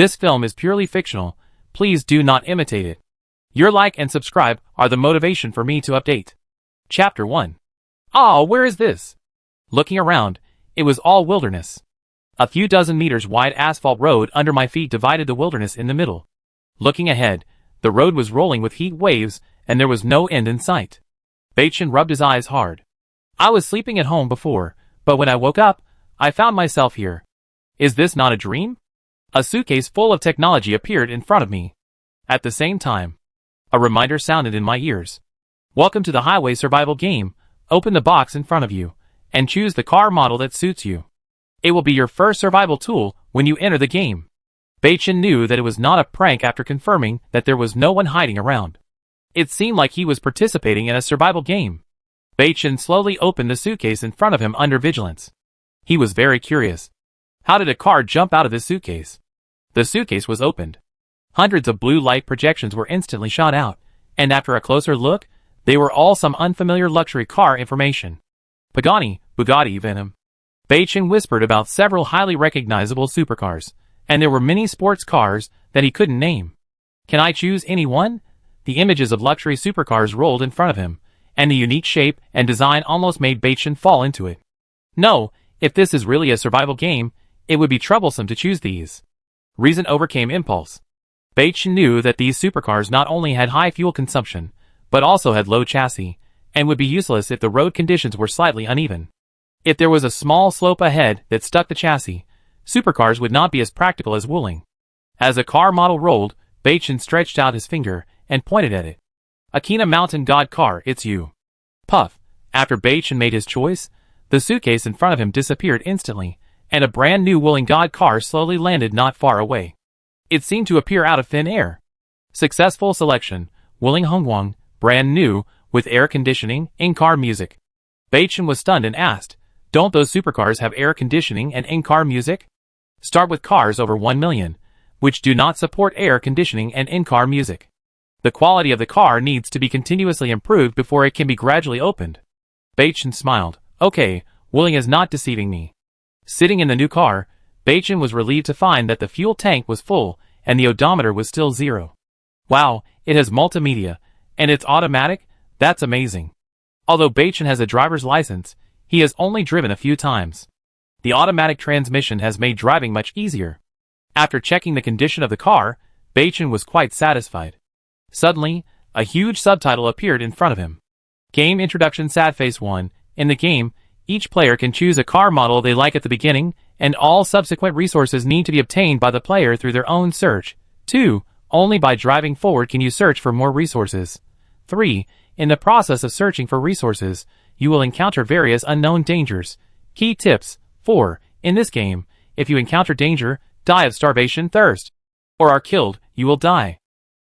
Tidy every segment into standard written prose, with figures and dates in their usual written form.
This film is purely fictional. Please do not imitate it. Your like and subscribe are the motivation for me to update. Chapter 1. Ah, where is this? Looking around, it was all wilderness. A few dozen meters wide asphalt road under my feet divided the wilderness in the middle. Looking ahead, the road was rolling with heat waves, and there was no end in sight. Baichin rubbed his eyes hard. I was sleeping at home before, but when I woke up, I found myself here. Is this not a dream? A suitcase full of technology appeared in front of me. At the same time, a reminder sounded in my ears. Welcome to the highway survival game. Open the box in front of you, and choose the car model that suits you. It will be your first survival tool when you enter the game. Baichin knew that it was not a prank after confirming that there was no one hiding around. It seemed like he was participating in a survival game. Baichin slowly opened the suitcase in front of him under vigilance. He was very curious. How did a car jump out of this suitcase? The suitcase was opened. Hundreds of blue light projections were instantly shot out, and after a closer look, they were all some unfamiliar luxury car information. Pagani, Bugatti, Venom. Baichin whispered about several highly recognizable supercars, and there were many sports cars that he couldn't name. Can I choose any one? The images of luxury supercars rolled in front of him, and the unique shape and design almost made Baichin fall into it. No, if this is really a survival game, it would be troublesome to choose these. Reason overcame impulse. Baichin knew that these supercars not only had high fuel consumption, but also had low chassis, and would be useless if the road conditions were slightly uneven. If there was a small slope ahead that stuck the chassis, supercars would not be as practical as Wuling. As a car model rolled, Baichin stretched out his finger and pointed at it. Akina Mountain God car, it's you. Puff. After Baichin made his choice, the suitcase in front of him disappeared instantly, and a brand new Wuling God car slowly landed not far away. It seemed to appear out of thin air. Successful selection, Wuling Hongguang, brand new, with air conditioning, in-car music. Baichin was stunned and asked, don't those supercars have air conditioning and in-car music? Start with cars over 1 million, which do not support air conditioning and in-car music. The quality of the car needs to be continuously improved before it can be gradually opened. Baichin smiled. Okay, Wuling is not deceiving me. Sitting in the new car, Baichin was relieved to find that the fuel tank was full and the odometer was still 0. Wow, it has multimedia, and it's automatic? That's amazing. Although Baichin has a driver's license, he has only driven a few times. The automatic transmission has made driving much easier. After checking the condition of the car, Baichin was quite satisfied. Suddenly, a huge subtitle appeared in front of him. Game Introduction Sad Face 1. In the game, each player can choose a car model they like at the beginning, and all subsequent resources need to be obtained by the player through their own search. 2. Only by driving forward can you search for more resources. 3. In the process of searching for resources, you will encounter various unknown dangers. Key tips. 4. In this game, if you encounter danger, die of starvation, thirst, or are killed, you will die.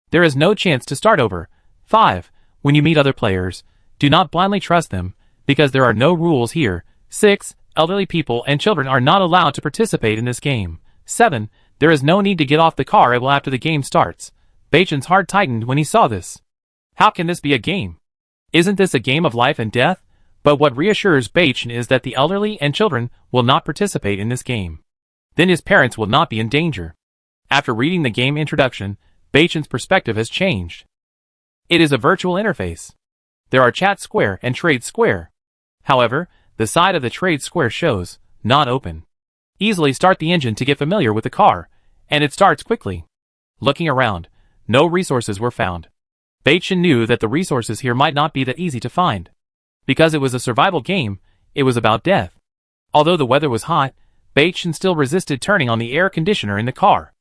There is no chance to start over. 5. When you meet other players, do not blindly trust them, because there are no rules here. 6. Elderly people and children are not allowed to participate in this game. 7. There is no need to get off the car until after the game starts. Baichin's heart tightened when he saw this. How can this be a game? Isn't this a game of life and death? But what reassures Baichin is that the elderly and children will not participate in this game. Then his parents will not be in danger. After reading the game introduction, Baichin's perspective has changed. It is a virtual interface. There are chat square and trade square. However, the side of the trade square shows, not open. Easily start the engine to get familiar with the car, and it starts quickly. Looking around, no resources were found. Baichin knew that the resources here might not be that easy to find. Because it was a survival game, it was about death. Although the weather was hot, Baichin still resisted turning on the air conditioner in the car.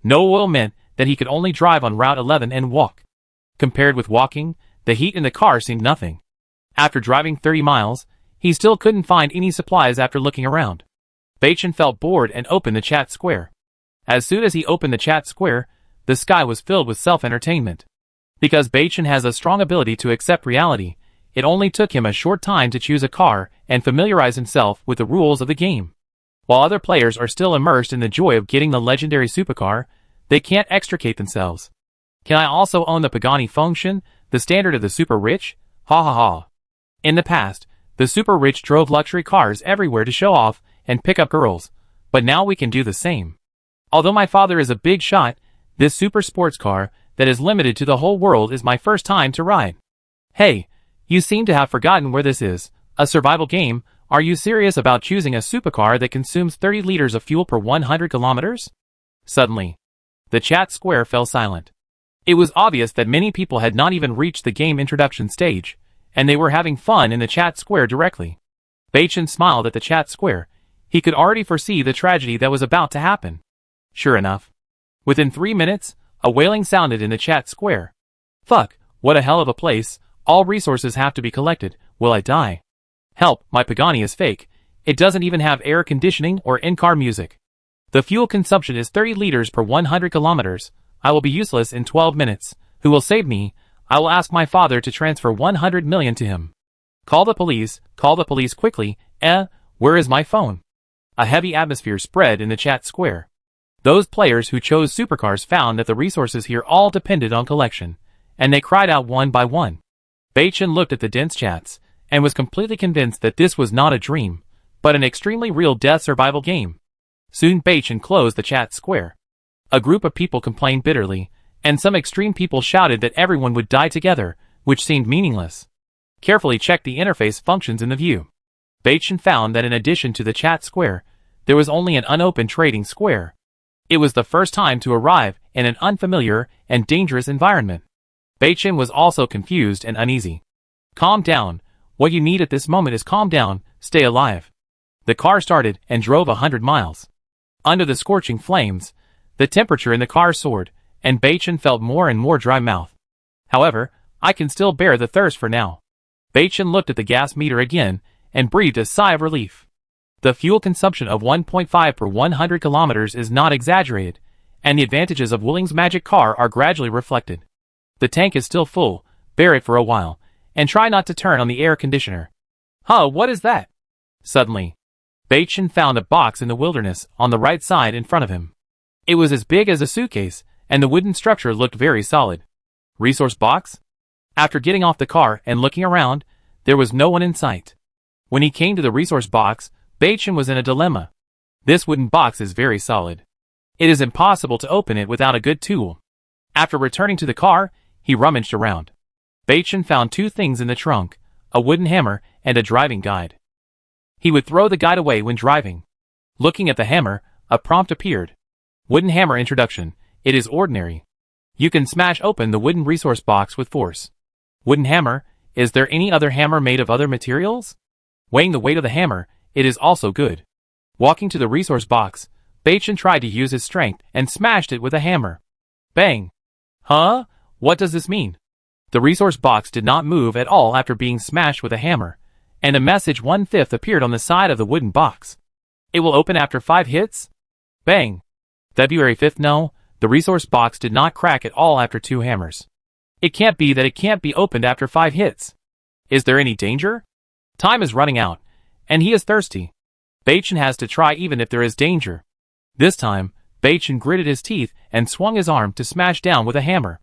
No oil meant that he could only drive on Route 11 and walk. Compared with walking, the heat in the car seemed nothing. After driving 30 miles, he still couldn't find any supplies after looking around. Baichin felt bored and opened the chat square. As soon as he opened the chat square, the sky was filled with self-entertainment. Because Baichin has a strong ability to accept reality, it only took him a short time to choose a car and familiarize himself with the rules of the game. While other players are still immersed in the joy of getting the legendary supercar, they can't extricate themselves. Can I also own the Pagani Fengshen, the standard of the super rich? Ha ha ha. In the past, the super rich drove luxury cars everywhere to show off and pick up girls, but now we can do the same. Although my father is a big shot, this super sports car that is limited to the whole world is my first time to ride. Hey, you seem to have forgotten where this is. A survival game? Are you serious about choosing a supercar that consumes 30 liters of fuel per 100 kilometers? Suddenly, the chat square fell silent. It was obvious that many people had not even reached the game introduction stage, and they were having fun in the chat square directly. Bachin smiled at the chat square. He could already foresee the tragedy that was about to happen. Sure enough, within 3 minutes, a wailing sounded in the chat square. Fuck, what a hell of a place. All resources have to be collected. Will I die? Help, my Pagani is fake. It doesn't even have air conditioning or in-car music. The fuel consumption is 30 liters per 100 kilometers. I will be useless in 12 minutes. Who will save me? I will ask my father to transfer 100 million to him. Call the police quickly. Where is my phone? A heavy atmosphere spread in the chat square. Those players who chose supercars found that the resources here all depended on collection, and they cried out one by one. Bachin looked at the dense chats, and was completely convinced that this was not a dream, but an extremely real death survival game. Soon Bachin closed the chat square. A group of people complained bitterly, and some extreme people shouted that everyone would die together, which seemed meaningless. Carefully check the interface functions in the view. Bachin found that in addition to the chat square, there was only an unopened trading square. It was the first time to arrive in an unfamiliar and dangerous environment. Bachin was also confused and uneasy. Calm down. What you need at this moment is calm down, stay alive. The car started and drove 100 miles. Under the scorching flames, the temperature in the car soared, and Bachin felt more and more dry mouth. However, I can still bear the thirst for now. Bachin looked at the gas meter again, and breathed a sigh of relief. The fuel consumption of 1.5 per 100 kilometers is not exaggerated, and the advantages of Willing's magic car are gradually reflected. The tank is still full, bear it for a while, and try not to turn on the air conditioner. Huh, what is that? Suddenly, Bachin found a box in the wilderness on the right side in front of him. It was as big as a suitcase, and the wooden structure looked very solid. Resource box? After getting off the car and looking around, there was no one in sight. When he came to the resource box, Bachin was in a dilemma. This wooden box is very solid. It is impossible to open it without a good tool. After returning to the car, he rummaged around. Bachin found 2 things in the trunk, a wooden hammer and a driving guide. He would throw the guide away when driving. Looking at the hammer, a prompt appeared. Wooden hammer introduction. It is ordinary. You can smash open the wooden resource box with force. Wooden hammer. Is there any other hammer made of other materials? Weighing the weight of the hammer, it is also good. Walking to the resource box, Bachin tried to use his strength and smashed it with a hammer. Bang! Huh? What does this mean? The resource box did not move at all after being smashed with a hammer, and a message 1/5 appeared on the side of the wooden box. It will open after 5 hits? Bang! February 5th. No, the resource box did not crack at all after 2 hammers. It can't be that it can't be opened after 5 hits. Is there any danger? Time is running out, and he is thirsty. Bachin has to try even if there is danger. This time, Bachin gritted his teeth and swung his arm to smash down with a hammer.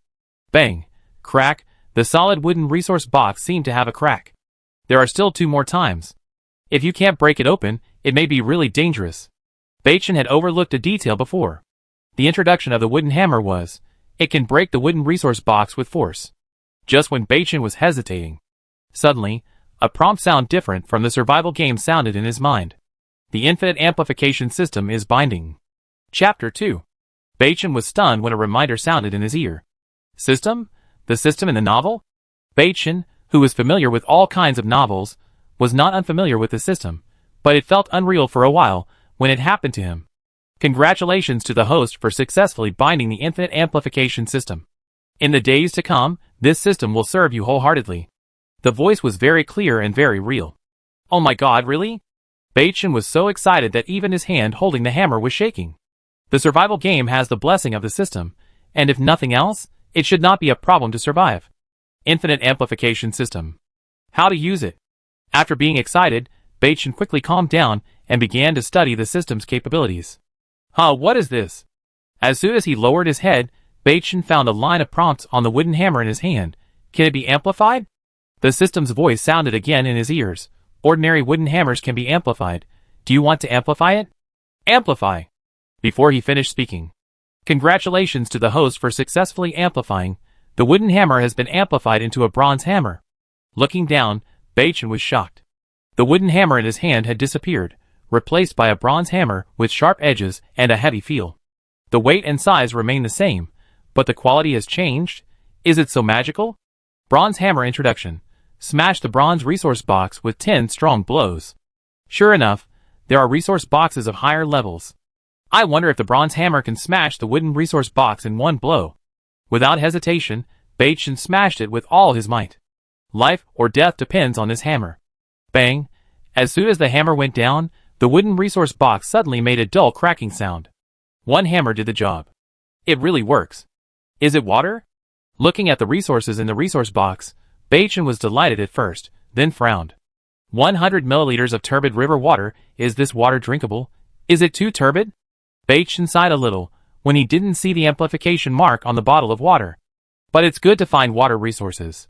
Bang! Crack! The solid wooden resource box seemed to have a crack. There are still 2 more times. If you can't break it open, it may be really dangerous. Bachin had overlooked a detail before. The introduction of the wooden hammer was, it can break the wooden resource box with force. Just when Bachin was hesitating, suddenly, a prompt sound different from the survival game sounded in his mind. The infinite amplification system is binding. Chapter 2. Bachin was stunned when a reminder sounded in his ear. System? The system in the novel? Bachin, who was familiar with all kinds of novels, was not unfamiliar with the system, but it felt unreal for a while when it happened to him. Congratulations to the host for successfully binding the infinite amplification system. In the days to come, this system will serve you wholeheartedly. The voice was very clear and very real. Oh my god, really? Bachin was so excited that even his hand holding the hammer was shaking. The survival game has the blessing of the system, and if nothing else, it should not be a problem to survive. Infinite amplification system. How to use it? After being excited, Bachin quickly calmed down and began to study the system's capabilities. Huh, what is this? As soon as he lowered his head, Bachin found a line of prompts on the wooden hammer in his hand. Can it be amplified? The system's voice sounded again in his ears. Ordinary wooden hammers can be amplified. Do you want to amplify it? Amplify. before he finished speaking. Congratulations to the host for successfully amplifying. The wooden hammer has been amplified into a bronze hammer. Looking down, Bachin was shocked. The wooden hammer in his hand had disappeared, replaced by a bronze hammer with sharp edges and a heavy feel. The weight and size remain the same, but the quality has changed. Is it so magical? Bronze hammer introduction. Smash the bronze resource box with 10 strong blows. Sure enough, there are resource boxes of higher levels. I wonder if the bronze hammer can smash the wooden resource box in one blow. Without hesitation, Bachin smashed it with all his might. Life or death depends on this hammer. Bang! As soon as the hammer went down, the wooden resource box suddenly made a dull cracking sound. One hammer did the job. It really works. Is it water? Looking at the resources in the resource box, Bachin was delighted at first, then frowned. 100 milliliters of turbid river water. Is this water drinkable? Is it too turbid? Bachin sighed a little when he didn't see the amplification mark on the bottle of water. But it's good to find water resources.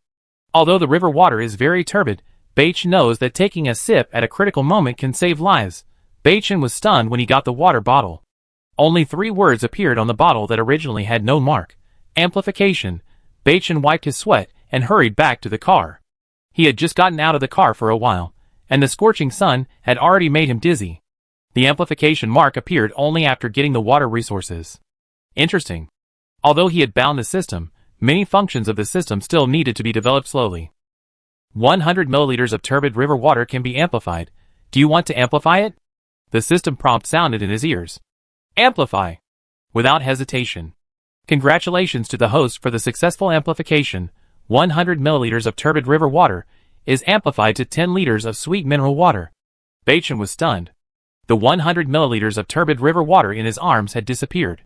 Although the river water is very turbid, Bachin knows that taking a sip at a critical moment can save lives. Bachin was stunned when he got the water bottle. Only 3 words appeared on the bottle that originally had no mark. Amplification. Bachin wiped his sweat and hurried back to the car. He had just gotten out of the car for a while, and the scorching sun had already made him dizzy. The amplification mark appeared only after getting the water resources. Interesting. Although he had bound the system, many functions of the system still needed to be developed slowly. 100 milliliters of turbid river water can be amplified. Do you want to amplify it? The system prompt sounded in his ears. Amplify. Without hesitation. Congratulations to the host for the successful amplification. 100 milliliters of turbid river water is amplified to 10 liters of sweet mineral water. Bachin was stunned. The 100 milliliters of turbid river water in his arms had disappeared.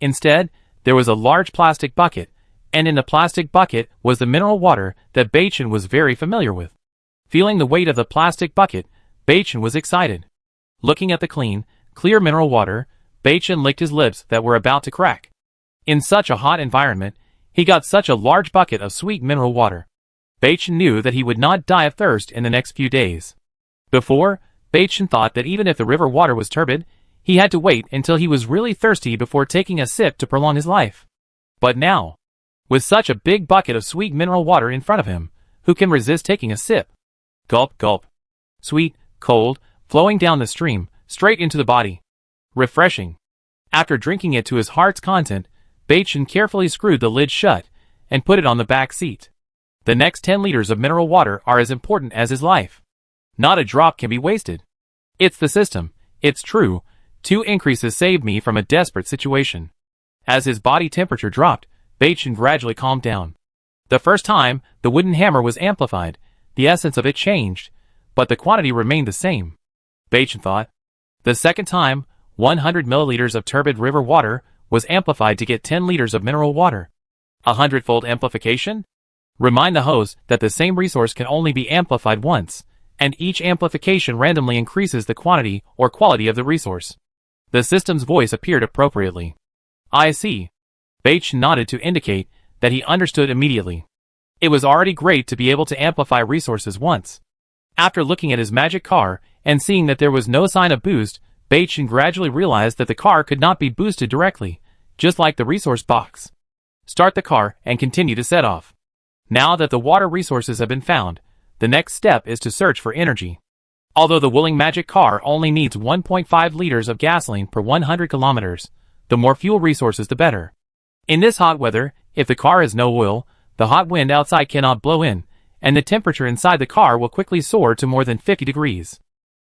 Instead, there was a large plastic bucket, and in the plastic bucket was the mineral water that Bachin was very familiar with. Feeling the weight of the plastic bucket, Bachin was excited. Looking at the clean, clear mineral water, Bachin licked his lips that were about to crack. In such a hot environment, he got such a large bucket of sweet mineral water. Bachin knew that he would not die of thirst in the next few days. Before, Bachin thought that even if the river water was turbid, he had to wait until he was really thirsty before taking a sip to prolong his life. But now, with such a big bucket of sweet mineral water in front of him, who can resist taking a sip? Gulp, gulp. Sweet, cold, flowing down the stream, straight into the body. Refreshing. After drinking it to his heart's content, Bachin carefully screwed the lid shut and put it on the back seat. The next 10 liters of mineral water are as important as his life. Not a drop can be wasted. It's the system. It's true. 2 increases saved me from a desperate situation. As his body temperature dropped, Bachin gradually calmed down. The first time, the wooden hammer was amplified. The essence of it changed, but the quantity remained the same. Bachin thought. The second time, 100 milliliters of turbid river water was amplified to get 10 liters of mineral water. 100-fold amplification? Remind the host that the same resource can only be amplified once, and each amplification randomly increases the quantity or quality of the resource. The system's voice appeared appropriately. I see. Bachin nodded to indicate that he understood immediately. It was already great to be able to amplify resources once. After looking at his magic car and seeing that there was no sign of boost, Bachin gradually realized that the car could not be boosted directly, just like the resource box. Start the car and continue to set off. Now that the water resources have been found, the next step is to search for energy. Although the Willing Magic car only needs 1.5 liters of gasoline per 100 kilometers, the more fuel resources the better. In this hot weather, if the car has no oil, the hot wind outside cannot blow in, and the temperature inside the car will quickly soar to more than 50 degrees.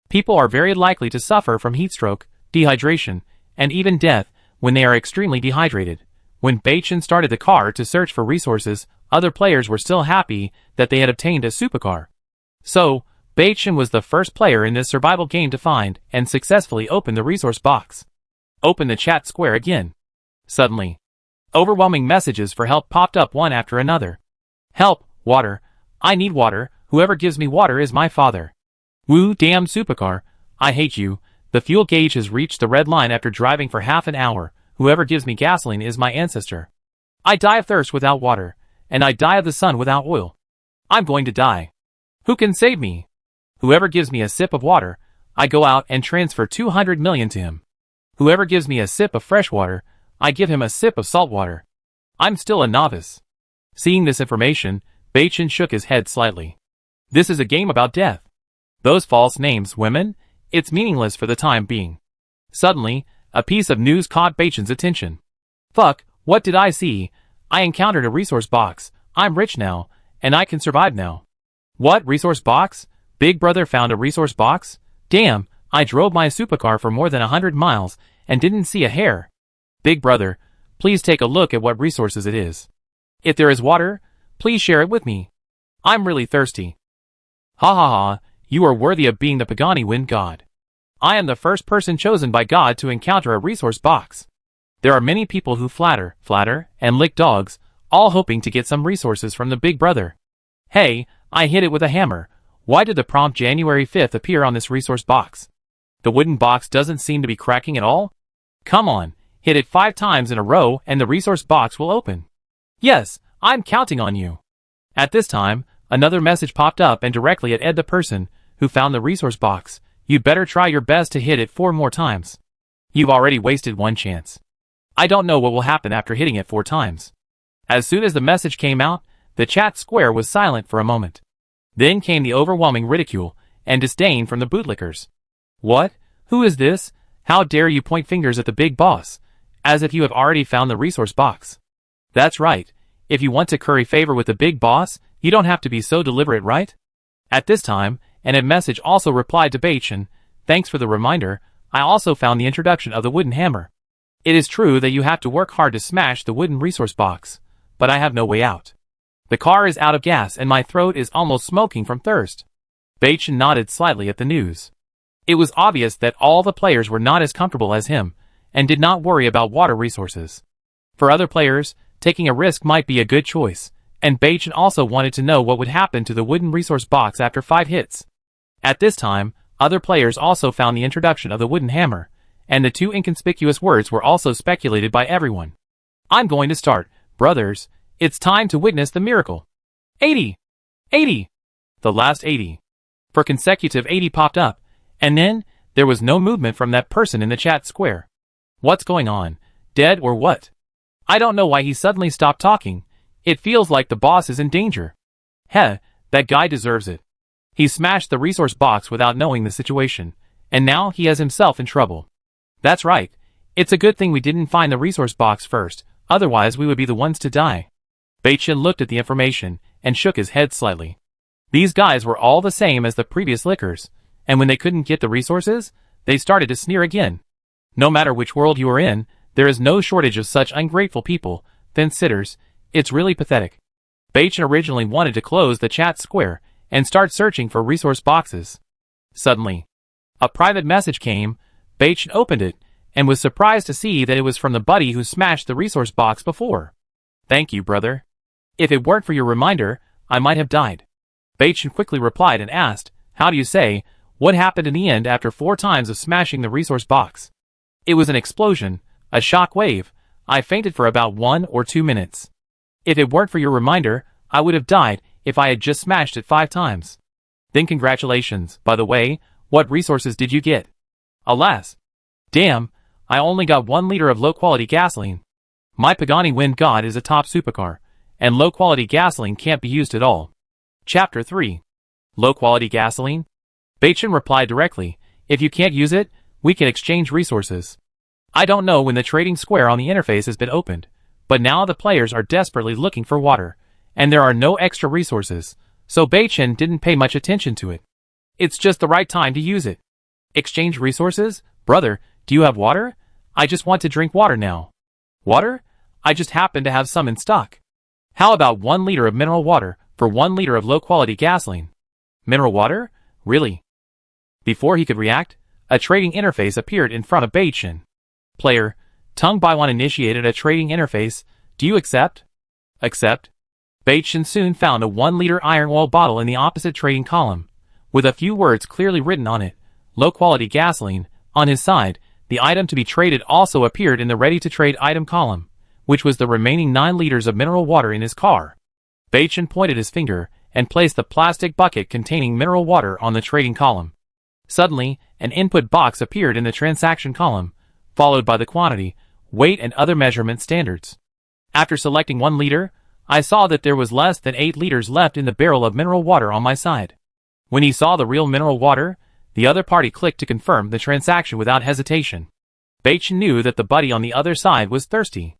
People are very likely to suffer from heatstroke, dehydration, and even death when they are extremely dehydrated. When Bachin started the car to search for resources, other players were still happy that they had obtained a supercar. So, Bachin was the first player in this survival game to find and successfully open the resource box. Open the chat square again. Suddenly, overwhelming messages for help popped up one after another. Help, water. I need water. Whoever gives me water is my father. Woo, damn supercar. I hate you. The fuel gauge has reached the red line after driving for half an hour. Whoever gives me gasoline is my ancestor. I die of thirst without water, and I die of the sun without oil. I'm going to die. Who can save me? Whoever gives me a sip of water, I go out and transfer 200 million to him. Whoever gives me a sip of fresh water, I give him a sip of salt water. I'm still a novice. Seeing this information, Beichen shook his head slightly. This is a game about death. Those false names, women, it's meaningless for the time being. Suddenly, a piece of news caught Beichen's attention. Fuck, what did I see? I encountered a resource box. I'm rich now, and I can survive now. What resource box? Big Brother found a resource box? Damn, I drove my supercar for more than 100 miles and didn't see a hair. Big Brother, please take a look at what resources it is. If there is water, please share it with me. I'm really thirsty. Ha ha ha, you are worthy of being the Pagani Wind God. I am the first person chosen by God to encounter a resource box. There are many people who flatter, and lick dogs, all hoping to get some resources from the Big Brother. Hey, I hit it with a hammer. Why did the prompt January 5th appear on this resource box? The wooden box doesn't seem to be cracking at all? Come on, hit it 5 times in a row and the resource box will open. Yes, I'm counting on you. At this time, another message popped up and directly at Ed the person who found the resource box. You'd better try your best to hit it 4 more times. You've already wasted 1 chance. I don't know what will happen after hitting it 4 times. As soon as the message came out, the chat square was silent for a moment. Then came the overwhelming ridicule and disdain from the bootlickers. What? Who is this? How dare you point fingers at the big boss, as if you have already found the resource box. That's right. If you want to curry favor with the big boss, you don't have to be so deliberate, right? At this time, a message also replied to Beichen. Thanks for the reminder. I also found the introduction of the wooden hammer. It is true that you have to work hard to smash the wooden resource box, but I have no way out. The car is out of gas and my throat is almost smoking from thirst. Beichen nodded slightly at the news. It was obvious that all the players were not as comfortable as him, and did not worry about water resources. For other players, taking a risk might be a good choice, and Beichen also wanted to know what would happen to the wooden resource box after 5 hits. At this time, other players also found the introduction of the wooden hammer, and the 2 inconspicuous words were also speculated by everyone. I'm going to start, brothers. It's time to witness the miracle. 80! 80! The last 80. For consecutive 80 popped up, and then, there was no movement from that person in the chat square. What's going on? Dead or what? I don't know why he suddenly stopped talking. It feels like the boss is in danger. Heh, that guy deserves it. He smashed the resource box without knowing the situation, and now he has himself in trouble. That's right. It's a good thing we didn't find the resource box first, otherwise we would be the ones to die. Beichen looked at the information, and shook his head slightly. These guys were all the same as the previous lickers, and when they couldn't get the resources, they started to sneer again. No matter which world you are in, there is no shortage of such ungrateful people, fence-sitters. It's really pathetic. Beichen originally wanted to close the chat square, and start searching for resource boxes. Suddenly, a private message came. Beichen opened it, and was surprised to see that it was from the buddy who smashed the resource box before. Thank you, brother. If it weren't for your reminder, I might have died. Beichen quickly replied and asked, how do you say, what happened in the end after 4 times of smashing the resource box? It was an explosion, a shock wave. I fainted for about 1 or 2 minutes. If it weren't for your reminder, I would have died if I had just smashed it 5 times. Then congratulations, by the way, what resources did you get? Alas. Damn, I only got 1 liter of low-quality gasoline. My Pagani Wind God is a top supercar, and low-quality gasoline can't be used at all. Chapter 3. Low-quality gasoline? Beichen replied directly, if you can't use it, we can exchange resources. I don't know when the trading square on the interface has been opened, but now the players are desperately looking for water, and there are no extra resources, so Beichen didn't pay much attention to it. It's just the right time to use it. Exchange resources? Brother, do you have water? I just want to drink water now. Water? I just happen to have some in stock. How about 1 liter of mineral water for 1 liter of low-quality gasoline? Mineral water? Really? Before he could react, a trading interface appeared in front of Beichen. Player, Tung Baiwan initiated a trading interface. Do you accept? Accept. Beichen soon found a 1 liter iron oil bottle in the opposite trading column, with a few words clearly written on it, low-quality gasoline. On his side, the item to be traded also appeared in the ready-to-trade item column, which was the remaining 9 liters of mineral water in his car. Beichen pointed his finger and placed the plastic bucket containing mineral water on the trading column. Suddenly, an input box appeared in the transaction column. followed by the quantity, weight and other measurement standards. After selecting 1 liter, I saw that there was less than 8 liters left in the barrel of mineral water on my side. When he saw the real mineral water, the other party clicked to confirm the transaction without hesitation. Baichin knew that the buddy on the other side was thirsty.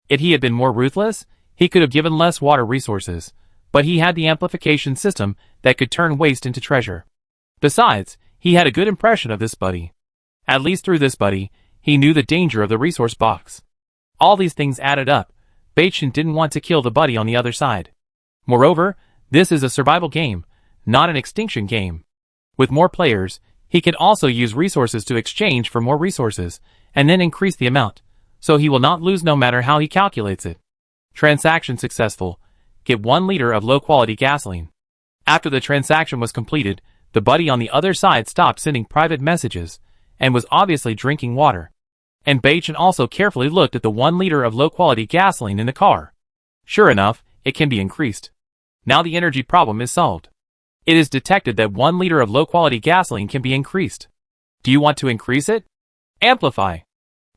If he had been more ruthless, he could have given less water resources, but he had the amplification system that could turn waste into treasure. Besides, he had a good impression of this buddy. At least through this buddy, he knew the danger of the resource box. All these things added up. Baichin didn't want to kill the buddy on the other side. Moreover, this is a survival game, not an extinction game. With more players, he can also use resources to exchange for more resources, and then increase the amount, so he will not lose no matter how he calculates it. Transaction successful. Get 1 liter of low-quality gasoline. After the transaction was completed, the buddy on the other side stopped sending private messages, and was obviously drinking water. And Baichin also carefully looked at the 1 liter of low-quality gasoline in the car. Sure enough, it can be increased. Now the energy problem is solved. It is detected that 1 liter of low-quality gasoline can be increased. Do you want to increase it? Amplify.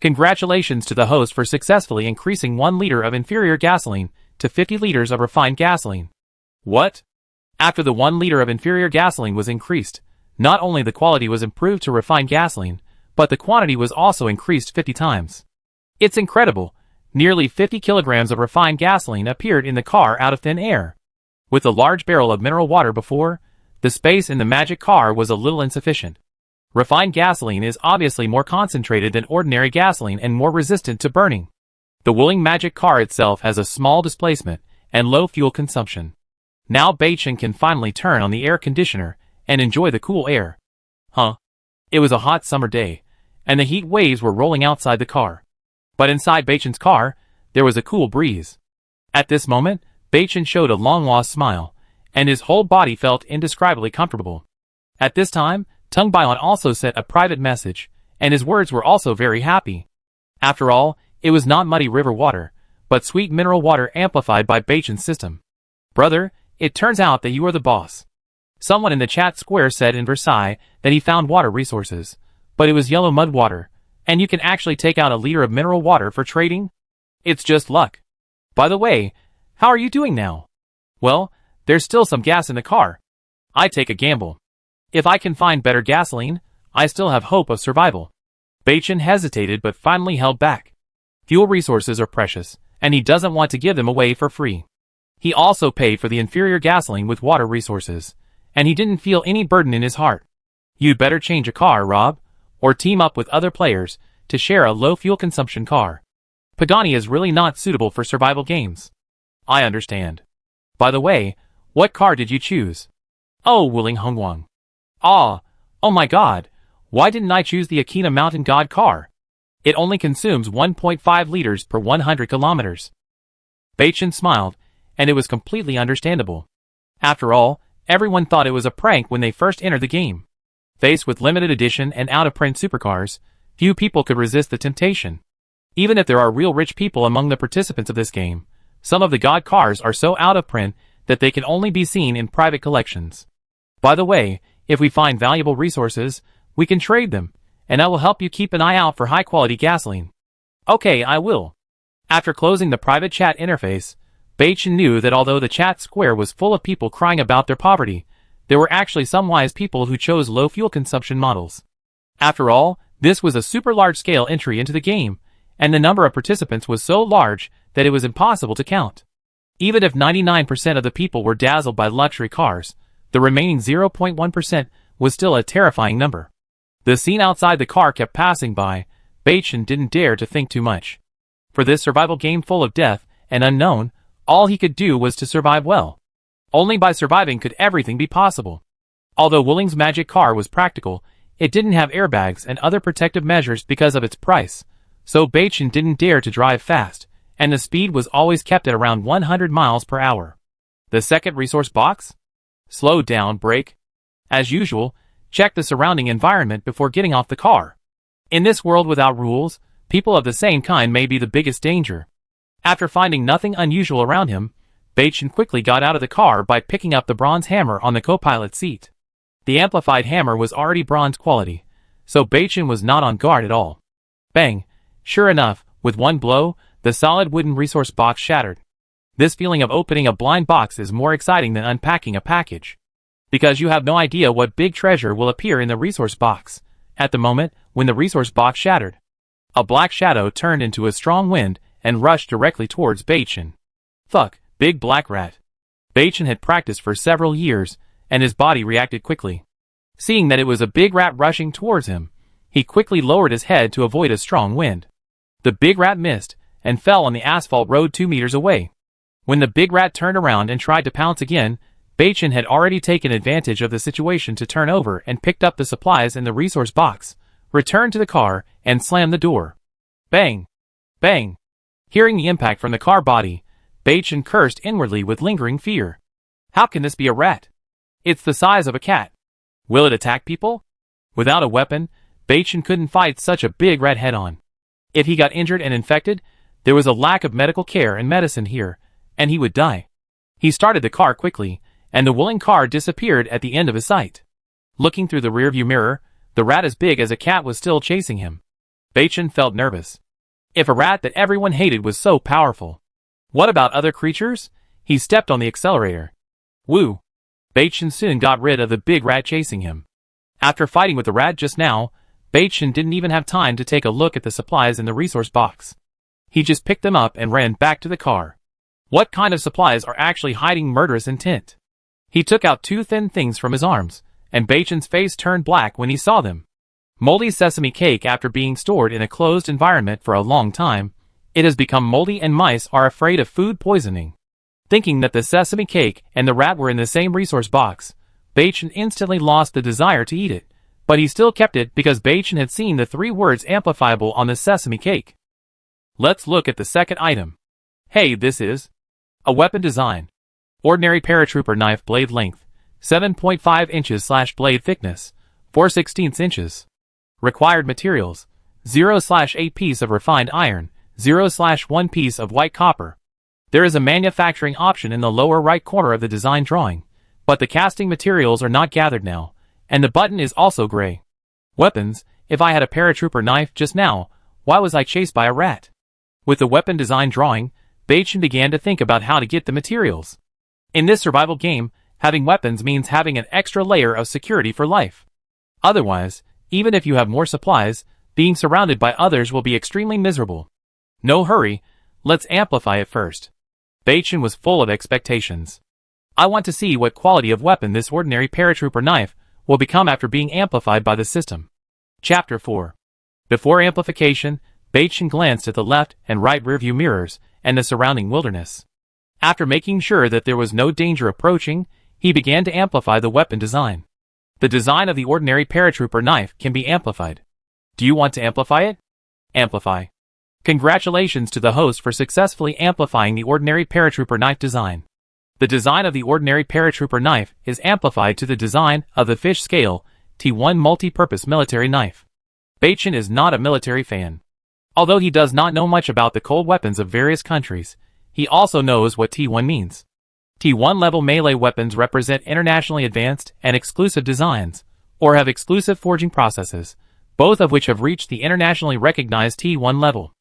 Congratulations to the host for successfully increasing 1 liter of inferior gasoline to 50 liters of refined gasoline. What? After the 1 liter of inferior gasoline was increased, not only the quality was improved to refined gasoline, but the quantity was also increased 50 times. It's incredible. Nearly 50 kilograms of refined gasoline appeared in the car out of thin air. With the large barrel of mineral water before, the space in the magic car was a little insufficient. Refined gasoline is obviously more concentrated than ordinary gasoline and more resistant to burning. The Wuling magic car itself has a small displacement and low fuel consumption. Now Baichin can finally turn on the air conditioner and enjoy the cool air. It was a hot summer day, and the heat waves were rolling outside the car. But inside Baichin's car, there was a cool breeze. At this moment, Baichin showed a long-lost smile, and his whole body felt indescribably comfortable. At this time, Tung Bailan also sent a private message, and his words were also very happy. After all, it was not muddy river water, but sweet mineral water amplified by Baichin's system. Brother, it turns out that you are the boss. Someone in the chat square said in Versailles that he found water resources, but it was yellow mud water, and you can actually take out a liter of mineral water for trading? It's just luck. By the way, how are you doing now? Well, there's still some gas in the car. I take a gamble. If I can find better gasoline, I still have hope of survival. Baichin hesitated but finally held back. Fuel resources are precious, and he doesn't want to give them away for free. He also paid for the inferior gasoline with water resources, and he didn't feel any burden in his heart. You'd better change a car, Rob, or team up with other players to share a low fuel consumption car. Pagani is really not suitable for survival games. I understand. By the way, what car did you choose? Oh, Wuling Hongguang. Oh my god, why didn't I choose the Akina Mountain God car? It only consumes 1.5 liters per 100 kilometers. Baichin smiled, and it was completely understandable. After all, everyone thought it was a prank when they first entered the game. Faced with limited edition and out-of-print supercars, few people could resist the temptation. Even if there are real rich people among the participants of this game, some of the God cars are so out of print that they can only be seen in private collections. By the way, if we find valuable resources, we can trade them, and I will help you keep an eye out for high-quality gasoline. Okay, I will. After closing the private chat interface, Baichin knew that although the chat square was full of people crying about their poverty, there were actually some wise people who chose low fuel consumption models. After all, this was a super large-scale entry into the game, and the number of participants was so large that it was impossible to count. Even if 99% of the people were dazzled by luxury cars, the remaining 0.1% was still a terrifying number. The scene outside the car kept passing by. Baichin didn't dare to think too much. For this survival game full of death and unknown, all he could do was to survive well. Only by surviving could everything be possible. Although Wuling's magic car was practical, it didn't have airbags and other protective measures because of its price, so Baichin didn't dare to drive fast, and the speed was always kept at around 100 miles per hour. The second resource box? Slow down, brake. As usual, check the surrounding environment before getting off the car. In this world without rules, people of the same kind may be the biggest danger. After finding nothing unusual around him, Baichin quickly got out of the car by picking up the bronze hammer on the co-pilot seat. The amplified hammer was already bronze quality, so Baichin was not on guard at all. Bang! Sure enough, with one blow, the solid wooden resource box shattered. This feeling of opening a blind box is more exciting than unpacking a package, because you have no idea what big treasure will appear in the resource box. At the moment, when the resource box shattered, a black shadow turned into a strong wind and rushed directly towards Baichin. Fuck, big black rat. Baichin had practiced for several years, and his body reacted quickly. Seeing that it was a big rat rushing towards him, he quickly lowered his head to avoid a strong wind. The big rat missed, and fell on the asphalt road 2 meters away. When the big rat turned around and tried to pounce again, Baichin had already taken advantage of the situation to turn over and picked up the supplies in the resource box, returned to the car, and slammed the door. Bang! Bang! Hearing the impact from the car body, Baichin cursed inwardly with lingering fear. How can this be a rat? It's the size of a cat. Will it attack people? Without a weapon, Baichin couldn't fight such a big rat head-on. If he got injured and infected, there was a lack of medical care and medicine here, and he would die. He started the car quickly, and the willing car disappeared at the end of his sight. Looking through the rearview mirror, the rat as big as a cat was still chasing him. Baichin felt nervous. If a rat that everyone hated was so powerful, what about other creatures? He stepped on the accelerator. Woo! Baichin soon got rid of the big rat chasing him. After fighting with the rat just now, Baichin didn't even have time to take a look at the supplies in the resource box. He just picked them up and ran back to the car. What kind of supplies are actually hiding murderous intent? He took out 2 thin things from his arms, and Baichin's face turned black when he saw them. Moldy sesame cake. After being stored in a closed environment for a long time, it has become moldy and mice are afraid of food poisoning. Thinking that the sesame cake and the rat were in the same resource box, Baichin instantly lost the desire to eat it, but he still kept it because Baichin had seen the 3 words amplifiable on the sesame cake. Let's look at the second item. Hey, this is a weapon design. Ordinary paratrooper knife, blade length 7.5 inches / blade thickness 4/16 inches. Required materials 0/8 piece of refined iron, 0/1 piece of white copper. There is a manufacturing option in the lower right corner of the design drawing, but the casting materials are not gathered now, and the button is also gray. Weapons. If I had a paratrooper knife just now, why was I chased by a rat? With the weapon design drawing, Baichin began to think about how to get the materials. In this survival game, having weapons means having an extra layer of security for life. Otherwise, even if you have more supplies, being surrounded by others will be extremely miserable. No hurry, let's amplify it first. Baichin was full of expectations. I want to see what quality of weapon this ordinary paratrooper knife will become after being amplified by the system. Chapter 4. Before amplification, Baichin glanced at the left and right rearview mirrors and the surrounding wilderness. After making sure that there was no danger approaching, he began to amplify the weapon design. The design of the ordinary paratrooper knife can be amplified. Do you want to amplify it? Amplify. Congratulations to the host for successfully amplifying the ordinary paratrooper knife design. The design of the ordinary paratrooper knife is amplified to the design of the fish scale T1 multi-purpose military knife. Baichin is not a military fan. Although he does not know much about the cold weapons of various countries, he also knows what T1 means. T1 level melee weapons represent internationally advanced and exclusive designs, or have exclusive forging processes, both of which have reached the internationally recognized T1 level.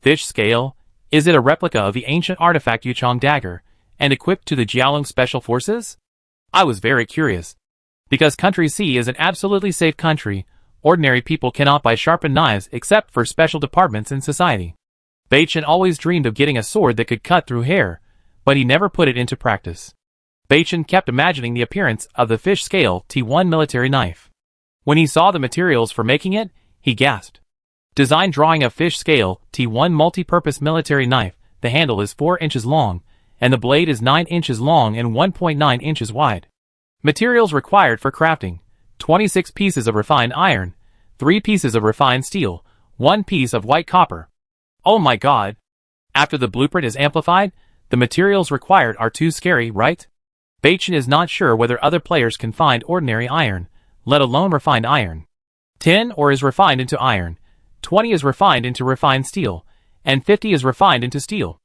Fish scale, is it a replica of the ancient artifact Yuchong dagger, and equipped to the Jiaolong Special Forces? I was very curious. Because Country C is an absolutely safe country, ordinary people cannot buy sharpened knives except for special departments in society. Baichin always dreamed of getting a sword that could cut through hair, but he never put it into practice. Baichin kept imagining the appearance of the fish scale T1 military knife. When he saw the materials for making it, he gasped. Design drawing of fish scale T1 multi-purpose military knife. The handle is 4 inches long, and the blade is 9 inches long and 1.9 inches wide. Materials required for crafting: 26 pieces of refined iron, 3 pieces of refined steel, 1 piece of white copper. Oh my god! After the blueprint is amplified, the materials required are too scary, right? Baichin is not sure whether other players can find ordinary iron, let alone refined iron. 10 ore is refined into iron, 20 is refined into refined steel, and 50 is refined into steel.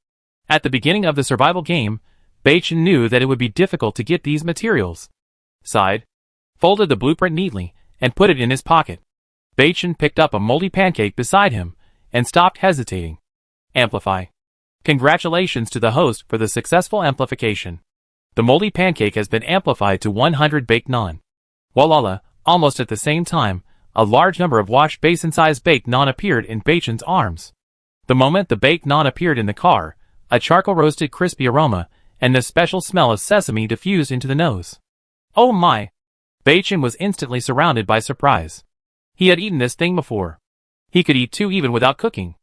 At the beginning of the survival game, Baichin knew that it would be difficult to get these materials. Sighed, folded the blueprint neatly, and put it in his pocket. Baichin picked up a moldy pancake beside him, and stopped hesitating. Amplify. Congratulations to the host for the successful amplification. The moldy pancake has been amplified to 100 baked naan. Voila! Almost at the same time, a large number of wash basin-sized baked naan appeared in Baichan's arms. The moment the baked naan appeared in the car, a charcoal roasted crispy aroma and the special smell of sesame diffused into the nose. Oh my! Baichan was instantly surrounded by surprise. He had eaten this thing before. He could eat two even without cooking.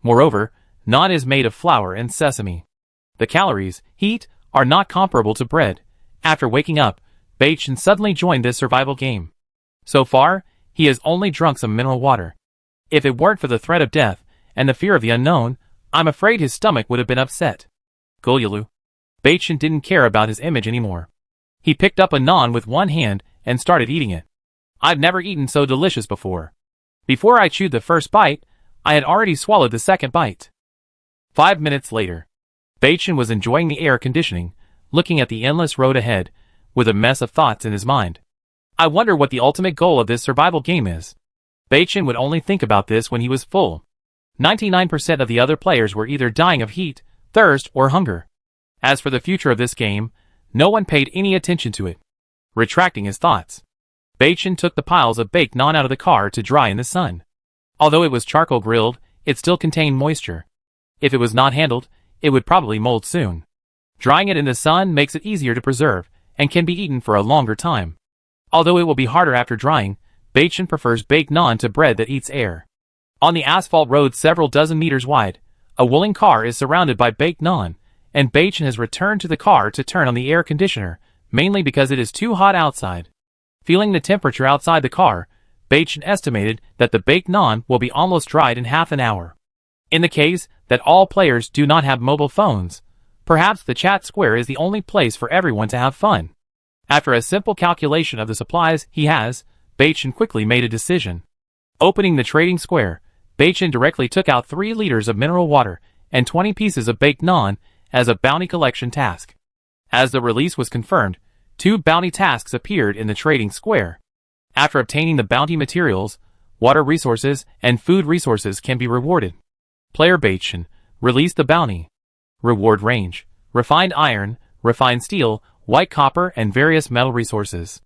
Moreover, naan is made of flour and sesame. The calories, heat, are not comparable to bread. After waking up, Baichan suddenly joined this survival game. So far, he has only drunk some mineral water. If it weren't for the threat of death and the fear of the unknown, I'm afraid his stomach would have been upset. Gulyalu. Baichan didn't care about his image anymore. He picked up a naan with one hand and started eating it. I've never eaten so delicious before. Before I chewed the first bite, I had already swallowed the second bite. 5 minutes later, Baichan was enjoying the air conditioning, looking at the endless road ahead, with a mess of thoughts in his mind. I wonder what the ultimate goal of this survival game is. Baichan would only think about this when he was full. 99% of the other players were either dying of heat, thirst, or hunger. As for the future of this game, no one paid any attention to it. Retracting his thoughts, Baichan took the piles of baked naan out of the car to dry in the sun. Although it was charcoal grilled, it still contained moisture. If it was not handled, it would probably mold soon. Drying it in the sun makes it easier to preserve, and can be eaten for a longer time. Although it will be harder after drying, Baichan prefers baked naan to bread that eats air. On the asphalt road several dozen meters wide, a wooling car is surrounded by baked naan, and Baichan has returned to the car to turn on the air conditioner, mainly because it is too hot outside. Feeling the temperature outside the car, Baichan estimated that the baked naan will be almost dried in half an hour. In the case that all players do not have mobile phones, perhaps the chat square is the only place for everyone to have fun. After a simple calculation of the supplies he has, Baichan quickly made a decision. Opening the trading square, Baichan directly took out 3 liters of mineral water and 20 pieces of baked naan as a bounty collection task. As the release was confirmed, 2 bounty tasks appeared in the trading square. After obtaining the bounty materials, water resources and food resources can be rewarded. Player Baichan, release the bounty. Reward range: refined iron, refined steel, white copper, and various metal resources.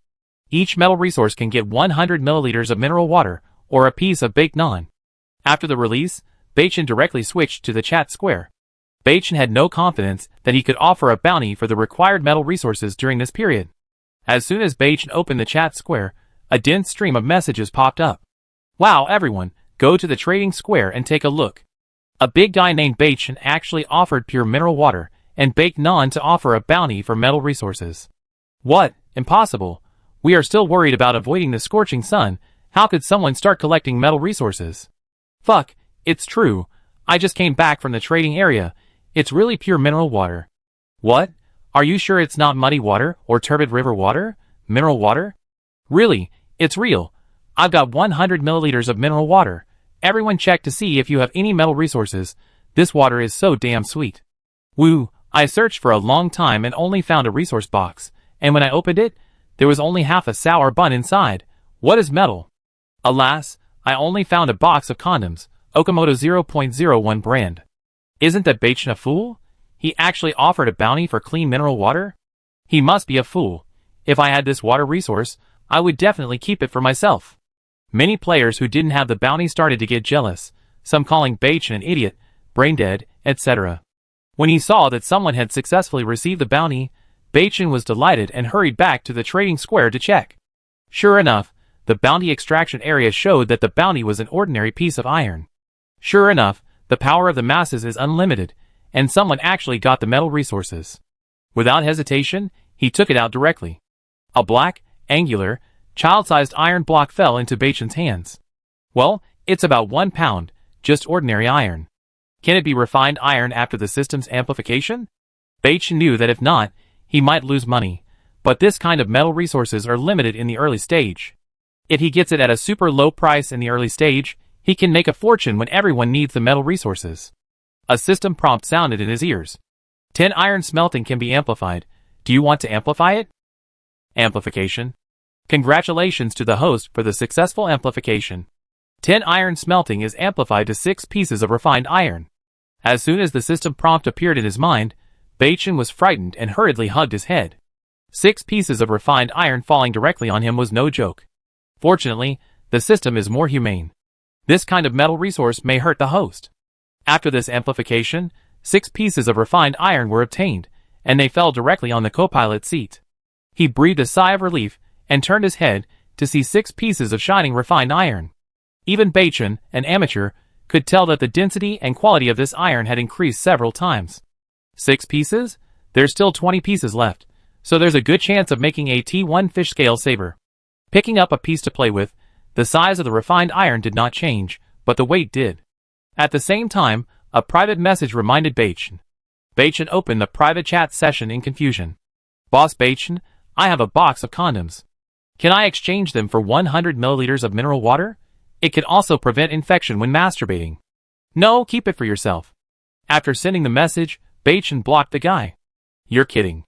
Each metal resource can get 100 milliliters of mineral water or a piece of baked naan. After the release, Baichan directly switched to the chat square. Baichan had no confidence that he could offer a bounty for the required metal resources during this period. As soon as Baichan opened the chat square, a dense stream of messages popped up. Wow, everyone, go to the trading square and take a look. A big guy named Baichan actually offered pure mineral water and baked naan to offer a bounty for metal resources. What? Impossible. We are still worried about avoiding the scorching sun. How could someone start collecting metal resources? Fuck, it's true. I just came back from the trading area. It's really pure mineral water. What? Are you sure it's not muddy water or turbid river water? Mineral water? Really, it's real. I've got 100 milliliters of mineral water. Everyone check to see if you have any metal resources. This water is so damn sweet. Woo, I searched for a long time and only found a resource box, and when I opened it, there was only half a sour bun inside. What is metal? Alas, I only found a box of condoms, Okamoto 0.01 brand. Isn't that Baichan a fool? He actually offered a bounty for clean mineral water? He must be a fool. If I had this water resource, I would definitely keep it for myself. Many players who didn't have the bounty started to get jealous, some calling Baichan an idiot, brain dead, etc. When he saw that someone had successfully received the bounty, Baichan was delighted and hurried back to the trading square to check. Sure enough, the bounty extraction area showed that the bounty was an ordinary piece of iron. Sure enough, the power of the masses is unlimited, and someone actually got the metal resources. Without hesitation, he took it out directly. A black, angular, child-sized iron block fell into Baichan's hands. Well, it's about 1 pound, just ordinary iron. Can it be refined iron after the system's amplification? Baichan knew that if not, he might lose money, but this kind of metal resources are limited in the early stage. If he gets it at a super low price in the early stage, he can make a fortune when everyone needs the metal resources. A system prompt sounded in his ears. 10 iron smelting can be amplified. Do you want to amplify it? Amplification. Congratulations to the host for the successful amplification. 10 iron smelting is amplified to 6 pieces of refined iron. As soon as the system prompt appeared in his mind, Baichen was frightened and hurriedly hugged his head. 6 pieces of refined iron falling directly on him was no joke. Fortunately, the system is more humane. This kind of metal resource may hurt the host. After this amplification, 6 pieces of refined iron were obtained, and they fell directly on the co-pilot's seat. He breathed a sigh of relief and turned his head to see 6 pieces of shining refined iron. Even Baichen, an amateur, could tell that the density and quality of this iron had increased several times. 6 pieces? There's still 20 pieces left, so there's a good chance of making a T1 fish scale saber. Picking up a piece to play with, the size of the refined iron did not change, but the weight did. At the same time, a private message reminded Baichen. Baichen opened the private chat session in confusion. Boss Baichen, I have a box of condoms. Can I exchange them for 100 milliliters of mineral water? It can also prevent infection when masturbating. No, keep it for yourself. After sending the message, Baichen blocked the guy. You're kidding.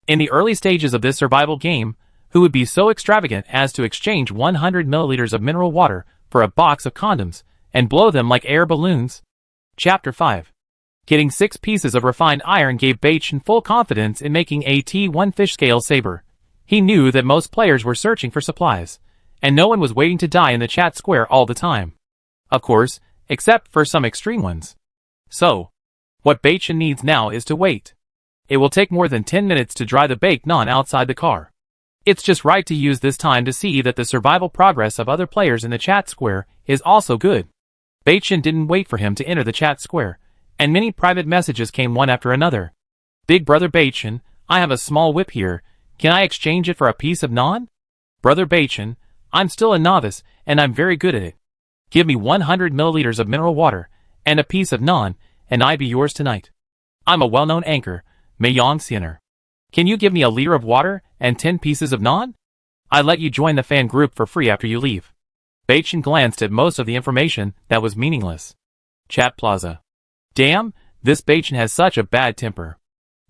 In the early stages of this survival game, who would be so extravagant as to exchange 100 milliliters of mineral water for a box of condoms and blow them like air balloons? Chapter 5. Getting 6 pieces of refined iron gave Baichen full confidence in making a T1 fish scale saber. He knew that most players were searching for supplies, and no one was waiting to die in the chat square all the time. Of course, except for some extreme ones. So, what Baichen needs now is to wait. It will take more than 10 minutes to dry the baked naan outside the car. It's just right to use this time to see that the survival progress of other players in the chat square is also good. Baichen didn't wait for him to enter the chat square, and many private messages came one after another. Big brother Baichen, I have a small whip here. Can I exchange it for a piece of naan? Brother Baichen, I'm still a novice, and I'm very good at it. Give me 100 milliliters of mineral water, and a piece of naan, and I be yours tonight. I'm a well-known anchor, Mayong Sinner. Can you give me a liter of water, and 10 pieces of naan? I let you join the fan group for free after you leave. Baichen glanced at most of the information that was meaningless. Chat Plaza. Damn, this Baichen has such a bad temper.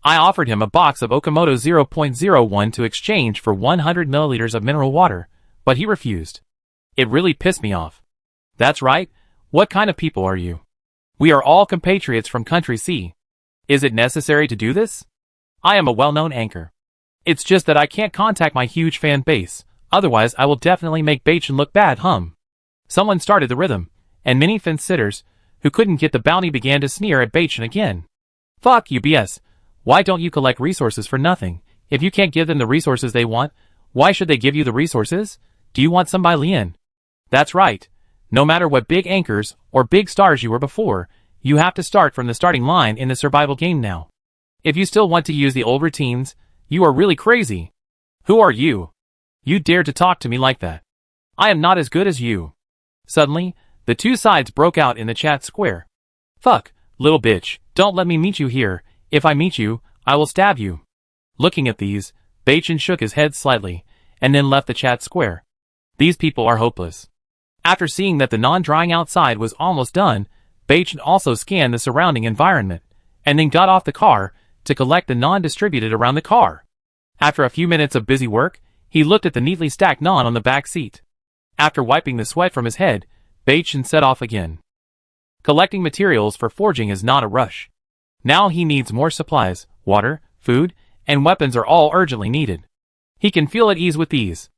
I offered him a box of Okamoto 0.01 to exchange for 100 milliliters of mineral water, but he refused. It really pissed me off. That's right, what kind of people are you? We are all compatriots from Country C. Is it necessary to do this? I am a well-known anchor. It's just that I can't contact my huge fan base, otherwise I will definitely make Baichen look bad, Someone started the rhythm, and many fence-sitters, who couldn't get the bounty began to sneer at Baichen again. Fuck you BS. Why don't you collect resources for nothing? If you can't give them the resources they want, why should they give you the resources? Do you want some by Lien? That's right. No matter what big anchors or big stars you were before, you have to start from the starting line in the survival game now. If you still want to use the old routines, you are really crazy. Who are you? You dare to talk to me like that? I am not as good as you. Suddenly, the two sides broke out in the chat square. Fuck, little bitch, don't let me meet you here. If I meet you, I will stab you. Looking at these, Baichen shook his head slightly, and then left the chat square. These people are hopeless. After seeing that the non-drying outside was almost done, Baichen also scanned the surrounding environment, and then got off the car to collect the naan distributed around the car. After a few minutes of busy work, he looked at the neatly stacked naan on the back seat. After wiping the sweat from his head, Baichen set off again. Collecting materials for forging is not a rush. Now he needs more supplies, water, food, and weapons are all urgently needed. He can feel at ease with these.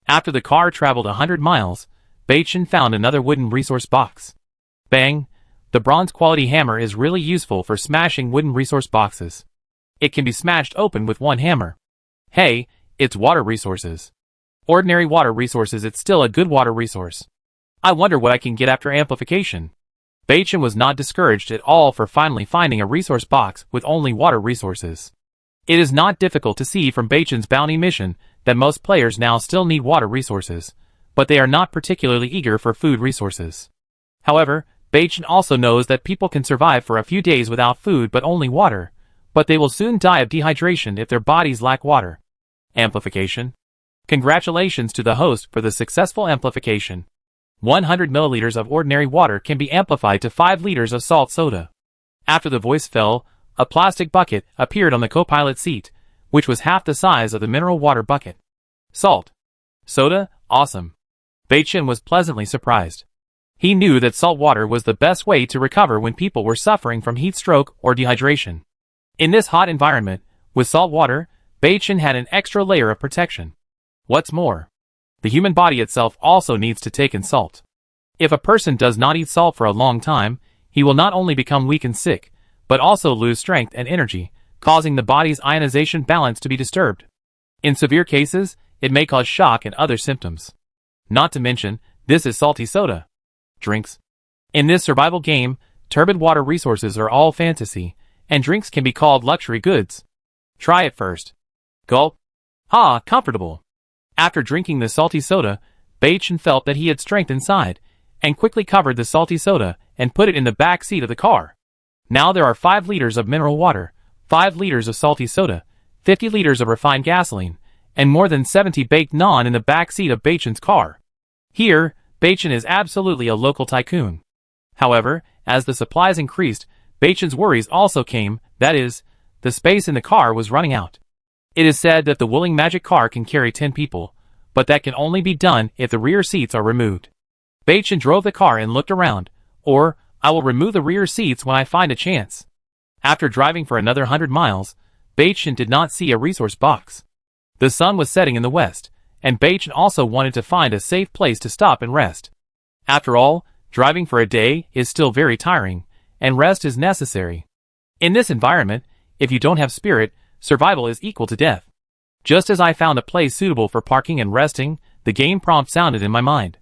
After the car traveled 100 miles, Baichen found another wooden resource box. Bang! The bronze quality hammer is really useful for smashing wooden resource boxes. It can be smashed open with one hammer. Hey, it's water resources. Ordinary water resources, it's still a good water resource. I wonder what I can get after amplification. Baichen was not discouraged at all for finally finding a resource box with only water resources. It is not difficult to see from Baichen's bounty mission that most players now still need water resources, but they are not particularly eager for food resources. However, Baichen also knows that people can survive for a few days without food but only water, but they will soon die of dehydration if their bodies lack water. Amplification. Congratulations to the host for the successful amplification. 100 milliliters of ordinary water can be amplified to 5 liters of salt soda. After the voice fell, a plastic bucket appeared on the co-pilot seat, which was half the size of the mineral water bucket. Salt. Soda? Awesome. Baichen was pleasantly surprised. He knew that salt water was the best way to recover when people were suffering from heat stroke or dehydration. In this hot environment, with salt water, Beichen had an extra layer of protection. What's more, the human body itself also needs to take in salt. If a person does not eat salt for a long time, he will not only become weak and sick, but also lose strength and energy, causing the body's ionization balance to be disturbed. In severe cases, it may cause shock and other symptoms. Not to mention, this is salty soda. Drinks. In this survival game, turbid water resources are all fantasy, and drinks can be called luxury goods. Try it first. Gulp. Ah, comfortable. After drinking the salty soda, Beichen felt that he had strength inside, and quickly covered the salty soda and put it in the back seat of the car. Now there are 5 liters of mineral water, 5 liters of salty soda, 50 liters of refined gasoline, and more than 70 baked naan in the back seat of Beichen's car. Here, Beichen is absolutely a local tycoon. However, as the supplies increased, Beichen's worries also came, that is, the space in the car was running out. It is said that the Wuling magic car can carry 10 people, but that can only be done if the rear seats are removed. Beichen drove the car and looked around, or, I will remove the rear seats when I find a chance. After driving for another 100 miles, Beichen did not see a resource box. The sun was setting in the west, and Beichen also wanted to find a safe place to stop and rest. After all, driving for a day is still very tiring, and rest is necessary. In this environment, if you don't have spirit, survival is equal to death. Just as I found a place suitable for parking and resting, the game prompt sounded in my mind.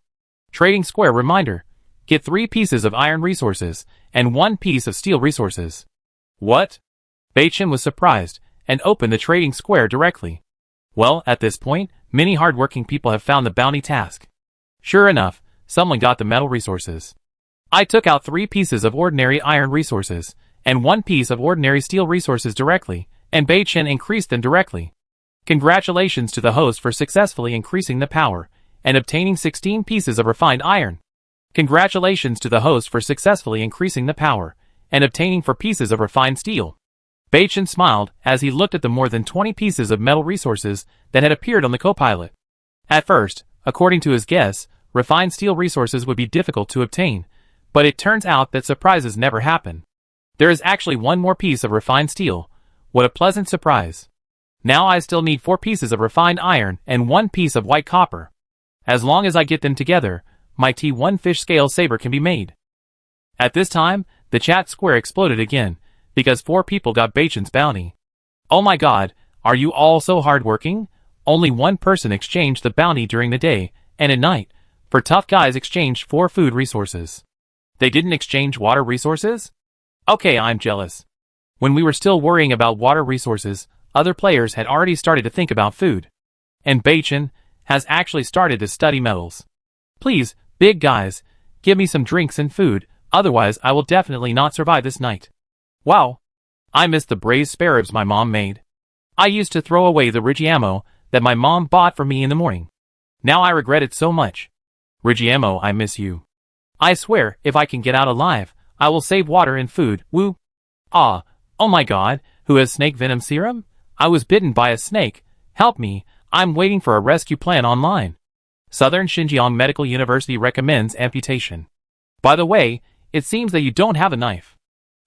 Trading Square reminder. Get 3 pieces of iron resources, and 1 piece of steel resources. What? Beichen was surprised, and opened the Trading Square directly. Well, at this point, many hardworking people have found the bounty task. Sure enough, someone got the metal resources. I took out 3 pieces of ordinary iron resources, and 1 piece of ordinary steel resources directly, and Beichen increased them directly. Congratulations to the host for successfully increasing the power, and obtaining 16 pieces of refined iron. Congratulations to the host for successfully increasing the power, and obtaining 4 pieces of refined steel. Beichen smiled as he looked at the more than 20 pieces of metal resources that had appeared on the copilot. At first, according to his guess, refined steel resources would be difficult to obtain, but it turns out that surprises never happen. There is actually 1 more piece of refined steel. What a pleasant surprise. Now I still need 4 pieces of refined iron and 1 piece of white copper. As long as I get them together, my T1 fish scale saber can be made. At this time, the chat square exploded again, because 4 people got Beichen's bounty. Oh my god, are you all so hardworking? Only 1 person exchanged the bounty during the day, and at night, for tough guys exchanged 4 food resources. They didn't exchange water resources? Okay, I'm jealous. When we were still worrying about water resources, other players had already started to think about food. And Beichen has actually started to study metals. Please, big guys, give me some drinks and food, otherwise I will definitely not survive this night. Wow. I miss the braised spare ribs my mom made. I used to throw away the Rigiamo that my mom bought for me in the morning. Now I regret it so much. Rigiamo, I miss you. I swear, if I can get out alive, I will save water and food, woo. Ah, oh my god, who has snake venom serum? I was bitten by a snake. Help me, I'm waiting for a rescue plan online. Southern Xinjiang Medical University recommends amputation. By the way, it seems that you don't have a knife.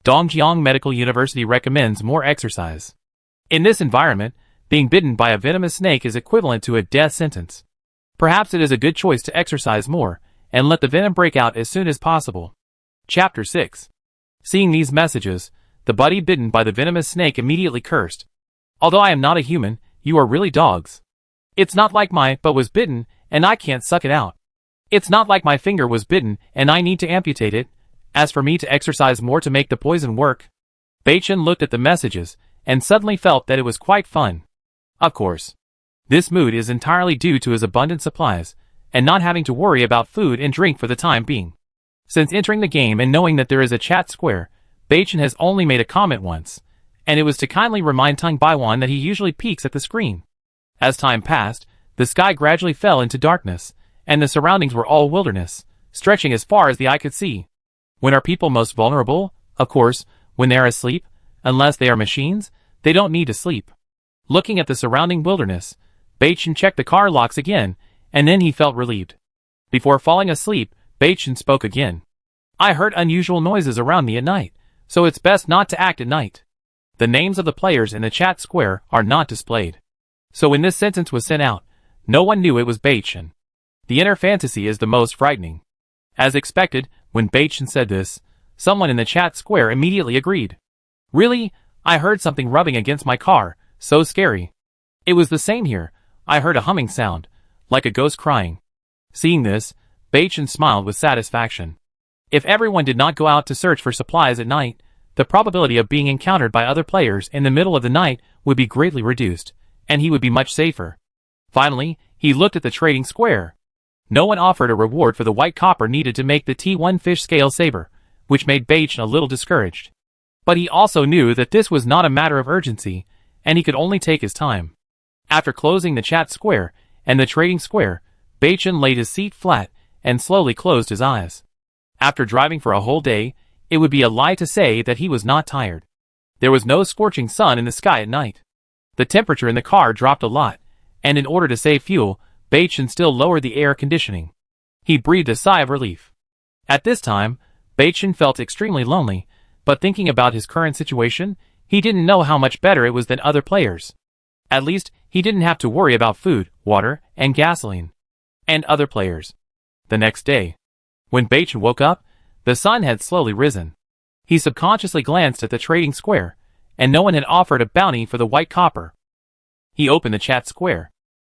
Dongjiang Medical University recommends more exercise. In this environment, being bitten by a venomous snake is equivalent to a death sentence. Perhaps it is a good choice to exercise more, and let the venom break out as soon as possible. Chapter 6. Seeing these messages, the buddy bitten by the venomous snake immediately cursed. Although I am not a human, you are really dogs. It's not like my butt was bitten, and I can't suck it out. It's not like my finger was bitten, and I need to amputate it. As for me to exercise more to make the poison work. Beichen looked at the messages, and suddenly felt that it was quite fun. Of course. This mood is entirely due to his abundant supplies, and not having to worry about food and drink for the time being. Since entering the game and knowing that there is a chat square, Beichen has only made a comment once, and it was to kindly remind Tang Baiwan that he usually peeks at the screen. As time passed, the sky gradually fell into darkness, and the surroundings were all wilderness, stretching as far as the eye could see. When are people most vulnerable? Of course, when they are asleep. Unless they are machines, they don't need to sleep. Looking at the surrounding wilderness, Beichen checked the car locks again, and then he felt relieved. Before falling asleep, Beichen spoke again. I heard unusual noises around me at night, so it's best not to act at night. The names of the players in the chat square are not displayed. So when this sentence was sent out, no one knew it was Beichen. The inner fantasy is the most frightening. As expected, when Beichen said this, someone in the chat square immediately agreed. Really? I heard something rubbing against my car, so scary. It was the same here. I heard a humming sound, like a ghost crying. Seeing this, Beichen smiled with satisfaction. If everyone did not go out to search for supplies at night, the probability of being encountered by other players in the middle of the night would be greatly reduced, and he would be much safer. Finally, he looked at the trading square. No one offered a reward for the white copper needed to make the T1 fish scale saber, which made Beichen a little discouraged. But he also knew that this was not a matter of urgency, and he could only take his time. After closing the chat square and the trading square, Beichen laid his seat flat and slowly closed his eyes. After driving for a whole day, it would be a lie to say that he was not tired. There was no scorching sun in the sky at night. The temperature in the car dropped a lot, and in order to save fuel, Beichen still lowered the air conditioning. He breathed a sigh of relief. At this time, Beichen felt extremely lonely, but thinking about his current situation, he didn't know how much better it was than other players. At least, he didn't have to worry about food, water, and gasoline. And other players. The next day, when Beichen woke up, the sun had slowly risen. He subconsciously glanced at the trading square, and no one had offered a bounty for the white copper. He opened the chat square.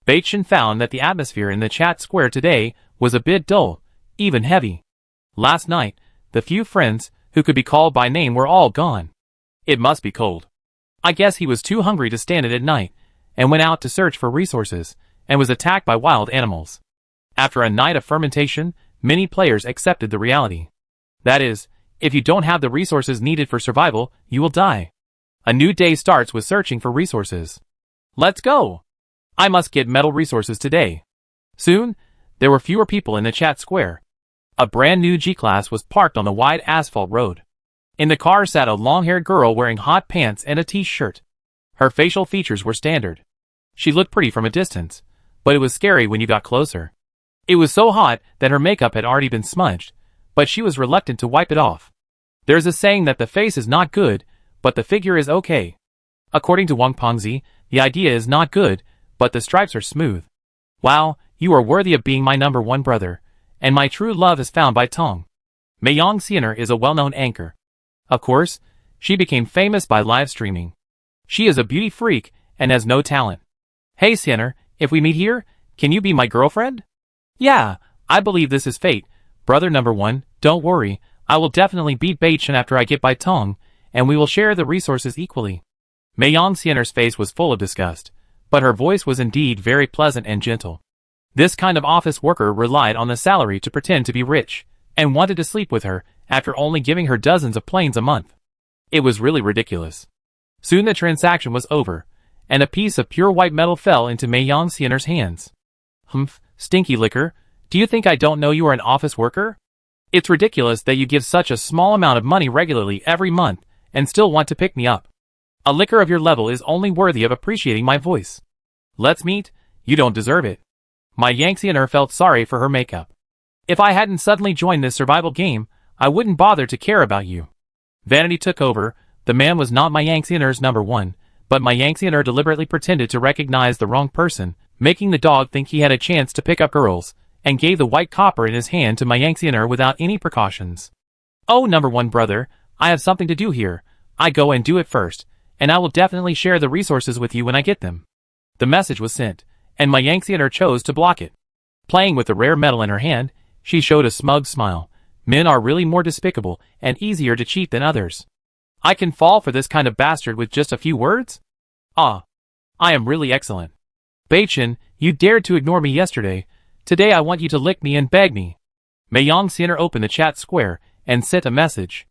Beichen found that the atmosphere in the chat square today was a bit dull, even heavy. Last night, the few friends who could be called by name were all gone. It must be cold. I guess he was too hungry to stand it at night, and went out to search for resources, and was attacked by wild animals. After a night of fermentation, many players accepted the reality. That is, if you don't have the resources needed for survival, you will die. A new day starts with searching for resources. Let's go! I must get metal resources today. Soon, there were fewer people in the chat square. A brand new G-Class was parked on the wide asphalt road. In the car sat a long-haired girl wearing hot pants and a t-shirt. Her facial features were standard. She looked pretty from a distance, but it was scary when you got closer. It was so hot that her makeup had already been smudged, but she was reluctant to wipe it off. There's a saying that the face is not good, but the figure is okay. According to Wang Pengzi, the idea is not good, but the stripes are smooth. Wow, you are worthy of being my number one brother, and my true love is found by Tong. Meiyang Xiener is a well-known anchor. Of course, she became famous by live streaming. She is a beauty freak and has no talent. Hey Xiener, if we meet here, can you be my girlfriend? Yeah, I believe this is fate. Brother number one, don't worry, I will definitely beat Beichen after I get by Tong, and we will share the resources equally. Meiyang Xiener's face was full of disgust, but her voice was indeed very pleasant and gentle. This kind of office worker relied on the salary to pretend to be rich, and wanted to sleep with her after only giving her dozens of planes a month. It was really ridiculous. Soon the transaction was over, and a piece of pure white metal fell into Meiyang Xiener's hands. Humph, stinky liquor, do you think I don't know you are an office worker? It's ridiculous that you give such a small amount of money regularly every month, and still want to pick me up. A liquor of your level is only worthy of appreciating my voice. Let's meet, you don't deserve it. Meiyang Xiener felt sorry for her makeup. If I hadn't suddenly joined this survival game, I wouldn't bother to care about you. Vanity took over. The man was not Meiyang Xiener's number one, but Meiyang Xiener deliberately pretended to recognize the wrong person, making the dog think he had a chance to pick up girls, and gave the white copper in his hand to Meiyang Xiener without any precautions. Oh, number one brother, I have something to do here. I go and do it first, and I will definitely share the resources with you when I get them. The message was sent, and Meiyang Xiener chose to block it. Playing with the rare metal in her hand, she showed a smug smile. Men are really more despicable and easier to cheat than others. I can fall for this kind of bastard with just a few words? Ah, I am really excellent. Beichen, you dared to ignore me yesterday. Today I want you to lick me and beg me. Meiyang Xiener opened the chat square and sent a message.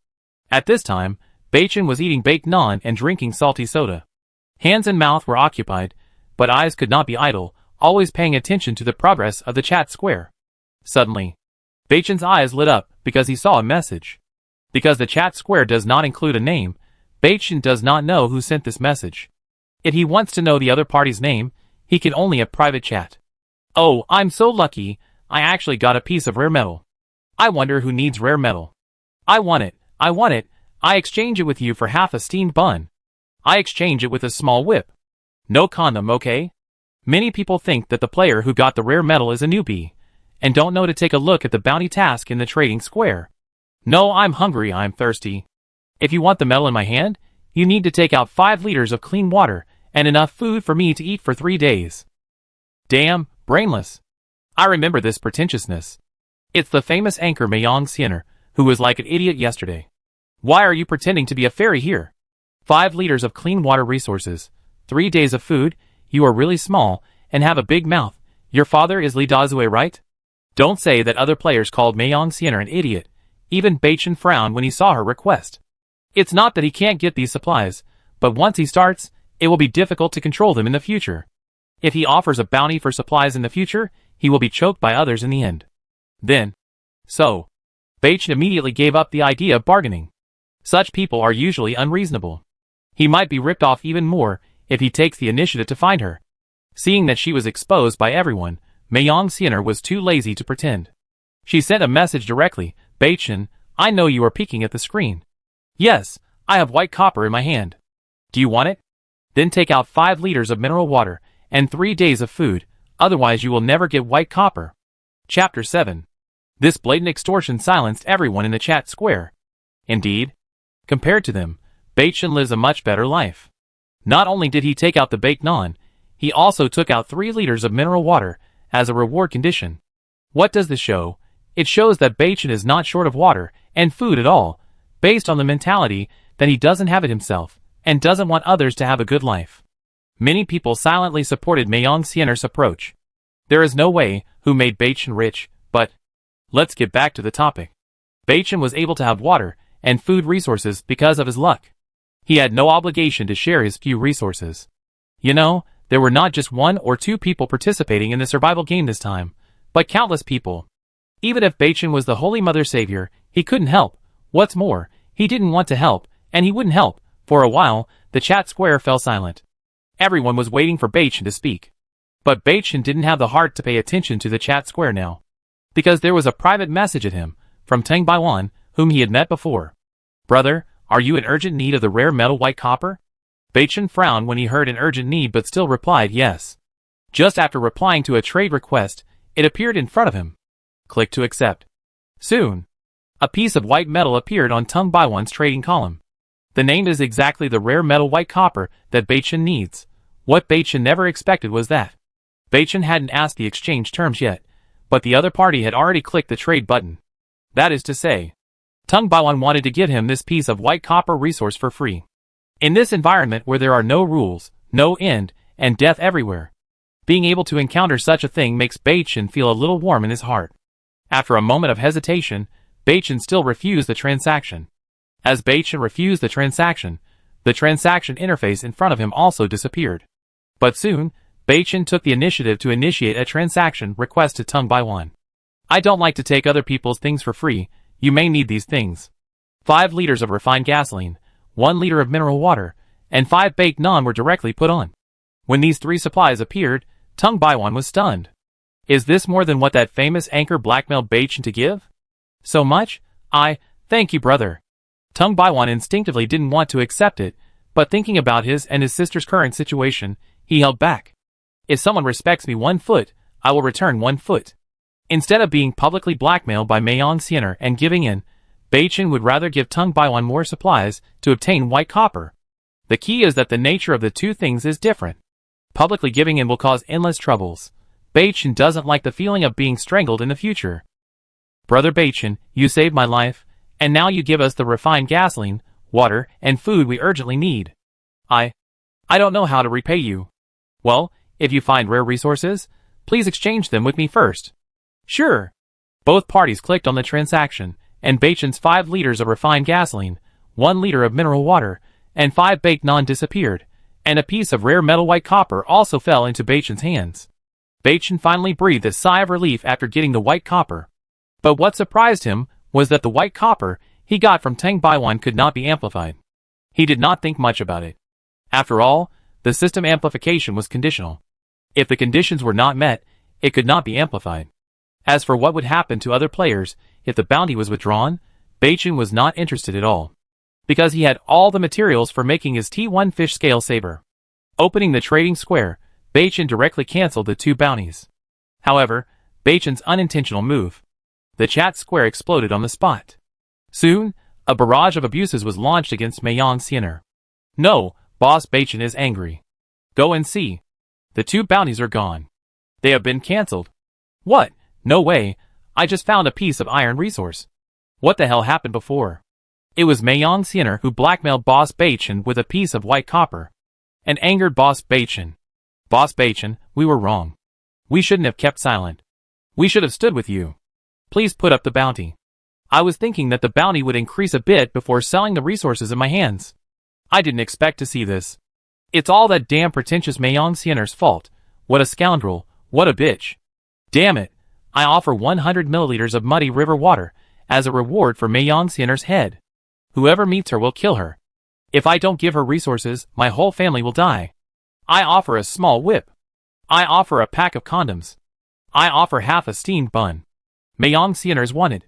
At this time, Beichen was eating baked naan and drinking salty soda. Hands and mouth were occupied, but eyes could not be idle, always paying attention to the progress of the chat square. Suddenly, Beichen's eyes lit up because he saw a message. Because the chat square does not include a name, Beichen does not know who sent this message. If he wants to know the other party's name, he can only have private chat. Oh, I'm so lucky, I actually got a piece of rare metal. I wonder who needs rare metal. I want it. I want it. I exchange it with you for half a steamed bun. I exchange it with a small whip. No condom, okay? Many people think that the player who got the rare metal is a newbie, and don't know to take a look at the bounty task in the trading square. No, I'm hungry, I'm thirsty. If you want the metal in my hand, you need to take out 5 liters of clean water and enough food for me to eat for 3 days. Damn, brainless. I remember this pretentiousness. It's the famous anchor Mayong Siener, who was like an idiot yesterday. Why are you pretending to be a fairy here? 5 liters of clean water resources, 3 days of food, you are really small, and have a big mouth. Your father is Lee Dazue, right? Don't say that other players called Mayong Siener an idiot. Even Baichen frowned when he saw her request. It's not that he can't get these supplies, but once he starts, it will be difficult to control them in the future. If he offers a bounty for supplies in the future, he will be choked by others in the end. Then. So. Baichen immediately gave up the idea of bargaining. Such people are usually unreasonable. He might be ripped off even more if he takes the initiative to find her. Seeing that she was exposed by everyone, Mayong Siener was too lazy to pretend. She sent a message directly. Baichen, I know you are peeking at the screen. Yes, I have white copper in my hand. Do you want it? Then take out 5 liters of mineral water and 3 days of food, otherwise you will never get white copper. Chapter 7. This blatant extortion silenced everyone in the chat square. Indeed. Compared to them, Baichen lives a much better life. Not only did he take out the baked naan, he also took out 3 liters of mineral water as a reward condition. What does this show? It shows that Baichen is not short of water and food at all, based on the mentality that he doesn't have it himself and doesn't want others to have a good life. Many people silently supported Mayong Siener's approach. There is no way who made Baichen rich, but let's get back to the topic. Baichen was able to have water and food resources because of his luck. He had no obligation to share his few resources. You know, there were not just 1 or 2 people participating in the survival game this time, but countless people. Even if Baichen was the Holy Mother Savior, he couldn't help. What's more, he didn't want to help, and he wouldn't help. For a while, the chat square fell silent. Everyone was waiting for Baichen to speak. But Baichen didn't have the heart to pay attention to the chat square now. Because there was a private message at him, from Teng Baiwan, whom he had met before. Brother, are you in urgent need of the rare metal white copper? Baichen frowned when he heard an urgent need but still replied yes. Just after replying to a trade request, it appeared in front of him. Click to accept. Soon, a piece of white metal appeared on Teng Baiwan's trading column. The name is exactly the rare metal white copper that Baichen needs. What Baichen never expected was that Baichen hadn't asked the exchange terms yet, but the other party had already clicked the trade button. That is to say, Teng Baiwan wanted to give him this piece of white copper resource for free. In this environment where there are no rules, no end, and death everywhere, being able to encounter such a thing makes Baichen feel a little warm in his heart. After a moment of hesitation, Baichen still refused the transaction. As Baichen refused the transaction interface in front of him also disappeared. But soon, Baichen took the initiative to initiate a transaction request to Teng Baiwan. I don't like to take other people's things for free. You may need these things. 5 liters of refined gasoline, 1 liter of mineral water, and 5 baked naan were directly put on. When these 3 supplies appeared, Teng Baiwan was stunned. Is this more than what that famous anchor blackmailed Baichen to give? So much? Thank you, brother. Teng Baiwan instinctively didn't want to accept it, but thinking about his and his sister's current situation, he held back. If someone respects me 1 foot, I will return 1 foot. Instead of being publicly blackmailed by Mayong Siener and giving in, Baichen would rather give Teng Baiwan more supplies to obtain white copper. The key is that the nature of the two things is different. Publicly giving in will cause endless troubles. Baichen doesn't like the feeling of being strangled in the future. Brother Baichen, you saved my life, and now you give us the refined gasoline, water, and food we urgently need. I don't know how to repay you. Well, if you find rare resources, please exchange them with me first. Sure. Both parties clicked on the transaction, and Baichen's 5 liters of refined gasoline, 1 liter of mineral water, and 5 baked naan disappeared, and a piece of rare metal white copper also fell into Baichen's hands. Baichen finally breathed a sigh of relief after getting the white copper. But what surprised him was that the white copper he got from Teng Baiwan could not be amplified. He did not think much about it. After all, the system amplification was conditional. If the conditions were not met, it could not be amplified. As for what would happen to other players if the bounty was withdrawn, Bachin was not interested at all, because he had all the materials for making his T1 fish scale saber. Opening the trading square, Bachin directly cancelled the 2 bounties. However, Bachin's unintentional move. The chat square exploded on the spot. Soon, a barrage of abuses was launched against Mayong Siener. No, Boss Bachin is angry. Go and see. The 2 bounties are gone. They have been cancelled. What? No way, I just found a piece of iron resource. What the hell happened before? It was Mayong Siener who blackmailed Boss Bachin with a piece of white copper. And angered Boss Bachin. Boss Bachin, we were wrong. We shouldn't have kept silent. We should have stood with you. Please put up the bounty. I was thinking that the bounty would increase a bit before selling the resources in my hands. I didn't expect to see this. It's all that damn pretentious Mayong Siener's fault. What a scoundrel, what a bitch. Damn it, I offer 100 milliliters of muddy river water as a reward for Mayong Siener's head. Whoever meets her will kill her. If I don't give her resources, my whole family will die. I offer a small whip. I offer a pack of condoms. I offer half a steamed bun. Mayong Siener's wanted.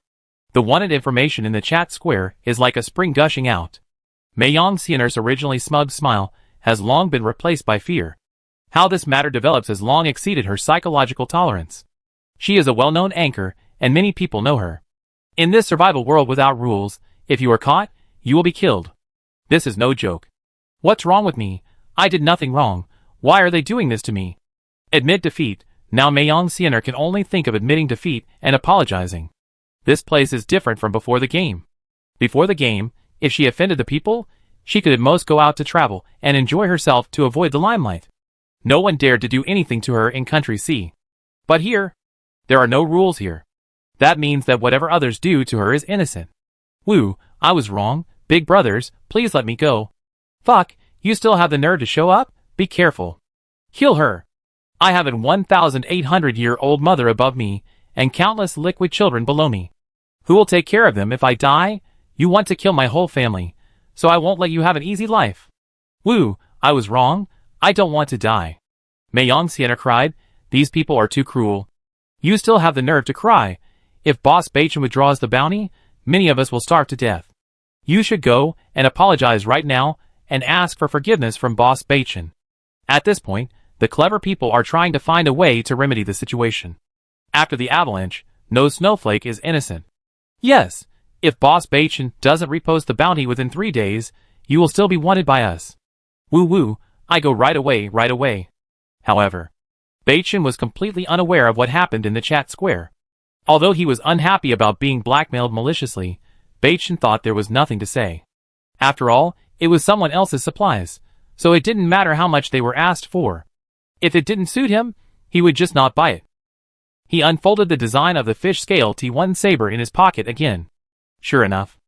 The wanted information in the chat square is like a spring gushing out. Mayong Siener's originally smug smile has long been replaced by fear. How this matter develops has long exceeded her psychological tolerance. She is a well-known anchor, and many people know her. In this survival world without rules, if you are caught, you will be killed. This is no joke. What's wrong with me? I did nothing wrong. Why are they doing this to me? Admit defeat. Now Mayong Siener can only think of admitting defeat and apologizing. This place is different from before the game. Before the game, if she offended the people, she could at most go out to travel and enjoy herself to avoid the limelight. No one dared to do anything to her in Country C. But here, there are no rules here. That means that whatever others do to her is innocent. Woo, I was wrong. Big brothers, please let me go. Fuck, you still have the nerve to show up? Be careful. Kill her. I have an 1,800-year-old mother above me, and countless liquid children below me. Who will take care of them if I die? You want to kill my whole family, so I won't let you have an easy life. Woo, I was wrong. I don't want to die. Mayong Siener cried, these people are too cruel. You still have the nerve to cry. If Boss Bachin withdraws the bounty, many of us will starve to death. You should go and apologize right now and ask for forgiveness from Boss Bachin. At this point, the clever people are trying to find a way to remedy the situation. After the avalanche, no snowflake is innocent. Yes, if Boss Bachin doesn't repost the bounty within 3 days, you will still be wanted by us. Woo woo, I go right away. However, Bachin was completely unaware of what happened in the chat square. Although he was unhappy about being blackmailed maliciously, Bachin thought there was nothing to say. After all, it was someone else's supplies, so it didn't matter how much they were asked for. If it didn't suit him, he would just not buy it. He unfolded the design of the fish scale T1 saber in his pocket again. Sure enough,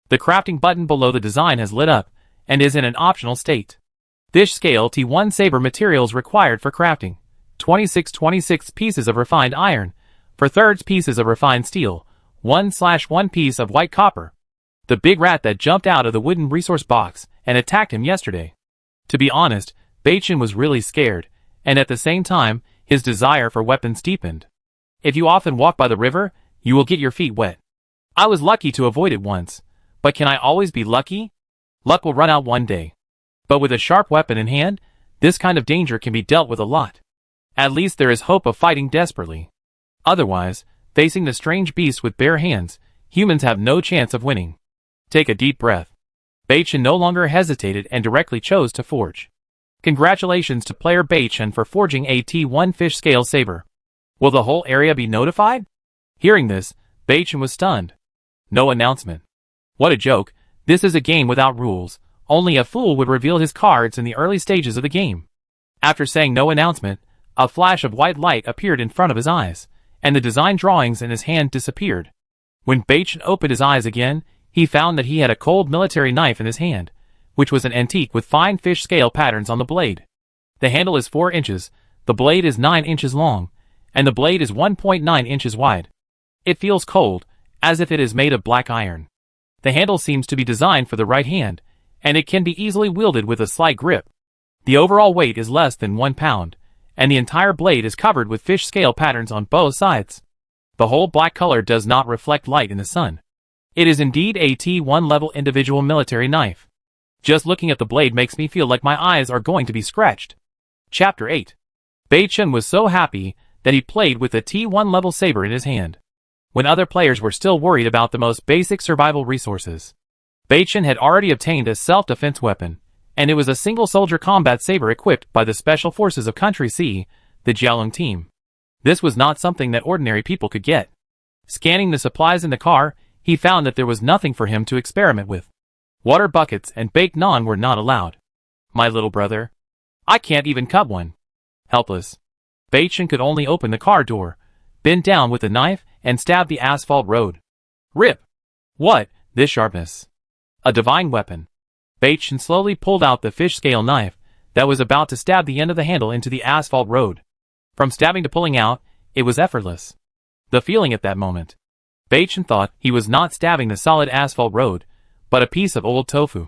the crafting button below the design has lit up, and is in an optional state. Fish scale T1 saber materials required for crafting: 26 pieces of refined iron, for thirds pieces of refined steel, 1/1 piece of white copper. The big rat that jumped out of the wooden resource box and attacked him yesterday. To be honest, Bachin was really scared, and at the same time, his desire for weapons deepened. If you often walk by the river, you will get your feet wet. I was lucky to avoid it once, but can I always be lucky? Luck will run out one day. But with a sharp weapon in hand, this kind of danger can be dealt with a lot. At least there is hope of fighting desperately. Otherwise, facing the strange beast with bare hands, humans have no chance of winning. Take a deep breath. Bachin no longer hesitated and directly chose to forge. Congratulations to player Bachin for forging a T1 fish scale saber. Will the whole area be notified? Hearing this, Bachin was stunned. No announcement. What a joke, this is a game without rules. Only a fool would reveal his cards in the early stages of the game. After saying no announcement, a flash of white light appeared in front of his eyes, and the design drawings in his hand disappeared. When Bachin opened his eyes again, he found that he had a cold military knife in his hand, which was an antique with fine fish scale patterns on the blade. The handle is 4 inches, the blade is 9 inches long, and the blade is 1.9 inches wide. It feels cold, as if it is made of black iron. The handle seems to be designed for the right hand, and it can be easily wielded with a slight grip. The overall weight is less than 1 pound, and the entire blade is covered with fish scale patterns on both sides. The whole black color does not reflect light in the sun. It is indeed a T1 level individual military knife. Just looking at the blade makes me feel like my eyes are going to be scratched. Chapter 8. Bei-chen was so happy that he played with a T1 level saber in his hand, when other players were still worried about the most basic survival resources. Bei-chen had already obtained a self-defense weapon, and it was a single-soldier combat saber equipped by the Special Forces of Country C, the Jiaolong team. This was not something that ordinary people could get. Scanning the supplies in the car, he found that there was nothing for him to experiment with. Water buckets and baked naan were not allowed. My little brother. I can't even cut one. Helpless. Bei-chen could only open the car door, bend down with a knife, and stab the asphalt road. Rip! What, this sharpness? A divine weapon. Bei-chen slowly pulled out the fish scale knife that was about to stab the end of the handle into the asphalt road. From stabbing to pulling out, it was effortless. The feeling at that moment. Bei-chen thought he was not stabbing the solid asphalt road, but a piece of old tofu.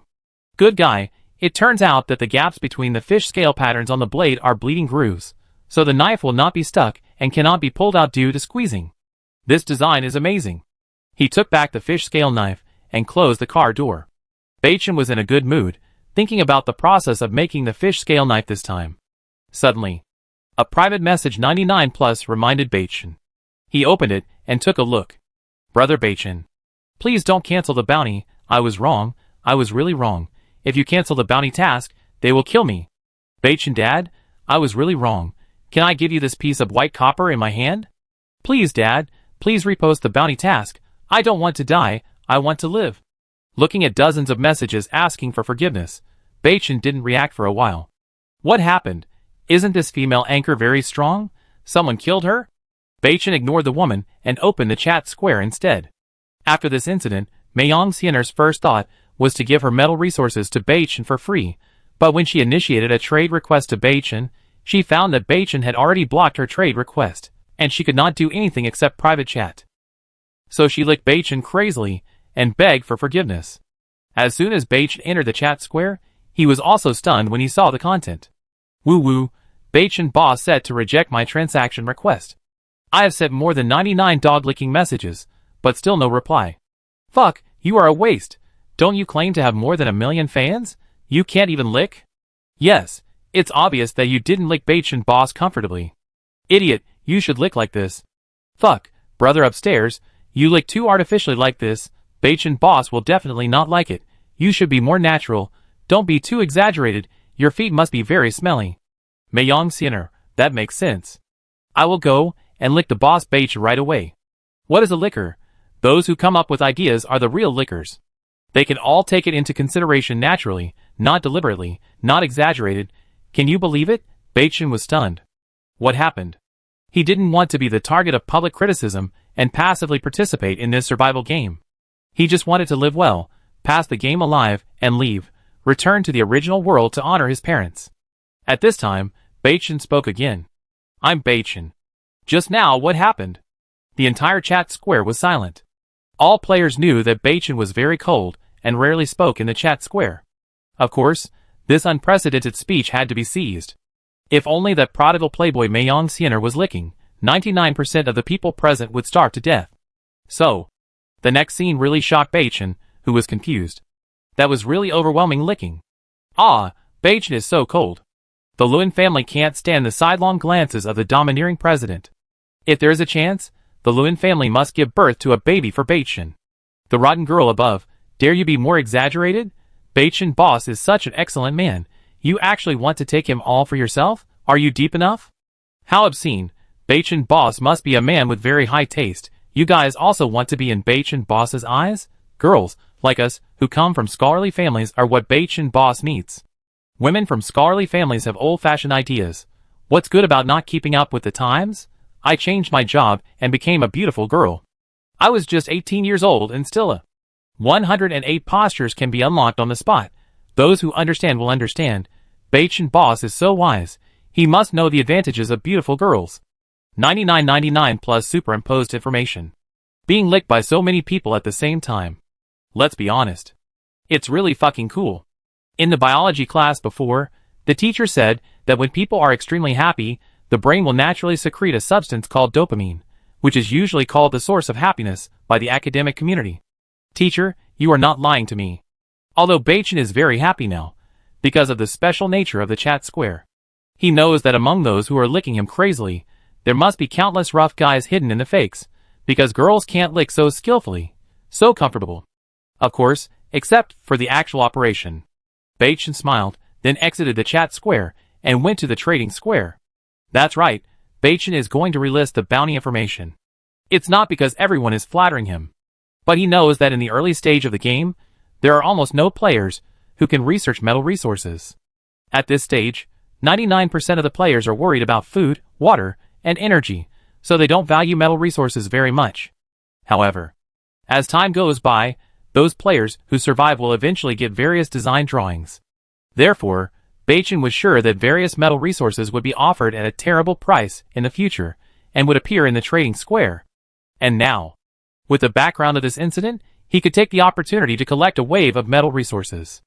Good guy, it turns out that the gaps between the fish scale patterns on the blade are bleeding grooves, so the knife will not be stuck and cannot be pulled out due to squeezing. This design is amazing. He took back the fish scale knife and closed the car door. Bei-chen was in a good mood, thinking about the process of making the fish scale knife this time. Suddenly, a private message 99+ reminded Bei-chen. He opened it and took a look. Brother Bei-chen. Please don't cancel the bounty. I was wrong. I was really wrong. If you cancel the bounty task, they will kill me. Bei-chen Dad, I was really wrong. Can I give you this piece of white copper in my hand? Please Dad, please repost the bounty task. I don't want to die, I want to live. Looking at dozens of messages asking for forgiveness, Bei-chen didn't react for a while. What happened? Isn't this female anchor very strong? Someone killed her? Bei-chen ignored the woman and opened the chat square instead. After this incident, Meiyong Xiener's first thought was to give her metal resources to Bei-chen for free, but when she initiated a trade request to Bei-chen, she found that Bei-chen had already blocked her trade request, and she could not do anything except private chat. So she licked Bei-chen crazily and begged for forgiveness. As soon as Bei-chen entered the chat square, he was also stunned when he saw the content. Woo-woo, Bei-chen boss said to reject my transaction request. I have sent more than 99 dog-licking messages, but still no reply. Fuck, you are a waste. Don't you claim to have more than 1 million fans? You can't even lick? Yes, it's obvious that you didn't lick Bei-chen boss comfortably. Idiot, you should lick like this. Fuck, brother upstairs, you lick too artificially like this. Bei-chen boss will definitely not like it. You should be more natural. Don't be too exaggerated. Your feet must be very smelly. Meiyong Xiener, that makes sense. I will go and lick the boss Bei-chen right away. What is a licker? Those who come up with ideas are the real lickers. They can all take it into consideration naturally, not deliberately, not exaggerated. Can you believe it? Bei-chen was stunned. What happened? He didn't want to be the target of public criticism and passively participate in this survival game. He just wanted to live well, pass the game alive, and leave, return to the original world to honor his parents. At this time, Bei-chen spoke again. I'm Bei-chen. Just now what happened? The entire chat square was silent. All players knew that Bei-chen was very cold and rarely spoke in the chat square. Of course, this unprecedented speech had to be seized. If only that prodigal playboy Meiyong Xiener was licking, 99% of the people present would starve to death. So, the next scene really shocked Bei-chen, who was confused. That was really overwhelming licking. Ah, Bei-chen is so cold. The Lin family can't stand the sidelong glances of the domineering president. If there is a chance, the Lin family must give birth to a baby for Bei-chen. The rotten girl above, dare you be more exaggerated? Bei-chen boss is such an excellent man. You actually want to take him all for yourself? Are you deep enough? How obscene. Bei-chen boss must be a man with very high taste. You guys also want to be in Bei-chen boss's eyes? Girls, like us, who come from scholarly families are what Bei-chen boss needs. Women from scholarly families have old-fashioned ideas. What's good about not keeping up with the times? I changed my job and became a beautiful girl. I was just 18 years old and still a 108 postures can be unlocked on the spot. Those who understand will understand. Bei-chen boss is so wise. He must know the advantages of beautiful girls. 9999+ superimposed information. Being licked by so many people at the same time. Let's be honest. It's really fucking cool. In the biology class before, the teacher said that when people are extremely happy, the brain will naturally secrete a substance called dopamine, which is usually called the source of happiness by the academic community. Teacher, you are not lying to me. Although Beichen is very happy now, because of the special nature of the chat square. He knows that among those who are licking him crazily, there must be countless rough guys hidden in the fakes, because girls can't lick so skillfully, so comfortable. Of course, except for the actual operation. Beichen smiled, then exited the chat square, and went to the trading square. That's right, Beichen is going to relist the bounty information. It's not because everyone is flattering him. But he knows that in the early stage of the game, there are almost no players who can research metal resources. At this stage, 99% of the players are worried about food, water, and energy, so they don't value metal resources very much. However, as time goes by, those players who survive will eventually get various design drawings. Therefore, Beichen was sure that various metal resources would be offered at a terrible price in the future, and would appear in the trading square. And now, with the background of this incident, he could take the opportunity to collect a wave of metal resources.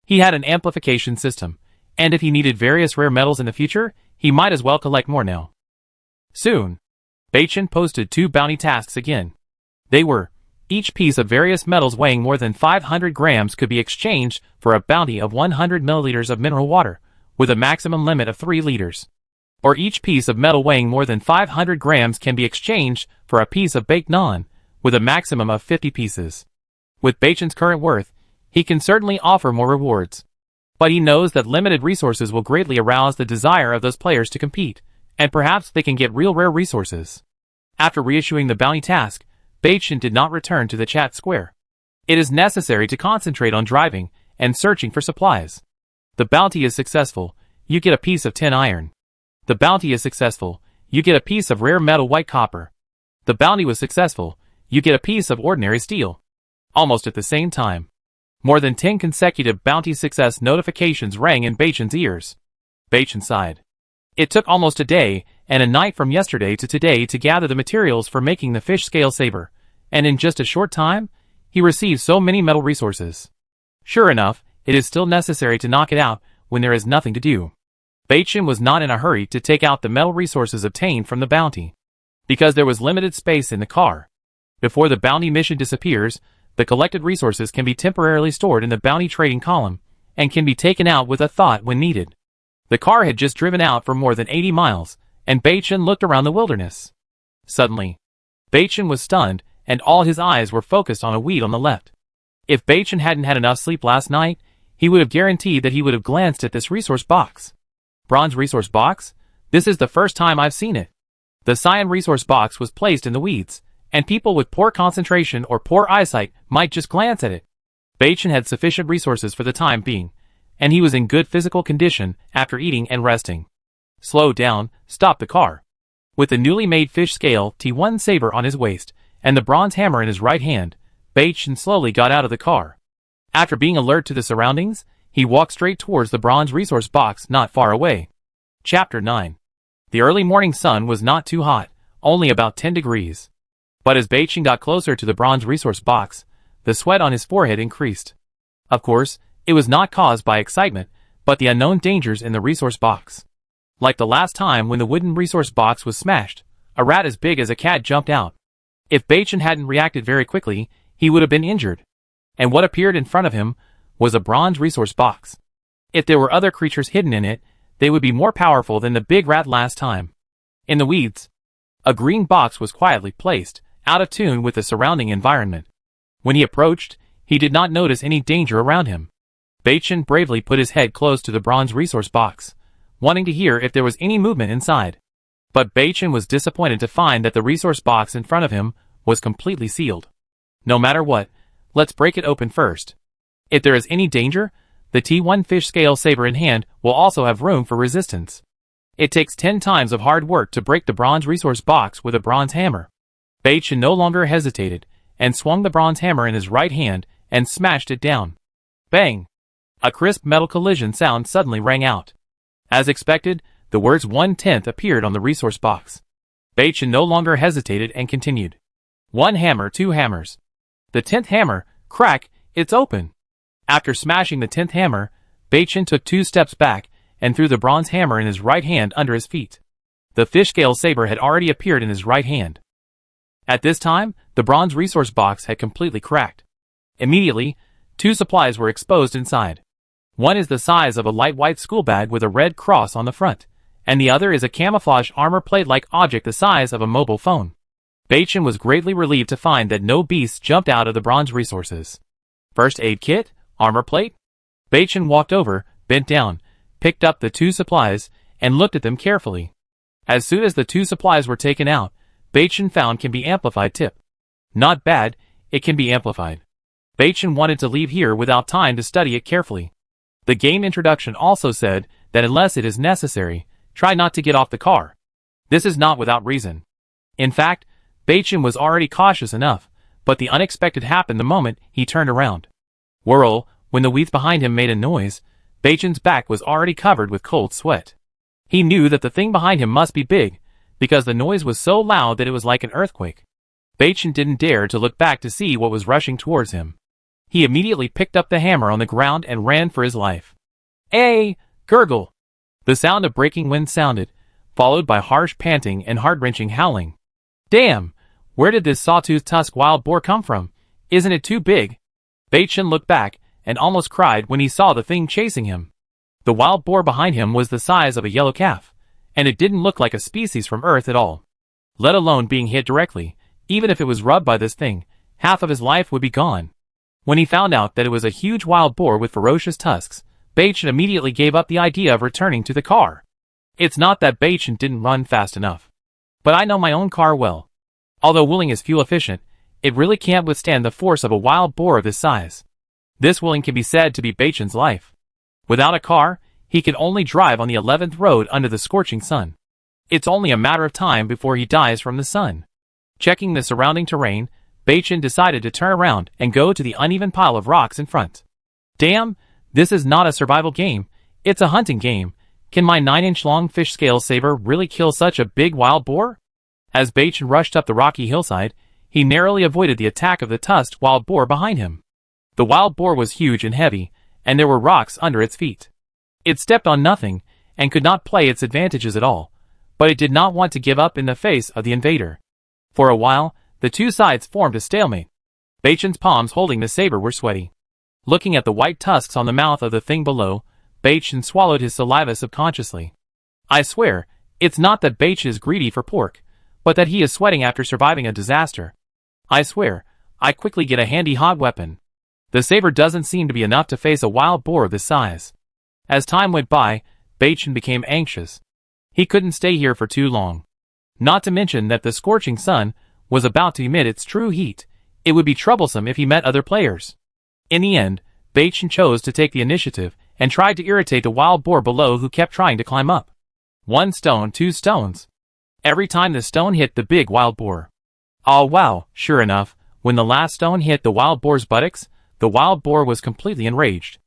He had an amplification system, and if he needed various rare metals in the future, he might as well collect more now. Soon, Beichen posted 2 bounty tasks again. They were, each piece of various metals weighing more than 500 grams could be exchanged for a bounty of 100 milliliters of mineral water, with a maximum limit of 3 liters. Or each piece of metal weighing more than 500 grams can be exchanged for a piece of baked naan, with a maximum of 50 pieces. With Beichen's current worth, he can certainly offer more rewards. But he knows that limited resources will greatly arouse the desire of those players to compete, and perhaps they can get real rare resources. After reissuing the bounty task, Beichen did not return to the chat square. It is necessary to concentrate on driving and searching for supplies. The bounty is successful, you get a piece of tin iron. The bounty is successful, you get a piece of rare metal white copper. The bounty was successful, you get a piece of ordinary steel. Almost at the same time, more than 10 consecutive bounty success notifications rang in Beichen's ears. Beichen sighed. It took almost a day and a night from yesterday to today to gather the materials for making the fish scale saber, and in just a short time, he received so many metal resources. Sure enough, it is still necessary to knock it out when there is nothing to do. Beichen was not in a hurry to take out the metal resources obtained from the bounty, because there was limited space in the car. Before the bounty mission disappears, the collected resources can be temporarily stored in the bounty trading column, and can be taken out with a thought when needed. The car had just driven out for more than 80 miles, and Beichen looked around the wilderness. Suddenly, Beichen was stunned, and all his eyes were focused on a weed on the left. If Beichen hadn't had enough sleep last night, he would have guaranteed that he would have glanced at this resource box. Bronze resource box? This is the first time I've seen it. The cyan resource box was placed in the weeds, and people with poor concentration or poor eyesight might just glance at it. Beichen had sufficient resources for the time being, and he was in good physical condition after eating and resting. Slow down, stop the car. With the newly made fish scale T1 saber on his waist, and the bronze hammer in his right hand, Beichen slowly got out of the car. After being alert to the surroundings, he walked straight towards the bronze resource box not far away. Chapter 9. The early morning sun was not too hot, only about 10 degrees. But as Beichen got closer to the bronze resource box, the sweat on his forehead increased. Of course, it was not caused by excitement, but the unknown dangers in the resource box. Like the last time when the wooden resource box was smashed, a rat as big as a cat jumped out. If Beichen hadn't reacted very quickly, he would have been injured. And what appeared in front of him was a bronze resource box. If there were other creatures hidden in it, they would be more powerful than the big rat last time. In the weeds, a green box was quietly placed, out of tune with the surrounding environment. When he approached, he did not notice any danger around him. Beichen bravely put his head close to the bronze resource box, wanting to hear if there was any movement inside. But Beichen was disappointed to find that the resource box in front of him was completely sealed. No matter what, let's break it open first. If there is any danger, the T1 fish scale saber in hand will also have room for resistance. It takes 10 times of hard work to break the bronze resource box with a bronze hammer. Beichen no longer hesitated, and swung the bronze hammer in his right hand, and smashed it down. Bang! A crisp metal collision sound suddenly rang out. As expected, the words 1/10 appeared on the resource box. Beichen no longer hesitated and continued. 1 hammer, 2 hammers. The 10th hammer, crack, it's open. After smashing the 10th hammer, Beichen took 2 steps back, and threw the bronze hammer in his right hand under his feet. The fish scale saber had already appeared in his right hand. At this time, the bronze resource box had completely cracked. Immediately, two supplies were exposed inside. One is the size of a light white school bag with a red cross on the front, and the other is a camouflage armor plate-like object the size of a mobile phone. Baichin was greatly relieved to find that no beasts jumped out of the bronze resources. First aid kit, armor plate? Baichin walked over, bent down, picked up the two supplies, and looked at them carefully. As soon as the two supplies were taken out, Baichin found can be amplified tip. Not bad, it can be amplified. Baichin wanted to leave here without time to study it carefully. The game introduction also said that unless it is necessary, try not to get off the car. This is not without reason. In fact, Baichin was already cautious enough, but the unexpected happened the moment he turned around. Whirl, when the weeds behind him made a noise, Baichin's back was already covered with cold sweat. He knew that the thing behind him must be big, because the noise was so loud that it was like an earthquake. Baichin didn't dare to look back to see what was rushing towards him. He immediately picked up the hammer on the ground and ran for his life. "Ay!" Gurgle! The sound of breaking wind sounded, followed by harsh panting and heart-wrenching howling. "Damn! Where did this sawtooth tusk wild boar come from? Isn't it too big?" Baichin looked back and almost cried when he saw the thing chasing him. The wild boar behind him was the size of a yellow calf, and it didn't look like a species from Earth at all. Let alone being hit directly, even if it was rubbed by this thing, half of his life would be gone. When he found out that it was a huge wild boar with ferocious tusks, Baichin immediately gave up the idea of returning to the car. It's not that Baichin didn't run fast enough. But I know my own car well. Although Wheeling is fuel efficient, it really can't withstand the force of a wild boar of this size. This Wheeling can be said to be Baichin's life. Without a car, he can only drive on the 11th road under the scorching sun. It's only a matter of time before he dies from the sun. Checking the surrounding terrain, Baichin decided to turn around and go to the uneven pile of rocks in front. Damn, this is not a survival game, it's a hunting game. Can my 9-inch long fish scale saber really kill such a big wild boar? As Baichin rushed up the rocky hillside, he narrowly avoided the attack of the tusked wild boar behind him. The wild boar was huge and heavy, and there were rocks under its feet. It stepped on nothing, and could not play its advantages at all, but it did not want to give up in the face of the invader. For a while, the two sides formed a stalemate. Baichin's palms holding the saber were sweaty. Looking at the white tusks on the mouth of the thing below, Baichin swallowed his saliva subconsciously. I swear, it's not that Baichin is greedy for pork, but that he is sweating after surviving a disaster. I swear, I quickly get a handy hot weapon. The saber doesn't seem to be enough to face a wild boar this size. As time went by, Baichin became anxious. He couldn't stay here for too long. Not to mention that the scorching sun was about to emit its true heat. It would be troublesome if he met other players. In the end, Baichin chose to take the initiative and tried to irritate the wild boar below who kept trying to climb up. 1 stone, 2 stones. Every time the stone hit the big wild boar. Oh wow, sure enough, when the last stone hit the wild boar's buttocks, the wild boar was completely enraged.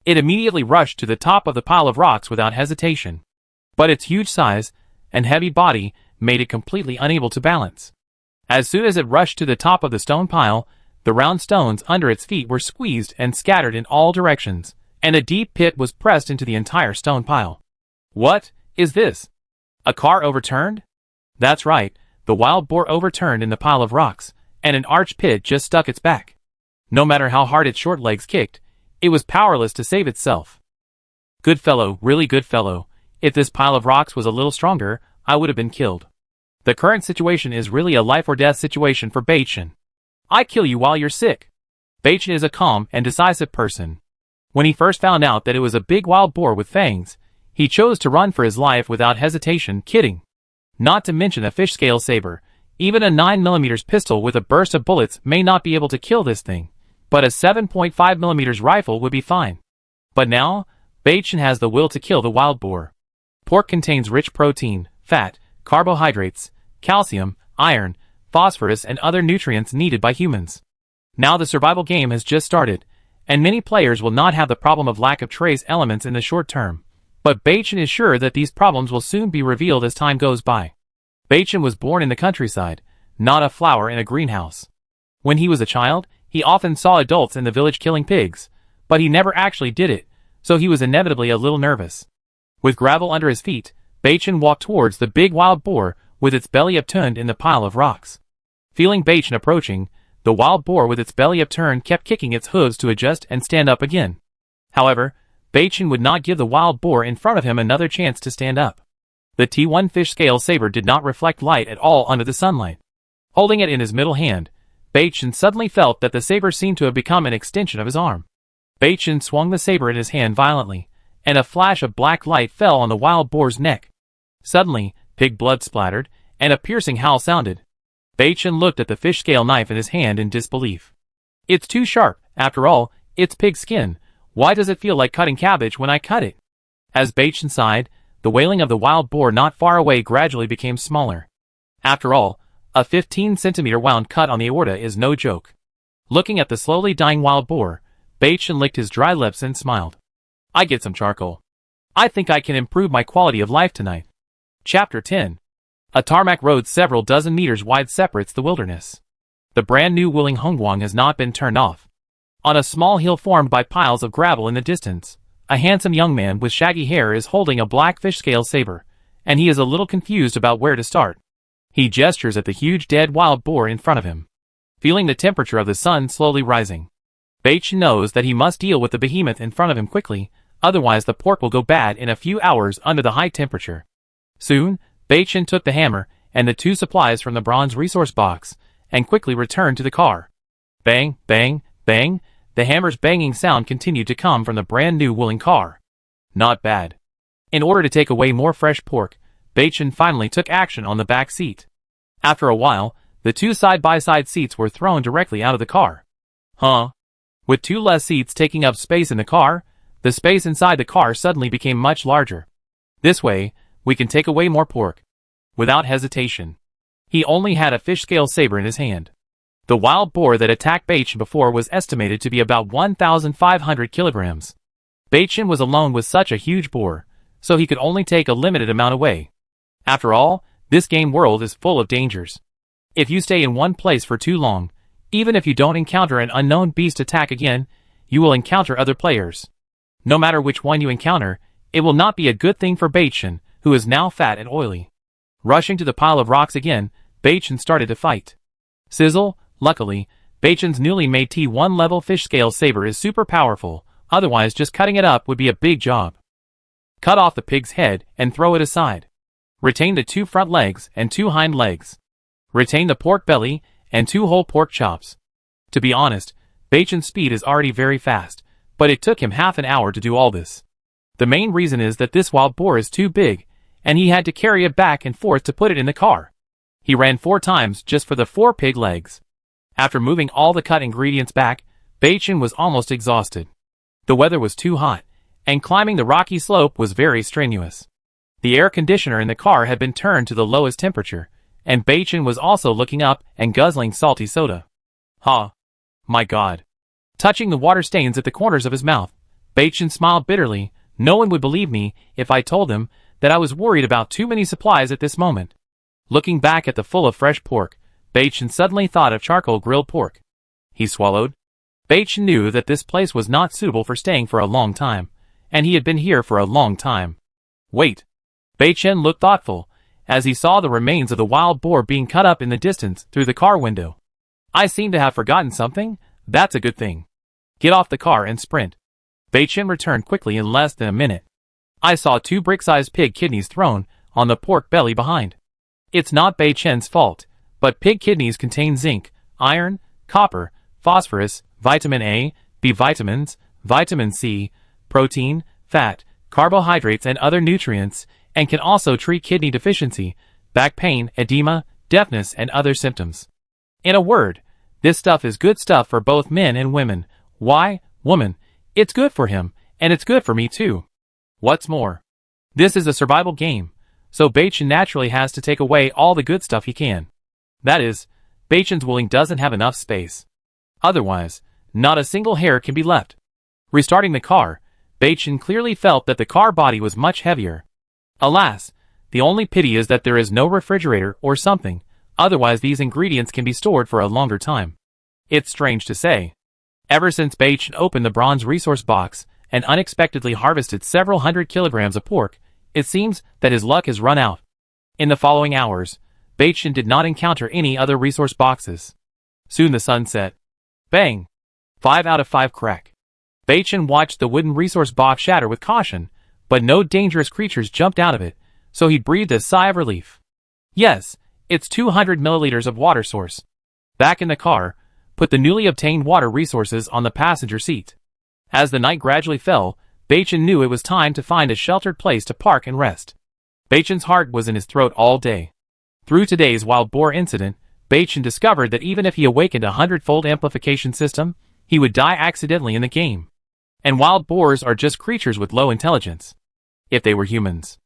It immediately rushed to the top of the pile of rocks without hesitation. But its huge size and heavy body made it completely unable to balance. As soon as it rushed to the top of the stone pile, the round stones under its feet were squeezed and scattered in all directions, and a deep pit was pressed into the entire stone pile. What is this? A car overturned? That's right, the wild boar overturned in the pile of rocks, and an arched pit just stuck its back. No matter how hard its short legs kicked, it was powerless to save itself. Good fellow, really good fellow. If this pile of rocks was a little stronger, I would have been killed. The current situation is really a life or death situation for Baichin. I kill you while you're sick. Baichin is a calm and decisive person. When he first found out that it was a big wild boar with fangs, he chose to run for his life without hesitation. Kidding. Not to mention a fish scale saber. Even a 9mm pistol with a burst of bullets may not be able to kill this thing, but a 7.5mm rifle would be fine. But now, Baichin has the will to kill the wild boar. Pork contains rich protein, fat, carbohydrates, calcium, iron, phosphorus and other nutrients needed by humans. Now the survival game has just started, and many players will not have the problem of lack of trace elements in the short term. But Baichin is sure that these problems will soon be revealed as time goes by. Baichin was born in the countryside, not a flower in a greenhouse. When he was a child, he often saw adults in the village killing pigs, but he never actually did it, so he was inevitably a little nervous. With gravel under his feet, Baichin walked towards the big wild boar with its belly upturned in the pile of rocks. Feeling Bachin approaching, the wild boar with its belly upturned kept kicking its hooves to adjust and stand up again. However, Bachin would not give the wild boar in front of him another chance to stand up. The T1 fish scale saber did not reflect light at all under the sunlight. Holding it in his middle hand, Bachin suddenly felt that the saber seemed to have become an extension of his arm. Bachin swung the saber in his hand violently, and a flash of black light fell on the wild boar's neck. Suddenly, pig blood splattered, and a piercing howl sounded. Bachin looked at the fish scale knife in his hand in disbelief. It's too sharp, after all, it's pig skin. Why does it feel like cutting cabbage when I cut it? As Bachin sighed, the wailing of the wild boar not far away gradually became smaller. After all, a 15-centimeter wound cut on the aorta is no joke. Looking at the slowly dying wild boar, Bachin licked his dry lips and smiled. I get some charcoal. I think I can improve my quality of life tonight. Chapter 10. A tarmac road several dozen meters wide separates the wilderness. The brand new Wuling Hongguang has not been turned off. On a small hill formed by piles of gravel in the distance, a handsome young man with shaggy hair is holding a black fish scale saber, and he is a little confused about where to start. He gestures at the huge dead wild boar in front of him. Feeling the temperature of the sun slowly rising, Bachin knows that he must deal with the behemoth in front of him quickly, otherwise the pork will go bad in a few hours under the high temperature. Soon, Bachin took the hammer and the 2 supplies from the bronze resource box, and quickly returned to the car. Bang, bang, bang, the hammer's banging sound continued to come from the brand new Wuling car. Not bad. In order to take away more fresh pork, Bachin finally took action on the back seat. After a while, the 2 side-by-side seats were thrown directly out of the car. With 2 less seats taking up space in the car, the space inside the car suddenly became much larger. This way, we can take away more pork. Without hesitation. He only had a fish scale saber in his hand. The wild boar that attacked Bachin before was estimated to be about 1,500 kilograms. Bachin was alone with such a huge boar, so he could only take a limited amount away. After all, this game world is full of dangers. If you stay in one place for too long, even if you don't encounter an unknown beast attack again, you will encounter other players. No matter which one you encounter, it will not be a good thing for Bachin, who is now fat and oily. Rushing to the pile of rocks again, Bachin started to fight. Sizzle. Luckily, Bachin's newly made T1 level fish scale saber is super powerful, otherwise just cutting it up would be a big job. Cut off the pig's head and throw it aside. Retain the 2 front legs and 2 hind legs. Retain the pork belly and 2 whole pork chops. To be honest, Bachin's speed is already very fast, but it took him half an hour to do all this. The main reason is that this wild boar is too big, and he had to carry it back and forth to put it in the car. He ran 4 times just for the 4 pig legs. After moving all the cut ingredients back, Bachin was almost exhausted. The weather was too hot, and climbing the rocky slope was very strenuous. The air conditioner in the car had been turned to the lowest temperature, and Bachin was also looking up and guzzling salty soda. My God. Touching the water stains at the corners of his mouth, Bachin smiled bitterly. No one would believe me if I told them that I was worried about too many supplies at this moment. Looking back at the full of fresh pork, Bachin suddenly thought of charcoal grilled pork. He swallowed. Bachin knew that this place was not suitable for staying for a long time, and he had been here for a long time. Wait. Bachin looked thoughtful, as he saw the remains of the wild boar being cut up in the distance through the car window. I seem to have forgotten something. That's a good thing. Get off the car and sprint. Bachin returned quickly in less than a minute. I saw 2 brick-sized pig kidneys thrown on the pork belly behind. It's not Bachin's fault, but pig kidneys contain zinc, iron, copper, phosphorus, vitamin A, B vitamins, vitamin C, protein, fat, carbohydrates and other nutrients, and can also treat kidney deficiency, back pain, edema, deafness and other symptoms. In a word, this stuff is good stuff for both men and women. Why, woman, it's good for him, and it's good for me too. What's more, this is a survival game, so Bachin naturally has to take away all the good stuff he can. That is, Bachin's Wuling doesn't have enough space. Otherwise, not a single hair can be left. Restarting the car, Bachin clearly felt that the car body was much heavier. Alas, the only pity is that there is no refrigerator or something, otherwise these ingredients can be stored for a longer time. It's strange to say. Ever since Bachin opened the bronze resource box and unexpectedly harvested several hundred kilograms of pork, it seems that his luck has run out. In the following hours, Baichin did not encounter any other resource boxes. Soon the sun set. Bang! 5 out of 5 crack. Baichin watched the wooden resource box shatter with caution, but no dangerous creatures jumped out of it, so he breathed a sigh of relief. Yes, it's 200 milliliters of water source. Back in the car, put the newly obtained water resources on the passenger seat. As the night gradually fell, Baichin knew it was time to find a sheltered place to park and rest. Baichin's heart was in his throat all day. Through today's wild boar incident, Baichin discovered that even if he awakened a 100-fold amplification system, he would die accidentally in the game. And wild boars are just creatures with low intelligence. If they were humans.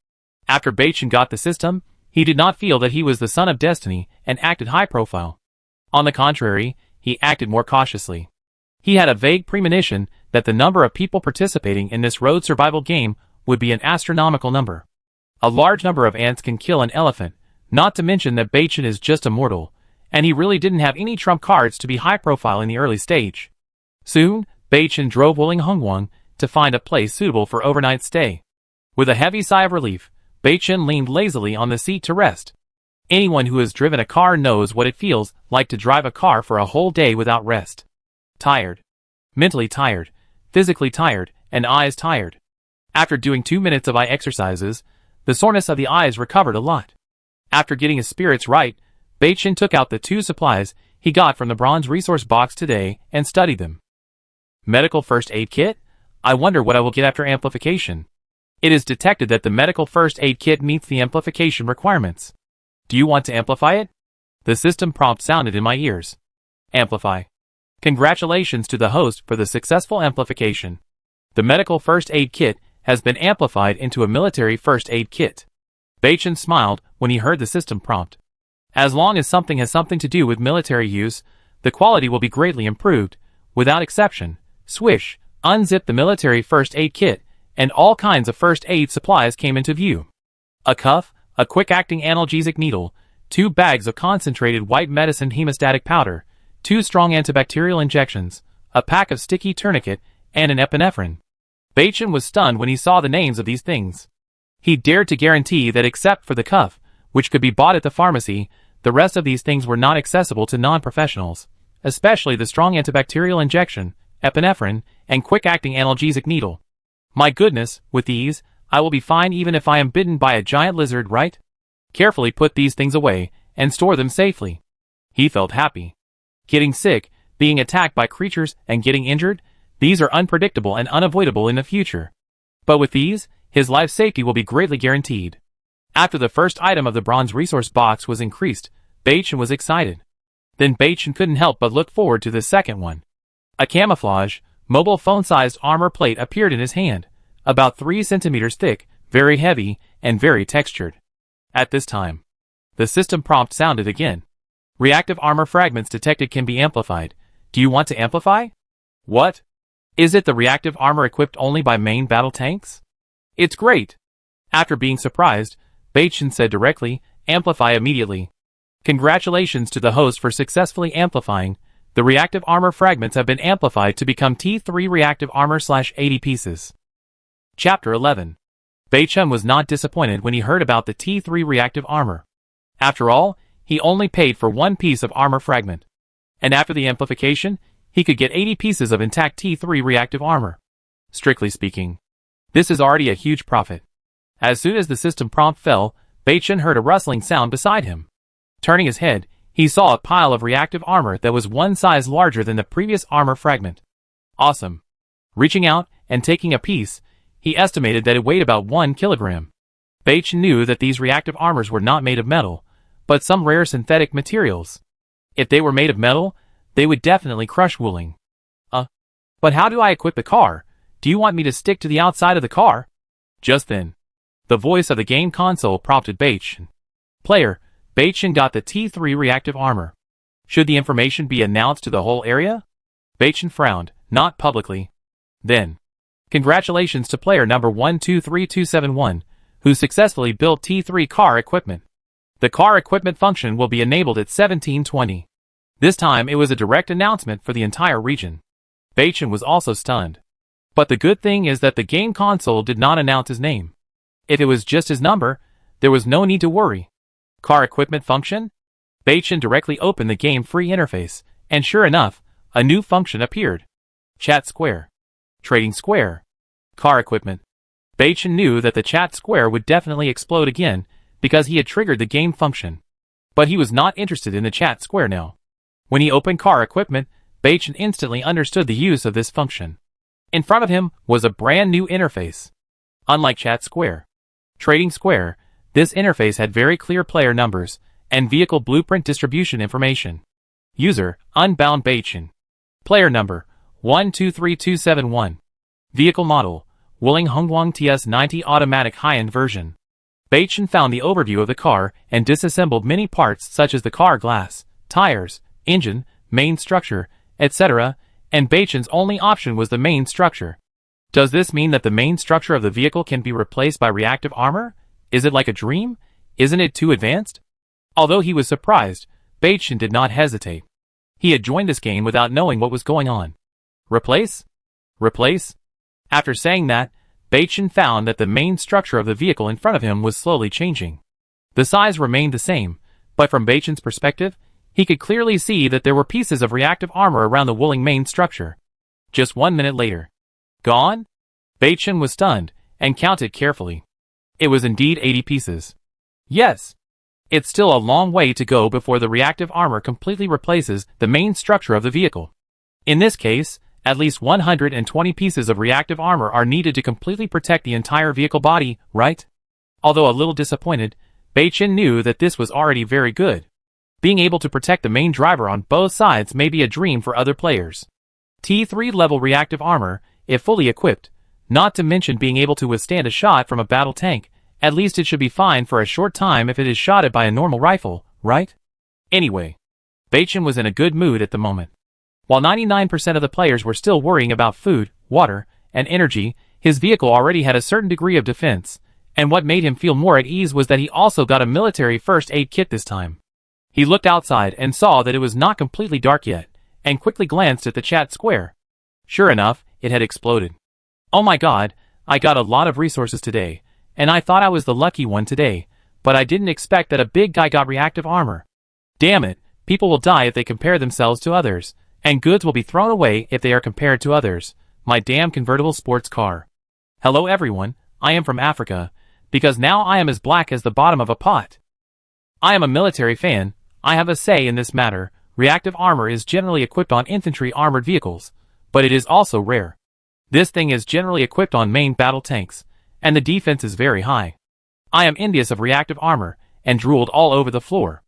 After Baichin got the system, he did not feel that he was the son of destiny and acted high profile. On the contrary, he acted more cautiously. He had a vague premonition that the number of people participating in this road survival game would be an astronomical number. A large number of ants can kill an elephant, not to mention that Baichin is just a mortal, and he really didn't have any trump cards to be high profile in the early stage. Soon, Baichin drove Wuling Hongwang to find a place suitable for overnight stay. With a heavy sigh of relief, Baichin leaned lazily on the seat to rest. Anyone who has driven a car knows what it feels like to drive a car for a whole day without rest. Tired. Mentally tired, physically tired, and eyes tired. After doing 2 minutes of eye exercises, the soreness of the eyes recovered a lot. After getting his spirits right, Baichin took out the 2 supplies he got from the bronze resource box today and studied them. Medical first aid kit? I wonder what I will get after amplification. It is detected that the medical first aid kit meets the amplification requirements. Do you want to amplify it? The system prompt sounded in my ears. Amplify. Congratulations to the host for the successful amplification. The medical first aid kit has been amplified into a military first aid kit. Baichin smiled when he heard the system prompt. As long as something has something to do with military use, the quality will be greatly improved. Without exception, swish, unzipped the military first aid kit, and all kinds of first aid supplies came into view. A cuff, a quick-acting analgesic needle, 2 bags of concentrated white medicine hemostatic powder, 2 strong antibacterial injections, a pack of sticky tourniquet, and an epinephrine. Baichin was stunned when he saw the names of these things. He dared to guarantee that except for the cuff, which could be bought at the pharmacy, the rest of these things were not accessible to non-professionals, especially the strong antibacterial injection, epinephrine, and quick-acting analgesic needle. My goodness, with these, I will be fine even if I am bitten by a giant lizard, right? Carefully put these things away, and store them safely. He felt happy. Getting sick, being attacked by creatures, and getting injured, these are unpredictable and unavoidable in the future. But with these, his life safety will be greatly guaranteed. After the first item of the bronze resource box was increased, Baichin was excited. Then Baichin couldn't help but look forward to the second one. A camouflage, mobile phone-sized armor plate appeared in his hand, about 3 centimeters thick, very heavy, and very textured. At this time, the system prompt sounded again. Reactive armor fragments detected can be amplified. Do you want to amplify? What? Is it the reactive armor equipped only by main battle tanks? It's great. After being surprised, Baichin said directly, amplify immediately. Congratulations to the host for successfully amplifying. The reactive armor fragments have been amplified to become T3 reactive armor/80 pieces. Chapter 11. Baichin was not disappointed when he heard about the T3 reactive armor. After all, he only paid for 1 piece of armor fragment. And after the amplification, he could get 80 pieces of intact T3 reactive armor. Strictly speaking, this is already a huge profit. As soon as the system prompt fell, Baichin heard a rustling sound beside him. Turning his head, he saw a pile of reactive armor that was 1 size larger than the previous armor fragment. Awesome. Reaching out and taking a piece, he estimated that it weighed about 1 kilogram. Baichin knew that these reactive armors were not made of metal, but some rare synthetic materials. If they were made of metal, they would definitely crush Wuling. But how do I equip the car? Do you want me to stick to the outside of the car? Just then, the voice of the game console prompted Baichin. Player, Baichin got the T3 reactive armor. Should the information be announced to the whole area? Baichin frowned, not publicly. Then, congratulations to player number 123271, who successfully built T3 car equipment. The car equipment function will be enabled at 1720. This time it was a direct announcement for the entire region. Baichin was also stunned. But the good thing is that the game console did not announce his name. If it was just his number, there was no need to worry. Car equipment function? Baichin directly opened the game-free interface, and sure enough, a new function appeared. Chat square. Trading square. Car equipment. Baichin knew that the chat square would definitely explode again, because he had triggered the game function. But he was not interested in the chat square now. When he opened car equipment, Baichin instantly understood the use of this function. In front of him was a brand new interface. Unlike chat square, trading square, this interface had very clear player numbers and vehicle blueprint distribution information. User, Unbound Baichin. Player number, 123271. Vehicle model, Wuling Hongguang TS90 automatic high-end version. Baichin found the overview of the car and disassembled many parts such as the car glass, tires, engine, main structure, etc., and Baichin's only option was the main structure. Does this mean that the main structure of the vehicle can be replaced by reactive armor? Is it like a dream? Isn't it too advanced? Although he was surprised, Baichin did not hesitate. He had joined this game without knowing what was going on. Replace? Replace? After saying that, Baichin found that the main structure of the vehicle in front of him was slowly changing. The size remained the same, but from Baichin's perspective, he could clearly see that there were pieces of reactive armor around the Wuling main structure. Just 1 minute later. Gone? Baichin was stunned, and counted carefully. It was indeed 80 pieces. Yes. It's still a long way to go before the reactive armor completely replaces the main structure of the vehicle. In this case, at least 120 pieces of reactive armor are needed to completely protect the entire vehicle body, right? Although a little disappointed, Baichin knew that this was already very good. Being able to protect the main driver on both sides may be a dream for other players. T3 level reactive armor, if fully equipped, not to mention being able to withstand a shot from a battle tank, at least it should be fine for a short time if it is shotted by a normal rifle, right? Anyway, Baichin was in a good mood at the moment. While 99% of the players were still worrying about food, water, and energy, his vehicle already had a certain degree of defense, and what made him feel more at ease was that he also got a military first aid kit this time. He looked outside and saw that it was not completely dark yet, and quickly glanced at the chat square. Sure enough, it had exploded. Oh my god, I got a lot of resources today, and I thought I was the lucky one today, but I didn't expect that a big guy got reactive armor. Damn it, people will die if they compare themselves to others, and goods will be thrown away if they are compared to others. My damn convertible sports car. Hello everyone, I am from Africa, because now I am as black as the bottom of a pot. I am a military fan, I have a say in this matter. Reactive armor is generally equipped on infantry armored vehicles, but it is also rare. This thing is generally equipped on main battle tanks, and the defense is very high. I am envious of reactive armor, and drooled all over the floor.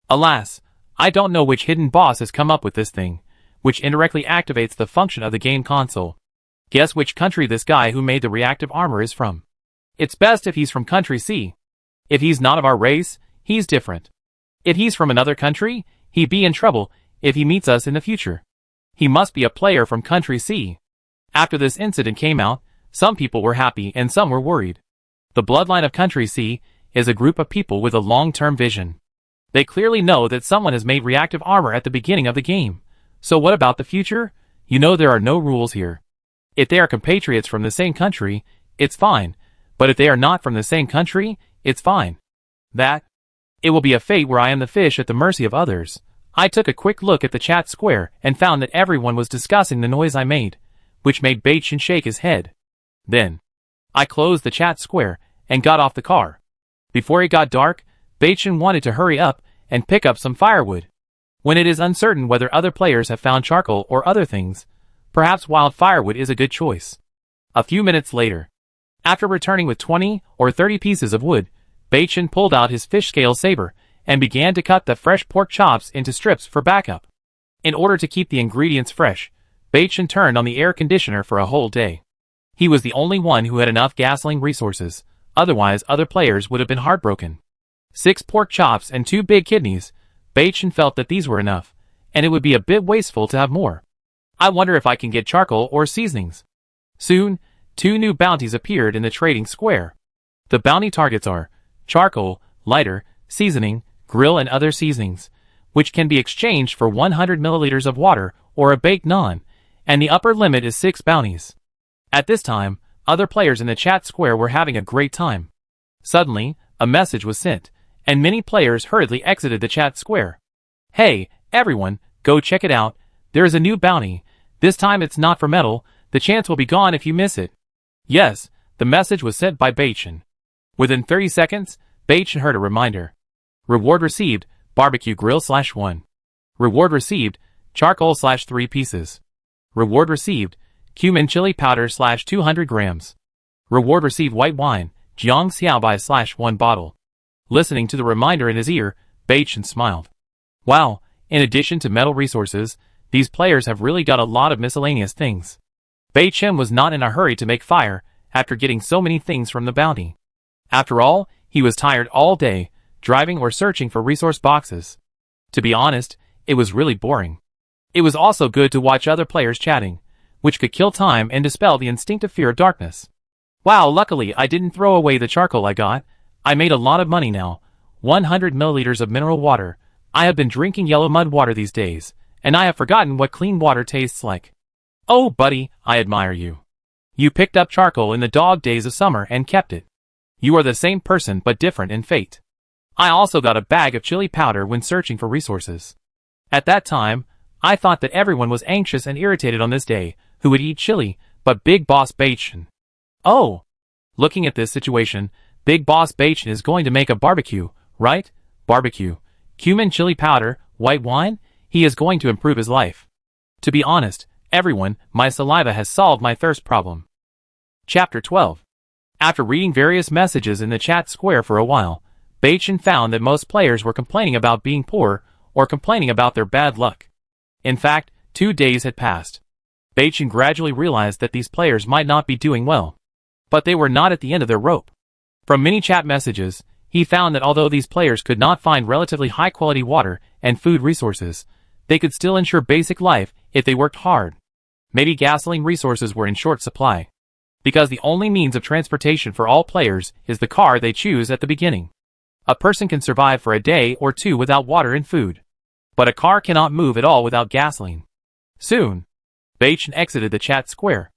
Alas, I don't know which hidden boss has come up with this thing, which indirectly activates the function of the game console. Guess which country this guy who made the reactive armor is from. It's best if he's from country C. If he's not of our race, he's different. If he's from another country, he'd be in trouble if he meets us in the future. He must be a player from country C. After this incident came out, some people were happy and some were worried. The bloodline of country C is a group of people with a long-term vision. They clearly know that someone has made reactive armor at the beginning of the game. So what about the future? You know there are no rules here. If they are compatriots from the same country, it's fine. But if they are not from the same country, it's fine. It will be a fate where I am the fish at the mercy of others. I took a quick look at the chat square and found that everyone was discussing the noise I made, which made Baichin shake his head. Then, I closed the chat square and got off the car. Before it got dark, Baichin wanted to hurry up and pick up some firewood. When it is uncertain whether other players have found charcoal or other things, perhaps wild firewood is a good choice. A few minutes later, after returning with 20 or 30 pieces of wood, Baichin pulled out his fish scale saber and began to cut the fresh pork chops into strips for backup. In order to keep the ingredients fresh, Baichin turned on the air conditioner for a whole day. He was the only one who had enough gasoline resources, otherwise other players would have been heartbroken. 6 pork chops and 2 big kidneys. Baichin felt that these were enough, and it would be a bit wasteful to have more. I wonder if I can get charcoal or seasonings. Soon, 2 new bounties appeared in the trading square. The bounty targets are charcoal, lighter, seasoning, grill and other seasonings, which can be exchanged for 100 milliliters of water or a baked naan, and the upper limit is 6 bounties. At this time, other players in the chat square were having a great time. Suddenly, a message was sent, and many players hurriedly exited the chat square. Hey, everyone, go check it out. There is a new bounty. This time it's not for metal. The chance will be gone if you miss it. Yes, the message was sent by Bachin. Within 30 seconds, Bachin heard a reminder. Reward received, barbecue grill /1. Reward received, charcoal /3 pieces. Reward received, cumin chili powder /200 grams. Reward received white wine, Jiang Xiaobai /1 bottle. Listening to the reminder in his ear, Bachin smiled. Wow, in addition to metal resources, these players have really got a lot of miscellaneous things. Bachin was not in a hurry to make fire after getting so many things from the bounty. After all, he was tired all day, driving or searching for resource boxes. To be honest, it was really boring. It was also good to watch other players chatting, which could kill time and dispel the instinctive fear of darkness. Wow, luckily I didn't throw away the charcoal I got. I made a lot of money now. 100 milliliters of mineral water. I have been drinking yellow mud water these days, and I have forgotten what clean water tastes like. Oh, buddy, I admire you. You picked up charcoal in the dog days of summer and kept it. You are the same person but different in fate. I also got a bag of chili powder when searching for resources. At that time, I thought that everyone was anxious and irritated on this day who would eat chili, but Big Boss Bachin. Oh! Looking at this situation, Big Boss Bachin is going to make a barbecue, right? Barbecue. Cumin chili powder, white wine? He is going to improve his life. To be honest, everyone, my saliva has solved my thirst problem. Chapter 12. After reading various messages in the chat square for a while, Bachin found that most players were complaining about being poor or complaining about their bad luck. In fact, 2 days had passed. Bachin gradually realized that these players might not be doing well. But they were not at the end of their rope. From many chat messages, he found that although these players could not find relatively high-quality water and food resources, they could still ensure basic life if they worked hard. Maybe gasoline resources were in short supply. Because the only means of transportation for all players is the car they choose at the beginning. A person can survive for a day or two without water and food. But a car cannot move at all without gasoline. Soon, Bachin exited the chat square.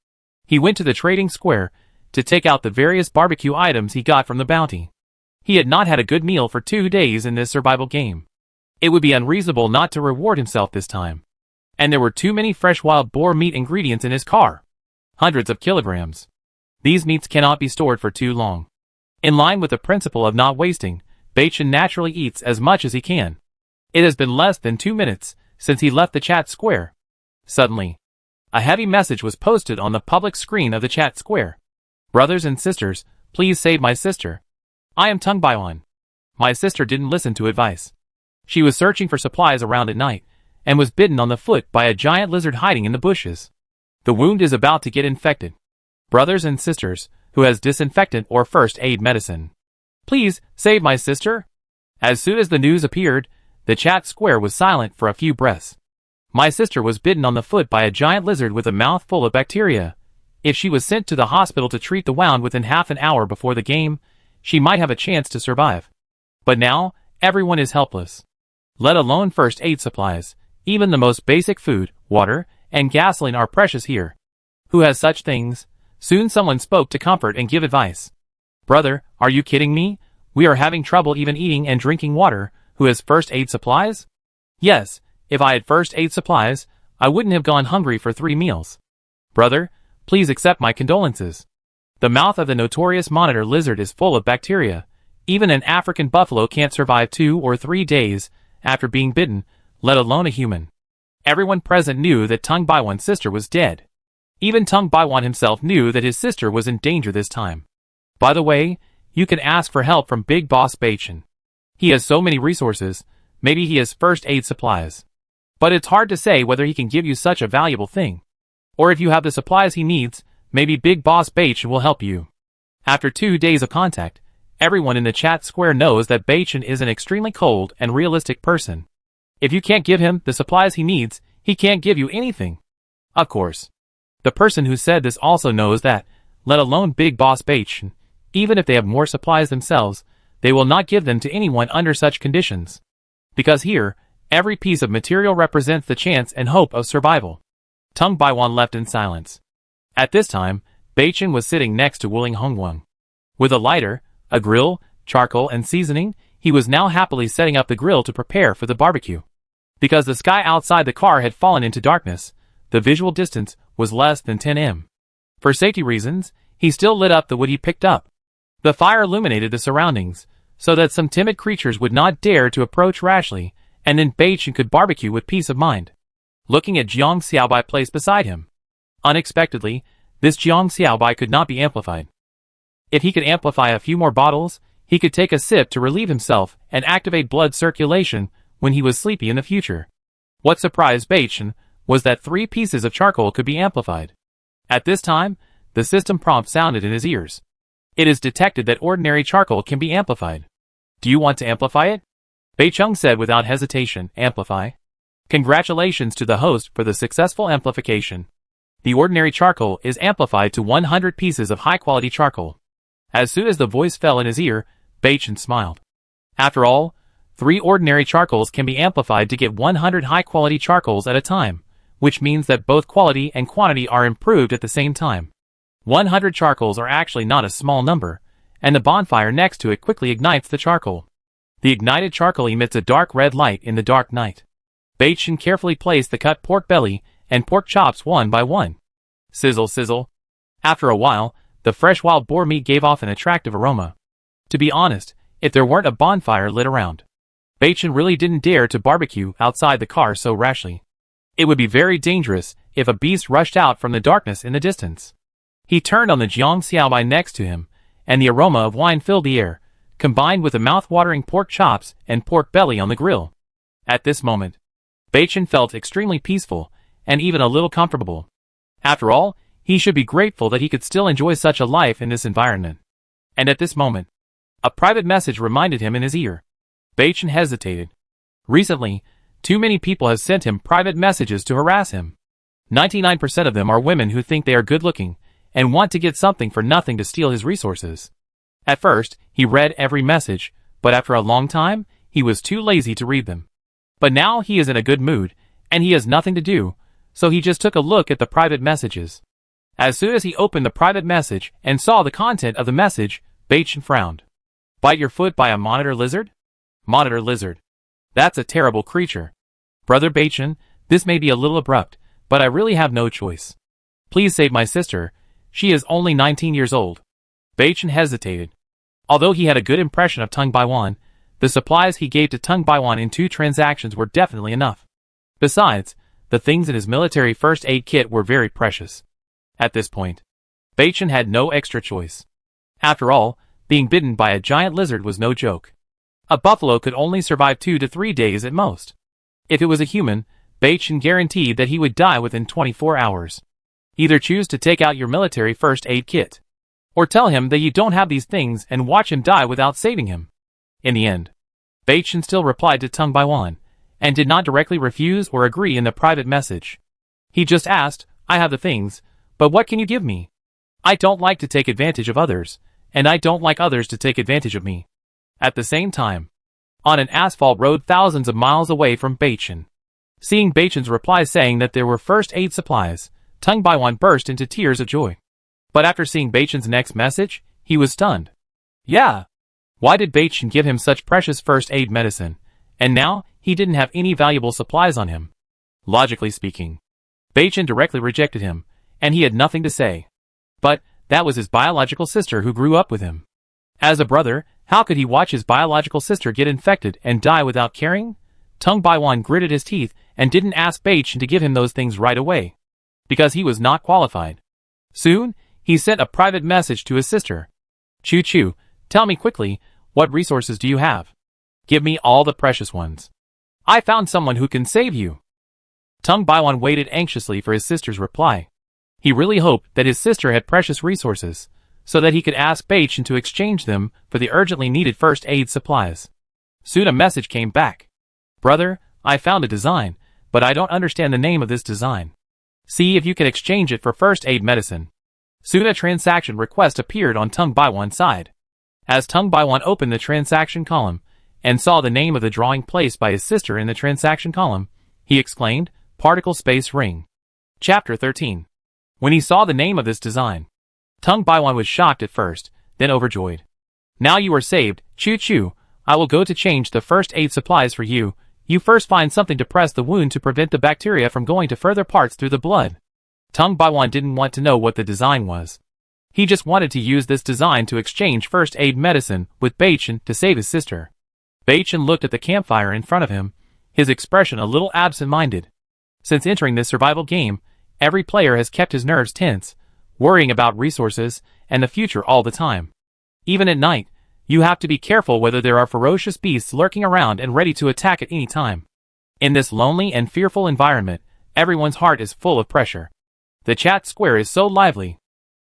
He went to the trading square to take out the various barbecue items he got from the bounty. He had not had a good meal for 2 days in this survival game. It would be unreasonable not to reward himself this time. And there were too many fresh wild boar meat ingredients in his car. Hundreds of kilograms. These meats cannot be stored for too long. In line with the principle of not wasting, Bachin naturally eats as much as he can. It has been less than 2 minutes since he left the chat square. Suddenly, a heavy message was posted on the public screen of the chat square. Brothers and sisters, please save my sister. I am Tung Baiwan. My sister didn't listen to advice. She was searching for supplies around at night, and was bitten on the foot by a giant lizard hiding in the bushes. The wound is about to get infected. Brothers and sisters, who has disinfectant or first aid medicine? Please, save my sister. As soon as the news appeared, the chat square was silent for a few breaths. My sister was bitten on the foot by a giant lizard with a mouth full of bacteria. If she was sent to the hospital to treat the wound within half an hour before the game, she might have a chance to survive. But now, everyone is helpless. Let alone first aid supplies. Even the most basic food, water, and gasoline are precious here. Who has such things? Soon someone spoke to comfort and give advice. Brother, are you kidding me? We are having trouble even eating and drinking water. Who has first aid supplies? Yes, if I had first aid supplies, I wouldn't have gone hungry for 3 meals. Brother, please accept my condolences. The mouth of the notorious monitor lizard is full of bacteria. Even an African buffalo can't survive 2 or 3 days after being bitten, let alone a human. Everyone present knew that Tung Baiwan's sister was dead. Even Tung Baiwan himself knew that his sister was in danger this time. By the way, you can ask for help from Big Boss Bachin. He has so many resources, maybe he has first aid supplies. But it's hard to say whether he can give you such a valuable thing. Or if you have the supplies he needs, maybe Big Boss Bachin will help you. After 2 days of contact, everyone in the chat square knows that Bachin is an extremely cold and realistic person. If you can't give him the supplies he needs, he can't give you anything. Of course. The person who said this also knows that, let alone Big Boss Bachin, even if they have more supplies themselves, they will not give them to anyone under such conditions. Because here, every piece of material represents the chance and hope of survival. Tung Baiwan left in silence. At this time, Bachin was sitting next to Wuling Hongwang. With a lighter, a grill, charcoal and seasoning, he was now happily setting up the grill to prepare for the barbecue. Because the sky outside the car had fallen into darkness, the visual distance was less than 10 m. For safety reasons, he still lit up the wood he picked up. The fire illuminated the surroundings, so that some timid creatures would not dare to approach rashly, and then Beichen could barbecue with peace of mind. Looking at Jiang Xiaobai placed beside him. Unexpectedly, this Jiang Xiaobai could not be amplified. If he could amplify a few more bottles, he could take a sip to relieve himself and activate blood circulation when he was sleepy in the future. What surprised Beichen was that 3 pieces of charcoal could be amplified. At this time, the system prompt sounded in his ears. It is detected that ordinary charcoal can be amplified. Do you want to amplify it? Beicheng said without hesitation, amplify. Congratulations to the host for the successful amplification. The ordinary charcoal is amplified to 100 pieces of high-quality charcoal. As soon as the voice fell in his ear, Beichen smiled. After all, 3 ordinary charcoals can be amplified to get 100 high-quality charcoals at a time, which means that both quality and quantity are improved at the same time. 100 charcoals are actually not a small number, and the bonfire next to it quickly ignites the charcoal. The ignited charcoal emits a dark red light in the dark night. Beichen carefully placed the cut pork belly and pork chops one by one. Sizzle, sizzle. After a while, the fresh wild boar meat gave off an attractive aroma. To be honest, if there weren't a bonfire lit around, Beichen really didn't dare to barbecue outside the car so rashly. It would be very dangerous if a beast rushed out from the darkness in the distance. He turned on the Jiang Xiaobai next to him, and the aroma of wine filled the air, combined with the mouth-watering pork chops and pork belly on the grill. At this moment, Beichen felt extremely peaceful and even a little comfortable. After all, he should be grateful that he could still enjoy such a life in this environment. And at this moment, a private message reminded him in his ear. Beichen hesitated. Recently, too many people have sent him private messages to harass him. 99% of them are women who think they are good-looking and want to get something for nothing to steal his resources. At first, he read every message, but after a long time, he was too lazy to read them. But now he is in a good mood, and he has nothing to do, so he just took a look at the private messages. As soon as he opened the private message and saw the content of the message, Beichen frowned. Bite your foot by a monitor lizard? Monitor lizard. That's a terrible creature. Brother Beichen, this may be a little abrupt, but I really have no choice. Please save my sister. She is only 19 years old. Beichen hesitated. Although he had a good impression of Tung Baiwan, the supplies he gave to Tung Baiwan in 2 transactions were definitely enough. Besides, the things in his military first aid kit were very precious. At this point, Beichen had no extra choice. After all, being bitten by a giant lizard was no joke. A buffalo could only survive 2 to 3 days at most. If it was a human, Beichen guaranteed that he would die within 24 hours. Either choose to take out your military first aid kit, or tell him that you don't have these things and watch him die without saving him. In the end, Beichen still replied to Tung Baiwan, and did not directly refuse or agree in the private message. He just asked, I have the things, but what can you give me? I don't like to take advantage of others, and I don't like others to take advantage of me. At the same time, on an asphalt road thousands of miles away from Beichen. Seeing Beichen's reply saying that there were first aid supplies, Tung Baiwan burst into tears of joy. But after seeing Beichen's next message, he was stunned. Yeah. Why did Beichen give him such precious first aid medicine, and now he didn't have any valuable supplies on him? Logically speaking, Beichen directly rejected him, and he had nothing to say. But that was his biological sister who grew up with him. As a brother, how could he watch his biological sister get infected and die without caring? Tung Baiwan gritted his teeth and didn't ask Beichen to give him those things right away, because he was not qualified. Soon, he sent a private message to his sister. Choo choo, tell me quickly, what resources do you have? Give me all the precious ones. I found someone who can save you. Tung Baiwan waited anxiously for his sister's reply. He really hoped that his sister had precious resources, so that he could ask Beichen to exchange them for the urgently needed first aid supplies. Soon a message came back. Brother, I found a design, but I don't understand the name of this design. See if you can exchange it for first aid medicine. Soon a transaction request appeared on Tung Baiwan's side. As Tung Baiwan opened the transaction column, and saw the name of the drawing placed by his sister in the transaction column, he exclaimed, Particle Space Ring. Chapter 13. When he saw the name of this design, Tung Baiwan was shocked at first, then overjoyed. Now you are saved, choo choo, I will go to change the first aid supplies for you. You first find something to press the wound to prevent the bacteria from going to further parts through the blood. Tung Baiwan didn't want to know what the design was. He just wanted to use this design to exchange first aid medicine with Beichen to save his sister. Beichen looked at the campfire in front of him, his expression a little absent-minded. Since entering this survival game, every player has kept his nerves tense, worrying about resources and the future all the time. Even at night, you have to be careful whether there are ferocious beasts lurking around and ready to attack at any time. In this lonely and fearful environment, everyone's heart is full of pressure. The chat square is so lively.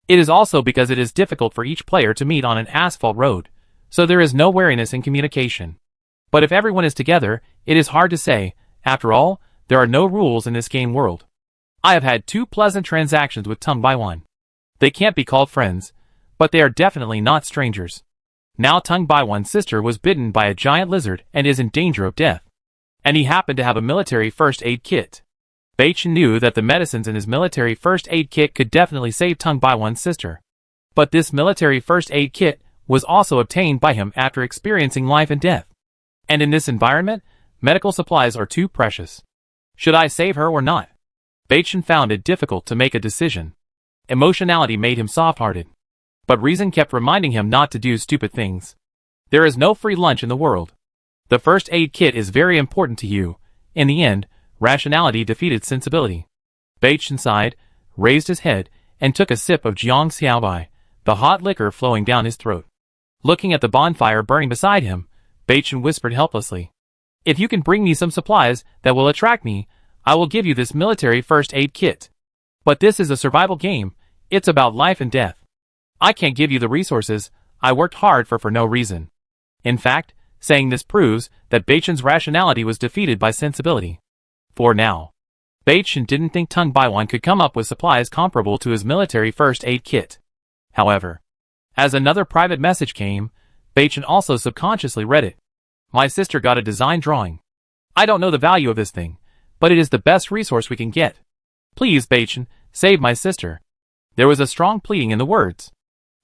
It is also because it is difficult for each player to meet on an asphalt road, so there is no wariness in communication. But if everyone is together, it is hard to say. After all, there are no rules in this game world. I have had 2 pleasant transactions with Tung Baiwan. They can't be called friends, but they are definitely not strangers. Now Tung Baiwan's sister was bitten by a giant lizard and is in danger of death. And he happened to have a military first aid kit. Beichen knew that the medicines in his military first aid kit could definitely save Tung Baiwan's sister. But this military first aid kit was also obtained by him after experiencing life and death. And in this environment, medical supplies are too precious. Should I save her or not? Beichen found it difficult to make a decision. Emotionality made him soft-hearted. But reason kept reminding him not to do stupid things. There is no free lunch in the world. The first aid kit is very important to you. In the end, rationality defeated sensibility. Beichen sighed, raised his head, and took a sip of Jiang Xiaobai, the hot liquor flowing down his throat. Looking at the bonfire burning beside him, Beichen whispered helplessly, "If you can bring me some supplies that will attract me, I will give you this military first aid kit. But this is a survival game. It's about life and death. I can't give you the resources I worked hard for no reason." In fact, saying this proves that Beichen's rationality was defeated by sensibility. For now, Beichen didn't think Tung Baiwan could come up with supplies comparable to his military first aid kit. However, as another private message came, Beichen also subconsciously read it. "My sister got a design drawing. I don't know the value of this thing, but it is the best resource we can get. Please, Beichen, save my sister." There was a strong pleading in the words.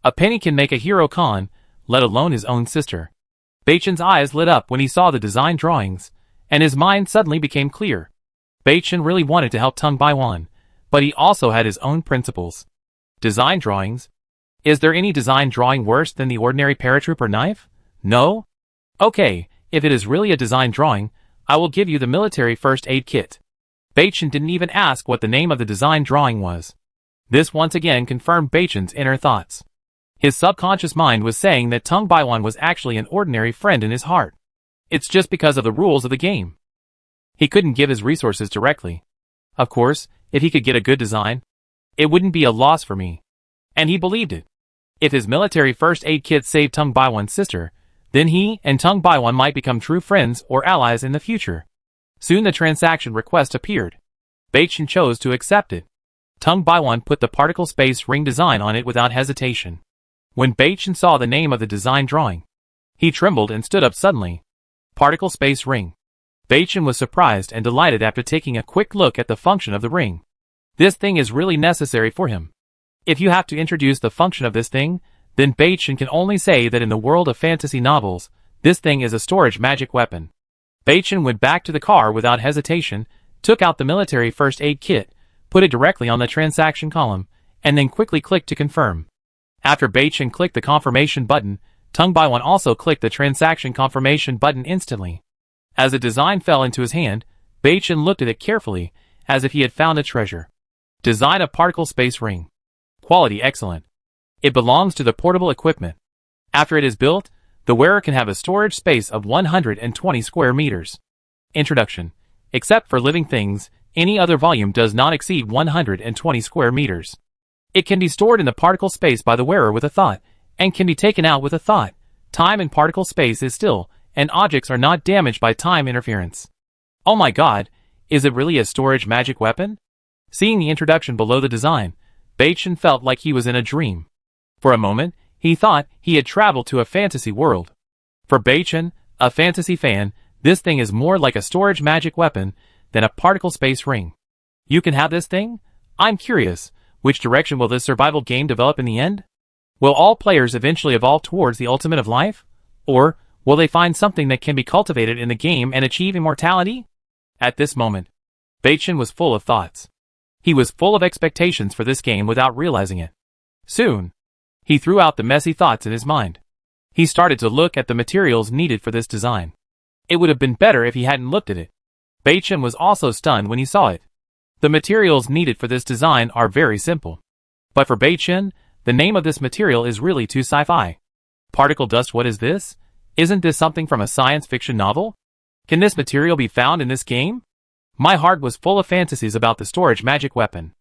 A penny can make a hero con, let alone his own sister. Beichen's eyes lit up when he saw the design drawings, and his mind suddenly became clear. Beichen really wanted to help Tung Baiwan, but he also had his own principles. Design drawings? Is there any design drawing worse than the ordinary paratrooper knife? No? Okay, if it is really a design drawing, I will give you the military first aid kit. Beichen didn't even ask what the name of the design drawing was. This once again confirmed Beichen's inner thoughts. His subconscious mind was saying that Tung Baiwan was actually an ordinary friend in his heart. It's just because of the rules of the game. He couldn't give his resources directly. Of course, if he could get a good design, it wouldn't be a loss for me. And he believed it. If his military first aid kit saved Tung Baiwan's sister, then he and Tung Baiwan might become true friends or allies in the future. Soon the transaction request appeared. Beichen chose to accept it. Tung Baiwan put the particle space ring design on it without hesitation. When Beichen saw the name of the design drawing, he trembled and stood up suddenly. Particle space ring. Beichen was surprised and delighted after taking a quick look at the function of the ring. This thing is really necessary for him. If you have to introduce the function of this thing, then Beichen can only say that in the world of fantasy novels, this thing is a storage magic weapon. Beichen went back to the car without hesitation, took out the military first aid kit, put it directly on the transaction column, and then quickly clicked to confirm. After Beichen clicked the confirmation button, Tung Baiwan also clicked the transaction confirmation button instantly. As the design fell into his hand, Beichen looked at it carefully, as if he had found a treasure. Design of particle space ring. Quality excellent. It belongs to the portable equipment. After it is built, the wearer can have a storage space of 120 square meters. Introduction. Except for living things, any other volume does not exceed 120 square meters. It can be stored in the particle space by the wearer with a thought, and can be taken out with a thought. Time in particle space is still, and objects are not damaged by time interference. Oh my god, is it really a storage magic weapon? Seeing the introduction below the design, Beichen felt like he was in a dream. For a moment, he thought he had traveled to a fantasy world. For Beichen, a fantasy fan, this thing is more like a storage magic weapon than a particle space ring. You can have this thing? I'm curious, which direction will this survival game develop in the end? Will all players eventually evolve towards the ultimate of life? Or Will they find something that can be cultivated in the game and achieve immortality? At this moment, Beichen was full of thoughts. He was full of expectations for this game without realizing it. Soon, he threw out the messy thoughts in his mind. He started to look at the materials needed for this design. It would have been better if he hadn't looked at it. Beichen was also stunned when he saw it. The materials needed for this design are very simple. But for Beichen, the name of this material is really too sci-fi. Particle dust, what is this? Isn't this something from a science fiction novel? Can this material be found in this game? My heart was full of fantasies about the storage magic weapon.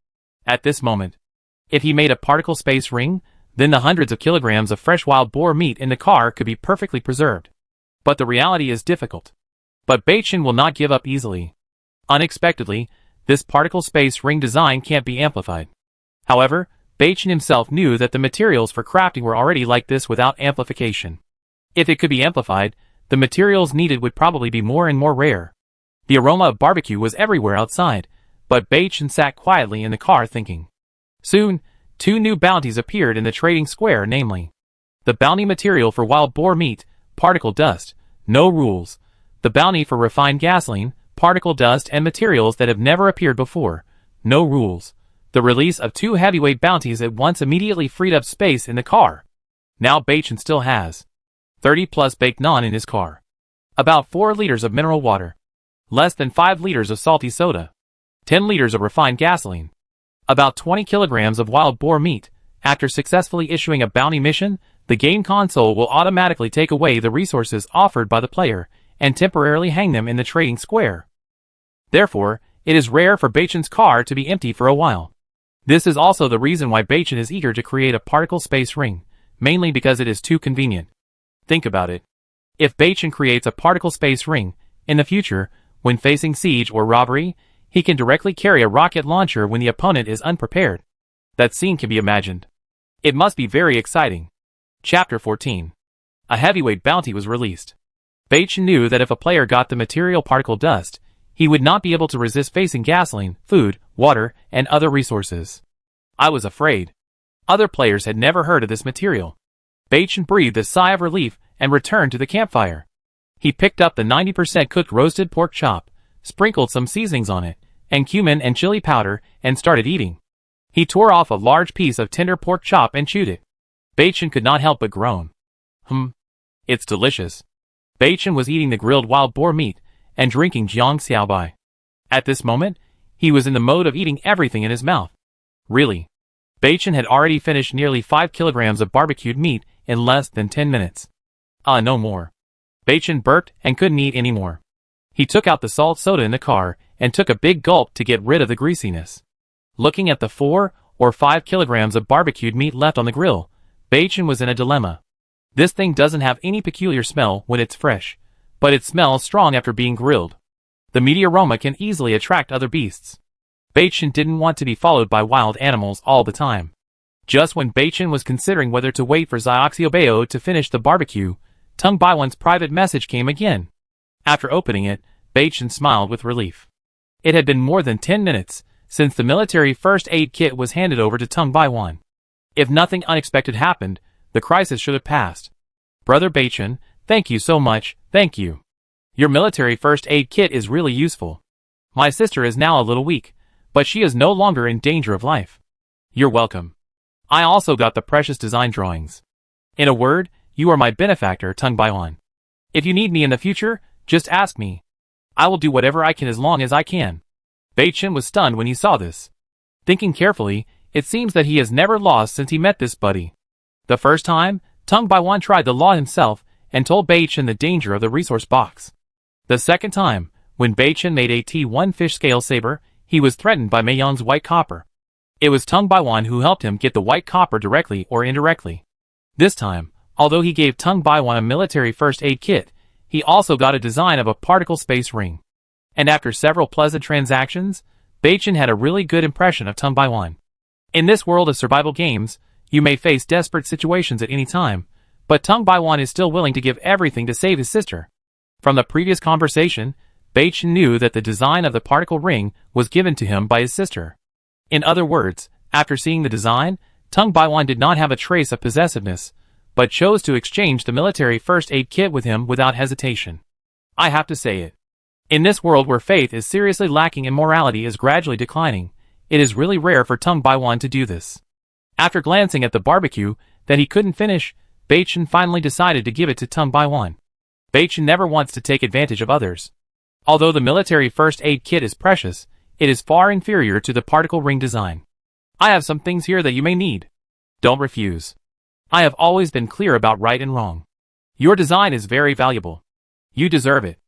At this moment, if he made a particle space ring, then the hundreds of kilograms of fresh wild boar meat in the car could be perfectly preserved. But the reality is difficult. But Beichen will not give up easily. Unexpectedly, this particle space ring design can't be amplified. However, Beichen himself knew that the materials for crafting were already like this without amplification. If it could be amplified, the materials needed would probably be more and more rare. The aroma of barbecue was everywhere outside, but Beichen sat quietly in the car thinking. Soon, 2 new bounties appeared in the trading square, namely, the bounty material for wild boar meat, particle dust, no rules, the bounty for refined gasoline, particle dust and materials that have never appeared before, no rules. The release of 2 heavyweight bounties at once immediately freed up space in the car. Now Beichen still has 30 plus baked naan in his car, about 4 liters of mineral water, less than 5 liters of salty soda, 10 liters of refined gasoline, about 20 kilograms of wild boar meat. After successfully issuing a bounty mission, the game console will automatically take away the resources offered by the player and temporarily hang them in the trading square. Therefore, it is rare for Beichen's car to be empty for a while. This is also the reason why Beichen is eager to create a particle space ring, mainly because it is too convenient. Think about it. If Beichen creates a particle space ring, in the future, when facing siege or robbery, he can directly carry a rocket launcher when the opponent is unprepared. That scene can be imagined. It must be very exciting. Chapter 14. A heavyweight bounty was released. Beichen knew that if a player got the material particle dust, he would not be able to resist facing gasoline, food, water, and other resources. I was afraid. Other players had never heard of this material. Beichen breathed a sigh of relief and returned to the campfire. He picked up the 90% cooked roasted pork chop, sprinkled some seasonings on it, and cumin and chili powder, and started eating. He tore off a large piece of tender pork chop and chewed it. Beichen could not help but groan. It's delicious. Beichen was eating the grilled wild boar meat and drinking jiang xiaobai. At this moment, he was in the mode of eating everything in his mouth. Really. Beichen had already finished nearly 5 kilograms of barbecued meat in less than 10 minutes. No more. Beichen burped and couldn't eat anymore. He took out the salt soda in the car and took a big gulp to get rid of the greasiness. Looking at the 4 or 5 kilograms of barbecued meat left on the grill, Beichen was in a dilemma. This thing doesn't have any peculiar smell when it's fresh, but it smells strong after being grilled. The meaty aroma can easily attract other beasts. Beichen didn't want to be followed by wild animals all the time. Just when Beichen was considering whether to wait for Xiaoxiobeo to finish the barbecue, Tung Baiwan's private message came again. After opening it, Beichen smiled with relief. It had been more than 10 minutes since the military first aid kit was handed over to Tung Baiwan. If nothing unexpected happened, the crisis should have passed. Brother Beichen, thank you so much, thank you. Your military first aid kit is really useful. My sister is now a little weak, but she is no longer in danger of life. You're welcome. I also got the precious design drawings. In a word, you are my benefactor, Tung Baiwan. If you need me in the future, just ask me. I will do whatever I can as long as I can. Beichen was stunned when he saw this. Thinking carefully, it seems that he has never lost since he met this buddy. The first time, Tung Baiwan tried the law himself and told Beichen the danger of the resource box. The second time, when Beichen made a T1 fish scale saber, he was threatened by Meiyang's white copper. It was Tung Baiwan who helped him get the white copper directly or indirectly. This time, although he gave Tung Baiwan a military first aid kit, he also got a design of a particle space ring. And after several pleasant transactions, Beichen had a really good impression of Tung Baiwan. In this world of survival games, you may face desperate situations at any time, but Tung Baiwan is still willing to give everything to save his sister. From the previous conversation, Beichen knew that the design of the particle ring was given to him by his sister. In other words, after seeing the design, Tung Baiwan did not have a trace of possessiveness, but chose to exchange the military first aid kit with him without hesitation. I have to say it. In this world where faith is seriously lacking and morality is gradually declining, it is really rare for Tung Baiwan to do this. After glancing at the barbecue that he couldn't finish, Baichen finally decided to give it to Tung Baiwan. Baichen never wants to take advantage of others. Although the military first aid kit is precious, it is far inferior to the particle ring design. I have some things here that you may need. Don't refuse. I have always been clear about right and wrong. Your design is very valuable. You deserve it.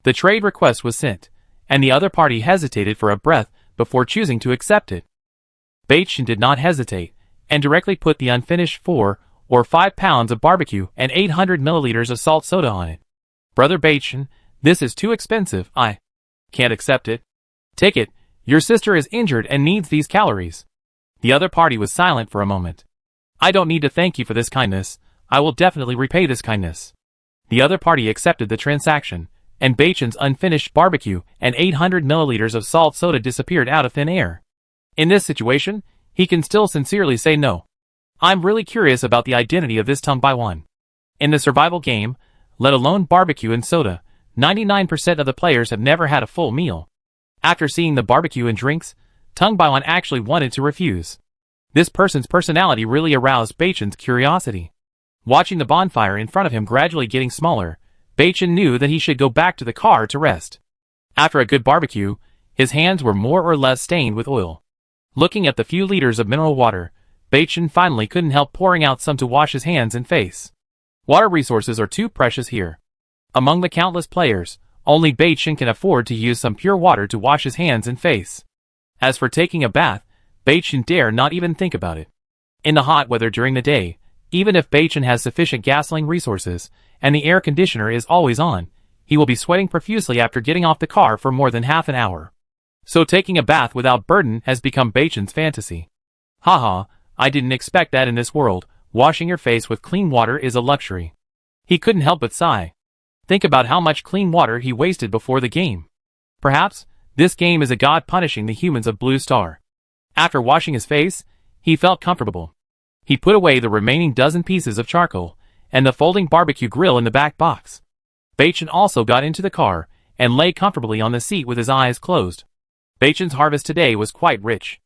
The trade request was sent, and the other party hesitated for a breath before choosing to accept it. Baichen did not hesitate, and directly put the unfinished 4 or 5 pounds of barbecue and 800 milliliters of salt soda on it. Brother Baichen, this is too expensive. I can't accept it. Take it. Your sister is injured and needs these calories. The other party was silent for a moment. I don't need to thank you for this kindness. I will definitely repay this kindness. The other party accepted the transaction, and Baichen's unfinished barbecue and 800 milliliters of salt soda disappeared out of thin air. In this situation, he can still sincerely say no. I'm really curious about the identity of this Tung Baiwan. In the survival game, let alone barbecue and soda, 99% of the players have never had a full meal. After seeing the barbecue and drinks, Tung Baiwan actually wanted to refuse. This person's personality really aroused Baichen's curiosity. Watching the bonfire in front of him gradually getting smaller, Baichen knew that he should go back to the car to rest. After a good barbecue, his hands were more or less stained with oil. Looking at the few liters of mineral water, Baichen finally couldn't help pouring out some to wash his hands and face. Water resources are too precious here. Among the countless players, only Baichen can afford to use some pure water to wash his hands and face. As for taking a bath, Baichen dare not even think about it. In the hot weather during the day, even if Baichen has sufficient gasoline resources, and the air conditioner is always on, he will be sweating profusely after getting off the car for more than half an hour. So taking a bath without burden has become Baichen's fantasy. Haha, I didn't expect that in this world. Washing your face with clean water is a luxury. He couldn't help but sigh. Think about how much clean water he wasted before the game. Perhaps, this game is a god punishing the humans of Blue Star. After washing his face, he felt comfortable. He put away the remaining dozen pieces of charcoal, and the folding barbecue grill in the back box. Baichen also got into the car, and lay comfortably on the seat with his eyes closed. Baichen's harvest today was quite rich.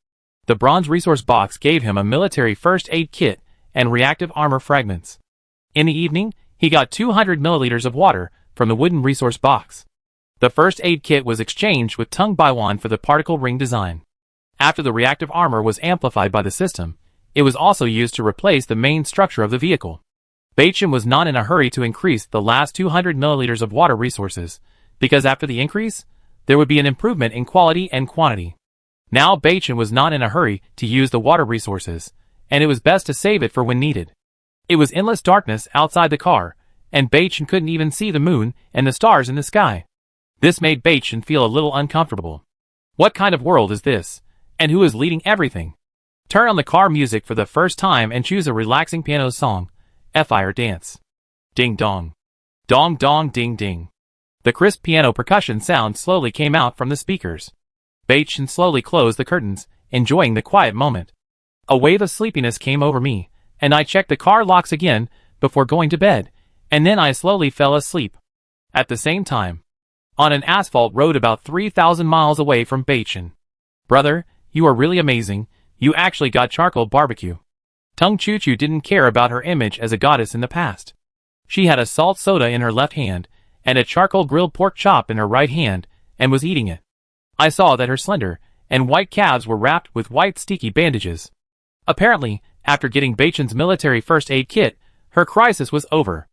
The bronze resource box gave him a military first aid kit and reactive armor fragments. In the evening, he got 200 milliliters of water from the wooden resource box. The first aid kit was exchanged with Tung Baiwan for the particle ring design. After the reactive armor was amplified by the system, it was also used to replace the main structure of the vehicle. Baichen was not in a hurry to increase the last 200 milliliters of water resources, because after the increase, there would be an improvement in quality and quantity. Now Baichen was not in a hurry to use the water resources, and it was best to save it for when needed. It was endless darkness outside the car, and Baichen couldn't even see the moon and the stars in the sky. This made Baichen feel a little uncomfortable. What kind of world is this? And who is leading everything? Turn on the car music for the first time and choose a relaxing piano song, Fire Dance. Ding dong. Dong dong ding ding. The crisp piano percussion sound slowly came out from the speakers. Baichen slowly closed the curtains, enjoying the quiet moment. A wave of sleepiness came over me, and I checked the car locks again before going to bed, and then I slowly fell asleep. At the same time, on an asphalt road about 3,000 miles away from Baichen. Brother, you are really amazing. You actually got charcoal barbecue. Tung Chu-Chu didn't care about her image as a goddess in the past. She had a salt soda in her left hand, and a charcoal grilled pork chop in her right hand, and was eating it. I saw that her slender and white calves were wrapped with white sticky bandages. Apparently, after getting Baichen's military first aid kit, her crisis was over.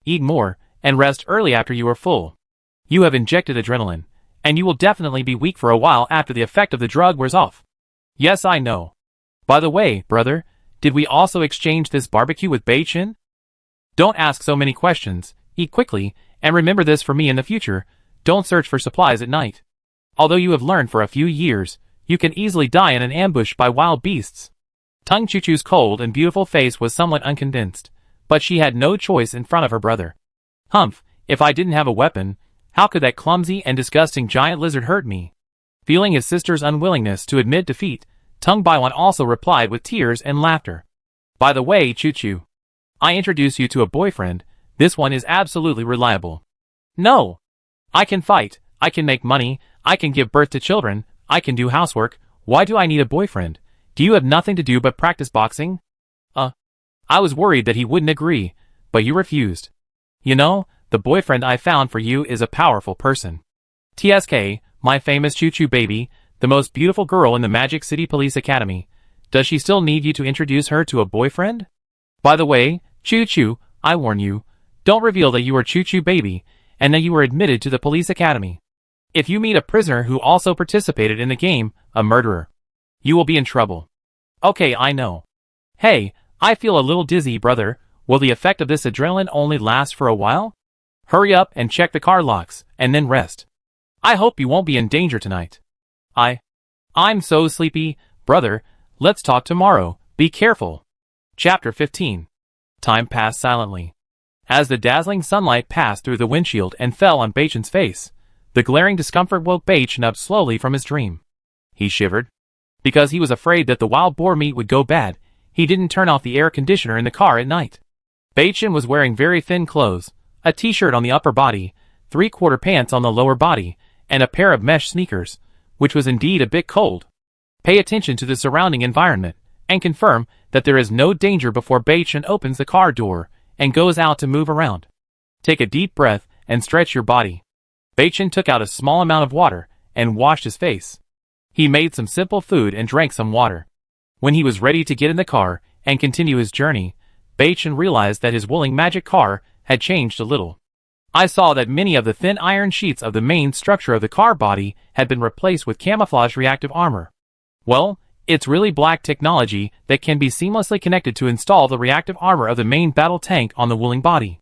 Eat more, and rest early after you are full. You have injected adrenaline, and you will definitely be weak for a while after the effect of the drug wears off. Yes, I know. By the way, brother, did we also exchange this barbecue with Baichen? Don't ask so many questions, eat quickly, and remember this for me in the future, don't search for supplies at night. Although you have learned for a few years, you can easily die in an ambush by wild beasts. Tung Chu-Chu's cold and beautiful face was somewhat unconvinced, but she had no choice in front of her brother. Humph, if I didn't have a weapon, how could that clumsy and disgusting giant lizard hurt me? Feeling his sister's unwillingness to admit defeat, Tung Baiwan also replied with tears and laughter. By the way, Chu-Chu, I introduce you to a boyfriend. This one is absolutely reliable. No. I can fight, I can make money, I can give birth to children, I can do housework. Why do I need a boyfriend? Do you have nothing to do but practice boxing? I was worried that he wouldn't agree, but you refused. You know, the boyfriend I found for you is a powerful person. TSK, my famous Choo-Choo baby, the most beautiful girl in the Magic City Police Academy. Does she still need you to introduce her to a boyfriend? By the way, Choo-Choo, I warn you, don't reveal that you are Choo-Choo baby, and that you were admitted to the police academy. If you meet a prisoner who also participated in the game, a murderer, you will be in trouble. Okay, I know. Hey, I feel a little dizzy, brother. Will the effect of this adrenaline only last for a while? Hurry up and check the car locks, and then rest. I hope you won't be in danger tonight. I'm so sleepy, brother. Let's talk tomorrow. Be careful. Chapter 15. Time passed silently. As the dazzling sunlight passed through the windshield and fell on Baichen's face, the glaring discomfort woke Baichen up slowly from his dream. He shivered. Because he was afraid that the wild boar meat would go bad, he didn't turn off the air conditioner in the car at night. Baichen was wearing very thin clothes, a t-shirt on the upper body, 3/4 pants on the lower body, and a pair of mesh sneakers, which was indeed a bit cold. Pay attention to the surrounding environment, and confirm that there is no danger before Baichen opens the car door and goes out to move around. Take a deep breath and stretch your body. Baichen took out a small amount of water and washed his face. He made some simple food and drank some water. When he was ready to get in the car and continue his journey, Baichen realized that his Wuling magic car had changed a little. I saw that many of the thin iron sheets of the main structure of the car body had been replaced with camouflage reactive armor. Well, it's really black technology that can be seamlessly connected to install the reactive armor of the main battle tank on the Wuling body.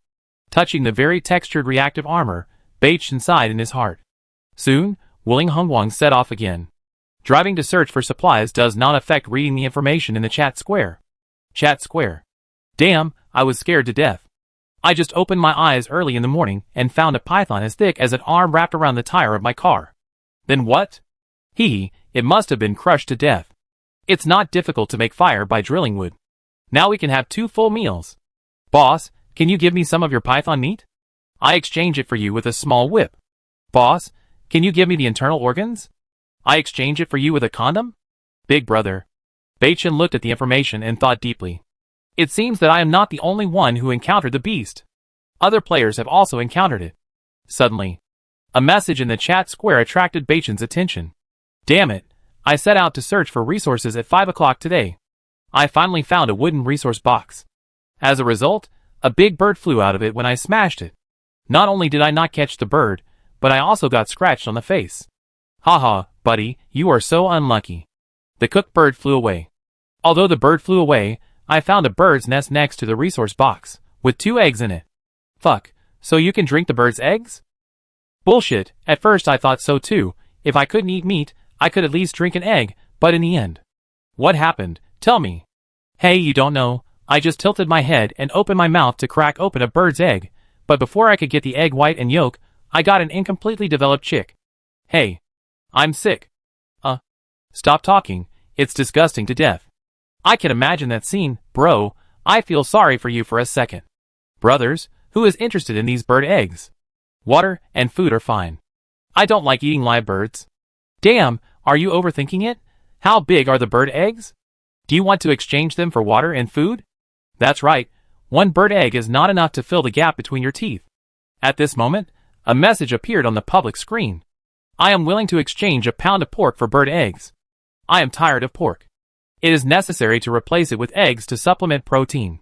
Touching the very textured reactive armor, Baichen sighed in his heart. Soon, Wuling Hongwang set off again. Driving to search for supplies does not affect reading the information in the chat square. Chat square. Damn, I was scared to death. I just opened my eyes early in the morning and found a python as thick as an arm wrapped around the tire of my car. Then what? It must have been crushed to death. It's not difficult to make fire by drilling wood. Now we can have 2 full meals. Boss, can you give me some of your python meat? I exchange it for you with a small whip. Boss, can you give me the internal organs? I exchange it for you with a condom? Big brother. Baichen looked at the information and thought deeply. It seems that I am not the only one who encountered the beast. Other players have also encountered it. Suddenly, a message in the chat square attracted Baichen's attention. Damn it, I set out to search for resources at 5 o'clock today. I finally found a wooden resource box. As a result, a big bird flew out of it when I smashed it. Not only did I not catch the bird, but I also got scratched on the face. Haha, buddy, you are so unlucky. The cooked bird flew away. Although the bird flew away, I found a bird's nest next to the resource box, with 2 eggs in it. Fuck, so you can drink the bird's eggs? Bullshit, at first I thought so too. If I couldn't eat meat, I could at least drink an egg, but in the end. What happened? Tell me. Hey, you don't know, I just tilted my head and opened my mouth to crack open a bird's egg, but before I could get the egg white and yolk, I got an incompletely developed chick. Hey. I'm sick. Stop talking, it's disgusting to death. I can imagine that scene, bro. I feel sorry for you for a second. Brothers, who is interested in these bird eggs? Water and food are fine. I don't like eating live birds. Damn, are you overthinking it? How big are the bird eggs? Do you want to exchange them for water and food? That's right, 1 bird egg is not enough to fill the gap between your teeth. At this moment, a message appeared on the public screen. I am willing to exchange a pound of pork for bird eggs. I am tired of pork. It is necessary to replace it with eggs to supplement protein.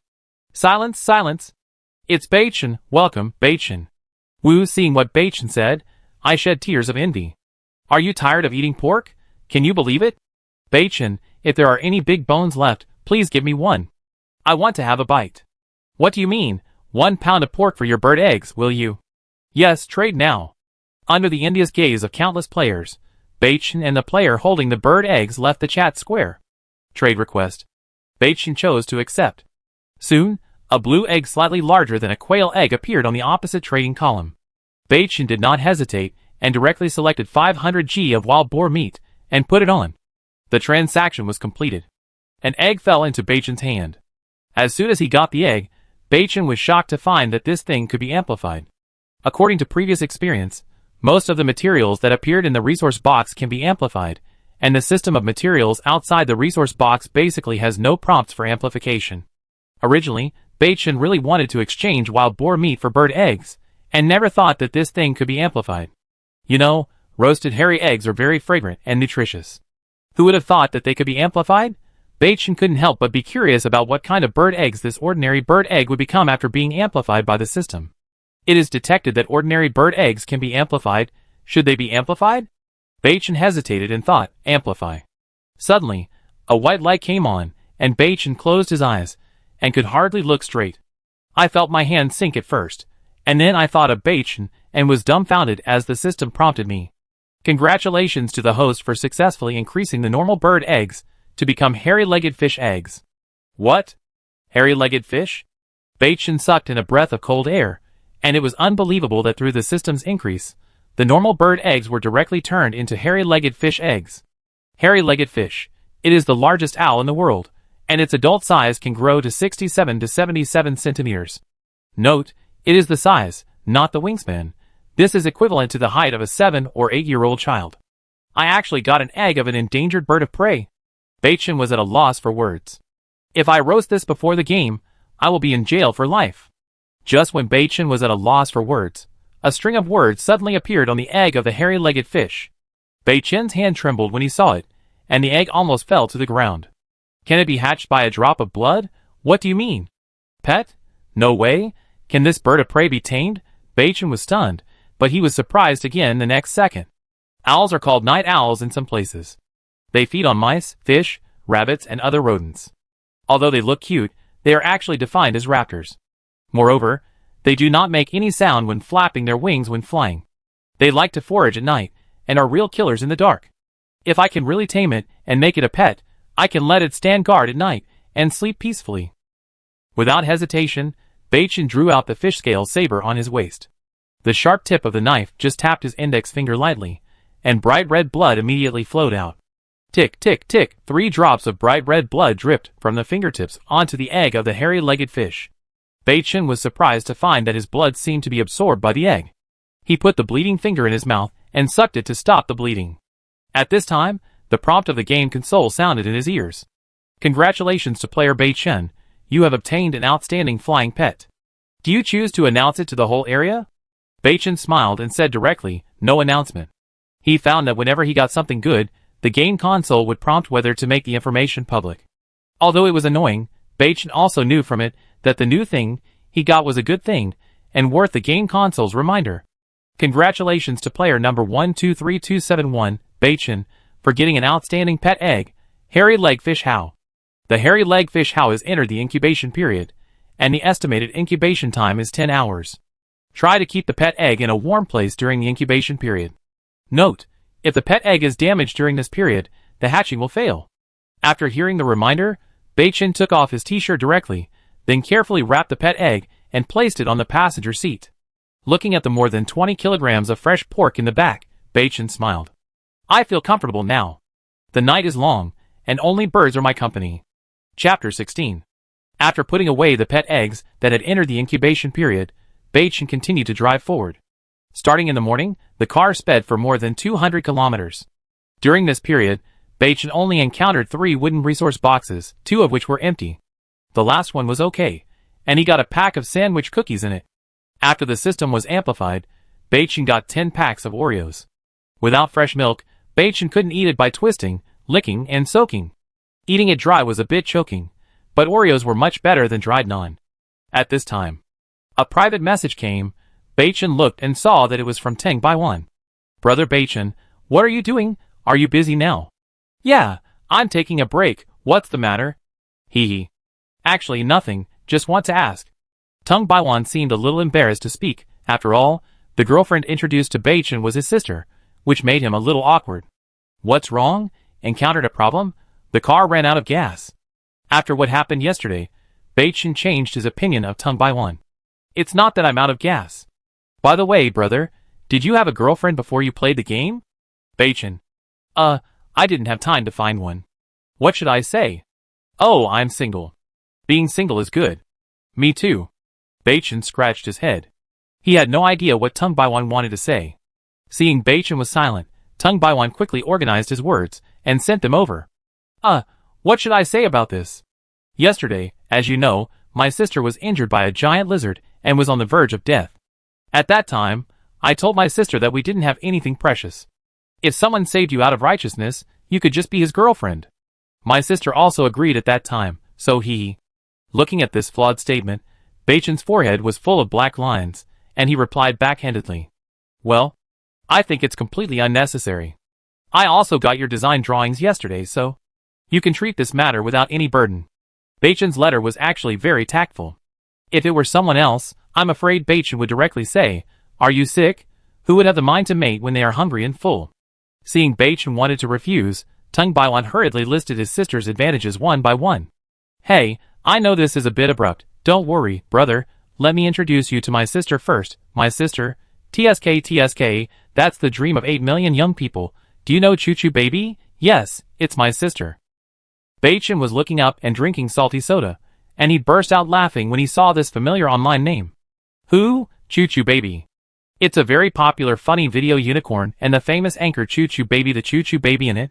Silence, silence. It's Baichen, welcome, Baichen. Wu, seeing what Baichen said, I shed tears of envy. Are you tired of eating pork? Can you believe it? Baichen, if there are any big bones left, please give me 1. I want to have a bite. What do you mean, 1 pound of pork for your bird eggs, will you? Yes, trade now. Under the envious gaze of countless players, Baichen and the player holding the bird eggs left the chat square. Trade request. Baichen chose to accept. Soon, a blue egg slightly larger than a quail egg appeared on the opposite trading column. Baichen did not hesitate and directly selected 500 g of wild boar meat and put it on. The transaction was completed. An egg fell into Baichen's hand. As soon as he got the egg, Beichen was shocked to find that this thing could be amplified. According to previous experience, most of the materials that appeared in the resource box can be amplified, and the system of materials outside the resource box basically has no prompts for amplification. Originally, Beichen really wanted to exchange wild boar meat for bird eggs, and never thought that this thing could be amplified. You know, roasted hairy eggs are very fragrant and nutritious. Who would have thought that they could be amplified? Beichen couldn't help but be curious about what kind of bird eggs this ordinary bird egg would become after being amplified by the system. It is detected that ordinary bird eggs can be amplified. Should they be amplified? Beichen hesitated and thought, amplify. Suddenly, a white light came on, and Beichen closed his eyes, and could hardly look straight. I felt my hand sink at first, and then I thought of Beichen, and was dumbfounded as the system prompted me. Congratulations to the host for successfully increasing the normal bird eggs to become hairy-legged fish eggs. What? Hairy-legged fish? Beichen sucked in a breath of cold air, and it was unbelievable that through the system's increase, the normal bird eggs were directly turned into hairy-legged fish eggs. Hairy-legged fish. It is the largest owl in the world, and its adult size can grow to 67 to 77 centimeters. Note, it is the size, not the wingspan. This is equivalent to the height of a 7 or 8-year-old child. I actually got an egg of an endangered bird of prey. Beichen was at a loss for words. If I roast this before the game, I will be in jail for life. Just when Beichen was at a loss for words, a string of words suddenly appeared on the egg of the hairy-legged fish. Beichen's hand trembled when he saw it, and the egg almost fell to the ground. Can it be hatched by a drop of blood? What do you mean? Pet? No way. Can this bird of prey be tamed? Beichen was stunned, but he was surprised again the next second. Owls are called night owls in some places. They feed on mice, fish, rabbits, and other rodents. Although they look cute, they are actually defined as raptors. Moreover, they do not make any sound when flapping their wings when flying. They like to forage at night, and are real killers in the dark. If I can really tame it and make it a pet, I can let it stand guard at night and sleep peacefully. Without hesitation, Beichen drew out the fish scale saber on his waist. The sharp tip of the knife just tapped his index finger lightly, and bright red blood immediately flowed out. Tick, tick, tick, 3 drops of bright red blood dripped from the fingertips onto the egg of the hairy-legged fish. Beichen was surprised to find that his blood seemed to be absorbed by the egg. He put the bleeding finger in his mouth and sucked it to stop the bleeding. At this time, the prompt of the game console sounded in his ears. Congratulations to player Beichen, you have obtained an outstanding flying pet. Do you choose to announce it to the whole area? Beichen smiled and said directly, no announcement. He found that whenever he got something good, the game console would prompt whether to make the information public. Although it was annoying, Beichen also knew from it that the new thing he got was a good thing, and worth the game console's reminder. Congratulations to player number 123271, Beichen, for getting an outstanding pet egg, hairy leg fish how. The hairy leg fish how has entered the incubation period, and the estimated incubation time is 10 hours. Try to keep the pet egg in a warm place during the incubation period. Note, if the pet egg is damaged during this period, the hatching will fail. After hearing the reminder, Beichen took off his t-shirt directly, then carefully wrapped the pet egg and placed it on the passenger seat. Looking at the more than 20 kilograms of fresh pork in the back, Beichen smiled. I feel comfortable now. The night is long, and only birds are my company. Chapter 16. After putting away the pet eggs that had entered the incubation period, Beichen continued to drive forward. Starting in the morning, the car sped for more than 200 kilometers. During this period, Beichen only encountered 3 wooden resource boxes, 2 of which were empty. The last one was okay, and he got a pack of sandwich cookies in it. After the system was amplified, Beichen got 10 packs of Oreos. Without fresh milk, Beichen couldn't eat it by twisting, licking, and soaking. Eating it dry was a bit choking, but Oreos were much better than dried naan. At this time, a private message came. Beichen looked and saw that it was from Teng Baiwan. Brother Beichen, what are you doing? Are you busy now? Yeah, I'm taking a break. What's the matter? Hee hee. Actually nothing, just want to ask. Teng Baiwan seemed a little embarrassed to speak. After all, the girlfriend introduced to Beichen was his sister, which made him a little awkward. What's wrong? Encountered a problem? The car ran out of gas. After what happened yesterday, Beichen changed his opinion of Teng Baiwan. It's not that I'm out of gas. By the way, brother, did you have a girlfriend before you played the game? Beichen. I didn't have time to find one. What should I say? Oh, I'm single. Being single is good. Me too. Beichen scratched his head. He had no idea what Tung Baiwan wanted to say. Seeing Beichen was silent, Tung Baiwan quickly organized his words and sent them over. What should I say about this? Yesterday, as you know, my sister was injured by a giant lizard and was on the verge of death. At that time, I told my sister that we didn't have anything precious. If someone saved you out of righteousness, you could just be his girlfriend. My sister also agreed at that time, so he... Looking at this flawed statement, Beichen's forehead was full of black lines, and he replied backhandedly. Well, I think it's completely unnecessary. I also got your design drawings yesterday, so you can treat this matter without any burden. Beichen's letter was actually very tactful. If it were someone else, I'm afraid Beichen would directly say, "Are you sick?" Who would have the mind to mate when they are hungry and full? Seeing Beichen wanted to refuse, Tung Baiwan hurriedly listed his sister's advantages one by one. Hey, I know this is a bit abrupt. Don't worry, brother. Let me introduce you to my sister first. My sister, TSK, that's the dream of 8 million young people. Do you know Choo Choo Baby? Yes, it's my sister. Beichen was looking up and drinking salty soda, and he burst out laughing when he saw this familiar online name. Who? Choo Choo Baby. It's a very popular funny video unicorn and the famous anchor Choo Choo Baby, the Choo Choo Baby in it.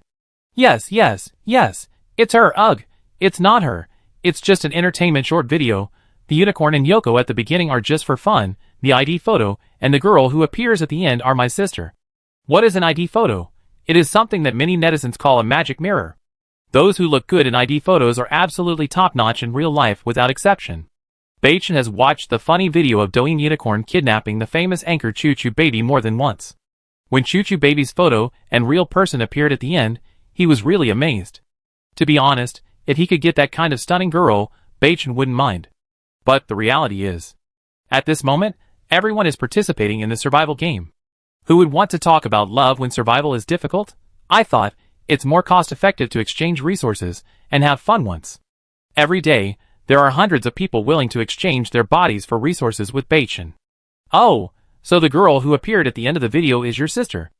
Yes, it's her. Ugh, it's not her. It's just an entertainment short video. The unicorn and Yoko at the beginning are just for fun, the ID photo, and the girl who appears at the end are my sister. What is an ID photo? It is something that many netizens call a magic mirror. Those who look good in ID photos are absolutely top-notch in real life without exception. Beichen has watched the funny video of Douyin Unicorn kidnapping the famous anchor Choo Choo Baby more than once. When Choo Choo Baby's photo and real person appeared at the end, he was really amazed. To be honest, if he could get that kind of stunning girl, Beichen wouldn't mind. But the reality is, at this moment, everyone is participating in the survival game. Who would want to talk about love when survival is difficult? I thought, it's more cost-effective to exchange resources and have fun once. Every day, there are hundreds of people willing to exchange their bodies for resources with Beichen. Oh, so the girl who appeared at the end of the video is your sister.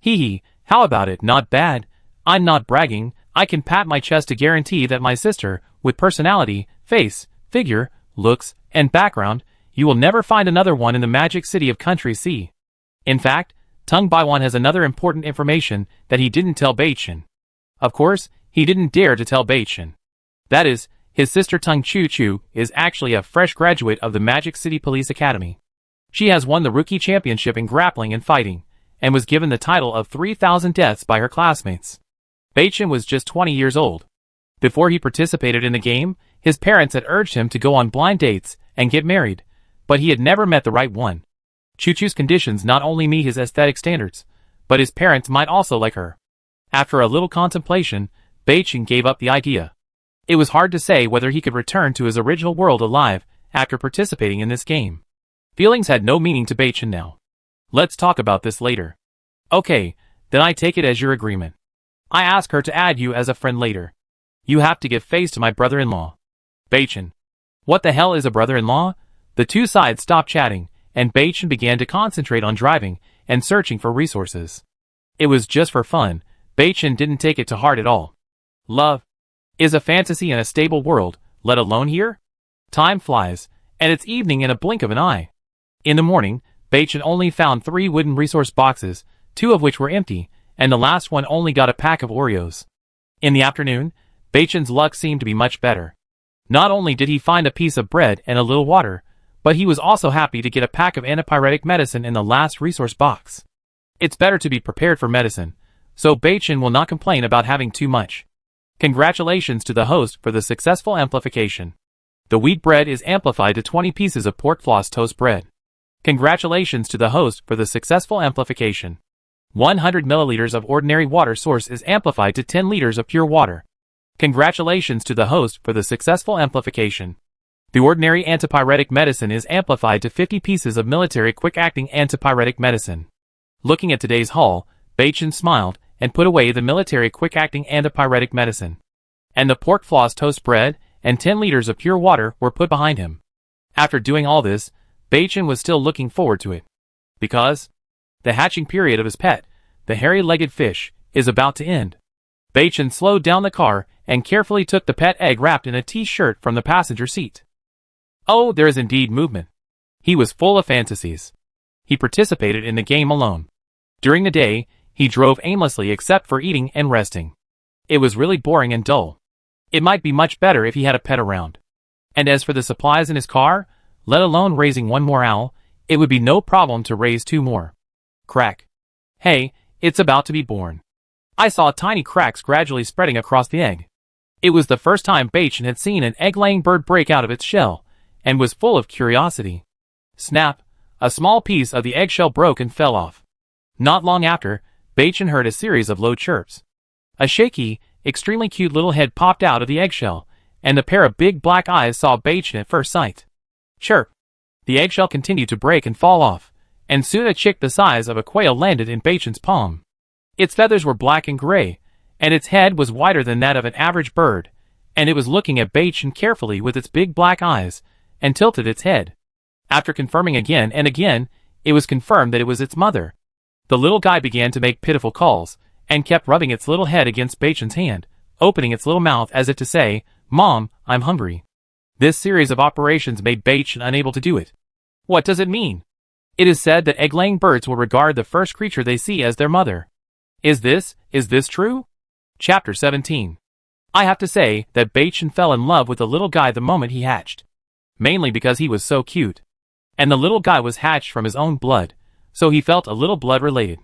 Hee, how about it? Not bad. I'm not bragging. I can pat my chest to guarantee that my sister, with personality, face, figure, looks, and background, you will never find another one in the magic city of Country C. In fact, Tung Baiwan has another important information that he didn't tell Beichen. Of course, he didn't dare to tell Beichen. That is, his sister Tung Choo Choo is actually a fresh graduate of the Magic City Police Academy. She has won the Rookie Championship in grappling and fighting, and was given the title of 3,000 deaths by her classmates. Beichen was just 20 years old. Before he participated in the game, his parents had urged him to go on blind dates and get married, but he had never met the right one. Choo Choo's conditions not only meet his aesthetic standards, but his parents might also like her. After a little contemplation, Beichen gave up the idea. It was hard to say whether he could return to his original world alive after participating in this game. Feelings had no meaning to Beichen now. Let's talk about this later. Okay, then I take it as your agreement. I ask her to add you as a friend later. You have to give face to my brother-in-law. Beichen. What the hell is a brother-in-law? The two sides stopped chatting, and Beichen began to concentrate on driving and searching for resources. It was just for fun. Beichen didn't take it to heart at all. Love is a fantasy in a stable world, let alone here? Time flies, and it's evening in a blink of an eye. In the morning, Beichen only found 3 wooden resource boxes, 2 of which were empty, and the last one only got a pack of Oreos. In the afternoon, Beichen's luck seemed to be much better. Not only did he find a piece of bread and a little water, but he was also happy to get a pack of antipyretic medicine in the last resource box. It's better to be prepared for medicine, so Beichen will not complain about having too much. Congratulations to the host for the successful amplification. The wheat bread is amplified to 20 pieces of pork floss toast bread. Congratulations to the host for the successful amplification. 100 milliliters of ordinary water source is amplified to 10 liters of pure water. Congratulations to the host for the successful amplification. The ordinary antipyretic medicine is amplified to 50 pieces of military quick-acting antipyretic medicine. Looking at today's haul, Beichen smiled and put away the military quick-acting antipyretic medicine. And the pork floss toast bread and 10 liters of pure water were put behind him. After doing all this, Beichen was still looking forward to it. Because the hatching period of his pet, the hairy-legged fish, is about to end. Beichen slowed down the car and carefully took the pet egg wrapped in a t-shirt from the passenger seat. Oh, there is indeed movement. He was full of fantasies. He participated in the game alone. During the day, he drove aimlessly except for eating and resting. It was really boring and dull. It might be much better if he had a pet around. And as for the supplies in his car, let alone raising one more owl, it would be no problem to raise two more. Crack. Hey, it's about to be born. I saw tiny cracks gradually spreading across the egg. It was the first time Bacon had seen an egg-laying bird break out of its shell, and was full of curiosity. Snap! A small piece of the eggshell broke and fell off. Not long after, Bacon heard a series of low chirps. A shaky, extremely cute little head popped out of the eggshell, and a pair of big black eyes saw Bacon at first sight. Chirp! The eggshell continued to break and fall off, and soon a chick the size of a quail landed in Bacon's palm. Its feathers were black and gray, and its head was wider than that of an average bird, and it was looking at Bacon carefully with its big black eyes, and tilted its head. After confirming again and again, it was confirmed that it was its mother. The little guy began to make pitiful calls, and kept rubbing its little head against Bacon's hand, opening its little mouth as if to say, "Mom, I'm hungry." This series of operations made Bacon unable to do it. What does it mean? It is said that egg-laying birds will regard the first creature they see as their mother. Is this true? Chapter 17. I have to say that Bacon fell in love with the little guy the moment he hatched. Mainly because he was so cute. And the little guy was hatched from his own blood, so he felt a little blood related.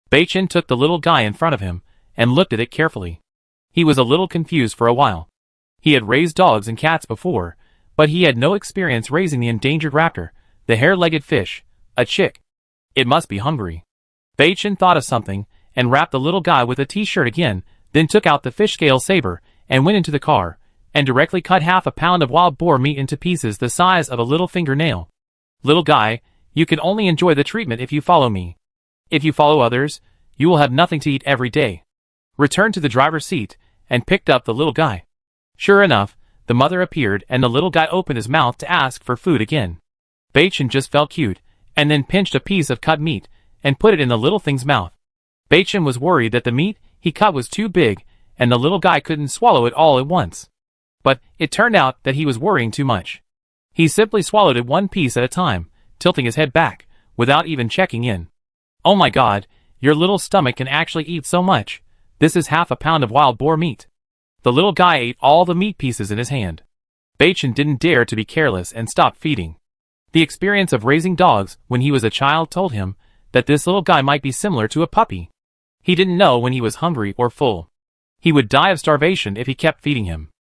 Bacon took the little guy in front of him, and looked at it carefully. He was a little confused for a while. He had raised dogs and cats before, but he had no experience raising the endangered raptor, the hair-legged fish, a chick. It must be hungry. Bacon thought of something, and wrapped the little guy with a t-shirt again, then took out the fish scale saber, and went into the car, and directly cut half a pound of wild boar meat into pieces the size of a little fingernail. Little guy, you can only enjoy the treatment if you follow me. If you follow others, you will have nothing to eat every day. Returned to the driver's seat, and picked up the little guy. Sure enough, the mother appeared and the little guy opened his mouth to ask for food again. Bacon just felt cute, and then pinched a piece of cut meat, and put it in the little thing's mouth. Bacon was worried that the meat he cut was too big, and the little guy couldn't swallow it all at once. But it turned out that he was worrying too much. He simply swallowed it one piece at a time, tilting his head back, without even checking in. Oh my God, your little stomach can actually eat so much. This is half a pound of wild boar meat. The little guy ate all the meat pieces in his hand. Bacon didn't dare to be careless and stopped feeding. The experience of raising dogs when he was a child told him that this little guy might be similar to a puppy. He didn't know when he was hungry or full. He would die of starvation if he kept feeding him.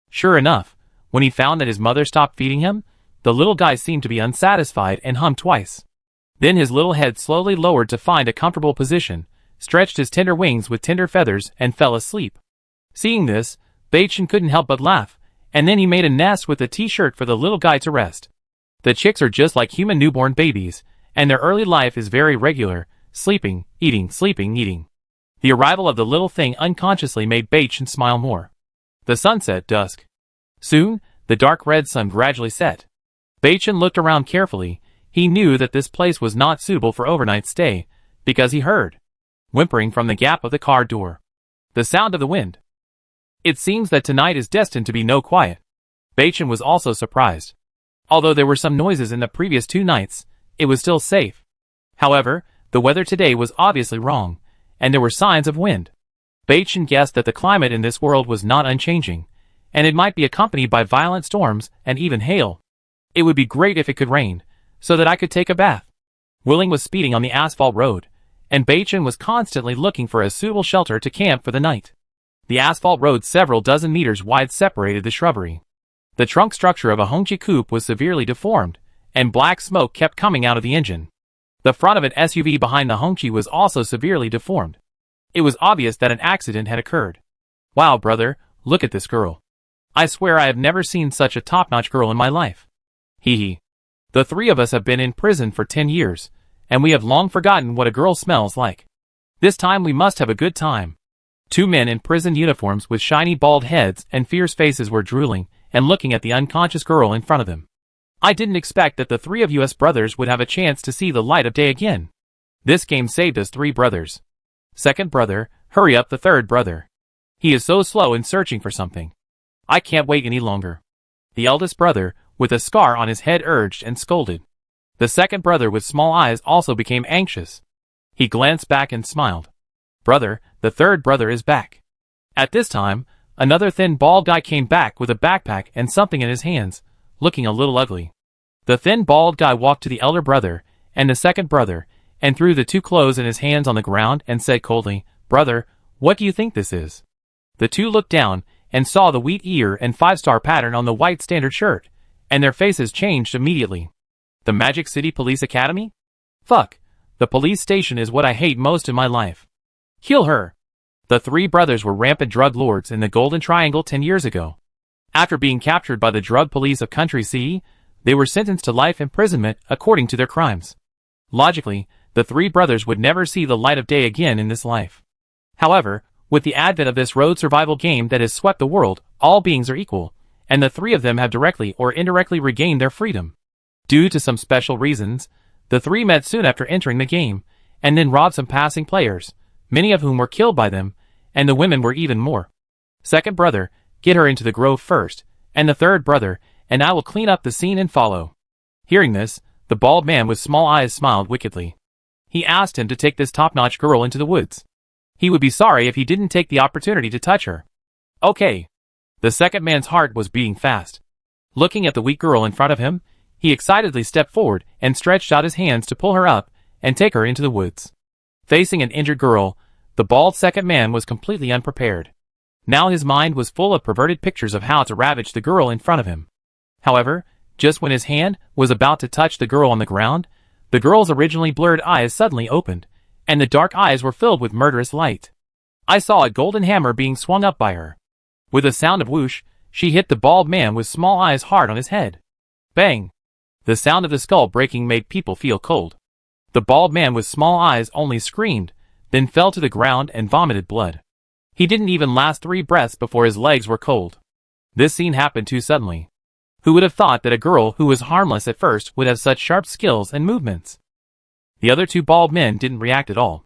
Sure enough, when he found that his mother stopped feeding him, the little guy seemed to be unsatisfied and hummed twice. Then his little head slowly lowered to find a comfortable position, stretched his tender wings with tender feathers, and fell asleep. Seeing this, Bacon couldn't help but laugh, and then he made a nest with a t-shirt for the little guy to rest. The chicks are just like human newborn babies, and their early life is very regular, sleeping, eating, sleeping, eating. The arrival of the little thing unconsciously made Bacon smile more. The sun set dusk. Soon, the dark red sun gradually set. Bacon looked around carefully. He knew that this place was not suitable for overnight stay, because he heard whimpering from the gap of the car door. The sound of the wind. It seems that tonight is destined to be no quiet. Bacon was also surprised. Although there were some noises in the previous 2 nights, it was still safe. However, the weather today was obviously wrong, and there were signs of wind. Bacon guessed that the climate in this world was not unchanging, and it might be accompanied by violent storms and even hail. It would be great if it could rain, so that I could take a bath. Willing was speeding on the asphalt road, and Bacon was constantly looking for a suitable shelter to camp for the night. The asphalt road several dozen meters wide separated the shrubbery. The trunk structure of a Hongqi coupe was severely deformed, and black smoke kept coming out of the engine. The front of an SUV behind the Hongqi was also severely deformed. It was obvious that an accident had occurred. Wow, brother, look at this girl. I swear I have never seen such a top-notch girl in my life. Hee hee. The 3 of us have been in prison for 10 years, and we have long forgotten what a girl smells like. This time we must have a good time. 2 men in prison uniforms with shiny bald heads and fierce faces were drooling and looking at the unconscious girl in front of them. I didn't expect that the 3 of us brothers would have a chance to see the light of day again. This game saved us 3 brothers. Second brother, hurry up the 3rd brother. He is so slow in searching for something. I can't wait any longer. The eldest brother, with a scar on his head, urged and scolded. The second brother with small eyes also became anxious. He glanced back and smiled. Brother, the third brother is back. At this time, another thin bald guy came back with a backpack and something in his hands, looking a little ugly. The thin bald guy walked to the elder brother and the second brother and threw the two clothes in his hands on the ground and said coldly, Brother, what do you think this is? The two looked down and saw the wheat ear and 5-star pattern on the white standard shirt, and their faces changed immediately. The Magic City Police Academy? Fuck. The police station is what I hate most in my life. Kill her. The three brothers were rampant drug lords in the Golden Triangle 10 years ago. After being captured by the drug police of Country C, they were sentenced to life imprisonment according to their crimes. Logically, the three brothers would never see the light of day again in this life. However, with the advent of this road survival game that has swept the world, all beings are equal, and the three of them have directly or indirectly regained their freedom. Due to some special reasons, the three met soon after entering the game, and then robbed some passing players, many of whom were killed by them, and the women were even more. Second brother, get her into the grove first, and the third brother, and I will clean up the scene and follow. Hearing this, the bald man with small eyes smiled wickedly. He asked him to take this top-notch girl into the woods. He would be sorry if he didn't take the opportunity to touch her. Okay. The second man's heart was beating fast. Looking at the weak girl in front of him, he excitedly stepped forward and stretched out his hands to pull her up and take her into the woods. Facing an injured girl, the bald second man was completely unprepared. Now his mind was full of perverted pictures of how to ravage the girl in front of him. However, just when his hand was about to touch the girl on the ground, the girl's originally blurred eyes suddenly opened, and the dark eyes were filled with murderous light. I saw a golden hammer being swung up by her. With a sound of whoosh, she hit the bald man with small eyes hard on his head. Bang! The sound of the skull breaking made people feel cold. The bald man with small eyes only screamed, then fell to the ground and vomited blood. He didn't even last 3 breaths before his legs were cold. This scene happened too suddenly. Who would have thought that a girl who was harmless at first would have such sharp skills and movements? The other 2 bald men didn't react at all.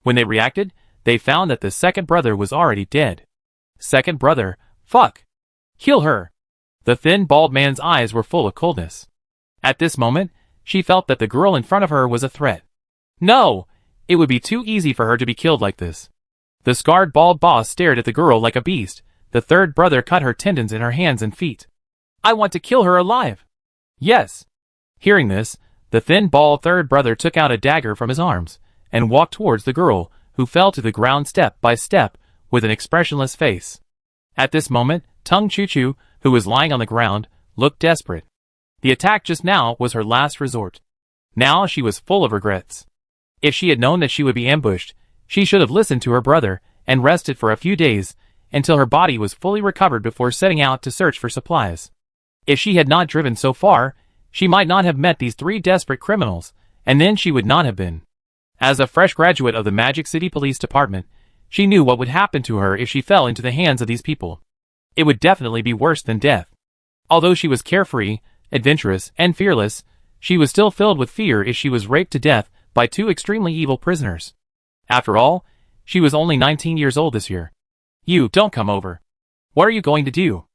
When they reacted, they found that the second brother was already dead. Second brother, fuck. Kill her. The thin bald man's eyes were full of coldness. At this moment, she felt that the girl in front of her was a threat. No! It would be too easy for her to be killed like this. The scarred bald boss stared at the girl like a beast. The third brother cut her tendons in her hands and feet. I want to kill her alive. Yes. Hearing this, the thin bald third brother took out a dagger from his arms and walked towards the girl, who fell to the ground step by step with an expressionless face. At this moment, Tung Chu Chu, who was lying on the ground, looked desperate. The attack just now was her last resort. Now she was full of regrets. If she had known that she would be ambushed, she should have listened to her brother and rested for a few days until her body was fully recovered before setting out to search for supplies. If she had not driven so far, she might not have met these 3 desperate criminals, and then she would not have been. As a fresh graduate of the Magic City Police Department, she knew what would happen to her if she fell into the hands of these people. It would definitely be worse than death. Although she was carefree, adventurous, and fearless, she was still filled with fear if she was raped to death by 2 extremely evil prisoners. After all, she was only 19 years old this year. You don't come over. What are you going to do?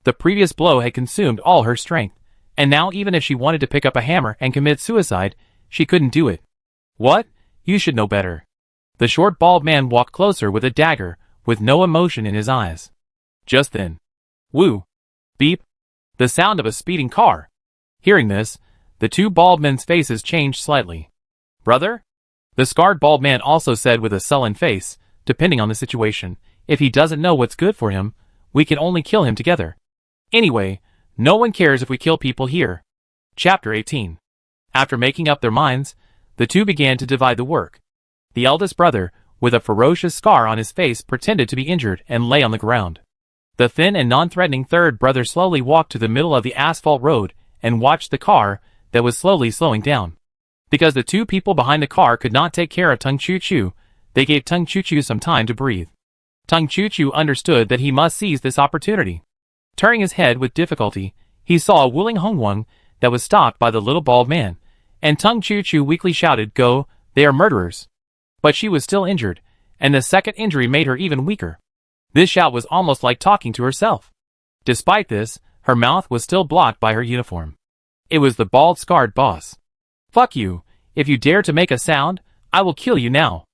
The previous blow had consumed all her strength, and now even if she wanted to pick up a hammer and commit suicide, she couldn't do it. What? You should know better. The short bald man walked closer with a dagger, with no emotion in his eyes. Just then. Woo! Beep! The sound of a speeding car. Hearing this, the 2 bald men's faces changed slightly. Brother? The scarred bald man also said with a sullen face, depending on the situation, if he doesn't know what's good for him, we can only kill him together. Anyway, no one cares if we kill people here. Chapter 18. After making up their minds, the 2 began to divide the work. The eldest brother, with a ferocious scar on his face, pretended to be injured and lay on the ground. The thin and non-threatening third brother slowly walked to the middle of the asphalt road and watched the car that was slowly slowing down. Because the 2 people behind the car could not take care of Tung Chu Chu, they gave Tung Chu Chu some time to breathe. Tung Chu Chu understood that he must seize this opportunity. Turning his head with difficulty, he saw a Wuling Hongwang that was stopped by the little bald man, and Tung Chu Chu weakly shouted, "Go, they are murderers." But she was still injured, and the second injury made her even weaker. This shout was almost like talking to herself. Despite this, her mouth was still blocked by her uniform. It was the bald scarred boss. Fuck you. If you dare to make a sound, I will kill you now.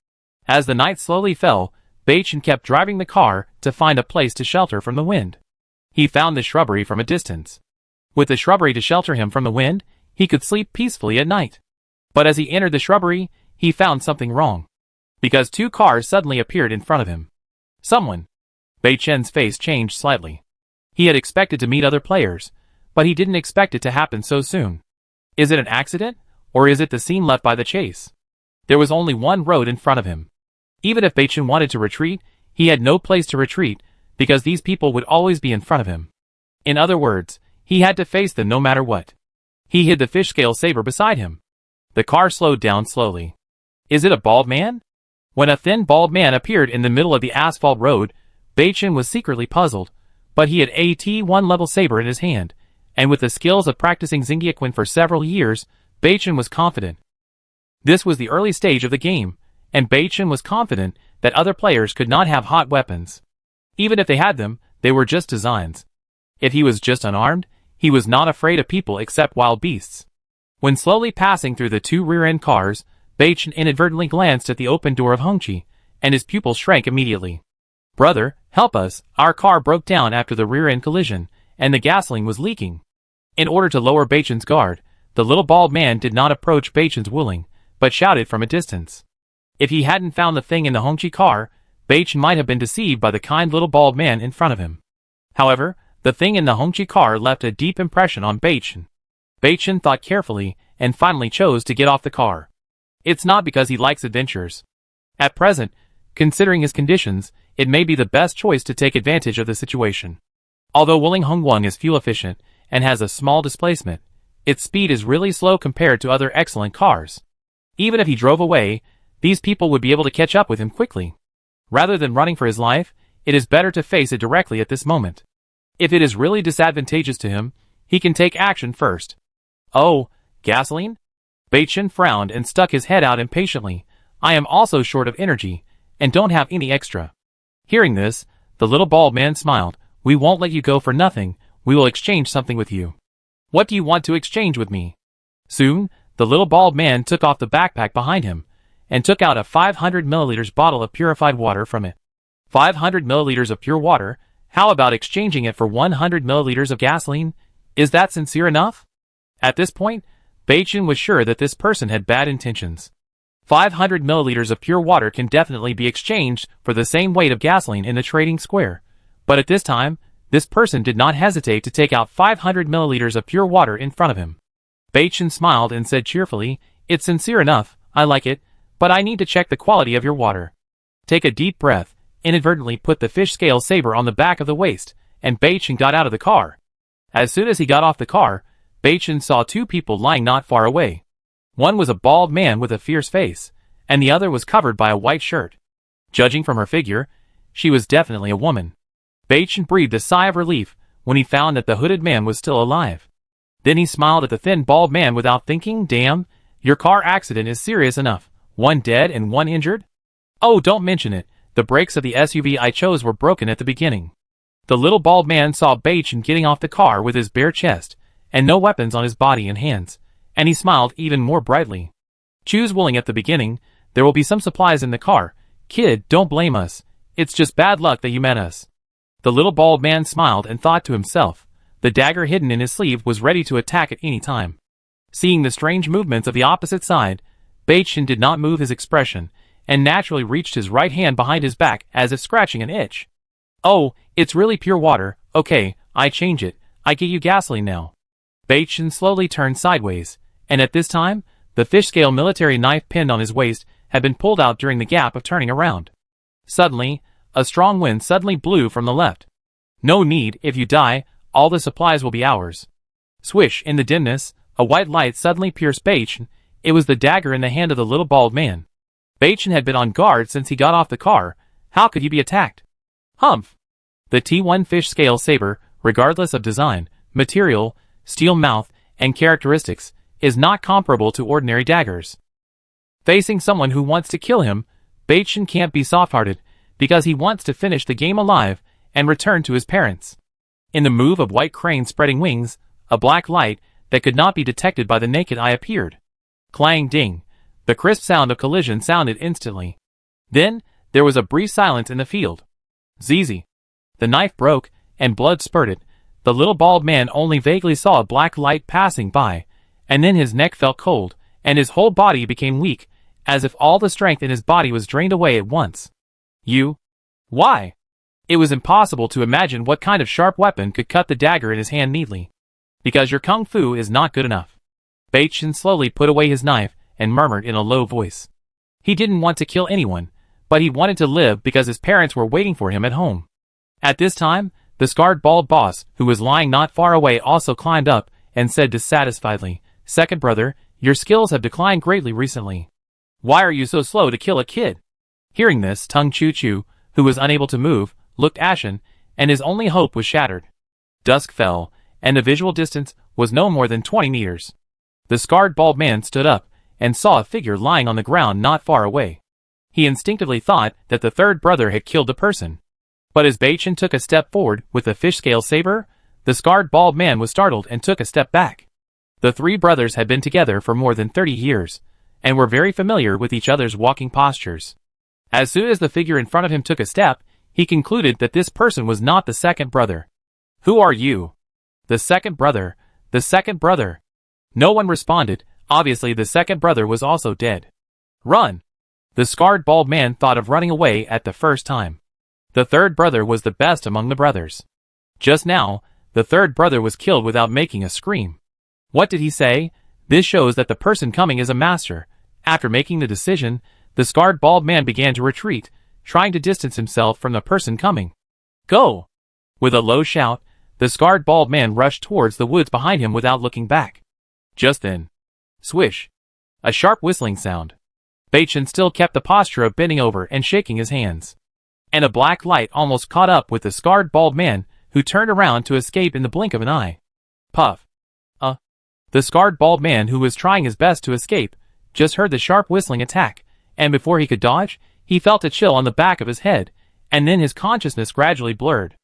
As the night slowly fell, Bachin kept driving the car to find a place to shelter from the wind. He found the shrubbery from a distance. With the shrubbery to shelter him from the wind, he could sleep peacefully at night. But as he entered the shrubbery, he found something wrong. Because two cars suddenly appeared in front of him. Someone. Beichen's face changed slightly. He had expected to meet other players, but he didn't expect it to happen so soon. Is it an accident, or is it the scene left by the chase? There was only one road in front of him. Even if Beichen wanted to retreat, he had no place to retreat, because these people would always be in front of him. In other words, he had to face them no matter what. He hid the fish scale saber beside him. The car slowed down slowly. Is it a bald man? When a thin bald man appeared in the middle of the asphalt road, Beichen was secretly puzzled, but he had a T1 level saber in his hand, and with the skills of practicing Xingyiquan for several years, Beichen was confident. This was the early stage of the game, and Beichen was confident that other players could not have hot weapons. Even if they had them, they were just designs. If he was just unarmed, he was not afraid of people except wild beasts. When slowly passing through the two rear-end cars, Beichen inadvertently glanced at the open door of Hongqi, and his pupils shrank immediately. Brother, help us, our car broke down after the rear-end collision, and the gasoline was leaking. In order to lower Beichen's guard, the little bald man did not approach Beichen's Wuling, but shouted from a distance. If he hadn't found the thing in the Hongqi car, Beichen might have been deceived by the kind little bald man in front of him. However, the thing in the Hongqi car left a deep impression on Beichen. Beichen thought carefully and finally chose to get off the car. It's not because he likes adventures. At present, considering his conditions, it may be the best choice to take advantage of the situation. Although Wuling Hongguang is fuel efficient and has a small displacement, its speed is really slow compared to other excellent cars. Even if he drove away, these people would be able to catch up with him quickly. Rather than running for his life, it is better to face it directly at this moment. If it is really disadvantageous to him, he can take action first. Oh, gasoline? Beichen frowned and stuck his head out impatiently. I am also short of energy, and don't have any extra. Hearing this, the little bald man smiled. We won't let you go for nothing, we will exchange something with you. What do you want to exchange with me? Soon, the little bald man took off the backpack behind him, and took out a 500 milliliters bottle of purified water from it. 500 milliliters of pure water? How about exchanging it for 100 milliliters of gasoline? Is that sincere enough? At this point, Beichen was sure that this person had bad intentions. 500 milliliters of pure water can definitely be exchanged for the same weight of gasoline in the trading square. But at this time, this person did not hesitate to take out 500 milliliters of pure water in front of him. Beichen smiled and said cheerfully, It's sincere enough, I like it, but I need to check the quality of your water. Take a deep breath, inadvertently put the fish scale saber on the back of the waist, and Beichen got out of the car. As soon as he got off the car, Beichen saw two people lying not far away. One was a bald man with a fierce face, and the other was covered by a white shirt. Judging from her figure, she was definitely a woman. Beichen breathed a sigh of relief when he found that the hooded man was still alive. Then he smiled at the thin bald man without thinking, Damn, your car accident is serious enough. One dead and one injured? Oh, don't mention it. The brakes of the SUV I chose were broken at the beginning. The little bald man saw Beichen getting off the car with his bare chest, and no weapons on his body and hands, and he smiled even more brightly. Choose Wuling at the beginning, there will be some supplies in the car. Kid, don't blame us. It's just bad luck that you met us. The little bald man smiled and thought to himself. The dagger hidden in his sleeve was ready to attack at any time. Seeing the strange movements of the opposite side, Beichen did not move his expression, and naturally reached his right hand behind his back as if scratching an itch. Oh, it's really pure water. Okay, I change it. I get you gasoline now. Beichen slowly turned sideways, and at this time, the fish scale military knife pinned on his waist had been pulled out during the gap of turning around. Suddenly, a strong wind suddenly blew from the left. No need, if you die, all the supplies will be ours. Swish, in the dimness, a white light suddenly pierced Beichen. It was the dagger in the hand of the little bald man. Beichen had been on guard since he got off the car. How could he be attacked? Humph! The T1 fish scale saber, regardless of design, material, steel mouth, and characteristics, is not comparable to ordinary daggers. Facing someone who wants to kill him, Beichen can't be soft-hearted, because he wants to finish the game alive and return to his parents. In the move of white crane spreading wings, a black light that could not be detected by the naked eye appeared. Clang ding. The crisp sound of collision sounded instantly. Then, there was a brief silence in the field. Zzz. The knife broke, and blood spurted. The little bald man only vaguely saw a black light passing by, and then his neck felt cold, and his whole body became weak, as if all the strength in his body was drained away at once. You? Why? It was impossible to imagine what kind of sharp weapon could cut the dagger in his hand neatly. Because your kung fu is not good enough. Beichen slowly put away his knife and murmured in a low voice. He didn't want to kill anyone, but he wanted to live because his parents were waiting for him at home. At this time, the scarred bald boss, who was lying not far away, also climbed up and said dissatisfiedly, "Second brother, your skills have declined greatly recently. Why are you so slow to kill a kid?" Hearing this, Tung Chu-Chu, who was unable to move, looked ashen, and his only hope was shattered. Dusk fell, and the visual distance was no more than 20 meters. The scarred bald man stood up and saw a figure lying on the ground not far away. He instinctively thought that the third brother had killed the person. But as Beichen took a step forward with the fish-scale saber, the scarred bald man was startled and took a step back. The three brothers had been together for more than 30 years, and were very familiar with each other's walking postures. As soon as the figure in front of him took a step, he concluded that this person was not the second brother. "Who are you?" "The second brother, the second brother." No one responded. Obviously the second brother was also dead. "Run!" The scarred bald man thought of running away at the first time. The third brother was the best among the brothers. Just now, the third brother was killed without making a scream. What did he say? This shows that the person coming is a master. After making the decision, the scarred bald man began to retreat, trying to distance himself from the person coming. "Go!" With a low shout, the scarred bald man rushed towards the woods behind him without looking back. Just then, swish! A sharp whistling sound. Beichen still kept the posture of bending over and shaking his hands. And a black light almost caught up with the scarred bald man, who turned around to escape in the blink of an eye. Puff! The scarred bald man, who was trying his best to escape, just heard the sharp whistling attack, and before he could dodge, he felt a chill on the back of his head, and then his consciousness gradually blurred.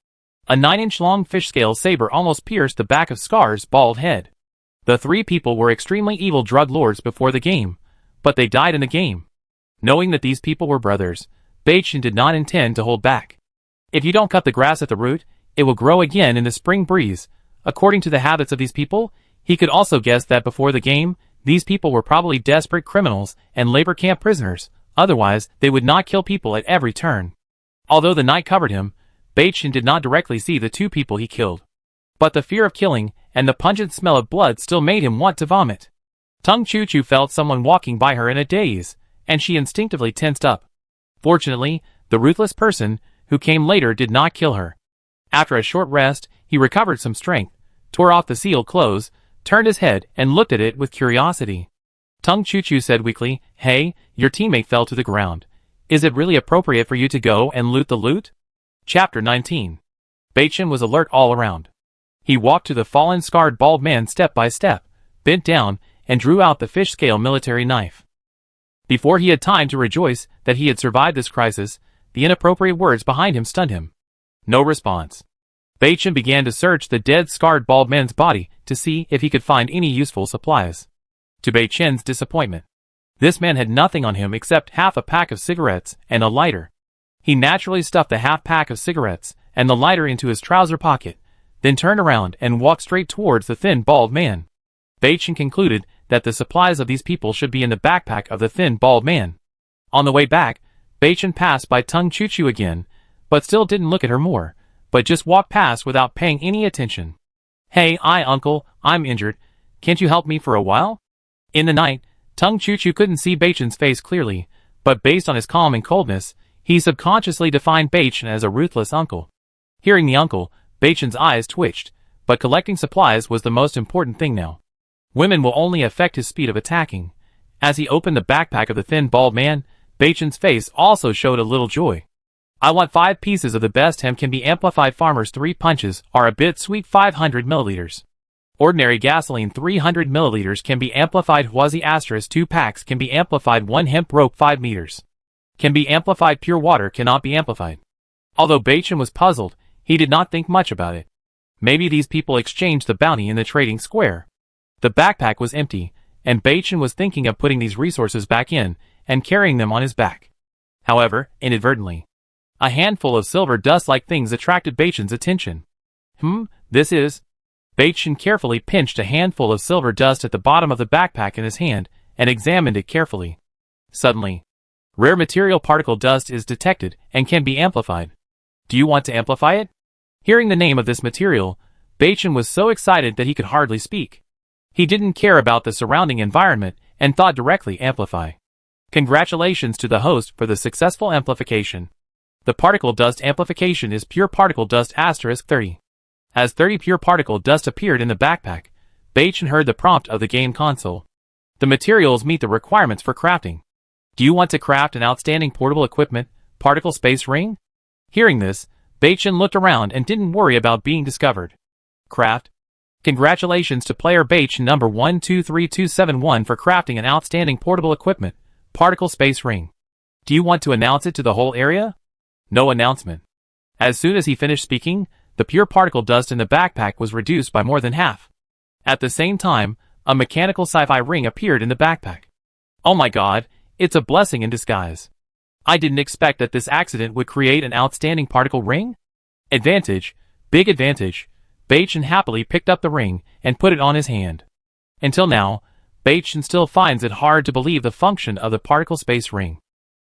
A 9-inch-long fish-scale saber almost pierced the back of Scar's bald head. The three people were extremely evil drug lords before the game, but they died in the game. Knowing that these people were brothers, Beichen did not intend to hold back. If you don't cut the grass at the root, it will grow again in the spring breeze. According to the habits of these people, he could also guess that before the game, these people were probably desperate criminals and labor camp prisoners, otherwise they would not kill people at every turn. Although the night covered him, Beichen did not directly see the two people he killed. But the fear of killing and the pungent smell of blood still made him want to vomit. Tung Chu-Chu felt someone walking by her in a daze, and she instinctively tensed up. Fortunately, the ruthless person, who came later, did not kill her. After a short rest, he recovered some strength, tore off the sealed clothes, turned his head and looked at it with curiosity. Tung Chu-Chu said weakly, "Hey, your teammate fell to the ground. Is it really appropriate for you to go and loot the loot?" Chapter 19. Beichen was alert all around. He walked to the fallen scarred bald man step by step, bent down, and drew out the fish-scale military knife. Before he had time to rejoice that he had survived this crisis, the inappropriate words behind him stunned him. No response. Beichen began to search the dead scarred bald man's body to see if he could find any useful supplies. To Beichen's disappointment, this man had nothing on him except half a pack of cigarettes and a lighter. He naturally stuffed the half pack of cigarettes and the lighter into his trouser pocket, then turned around and walked straight towards the thin bald man. Beichen concluded that the supplies of these people should be in the backpack of the thin bald man. On the way back, Beichen passed by Tung Chu-Chu again, but still didn't look at her more, but just walked past without paying any attention. "Hey, uncle, I'm injured. Can't you help me for a while?" In the night, Tung Chu-Chu couldn't see Beichen's face clearly, but based on his calm and coldness, he subconsciously defined Beichen as a ruthless uncle. Hearing the uncle, Beichen's eyes twitched, but collecting supplies was the most important thing now. Women will only affect his speed of attacking. As he opened the backpack of the thin bald man, Beichen's face also showed a little joy. "I want 5 pieces of the best hemp can be amplified farmers. 3 punches are a bit sweet. 500 milliliters. Ordinary gasoline 300 milliliters can be amplified. Huazi asterisk 2 packs can be amplified. 1 hemp rope 5 meters. Can be amplified. Pure water cannot be amplified." Although Beichen was puzzled, he did not think much about it. Maybe these people exchanged the bounty in the trading square. The backpack was empty, and Beichen was thinking of putting these resources back in and carrying them on his back. However, inadvertently, a handful of silver dust-like things attracted Beichen's attention. This is... Beichen carefully pinched a handful of silver dust at the bottom of the backpack in his hand and examined it carefully. Suddenly, rare material particle dust is detected and can be amplified. Do you want to amplify it? Hearing the name of this material, Beichen was so excited that he could hardly speak. He didn't care about the surrounding environment and thought directly amplify. Congratulations to the host for the successful amplification. The particle dust amplification is pure particle dust *30. As 30 pure particle dust appeared in the backpack, Beichen heard the prompt of the game console. The materials meet the requirements for crafting. Do you want to craft an outstanding portable equipment, particle space ring? Hearing this, Beichen looked around and didn't worry about being discovered. Craft. Congratulations to player Beichen number 123271 for crafting an outstanding portable equipment, particle space ring. Do you want to announce it to the whole area? No announcement. As soon as he finished speaking, the pure particle dust in the backpack was reduced by more than half. At the same time, a mechanical sci-fi ring appeared in the backpack. Oh my god, it's a blessing in disguise. I didn't expect that this accident would create an outstanding particle ring. Advantage, big advantage. Beichen happily picked up the ring and put it on his hand. Until now, Beichen still finds it hard to believe the function of the particle space ring.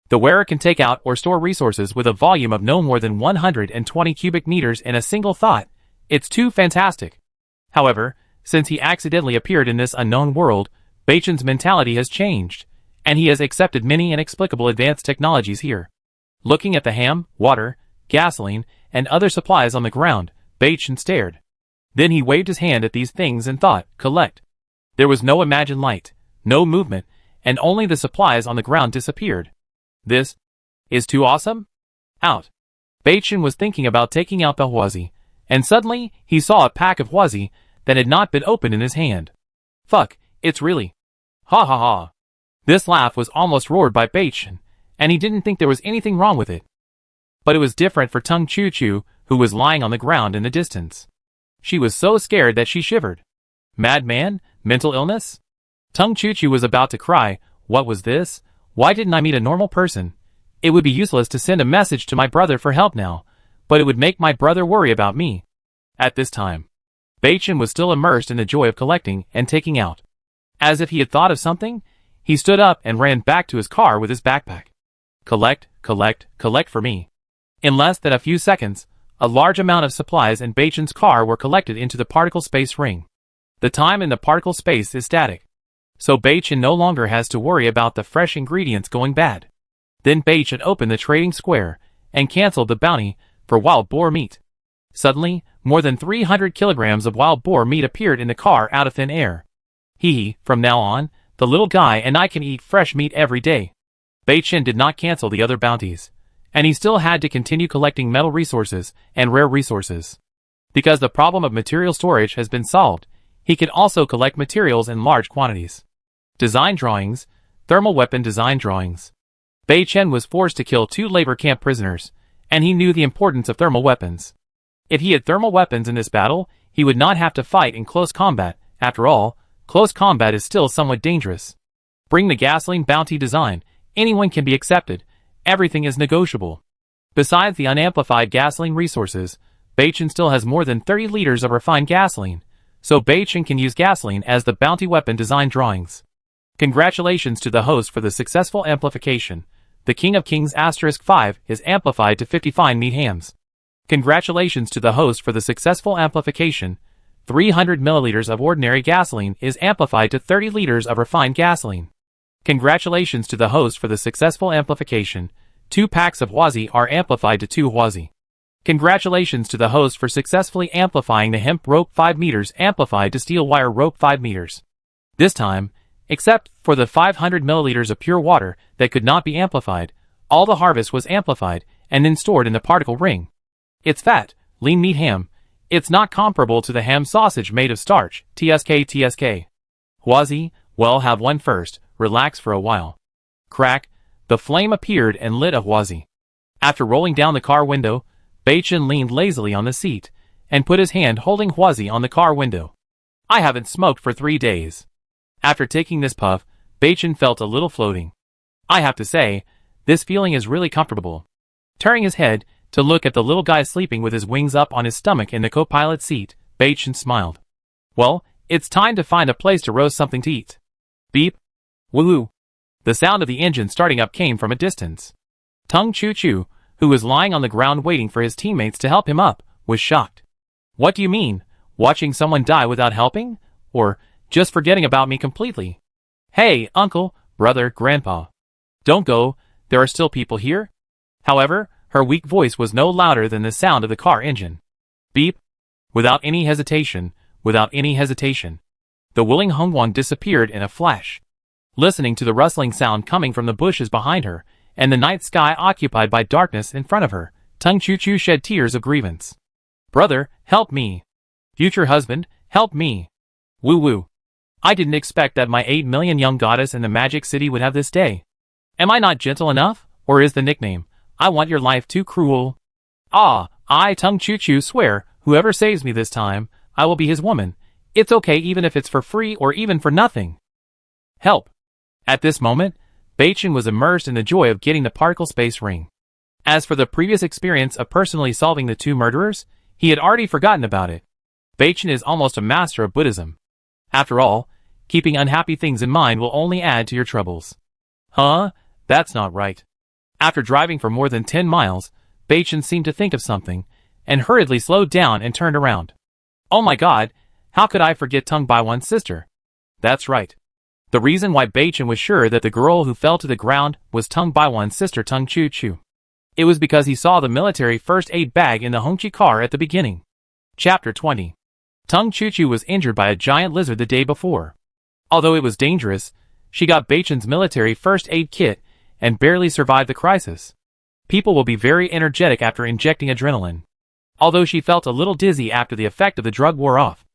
The wearer can take out or store resources with a volume of no more than 120 cubic meters in a single thought. It's too fantastic. However, since he accidentally appeared in this unknown world, Beichen's mentality has changed, and he has accepted many inexplicable advanced technologies here. Looking at the ham, water, gasoline, and other supplies on the ground, Beichen stared. Then he waved his hand at these things and thought, collect. There was no imagined light, no movement, and only the supplies on the ground disappeared. This is too awesome? Out. Beichen was thinking about taking out the huazi, and suddenly he saw a pack of huazi that had not been opened in his hand. Fuck, it's really... Ha ha ha. This laugh was almost roared by Beichen, and he didn't think there was anything wrong with it. But it was different for Tung Chu Chu, who was lying on the ground in the distance. She was so scared that she shivered. Madman? Mental illness? Tung Chu Chu was about to cry. What was this? Why didn't I meet a normal person? It would be useless to send a message to my brother for help now, but it would make my brother worry about me. At this time, Beichen was still immersed in the joy of collecting and taking out. As if he had thought of something, he stood up and ran back to his car with his backpack. Collect, collect, collect for me. In less than a few seconds, a large amount of supplies in Beichen's car were collected into the particle space ring. The time in the particle space is static, so Beichen no longer has to worry about the fresh ingredients going bad. Then Beichen opened the trading square and canceled the bounty for wild boar meat. Suddenly, more than 300 kilograms of wild boar meat appeared in the car out of thin air. From now on, the little guy and I can eat fresh meat every day. Beichen did not cancel the other bounties, and he still had to continue collecting metal resources and rare resources. Because the problem of material storage has been solved, he can also collect materials in large quantities. Design drawings, thermal weapon design drawings. Beichen was forced to kill 2 labor camp prisoners, and he knew the importance of thermal weapons. If he had thermal weapons in this battle, he would not have to fight in close combat. After all, close combat is still somewhat dangerous. Bring the gasoline bounty design. Anyone can be accepted. Everything is negotiable. Besides the unamplified gasoline resources, Beichen still has more than 30 liters of refined gasoline, so Beichen can use gasoline as the bounty weapon design drawings. Congratulations to the host for the successful amplification. The King of Kings *5 is amplified to 50 fine meat hams. Congratulations to the host for the successful amplification. 300 milliliters of ordinary gasoline is amplified to 30 liters of refined gasoline. Congratulations to the host for the successful amplification. 2 packs of huazi are amplified to 2 huazi. Congratulations to the host for successfully amplifying the hemp rope 5 meters amplified to steel wire rope 5 meters. This time, except for the 500 milliliters of pure water that could not be amplified, all the harvest was amplified and then stored in the particle ring. It's fat, lean meat ham. It's not comparable to the ham sausage made of starch. TSK. Huazi, well, have one first. Relax for a while. Crack, the flame appeared and lit a huazi. After rolling down the car window, Beichen leaned lazily on the seat and put his hand holding huazi on the car window. I haven't smoked for 3 days. After taking this puff, Bachin felt a little floating. I have to say, this feeling is really comfortable. Turning his head to look at the little guy sleeping with his wings up on his stomach in the co-pilot seat, Bachin smiled. Well, it's time to find a place to roast something to eat. Beep. Woo-woo. The sound of the engine starting up came from a distance. Tung Choo-Choo, who was lying on the ground waiting for his teammates to help him up, was shocked. What do you mean? Watching someone die without helping? Or just forgetting about me completely? Hey, uncle, brother, grandpa. Don't go, there are still people here. However, her weak voice was no louder than the sound of the car engine. Beep. Without any hesitation, the willing Hongwon disappeared in a flash. Listening to the rustling sound coming from the bushes behind her, and the night sky occupied by darkness in front of her, Tung Choo-Choo shed tears of grievance. Brother, help me. Future husband, help me. Woo-woo. I didn't expect that my 8 million young goddess in the magic city would have this day. Am I not gentle enough, or is the nickname, I want your life too cruel? Ah, I Tung Choo-Choo swear, whoever saves me this time, I will be his woman. It's okay even if it's for free or even for nothing. Help. At this moment, Bachin was immersed in the joy of getting the particle space ring. As for the previous experience of personally solving the 2 murderers, he had already forgotten about it. Bachin is almost a master of Buddhism. After all, keeping unhappy things in mind will only add to your troubles. Huh? That's not right. After driving for more than 10 miles, Bachin seemed to think of something, and hurriedly slowed down and turned around. Oh my god, how could I forget Tung Baiwan's sister? That's right. The reason why Bachin was sure that the girl who fell to the ground was Tung Baiwan's sister Tung Choo-Choo. It was because he saw the military first aid bag in the Hongqi car at the beginning. Chapter 20. Tung Choo-Choo was injured by a giant lizard the day before. Although it was dangerous, she got Bachin's military first aid kit and barely survived the crisis. People will be very energetic after injecting adrenaline. Although she felt a little dizzy after the effect of the drug wore off.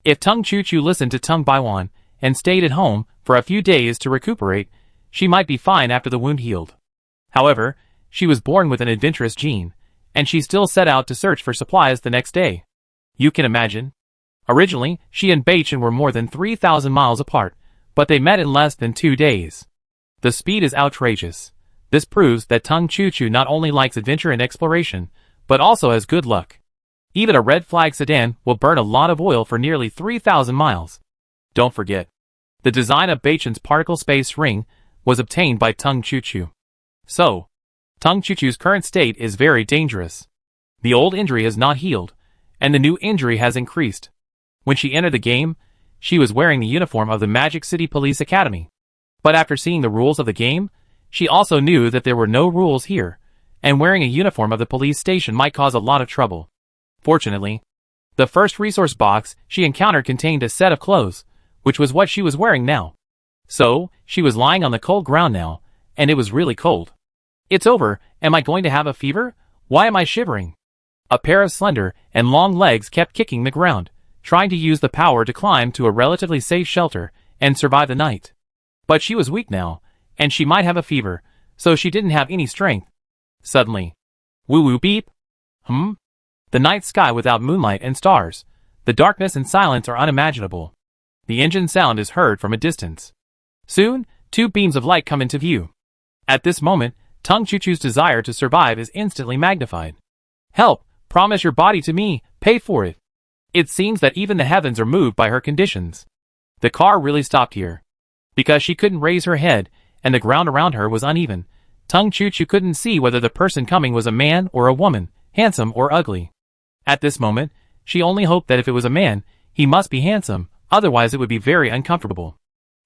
If Tung Choo-Choo listened to Tung Baiwan and stayed at home for a few days to recuperate, she might be fine after the wound healed. However, she was born with an adventurous gene, and she still set out to search for supplies the next day. You can imagine. Originally, she and Bachin were more than 3,000 miles apart, but they met in less than 2 days. The speed is outrageous. This proves that Tung Choo-Choo not only likes adventure and exploration, but also has good luck. Even a red flag sedan will burn a lot of oil for nearly 3,000 miles. Don't forget, the design of Bachin's particle space ring was obtained by Tung Choo-Choo. So, Tung Choo-Choo's current state is very dangerous. The old injury has not healed, and the new injury has increased. When she entered the game, she was wearing the uniform of the Magic City Police Academy. But after seeing the rules of the game, she also knew that there were no rules here, and wearing a uniform of the police station might cause a lot of trouble. Fortunately, the first resource box she encountered contained a set of clothes, which was what she was wearing now. So, she was lying on the cold ground now, and it was really cold. It's over, am I going to have a fever? Why am I shivering? A pair of slender and long legs kept kicking the ground, trying to use the power to climb to a relatively safe shelter and survive the night. But she was weak now, and she might have a fever, so she didn't have any strength. Suddenly, woo-woo beep. The night sky without moonlight and stars. The darkness and silence are unimaginable. The engine sound is heard from a distance. Soon, 2 beams of light come into view. At this moment, Tung Choo-Choo's desire to survive is instantly magnified. Help! Promise your body to me, pay for it. It seems that even the heavens are moved by her conditions. The car really stopped here. Because she couldn't raise her head, and the ground around her was uneven, Tung Choo-Choo couldn't see whether the person coming was a man or a woman, handsome or ugly. At this moment, she only hoped that if it was a man, he must be handsome, otherwise it would be very uncomfortable.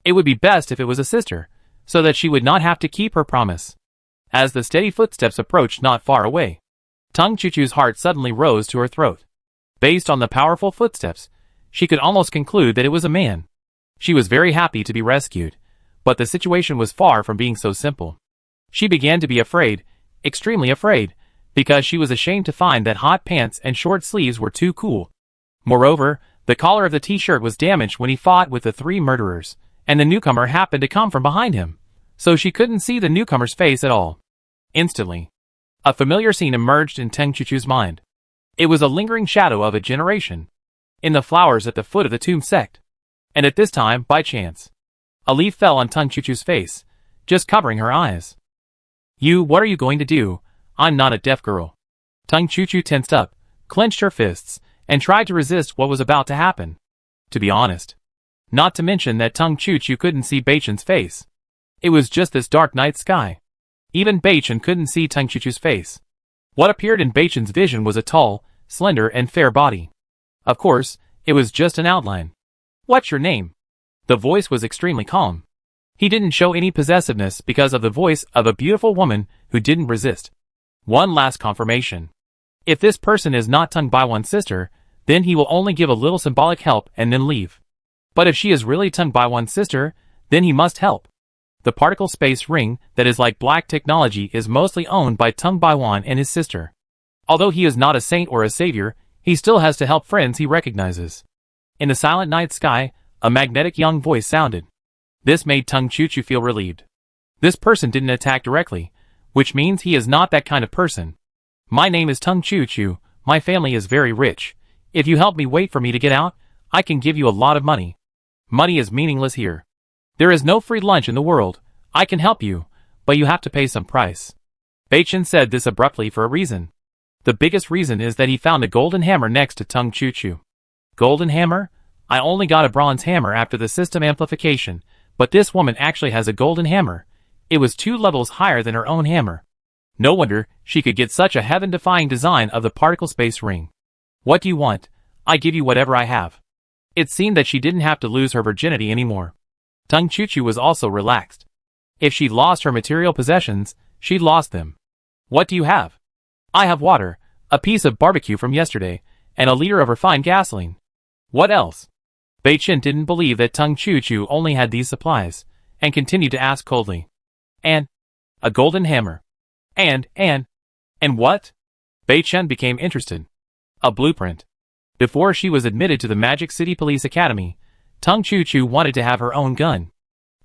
It would be best if it was a sister, so that she would not have to keep her promise. As the steady footsteps approached not far away, Tung Choo-Choo's heart suddenly rose to her throat. Based on the powerful footsteps, she could almost conclude that it was a man. She was very happy to be rescued, but the situation was far from being so simple. She began to be afraid, extremely afraid, because she was ashamed to find that hot pants and short sleeves were too cool. Moreover, the collar of the t-shirt was damaged when he fought with the 3 murderers, and the newcomer happened to come from behind him, so she couldn't see the newcomer's face at all. Instantly, a familiar scene emerged in Tung Choo-Choo's mind. It was a lingering shadow of a generation, in the flowers at the foot of the tomb sect. And at this time, by chance, A leaf fell on Tung Chuchu's face, just covering her eyes. What are you going to do? I'm not a deaf girl. Tung Chuchu tensed up, clenched her fists, and tried to resist what was about to happen. To be honest. Not to mention that Tung Chuchu couldn't see Beichen's face. It was just this dark night sky. Even Beichen couldn't see Tung Chuchu's face. What appeared in Beichen's vision was a tall, slender and fair body. Of course, it was just an outline. What's your name? The voice was extremely calm. He didn't show any possessiveness because of the voice of a beautiful woman who didn't resist. One last confirmation. If this person is not Tung Baiwan's sister, then he will only give a little symbolic help and then leave. But if she is really Tung Baiwan's sister, then he must help. The particle space ring that is like black technology is mostly owned by Tung Baiwan and his sister. Although he is not a saint or a savior, he still has to help friends he recognizes. In the silent night sky, a magnetic young voice sounded. This made Tung Chuchu feel relieved. This person didn't attack directly, which means he is not that kind of person. My name is Tung Chuchu, my family is very rich. If you help me wait for me to get out, I can give you a lot of money. Money is meaningless here. There is no free lunch in the world. I can help you, but you have to pay some price. Beichen said this abruptly for a reason. The biggest reason is that he found a golden hammer next to Tung Chuchu. Golden hammer? I only got a bronze hammer after the system amplification, but this woman actually has a golden hammer. It was 2 levels higher than her own hammer. No wonder she could get such a heaven-defying design of the particle space ring. What do you want? I give you whatever I have. It seemed that she didn't have to lose her virginity anymore. Tung Chuchu was also relaxed. If she'd lost her material possessions, she'd lost them. What do you have? I have water, a piece of barbecue from yesterday, and a liter of refined gasoline. What else? Beichen didn't believe that Tung Chuchu only had these supplies, and continued to ask coldly. And? A golden hammer. And what? Beichen became interested. A blueprint. Before she was admitted to the Magic City Police Academy, Tung Chuchu wanted to have her own gun.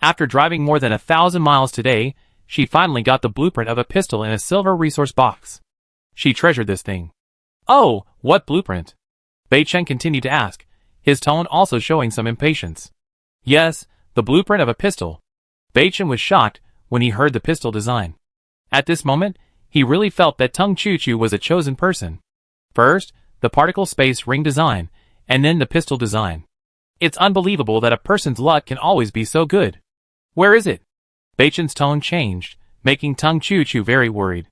After driving more than 1,000 miles today, she finally got the blueprint of a pistol in a silver resource box. She treasured this thing. Oh, what blueprint? Beichen continued to ask, his tone also showing some impatience. Yes, the blueprint of a pistol. Beichen was shocked when he heard the pistol design. At this moment, he really felt that Tung Chuchu was a chosen person. First, the particle space ring design, and then the pistol design. It's unbelievable that a person's luck can always be so good. Where is it? Beichen's tone changed, making Tung Chuchu very worried.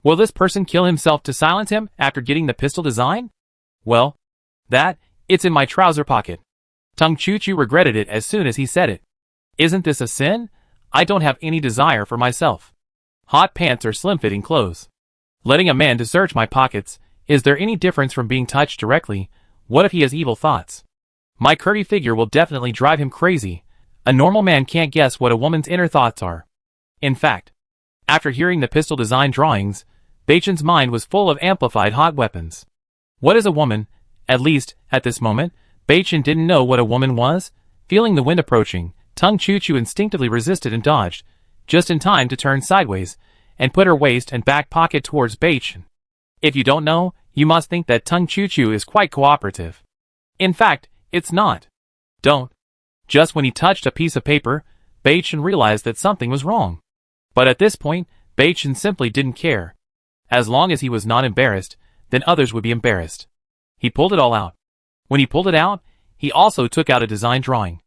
Will this person kill himself to silence him after getting the pistol design? Well, it's in my trouser pocket. Tung Chuchu regretted it as soon as he said it. Isn't this a sin? I don't have any desire for myself. Hot pants or slim-fitting clothes. Letting a man to search my pockets, is there any difference from being touched directly? What if he has evil thoughts? My curvy figure will definitely drive him crazy. A normal man can't guess what a woman's inner thoughts are. In fact, after hearing the pistol design drawings, Beichen's mind was full of amplified hot weapons. What is a woman? At least, at this moment, Beichen didn't know what a woman was. Feeling the wind approaching, Tung Chuchu instinctively resisted and dodged, just in time to turn sideways, and put her waist and back pocket towards Beichen. If you don't know, you must think that Tung Chuchu is quite cooperative. In fact, it's not. Don't. Just when he touched a piece of paper, Beichen realized that something was wrong. But at this point, Beichen simply didn't care. As long as he was not embarrassed, then others would be embarrassed. He pulled it all out. When he pulled it out, he also took out a design drawing.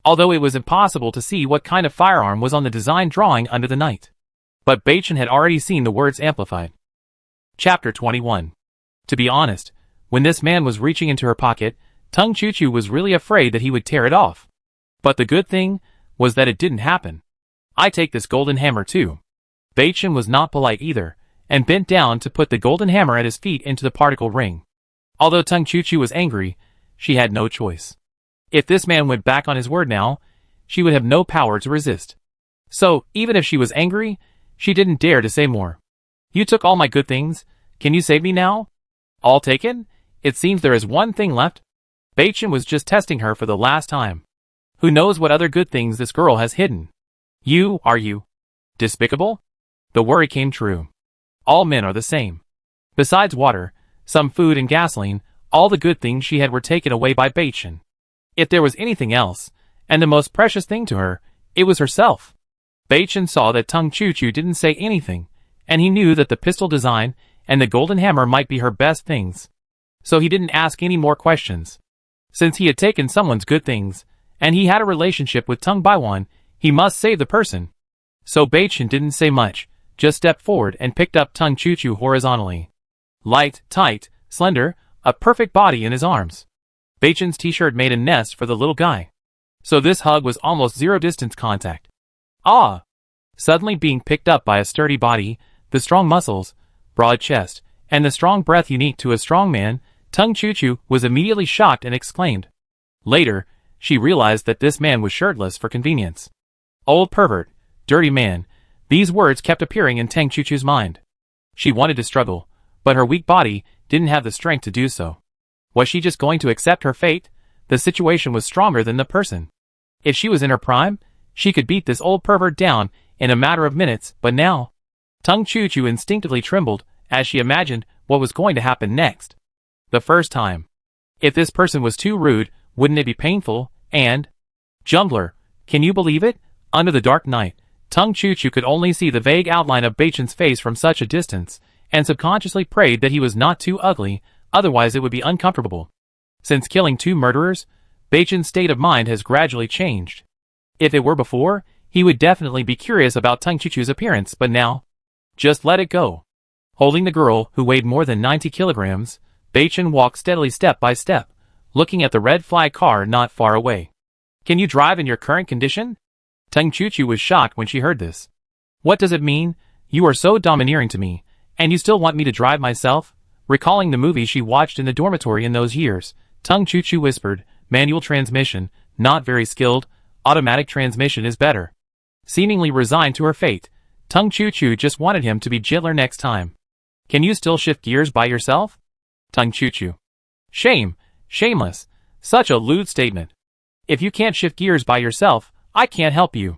Although it was impossible to see what kind of firearm was on the design drawing under the night. But Beichen had already seen the words amplified. Chapter 21. To be honest, when this man was reaching into her pocket, Tung Chuchu was really afraid that he would tear it off. But the good thing was that it didn't happen. I take this golden hammer too. Beichen was not polite either, and bent down to put the golden hammer at his feet into the particle ring. Although Tung Chuchu was angry, she had no choice. If this man went back on his word now, she would have no power to resist. So, even if she was angry, she didn't dare to say more. You took all my good things, can you save me now? All taken? It seems there is one thing left. Beichen was just testing her for the last time. Who knows what other good things this girl has hidden? Are you despicable? The worry came true. All men are the same. Besides water, some food and gasoline, all the good things she had were taken away by Beichen. If there was anything else, And the most precious thing to her, it was herself. Beichen saw that Tung Chu didn't say anything, and he knew that the pistol design and the golden hammer might be her best things. So he didn't ask any more questions. Since he had taken someone's good things, and he had a relationship with Tung Baiwan, he must save the person. So Beichen didn't say much, just stepped forward and picked up Tung Chu horizontally. Light, tight, slender, a perfect body in his arms. Beichen's t-shirt made a nest for the little guy. So this hug was almost zero distance contact. Ah! Suddenly being picked up by a sturdy body, the strong muscles, broad chest, and the strong breath unique to a strong man, Tung Chu was immediately shocked and exclaimed. Later, she realized that this man was shirtless for convenience. Old pervert, dirty man, these words kept appearing in Tung Chu's mind. She wanted to struggle, but her weak body didn't have the strength to do so. Was she just going to accept her fate? The situation was stronger than the person. If she was in her prime, she could beat this old pervert down in a matter of minutes, but now... Tung Chu instinctively trembled as she imagined what was going to happen next. The first time. If this person was too rude, wouldn't it be painful? And... Jumbler, can you believe it? Under the dark night, Tung Chu could only see the vague outline of Beichen's face from such a distance, and subconsciously prayed that he was not too ugly, otherwise it would be uncomfortable. Since killing 2 murderers, Beichen's state of mind has gradually changed. If it were before, he would definitely be curious about Tung Chu's appearance, but now... Just let it go. Holding the girl, who weighed more than 90 kilograms, Beichen walked steadily step by step, looking at the red flag car not far away. Can you drive in your current condition? Tung Chu was shocked when she heard this. What does it mean? You are so domineering to me, and you still want me to drive myself? Recalling the movie she watched in the dormitory in those years, Tung Chu whispered, manual transmission, not very skilled, automatic transmission is better. Seemingly resigned to her fate, Tung Chu just wanted him to be gentler next time. Can you still shift gears by yourself? Tung Chu. Shame, shameless, such a lewd statement. If you can't shift gears by yourself, I can't help you.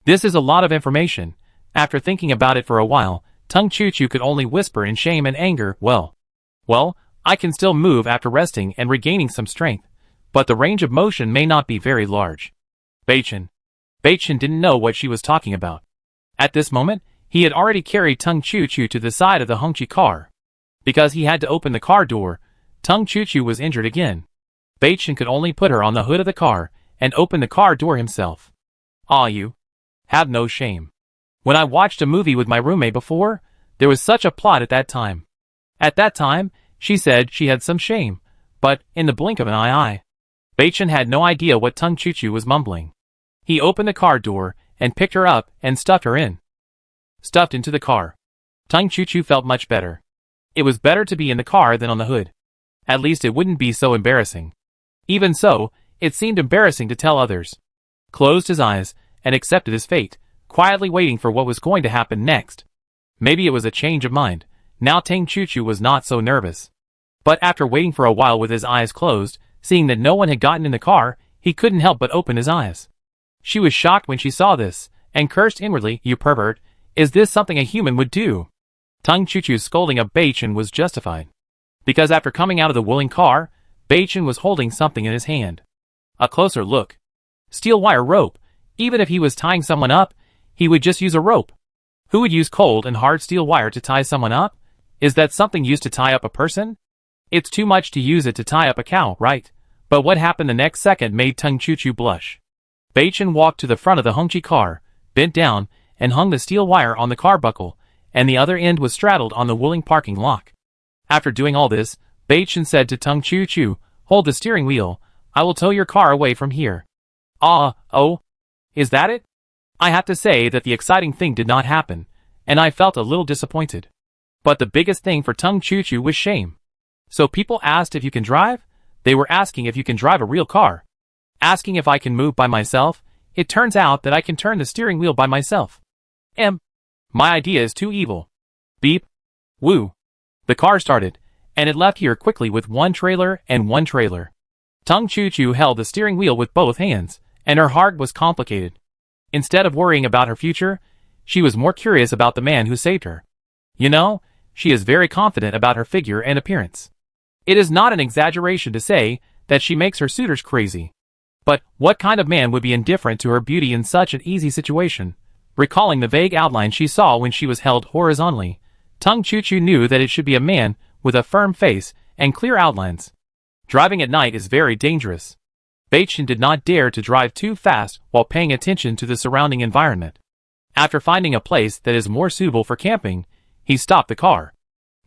This is a lot of information. After thinking about it for a while, Tung Chu could only whisper in shame and anger, well, I can still move after resting and regaining some strength, but the range of motion may not be very large. Beichen didn't know what she was talking about. At this moment, he had already carried Tung Chu to the side of the Hongqi car. Because he had to open the car door, Tung Chu was injured again. Beichen could only put her on the hood of the car and open the car door himself. Ah, you have no shame. When I watched a movie with my roommate before, there was such a plot at that time. At that time, she said she had some shame, but in the blink of an eye. Beichen had no idea what Tung Chu was mumbling. He opened the car door and picked her up and stuffed her in. Stuffed into the car. Tung Chu felt much better. It was better to be in the car than on the hood. At least it wouldn't be so embarrassing. Even so, it seemed embarrassing to tell others. Closed his eyes and accepted his fate, quietly waiting for what was going to happen next. Maybe it was a change of mind. Now Tung Chu was not so nervous. But after waiting for a while with his eyes closed, seeing that no one had gotten in the car, he couldn't help but open his eyes. She was shocked when she saw this, and cursed inwardly, you pervert, is this something a human would do? Tung Chu's scolding of Beichen was justified. Because after coming out of the willing car, Beichen was holding something in his hand. A closer look. Steel wire rope. Even if he was tying someone up, he would just use a rope. Who would use cold and hard steel wire to tie someone up? Is that something used to tie up a person? It's too much to use it to tie up a cow, right? But what happened the next second made Tung Chu blush. Beichen walked to the front of the Hongqi car, bent down, and hung the steel wire on the car buckle, and the other end was straddled on the willing parking lock. After doing all this, Beichen said to Tung Chu, hold the steering wheel, I will tow your car away from here. Oh, is that it? I have to say that the exciting thing did not happen, and I felt a little disappointed. But the biggest thing for Tung Chu was shame. So people asked if you can drive? They were asking if you can drive a real car. Asking if I can move by myself. It turns out that I can turn the steering wheel by myself. My idea is too evil. Beep. Woo. The car started, and it left here quickly with one trailer and one trailer. Tung Chu held the steering wheel with both hands, and her heart was complicated. Instead of worrying about her future, she was more curious about the man who saved her. You know, she is very confident about her figure and appearance. It is not an exaggeration to say that she makes her suitors crazy. But what kind of man would be indifferent to her beauty in such an easy situation? Recalling the vague outline she saw when she was held horizontally, Tung Chu knew that it should be a man with a firm face and clear outlines. Driving at night is very dangerous. Beichen did not dare to drive too fast while paying attention to the surrounding environment. After finding a place that is more suitable for camping, he stopped the car.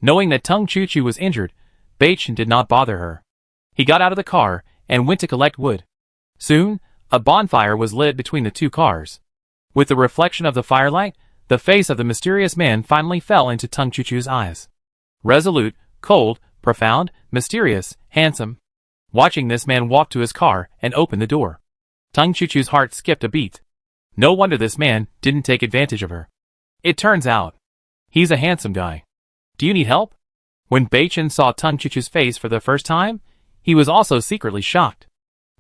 Knowing that Tung Chu was injured, Beichen did not bother her. He got out of the car and went to collect wood. Soon, a bonfire was lit between the two cars. With the reflection of the firelight, the face of the mysterious man finally fell into Tung Chu's eyes. Resolute, cold, profound, mysterious, handsome. Watching this man walk to his car and open the door, Tung Chu's heart skipped a beat. No wonder this man didn't take advantage of her. It turns out, he's a handsome guy. Do you need help? When Beichen saw Tung Chu's face for the first time, he was also secretly shocked.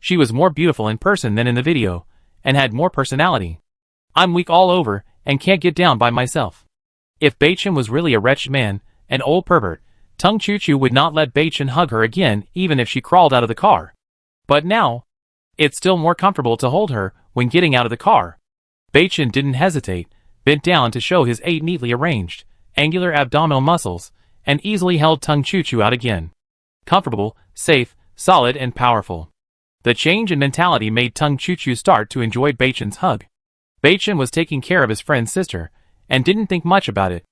She was more beautiful in person than in the video, and had more personality. I'm weak all over, and can't get down by myself. If Beichen was really a wretched man, an old pervert, Tung Chu would not let Beichen hug her again even if she crawled out of the car. But now, it's still more comfortable to hold her when getting out of the car. Beichen didn't hesitate, bent down to show his 8 neatly arranged, angular abdominal muscles, and easily held Tung Chu out again. Comfortable, safe, solid and powerful. The change in mentality made Tung Chu start to enjoy Beichen's hug. Beichen was taking care of his friend's sister, and didn't think much about it.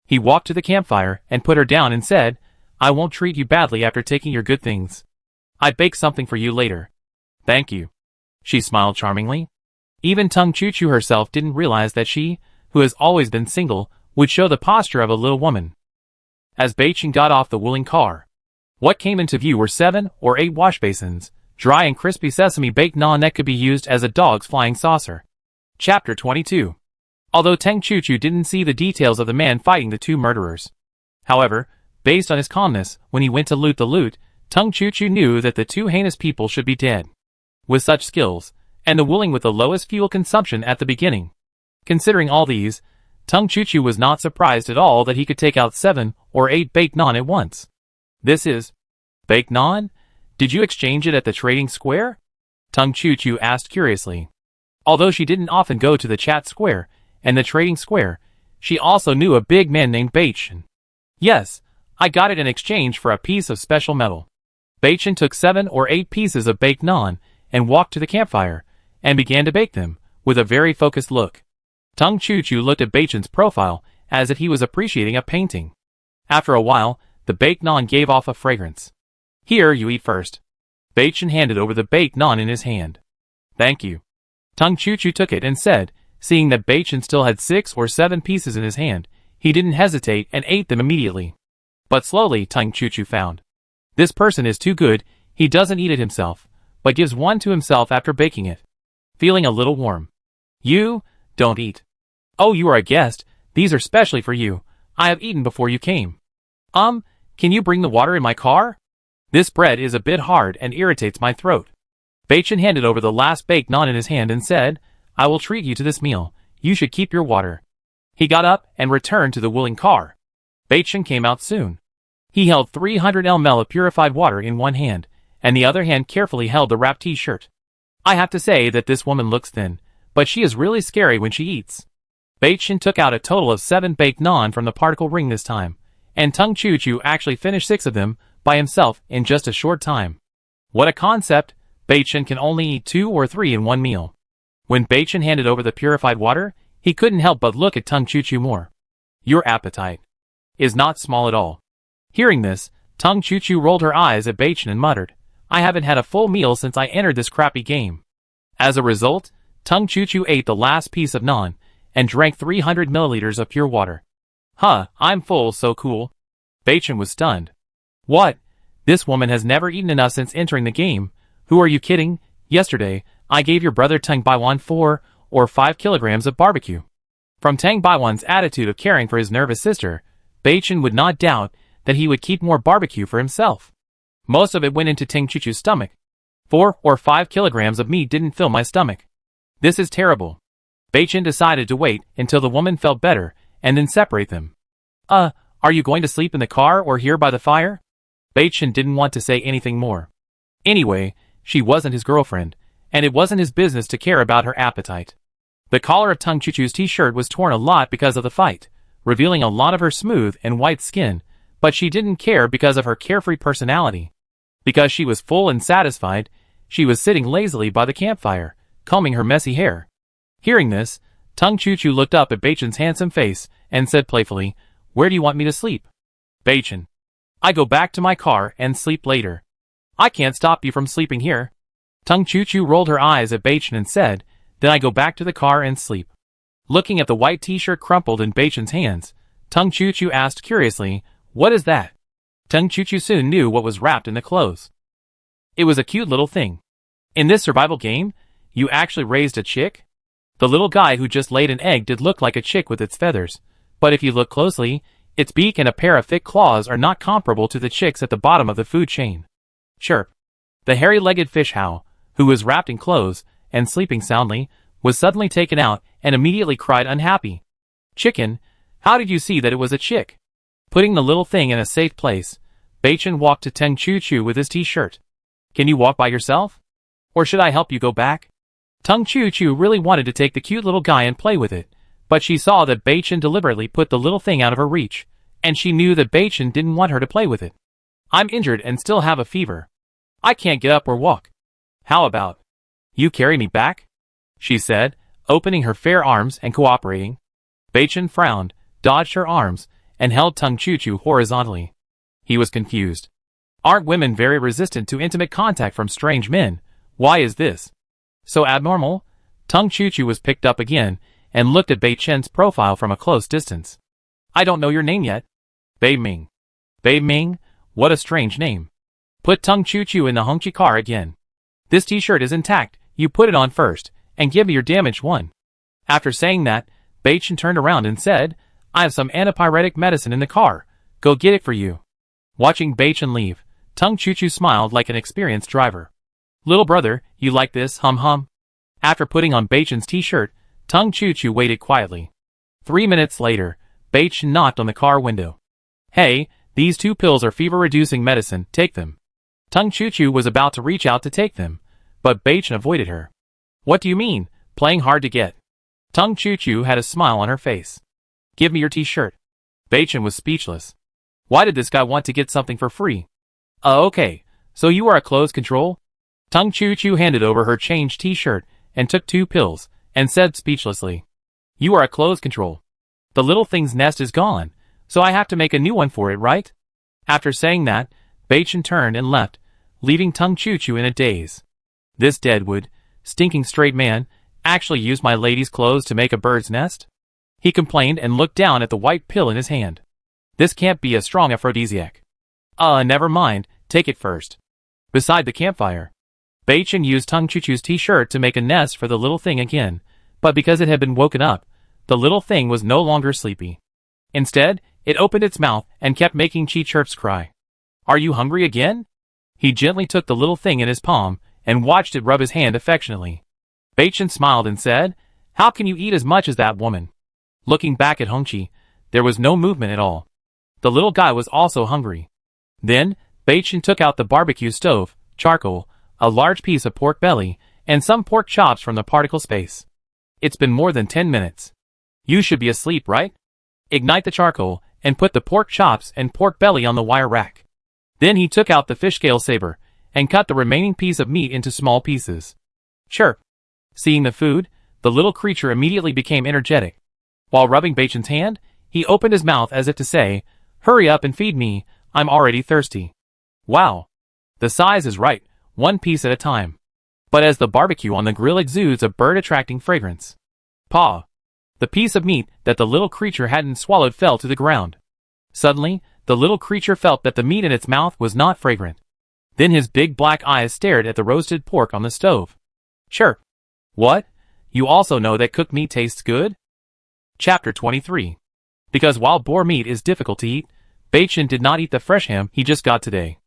He walked to the campfire and put her down and said, I won't treat you badly after taking your good things. I'd bake something for you later. Thank you. She smiled charmingly. Even Tung Chu herself didn't realize that she, who has always been single, would show the posture of a little woman. As Beichen got off the willing car, what came into view were 7 or 8 wash basins, dry and crispy sesame baked naan that could be used as a dog's flying saucer. Chapter 22. Although Tung Chu didn't see the details of the man fighting the 2 murderers. However, based on his calmness when he went to loot the loot, Tung Chu knew that the 2 heinous people should be dead. With such skills, and the willing with the lowest fuel consumption at the beginning. Considering all these, Tung Chu was not surprised at all that he could take out 7 or 8 baked naan at once. This is baked naan? Did you exchange it at the trading square? Tung Chu asked curiously. Although she didn't often go to the chat square and the trading square, she also knew a big man named Beichen. Yes, I got it in exchange for a piece of special metal. Beichen took 7 or 8 pieces of baked naan and walked to the campfire and began to bake them with a very focused look. Tung Chu looked at Beichen's profile as if he was appreciating a painting. After a while, the baked naan gave off a fragrance. Here, you eat first. Beichen handed over the baked naan in his hand. Thank you. Tung Chu took it and said, seeing that Beichen still had 6 or 7 pieces in his hand, he didn't hesitate and ate them immediately. But slowly, Tung Chu found. This person is too good, he doesn't eat it himself, but gives one to himself after baking it. Feeling a little warm. You, don't eat. Oh, you are a guest, these are specially for you. I have eaten before you came. Can you bring the water in my car? This bread is a bit hard and irritates my throat. Beichen handed over the last baked naan in his hand and said, I will treat you to this meal, you should keep your water. He got up and returned to the willing car. Beichen came out soon. He held 300 ml of purified water in one hand, and the other hand carefully held the wrapped t-shirt. I have to say that this woman looks thin, but she is really scary when she eats. Beichen took out a total of 7 baked naan from the particle ring this time, and Tung Chu actually finished 6 of them by himself in just a short time. What a concept! Beichen can only eat 2 or 3 in one meal. When Beichen handed over the purified water, he couldn't help but look at Tung Chu more. Your appetite is not small at all. Hearing this, Tung Chu rolled her eyes at Beichen and muttered, I haven't had a full meal since I entered this crappy game. As a result, Tung Chu ate the last piece of naan, and drank 300 milliliters of pure water. Huh, I'm full, so cool. Beichen was stunned. What? This woman has never eaten enough since entering the game. Who are you kidding? Yesterday, I gave your brother Tang Baiwan 4 or 5 kilograms of barbecue. From Tang Baiwan's attitude of caring for his nervous sister, Beichen would not doubt that he would keep more barbecue for himself. Most of it went into Tung Chu's stomach. 4 or 5 kilograms of meat didn't fill my stomach. This is terrible. Beichen decided to wait until the woman felt better and then separate them. Are you going to sleep in the car or here by the fire? Beichen didn't want to say anything more. Anyway, she wasn't his girlfriend, and it wasn't his business to care about her appetite. The collar of Tung Chuchu's t-shirt was torn a lot because of the fight, revealing a lot of her smooth and white skin, but she didn't care because of her carefree personality. Because she was full and satisfied, she was sitting lazily by the campfire, combing her messy hair. Hearing this, Tung Chuchu looked up at Baichen's handsome face and said playfully, "Where do you want me to sleep?" "Baichen, I go back to my car and sleep later. I can't stop you from sleeping here." Tung Chuchu rolled her eyes at Baichen and said, "Then I go back to the car and sleep." Looking at the white t-shirt crumpled in Baichen's hands, Tung Chuchu asked curiously, "What is that?" Tung Chuchu soon knew what was wrapped in the clothes. It was a cute little thing. In this survival game, you actually raised a chick? The little guy who just laid an egg did look like a chick with its feathers, but if you look closely, its beak and a pair of thick claws are not comparable to the chicks at the bottom of the food chain. Chirp. The hairy-legged fish Hao, who was wrapped in clothes and sleeping soundly, was suddenly taken out and immediately cried unhappy. "Chicken, how did you see that it was a chick?" Putting the little thing in a safe place, Baichen walked to Tung Chuchu with his t-shirt. "Can you walk by yourself? Or should I help you go back?" Tung Chuchu really wanted to take the cute little guy and play with it, but she saw that Baichen deliberately put the little thing out of her reach, and she knew that Baichen didn't want her to play with it. "I'm injured and still have a fever. I can't get up or walk. How about you carry me back?" she said, opening her fair arms and cooperating. Baichen frowned, dodged her arms, and held Tung Chuchu horizontally. He was confused. Aren't women very resistant to intimate contact from strange men? Why is this so abnormal? Tung Chuchu was picked up again and looked at Baichen's profile from a close distance. "I don't know your name yet." "Bei Ming." "Bei Ming? What a strange name." Put Tung Chuchu in the Hongqi car again. "This t-shirt is intact, you put it on first, and give me your damaged one." After saying that, Baichen turned around and said, "I have some antipyretic medicine in the car, go get it for you." Watching Baichen leave, Tung Chuchu smiled like an experienced driver. "Little brother, you like this, hum?" After putting on Baichen's t-shirt, Tung Chuchu waited quietly. 3 minutes later, Baichen knocked on the car window. "Hey, these 2 pills are fever-reducing medicine, take them." Tung Chuchu was about to reach out to take them, but Baichen avoided her. "What do you mean, playing hard to get?" Tung Chuchu had a smile on her face. "Give me your t-shirt." Baichen was speechless. Why did this guy want to get something for free? Okay, so you are a clothes control? Tung Chuchu handed over her changed t-shirt and took 2 pills, and said speechlessly, "You are a clothes control. The little thing's nest is gone, so I have to make a new one for it, right?" After saying that, Baichen turned and left, leaving Tung Chuchu in a daze. "This deadwood, stinking straight man, actually used my lady's clothes to make a bird's nest?" he complained and looked down at the white pill in his hand. "This can't be a strong aphrodisiac." Never mind, take it first." Beside the campfire, Baichen used Tung Chuchu's t-shirt to make a nest for the little thing again, but because it had been woken up, the little thing was no longer sleepy. Instead, it opened its mouth and kept making chi-chirps cry. "Are you hungry again?" He gently took the little thing in his palm and watched it rub his hand affectionately. Baichen smiled and said, "How can you eat as much as that woman?" Looking back at Hongqi, there was no movement at all. The little guy was also hungry. Then, Baichen took out the barbecue stove, charcoal, a large piece of pork belly, and some pork chops from the particle space. "It's been more than 10 minutes. You should be asleep, right? Ignite the charcoal, and put the pork chops and pork belly on the wire rack." Then he took out the fish scale saber, and cut the remaining piece of meat into small pieces. Chirp. Seeing the food, the little creature immediately became energetic. While rubbing Baichen's hand, he opened his mouth as if to say, "Hurry up and feed me, I'm already thirsty." Wow. The size is right, 1 piece at a time. But as the barbecue on the grill exudes a bird-attracting fragrance. Paw. The piece of meat that the little creature hadn't swallowed fell to the ground. Suddenly, the little creature felt that the meat in its mouth was not fragrant. Then his big black eyes stared at the roasted pork on the stove. Chirp. What? You also know that cooked meat tastes good? Chapter 23. Because while boar meat is difficult to eat, Baichen did not eat the fresh ham he just got today.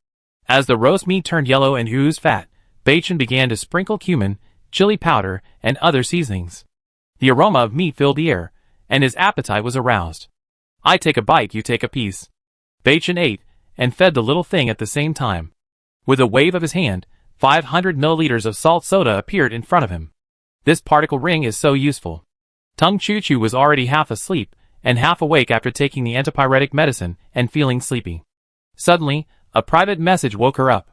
As the roast meat turned yellow and oozed fat, Baichen began to sprinkle cumin, chili powder, and other seasonings. The aroma of meat filled the air, and his appetite was aroused. "I take a bite, you take a piece." Baichen ate, and fed the little thing at the same time. With a wave of his hand, 500 milliliters of salt soda appeared in front of him. This particle ring is so useful. Tung Choo Choo was already half asleep and half awake after taking the antipyretic medicine and feeling sleepy. Suddenly, a private message woke her up.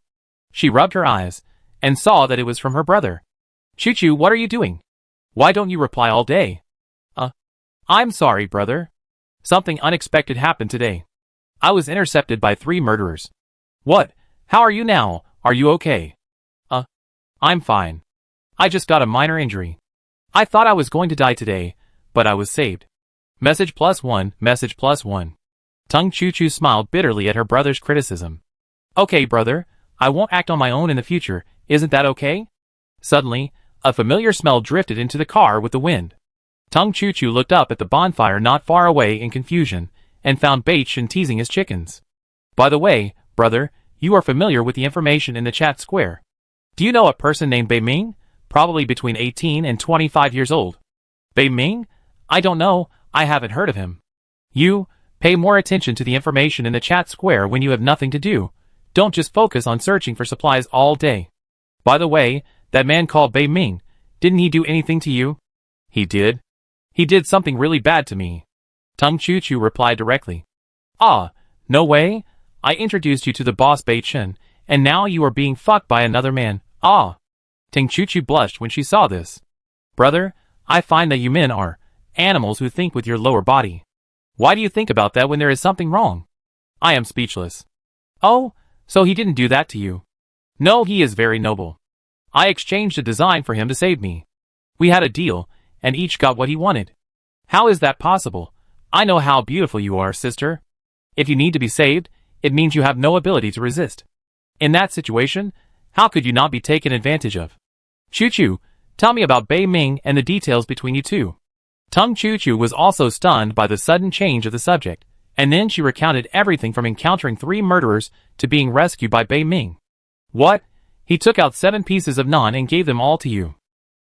She rubbed her eyes and saw that it was from her brother. Choo Choo, what are you doing? Why don't you reply all day? I'm sorry, brother. Something unexpected happened today. I was intercepted by 3 murderers. What? How are you now? Are you okay? I'm fine. I just got a minor injury. I thought I was going to die today, but I was saved. Message +1, message +1. Tung Choo Choo smiled bitterly at her brother's criticism. Okay, brother, I won't act on my own in the future, isn't that okay? Suddenly, a familiar smell drifted into the car with the wind. Tung Choo Choo looked up at the bonfire not far away in confusion, and found Baichin teasing his chickens. By the way, brother, you are familiar with the information in the chat square. Do you know a person named Bei Ming? Probably between 18 and 25 years old. Bei Ming? I don't know, I haven't heard of him. You, pay more attention to the information in the chat square when you have nothing to do. Don't just focus on searching for supplies all day. By the way, that man called Bei Ming, didn't he do anything to you? He did. He did something really bad to me. Tung Choo Choo replied directly. No way. I introduced you to the boss Baichin, and now you are being fucked by another man. Tung Choo Choo blushed when she saw this. Brother, I find that you men are animals who think with your lower body. Why do you think about that when there is something wrong? I am speechless. Oh, so he didn't do that to you? No, he is very noble. I exchanged a design for him to save me. We had a deal, and each got what he wanted. How is that possible? I know how beautiful you are, sister. If you need to be saved, it means you have no ability to resist. In that situation, how could you not be taken advantage of? Choo Choo, tell me about Bei Ming and the details between you two. Tung Choo Choo was also stunned by the sudden change of the subject, and then she recounted everything from encountering 3 murderers to being rescued by Bei Ming. What? He took out 7 pieces of naan and gave them all to you.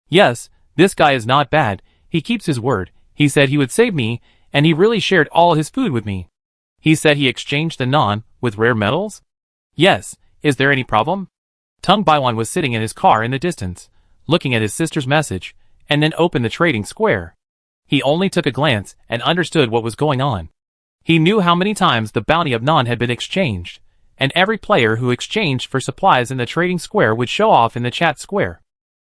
Yes, this guy is not bad, he keeps his word, he said he would save me, and he really shared all his food with me. He said he exchanged the naan with rare metals? Yes, is there any problem? Tung Baiwan was sitting in his car in the distance, looking at his sister's message, and then opened the trading square. He only took a glance and understood what was going on. He knew how many times the bounty of naan had been exchanged, and every player who exchanged for supplies in the trading square would show off in the chat square.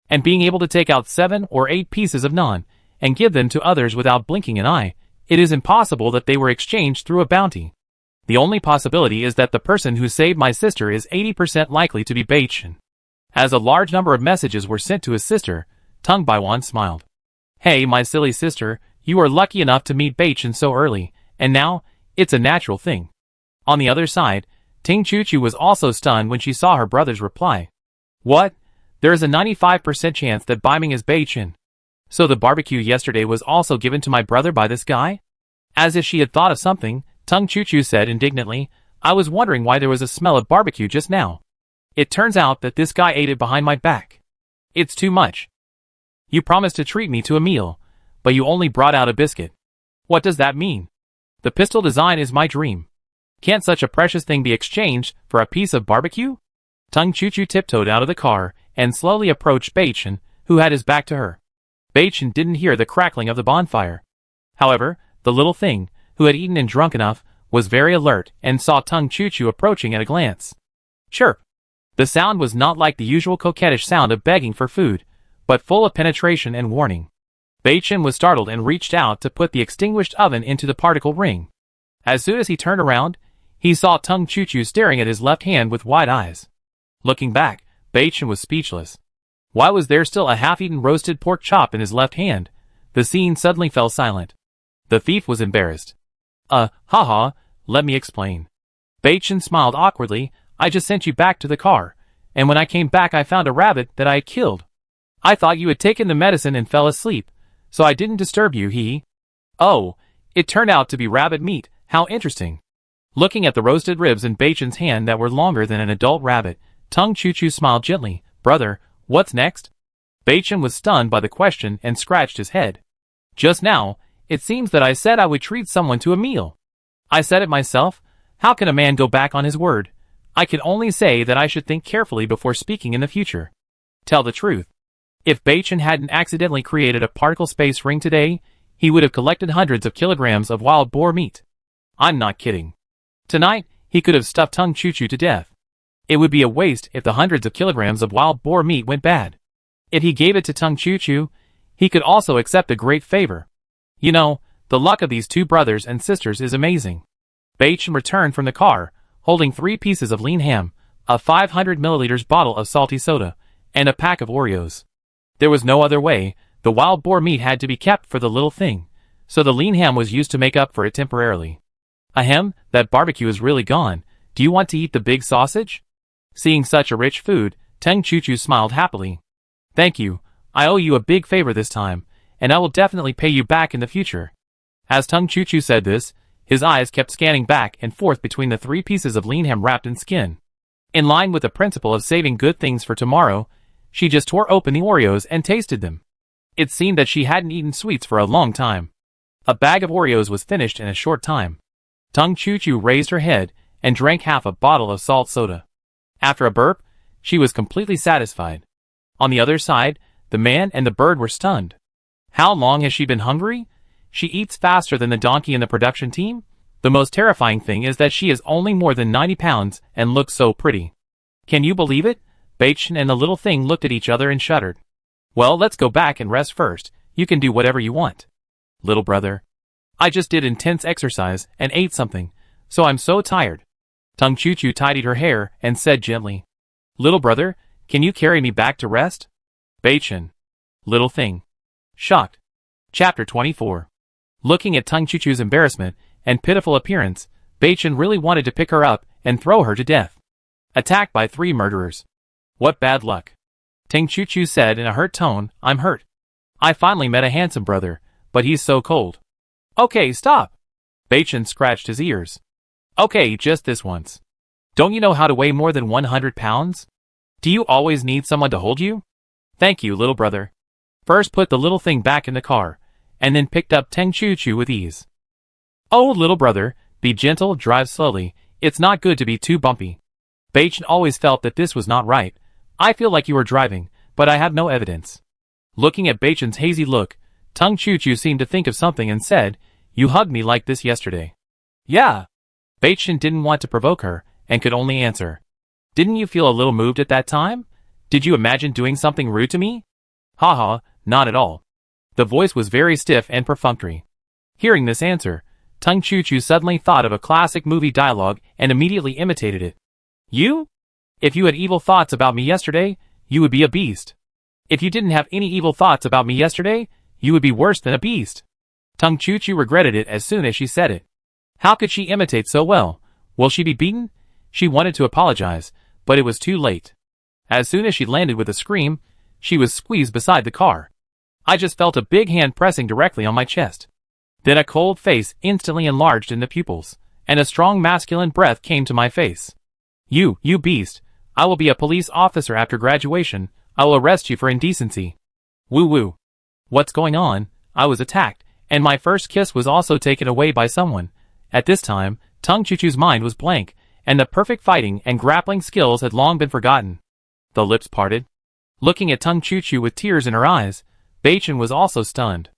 And being able to take out 7 or 8 pieces of naan and give them to others without blinking an eye, it is impossible that they were exchanged through a bounty. The only possibility is that the person who saved my sister is 80% likely to be Baichin. As a large number of messages were sent to his sister, Tung Baiwan smiled. Hey, my silly sister, you are lucky enough to meet Baichin so early, and now, it's a natural thing. On the other side, Tung Choo Choo was also stunned when she saw her brother's reply. What? There is a 95% chance that Bei Ming is Baichin. So the barbecue yesterday was also given to my brother by this guy? As if she had thought of something, Tung Choo Choo said indignantly, I was wondering why there was a smell of barbecue just now. It turns out that this guy ate it behind my back. It's too much. You promised to treat me to a meal, but you only brought out a biscuit. What does that mean? The pistol design is my dream. Can't such a precious thing be exchanged for a piece of barbecue? Tung Choo Choo tiptoed out of the car and slowly approached Baichin, who had his back to her. Baichin didn't hear the crackling of the bonfire. However, the little thing, who had eaten and drunk enough, was very alert and saw Tung Choo Choo approaching at a glance. Chirp! The sound was not like the usual coquettish sound of begging for food, but full of penetration and warning. Baichin was startled and reached out to put the extinguished oven into the particle ring. As soon as he turned around, he saw Tung Choo Choo staring at his left hand with wide eyes. Looking back, Baichin was speechless. Why was there still a half-eaten roasted pork chop in his left hand? The scene suddenly fell silent. The thief was embarrassed. Haha, let me explain. Baichin smiled awkwardly. I just sent you back to the car, and when I came back I found a rabbit that I had killed. I thought you had taken the medicine and fell asleep, so I didn't disturb you, Oh, it turned out to be rabbit meat, how interesting. Looking at the roasted ribs in Baichin's hand that were longer than an adult rabbit, Tung Choo Choo smiled gently. Brother, what's next? Baichin was stunned by the question and scratched his head. Just now, it seems that I said I would treat someone to a meal. I said it myself. How can a man go back on his word? I can only say that I should think carefully before speaking in the future. Tell the truth. If Bachin hadn't accidentally created a particle space ring today, he would have collected hundreds of kilograms of wild boar meat. I'm not kidding. Tonight, he could have stuffed Tung Chu Chu to death. It would be a waste if the hundreds of kilograms of wild boar meat went bad. If he gave it to Tung Chu Chu, he could also accept a great favor. You know, the luck of these two brothers and sisters is amazing. Bachin returned from the car, holding 3 pieces of lean ham, a 500 milliliters bottle of salty soda, and a pack of Oreos. There was no other way. The wild boar meat had to be kept for the little thing, so the lean ham was used to make up for it temporarily. Ahem, that barbecue is really gone. Do you want to eat the big sausage? Seeing such a rich food, Tung Chu Chu smiled happily. Thank you. I owe you a big favor this time, and I will definitely pay you back in the future. As Tung Chu Chu said this, his eyes kept scanning back and forth between the 3 pieces of lean ham wrapped in skin. In line with the principle of saving good things for tomorrow, she just tore open the Oreos and tasted them. It seemed that she hadn't eaten sweets for a long time. A bag of Oreos was finished in a short time. Tung Chu Chu raised her head and drank half a bottle of salt soda. After a burp, she was completely satisfied. On the other side, the man and the bird were stunned. How long has she been hungry? She eats faster than the donkey in the production team? The most terrifying thing is that she is only more than 90 pounds and looks so pretty. Can you believe it? Bachin and the little thing looked at each other and shuddered. Well, let's go back and rest first. You can do whatever you want. Little brother. I just did intense exercise and ate something, so I'm so tired. Tung Chu Chu tidied her hair and said gently. Little brother, can you carry me back to rest? Bachin. Little thing. Shocked. Chapter 24. Looking at Tung Chu Chu's embarrassment and pitiful appearance, Bachin really wanted to pick her up and throw her to death. Attacked by 3 murderers. What bad luck. Tung Chu Chu said in a hurt tone, I'm hurt. I finally met a handsome brother, but he's so cold. Okay, stop. Bachin scratched his ears. Okay, just this once. Don't you know how to weigh more than 100 pounds? Do you always need someone to hold you? Thank you, little brother. First put the little thing back in the car, and then picked up Tung Chu Chu with ease. Oh, little brother, be gentle, drive slowly. It's not good to be too bumpy. Bachin always felt that this was not right. I feel like you are driving, but I have no evidence. Looking at Bachin's hazy look, Tung Chu Chu seemed to think of something and said, You hugged me like this yesterday. Yeah. Bachin didn't want to provoke her, and could only answer. Didn't you feel a little moved at that time? Did you imagine doing something rude to me? Haha, not at all. The voice was very stiff and perfunctory. Hearing this answer, Tung Chu Chu suddenly thought of a classic movie dialogue and immediately imitated it. You? If you had evil thoughts about me yesterday, you would be a beast. If you didn't have any evil thoughts about me yesterday, you would be worse than a beast. Tung Chu Chu regretted it as soon as she said it. How could she imitate so well? Will she be beaten? She wanted to apologize, but it was too late. As soon as she landed with a scream, she was squeezed beside the car. I just felt a big hand pressing directly on my chest. Then a cold face instantly enlarged in the pupils, and a strong masculine breath came to my face. You beast. I will be a police officer after graduation. I will arrest you for indecency. Woo woo. What's going on? I was attacked, and my first kiss was also taken away by someone. At this time, Tung Chu Chu's mind was blank, and the perfect fighting and grappling skills had long been forgotten. The lips parted. Looking at Tung Chu Chu with tears in her eyes, Bachin was also stunned.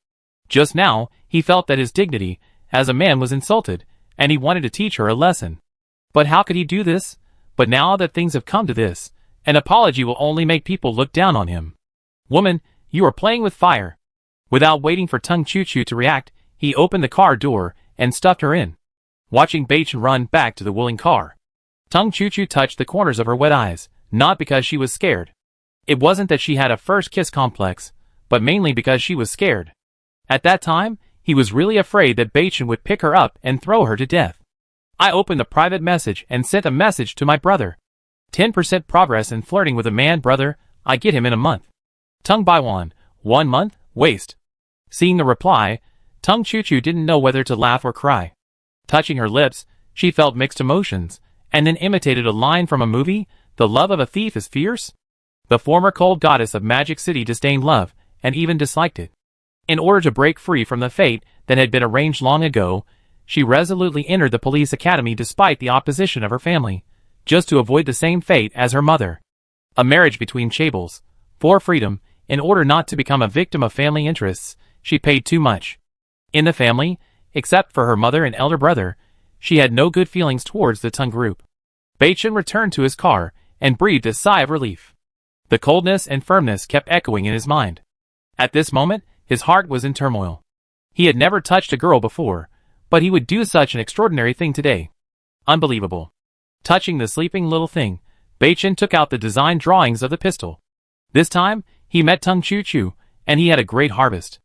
Just now, he felt that his dignity as a man was insulted, and he wanted to teach her a lesson. But how could he do this? But now that things have come to this, an apology will only make people look down on him. Woman, you are playing with fire. Without waiting for Tung Chu Chu to react, he opened the car door and stuffed her in. Watching Bachin run back to the willing car, Tung Chu Chu touched the corners of her wet eyes, not because she was scared. It wasn't that she had a first kiss complex, but mainly because she was scared. At that time, he was really afraid that Bachin would pick her up and throw her to death. I opened a private message and sent a message to my brother. 10% progress in flirting with a man, brother. I get him in a month. Tung Baiwan, 1 month, waste. Seeing the reply, Tung Chu Chu didn't know whether to laugh or cry. Touching her lips, she felt mixed emotions, and then imitated a line from a movie, The love of a thief is fierce. The former cold goddess of Magic City disdained love, and even disliked it. In order to break free from the fate that had been arranged long ago, she resolutely entered the police academy despite the opposition of her family. just to avoid the same fate as her mother. A marriage between chaebol. For freedom, in order not to become a victim of family interests, she paid too much. In the family, except for her mother and elder brother, she had no good feelings towards the Tung group. Beichen returned to his car and breathed a sigh of relief. The coldness and firmness kept echoing in his mind. At this moment, his heart was in turmoil. He had never touched a girl before, but he would do such an extraordinary thing today. Unbelievable. Touching the sleeping little thing, Beichen took out the design drawings of the pistol. This time, he met Tung Chu, and he had a great harvest.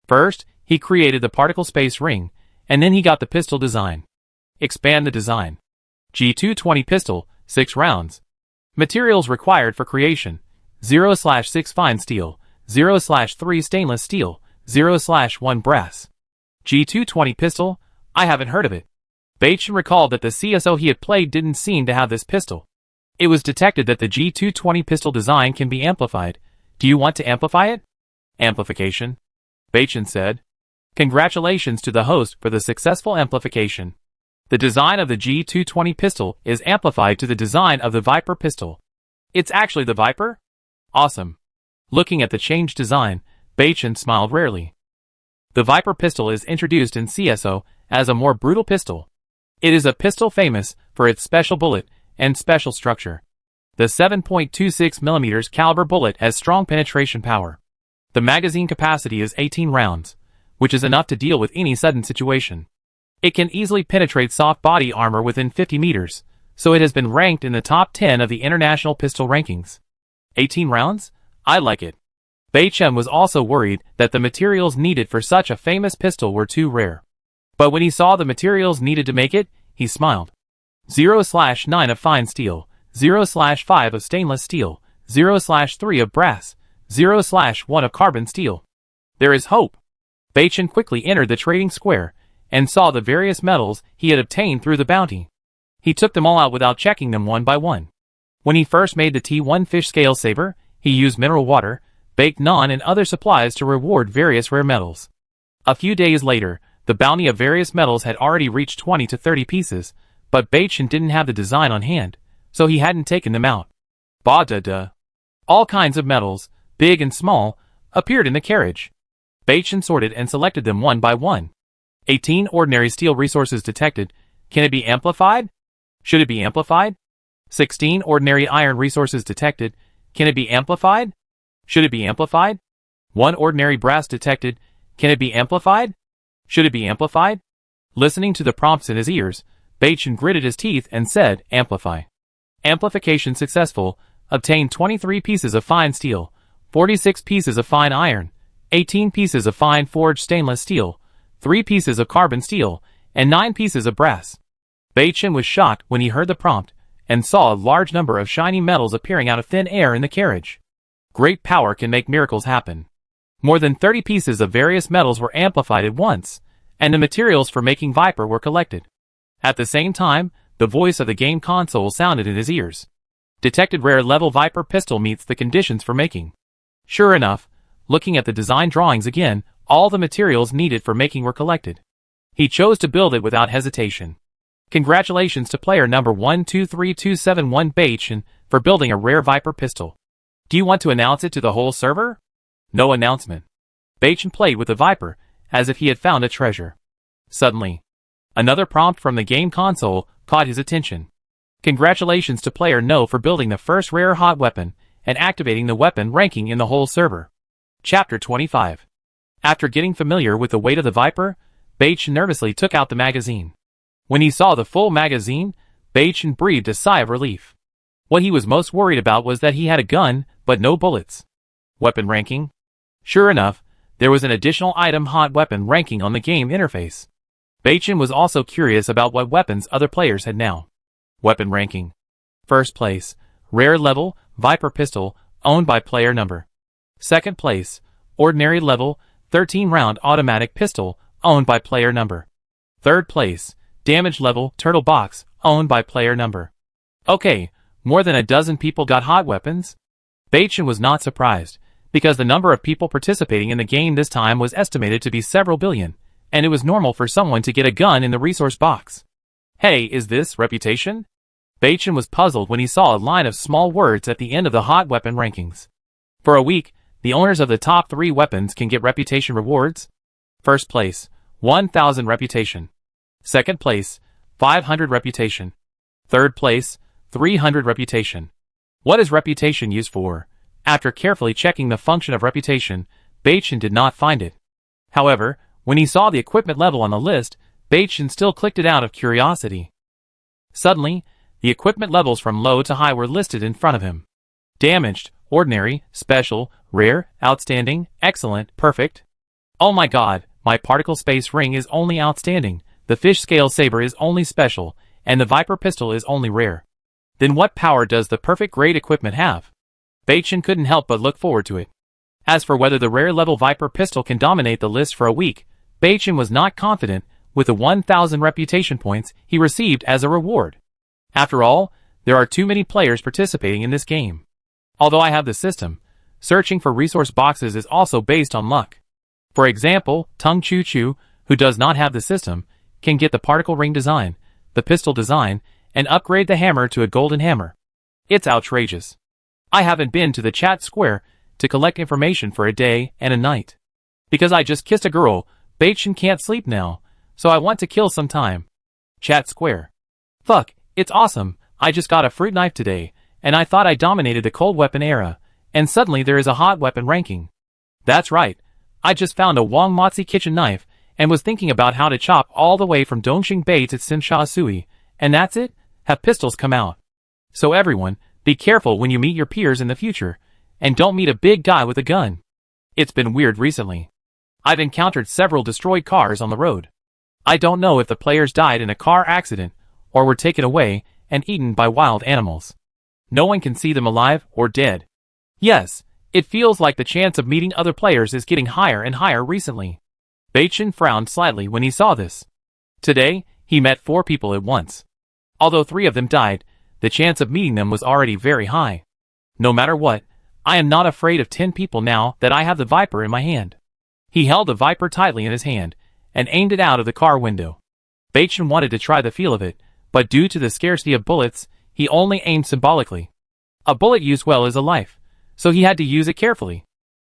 First, he created the particle space ring, and then he got the pistol design. Expand the design. G220 pistol, 6 rounds. Materials required for creation: 0/6 fine steel, 0/3 stainless steel, 0/1 brass. G220 pistol? I haven't heard of it. Beichen recalled that the CSO he had played didn't seem to have this pistol. It was detected that the G220 pistol design can be amplified. Do you want to amplify it? Amplification? Beichen said. Congratulations to the host for the successful amplification. The design of the G220 pistol is amplified to the design of the Viper pistol. It's actually the Viper? Awesome. Looking at the changed design, Beichen smiled rarely. The Viper pistol is introduced in CSO as a more brutal pistol. It is a pistol famous for its special bullet and special structure. The 7.26mm caliber bullet has strong penetration power. The magazine capacity is 18 rounds, which is enough to deal with any sudden situation. It can easily penetrate soft body armor within 50 meters, so it has been ranked in the top 10 of the international pistol rankings. 18 rounds? I like it. Beichen was also worried that the materials needed for such a famous pistol were too rare. But when he saw the materials needed to make it, he smiled. 0/9 of fine steel, 0/5 of stainless steel, 0/3 of brass, 0/1 of carbon steel. There is hope. Beichen quickly entered the trading square and saw the various metals he had obtained through the bounty. He took them all out without checking them one by one. When he first made the T1 fish scale saber, he used mineral water, baked naan and other supplies to reward various rare metals. A few days later, the bounty of various metals had already reached 20 to 30 pieces, but Beichen didn't have the design on hand, so he hadn't taken them out. Ba-da-da. All kinds of metals, big and small, appeared in the carriage. Beichen sorted and selected them one by one. 18 ordinary steel resources detected. Can it be amplified? Should it be amplified? 16 ordinary iron resources detected. Can it be amplified? Should it be amplified? 1 ordinary brass detected. Can it be amplified? Should it be amplified? Listening to the prompts in his ears, Beichen gritted his teeth and said, amplify. Amplification successful. Obtained 23 pieces of fine steel, 46 pieces of fine iron, 18 pieces of fine forged stainless steel, 3 pieces of carbon steel, and 9 pieces of brass. Beichen was shocked when he heard the prompt and saw a large number of shiny metals appearing out of thin air in the carriage. Great power can make miracles happen. More than 30 pieces of various metals were amplified at once, and the materials for making Viper were collected. At the same time, the voice of the game console sounded in his ears. Detected rare level Viper pistol meets the conditions for making. Sure enough, looking at the design drawings again, all the materials needed for making were collected. He chose to build it without hesitation. Congratulations to player number 123271 Beichen for building a rare Viper pistol. Do you want to announce it to the whole server? No announcement. Beichen played with the Viper as if he had found a treasure. Suddenly, another prompt from the game console caught his attention. Congratulations to player No for building the first rare hot weapon and activating the weapon ranking in the whole server. Chapter 25. After getting familiar with the weight of the Viper, Beichen nervously took out the magazine. When he saw the full magazine, Beichen breathed a sigh of relief. What he was most worried about was that he had a gun, but no bullets. Weapon ranking? Sure enough, there was an additional item hot weapon ranking on the game interface. Beichen was also curious about what weapons other players had now. Weapon ranking. First place, rare level, Viper pistol, owned by player number. Second place, ordinary level, 13-round automatic pistol, owned by player number. Third place, damage level, turtle box, owned by player number. Okay, more than a dozen people got hot weapons? Beichen was not surprised, because the number of people participating in the game this time was estimated to be several billion, and it was normal for someone to get a gun in the resource box. Hey, is this reputation? Baichin was puzzled when he saw a line of small words at the end of the hot weapon rankings. For a week, the owners of the top 3 weapons can get reputation rewards. First place, 1,000 reputation. Second place, 500 reputation. Third place, 300 reputation. What is reputation used for? After carefully checking the function of reputation, Baichin did not find it. However, when he saw the equipment level on the list, Baichin still clicked it out of curiosity. Suddenly, the equipment levels from low to high were listed in front of him. Damaged, ordinary, special, rare, outstanding, excellent, perfect. Oh my god, my particle space ring is only outstanding, the fish scale saber is only special, and the Viper pistol is only rare. Then what power does the perfect grade equipment have? Baichin couldn't help but look forward to it. As for whether the rare level Viper pistol can dominate the list for a week, Baichin was not confident with the 1,000 reputation points he received as a reward. After all, there are too many players participating in this game. Although I have the system, searching for resource boxes is also based on luck. For example, Tung Chu Chu, who does not have the system, can get the particle ring design, the pistol design, and upgrade the hammer to a golden hammer. It's outrageous. I haven't been to the chat square to collect information for a day and a night. Because I just kissed a girl, Baichin can't sleep now, so I want to kill some time. Chat square. Fuck, it's awesome, I just got a fruit knife today, and I thought I dominated the cold weapon era, and suddenly there is a hot weapon ranking. That's right, I just found a Wong Motzi kitchen knife, and was thinking about how to chop all the way from Dongxing Bay to Tsinsha Sui, and that's it, have pistols come out. So everyone, be careful when you meet your peers in the future, and don't meet a big guy with a gun. It's been weird recently. I've encountered several destroyed cars on the road. I don't know if the players died in a car accident, or were taken away and eaten by wild animals. No one can see them alive or dead. Yes, it feels like the chance of meeting other players is getting higher and higher recently. Baichin frowned slightly when he saw this. Today, he met 4 people at once. Although 3 of them died, the chance of meeting them was already very high. No matter what, I am not afraid of 10 people now that I have the Viper in my hand. He held the Viper tightly in his hand, and aimed it out of the car window. Baichin wanted to try the feel of it, but due to the scarcity of bullets, he only aimed symbolically. A bullet used well is a life, so he had to use it carefully.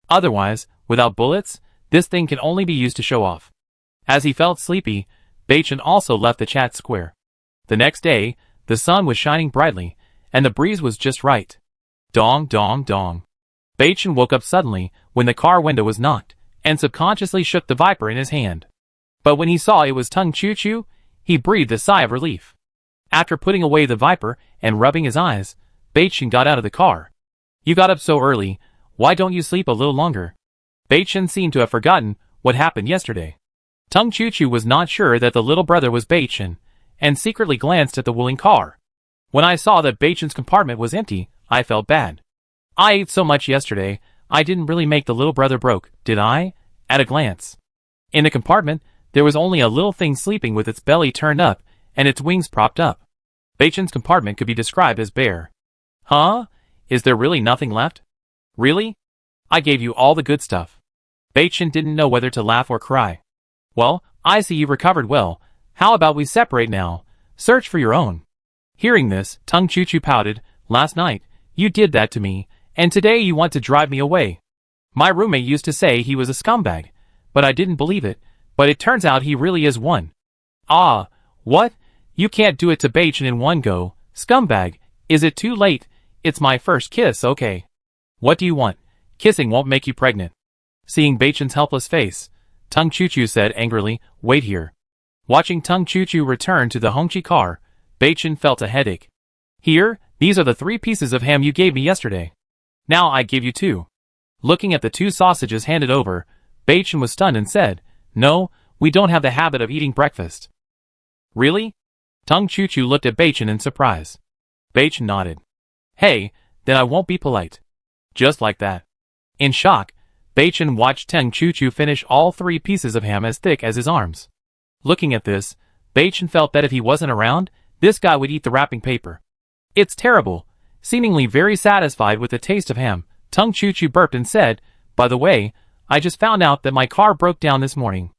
Otherwise, without bullets, this thing can only be used to show off. As he felt sleepy, Baichin also left the chat square. The next day, the sun was shining brightly, and the breeze was just right. Dong dong dong. Baichin woke up suddenly when the car window was knocked, and subconsciously shook the Viper in his hand. But when he saw it was Tung Chu Chu, he breathed a sigh of relief. After putting away the Viper and rubbing his eyes, Baichin got out of the car. You got up so early, why don't you sleep a little longer? Baichin seemed to have forgotten what happened yesterday. Tung Chu Chu was not sure that the little brother was Baichin, and secretly glanced at the wooling car. When I saw that Baichin's compartment was empty, I felt bad. I ate so much yesterday, I didn't really make the little brother broke, did I? At a glance. In the compartment, there was only a little thing sleeping with its belly turned up, and its wings propped up. Baichin's compartment could be described as bare. Huh? Is there really nothing left? Really? I gave you all the good stuff. Baichin didn't know whether to laugh or cry. Well, I see you recovered well. How about we separate now? Search for your own. Hearing this, Tung Chu Chu pouted. Last night, you did that to me, and today you want to drive me away. My roommate used to say he was a scumbag, but I didn't believe it, but it turns out he really is one. Ah, what? You can't do it to Baichin in one go. Scumbag, is it too late? It's my first kiss, okay. What do you want? Kissing won't make you pregnant. Seeing Baichin's helpless face, Tung Chu Chu said angrily, wait here. Watching Tung Chu Chu return to the Hongqi car, Baichin felt a headache. Here, these are the 3 pieces of ham you gave me yesterday. Now I give you 2. Looking at the 2 sausages handed over, Baichin was stunned and said, no, we don't have the habit of eating breakfast. Really? Tung Chu Chu looked at Baichin in surprise. Baichin nodded. Hey, then I won't be polite. Just like that. In shock, Baichin watched Tung Chu Chu finish all 3 pieces of ham as thick as his arms. Looking at this, Baichin felt that if he wasn't around, this guy would eat the wrapping paper. It's terrible. Seemingly very satisfied with the taste of ham, Tung Chu Chu burped and said, by the way, I just found out that my car broke down this morning.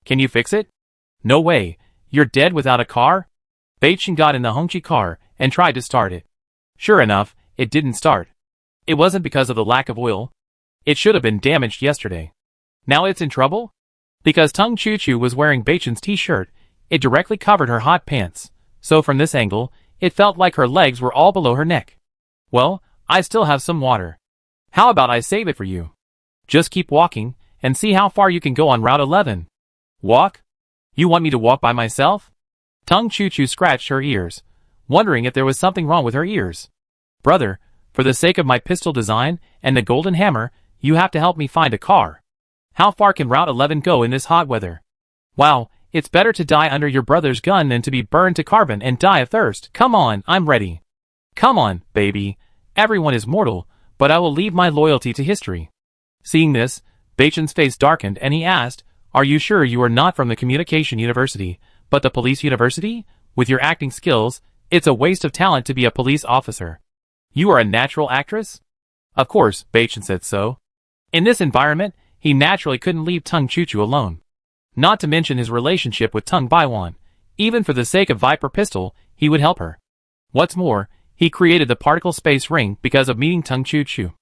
Can you fix it? No way. You're dead without a car? Bei-chin got in the Hongqi car and tried to start it. Sure enough, it didn't start. It wasn't because of the lack of oil. It should have been damaged yesterday. Now it's in trouble? Because Tung Chu-Chu was wearing Bei-chin's t-shirt, it directly covered her hot pants, so from this angle, it felt like her legs were all below her neck. Well, I still have some water. How about I save it for you? Just keep walking, and see how far you can go on Route 11. Walk? You want me to walk by myself? Tung Chu-Chu scratched her ears, wondering if there was something wrong with her ears. Brother, for the sake of my pistol design and the golden hammer, you have to help me find a car. How far can Route 11 go in this hot weather? Wow, it's better to die under your brother's gun than to be burned to carbon and die of thirst. Come on, I'm ready. Come on, baby. Everyone is mortal, but I will leave my loyalty to history. Seeing this, Bei-chin's face darkened and he asked, Are you sure you are not from the communication university, but the police university? With your acting skills, it's a waste of talent to be a police officer. You are a natural actress? Of course, Bei-chin said so. In this environment, he naturally couldn't leave Tung Chu-Chu alone. Not to mention his relationship with Tung Baiwan. Even for the sake of Viper Pistol, he would help her. What's more, he created the particle space ring because of meeting Tung Chu-Chu.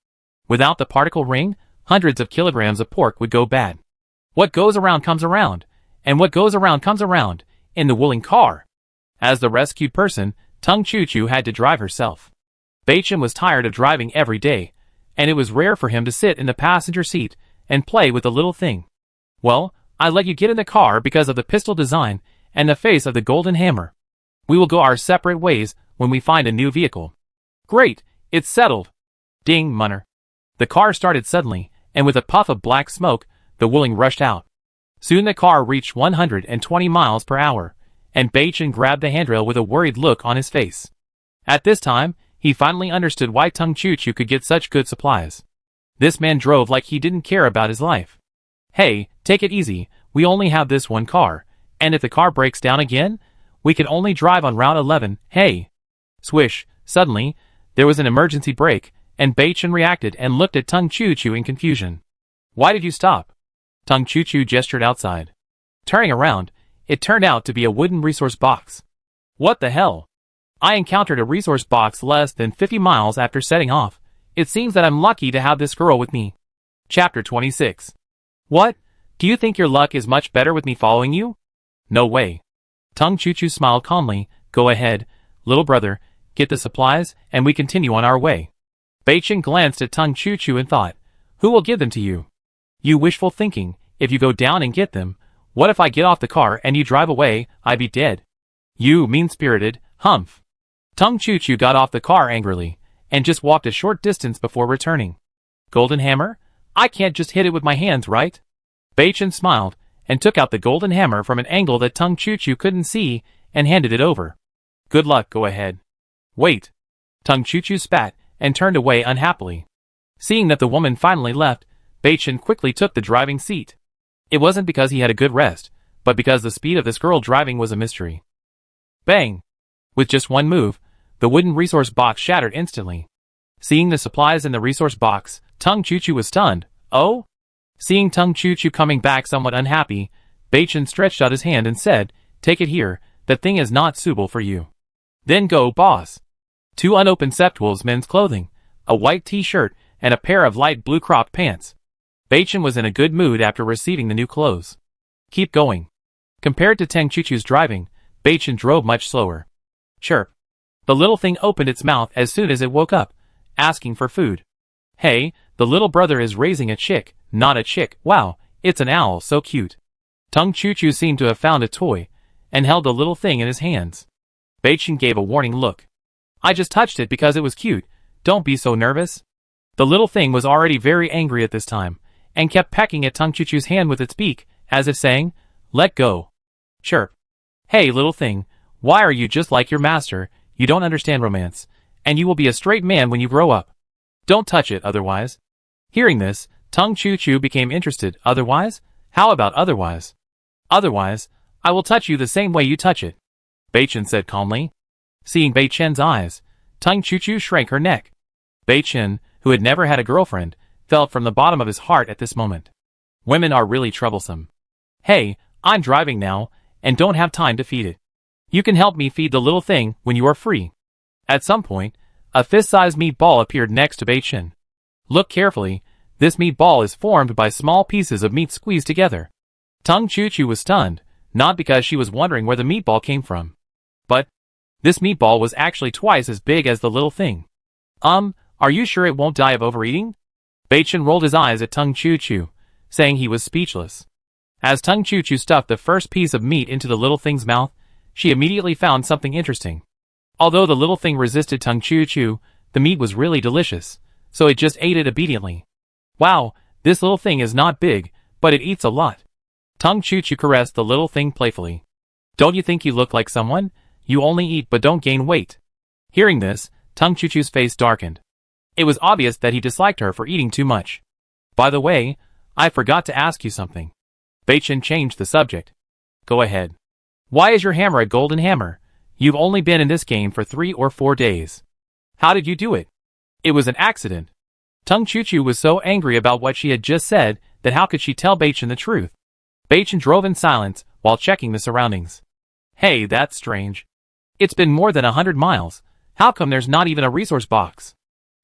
Without the particle ring, hundreds of kilograms of pork would go bad. What goes around comes around, and what goes around comes around, in the willing car. As the rescued person, Tung Chu-Chu had to drive herself. Bei-chin was tired of driving every day, and it was rare for him to sit in the passenger seat and play with the little thing. Well, I let you get in the car because of the pistol design and the face of the golden hammer. We will go our separate ways when we find a new vehicle. Great, it's settled. Ding, munner. The car started suddenly, and with a puff of black smoke, the Wuling rushed out. Soon the car reached 120 miles per hour, and Bei-chin grabbed the handrail with a worried look on his face. At this time, he finally understood why Tung Chu-Chu could get such good supplies. This man drove like he didn't care about his life. Hey, take it easy, we only have this one car, and if the car breaks down again, we can only drive on Route 11, hey. Swish, suddenly, there was an emergency brake, and Bei-chin reacted and looked at Tung Chu-Chu in confusion. Why did you stop? Tung Chu-Chu gestured outside. Turning around, it turned out to be a wooden resource box. What the hell? I encountered a resource box less than 50 miles after setting off. It seems that I'm lucky to have this girl with me. Chapter 26. What? Do you think your luck is much better with me following you? No way. Tung Chu-Chu smiled calmly. Go ahead, little brother, get the supplies, and we continue on our way. Bei-chin glanced at Tung Chu-Chu and thought, who will give them to you? You wishful thinking, if you go down and get them, what if I get off the car and you drive away, I be dead. You mean-spirited, humph. Tung Chu-Chu got off the car angrily, and just walked a short distance before returning. Golden hammer? I can't just hit it with my hands, right? Bei-chin smiled, and took out the golden hammer from an angle that Tung Chu-Chu couldn't see, and handed it over. Good luck, go ahead. Wait. Tung Chu-Chu spat, and turned away unhappily. Seeing that the woman finally left, Bei-chin quickly took the driving seat. It wasn't because he had a good rest, but because the speed of this girl driving was a mystery. Bang! With just one move, the wooden resource box shattered instantly. Seeing the supplies in the resource box, Tung Chu-Chu was stunned. Oh? Seeing Tung Chu-Chu coming back somewhat unhappy, Bei-chin stretched out his hand and said, Take it here, that thing is not suitable for you. Then go, boss. 2 unopened septuals men's clothing, a white t-shirt, and a pair of light blue cropped pants. Bei-chin was in a good mood after receiving the new clothes. Keep going. Compared to Tung Chu-Chu's driving, Bei-chin drove much slower. Chirp. The little thing opened its mouth as soon as it woke up, asking for food. Hey, the little brother is raising a chick, not a chick. Wow, it's an owl, so cute. Tung Chu-Chu seemed to have found a toy, and held the little thing in his hands. Bei-chin gave a warning look. I just touched it because it was cute, don't be so nervous. The little thing was already very angry at this time, and kept pecking at Tung Chu-Chu's hand with its beak, as if saying, Let go. Chirp. Hey, little thing, why are you just like your master? You don't understand romance, and you will be a straight man when you grow up. Don't touch it otherwise. Hearing this, Tung Chu-Chu became interested. Otherwise? How about otherwise? Otherwise, I will touch you the same way you touch it. Bei-chin said calmly. Seeing Bei-chin's eyes, Tung Chu-Chu shrank her neck. Bei-chin, who had never had a girlfriend, felt from the bottom of his heart at this moment. Women are really troublesome. Hey, I'm driving now, and don't have time to feed it. You can help me feed the little thing when you are free. At some point, a fist-sized meatball appeared next to Beit-shin. Look carefully, this meatball is formed by small pieces of meat squeezed together. Tung Chu-Chu was stunned, not because she was wondering where the meatball came from. But, this meatball was actually twice as big as the little thing. Are you sure it won't die of overeating? Beit-shin rolled his eyes at Tung Chu-Chu, saying he was speechless. As Tung Chu-Chu stuffed the first piece of meat into the little thing's mouth, she immediately found something interesting. Although the little thing resisted Tung Chu-Chu, the meat was really delicious, so it just ate it obediently. Wow, this little thing is not big, but it eats a lot. Tung Chu-Chu caressed the little thing playfully. Don't you think you look like someone? You only eat but don't gain weight. Hearing this, Tung Chu-Chu's face darkened. It was obvious that he disliked her for eating too much. By the way, I forgot to ask you something. Beit-shin changed the subject. Go ahead. Why is your hammer a golden hammer? You've only been in this game for 3 or 4 days. How did you do it? It was an accident. Tung Chu-Chu was so angry about what she had just said that how could she tell Beit-shin the truth? Beit-shin drove in silence while checking the surroundings. Hey, that's strange. It's been more than 100 miles. How come there's not even a resource box?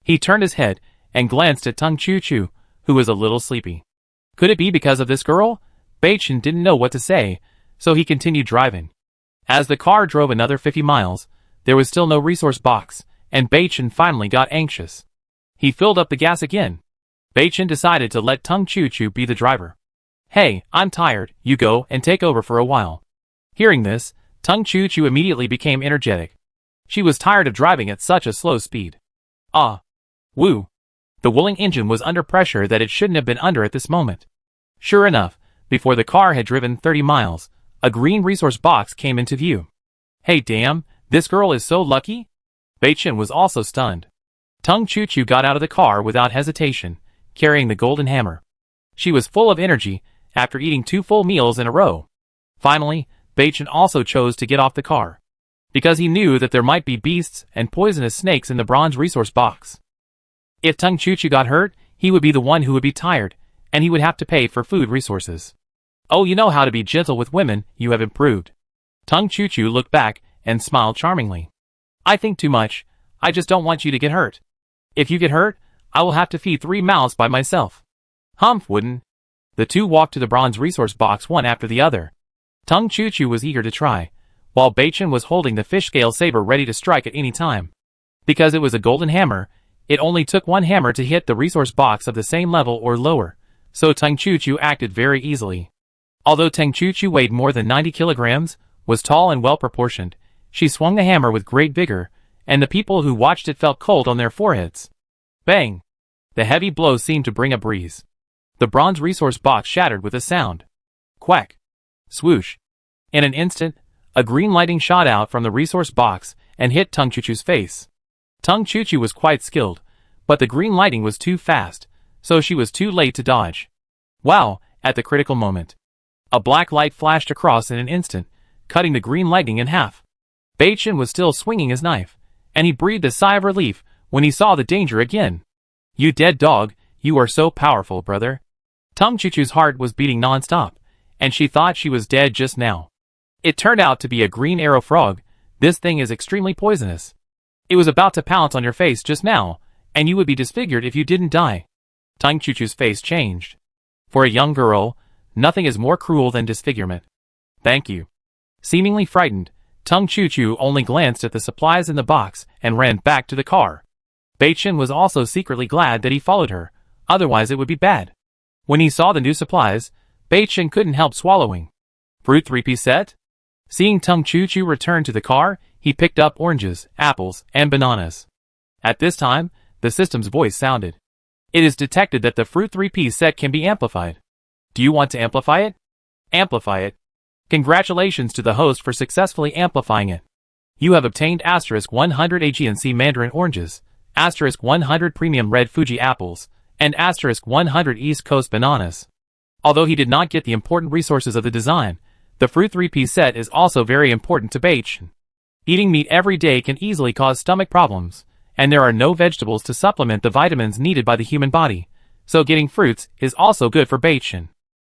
He turned his head and glanced at Tung Chu-Chu, who was a little sleepy. Could it be because of this girl? Beit-shin didn't know what to say, so he continued driving. As the car drove another 50 miles, there was still no resource box, and Beit-shin finally got anxious. He filled up the gas again. Beit-shin decided to let Tung Chu-Chu be the driver. Hey, I'm tired, you go and take over for a while. Hearing this, Tung Chu-Chu immediately became energetic. She was tired of driving at such a slow speed. Woo! The whirling engine was under pressure that it shouldn't have been under at this moment. Sure enough, before the car had driven 30 miles, a green resource box came into view. Hey damn, this girl is so lucky? Beit-shin was also stunned. Tung Chu-Chu got out of the car without hesitation, carrying the golden hammer. She was full of energy after eating 2 full meals in a row. Finally, Beit-shin also chose to get off the car, because he knew that there might be beasts and poisonous snakes in the bronze resource box. If Tung Chu-Chu got hurt, he would be the one who would be tired, and he would have to pay for food resources. Oh, you know how to be gentle with women, you have improved. Tung Chu-Chu looked back and smiled charmingly. I think too much, I just don't want you to get hurt. If you get hurt, I will have to feed 3 mouths by myself. Humph, wouldn't. The two walked to the bronze resource box one after the other. Tung Chu-Chu was eager to try, while Beit-shin was holding the fish scale saber ready to strike at any time. Because it was a golden hammer, it only took 1 hammer to hit the resource box of the same level or lower, so Tung Chu-Chu acted very easily. Although Tung Chu-Chu weighed more than 90 kilograms, was tall and well-proportioned, she swung the hammer with great vigor, and the people who watched it felt cold on their foreheads. Bang! The heavy blow seemed to bring a breeze. The bronze resource box shattered with a sound. Quack! Swoosh! In an instant, a green lighting shot out from the resource box and hit Tung Chu-Chu's face. Tung Chu-Chu was quite skilled, but the green lighting was too fast, so she was too late to dodge. Wow! At the critical moment, a black light flashed across in an instant, cutting the green lightning in half. Beit-shin was still swinging his knife, and he breathed a sigh of relief when he saw the danger again. You dead dog, you are so powerful, brother. Tung Chu-Chu's heart was beating non-stop, and she thought she was dead just now. It turned out to be a green arrow frog. This thing is extremely poisonous. It was about to pounce on your face just now, and you would be disfigured if you didn't die. Tung Chu-Chu's face changed. For a young girl, nothing is more cruel than disfigurement. Thank you. Seemingly frightened, Tung Chu-Chu only glanced at the supplies in the box and ran back to the car. Beit-shin was also secretly glad that he followed her, otherwise it would be bad. When he saw the new supplies, Beit-shin couldn't help swallowing. Fruit 3-piece set? Seeing Tung Chu-Chu return to the car, he picked up oranges, apples, and bananas. At this time, the system's voice sounded. It is detected that the fruit 3-piece set can be amplified. Do you want to amplify it? Amplify it. Congratulations to the host for successfully amplifying it. You have obtained *100 AGNC Mandarin oranges, *100 premium red Fuji apples, and *100 East Coast bananas. Although he did not get the important resources of the design, the fruit 3-piece set is also very important to Beit-shin. Eating meat every day can easily cause stomach problems, and there are no vegetables to supplement the vitamins needed by the human body, so getting fruits is also good for Beit-shin.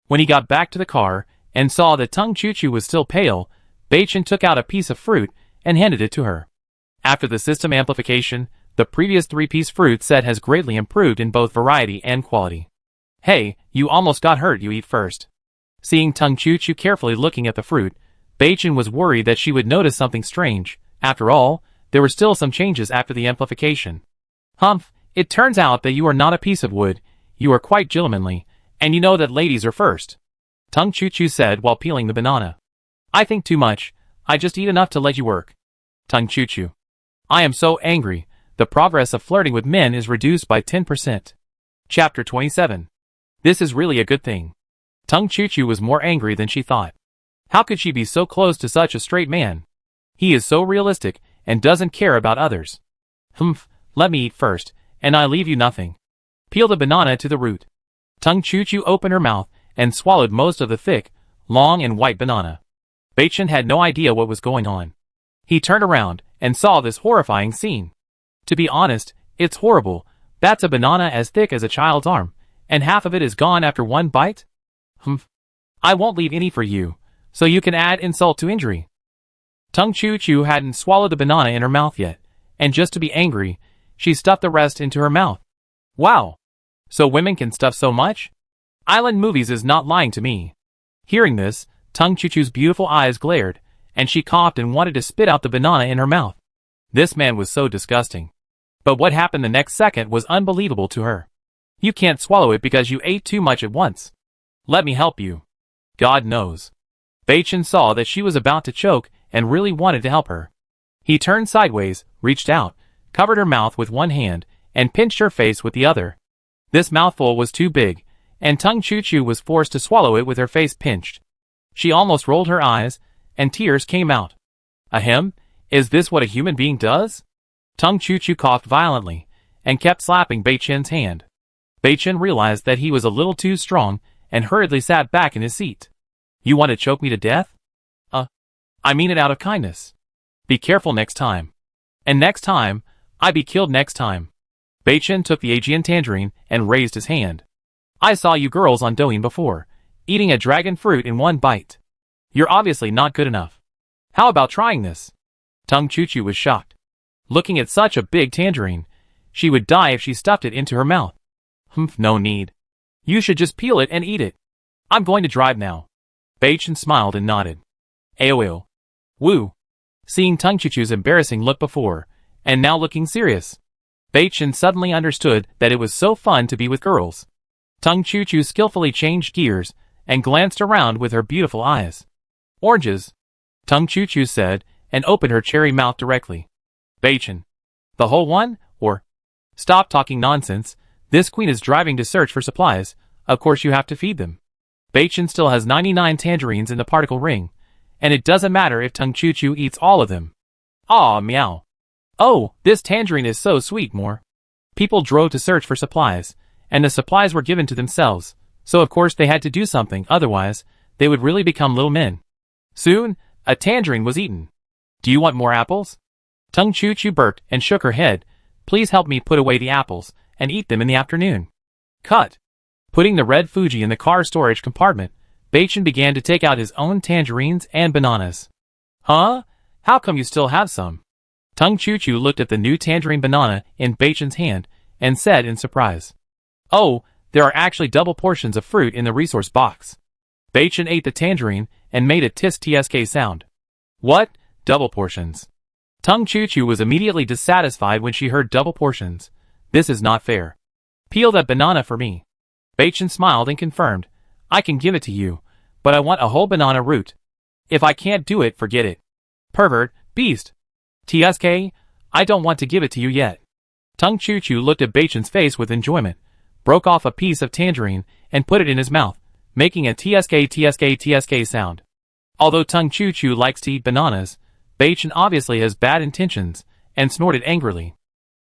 When he got back to the car and saw that Tung Chu-Chu was still pale, Beichen took out a piece of fruit and handed it to her. After the system amplification, the previous 3-piece fruit set has greatly improved in both variety and quality. Hey, you almost got hurt, you eat first. Seeing Tung Chu Chu carefully looking at the fruit, Beichen was worried that she would notice something strange. After all, there were still some changes after the amplification. Humph, it turns out that you are not a piece of wood, you are quite gentlemanly, and you know that ladies are first. Tung Chu Chu said while peeling the banana. I think too much, I just eat enough to let you work. Tung Chu Chu. I am so angry, the progress of flirting with men is reduced by 10%. Chapter 27. This is really a good thing. Tung Chu Chu was more angry than she thought. How could she be so close to such a straight man? He is so realistic and doesn't care about others. Humph, let me eat first, and I leave you nothing. Peel the banana to the root. Tung Chu Chu opened her mouth and swallowed most of the thick, long and white banana. Beichen had no idea what was going on. He turned around and saw this horrifying scene. To be honest, it's horrible. That's a banana as thick as a child's arm, and half of it is gone after one bite? Humph. I won't leave any for you, so you can add insult to injury. Tung Chu Chu hadn't swallowed the banana in her mouth yet, and just to be angry, she stuffed the rest into her mouth. Wow! So women can stuff so much? Island Movies is not lying to me. Hearing this, Tung Chu Chu's beautiful eyes glared, and she coughed and wanted to spit out the banana in her mouth. This man was so disgusting. But what happened the next second was unbelievable to her. You can't swallow it because you ate too much at once. Let me help you. God knows. Beichen saw that she was about to choke and really wanted to help her. He turned sideways, reached out, covered her mouth with one hand, and pinched her face with the other. This mouthful was too big, and Tung Chu Chu was forced to swallow it with her face pinched. She almost rolled her eyes, and tears came out. Ahem, is this what a human being does? Tung Chu Chu coughed violently, and kept slapping Beichen's hand. Beichen realized that he was a little too strong, and hurriedly sat back in his seat. You want to choke me to death? I mean it out of kindness. Be careful next time. And next time, I be killed next time. Beichen took the Aegean tangerine and raised his hand. I saw you girls on Douyin before, eating a dragon fruit in one bite. You're obviously not good enough. How about trying this? Tung Chu Chu was shocked. Looking at such a big tangerine, she would die if she stuffed it into her mouth. Humph, no need. You should just peel it and eat it. I'm going to drive now. Beichen smiled and nodded. AOL. Woo. Seeing Tung Chu Chu's embarrassing look before, and now looking serious, Beichen suddenly understood that it was so fun to be with girls. Tung Chu Chu skillfully changed gears and glanced around with her beautiful eyes. Oranges, Tung Chu Chu said, and opened her cherry mouth directly. Beichen. The whole one, or? Stop talking nonsense, this queen is driving to search for supplies, of course you have to feed them. Beichen still has 99 tangerines in the particle ring, and it doesn't matter if Tung Chu Chu eats all of them. Aw, meow. Oh, this tangerine is so sweet, more. People drove to search for supplies, and the supplies were given to themselves, so of course they had to do something, otherwise, they would really become little men. Soon, a tangerine was eaten. Do you want more apples? Tung Chu Chu burped and shook her head. Please help me put away the apples, and eat them in the afternoon. Cut. Putting the red Fuji in the car storage compartment, Beichen began to take out his own tangerines and bananas. Huh? How come you still have some? Tung Chu Chu looked at the new tangerine banana in Beichen's hand and said in surprise. Oh, there are actually double portions of fruit in the resource box. Beichen ate the tangerine and made a tisk sound. What? Double portions? Tung Chu Chu was immediately dissatisfied when she heard double portions. This is not fair. Peel that banana for me. Beichen smiled and confirmed. I can give it to you, but I want a whole banana root. If I can't do it, forget it. Pervert, beast. TSK, I don't want to give it to you yet. Tung Chu Chu looked at Beichen's face with enjoyment, broke off a piece of tangerine, and put it in his mouth, making a TSK sound. Although Tung Chu Chu likes to eat bananas, Beichen obviously has bad intentions, and snorted angrily.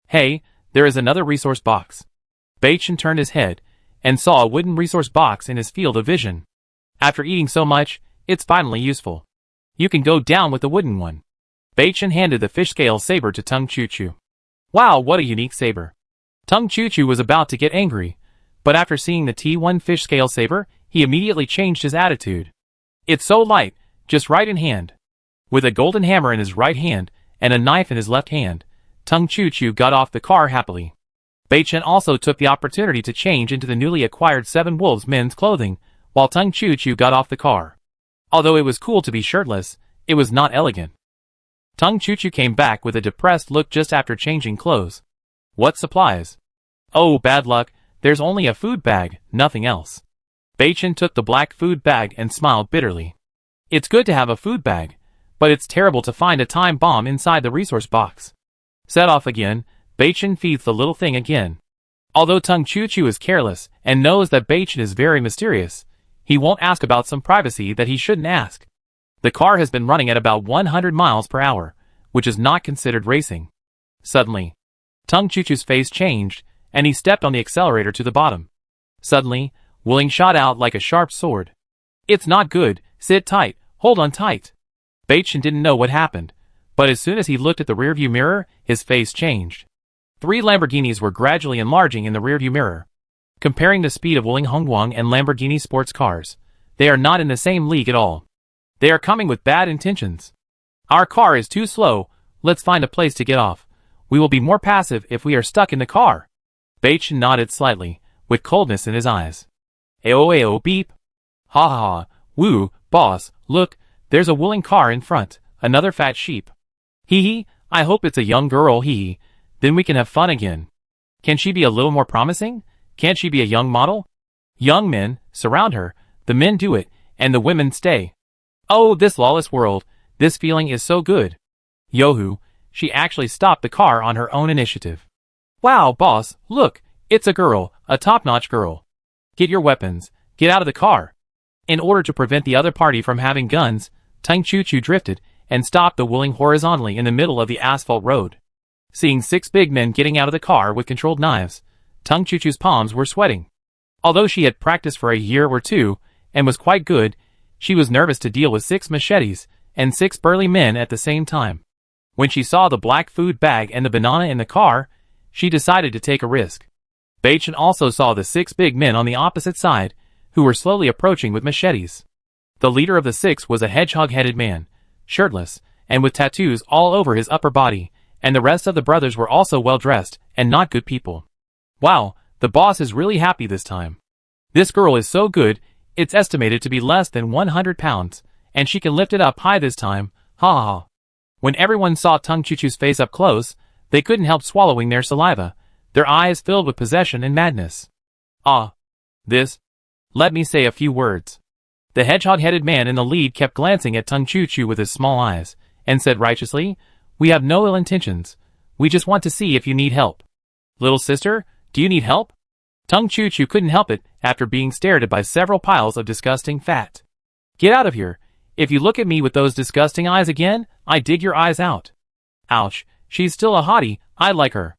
Hey, there is another resource box. Beichen turned his head, and saw a wooden resource box in his field of vision. After eating so much, it's finally useful. You can go down with the wooden one. Beichen handed the fish scale saber to Tung Chu Chu. Wow, what a unique saber. Tung Chu Chu was about to get angry, but after seeing the T1 fish scale saber, he immediately changed his attitude. It's so light, just right in hand. With a golden hammer in his right hand and a knife in his left hand, Tung Chu Chu got off the car happily. Beichen also took the opportunity to change into the newly acquired Seven Wolves men's clothing, while Tung Chu Chu got off the car. Although it was cool to be shirtless, it was not elegant. Tung Chu Chu came back with a depressed look just after changing clothes. What supplies? Oh, bad luck, there's only a food bag, nothing else. Beichen took the black food bag and smiled bitterly. It's good to have a food bag, but it's terrible to find a time bomb inside the resource box. Set off again, Beichen feeds the little thing again. Although Tung Chu Chu is careless and knows that Beichen is very mysterious, he won't ask about some privacy that he shouldn't ask. The car has been running at about 100 miles per hour, which is not considered racing. Suddenly, Tung Chu Chu's face changed, and he stepped on the accelerator to the bottom. Suddenly, Wuling shot out like a sharp sword. It's not good, sit tight, hold on tight. Beichen didn't know what happened, but as soon as he looked at the rearview mirror, his face changed. 3 Lamborghinis were gradually enlarging in the rearview mirror. Comparing the speed of Wuling Hongguang and Lamborghini sports cars, they are not in the same league at all. They are coming with bad intentions. Our car is too slow, let's find a place to get off. We will be more passive if we are stuck in the car. Beichen nodded slightly, with coldness in his eyes. Ayo beep. Ha ha ha, woo, boss, look, there's a Wuling car in front, another fat sheep. Hee hee, I hope it's a young girl hee hee, then we can have fun again. Can she be a little more promising? Can't she be a young model? Young men, surround her, the men do it, and the women stay. Oh, this lawless world, this feeling is so good. Yohu, she actually stopped the car on her own initiative. Wow, boss, look, it's a girl, a top-notch girl. Get your weapons, get out of the car. In order to prevent the other party from having guns, Tung Chu Chu drifted and stopped the Wuling horizontally in the middle of the asphalt road. Seeing 6 big men getting out of the car with controlled knives, Tung Chu Chu's palms were sweating. Although she had practiced for a year or two and was quite good, she was nervous to deal with 6 machetes and 6 burly men at the same time. When she saw the black food bag and the banana in the car, she decided to take a risk. Beichen also saw the 6 big men on the opposite side, who were slowly approaching with machetes. The leader of the 6 was a hedgehog-headed man, shirtless, and with tattoos all over his upper body, and the rest of the brothers were also well-dressed and not good people. Wow, the boss is really happy this time. This girl is so good, it's estimated to be less than 100 pounds, and she can lift it up high this time, ha ha ha. When everyone saw Tung Chu Chu's face up close, they couldn't help swallowing their saliva, their eyes filled with possession and madness. Let me say a few words. The hedgehog-headed man in the lead kept glancing at Tung Chu Chu with his small eyes, and said righteously, we have no ill intentions, we just want to see if you need help. Little sister, do you need help? Tung Chu Chu couldn't help it after being stared at by several piles of disgusting fat. Get out of here. If you look at me with those disgusting eyes again, I dig your eyes out. Ouch, she's still a hottie, I like her.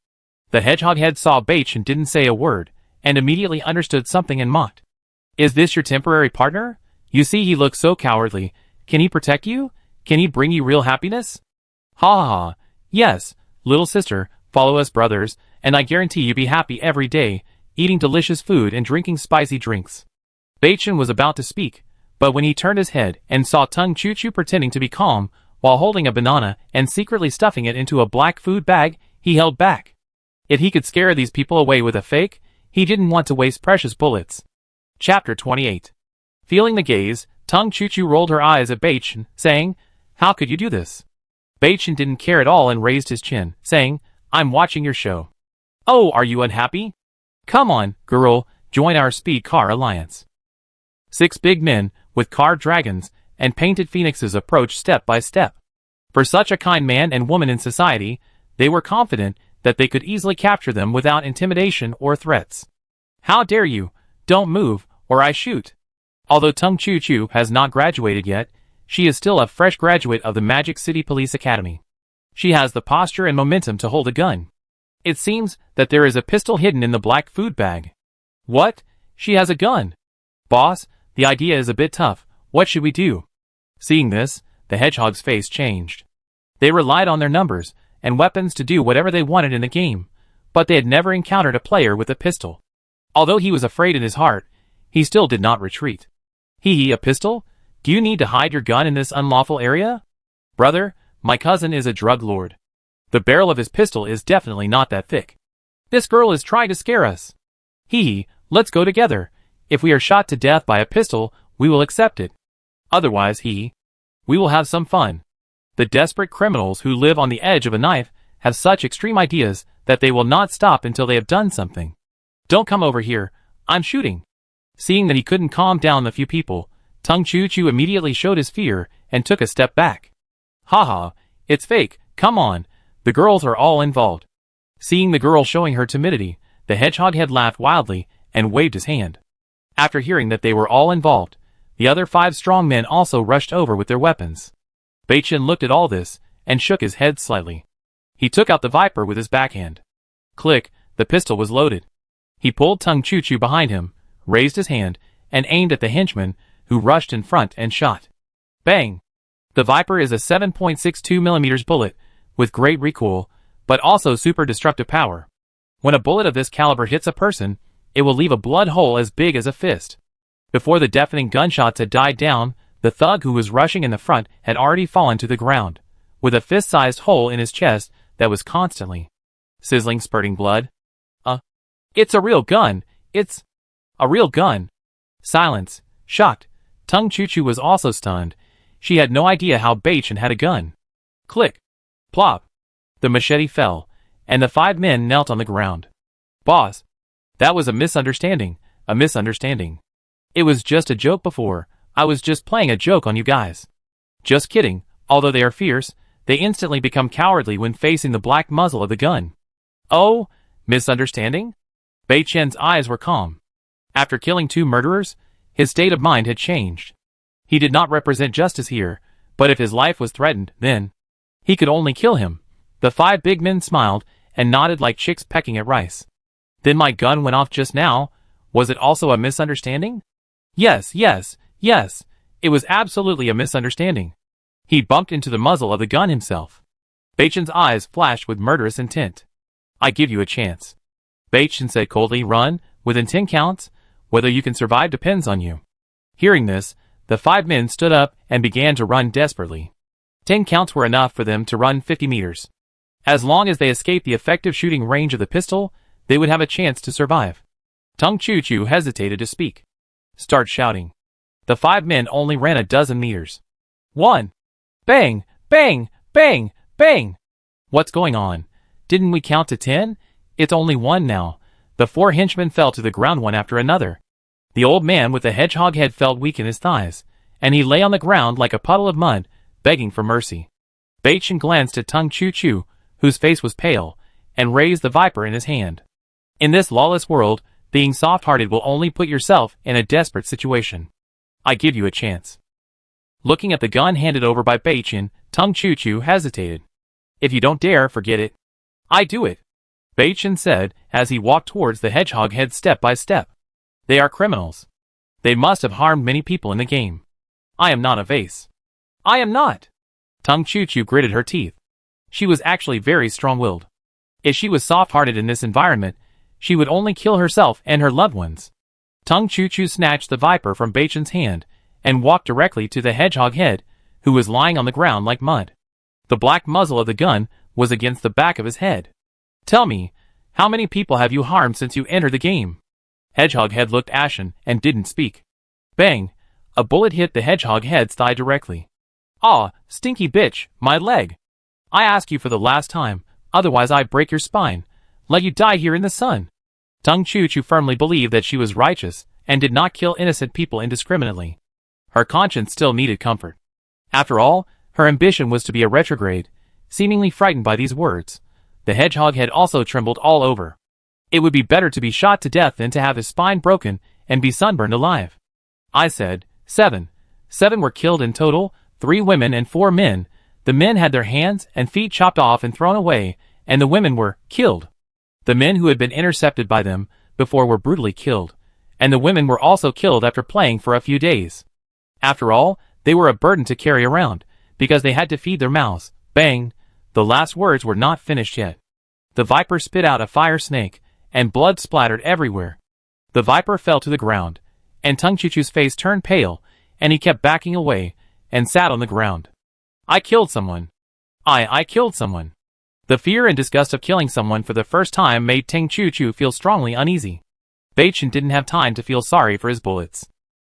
The hedgehog head saw Beichen and didn't say a word, and immediately understood something and mocked. Is this your temporary partner? You see he looks so cowardly. Can he protect you? Can he bring you real happiness? Ha ha ha. Yes, little sister, follow us brothers, and I guarantee you be happy every day, eating delicious food and drinking spicy drinks. Beichen was about to speak, but when he turned his head and saw Tung Chu Chu pretending to be calm while holding a banana and secretly stuffing it into a black food bag, he held back. If he could scare these people away with a fake, he didn't want to waste precious bullets. Chapter 28. Feeling the gaze, Tung Chu Chu rolled her eyes at Beichen, saying, how could you do this? Beichen didn't care at all and raised his chin, saying, I'm watching your show. Oh, are you unhappy? Come on, girl, join our speed car alliance. 6 big men, with carved dragons and painted phoenixes approached step by step. For such a kind man and woman in society, they were confident that they could easily capture them without intimidation or threats. How dare you? Don't move, or I shoot. Although Tung Chu Chu has not graduated yet, she is still a fresh graduate of the Magic City Police Academy. She has the posture and momentum to hold a gun. It seems that there is a pistol hidden in the black food bag. What? She has a gun. Boss, the idea is a bit tough. What should we do? Seeing this, the hedgehog's face changed. They relied on their numbers and weapons to do whatever they wanted in the game, but they had never encountered a player with a pistol. Although he was afraid in his heart, he still did not retreat. A pistol? Do you need to hide your gun in this unlawful area? Brother, my cousin is a drug lord. The barrel of his pistol is definitely not that thick. This girl is trying to scare us. Hee, let's go together. If we are shot to death by a pistol, we will accept it. Otherwise, we will have some fun. The desperate criminals who live on the edge of a knife have such extreme ideas that they will not stop until they have done something. Don't come over here, I'm shooting. Seeing that he couldn't calm down the few people, Tung Chu Chu immediately showed his fear and took a step back. Haha, it's fake, come on, the girls are all involved. Seeing the girl showing her timidity, the hedgehog head laughed wildly and waved his hand. After hearing that they were all involved, the other 5 strong men also rushed over with their weapons. Beichen looked at all this and shook his head slightly. He took out the viper with his backhand. Click, the pistol was loaded. He pulled Tung Chu Chu behind him, raised his hand, and aimed at the henchman, who rushed in front and shot. Bang! The viper is a 7.62mm bullet, with great recoil, but also super destructive power. When a bullet of this caliber hits a person, it will leave a blood hole as big as a fist. Before the deafening gunshots had died down, the thug who was rushing in the front had already fallen to the ground, with a fist-sized hole in his chest that was constantly sizzling, spurting blood. It's a real gun, it's a real gun. Silence, shocked. Tung Chu Chu was also stunned. She had no idea how Beichen had a gun. Click. Plop. The machete fell, and the 5 men knelt on the ground. Boss. That was a misunderstanding, a misunderstanding. It was just a joke before, I was just playing a joke on you guys. Just kidding, although they are fierce, they instantly become cowardly when facing the black muzzle of the gun. Oh, misunderstanding? Beichen's eyes were calm. After killing 2 murderers, his state of mind had changed. He did not represent justice here, but if his life was threatened, then he could only kill him. The 5 big men smiled and nodded like chicks pecking at rice. Then my gun went off just now. Was it also a misunderstanding? Yes, yes, yes. It was absolutely a misunderstanding. He bumped into the muzzle of the gun himself. Beichen's eyes flashed with murderous intent. I give you a chance. Beichen said coldly, run, within 10 counts, whether you can survive depends on you. Hearing this, the 5 men stood up and began to run desperately. 10 counts were enough for them to run 50 meters. As long as they escaped the effective shooting range of the pistol, they would have a chance to survive. Tung Chu Chu hesitated to speak. Start shouting. The 5 men only ran a dozen meters. 1. Bang! Bang! Bang! Bang! What's going on? Didn't we count to 10? It's only 1 now. The 4 henchmen fell to the ground one after another. The old man with the hedgehog head felt weak in his thighs, and he lay on the ground like a puddle of mud, begging for mercy. Beichen glanced at Tung Chu Chu, whose face was pale, and raised the viper in his hand. In this lawless world, being soft-hearted will only put yourself in a desperate situation. I give you a chance. Looking at the gun handed over by Beichen, Tung Chu Chu hesitated. If you don't dare, forget it. I do it. Beichen said, as he walked towards the hedgehog head step by step. They are criminals. They must have harmed many people in the game. I am not a vase. I am not. Tung Chu Chu gritted her teeth. She was actually very strong-willed. If she was soft-hearted in this environment, she would only kill herself and her loved ones. Tung Chu Chu snatched the viper from Beichen's hand and walked directly to the hedgehog head, who was lying on the ground like mud. The black muzzle of the gun was against the back of his head. Tell me, how many people have you harmed since you entered the game? Hedgehog head looked ashen and didn't speak. Bang! A bullet hit the hedgehog head's thigh directly. Ah, stinky bitch, my leg. I ask you for the last time, otherwise I break your spine. Let you die here in the sun. Tung Chu Chu firmly believed that she was righteous and did not kill innocent people indiscriminately. Her conscience still needed comfort. After all, her ambition was to be a retrograde. Seemingly frightened by these words, the hedgehog head also trembled all over. It would be better to be shot to death than to have his spine broken and be sunburned alive. I said, 7. 7 were killed in total, 3 women and 4 men. The men had their hands and feet chopped off and thrown away, and the women were killed. The men who had been intercepted by them before were brutally killed, and the women were also killed after playing for a few days. After all, they were a burden to carry around, because they had to feed their mouths. Bang! The last words were not finished yet. The viper spit out a fire snake, and blood splattered everywhere. The viper fell to the ground, and Tung Chu Chu's face turned pale, and he kept backing away, and sat on the ground. I killed someone. I killed someone. The fear and disgust of killing someone for the first time made Tang Chu feel strongly uneasy. Beichen didn't have time to feel sorry for his bullets.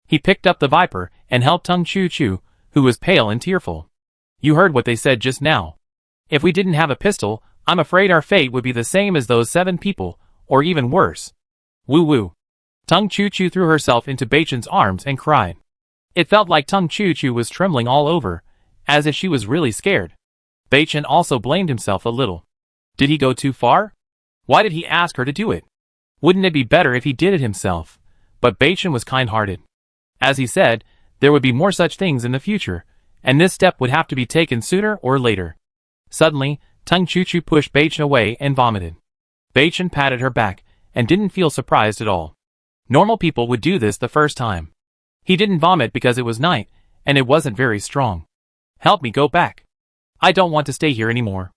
He picked up the Viper and helped Tang Chu, who was pale and tearful. You heard what they said just now. If we didn't have a pistol, I'm afraid our fate would be the same as those 7 people, or even worse. Woo woo. Tang Chu threw herself into Beichen's arms and cried. It felt like Tang Chu was trembling all over, as if she was really scared. Beichen also blamed himself a little. Did he go too far? Why did he ask her to do it? Wouldn't it be better if he did it himself? But Beichen was kind-hearted. As he said, there would be more such things in the future, and this step would have to be taken sooner or later. Suddenly, Tang Chu pushed Beichen away and vomited. Beichen patted her back, and didn't feel surprised at all. Normal people would do this the first time. He didn't vomit because it was night, and it wasn't very strong. Help me go back. I don't want to stay here anymore.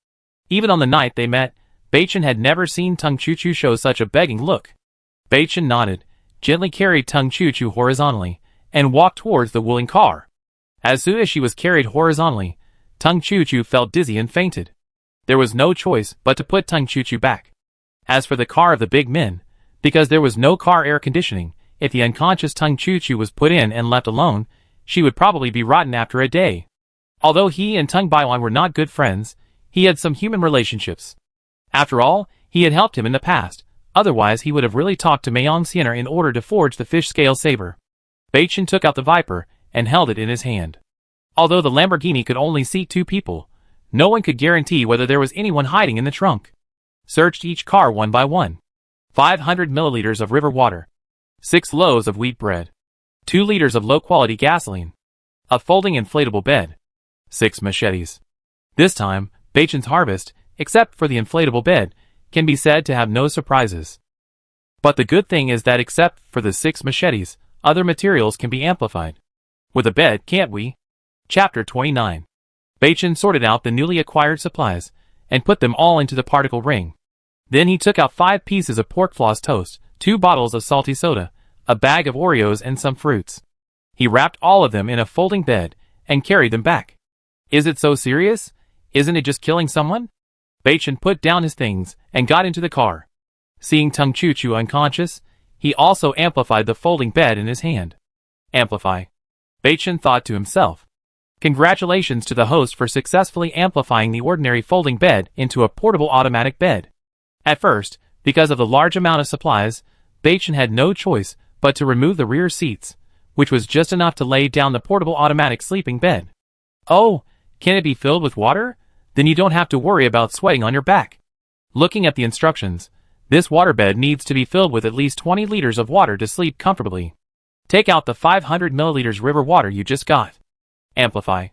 Even on the night they met, Beichen had never seen Tang Chu show such a begging look. Beichen nodded, gently carried Tang Chu horizontally, and walked towards the wooling car. As soon as she was carried horizontally, Tang Chu felt dizzy and fainted. There was no choice but to put Tang Chu back. As for the car of the big men, because there was no car air conditioning, if the unconscious Tang Chu was put in and left alone, she would probably be rotten after a day. Although he and Tang Baiwan were not good friends, he had some human relationships. After all, he had helped him in the past, otherwise he would have really talked to Mayong Sienna in order to forge the fish scale saber. Beichen took out the Viper and held it in his hand. Although the Lamborghini could only seat 2 people, no one could guarantee whether there was anyone hiding in the trunk. Searched each car one by one. 500 milliliters of river water. 6 loaves of wheat bread. 2 liters of low-quality gasoline. A folding inflatable bed. 6 machetes. This time, Beichen's harvest, except for the inflatable bed, can be said to have no surprises. But the good thing is that except for the 6 machetes, other materials can be amplified. With a bed, can't we? Chapter 29. Beichen sorted out the newly acquired supplies, and put them all into the particle ring. Then he took out 5 pieces of pork floss toast, 2 bottles of salty soda, a bag of Oreos and some fruits. He wrapped all of them in a folding bed, and carried them back. Is it so serious? Isn't it just killing someone? Beichen put down his things, and got into the car. Seeing Tang Chu unconscious, he also amplified the folding bed in his hand. Amplify. Beichen thought to himself. Congratulations to the host for successfully amplifying the ordinary folding bed into a portable automatic bed. At first, because of the large amount of supplies, Beichen had no choice but to remove the rear seats, which was just enough to lay down the portable automatic sleeping bed. Oh, can it be filled with water? Then you don't have to worry about sweating on your back. Looking at the instructions, this waterbed needs to be filled with at least 20 liters of water to sleep comfortably. Take out the 500 milliliters river water you just got. Amplify.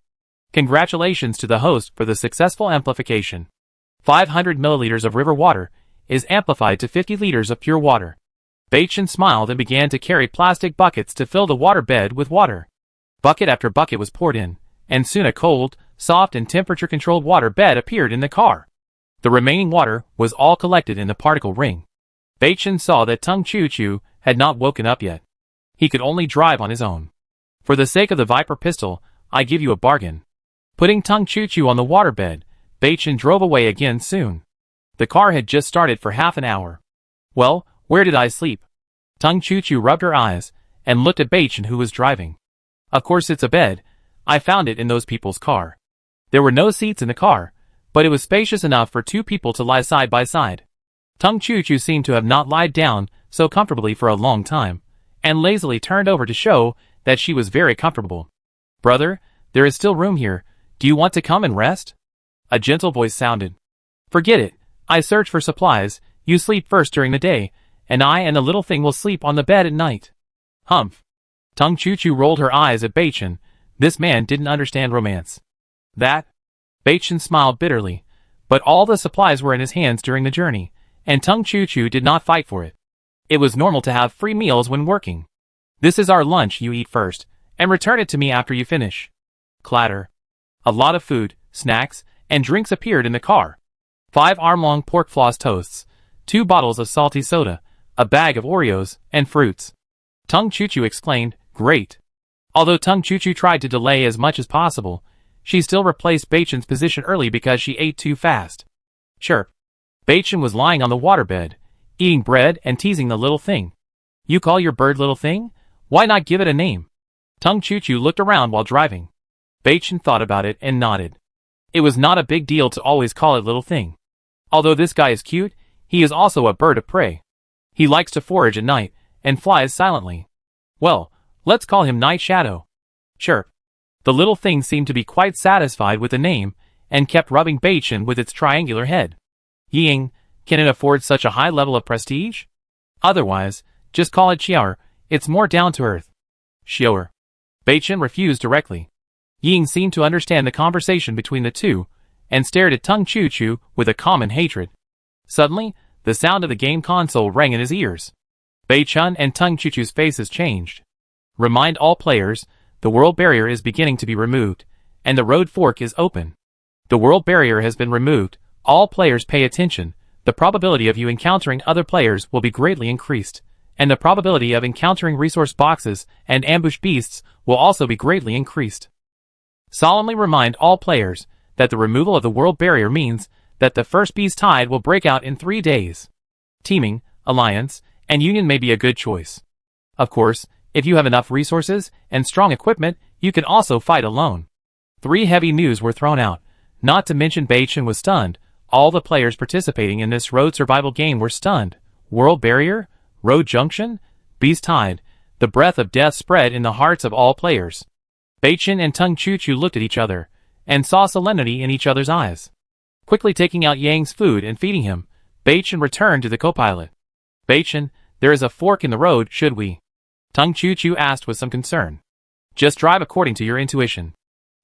Congratulations to the host for the successful amplification. 500 milliliters of river water is amplified to 50 liters of pure water. Beichen smiled and began to carry plastic buckets to fill the waterbed with water. Bucket after bucket was poured in, and soon a cold, soft and temperature-controlled water bed appeared in the car. The remaining water was all collected in the particle ring. Beichen saw that Tang Chu had not woken up yet. He could only drive on his own. For the sake of the Viper pistol, I give you a bargain. Putting Tang Chu on the waterbed, Beichen drove away again soon. The car had just started for half an hour. Well, where did I sleep? Tang Chu rubbed her eyes, and looked at Beichen who was driving. Of course it's a bed. I found it in those people's car. There were no seats in the car, but it was spacious enough for 2 people to lie side by side. Tang Chu seemed to have not lied down so comfortably for a long time, and lazily turned over to show that she was very comfortable. Brother, there is still room here. Do you want to come and rest? A gentle voice sounded. Forget it. I search for supplies. You sleep first during the day, and I and the little thing will sleep on the bed at night. Humph. Tang Chu rolled her eyes at Beichen. This man didn't understand romance. That? Beichen smiled bitterly, but all the supplies were in his hands during the journey, and Tang Chu did not fight for it. It was normal to have free meals when working. This is our lunch, you eat first, and return it to me after you finish. Clatter. A lot of food, snacks, and drinks appeared in the car. 5 arm-long pork floss toasts, 2 bottles of salty soda, a bag of Oreos, and fruits. Tang Chu exclaimed, great. Although Tang Chu tried to delay as much as possible, She still replaced Baichen's position early because she ate too fast. Chirp. Baichen was lying on the waterbed, eating bread and teasing the little thing. You call your bird little thing? Why not give it a name? Tung Choo Choo looked around while driving. Baichen thought about it and nodded. It was not a big deal to always call it little thing. Although this guy is cute, he is also a bird of prey. He likes to forage at night and flies silently. Well, let's call him Night Shadow. Chirp. The little thing seemed to be quite satisfied with the name and kept rubbing Baichen with its triangular head. Ying, can it afford such a high level of prestige? Otherwise, just call it Xiaoer, it's more down to earth. Xiaoer. Baichen refused directly. Ying seemed to understand the conversation between the two, and stared at Tung Choo Choo with a common hatred. Suddenly, the sound of the game console rang in his ears. Baichen and Tung Choo Choo's faces changed. Remind all players, the world barrier is beginning to be removed, and the road fork is open. The world barrier has been removed, all players pay attention, the probability of you encountering other players will be greatly increased, and the probability of encountering resource boxes and ambush beasts will also be greatly increased. Solemnly remind all players that the removal of the world barrier means that the first beast tide will break out in 3 days. Teaming, alliance, and union may be a good choice. Of course, if you have enough resources and strong equipment, you can also fight alone. 3 heavy news were thrown out, not to mention Baichen was stunned. All the players participating in this road survival game were stunned. World barrier, road junction, beast tide, the breath of death spread in the hearts of all players. Baichen and Tung Choo Choo looked at each other, and saw solemnity in each other's eyes. Quickly taking out Yang's food and feeding him, Baichen returned to the co-pilot. Baichen, there is a fork in the road, should we? Tung Choo Choo asked with some concern. Just drive according to your intuition.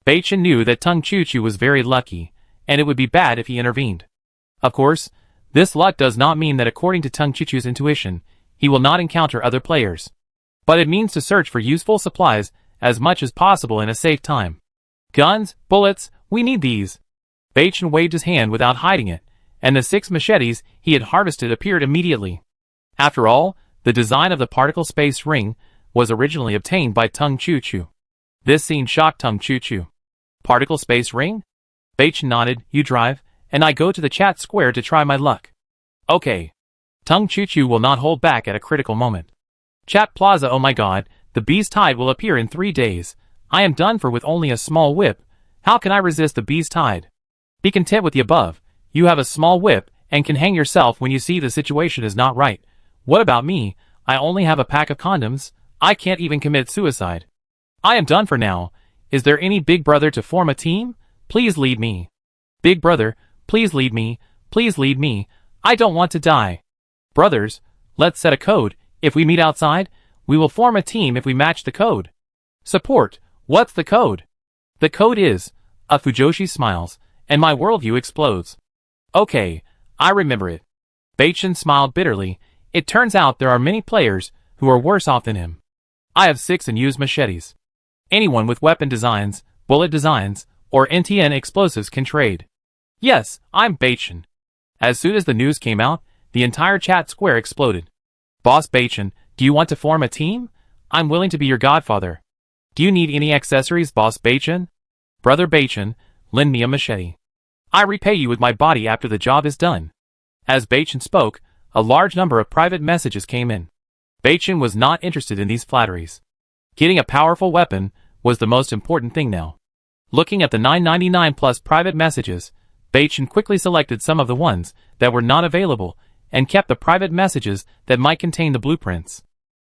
Baichen knew that Tung Choo Choo was very lucky, and it would be bad if he intervened. Of course, this luck does not mean that according to Tung Choo Choo's intuition, he will not encounter other players. But it means to search for useful supplies as much as possible in a safe time. Guns, bullets, we need these. Baichen waved his hand without hiding it, and the 6 machetes he had harvested appeared immediately. After all, the design of the particle space ring was originally obtained by Tung Choo Choo. This scene shocked Tung Choo Choo. Particle space ring? Baichen nodded. You drive, and I go to the chat square to try my luck. Okay. Tung Choo Choo will not hold back at a critical moment. Chat Plaza, oh my god, the beast tide will appear in 3 days. I am done for with only a small whip. How can I resist the beast tide? Be content with the above. You have a small whip, and can hang yourself when you see the situation is not right. What about me? I only have a pack of condoms. I can't even commit suicide. I am done for now. Is there any big brother to form a team? Please lead me. Big brother, please lead me. Please lead me. I don't want to die. Brothers, let's set a code. If we meet outside, we will form a team if we match the code. Support, what's the code? The code is, Fujoshi smiles, and my worldview explodes. Okay, I remember it. Baichen smiled bitterly. It turns out there are many players who are worse off than him. I have 6 and use machetes. Anyone with weapon designs, bullet designs, or NTN explosives can trade. Yes, I'm Baichen. As soon as the news came out, the entire chat square exploded. Boss Baichen, do you want to form a team? I'm willing to be your godfather. Do you need any accessories, Boss Baichen? Brother Baichen, lend me a machete. I repay you with my body after the job is done. As Baichen spoke, a large number of private messages came in. Baichen was not interested in these flatteries. Getting a powerful weapon was the most important thing now. Looking at the 999 plus private messages, Baichen quickly selected some of the ones that were not available and kept the private messages that might contain the blueprints.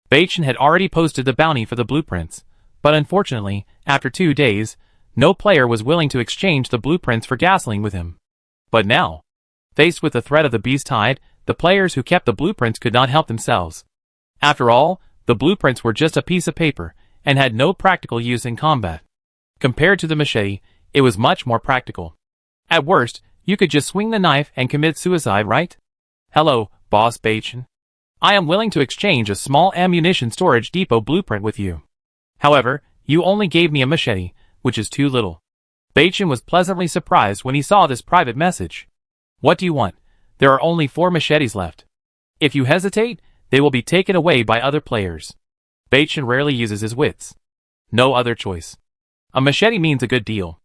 Baichen had already posted the bounty for the blueprints, but unfortunately, after 2 days, no player was willing to exchange the blueprints for gasoline with him. But now, faced with the threat of the beast tide, the players who kept the blueprints could not help themselves. After all, the blueprints were just a piece of paper and had no practical use in combat. Compared to the machete, it was much more practical. At worst, you could just swing the knife and commit suicide, right? Hello, Boss Baichen. I am willing to exchange a small ammunition storage depot blueprint with you. However, you only gave me a machete, which is too little. Baichen was pleasantly surprised when he saw this private message. What do you want? There are only 4 machetes left. If you hesitate, they will be taken away by other players. Baichen rarely uses his wits. No other choice. A machete means a good deal.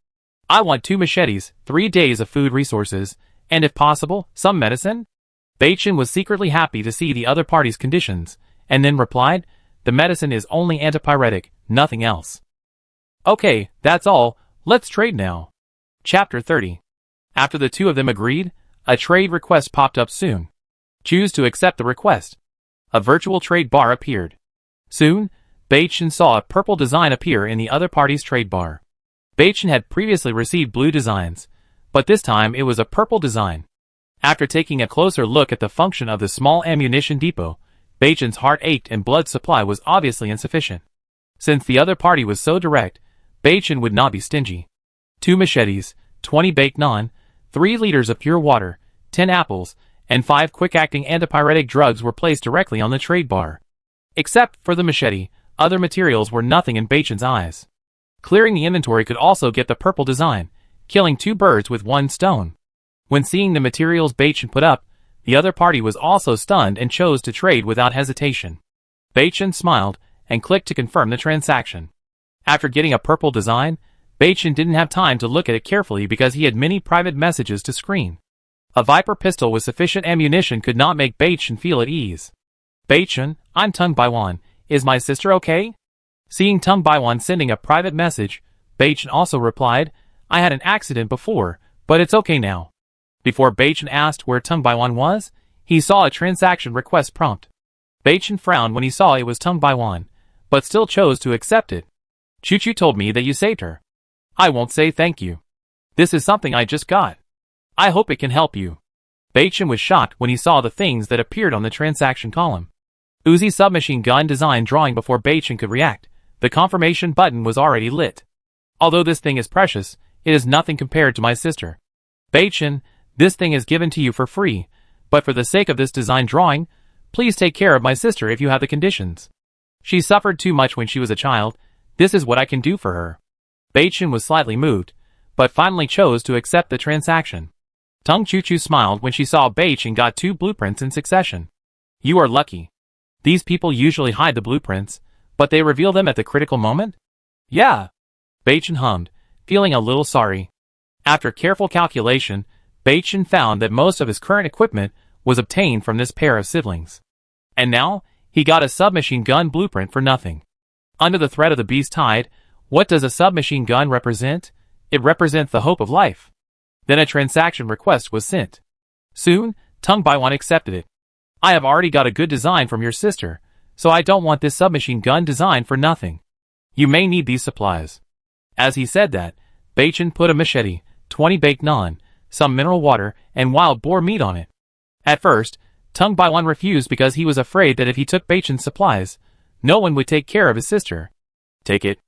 I want 2 machetes, 3 days of food resources, and if possible, some medicine? Beichen was secretly happy to see the other party's conditions, and then replied, the medicine is only antipyretic, nothing else. Okay, that's all, let's trade now. Chapter 30. After the two of them agreed, a trade request popped up soon. Choose to accept the request. A virtual trade bar appeared. Soon, Beichen saw a purple design appear in the other party's trade bar. Beichen had previously received blue designs, but this time it was a purple design. After taking a closer look at the function of the small ammunition depot, Beichen's heart ached and blood supply was obviously insufficient. Since the other party was so direct, Beichen would not be stingy. 2 machetes, 20 baked naan, 3 liters of pure water, 10 apples, and 5 quick-acting antipyretic drugs were placed directly on the trade bar. Except for the machete, other materials were nothing in Beichen's eyes. Clearing the inventory could also get the purple design, killing 2 birds with 1 stone. When seeing the materials Beichen put up, the other party was also stunned and chose to trade without hesitation. Beichen smiled and clicked to confirm the transaction. After getting a purple design, Beichen didn't have time to look at it carefully because he had many private messages to screen. A Viper pistol with sufficient ammunition could not make Beichen feel at ease. Beichen, I'm Tung Baiwan, is my sister okay? Seeing Tung Baiwan sending a private message, Beichen also replied, I had an accident before, but it's okay now. Before Beichen asked where Tung Baiwan was, he saw a transaction request prompt. Beichen frowned when he saw it was Tung Baiwan, but still chose to accept it. Chu told me that you saved her. I won't say thank you. This is something I just got. I hope it can help you. Beichen was shocked when he saw the things that appeared on the transaction column. Uzi submachine gun design drawing. Before Beichen could react, the confirmation button was already lit. Although this thing is precious, it is nothing compared to my sister. Beichen, this thing is given to you for free, but for the sake of this design drawing, please take care of my sister if you have the conditions. She suffered too much when she was a child. This is what I can do for her. Beichen was slightly moved, but finally chose to accept the transaction. Tung Chu smiled when she saw Beichen got 2 blueprints in succession. You are lucky. These people usually hide the blueprints, but they reveal them at the critical moment? Yeah. Beichen hummed, feeling a little sorry. After careful calculation, Beichen found that most of his current equipment was obtained from this pair of siblings. And now, he got a submachine gun blueprint for nothing. Under the threat of the beast tide, what does a submachine gun represent? It represents the hope of life. Then a transaction request was sent. Soon, Tung Baiwan accepted it. I have already got a good design from your sister, so I don't want this submachine gun design for nothing. You may need these supplies. As he said that, Beichen put a machete, 20 baked naan, some mineral water, and wild boar meat on it. At first, Tung Baiwan refused because he was afraid that if he took Beichen's supplies, no one would take care of his sister. Take it.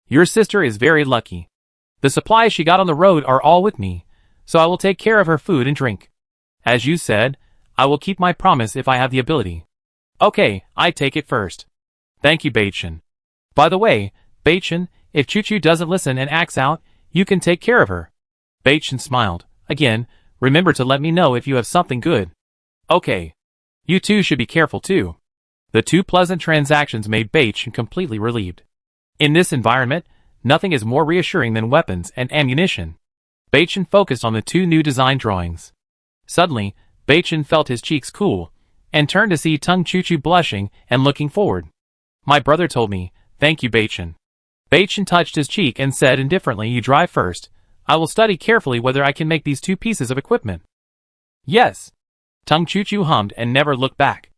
Your sister is very lucky. The supplies she got on the road are all with me, so I will take care of her food and drink. As you said, I will keep my promise if I have the ability. Okay, I take it first. Thank you, Beichen. By the way, Beichen, if Chu doesn't listen and acts out, you can take care of her. Beichen smiled. Again, remember to let me know if you have something good. Okay. You two should be careful too. The 2 pleasant transactions made Beichen completely relieved. In this environment, nothing is more reassuring than weapons and ammunition. Beichen focused on the 2 new design drawings. Suddenly, Beichen felt his cheeks cool, and turned to see Tung Chu blushing and looking forward. My brother told me, thank you Beichen. Beichen touched his cheek and said indifferently, you drive first. I will study carefully whether I can make these 2 pieces of equipment. Yes. Tung Chu hummed and never looked back.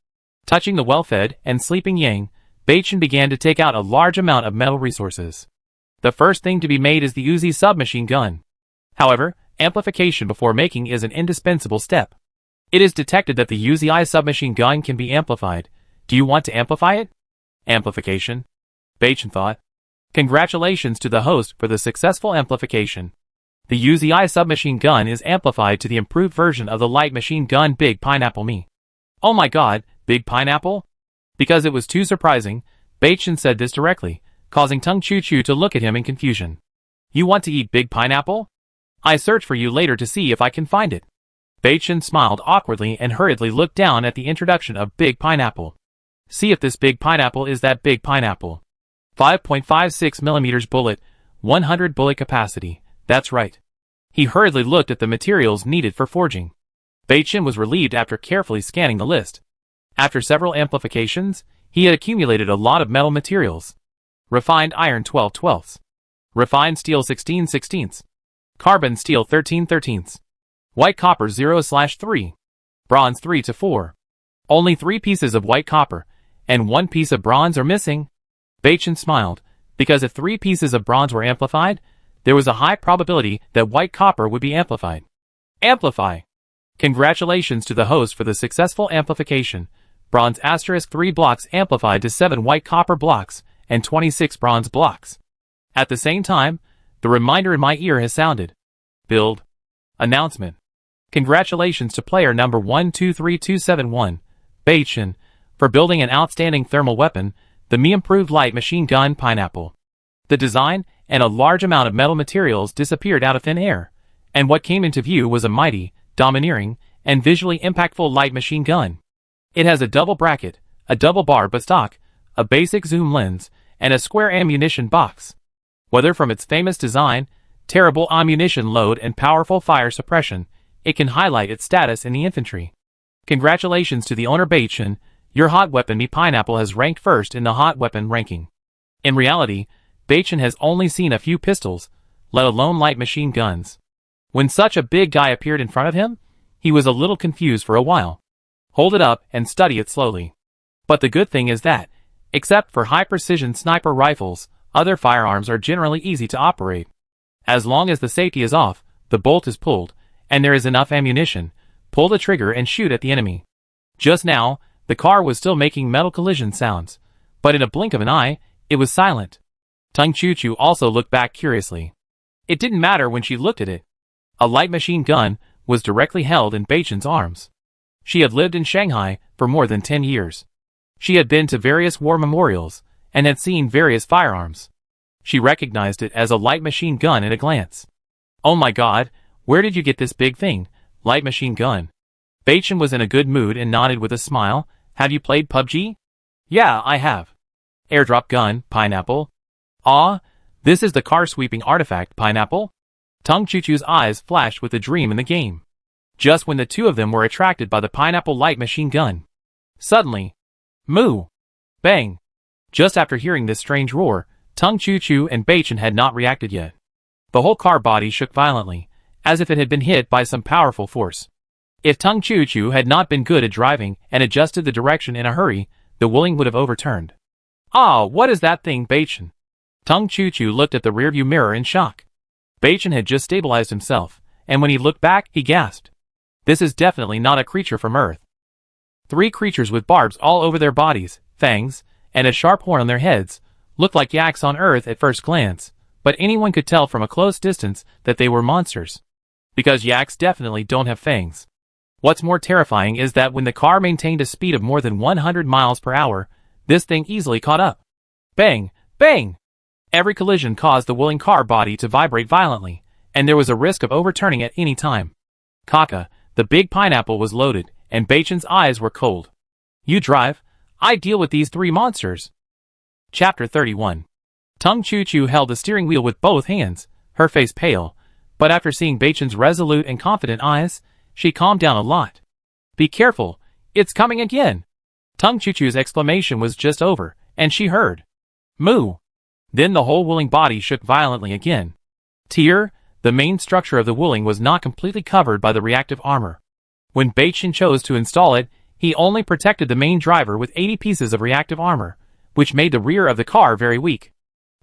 Touching the well-fed and sleeping Yang, Beichen began to take out a large amount of metal resources. The first thing to be made is the Uzi submachine gun. However, amplification before making is an indispensable step. It is detected that the Uzi submachine gun can be amplified. Do you want to amplify it? Amplification? Beichen thought. Congratulations to the host for the successful amplification. The Uzi submachine gun is amplified to the improved version of the light machine gun Big Pineapple Me. Oh my god, Big Pineapple? Because it was too surprising, Beichen said this directly, causing Tung Chu to look at him in confusion. You want to eat Big Pineapple? I search for you later to see if I can find it. Beichen smiled awkwardly and hurriedly looked down at the introduction of Big Pineapple. See if this Big Pineapple is that Big Pineapple. 5.56mm bullet, 100 bullet capacity. That's right. He hurriedly looked at the materials needed for forging. Beichen was relieved after carefully scanning the list. After several amplifications, he had accumulated a lot of metal materials. Refined iron 12/12, refined steel 16/16, carbon steel 13/13, white copper 0/3, bronze 3/4. Only 3 pieces of white copper and 1 piece of bronze are missing. Beichen smiled, because if 3 pieces of bronze were amplified, there was a high probability that white copper would be amplified. Amplify! Congratulations to the host for the successful amplification. Bronze * 3 blocks amplified to 7 white copper blocks and 26 bronze blocks. At the same time, the reminder in my ear has sounded. Build. Announcement. Congratulations to player number 123271, Beichen, for building an outstanding thermal weapon, the me-improved light machine gun Pineapple. The design and a large amount of metal materials disappeared out of thin air, and what came into view was a mighty, domineering, and visually impactful light machine gun. It has a double bracket, a double barrel buttstock, a basic zoom lens, and a square ammunition box. Whether from its famous design, terrible ammunition load and powerful fire suppression, it can highlight its status in the infantry. Congratulations to the owner Beichen, your hot weapon me Pineapple has ranked first in the hot weapon ranking. In reality, Beichen has only seen a few pistols, let alone light machine guns. When such a big guy appeared in front of him, he was a little confused for a while. Hold it up and study it slowly. But the good thing is that, except for high-precision sniper rifles, other firearms are generally easy to operate. As long as the safety is off, the bolt is pulled, and there is enough ammunition, pull the trigger and shoot at the enemy. Just now, the car was still making metal collision sounds, but in a blink of an eye, it was silent. Tung Chu also looked back curiously. It didn't matter when she looked at it. A light machine gun was directly held in Beichen's arms. She had lived in Shanghai for more than 10 years. She had been to various war memorials, and had seen various firearms. She recognized it as a light machine gun at a glance. Oh my god, where did you get this big thing, light machine gun? Beichen was in a good mood and nodded with a smile. Have you played PUBG? Yeah, I have. Airdrop gun, Pineapple. Ah, this is the car sweeping artifact, Pineapple? Tung Chu's eyes flashed with a dream in the game. Just when the two of them were attracted by the Pineapple light machine gun. Suddenly, moo! Bang! Just after hearing this strange roar, Tung Chu and Beichen had not reacted yet. The whole car body shook violently, as if it had been hit by some powerful force. If Tung Chu had not been good at driving and adjusted the direction in a hurry, the Wuling would have overturned. Ah, what is that thing, Beichen? Tung Chu looked at the rearview mirror in shock. Beichen had just stabilized himself, and when he looked back, he gasped. This is definitely not a creature from Earth. 3 creatures with barbs all over their bodies, fangs, and a sharp horn on their heads, looked like yaks on Earth at first glance, but anyone could tell from a close distance that they were monsters. Because yaks definitely don't have fangs. What's more terrifying is that when the car maintained a speed of more than 100 miles per hour, this thing easily caught up. Bang! Bang! Every collision caused the Wuling car body to vibrate violently, and there was a risk of overturning at any time. Kaka, the big Pineapple was loaded, and Beichen's eyes were cold. You drive, I deal with these 3 monsters. Chapter 31. Tung Chu held the steering wheel with both hands, her face pale, but after seeing Beichen's resolute and confident eyes, she calmed down a lot. Be careful, it's coming again. Tung Chu's exclamation was just over, and she heard. Moo! Then the whole Wuling body shook violently again. Tier, the main structure of the Wuling was not completely covered by the reactive armor. When Beichen chose to install it, he only protected the main driver with 80 pieces of reactive armor, which made the rear of the car very weak.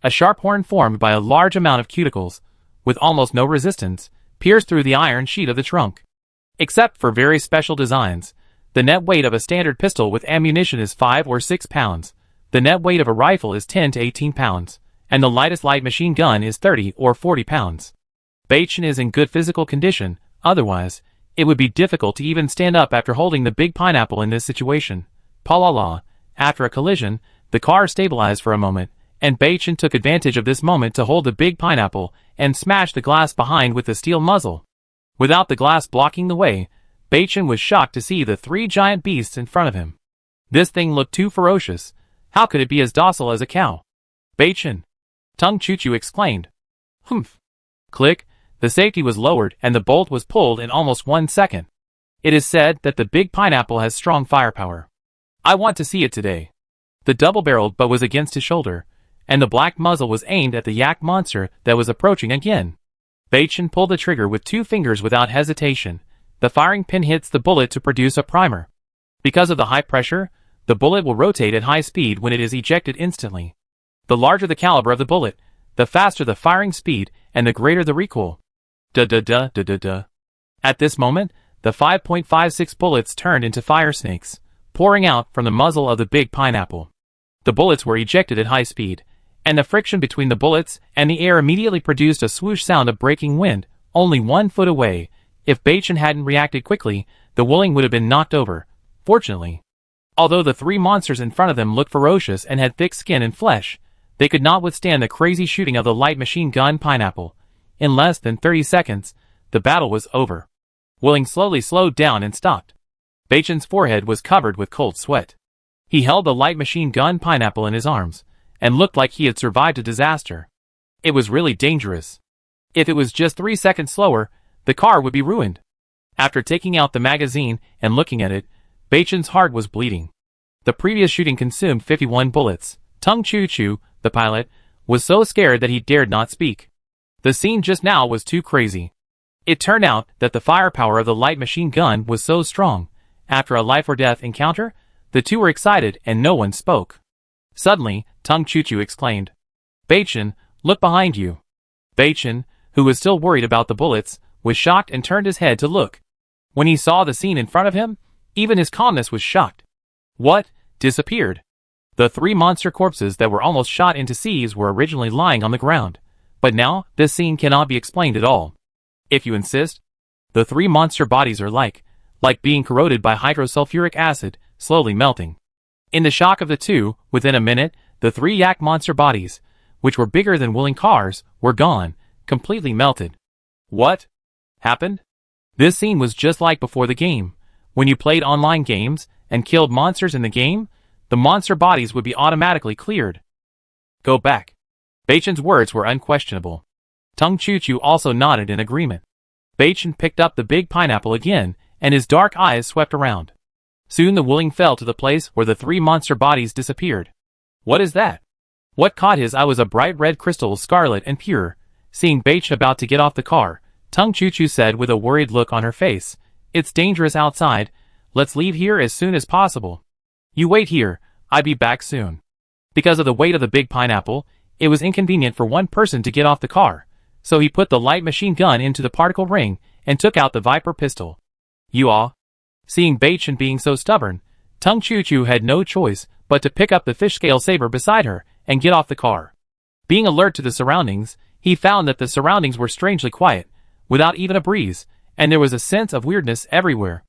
A sharp horn formed by a large amount of cuticles, with almost no resistance, pierced through the iron sheet of the trunk. Except for very special designs, the net weight of a standard pistol with ammunition is 5 or 6 pounds, the net weight of a rifle is 10 to 18 pounds, and the lightest light machine gun is 30 or 40 pounds. Beichen is in good physical condition, otherwise, it would be difficult to even stand up after holding the big Pineapple in this situation. Palala, after a collision, the car stabilized for a moment, and Beichen took advantage of this moment to hold the big Pineapple and smash the glass behind with the steel muzzle. Without the glass blocking the way, Beichen was shocked to see the 3 giant beasts in front of him. This thing looked too ferocious. How could it be as docile as a cow? Beichen! Tung Chu exclaimed. Humph! Click! The safety was lowered and the bolt was pulled in almost 1 second. It is said that the big pineapple has strong firepower. I want to see it today. The double-barreled butt was against his shoulder, and the black muzzle was aimed at the yak monster that was approaching again. Baichin pulled the trigger with 2 fingers without hesitation. The firing pin hits the bullet to produce a primer. Because of the high pressure, the bullet will rotate at high speed when it is ejected instantly. The larger the caliber of the bullet, the faster the firing speed and the greater the recoil. Da-da-da-da-da-da. At this moment, the 5.56 bullets turned into fire snakes, pouring out from the muzzle of the big pineapple. The bullets were ejected at high speed, and the friction between the bullets and the air immediately produced a swoosh sound of breaking wind, only 1 foot away. If Baichin hadn't reacted quickly, the Wuling would have been knocked over. Fortunately, although the 3 monsters in front of them looked ferocious and had thick skin and flesh, they could not withstand the crazy shooting of the light machine gun pineapple. In less than 30 seconds, the battle was over. Wuling slowly slowed down and stopped. Baichin's forehead was covered with cold sweat. He held the light machine gun pineapple in his arms, and looked like he had survived a disaster. It was really dangerous. If it was just 3 seconds slower, the car would be ruined. After taking out the magazine and looking at it, Baichin's heart was bleeding. The previous shooting consumed 51 bullets. Tung Chu-Chu, the pilot, was so scared that he dared not speak. The scene just now was too crazy. It turned out that the firepower of the light machine gun was so strong. After a life-or-death encounter, the two were excited and no one spoke. Suddenly, Tung Chu-Chu exclaimed, "Baichin, look behind you." Baichin, who was still worried about the bullets, was shocked and turned his head to look. When he saw the scene in front of him, even his calmness was shocked. What? Disappeared? The 3 monster corpses that were almost shot into sieves were originally lying on the ground. But now, this scene cannot be explained at all. If you insist, the 3 monster bodies are like being corroded by hydrosulfuric acid, slowly melting. In the shock of the two, within a minute, the 3 yak monster bodies, which were bigger than Wuling cars, were gone, completely melted. What happened? This scene was just like before the game. When you played online games and killed monsters in the game, the monster bodies would be automatically cleared. Go back. Baichin's words were unquestionable. Tung Chu-Chu also nodded in agreement. Baichin picked up the big pineapple again, and his dark eyes swept around. Soon the Wuling fell to the place where the 3 monster bodies disappeared. What is that? What caught his eye was a bright red crystal, scarlet and pure. Seeing Baichin about to get off the car, Tung Chu-Chu said with a worried look on her face, "It's dangerous outside. Let's leave here as soon as possible." "You wait here, I'll be back soon." Because of the weight of the big pineapple, it was inconvenient for one person to get off the car, so he put the light machine gun into the particle ring and took out the Viper pistol. "You all?" Seeing Baichin being so stubborn, Tung Chu-Chu had no choice but to pick up the fish scale saber beside her and get off the car. Being alert to the surroundings, he found that the surroundings were strangely quiet, without even a breeze, and there was a sense of weirdness everywhere.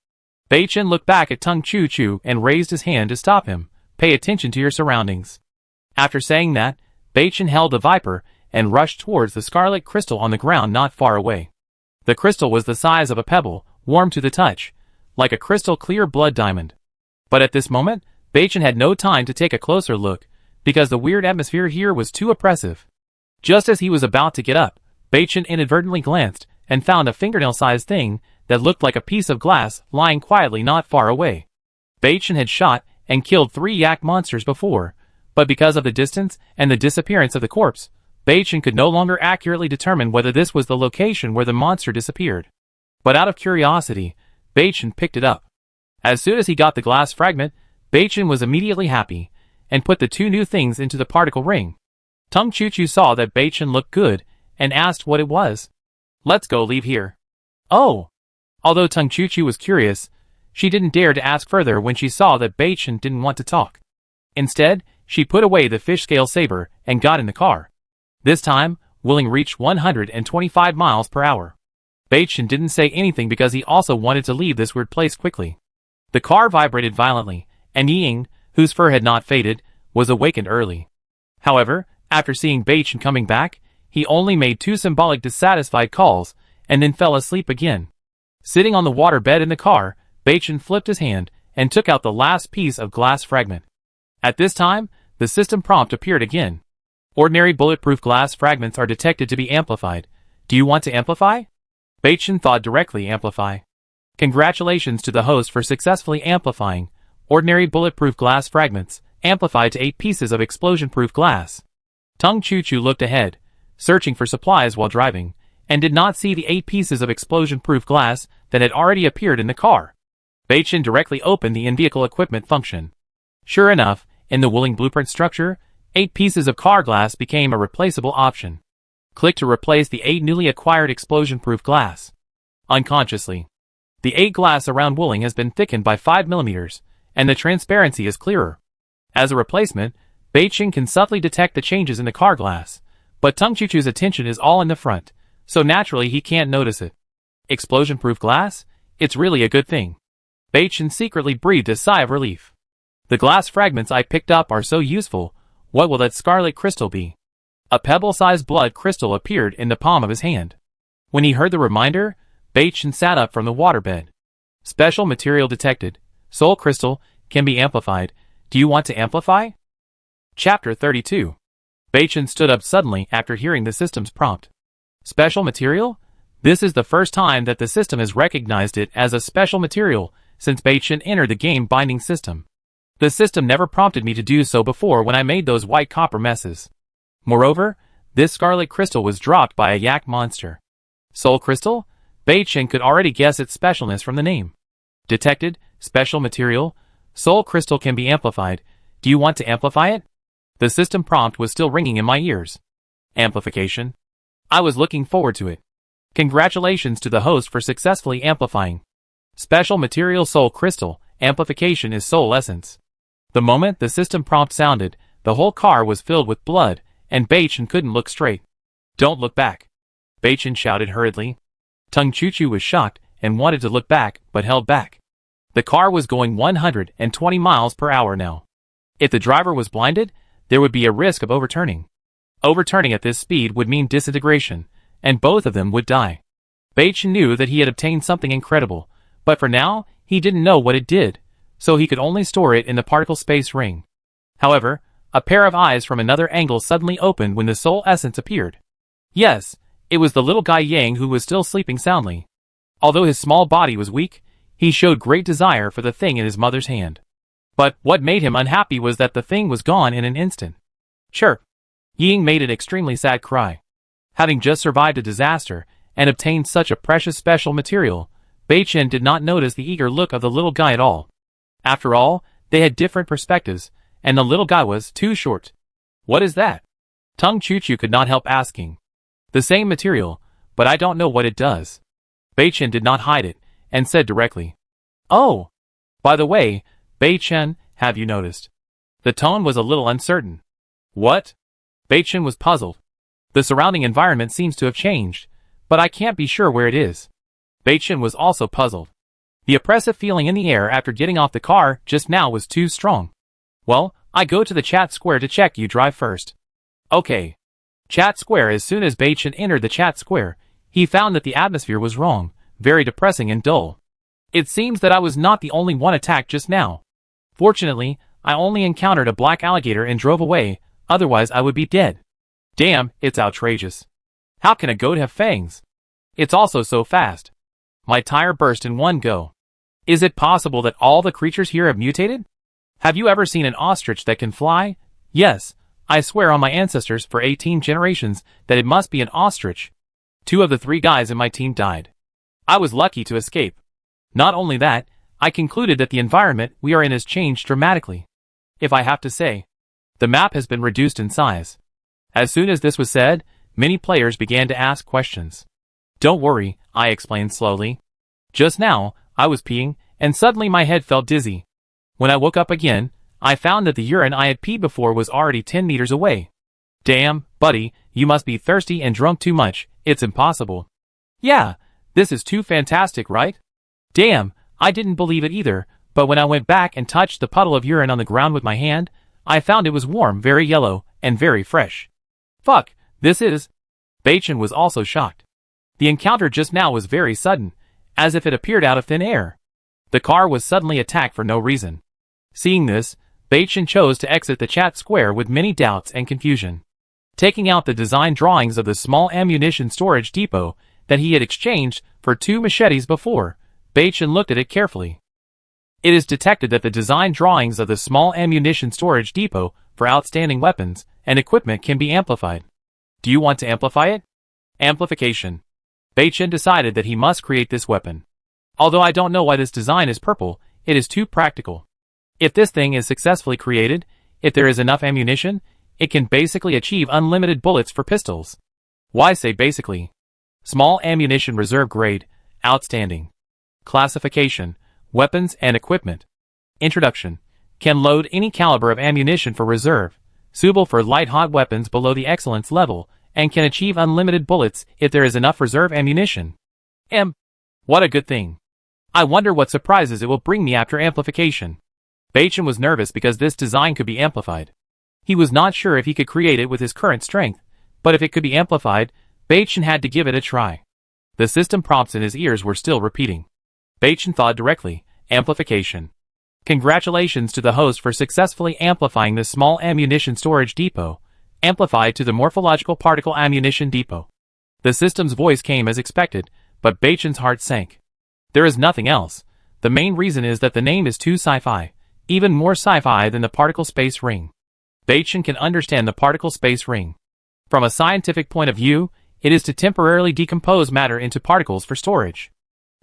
Baichin looked back at Tung Chu-Chu and raised his hand to stop him. "Pay attention to your surroundings." After saying that, Baichin held the Viper and rushed towards the scarlet crystal on the ground not far away. The crystal was the size of a pebble, warm to the touch, like a crystal clear blood diamond. But at this moment, Baichin had no time to take a closer look, because the weird atmosphere here was too oppressive. Just as he was about to get up, Baichin inadvertently glanced and found a fingernail-sized thing that looked like a piece of glass lying quietly not far away. Baichin had shot and killed 3 yak monsters before, but because of the distance and the disappearance of the corpse, Baichin could no longer accurately determine whether this was the location where the monster disappeared. But out of curiosity, Baichin picked it up. As soon as he got the glass fragment, Baichin was immediately happy, and put the 2 new things into the particle ring. Tung Chu-Chu saw that Baichin looked good, and asked what it was. "Let's go leave here." "Oh!" Although Tung Chu-Chu was curious, she didn't dare to ask further when she saw that Baichin didn't want to talk. Instead, she put away the fish scale saber and got in the car. This time, Wuling reached 125 miles per hour. Baichin didn't say anything because he also wanted to leave this weird place quickly. The car vibrated violently, and Ying, whose fur had not faded, was awakened early. However, after seeing Baichin coming back, he only made 2 symbolic dissatisfied calls, and then fell asleep again. Sitting on the water bed in the car, Baichin flipped his hand and took out the last piece of glass fragment. At this time, the system prompt appeared again. Ordinary bulletproof glass fragments are detected to be amplified. Do you want to amplify? Beichen thought directly amplify. Congratulations to the host for successfully amplifying ordinary bulletproof glass fragments, amplified to 8 pieces of explosion-proof glass. Tung Chu looked ahead, searching for supplies while driving, and did not see the 8 pieces of explosion-proof glass that had already appeared in the car. Beichen directly opened the in-vehicle equipment function. Sure enough, in the Wuling blueprint structure, 8 pieces of car glass became a replaceable option. Click to replace the 8 newly acquired explosion-proof glass. Unconsciously, the 8 glass around Wuling has been thickened by 5 mm, and the transparency is clearer. As a replacement, Beichen can subtly detect the changes in the car glass, but Tung Chu's attention is all in the front, so naturally he can't notice it. Explosion-proof glass? It's really a good thing. Beichen secretly breathed a sigh of relief. The glass fragments I picked up are so useful. What will that scarlet crystal be? A pebble-sized blood crystal appeared in the palm of his hand. When he heard the reminder, Beichen sat up from the waterbed. Special material detected. Soul crystal can be amplified. Do you want to amplify? Chapter 32. Beichen stood up suddenly after hearing the system's prompt. Special material? This is the first time that the system has recognized it as a special material since Beichen entered the game binding system. The system never prompted me to do so before when I made those white copper messes. Moreover, this scarlet crystal was dropped by a yak monster. Soul crystal? Beichen could already guess its specialness from the name. Detected, special material, soul crystal can be amplified. Do you want to amplify it? The system prompt was still ringing in my ears. Amplification. I was looking forward to it. Congratulations to the host for successfully amplifying. Special material soul crystal, amplification is soul essence. The moment the system prompt sounded, the whole car was filled with blood, and Beichen couldn't look straight. Don't look back. Beichen shouted hurriedly. Tung Chu was shocked and wanted to look back, but held back. The car was going 120 miles per hour now. If the driver was blinded, there would be a risk of overturning. Overturning at this speed would mean disintegration, and both of them would die. Beichen knew that he had obtained something incredible, but for now, he didn't know what it did, so he could only store it in the particle space ring. However, a pair of eyes from another angle suddenly opened when the soul essence appeared. Yes, it was the little guy Yang who was still sleeping soundly. Although his small body was weak, he showed great desire for the thing in his mother's hand. But what made him unhappy was that the thing was gone in an instant. Chirp! Ying made an extremely sad cry. Having just survived a disaster and obtained such a precious special material, Beichen did not notice the eager look of the little guy at all. After all, they had different perspectives, and the little guy was too short. What is that? Tung Chu could not help asking. The same material, but I don't know what it does. Beichen did not hide it, and said directly. Oh! By the way, Beichen, have you noticed? The tone was a little uncertain. What? Beichen was puzzled. The surrounding environment seems to have changed, but I can't be sure where it is. Beichen was also puzzled. The oppressive feeling in the air after getting off the car just now was too strong. Well, I go to the chat square to check. You drive first. Okay. Chat square. As soon as Beichen entered the chat square, he found that the atmosphere was wrong, very depressing and dull. It seems that I was not the only one attacked just now. Fortunately, I only encountered a black alligator and drove away, otherwise I would be dead. Damn, it's outrageous. How can a goat have fangs? It's also so fast. My tire burst in one go. Is it possible that all the creatures here have mutated? Have you ever seen an ostrich that can fly? Yes, I swear on my ancestors for 18 generations that it must be an ostrich. 2 of the 3 guys in my team died. I was lucky to escape. Not only that, I concluded that the environment we are in has changed dramatically. If I have to say, the map has been reduced in size. As soon as this was said, many players began to ask questions. Don't worry, I explained slowly. Just now, I was peeing, and suddenly my head felt dizzy. When I woke up again, I found that the urine I had peed before was already 10 meters away. Damn, buddy, you must be thirsty and drunk too much. It's impossible. Yeah, this is too fantastic, right? Damn, I didn't believe it either, but when I went back and touched the puddle of urine on the ground with my hand, I found it was warm, very yellow, and very fresh. Fuck, this is... Beichen was also shocked. The encounter just now was very sudden, as if it appeared out of thin air. The car was suddenly attacked for no reason. Seeing this, Beichen chose to exit the chat square with many doubts and confusion. Taking out the design drawings of the small ammunition storage depot that he had exchanged for 2 machetes before, Baichin looked at it carefully. It is detected that the design drawings of the small ammunition storage depot for outstanding weapons and equipment can be amplified. Do you want to amplify it? Amplification. Baichin decided that he must create this weapon. Although I don't know why this design is purple, it is too practical. If this thing is successfully created, if there is enough ammunition, it can basically achieve unlimited bullets for pistols. Why say basically? Small ammunition reserve grade, outstanding. Classification, weapons and equipment. Introduction. Can load any caliber of ammunition for reserve, suitable for light hot weapons below the excellence level, and can achieve unlimited bullets if there is enough reserve ammunition. What a good thing. I wonder what surprises it will bring me after amplification. Baichin was nervous because this design could be amplified. He was not sure if he could create it with his current strength, but if it could be amplified, Baichin had to give it a try. The system prompts in his ears were still repeating. Baichin thought directly, amplification. Congratulations to the host for successfully amplifying this small ammunition storage depot, amplified to the morphological particle ammunition depot. The system's voice came as expected, but Baichin's heart sank. There is nothing else. The main reason is that the name is too sci-fi, even more sci-fi than the particle space ring. Baichin can understand the particle space ring. From a scientific point of view, it is to temporarily decompose matter into particles for storage.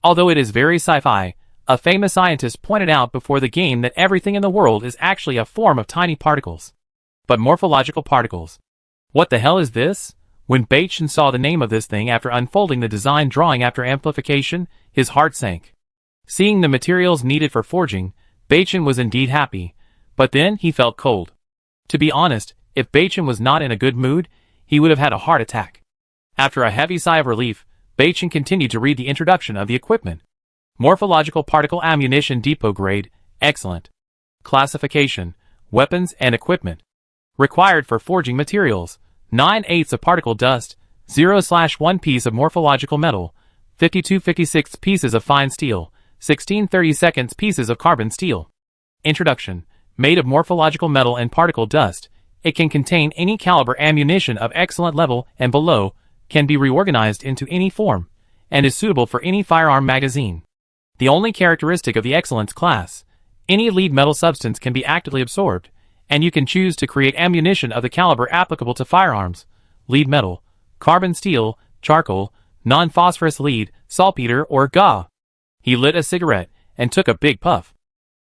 Although it is very sci-fi, a famous scientist pointed out before the game that everything in the world is actually a form of tiny particles. But morphological particles. What the hell is this? When Baichin saw the name of this thing after unfolding the design drawing after amplification, his heart sank. Seeing the materials needed for forging, Baichin was indeed happy, but then he felt cold. To be honest, if Baichin was not in a good mood, he would have had a heart attack. After a heavy sigh of relief, Baichin continued to read the introduction of the equipment. Morphological particle ammunition depot grade, excellent. Classification, weapons and equipment. Required for forging materials, 9/8 of particle dust, 0/1 piece of morphological metal, 52/56 pieces of fine steel, 16/32 pieces of carbon steel. Introduction. Made of morphological metal and particle dust, it can contain any caliber ammunition of excellent level and below, can be reorganized into any form, and is suitable for any firearm magazine. The only characteristic of the excellence class, any lead metal substance can be actively absorbed, and you can choose to create ammunition of the caliber applicable to firearms, lead metal, carbon steel, charcoal, non-phosphorus lead, saltpeter, or GA. He lit a cigarette and took a big puff.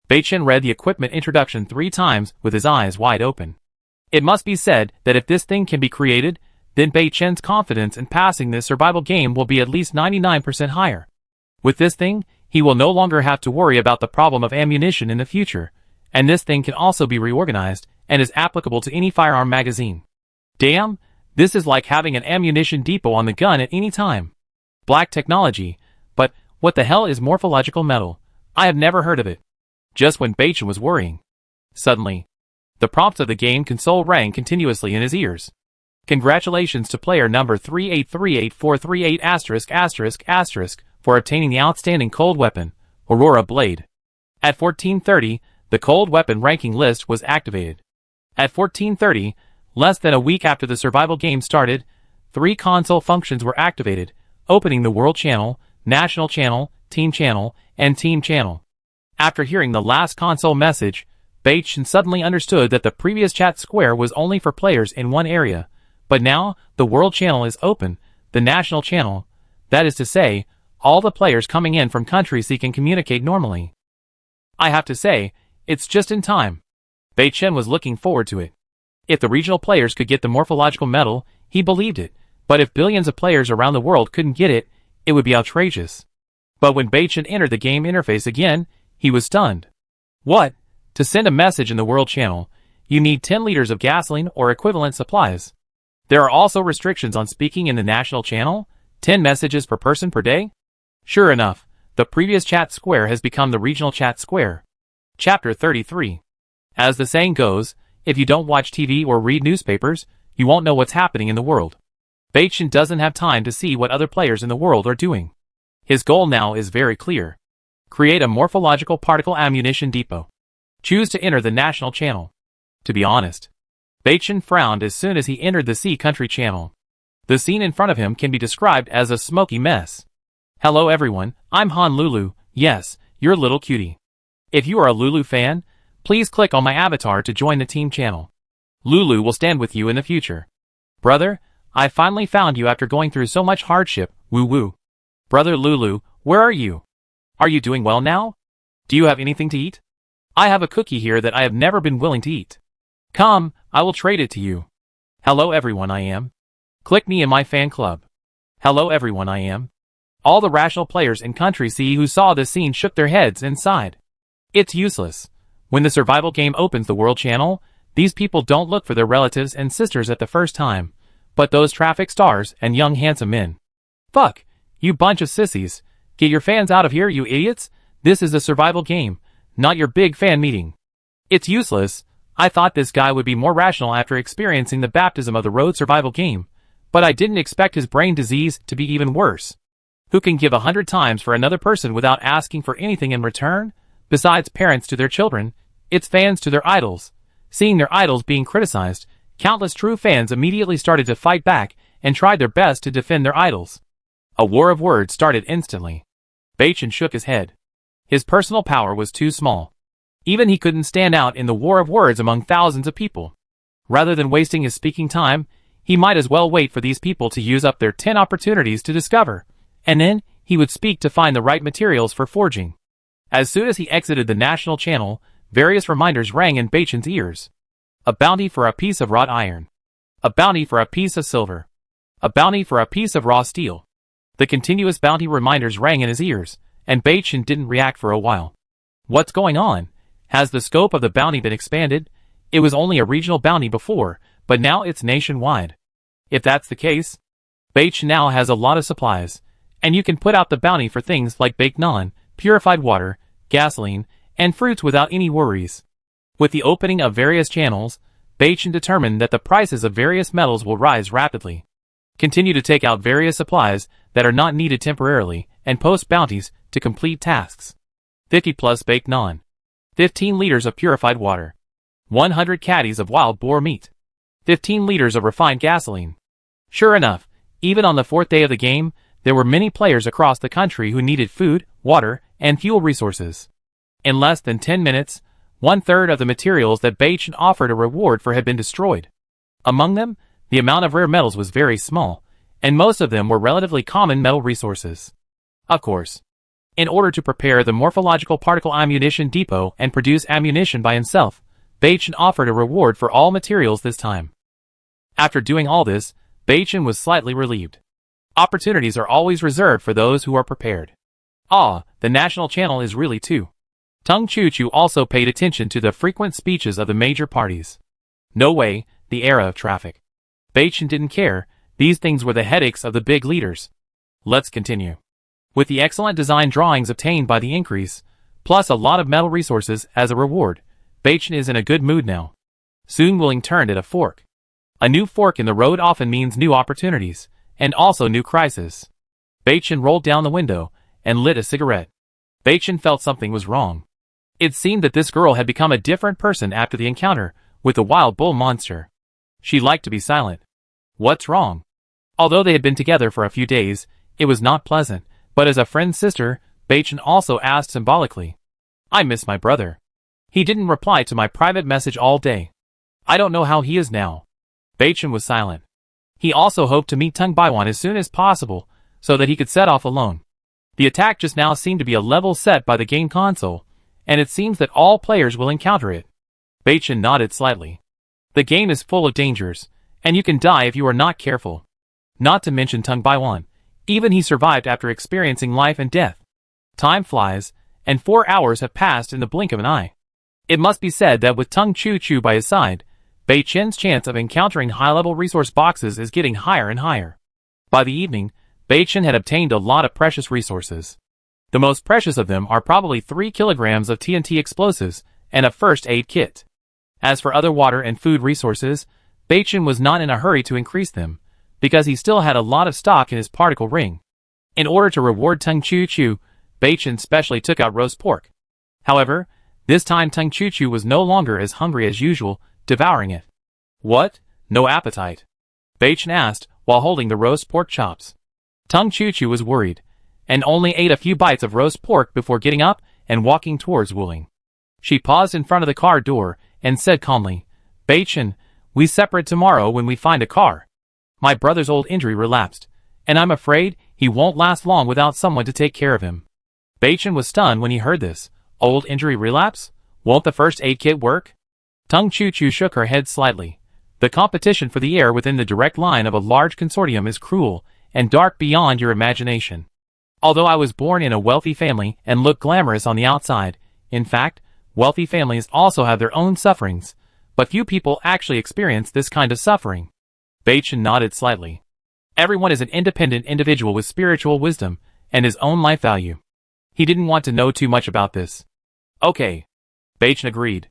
Baichin read the equipment introduction 3 times with his eyes wide open. It must be said that if this thing can be created, then Baichin's confidence in passing this survival game will be at least 99% higher. With this thing, he will no longer have to worry about the problem of ammunition in the future, and this thing can also be reorganized and is applicable to any firearm magazine. Damn, this is like having an ammunition depot on the gun at any time. Black technology, but what the hell is morphological metal? I have never heard of it. Just when Baichin was worrying. Suddenly, the prompts of the game console rang continuously in his ears. Congratulations to player number 3838438**** for obtaining the outstanding cold weapon, Aurora Blade. At 14:30, the cold weapon ranking list was activated. At 14:30, less than a week after the survival game started, 3 console functions were activated, opening the World Channel, National Channel, Team Channel, and Team Channel. After hearing the last console message, Baichin suddenly understood that the previous chat square was only for players in one area, but now the World Channel is open, the National Channel, that is to say, all the players coming in from countries he can communicate normally. I have to say, it's just in time. Baichin was looking forward to it. If the regional players could get the morphological metal, he believed it, but if billions of players around the world couldn't get it, it would be outrageous. But when Baichin entered the game interface again, he was stunned. What? To send a message in the World Channel, you need 10 liters of gasoline or equivalent supplies. There are also restrictions on speaking in the National Channel, 10 messages per person per day. Sure enough, the previous chat square has become the regional chat square. Chapter 33. As the saying goes, if you don't watch TV or read newspapers, you won't know what's happening in the world. Baichin doesn't have time to see what other players in the world are doing. His goal now is very clear. Create a morphological particle ammunition depot. Choose to enter the National Channel. To be honest, Beichen frowned as soon as he entered the Sea Country channel. The scene in front of him can be described as a smoky mess. Hello everyone, I'm Han Lulu, yes, your little cutie. If you are a Lulu fan, please click on my avatar to join the team channel. Lulu will stand with you in the future. Brother, I finally found you after going through so much hardship, woo woo. Brother Lulu, where are you? Are you doing well now? Do you have anything to eat? I have a cookie here that I have never been willing to eat. Come, I will trade it to you. Hello everyone, I am. Click me in my fan club. Hello everyone, I am. All the rational players in Country C who saw this scene shook their heads and sighed. It's useless. When the survival game opens the world channel, these people don't look for their relatives and sisters at the first time, but those traffic stars and young handsome men. Fuck, you bunch of sissies. Get your fans out of here, you idiots. This is a survival game, not your big fan meeting. It's useless. I thought this guy would be more rational after experiencing the baptism of the road survival game, but I didn't expect his brain disease to be even worse. Who can give 100 times for another person without asking for anything in return? Besides parents to their children, it's fans to their idols. Seeing their idols being criticized, countless true fans immediately started to fight back and tried their best to defend their idols. A war of words started instantly. Beichen shook his head. His personal power was too small. Even he couldn't stand out in the war of words among thousands of people. Rather than wasting his speaking time, he might as well wait for these people to use up their 10 opportunities to discover, and then he would speak to find the right materials for forging. As soon as he exited the national channel, various reminders rang in Beichen's ears. A bounty for a piece of wrought iron. A bounty for a piece of silver. A bounty for a piece of raw steel. The continuous bounty reminders rang in his ears, and Beichen didn't react for a while. What's going on? Has the scope of the bounty been expanded? It was only a regional bounty before, but now it's nationwide. If that's the case, Beichen now has a lot of supplies, and you can put out the bounty for things like baked naan, purified water, gasoline, and fruits without any worries. With the opening of various channels, Beichen determined that the prices of various metals will rise rapidly. Continue to take out various supplies that are not needed temporarily, and post bounties to complete tasks. 50 plus baked naan. 15 liters of purified water. 100 caddies of wild boar meat. 15 liters of refined gasoline. Sure enough, even on the 4th day of the game, there were many players across the country who needed food, water, and fuel resources. In less than 10 minutes, 1/3 of the materials that Beichen offered a reward for had been destroyed. Among them, the amount of rare metals was very small, and most of them were relatively common metal resources. Of course, in order to prepare the morphological particle ammunition depot and produce ammunition by himself, Beichen offered a reward for all materials this time. After doing all this, Beichen was slightly relieved. Opportunities are always reserved for those who are prepared. Ah, the national channel is really too. Tung Chu Chu also paid attention to the frequent speeches of the major parties. No way, the era of traffic. Beichen didn't care, these things were the headaches of the big leaders. Let's continue. With the excellent design drawings obtained by the increase, plus a lot of metal resources as a reward, Beichen is in a good mood now. Soon Willing turned at a fork. A new fork in the road often means new opportunities, and also new crises. Beichen rolled down the window and lit a cigarette. Beichen felt something was wrong. It seemed that this girl had become a different person after the encounter with the wild bull monster. She liked to be silent. What's wrong? Although they had been together for a few days, it was not pleasant, but as a friend's sister, Beichen also asked symbolically. I miss my brother. He didn't reply to my private message all day. I don't know how he is now. Beichen was silent. He also hoped to meet Tung Baiwan as soon as possible, so that he could set off alone. The attack just now seemed to be a level set by the game console, and it seems that all players will encounter it. Beichen nodded slightly. The game is full of dangers, and you can die if you are not careful. Not to mention Tung Baiwan. Even he survived after experiencing life and death. Time flies, and 4 hours have passed in the blink of an eye. It must be said that with Tung Chu Chu by his side, Beichen's chance of encountering high-level resource boxes is getting higher and higher. By the evening, Beichen had obtained a lot of precious resources. The most precious of them are probably 3 kilograms of TNT explosives and a first aid kit. As for other water and food resources, Beichen was not in a hurry to increase them, because he still had a lot of stock in his particle ring. In order to reward Tung Chu Chu, Beichen specially took out roast pork. However, this time Tung Chu Chu was no longer as hungry as usual, devouring it. What? No appetite? Baichin asked while holding the roast pork chops. Tung Chu was worried, and only ate a few bites of roast pork before getting up and walking towards Wuling. She paused in front of the car door and said calmly, Baichin, we separate tomorrow when we find a car. My brother's old injury relapsed, and I'm afraid he won't last long without someone to take care of him. Baichin was stunned when he heard this. Old injury relapse? Won't the first aid kit work? Tung Chu shook her head slightly. The competition for the air within the direct line of a large consortium is cruel and dark beyond your imagination. Although I was born in a wealthy family and look glamorous on the outside, in fact, wealthy families also have their own sufferings, but few people actually experience this kind of suffering. Baichin nodded slightly. Everyone is an independent individual with spiritual wisdom and his own life value. He didn't want to know too much about this. Okay. Baichin agreed.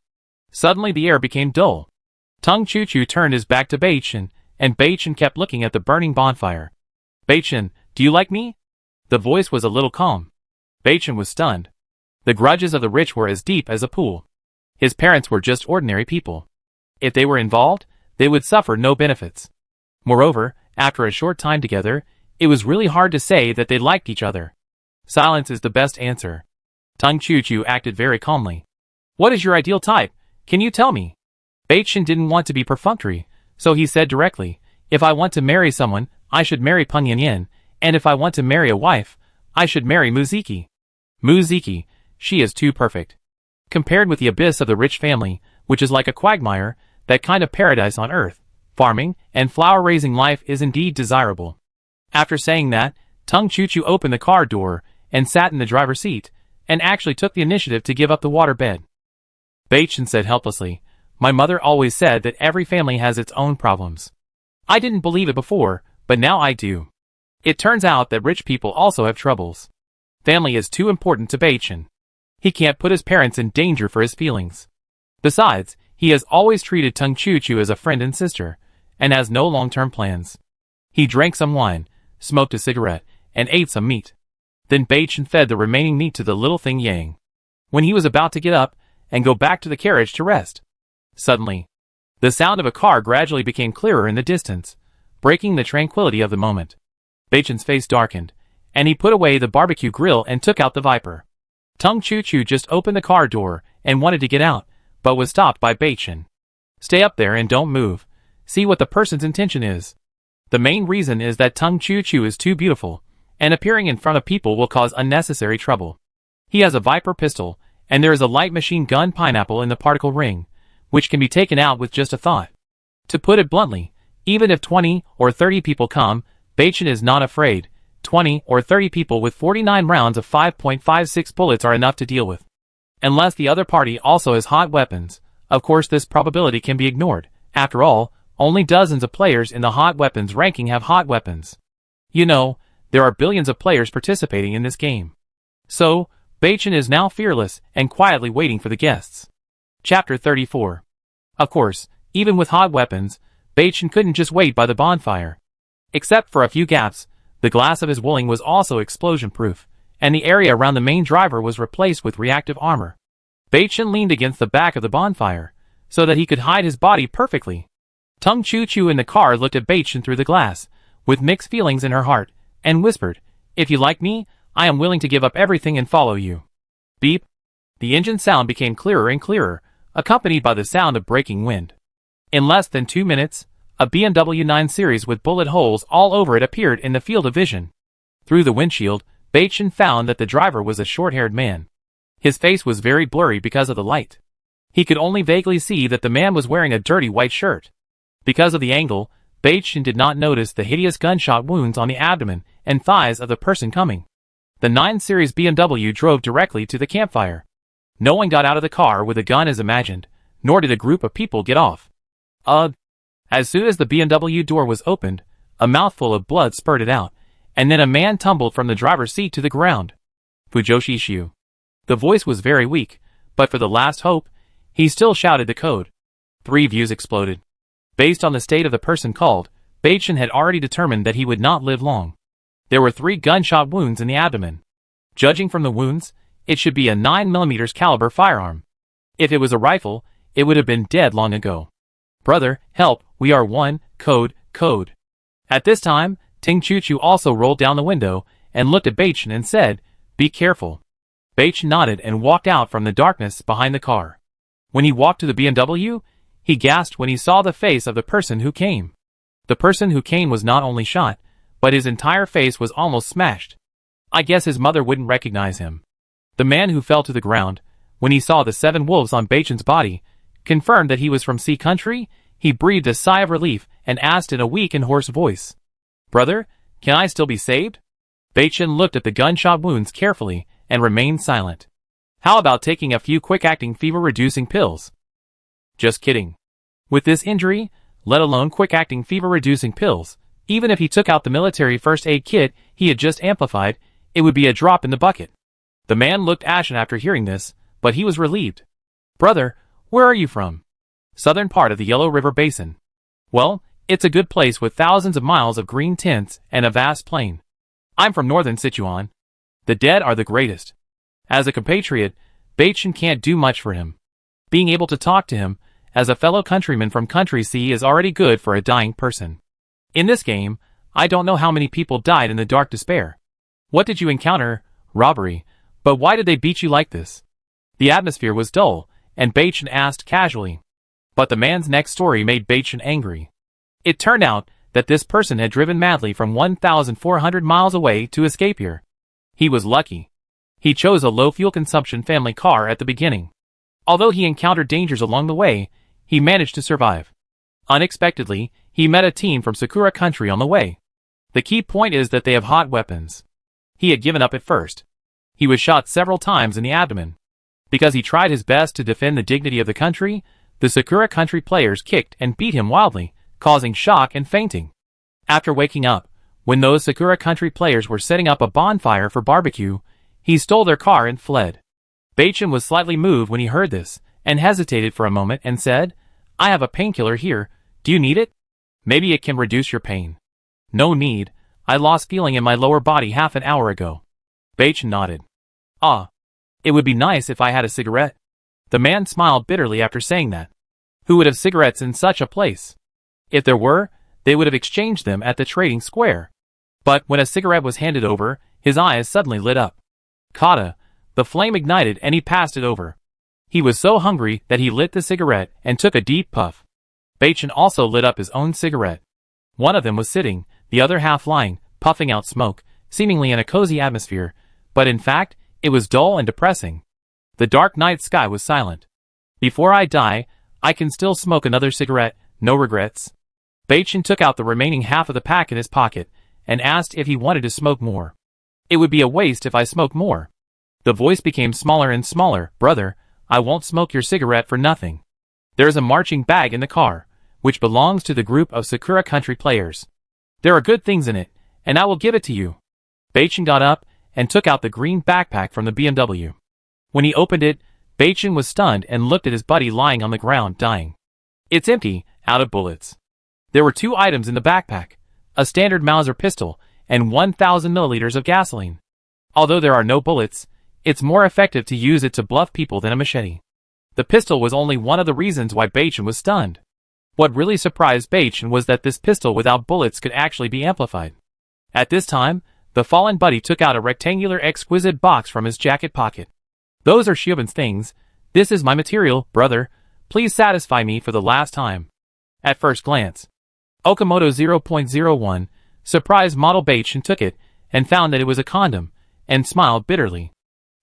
Suddenly the air became dull. Tung Chu turned his back to Baichin, and Baichin kept looking at the burning bonfire. Baichin, do you like me? The voice was a little calm. Baichin was stunned. The grudges of the rich were as deep as a pool. His parents were just ordinary people. If they were involved, they would suffer no benefits. Moreover, after a short time together, it was really hard to say that they liked each other. Silence is the best answer. Tung Chu acted very calmly. What is your ideal type? Can you tell me? Baichin didn't want to be perfunctory, so he said directly, if I want to marry someone, I should marry Peng Yin, and if I want to marry a wife, I should marry Muziki. Muziki, she is too perfect. Compared with the abyss of the rich family, which is like a quagmire, that kind of paradise on earth, farming and flower-raising life is indeed desirable. After saying that, Tung Chu opened the car door and sat in the driver's seat, and actually took the initiative to give up the water bed. Baichin said helplessly, my mother always said that every family has its own problems. I didn't believe it before, but now I do. It turns out that rich people also have troubles. Family is too important to Baichin. He can't put his parents in danger for his feelings. Besides, he has always treated Tung Chu as a friend and sister, and has no long-term plans. He drank some wine, smoked a cigarette, and ate some meat. Then Baichin fed the remaining meat to the little thing Yang. When he was about to get up and go back to the carriage to rest, suddenly, the sound of a car gradually became clearer in the distance, breaking the tranquility of the moment. Baichin's face darkened, and he put away the barbecue grill and took out the Viper. Tung Chu just opened the car door and wanted to get out, but was stopped by Baichin. Stay up there and don't move. See what the person's intention is. The main reason is that Tung Chu is too beautiful, and appearing in front of people will cause unnecessary trouble. He has a Viper pistol, and there is a light machine gun pineapple in the particle ring, which can be taken out with just a thought. To put it bluntly, even if 20 or 30 people come, Baichin is not afraid. 20 or 30 people with 49 rounds of 5.56 bullets are enough to deal with. Unless the other party also has hot weapons, of course this probability can be ignored. After all, only dozens of players in the hot weapons ranking have hot weapons. You know, there are billions of players participating in this game. So, Baichin is now fearless and quietly waiting for the guests. Chapter 34. Of course, even with hot weapons, Baichin couldn't just wait by the bonfire. Except for a few gaps, the glass of his Wuling was also explosion-proof, and the area around the main driver was replaced with reactive armor. Baichin leaned against the back of the bonfire, so that he could hide his body perfectly. Tung Chu in the car looked at Baichin through the glass, with mixed feelings in her heart, and whispered, if you like me, I am willing to give up everything and follow you. Beep. The engine sound became clearer and clearer, accompanied by the sound of breaking wind. In less than 2 minutes, a BMW 9 Series with bullet holes all over it appeared in the field of vision. Through the windshield, Baichin found that the driver was a short-haired man. His face was very blurry because of the light. He could only vaguely see that the man was wearing a dirty white shirt. Because of the angle, Baichin did not notice the hideous gunshot wounds on the abdomen and thighs of the person coming. The 9 Series BMW drove directly to the campfire. No one got out of the car with a gun as imagined, nor did a group of people get off. As soon as the BMW door was opened, a mouthful of blood spurted out, and then a man tumbled from the driver's seat to the ground. Fujoshi Shu. The voice was very weak, but for the last hope, he still shouted the code. 3 views exploded. Based on the state of the person called, Baichin had already determined that he would not live long. There were 3 gunshot wounds in the abdomen. Judging from the wounds, it should be a 9mm caliber firearm. If it was a rifle, it would have been dead long ago. Brother, help, we are one, code, code. At this time, Ting Chu Chu also rolled down the window and looked at Beichen and said, be careful. Beichen nodded and walked out from the darkness behind the car. When he walked to the BMW, he gasped when he saw the face of the person who came. The person who came was not only shot, but his entire face was almost smashed. I guess his mother wouldn't recognize him. The man who fell to the ground, when he saw the 7 wolves on Beichen's body, confirmed that he was from Sea Country. He breathed a sigh of relief and asked in a weak and hoarse voice, brother, can I still be saved? Beichen looked at the gunshot wounds carefully and remained silent. How about taking a few quick-acting fever-reducing pills? Just kidding. With this injury, let alone quick-acting fever-reducing pills, even if he took out the military first aid kit he had just amplified, it would be a drop in the bucket. The man looked ashen after hearing this, but he was relieved. Brother, where are you from? Southern part of the Yellow River Basin. Well, it's a good place with thousands of miles of green tints and a vast plain. I'm from northern Sichuan. The dead are the greatest. As a compatriot, Beichen can't do much for him. Being able to talk to him, as a fellow countryman from Country C, is already good for a dying person. In this game, I don't know how many people died in the dark despair. What did you encounter? Robbery. But why did they beat you like this? The atmosphere was dull, and Beichen asked casually. But the man's next story made Beichen angry. It turned out that this person had driven madly from 1,400 miles away to escape here. He was lucky. He chose a low fuel consumption family car at the beginning. Although he encountered dangers along the way, he managed to survive. Unexpectedly, he met a team from Sakura Country on the way. The key point is that they have hot weapons. He had given up at first. He was shot several times in the abdomen. Because he tried his best to defend the dignity of the country, the Sakura Country players kicked and beat him wildly, causing shock and fainting. After waking up, when those Sakura Country players were setting up a bonfire for barbecue, he stole their car and fled. Beichen was slightly moved when he heard this, and hesitated for a moment and said, I have a painkiller here, do you need it? Maybe it can reduce your pain. No need, I lost feeling in my lower body half an hour ago. Beichen nodded. Ah. It would be nice if I had a cigarette. The man smiled bitterly after saying that. Who would have cigarettes in such a place? If there were, they would have exchanged them at the trading square. But when a cigarette was handed over, his eyes suddenly lit up. Kata, the flame ignited and he passed it over. He was so hungry that he lit the cigarette and took a deep puff. Beichen also lit up his own cigarette. One of them was sitting, the other half lying, puffing out smoke, seemingly in a cozy atmosphere, but in fact, it was dull and depressing. The dark night sky was silent. Before I die, I can still smoke another cigarette, no regrets. Beichen took out the remaining half of the pack in his pocket, and asked if he wanted to smoke more. It would be a waste if I smoked more. The voice became smaller and smaller. Brother, I won't smoke your cigarette for nothing. There's a marching bag in the car, which belongs to the group of Sakura Country players. There are good things in it, and I will give it to you. Beichen got up and took out the green backpack from the BMW. When he opened it, Beichen was stunned and looked at his buddy lying on the ground dying. It's empty, out of bullets. There were 2 items in the backpack, a standard Mauser pistol and 1,000 milliliters of gasoline. Although there are no bullets, it's more effective to use it to bluff people than a machete. The pistol was only one of the reasons why Beichen was stunned. What really surprised Beichen was that this pistol without bullets could actually be amplified. At this time, the fallen buddy took out a rectangular exquisite box from his jacket pocket. Those are Shioban's things. This is my material, brother. Please satisfy me for the last time. At first glance, Okamoto 0.01, surprised model Beichen took it, and found that it was a condom, and smiled bitterly.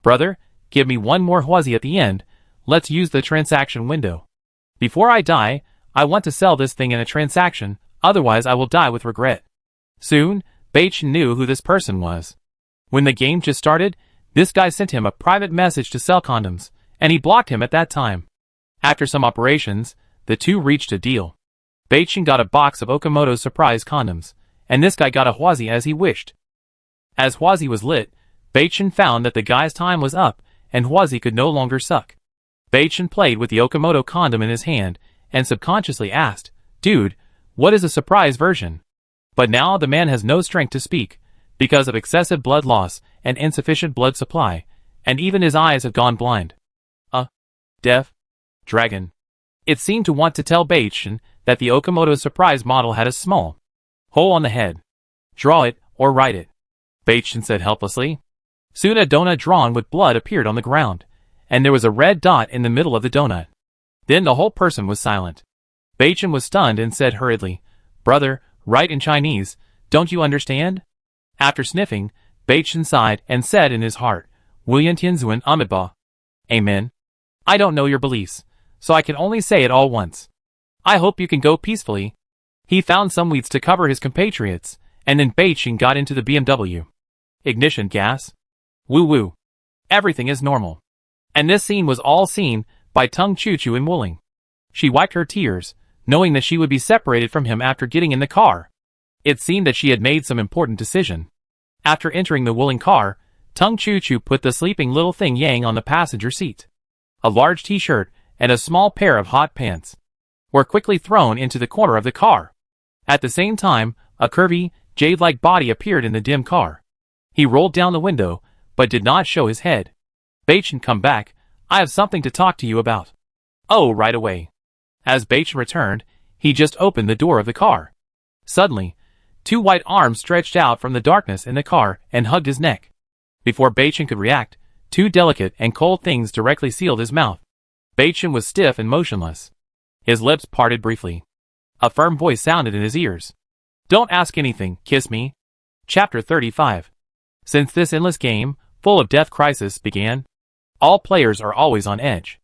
Brother, give me one more Huazi at the end. Let's use the transaction window. Before I die, I want to sell this thing in a transaction, otherwise I will die with regret. Soon, Beichen knew who this person was. When the game just started, this guy sent him a private message to sell condoms, and he blocked him at that time. After some operations, the two reached a deal. Beichen got a box of Okamoto's surprise condoms, and this guy got a Huazi as he wished. As Huazi was lit, Beichen found that the guy's time was up, and Huazi could no longer suck. Beichen played with the Okamoto condom in his hand, and subconsciously asked, Dude, what is a surprise version? But now the man has no strength to speak, because of excessive blood loss and insufficient blood supply, and even his eyes have gone blind. Deaf dragon. It seemed to want to tell Beichen that the Okamoto surprise model had a small hole on the head. Draw it, or write it, Baichin said helplessly. Soon a donut drawn with blood appeared on the ground, and there was a red dot in the middle of the donut. Then the whole person was silent. Baichin was stunned and said hurriedly, "Brother, write in Chinese, don't you understand?" After sniffing, Baichin sighed and said in his heart, "Willian Tianzuan Amiba." Amen. I don't know your beliefs, so I can only say it all once. I hope you can go peacefully. He found some weeds to cover his compatriots, and then Baichin got into the BMW. Ignition gas. Woo-woo. Everything is normal. And this scene was all seen by Tung Chu-Chu in Wuling. She wiped her tears, knowing that she would be separated from him after getting in the car. It seemed that she had made some important decision. After entering the Wuling car, Tung Chu-Chu put the sleeping little thing Yang on the passenger seat. A large t-shirt and a small pair of hot pants were quickly thrown into the corner of the car. At the same time, a curvy, jade-like body appeared in the dim car. He rolled down the window, but did not show his head. "Baichin, come back, I have something to talk to you about." "Oh, right away." As Baichin returned, he just opened the door of the car. Suddenly, two white arms stretched out from the darkness in the car and hugged his neck. Before Baichin could react, two delicate and cold things directly sealed his mouth. Baichin was stiff and motionless. His lips parted briefly. A firm voice sounded in his ears. "Don't ask anything, kiss me." Chapter 35. Since this endless game, full of death crisis, began, all players are always on edge.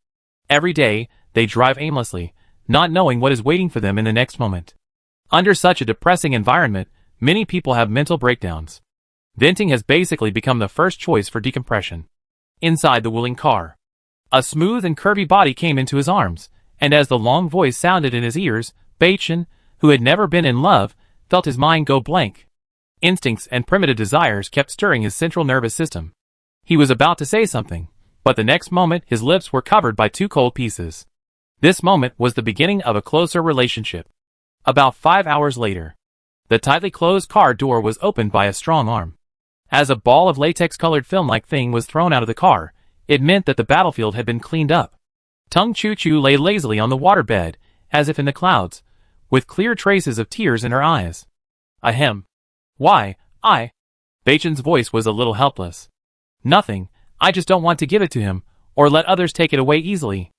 Every day, they drive aimlessly, not knowing what is waiting for them in the next moment. Under such a depressing environment, many people have mental breakdowns. Venting has basically become the first choice for decompression. Inside the Wuling car, a smooth and curvy body came into his arms, and as the long voice sounded in his ears, Baichin, who had never been in love, felt his mind go blank. Instincts and primitive desires kept stirring his central nervous system. He was about to say something, but the next moment his lips were covered by two cold pieces. This moment was the beginning of a closer relationship. About 5 hours later, the tightly closed car door was opened by a strong arm. As a ball of latex-colored film-like thing was thrown out of the car, it meant that the battlefield had been cleaned up. Tung Chu-Chu lay lazily on the waterbed, as if in the clouds, with clear traces of tears in her eyes. Ahem. Why, Baichin's voice was a little helpless. Nothing, I just don't want to give it to him, or let others take it away easily.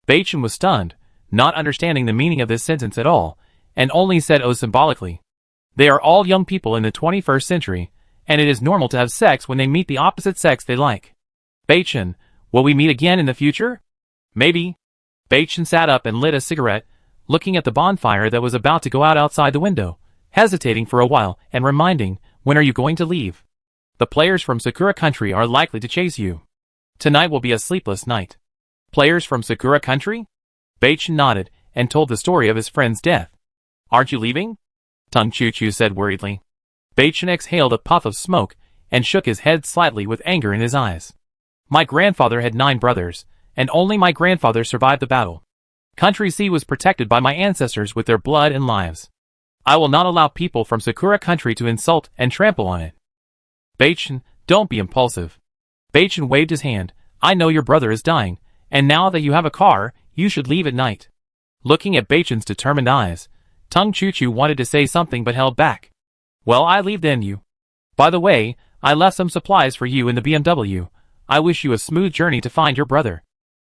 Baichin was stunned, not understanding the meaning of this sentence at all, and only said "oh" symbolically. They are all young people in the 21st century, and it is normal to have sex when they meet the opposite sex they like. Baichin, will we meet again in the future? Maybe. Baichin sat up and lit a cigarette, looking at the bonfire that was about to go out outside the window, hesitating for a while and reminding, "When are you going to leave? The players from Sakura Country are likely to chase you. Tonight will be a sleepless night." Players from Sakura Country? Baichin nodded and told the story of his friend's death. "Aren't you leaving?" Tung Chu-Chu said worriedly. Baichin exhaled a puff of smoke and shook his head slightly with anger in his eyes. "My grandfather had 9 brothers, and only my grandfather survived the battle. Country C was protected by my ancestors with their blood and lives. I will not allow people from Sakura Country to insult and trample on it." "Baichin, don't be impulsive." Baichin waved his hand. "I know your brother is dying, and now that you have a car, you should leave at night." Looking at Baichin's determined eyes, Tung Chu-Chu wanted to say something but held back. "Well, I leave then you. By the way, I left some supplies for you in the BMW. I wish you a smooth journey to find your brother."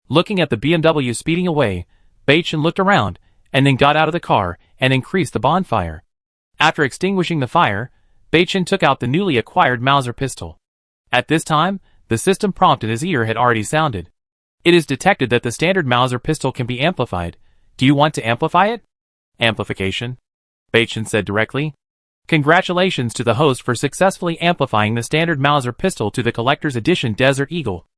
Looking at the BMW speeding away, Baichin looked around, and then got out of the car and increased the bonfire. After extinguishing the fire, Baichin took out the newly acquired Mauser pistol. At this time, the system prompt in his ear had already sounded. "It is detected that the standard Mauser pistol can be amplified. Do you want to amplify it?" "Amplification," Baichin said directly. "Congratulations to the host for successfully amplifying the standard Mauser pistol to the Collector's Edition Desert Eagle."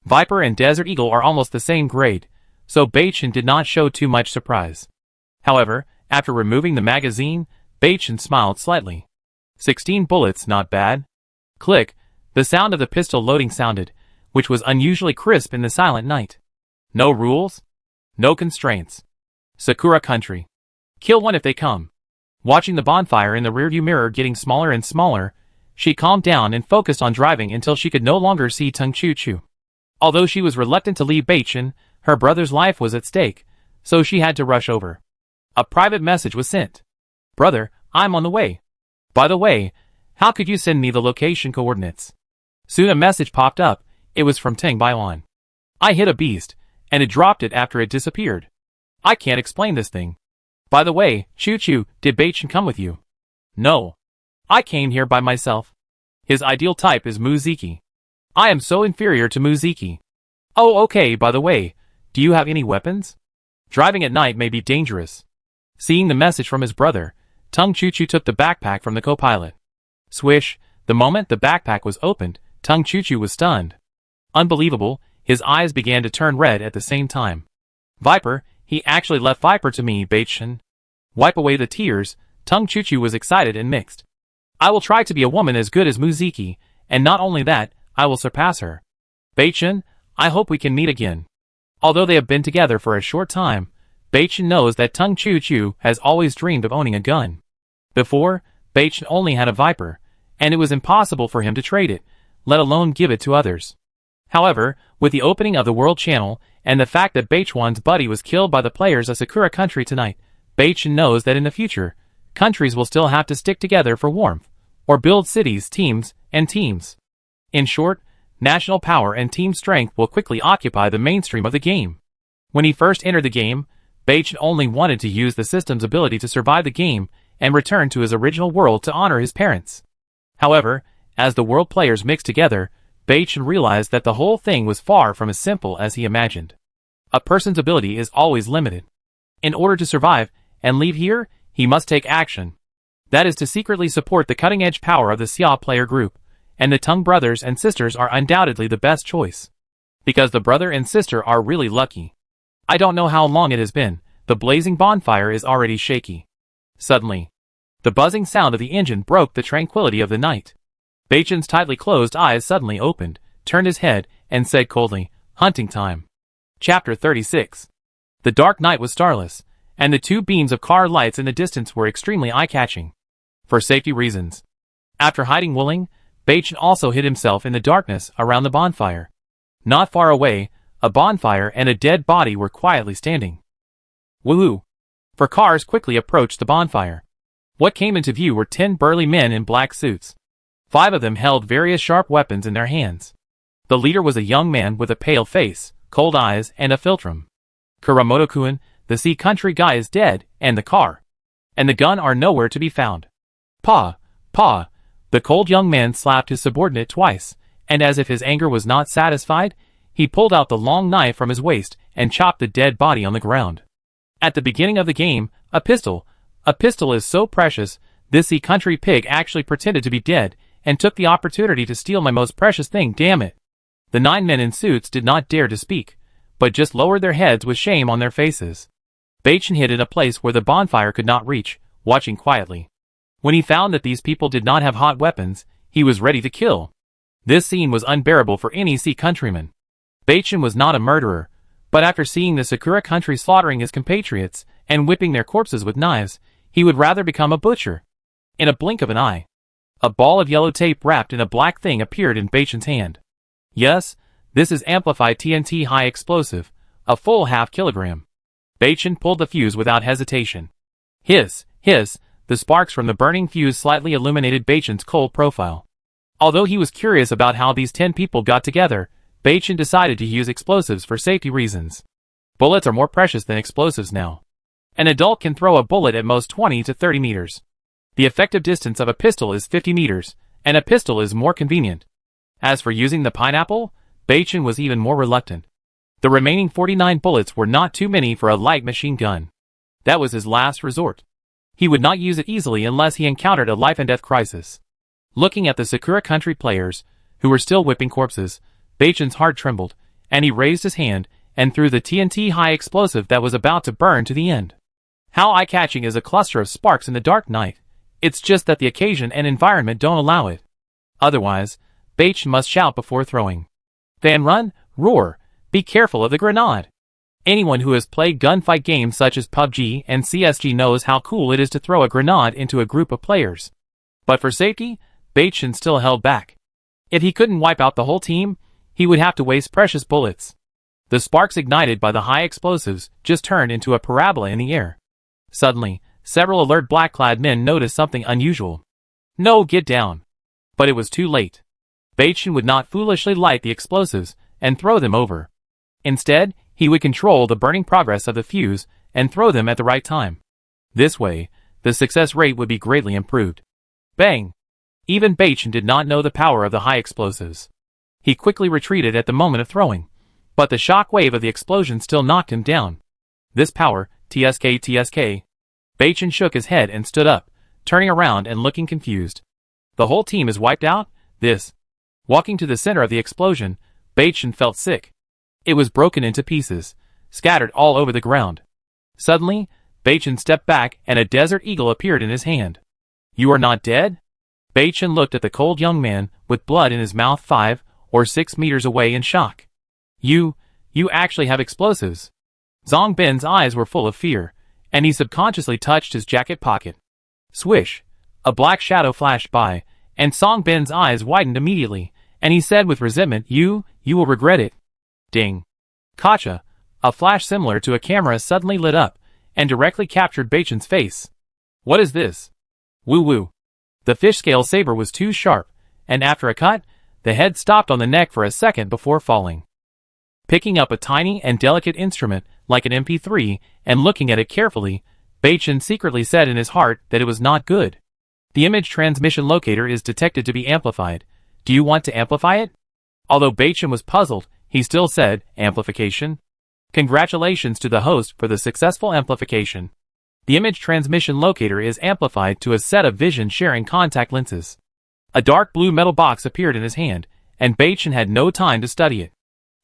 Viper and Desert Eagle are almost the same grade, so Baichin did not show too much surprise. However, after removing the magazine, Baichin smiled slightly. 16 bullets, not bad. Click, the sound of the pistol loading sounded, which was unusually crisp in the silent night. No rules? No constraints. Sakura Country. Kill one if they come. Watching the bonfire in the rearview mirror getting smaller and smaller, she calmed down and focused on driving until she could no longer see Tung Chu-Chu. Although she was reluctant to leave Baichin, her brother's life was at stake, so she had to rush over. A private message was sent. Brother, I'm on the way. By the way, how could you send me the location coordinates? Soon a message popped up. It was from Ting Baiwan. I hit a beast, and it dropped it after it disappeared. I can't explain this thing. By the way, Choo-Choo, did Baichen come with you? No. I came here by myself. His ideal type is Muziki. I am so inferior to Muziki. Oh, okay, by the way, do you have any weapons? Driving at night may be dangerous. Seeing the message from his brother, Tung Choo-Choo took the backpack from the co-pilot. Swish, the moment the backpack was opened, Tung Choo-Choo was stunned. Unbelievable, his eyes began to turn red at the same time. Viper, he actually left Viper to me, Baichen. Wipe away the tears, Tung Choo-Choo was excited and mixed. I will try to be a woman as good as Muziki, and not only that, I will surpass her. Baichen, I hope we can meet again. Although they have been together for a short time, Baichen knows that Tung Choo-Choo has always dreamed of owning a gun. Before, Baichen only had a Viper, and it was impossible for him to trade it, let alone give it to others. However, with the opening of the World Channel, and the fact that Baichuan's buddy was killed by the players of Sakura Country tonight, Baichen knows that in the future, countries will still have to stick together for warmth, or build cities, teams, and teams. In short, national power and team strength will quickly occupy the mainstream of the game. When he first entered the game, Baichen only wanted to use the system's ability to survive the game and return to his original world to honor his parents. However, as the world players mixed together, Baichen realized that the whole thing was far from as simple as he imagined. A person's ability is always limited. In order to survive and leave here, he must take action. That is to secretly support the cutting-edge power of the Xia player group, and the Tung brothers and sisters are undoubtedly the best choice. Because the brother and sister are really lucky. I don't know how long it has been, the blazing bonfire is already shaky. Suddenly, the buzzing sound of the engine broke the tranquility of the night. Baichen's tightly closed eyes suddenly opened, turned his head, and said coldly, "Hunting time." Chapter 36. The dark night was starless, and the two beams of car lights in the distance were extremely eye-catching. For safety reasons. After hiding Wooling, Baichen also hid himself in the darkness around the bonfire. Not far away, a bonfire and a dead body were quietly standing. Woohoo! For cars quickly approached the bonfire. What came into view were 10 burly men in black suits. 5 of them held various sharp weapons in their hands. The leader was a young man with a pale face, cold eyes, and a philtrum. Kuramoto-kun, the sea country guy is dead, and the car and the gun are nowhere to be found. Pa! Pa! The cold young man slapped his subordinate twice, and as if his anger was not satisfied, he pulled out the long knife from his waist and chopped the dead body on the ground. At the beginning of the game, a pistol is so precious, this sea country pig actually pretended to be dead, and took the opportunity to steal my most precious thing, damn it. The 9 men in suits did not dare to speak, but just lowered their heads with shame on their faces. Baichen hid in a place where the bonfire could not reach, watching quietly. When he found that these people did not have hot weapons, he was ready to kill. This scene was unbearable for any sea countryman. Baichen was not a murderer, but after seeing the Sakura country slaughtering his compatriots and whipping their corpses with knives, he would rather become a butcher. In a blink of an eye, a ball of yellow tape wrapped in a black thing appeared in Baichen's hand. Yes, this is amplified TNT high explosive, a full ½ kilogram. Baichen pulled the fuse without hesitation. Hiss, hiss, the sparks from the burning fuse slightly illuminated Baichen's cold profile. Although he was curious about how these 10 people got together, Baichen decided to use explosives for safety reasons. Bullets are more precious than explosives now. An adult can throw a bullet at most 20 to 30 meters. The effective distance of a pistol is 50 meters, and a pistol is more convenient. As for using the pineapple, Baichen was even more reluctant. The remaining 49 bullets were not too many for a light machine gun. That was his last resort. He would not use it easily unless he encountered a life-and-death crisis. Looking at the Sakura country players, who were still whipping corpses, Baichen's heart trembled, and he raised his hand and threw the TNT high explosive that was about to burn to the end. How eye-catching is a cluster of sparks in the dark night. It's just that the occasion and environment don't allow it. Otherwise, Baichen must shout before throwing. Then run, roar, be careful of the grenade. Anyone who has played gunfight games such as PUBG and CSG knows how cool it is to throw a grenade into a group of players. But for safety, Baichen still held back. If he couldn't wipe out the whole team, he would have to waste precious bullets. The sparks ignited by the high explosives just turned into a parabola in the air. Suddenly, several alert black-clad men noticed something unusual. "No, get down." But it was too late. Beichen would not foolishly light the explosives and throw them over. Instead, he would control the burning progress of the fuse and throw them at the right time. This way, the success rate would be greatly improved. Bang! Even Beichen did not know the power of the high explosives. He quickly retreated at the moment of throwing, but the shock wave of the explosion still knocked him down. This power, TSK. Beichen shook his head and stood up, turning around and looking confused. The whole team is wiped out? Walking to the center of the explosion, Beichen felt sick. It was broken into pieces, scattered all over the ground. Suddenly, Beichen stepped back and a desert eagle appeared in his hand. "You are not dead?" Beichen looked at the cold young man with blood in his mouth 5 or 6 meters away in shock. You actually have explosives." Zong Bin's eyes were full of fear, and he subconsciously touched his jacket pocket. Swish! A black shadow flashed by, and Zong Bin's eyes widened immediately, and he said with resentment, You will regret it." Ding! Gotcha! A flash similar to a camera suddenly lit up, and directly captured Beichen's face. "What is this?" Woo-woo! The fish scale saber was too sharp, and after a cut, the head stopped on the neck for a second before falling. Picking up a tiny and delicate instrument like an MP3 and looking at it carefully, Beichen secretly said in his heart that it was not good. The image transmission locator is detected to be amplified. Do you want to amplify it? Although Beichen was puzzled, he still said, "Amplification?" Congratulations to the host for the successful amplification. The image transmission locator is amplified to a set of vision-sharing contact lenses. A dark blue metal box appeared in his hand, and Beichen had no time to study it.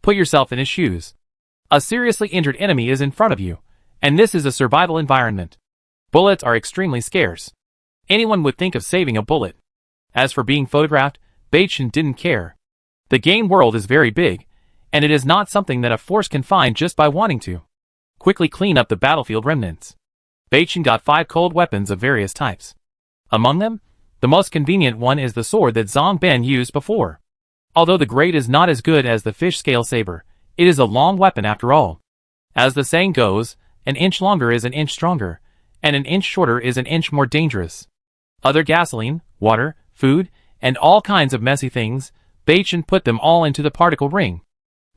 Put yourself in his shoes. A seriously injured enemy is in front of you, and this is a survival environment. Bullets are extremely scarce. Anyone would think of saving a bullet. As for being photographed, Beichen didn't care. The game world is very big, and it is not something that a force can find just by wanting to. Quickly clean up the battlefield remnants. Beichen got 5 cold weapons of various types. Among them, the most convenient one is the sword that Zong Bin used before. Although the grade is not as good as the fish scale saber, it is a long weapon after all. As the saying goes, an inch longer is an inch stronger, and an inch shorter is an inch more dangerous. Other gasoline, water, food, and all kinds of messy things, Beichen put them all into the particle ring.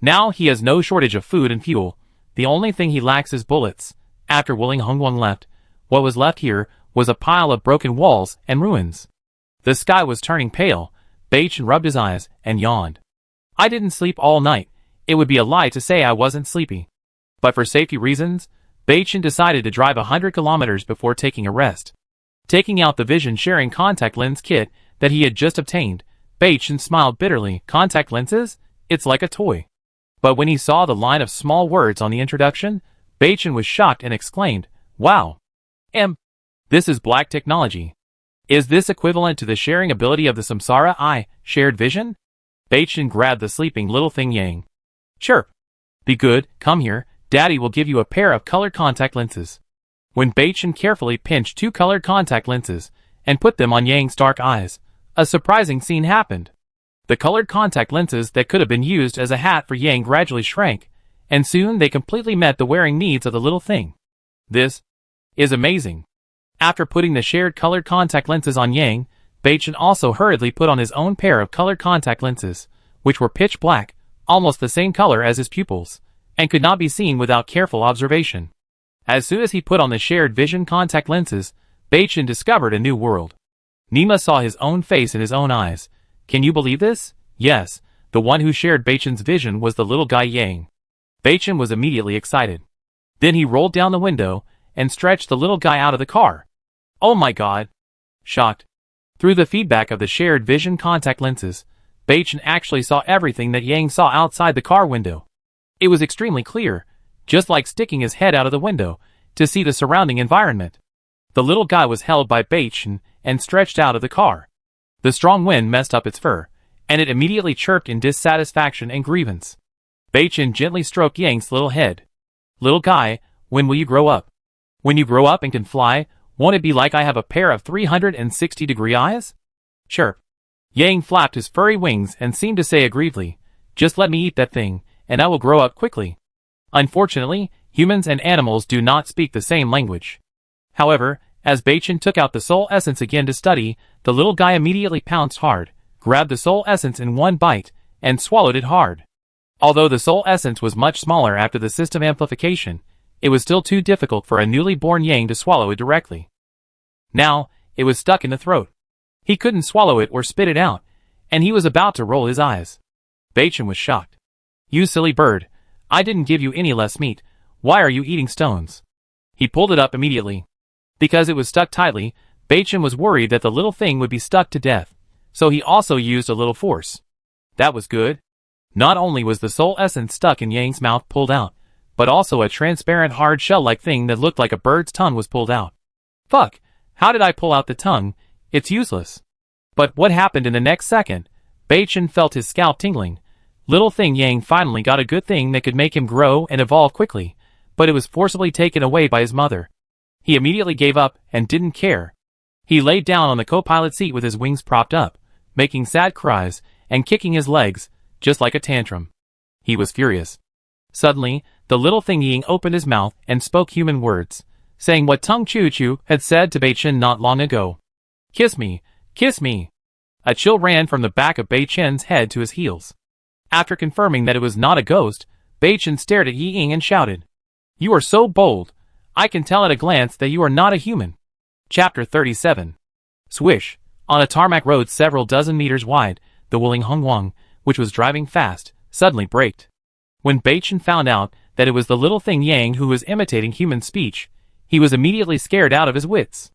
Now he has no shortage of food and fuel. The only thing he lacks is bullets. After Willing Hongwang left, what was left here was a pile of broken walls and ruins. The sky was turning pale. Beichen rubbed his eyes and yawned. "I didn't sleep all night. It would be a lie to say I wasn't sleepy." But for safety reasons, Beichen decided to drive 100 kilometers before taking a rest. Taking out the vision-sharing contact lens kit that he had just obtained, Beichen smiled bitterly. Contact lenses? It's like a toy. But when he saw the line of small words on the introduction, Beichen was shocked and exclaimed, "Wow! This is black technology. Is this equivalent to the sharing ability of the Samsara Eye, shared vision?" Beichen grabbed the sleeping little thing Yang. "Chirp! Be good, come here, Daddy will give you a pair of colored contact lenses." When Beichen carefully pinched 2 colored contact lenses and put them on Yang's dark eyes, a surprising scene happened. The colored contact lenses that could have been used as a hat for Yang gradually shrank, and soon they completely met the wearing needs of the little thing. This is amazing. After putting the shared colored contact lenses on Yang, Beichen also hurriedly put on his own pair of colored contact lenses, which were pitch black, almost the same color as his pupils, and could not be seen without careful observation. As soon as he put on the shared vision contact lenses, Beichen discovered a new world. Nima saw his own face in his own eyes. Can you believe this? Yes, the one who shared Beichen's vision was the little guy Yang. Beichen was immediately excited. Then he rolled down the window and stretched the little guy out of the car. "Oh my God!" Shocked. Through the feedback of the shared vision contact lenses, Beichen actually saw everything that Yang saw outside the car window. It was extremely clear, just like sticking his head out of the window to see the surrounding environment. The little guy was held by Beichen and stretched out of the car. The strong wind messed up its fur, and it immediately chirped in dissatisfaction and grievance. Beichen gently stroked Yang's little head. "Little guy, when will you grow up? When you grow up and can fly, won't it be like I have a pair of 360-degree eyes?" Chirp. Yang flapped his furry wings and seemed to say aggrievedly, "Just let me eat that thing, and I will grow up quickly." Unfortunately, humans and animals do not speak the same language. However, as Beichen took out the soul essence again to study, the little guy immediately pounced hard, grabbed the soul essence in one bite, and swallowed it hard. Although the soul essence was much smaller after the system amplification, it was still too difficult for a newly born Yang to swallow it directly. Now, it was stuck in the throat. He couldn't swallow it or spit it out, and he was about to roll his eyes. Beichen was shocked. "You silly bird, I didn't give you any less meat, why are you eating stones?" He pulled it up immediately. Because it was stuck tightly, Beichen was worried that the little thing would be stuck to death, so he also used a little force. That was good. Not only was the soul essence stuck in Yang's mouth pulled out, but also a transparent hard shell-like thing that looked like a bird's tongue was pulled out. Fuck, how did I pull out the tongue? It's useless. But what happened in the next second? Beichen felt his scalp tingling. Little thing Yang finally got a good thing that could make him grow and evolve quickly, but it was forcibly taken away by his mother. He immediately gave up and didn't care. He laid down on the co-pilot seat with his wings propped up, making sad cries and kicking his legs, just like a tantrum. He was furious. Suddenly, the little thing Ying opened his mouth and spoke human words, saying what Tung Chu Chu had said to Beichen not long ago. "Kiss me, kiss me." A chill ran from the back of Beichen's head to his heels. After confirming that it was not a ghost, Beichen stared at Ying and shouted, "You are so bold. I can tell at a glance that you are not a human." Chapter 37. Swish. On a tarmac road several dozen meters wide, the Wuling Hongwang, which was driving fast, suddenly braked. When Beichen found out that it was the little thing Yang who was imitating human speech, he was immediately scared out of his wits.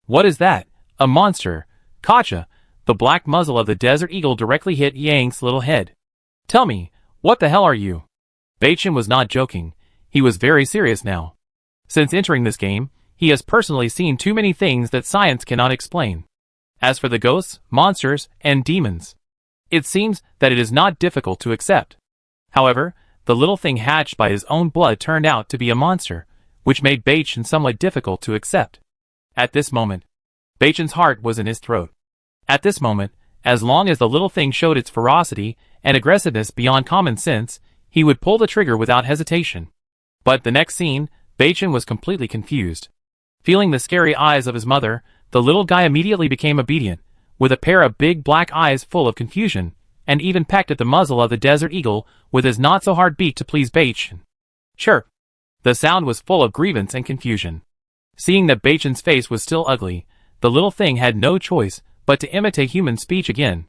"What is that? A monster? Kacha!" The black muzzle of the desert eagle directly hit Yang's little head. "Tell me, what the hell are you?" Beichen was not joking. He was very serious now. Since entering this game, he has personally seen too many things that science cannot explain. As for the ghosts, monsters, and demons, it seems that it is not difficult to accept. However, the little thing hatched by his own blood turned out to be a monster, which made Beichen somewhat difficult to accept. At this moment, Beichen's heart was in his throat. At this moment, as long as the little thing showed its ferocity and aggressiveness beyond common sense, he would pull the trigger without hesitation. But the next scene, Beichen was completely confused. Feeling the scary eyes of his mother, the little guy immediately became obedient, with a pair of big black eyes full of confusion, and even pecked at the muzzle of the desert eagle with his not-so-hard beak to please Beichen. Chirp! The sound was full of grievance and confusion. Seeing that Beichen's face was still ugly, the little thing had no choice but to imitate human speech again.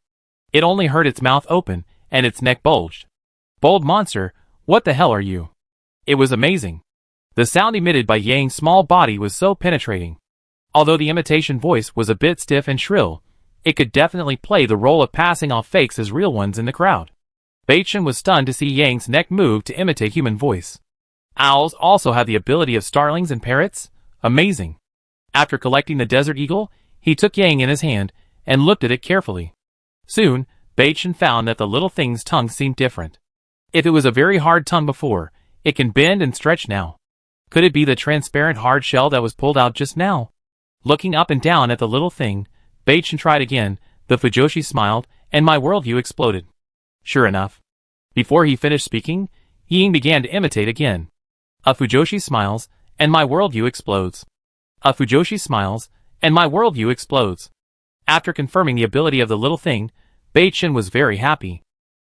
It only heard its mouth open, and its neck bulged. "Bold monster, what the hell are you?" It was amazing. The sound emitted by Yang's small body was so penetrating. Although the imitation voice was a bit stiff and shrill, it could definitely play the role of passing off fakes as real ones in the crowd. Beichen was stunned to see Yang's neck move to imitate human voice. Owls also have the ability of starlings and parrots? Amazing. After collecting the desert eagle, he took Yang in his hand and looked at it carefully. Soon, Beichen found that the little thing's tongue seemed different. If it was a very hard tongue before, it can bend and stretch now. Could it be the transparent hard shell that was pulled out just now? Looking up and down at the little thing, Beichen tried again, the Fujoshi smiled, and my worldview exploded. Sure enough. Before he finished speaking, Ying began to imitate again. A Fujoshi smiles, and my worldview explodes. A Fujoshi smiles, and my worldview explodes. After confirming the ability of the little thing, Beichen was very happy.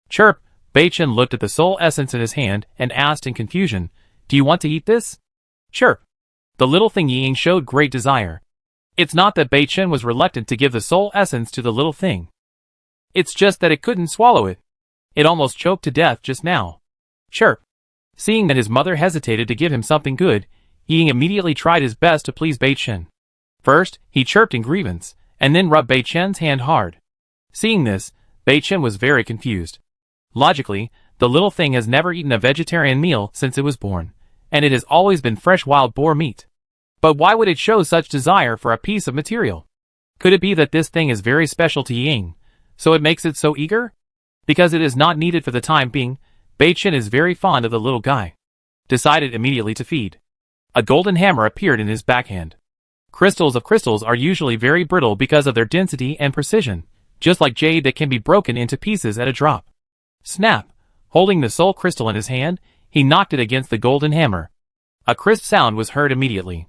Chirp! Beichen looked at the soul essence in his hand and asked in confusion, "Do you want to eat this?" Chirp! The little thing Ying showed great desire. It's not that Beichen was reluctant to give the soul essence to the little thing. It's just that it couldn't swallow it. It almost choked to death just now. Chirp! Seeing that his mother hesitated to give him something good, Ying immediately tried his best to please Beichen. First, he chirped in grievance, and then rubbed Beichen's hand hard. Seeing this, Beichen was very confused. Logically, the little thing has never eaten a vegetarian meal since it was born, and it has always been fresh wild boar meat. But why would it show such desire for a piece of material? Could it be that this thing is very special to Ying, so it makes it so eager? Because it is not needed for the time being, Beichen is very fond of the little guy. Decided immediately to feed. A golden hammer appeared in his backhand. Crystals of crystals are usually very brittle because of their density and precision, just like jade that can be broken into pieces at a drop. Snap! Holding the soul crystal in his hand, he knocked it against the golden hammer. A crisp sound was heard immediately.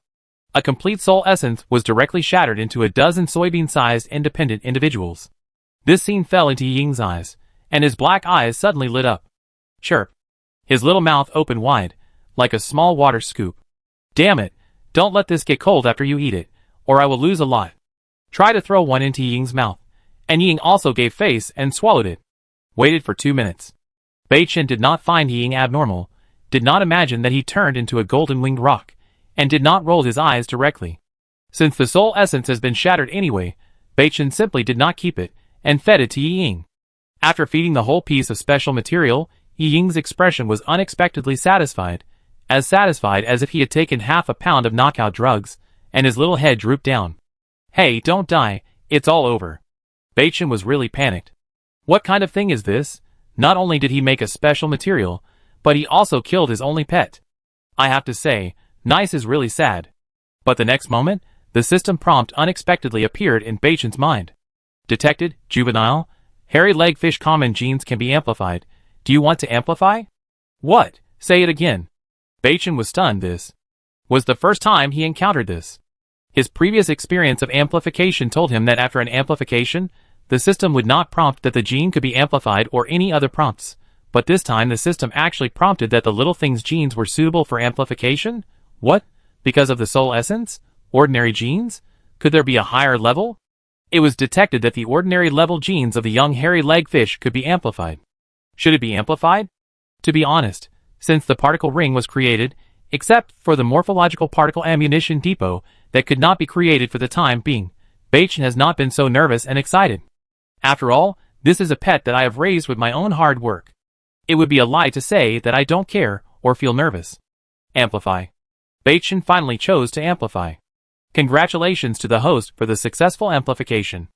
A complete soul essence was directly shattered into a dozen soybean-sized independent individuals. This scene fell into Ying's eyes, and his black eyes suddenly lit up. Chirp. His little mouth opened wide, like a small water scoop. Damn it, don't let this get cold after you eat it, or I will lose a lot. Try to throw one into Ying's mouth, and Ying also gave face and swallowed it. Waited for 2 minutes. Bei Chen did not find Ying abnormal, did not imagine that he turned into a golden-winged rock, and did not roll his eyes directly. Since the soul essence has been shattered anyway, Bei Chen simply did not keep it, and fed it to Ying. After feeding the whole piece of special material, Ying's expression was unexpectedly satisfied as if he had taken half a pound of knockout drugs, and his little head drooped down. Hey, don't die, it's all over. Bei Chen was really panicked. What kind of thing is this? Not only did he make a special material, but he also killed his only pet. I have to say, nice is really sad. But the next moment, the system prompt unexpectedly appeared in Bei Chen's mind. Detected, juvenile, hairy leg fish common genes can be amplified. Do you want to amplify? What? Say it again. Bei Chen was stunned. This was the first time he encountered this. His previous experience of amplification told him that after an amplification, the system would not prompt that the gene could be amplified or any other prompts, but this time the system actually prompted that the little thing's genes were suitable for amplification? What? Because of the soul essence? Ordinary genes? Could there be a higher level? It was detected that the ordinary level genes of the young hairy leg fish could be amplified. Should it be amplified? To be honest, since the particle ring was created, except for the morphological particle ammunition depot that could not be created for the time being, Bei Chen has not been so nervous and excited. After all, this is a pet that I have raised with my own hard work. It would be a lie to say that I don't care or feel nervous. Amplify. Bei Chen finally chose to amplify. Congratulations to the host for the successful amplification.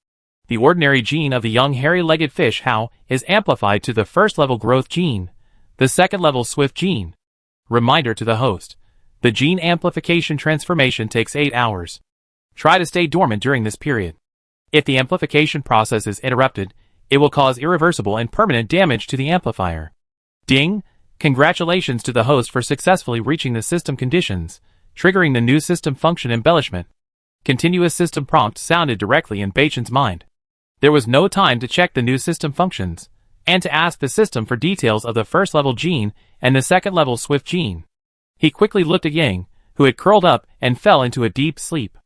The ordinary gene of the young hairy-legged fish How is amplified to the first-level growth gene, the second-level swift gene. Reminder to the host. The gene amplification transformation takes 8 hours. Try to stay dormant during this period. If the amplification process is interrupted, it will cause irreversible and permanent damage to the amplifier. Ding! Congratulations to the host for successfully reaching the system conditions, triggering the new system function embellishment. Continuous system prompt sounded directly in Bei Chen's mind. There was no time to check the new system functions, and to ask the system for details of the first-level gene and the second-level swift gene. He quickly looked at Yang, who had curled up and fell into a deep sleep.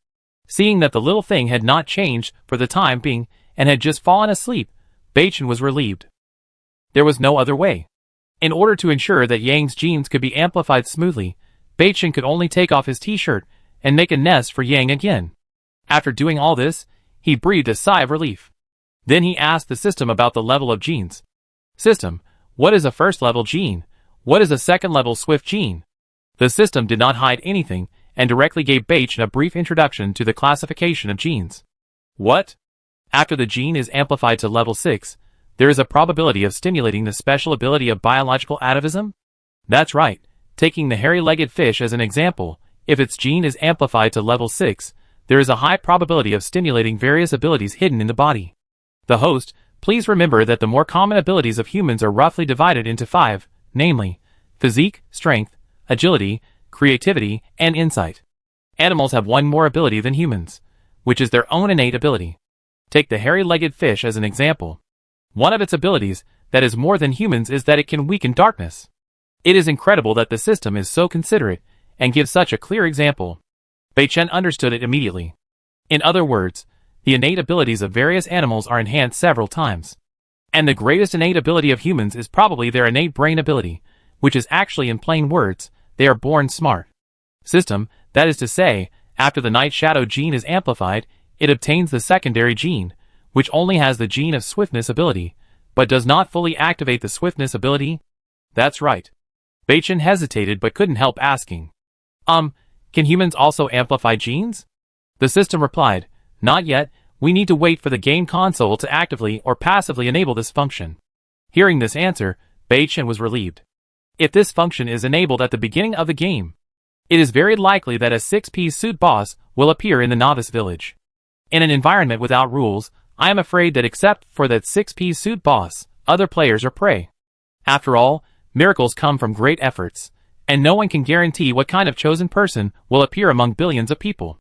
Seeing that the little thing had not changed for the time being and had just fallen asleep, Bei Chen was relieved. There was no other way. In order to ensure that Yang's genes could be amplified smoothly, Bei Chen could only take off his t-shirt and make a nest for Yang again. After doing all this, he breathed a sigh of relief. Then he asked the system about the level of genes. System, what is a first-level gene? What is a second-level swift gene? The system did not hide anything and directly gave Bei Chen a brief introduction to the classification of genes. What? After the gene is amplified to level 6, there is a probability of stimulating the special ability of biological atavism? That's right. Taking the hairy-legged fish as an example, if its gene is amplified to level 6, there is a high probability of stimulating various abilities hidden in the body. The host, please remember that the more common abilities of humans are roughly divided into 5, namely, physique, strength, agility, creativity, and insight. Animals have one more ability than humans, which is their own innate ability. Take the hairy-legged fish as an example. One of its abilities, that is more than humans, is that it can weaken darkness. It is incredible that the system is so considerate and gives such a clear example. Bei Chen understood it immediately. In other words, the innate abilities of various animals are enhanced several times. And the greatest innate ability of humans is probably their innate brain ability, which is actually, in plain words, they are born smart. System, that is to say, after the night shadow gene is amplified, it obtains the secondary gene, which only has the gene of swiftness ability, but does not fully activate the swiftness ability? That's right. Bei Chen hesitated but couldn't help asking. Can humans also amplify genes? The system replied, not yet, we need to wait for the game console to actively or passively enable this function. Hearing this answer, Bei Chen was relieved. If this function is enabled at the beginning of the game, it is very likely that a 6-piece suit boss will appear in the novice village. In an environment without rules, I am afraid that except for that 6-piece suit boss, other players are prey. After all, miracles come from great efforts, and no one can guarantee what kind of chosen person will appear among billions of people.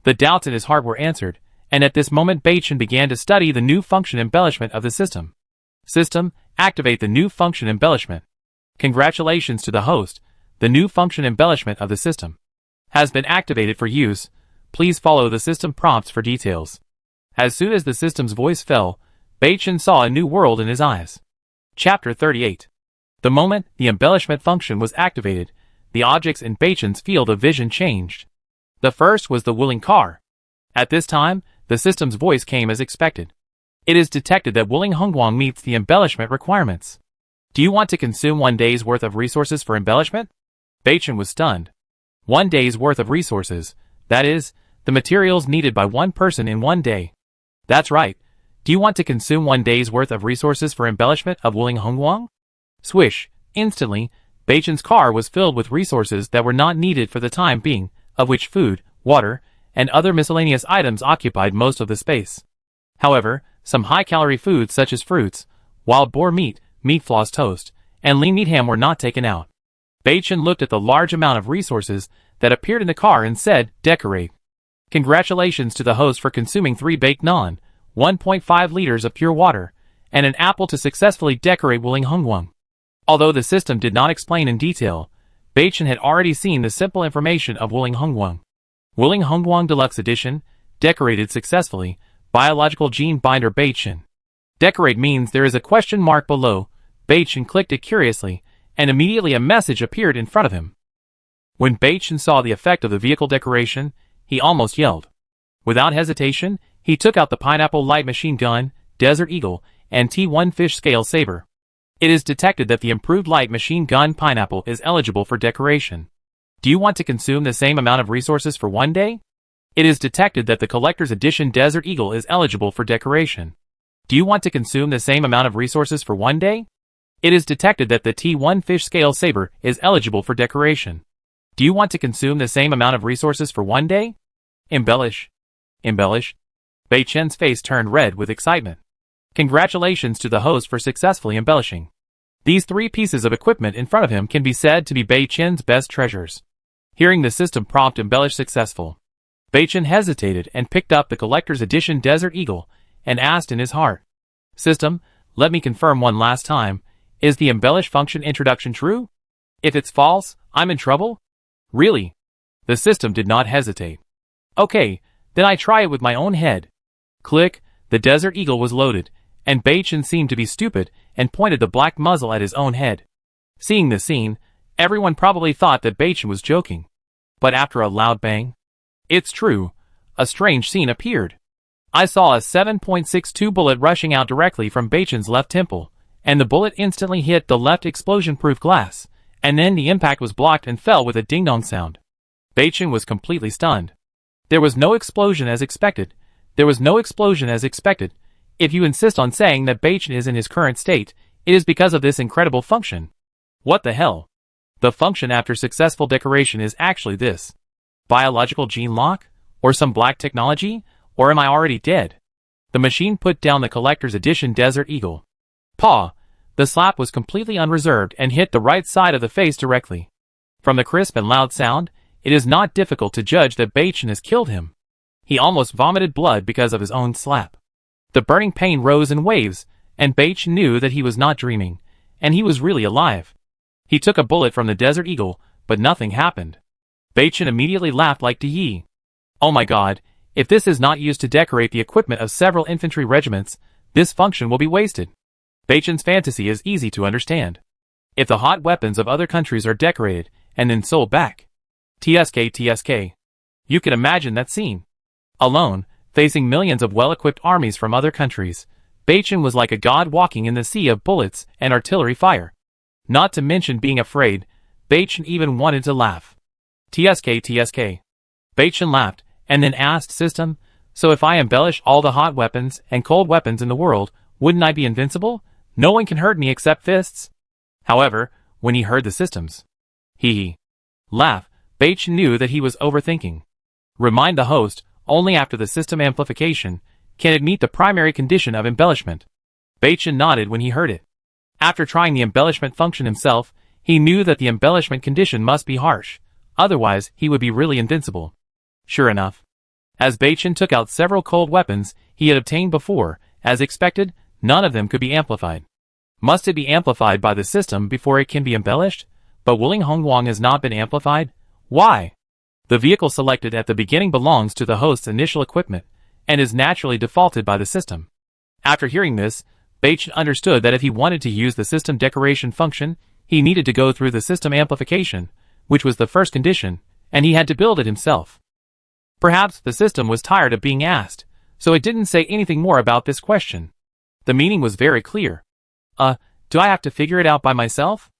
The doubts in his heart were answered, and at this moment Beichen began to study the new function embellishment of the system. System, activate the new function embellishment. Congratulations to the host, the new function embellishment of the system has been activated for use. Please follow the system prompts for details. As soon as the system's voice fell, Beichen saw a new world in his eyes. Chapter 38. The moment the embellishment function was activated, the objects in Beichen's field of vision changed. The first was the willing car. At this time, the system's voice came as expected. It is detected that Wuling Hongguang meets the embellishment requirements. Do you want to consume 1 day's worth of resources for embellishment? Beichen was stunned. 1 day's worth of resources, that is, the materials needed by one person in 1 day. That's right. Do you want to consume 1 day's worth of resources for embellishment of Wuling Hongguang? Swish, instantly, Beichen's car was filled with resources that were not needed for the time being, of which food, water, and other miscellaneous items occupied most of the space. However, some high-calorie foods such as fruits, wild boar meat, meat floss toast, and lean meat ham were not taken out. Beichen looked at the large amount of resources that appeared in the car and said, "Decorate." Congratulations to the host for consuming 3 baked naan, 1.5 liters of pure water, and an apple to successfully decorate Wuling Hongguang. Although the system did not explain in detail, Beichen had already seen the simple information of Wuling Hongguang. Wuling Hongguang Deluxe Edition, decorated successfully, biological gene binder Beichen. Decorate means there is a question mark below. Beichen clicked it curiously, and immediately a message appeared in front of him. When Beichen saw the effect of the vehicle decoration, he almost yelled. Without hesitation, he took out the pineapple light machine gun, Desert Eagle, and T1 fish scale saber. It is detected that the improved light machine gun pineapple is eligible for decoration. Do you want to consume the same amount of resources for 1 day? It is detected that the collector's edition Desert Eagle is eligible for decoration. Do you want to consume the same amount of resources for 1 day? It is detected that the T1 fish scale saber is eligible for decoration. Do you want to consume the same amount of resources for 1 day? Embellish. Embellish. Beichen's face turned red with excitement. Congratulations to the host for successfully embellishing. These 3 pieces of equipment in front of him can be said to be Beichen's best treasures. Hearing the system prompt embellish successful, Beichen hesitated and picked up the collector's edition Desert Eagle and asked in his heart, "System, let me confirm one last time, is the embellish function introduction true? If it's false, I'm in trouble?" "Really?" The system did not hesitate. "Okay, then I try it with my own head." Click, the Desert Eagle was loaded, and Beichen seemed to be stupid and pointed the black muzzle at his own head. Seeing the scene, everyone probably thought that Beichen was joking. But after a loud bang, it's true, a strange scene appeared. I saw a 7.62 bullet rushing out directly from Beichen's left temple, and the bullet instantly hit the left explosion-proof glass, and then the impact was blocked and fell with a ding-dong sound. Beichen was completely stunned. There was no explosion as expected. There was no explosion as expected. If you insist on saying that Beichen is in his current state, it is because of this incredible function. What the hell? The function after successful decoration is actually this. Biological gene lock? Or some black technology? Or am I already dead? The machine put down the collector's edition Desert Eagle. Paw! The slap was completely unreserved and hit the right side of the face directly. From the crisp and loud sound, it is not difficult to judge that Beichen has killed him. He almost vomited blood because of his own slap. The burning pain rose in waves, and Beichen knew that he was not dreaming, and he was really alive. He took a bullet from the Desert Eagle, but nothing happened. Beichen immediately laughed like Yi. Oh my god, if this is not used to decorate the equipment of several infantry regiments, this function will be wasted. Beichen's fantasy is easy to understand. If the hot weapons of other countries are decorated, and then sold back. TSK. You can imagine that scene. Alone, facing millions of well-equipped armies from other countries, Beichen was like a god walking in the sea of bullets and artillery fire. Not to mention being afraid, Beichen even wanted to laugh. TSK. Beichen laughed, and then asked System, "So if I embellish all the hot weapons and cold weapons in the world, wouldn't I be invincible? No one can hurt me except fists?" However, when he heard the System's laugh, Beichen knew that he was overthinking. Remind the host, only after the system amplification can it meet the primary condition of embellishment. Beichen nodded when he heard it. After trying the embellishment function himself, He knew that the embellishment condition must be harsh, otherwise he would be really invincible. Sure enough. As Bachin took out several cold weapons he had obtained before, as expected, none of them could be amplified. Must it be amplified by the system before it can be embellished? But Wuling Hongwang has not been amplified? Why? The vehicle selected at the beginning belongs to the host's initial equipment, and is naturally defaulted by the system. After hearing this, Bachin understood that if he wanted to use the system decoration function, he needed to go through the system amplification, which was the first condition, and he had to build it himself. Perhaps the system was tired of being asked, so it didn't say anything more about this question. The meaning was very clear. Do I have to figure it out by myself?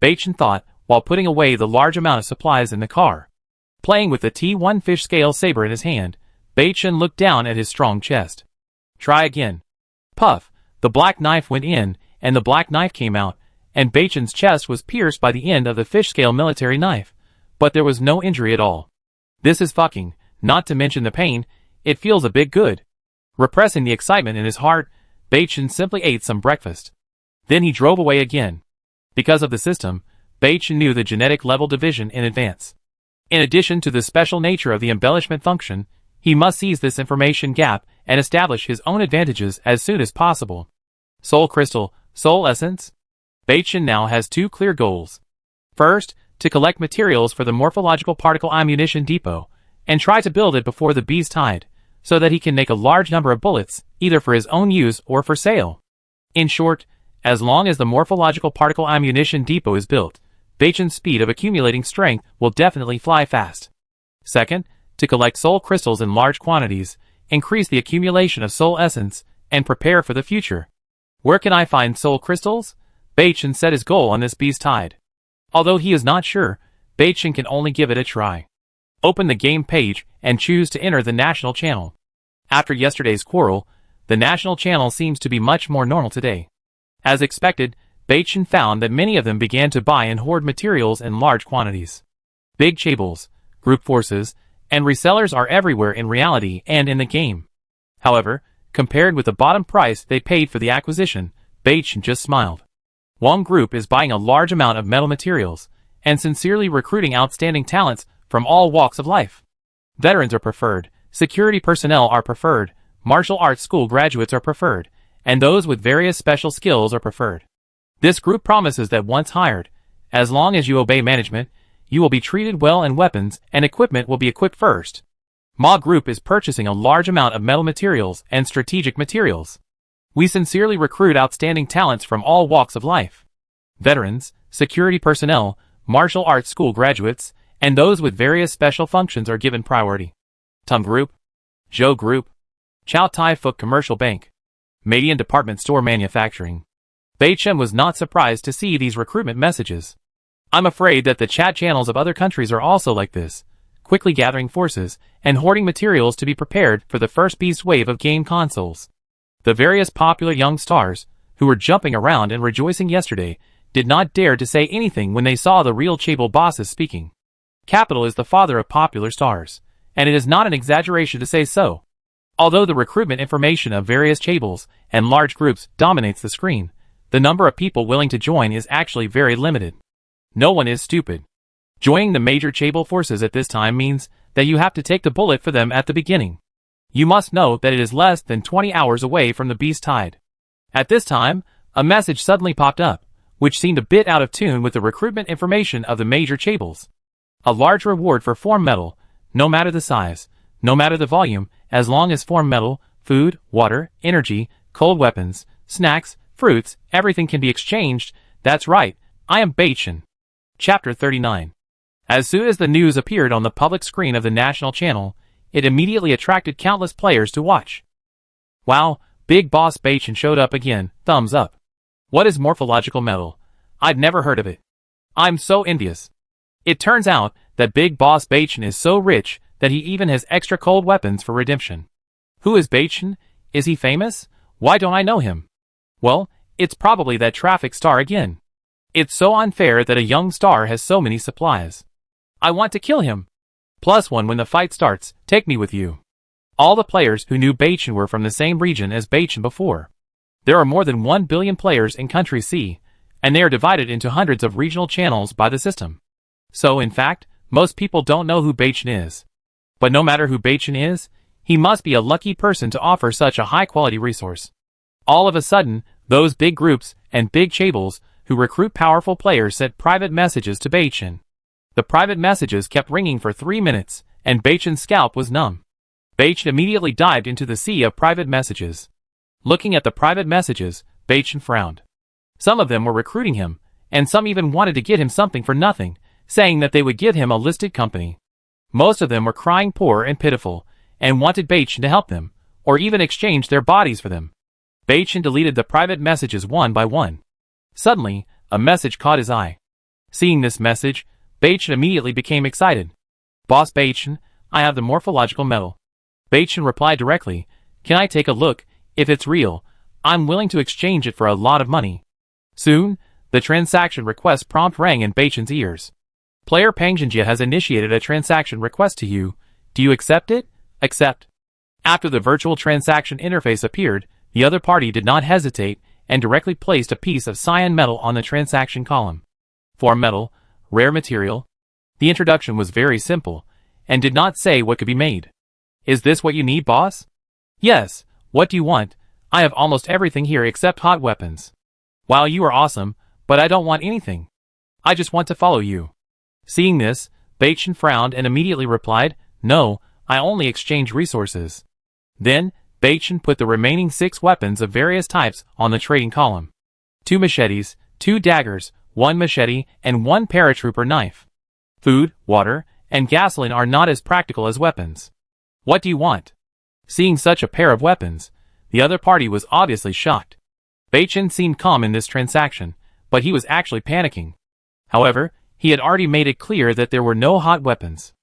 Bachin thought, while putting away the large amount of supplies in the car. Playing with the T1 fish scale saber in his hand, Bachin looked down at his strong chest. Try again. Puff, the black knife went in, and the black knife came out, and Bachin's chest was pierced by the end of the fish scale military knife, but there was no injury at all. This is fucking, not to mention the pain, it feels a bit good. Repressing the excitement in his heart, Bachin simply ate some breakfast. Then he drove away again. Because of the system, Bachin knew the genetic level division in advance. In addition to the special nature of the embellishment function, he must seize this information gap and establish his own advantages as soon as possible. Soul Crystal, Soul Essence? Bachin now has two clear goals. First, to collect materials for the morphological particle ammunition depot, and try to build it before the bee's tide, so that he can make a large number of bullets, either for his own use or for sale. In short, as long as the morphological particle ammunition depot is built, Bachin's speed of accumulating strength will definitely fly fast. Second, to collect soul crystals in large quantities, increase the accumulation of soul essence, and prepare for the future. Where can I find soul crystals? Bachin set his goal on this bee's tide. Although he is not sure, Bachin can only give it a try. Open the game page and choose to enter the national channel. After yesterday's quarrel, the national channel seems to be much more normal today. As expected, Bachin found that many of them began to buy and hoard materials in large quantities. Big chaebols, group forces, and resellers are everywhere in reality and in the game. However, compared with the bottom price they paid for the acquisition, Bachin just smiled. Wang Group is buying a large amount of metal materials, and sincerely recruiting outstanding talents from all walks of life. Veterans are preferred, security personnel are preferred, martial arts school graduates are preferred, and those with various special skills are preferred. This group promises that once hired, as long as you obey management, you will be treated well and weapons and equipment will be equipped first. Ma Group is purchasing a large amount of metal materials and strategic materials. We sincerely recruit outstanding talents from all walks of life. Veterans, security personnel, martial arts school graduates, and those with various special functions are given priority. Tum Group, Zhou Group, Chow Tai Fook Commercial Bank, Median Department Store Manufacturing. Bachin was not surprised to see these recruitment messages. I'm afraid that the chat channels of other countries are also like this, quickly gathering forces and hoarding materials to be prepared for the first beast wave of game consoles. The various popular young stars, who were jumping around and rejoicing yesterday, did not dare to say anything when they saw the real chaebol bosses speaking. Capital is the father of popular stars, and it is not an exaggeration to say so. Although the recruitment information of various chaebols and large groups dominates the screen, the number of people willing to join is actually very limited. No one is stupid. Joining the major chaebol forces at this time means that you have to take the bullet for them at the beginning. You must know that it is less than 20 hours away from the beast tide. At this time, a message suddenly popped up, which seemed a bit out of tune with the recruitment information of the major chaebols. A large reward for form metal, no matter the size, no matter the volume, as long as form metal, food, water, energy, cold weapons, snacks, fruits, everything can be exchanged. That's right, I am Bachin. Chapter 39. As soon as the news appeared on the public screen of the national channel, it immediately attracted countless players to watch. Wow, Big Boss Bachin showed up again, thumbs up. What is morphological metal? I'd never heard of it. I'm so envious. It turns out that Big Boss Bachin is so rich that he even has extra cold weapons for redemption. Who is Bachin? Is he famous? Why don't I know him? Well, it's probably that traffic star again. It's so unfair that a young star has so many supplies. I want to kill him. +1 when the fight starts, take me with you. All the players who knew Bachin were from the same region as Bachin before. There are more than 1 billion players in Country C, and they are divided into hundreds of regional channels by the system. So, in fact, most people don't know who Beichen is. But no matter who Beichen is, he must be a lucky person to offer such a high-quality resource. All of a sudden, those big groups and big chaebol who recruit powerful players sent private messages to Beichen. The private messages kept ringing for 3 minutes, and Beichen's scalp was numb. Beichen immediately dived into the sea of private messages. Looking at the private messages, Beichen frowned. Some of them were recruiting him, and some even wanted to get him something for nothing, saying that they would give him a listed company. Most of them were crying poor and pitiful, and wanted Beichen to help them, or even exchange their bodies for them. Beichen deleted the private messages one by one. Suddenly, a message caught his eye. Seeing this message, Beichen immediately became excited. "Boss Beichen, I have the morphological metal." Beichen replied directly, "Can I take a look? If it's real, I'm willing to exchange it for a lot of money." Soon, the transaction request prompt rang in Beichen's ears. "Player Pangjinjia has initiated a transaction request to you. Do you accept it?" "Accept." After the virtual transaction interface appeared, the other party did not hesitate and directly placed a piece of cyan metal on the transaction column. Form metal, rare material. The introduction was very simple, and did not say what could be made. "Is this what you need, boss?" "Yes, what do you want? I have almost everything here except hot weapons." "Wow, you are awesome, but I don't want anything. I just want to follow you." Seeing this, Beichen frowned and immediately replied, "No, I only exchange resources." Then, Beichen put the remaining 6 weapons of various types on the trading column. 2 machetes, 2 daggers, 1 machete, and 1 paratrooper knife. Food, water, and gasoline are not as practical as weapons. "What do you want?" Seeing such a pair of weapons, the other party was obviously shocked. Beichen seemed calm in this transaction, but he was actually panicking. However, he had already made it clear that there were no hot weapons.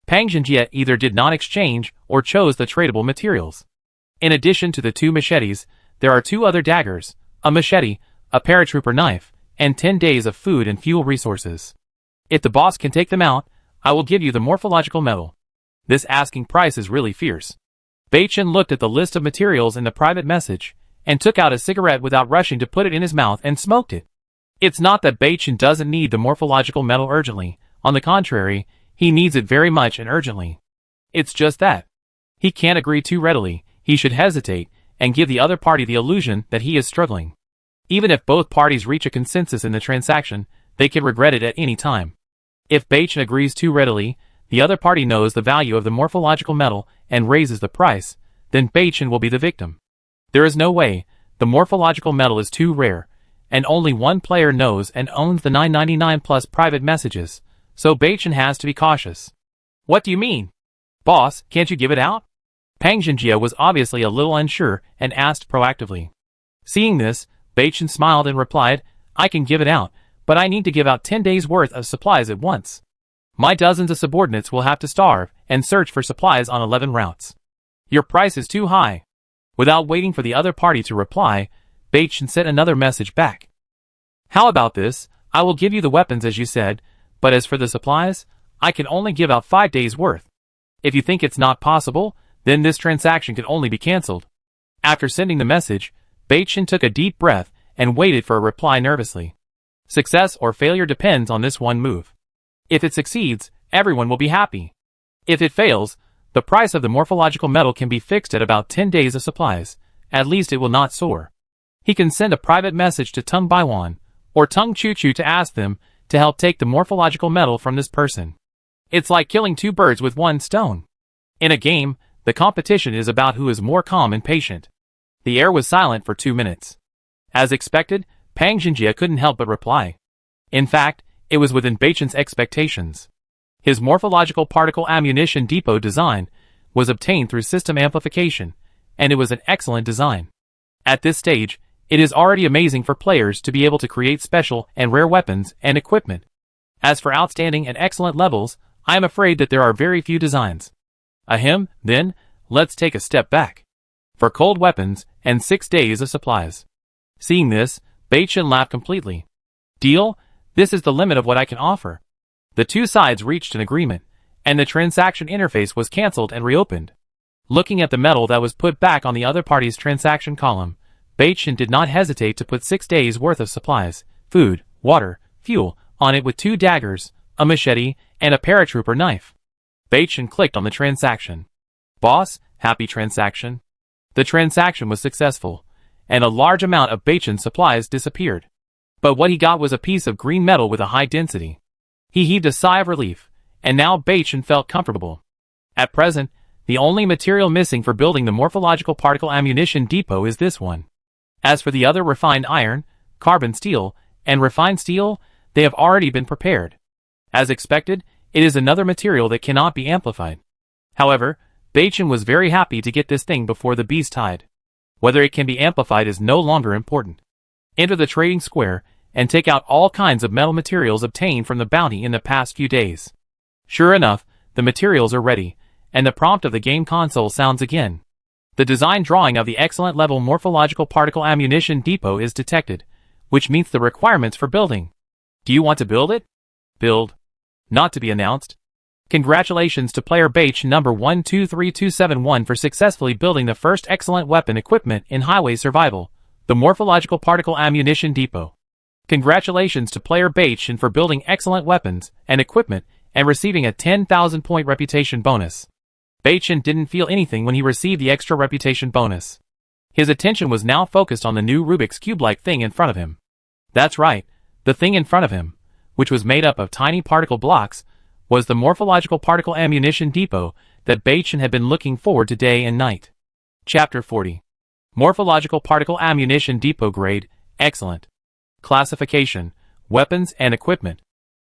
Pangjinjia either did not exchange or chose the tradable materials. In addition to the 2 machetes, there are 2 other daggers, a machete, a paratrooper knife, and 10 days of food and fuel resources. If the boss can take them out, I will give you the morphological metal. This asking price is really fierce. Beichen looked at the list of materials in the private message, and took out a cigarette without rushing to put it in his mouth and smoked it. It's not that Beichen doesn't need the morphological metal urgently, on the contrary, he needs it very much and urgently. It's just that he can't agree too readily. He should hesitate, and give the other party the illusion that he is struggling. Even if both parties reach a consensus in the transaction, they can regret it at any time. If Beichen agrees too readily, the other party knows the value of the morphological metal and raises the price, then Beichen will be the victim. There is no way, the morphological metal is too rare, and only one player knows and owns the 999 plus private messages, so Beichen has to be cautious. "What do you mean? Boss, can't you give it out?" Pangjinjia was obviously a little unsure and asked proactively. Seeing this, Beichen smiled and replied, "I can give it out, but I need to give out 10 days' worth of supplies at once. My dozens of subordinates will have to starve and search for supplies on 11 routes. Your price is too high." Without waiting for the other party to reply, Beichen sent another message back. "How about this? I will give you the weapons as you said, but as for the supplies, I can only give out 5 days' worth. If you think it's not possible, then this transaction can only be cancelled." After sending the message, Beichen took a deep breath and waited for a reply nervously. Success or failure depends on this one move. If it succeeds, everyone will be happy. If it fails, the price of the morphological metal can be fixed at about 10 days of supplies. At least it will not soar. He can send a private message to Tung Baiwan or Tung Chu-Chu to ask them to help take the morphological metal from this person. It's like killing 2 birds with 1 stone. In a game, the competition is about who is more calm and patient. The air was silent for 2 minutes. As expected, Pangjinjia couldn't help but reply. In fact, it was within Beichen's expectations. His morphological particle ammunition depot design was obtained through system amplification, and it was an excellent design. At this stage, it is already amazing for players to be able to create special and rare weapons and equipment. As for outstanding and excellent levels, I am afraid that there are very few designs. Ahem, then, let's take a step back. For cold weapons and 6 days of supplies. Seeing this, Beichen laughed completely. "Deal? This is the limit of what I can offer." The 2 sides reached an agreement, and the transaction interface was cancelled and reopened. Looking at the metal that was put back on the other party's transaction column, Beichen did not hesitate to put 6 days' worth of supplies, food, water, fuel, on it with 2 daggers, a machete, and a paratrooper knife. Baichin clicked on the transaction. Boss, happy transaction? The transaction was successful, and a large amount of Baichin's supplies disappeared. But what he got was a piece of green metal with a high density. He heaved a sigh of relief, and now Baichin felt comfortable. At present, the only material missing for building the morphological particle ammunition depot is this one. As for the other refined iron, carbon steel, and refined steel, they have already been prepared. As expected, it is another material that cannot be amplified. However, Baichin was very happy to get this thing before the beast tide. Whether it can be amplified is no longer important. Enter the trading square, and take out all kinds of metal materials obtained from the bounty in the past few days. Sure enough, the materials are ready, and the prompt of the game console sounds again. The design drawing of the excellent level morphological particle ammunition depot is detected, which meets the requirements for building. Do you want to build it? Build. Not to be announced. Congratulations to player Baich number 123271 for successfully building the first excellent weapon equipment in highway survival, the morphological particle ammunition depot. Congratulations to player Baich for building excellent weapons and equipment and receiving a 10,000 point reputation bonus. Baichin didn't feel anything when he received the extra reputation bonus. His attention was now focused on the new Rubik's Cube-like thing in front of him. That's right, the thing in front of him, which was made up of tiny particle blocks, was the morphological particle ammunition depot that Baichin had been looking forward to day and night. Chapter 40. Morphological particle ammunition depot grade, excellent. Classification, weapons and equipment.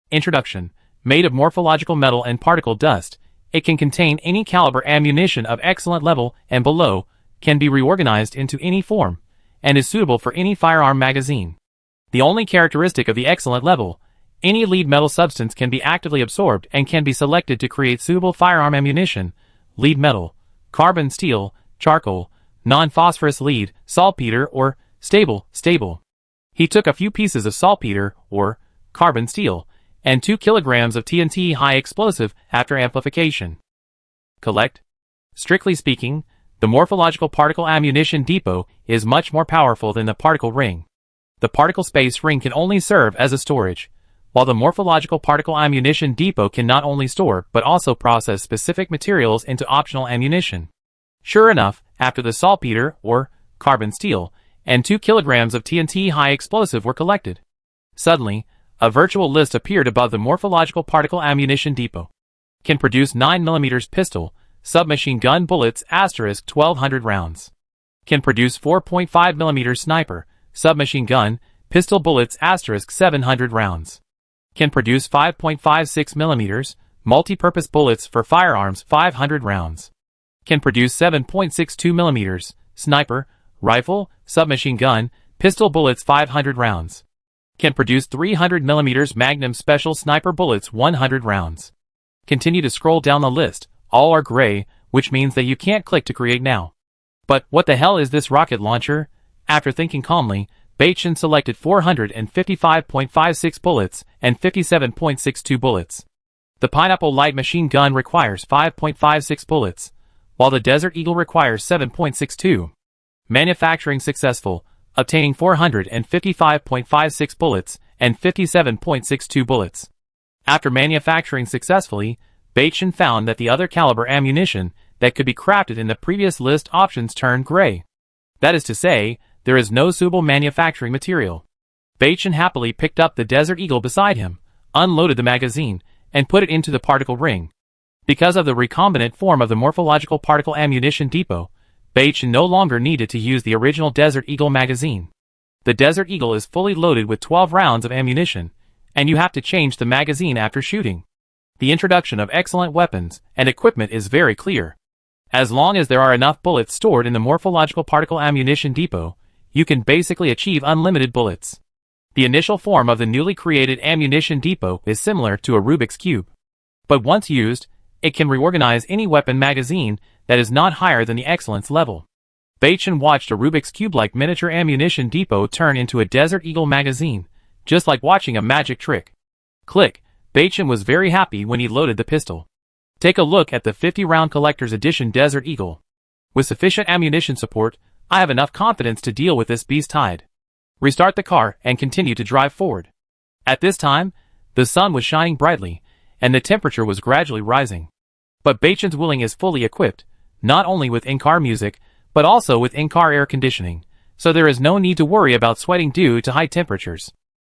Introduction, made of morphological metal and particle dust, it can contain any caliber ammunition of excellent level and below, can be reorganized into any form, and is suitable for any firearm magazine. The only characteristic of the excellent level, any lead metal substance can be actively absorbed and can be selected to create suitable firearm ammunition, lead metal, carbon steel, charcoal, non-phosphorus lead, saltpeter or stable. He took a few pieces of saltpeter or carbon steel and 2 kilograms of TNT high explosive after amplification. Collect. Strictly speaking, the morphological particle ammunition depot is much more powerful than the particle ring. The particle space ring can only serve as a storage, while the morphological particle ammunition depot can not only store but also process specific materials into optional ammunition. Sure enough, after the saltpeter or carbon steel and 2 kilograms of TNT high explosive were collected, suddenly, a virtual list appeared above the morphological particle ammunition depot. Can produce 9mm pistol, submachine gun bullets * 1200 rounds. Can produce 4.5mm sniper, submachine gun, pistol bullets * 700 rounds. Can produce 5.56mm, multi-purpose bullets for firearms 500 rounds. Can produce 7.62mm, sniper, rifle, submachine gun, pistol bullets 500 rounds. Can produce 300mm Magnum Special Sniper bullets 100 rounds. Continue to scroll down the list, all are gray, which means that you can't click to create now. But what the hell is this rocket launcher? After thinking calmly, Baichin selected 455.56 bullets and 57.62 bullets. The Pineapple Light Machine Gun requires 5.56 bullets, while the Desert Eagle requires 7.62. Manufacturing successful, obtaining 455.56 bullets and 57.62 bullets. After manufacturing successfully, Baichin found that the other caliber ammunition that could be crafted in the previous list options turned gray. That is to say, there is no suitable manufacturing material. Baichin happily picked up the Desert Eagle beside him, unloaded the magazine, and put it into the particle ring. Because of the recombinant form of the morphological particle ammunition depot, Baichin no longer needed to use the original Desert Eagle magazine. The Desert Eagle is fully loaded with 12 rounds of ammunition, and you have to change the magazine after shooting. The introduction of excellent weapons and equipment is very clear. As long as there are enough bullets stored in the morphological particle ammunition depot, you can basically achieve unlimited bullets. The initial form of the newly created ammunition depot is similar to a Rubik's Cube. But once used, it can reorganize any weapon magazine that is not higher than the excellence level. Baichin watched a Rubik's Cube-like miniature ammunition depot turn into a Desert Eagle magazine, just like watching a magic trick. Click. Baichin was very happy when he loaded the pistol. Take a look at the 50-round Collector's Edition Desert Eagle. With sufficient ammunition support, I have enough confidence to deal with this beast tide. restart the car, and continue to drive forward. At this time, the sun was shining brightly, and the temperature was gradually rising. But Baichen's Wuling is fully equipped, not only with in-car music, but also with in-car air conditioning, so there is no need to worry about sweating due to high temperatures.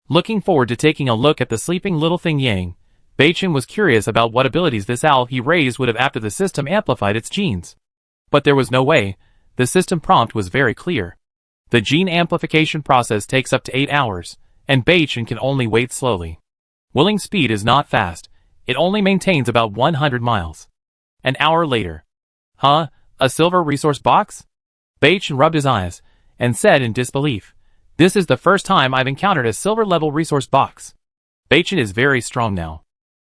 Looking forward to taking a look at the sleeping little thing Yang, Baichen was curious about what abilities this owl he raised would have after the system amplified its genes. But there was no way. The system prompt was very clear. The gene amplification process takes up to 8 hours, and Baichen can only wait slowly. Wuling speed is not fast. It only maintains about 100 miles. An hour later. Huh? A silver resource box? Baichen rubbed his eyes, and said in disbelief, "This is the first time I've encountered a silver-level resource box." Baichen is very strong now.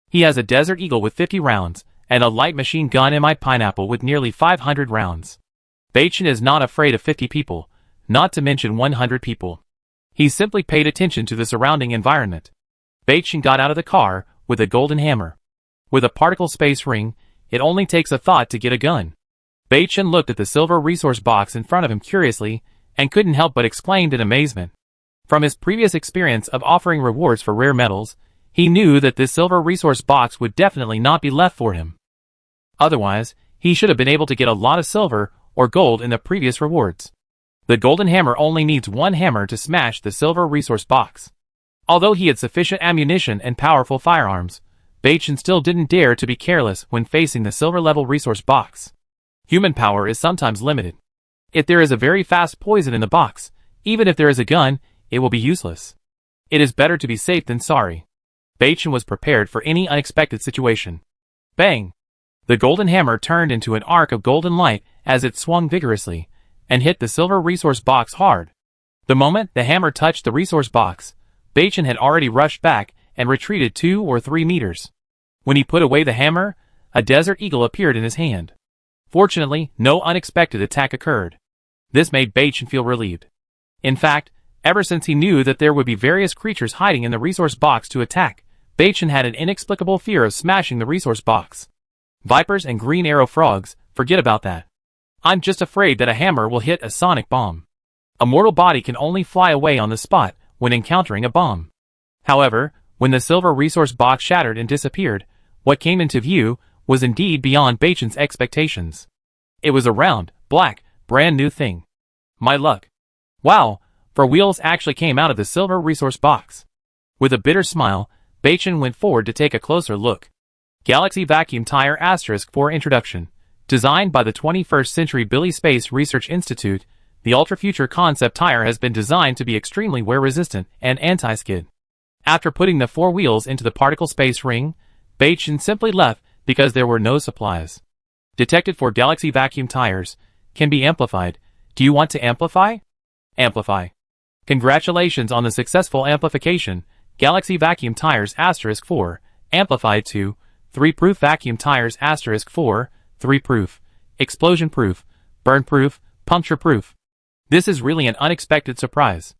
He has a Desert Eagle with 50 rounds, and a light machine gun MI Pineapple with nearly 500 rounds. Baichen is not afraid of 50 people, not to mention 100 people. He simply paid attention to the surrounding environment. Baichen got out of the car with a golden hammer. With a particle space ring, it only takes a thought to get a gun. Baichen looked at the silver resource box in front of him curiously, and couldn't help but exclaim in amazement. From his previous experience of offering rewards for rare metals, he knew that this silver resource box would definitely not be left for him. Otherwise, he should have been able to get a lot of silver or gold in the previous rewards. The golden hammer only needs one hammer to smash the silver resource box. Although he had sufficient ammunition and powerful firearms, Baichen still didn't dare to be careless when facing the silver-level resource box. Human power is sometimes limited. If there is a very fast poison in the box, even if there is a gun, it will be useless. It is better to be safe than sorry. Baichen was prepared for any unexpected situation. Bang! The golden hammer turned into an arc of golden light as it swung vigorously, and hit the silver resource box hard. The moment the hammer touched the resource box, Baichen had already rushed back and retreated 2 or 3 meters. When he put away the hammer, a Desert Eagle appeared in his hand. Fortunately, no unexpected attack occurred. This made Baichen feel relieved. In fact, ever since he knew that there would be various creatures hiding in the resource box to attack, Baichen had an inexplicable fear of smashing the resource box. Vipers and green arrow frogs, forget about that. I'm just afraid that a hammer will hit a sonic bomb. A mortal body can only fly away on the spot when encountering a bomb. However, when the silver resource box shattered and disappeared, what came into view was indeed beyond Baichen's expectations. It was a round, black, brand new thing. My luck. Wow, 4 wheels actually came out of the silver resource box. With a bitter smile, Baichen went forward to take a closer look. Galaxy Vacuum Tire *4 Introduction. Designed by the 21st Century Billy Space Research Institute, the ultra-future concept tire has been designed to be extremely wear-resistant and anti-skid. After putting the 4 wheels into the particle space ring, Baichen simply left because there were no supplies. Detected for Galaxy Vacuum Tires. Can be amplified. Do you want to amplify? Amplify. Congratulations on the successful amplification. Galaxy Vacuum Tires *4, amplified to 3-proof vacuum tires *4, 3-proof, explosion-proof, burn-proof, puncture-proof. This is really an unexpected surprise.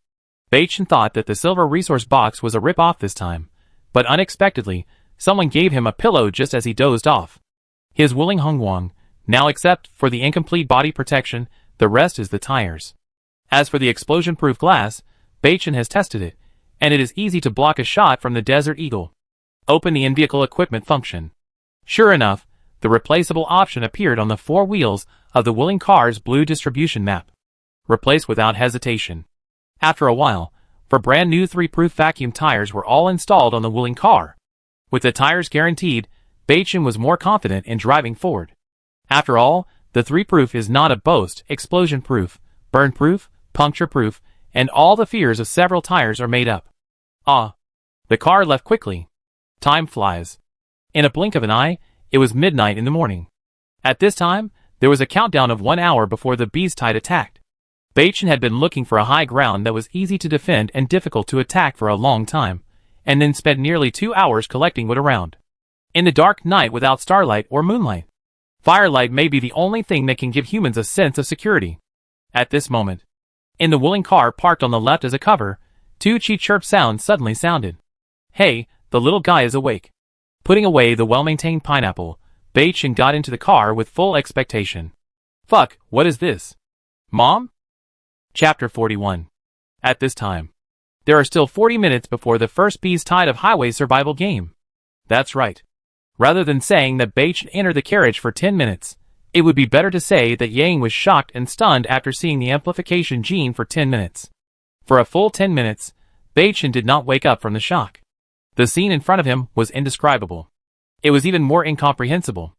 Baichen thought that the silver resource box was a rip-off this time, but unexpectedly, someone gave him a pillow just as he dozed off. His Wuling Hongwang, now except for the incomplete body protection, the rest is the tires. As for the explosion-proof glass, Baichen has tested it, and it is easy to block a shot from the Desert Eagle. Open the in-vehicle equipment function. Sure enough, the replaceable option appeared on the 4 wheels of the Wuling car's blue distribution map. Replace without hesitation. After a while, 4 brand new 3-proof vacuum tires were all installed on the Wuling car. With the tires guaranteed, Baichen was more confident in driving forward. After all, the 3-proof is not a boast. Explosion-proof, burn-proof, puncture-proof, and all the fears of several tires are made up. The car left quickly. Time flies. In a blink of an eye, it was midnight in the morning. At this time, there was a countdown of 1 hour before the beast tide attacked. Baichen had been looking for a high ground that was easy to defend and difficult to attack for a long time, and then spent nearly 2 hours collecting wood around. In the dark night without starlight or moonlight, firelight may be the only thing that can give humans a sense of security. At this moment, in the Wuling car parked on the left as a cover, 2 chirp sounds suddenly sounded. Hey, the little guy is awake. Putting away the well-maintained pineapple, Baichen got into the car with full expectation. Fuck, what is this? Mom? Chapter 41. At this time, there are still 40 minutes before the first Bee's Tide of Highway survival game. That's right. Rather than saying that Bachin entered the carriage for 10 minutes, it would be better to say that Yang was shocked and stunned after seeing the amplification gene for 10 minutes. For a full 10 minutes, Bachin did not wake up from the shock. The scene in front of him was indescribable. It was even more incomprehensible.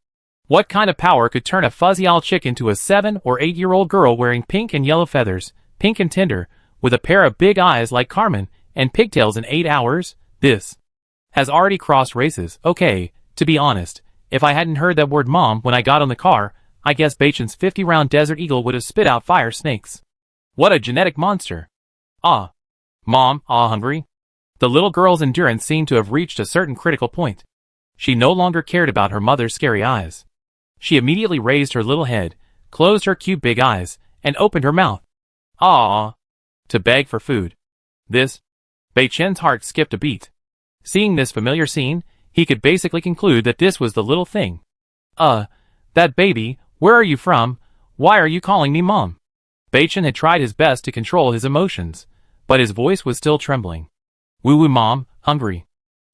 What kind of power could turn a fuzzy owl chick into a 7 or 8-year-old girl wearing pink and yellow feathers, pink and tender, with a pair of big eyes like Carmen, and pigtails in 8 hours? This has already crossed races. Okay, to be honest, if I hadn't heard that word mom when I got on the car, I guess Bachin's 50-round Desert Eagle would have spit out fire snakes. What a genetic monster. Ah. Mom, hungry? The little girl's endurance seemed to have reached a certain critical point. She no longer cared about her mother's scary eyes. She immediately raised her little head, closed her cute big eyes, and opened her mouth. Ah. To beg for food. This? Bachin's heart skipped a beat. Seeing this familiar scene, he could basically conclude that this was the little thing. That baby, where are you from? Why are you calling me mom? Bachin had tried his best to control his emotions, but his voice was still trembling. Woo-woo mom, hungry.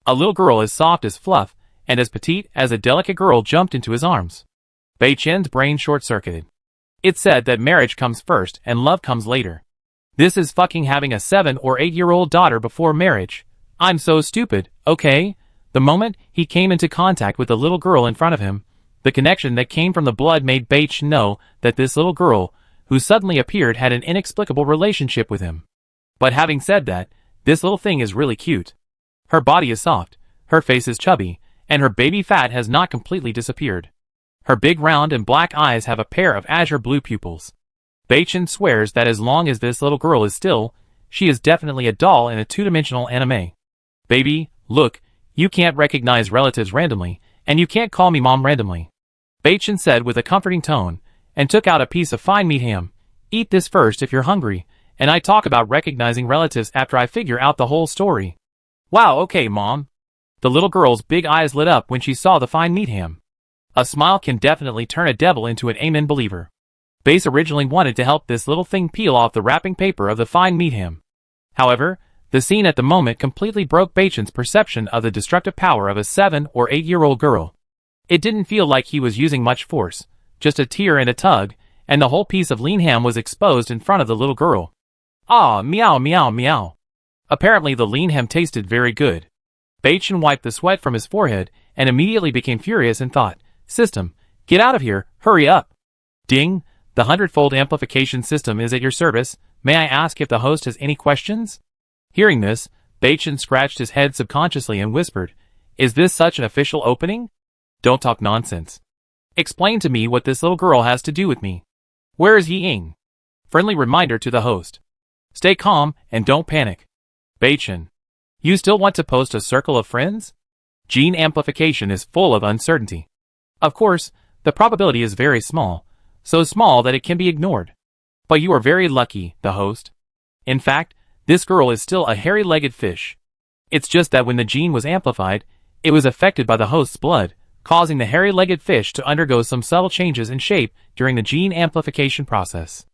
A little girl as soft as fluff, and as petite as a delicate girl jumped into his arms. Bachin's brain short-circuited. It said that marriage comes first and love comes later. This is fucking having a 7 or 8-year-old daughter before marriage. I'm so stupid, okay? The moment he came into contact with the little girl in front of him, the connection that came from the blood made Bachin know that this little girl, who suddenly appeared, had an inexplicable relationship with him. But having said that, this little thing is really cute. Her body is soft, her face is chubby, and her baby fat has not completely disappeared. Her big round and black eyes have a pair of azure blue pupils. Bachin swears that as long as this little girl is still, she is definitely a doll in a two-dimensional anime. Baby, look, you can't recognize relatives randomly, and you can't call me mom randomly. Bachin said with a comforting tone, and took out a piece of fine meat ham. Eat this first if you're hungry, and I talk about recognizing relatives after I figure out the whole story. Wow, okay mom. The little girl's big eyes lit up when she saw the fine meat ham. A smile can definitely turn a devil into an amen believer. Bace originally wanted to help this little thing peel off the wrapping paper of the fine meat ham. However, the scene at the moment completely broke Bachin's perception of the destructive power of a 7 or 8-year-old girl. It didn't feel like he was using much force, just a tear and a tug, and the whole piece of lean ham was exposed in front of the little girl. Ah, meow meow meow. Apparently the lean ham tasted very good. Bachin wiped the sweat from his forehead and immediately became furious and thought, System, get out of here, hurry up. Ding, the 100-fold amplification system is at your service. May I ask if the host has any questions? Hearing this, Bachin scratched his head subconsciously and whispered, Is this such an official opening? Don't talk nonsense. Explain to me what this little girl has to do with me. Where is Yi-Ying? Friendly reminder to the host. Stay calm and don't panic. Bachin. You still want to post a circle of friends? Gene amplification is full of uncertainty. Of course, the probability is very small, so small that it can be ignored. But you are very lucky, the host. In fact, this girl is still a hairy-legged fish. It's just that when the gene was amplified, it was affected by the host's blood, causing the hairy-legged fish to undergo some subtle changes in shape during the gene amplification process.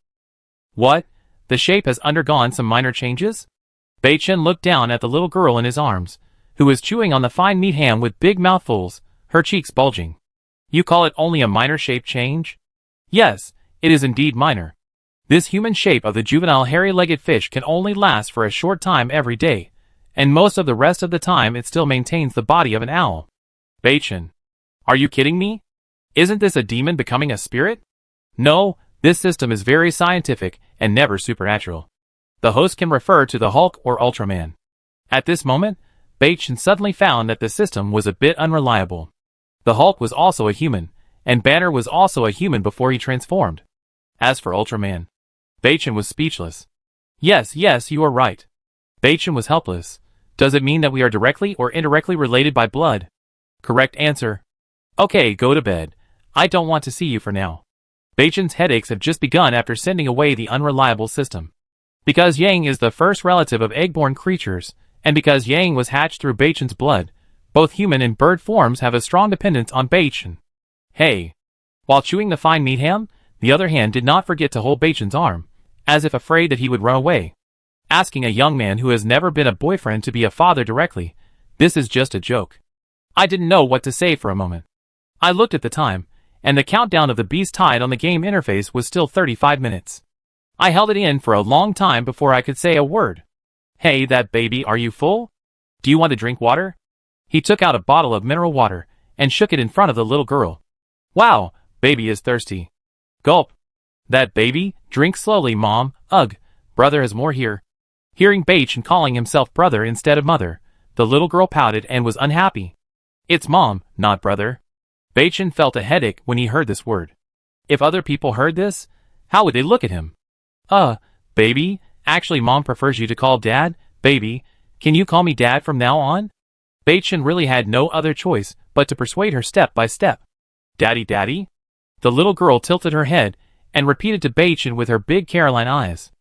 What? The shape has undergone some minor changes? Bachin looked down at the little girl in his arms, who was chewing on the fine meat ham with big mouthfuls, her cheeks bulging. You call it only a minor shape change? Yes, it is indeed minor. This human shape of the juvenile hairy-legged fish can only last for a short time every day, and most of the rest of the time it still maintains the body of an owl. Bachin. Are you kidding me? Isn't this a demon becoming a spirit? No, this system is very scientific and never supernatural. The host can refer to the Hulk or Ultraman. At this moment, Bachin suddenly found that the system was a bit unreliable. The Hulk was also a human, and Banner was also a human before he transformed. As for Ultraman, Bachin was speechless. Yes, you are right. Bachin was helpless. Does it mean that we are directly or indirectly related by blood? Correct answer. Okay, go to bed. I don't want to see you for now. Bachin's headaches have just begun after sending away the unreliable system. Because Yang is the first relative of egg-born creatures, and because Yang was hatched through Bachin's blood, both human and bird forms have a strong dependence on Bachin. Hey. While chewing the fine meat ham, the other hand did not forget to hold Bachin's arm, as if afraid that he would run away. Asking a young man who has never been a boyfriend to be a father directly, this is just a joke. I didn't know what to say for a moment. I looked at the time, and the countdown of the beast tied on the game interface was still 35 minutes. I held it in for a long time before I could say a word. Hey, that baby, are you full? Do you want to drink water? He took out a bottle of mineral water and shook it in front of the little girl. Wow, baby is thirsty. Gulp. That baby, drink slowly, mom. Ugh, brother has more here. Hearing Baichin calling himself brother instead of mother, the little girl pouted and was unhappy. It's mom, not brother. Baichin felt a headache when he heard this word. If other people heard this, how would they look at him? Baby, actually mom prefers you to call dad, baby. Can you call me dad from now on? Baichin really had no other choice but to persuade her step by step. Daddy, daddy? The little girl tilted her head and repeated to Baichin with her big Caroline eyes.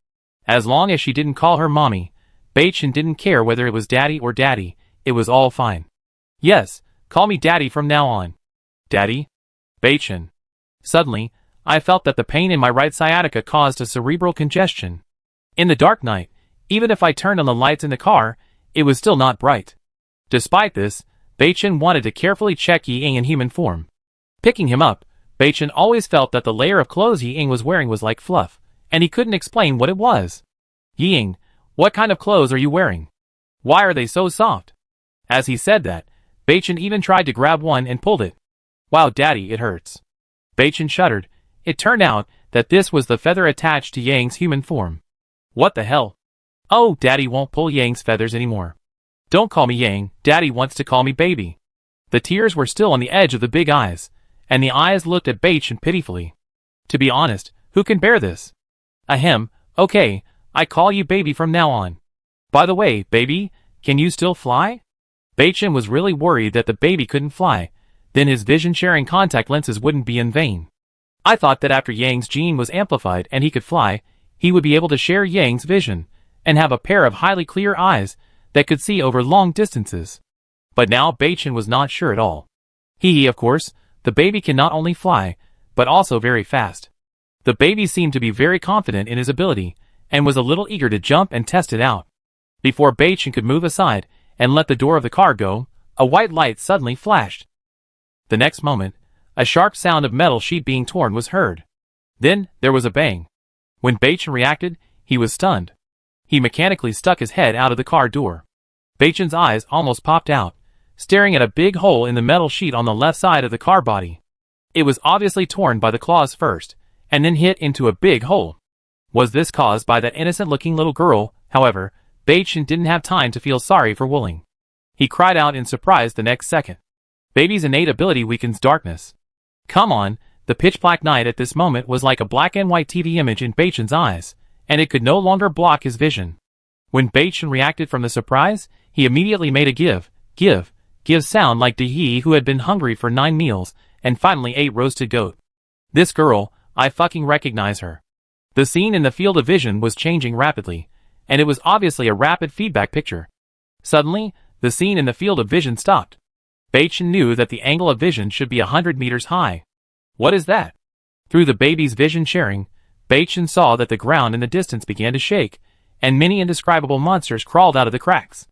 As long as she didn't call her mommy, Baichin didn't care whether it was daddy or daddy, it was all fine. Yes, call me daddy from now on. Daddy? Baichin. Suddenly, I felt that the pain in my right sciatica caused a cerebral congestion. In the dark night, even if I turned on the lights in the car, it was still not bright. Despite this, Baichin wanted to carefully check Yi Ying in human form. Picking him up, Baichin always felt that the layer of clothes Yi Ying was wearing was like fluff, and he couldn't explain what it was. Yi Ying, what kind of clothes are you wearing? Why are they so soft? As he said that, Baichin even tried to grab one and pulled it. Wow, daddy, it hurts. Baichin shuddered. It turned out that this was the feather attached to Yang's human form. What the hell? Oh, daddy won't pull Yang's feathers anymore. Don't call me Yang, daddy wants to call me baby. The tears were still on the edge of the big eyes, and the eyes looked at Baichin pitifully. To be honest, who can bear this? Ahem, okay, I call you baby from now on. By the way, baby, can you still fly? Baichin was really worried that the baby couldn't fly, then his vision-sharing contact lenses wouldn't be in vain. I thought that after Yang's gene was amplified and he could fly, he would be able to share Yang's vision, and have a pair of highly clear eyes that could see over long distances. But now Baichin was not sure at all. Of course, the baby can not only fly, but also very fast. The baby seemed to be very confident in his ability, and was a little eager to jump and test it out. Before Baichin could move aside and let the door of the car go, a white light suddenly flashed. The next moment, a sharp sound of metal sheet being torn was heard. Then, there was a bang. When Baichin reacted, he was stunned. He mechanically stuck his head out of the car door. Baichin's eyes almost popped out, staring at a big hole in the metal sheet on the left side of the car body. It was obviously torn by the claws first, and then hit into a big hole. Was this caused by that innocent-looking little girl? However, Baichin didn't have time to feel sorry for Wuling. He cried out in surprise the next second. Baby's innate ability weakens darkness. Come on, the pitch-black night at this moment was like a black-and-white TV image in Baichin's eyes, and it could no longer block his vision. When Baichin reacted from the surprise, he immediately made a give sound like Dehi who had been hungry for 9 meals, and finally ate roasted goat. This girl, I fucking recognize her. The scene in the field of vision was changing rapidly, and it was obviously a rapid feedback picture. Suddenly, the scene in the field of vision stopped. Baichin knew that the angle of vision should be 100 meters high. What is that? Through the baby's vision sharing, Baichin saw that the ground in the distance began to shake, and many indescribable monsters crawled out of the cracks.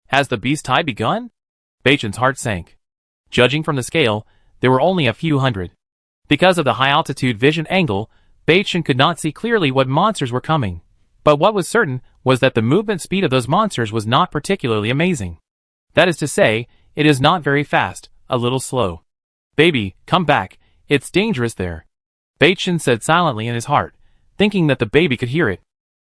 Has the beast tide begun? Baichin's heart sank. Judging from the scale, there were only a few hundred. Because of the high-altitude vision angle, Baichin could not see clearly what monsters were coming. But what was certain was that the movement speed of those monsters was not particularly amazing. That is to say, it is not very fast, a little slow. Baby, come back, it's dangerous there. Baichin said silently in his heart, thinking that the baby could hear it.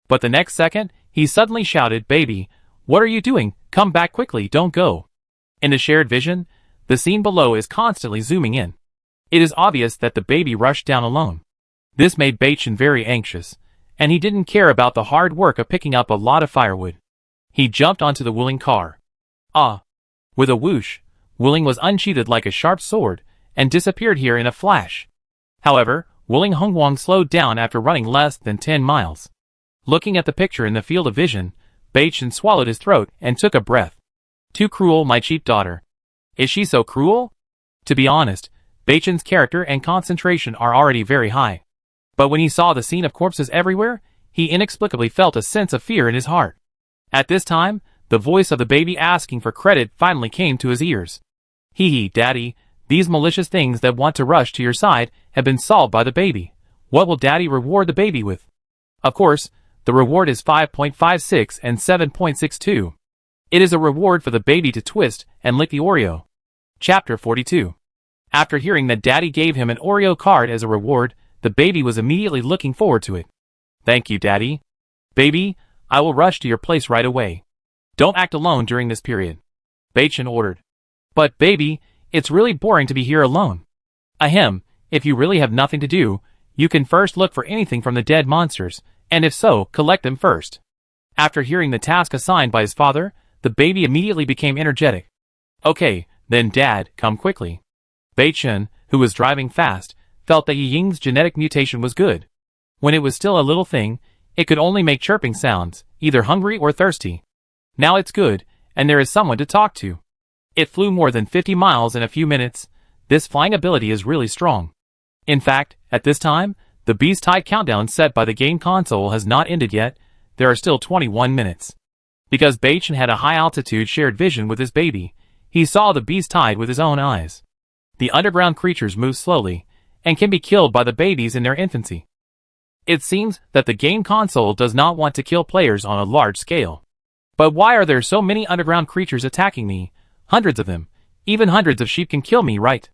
But the next second, he suddenly shouted, Baby, what are you doing? Come back quickly, don't go. In the shared vision, the scene below is constantly zooming in. It is obvious that the baby rushed down alone. This made Baichin very anxious, and he didn't care about the hard work of picking up a lot of firewood. He jumped onto the Wuling car. With a whoosh, Wuling was unsheathed like a sharp sword, and disappeared here in a flash. However, Wuling Hongwang slowed down after running less than 10 miles. Looking at the picture in the field of vision, Baichin swallowed his throat and took a breath. Too cruel, my cheap daughter. Is she so cruel? To be honest, Baichin's character and concentration are already very high. But when he saw the scene of corpses everywhere, He inexplicably felt a sense of fear in his heart. At this time, the voice of the baby asking for credit finally came to his ears. Hee, Daddy, these malicious things that want to rush to your side have been solved by the baby. What will Daddy reward the baby with? Of course, the reward is 5.56 and 7.62. It is a reward for the baby to twist and lick the Oreo. Chapter 42. After hearing that Daddy gave him an Oreo card as a reward, the baby was immediately looking forward to it. Thank you, Daddy. Baby, I will rush to your place right away. Don't act alone during this period. Baichin ordered. But baby, it's really boring to be here alone. Ahem, if you really have nothing to do, you can first look for anything from the dead monsters, and if so, collect them first. After hearing the task assigned by his father, the baby immediately became energetic. Okay, then Dad, come quickly. Baichin, who was driving fast, felt that Yi Ying's genetic mutation was good. When it was still a little thing, it could only make chirping sounds, either hungry or thirsty. Now it's good, and there is someone to talk to. It flew more than 50 miles in a few minutes. This flying ability is really strong. In fact, at this time, the Beast Tide countdown set by the game console has not ended yet. There are still 21 minutes. Because Baichin had a high-altitude shared vision with his baby, he saw the Beast Tide with his own eyes. The underground creatures move slowly, and can be killed by the babies in their infancy. It seems that the game console does not want to kill players on a large scale. But why are there so many underground creatures attacking me? Hundreds of them. Even hundreds of sheep can kill me, right?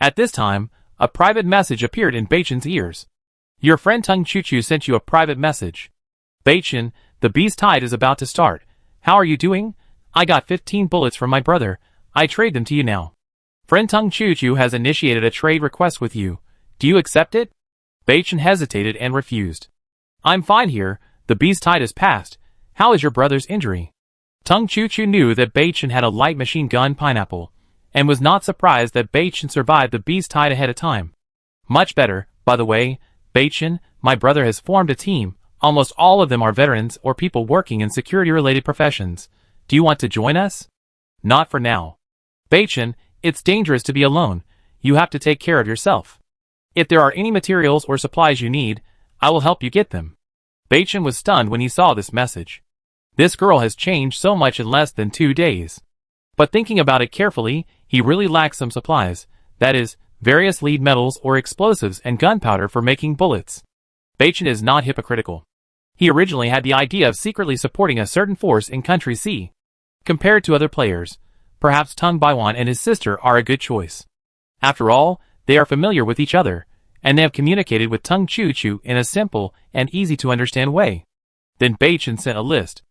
At this time, a private message appeared in Baichin's ears. Your friend Tung Choo sent you a private message. Baichin, the Beast Tide is about to start. How are you doing? I got 15 bullets from my brother. I trade them to you now. Friend Tung Choo has initiated a trade request with you. Do you accept it? Baichin hesitated and refused. I'm fine here. The Beast Tide has passed. How is your brother's injury? Tung Choo knew that Baichin had a light machine gun pineapple, and was not surprised that Baichin survived the Beast Tide ahead of time. Much better, by the way, Baichin, my brother has formed a team. Almost all of them are veterans or people working in security-related professions. Do you want to join us? Not for now. Baichin, it's dangerous to be alone. You have to take care of yourself. If there are any materials or supplies you need, I will help you get them. Baichin was stunned when he saw this message. This girl has changed so much in less than 2 days. But thinking about it carefully, he really lacks some supplies, that is, various lead metals or explosives and gunpowder for making bullets. Baichin is not hypocritical. He originally had the idea of secretly supporting a certain force in Country C. Compared to other players, perhaps Tung Baiwan and his sister are a good choice. After all, they are familiar with each other, and they have communicated with Tung Choo in a simple and easy-to-understand way. Then Baichin sent a list.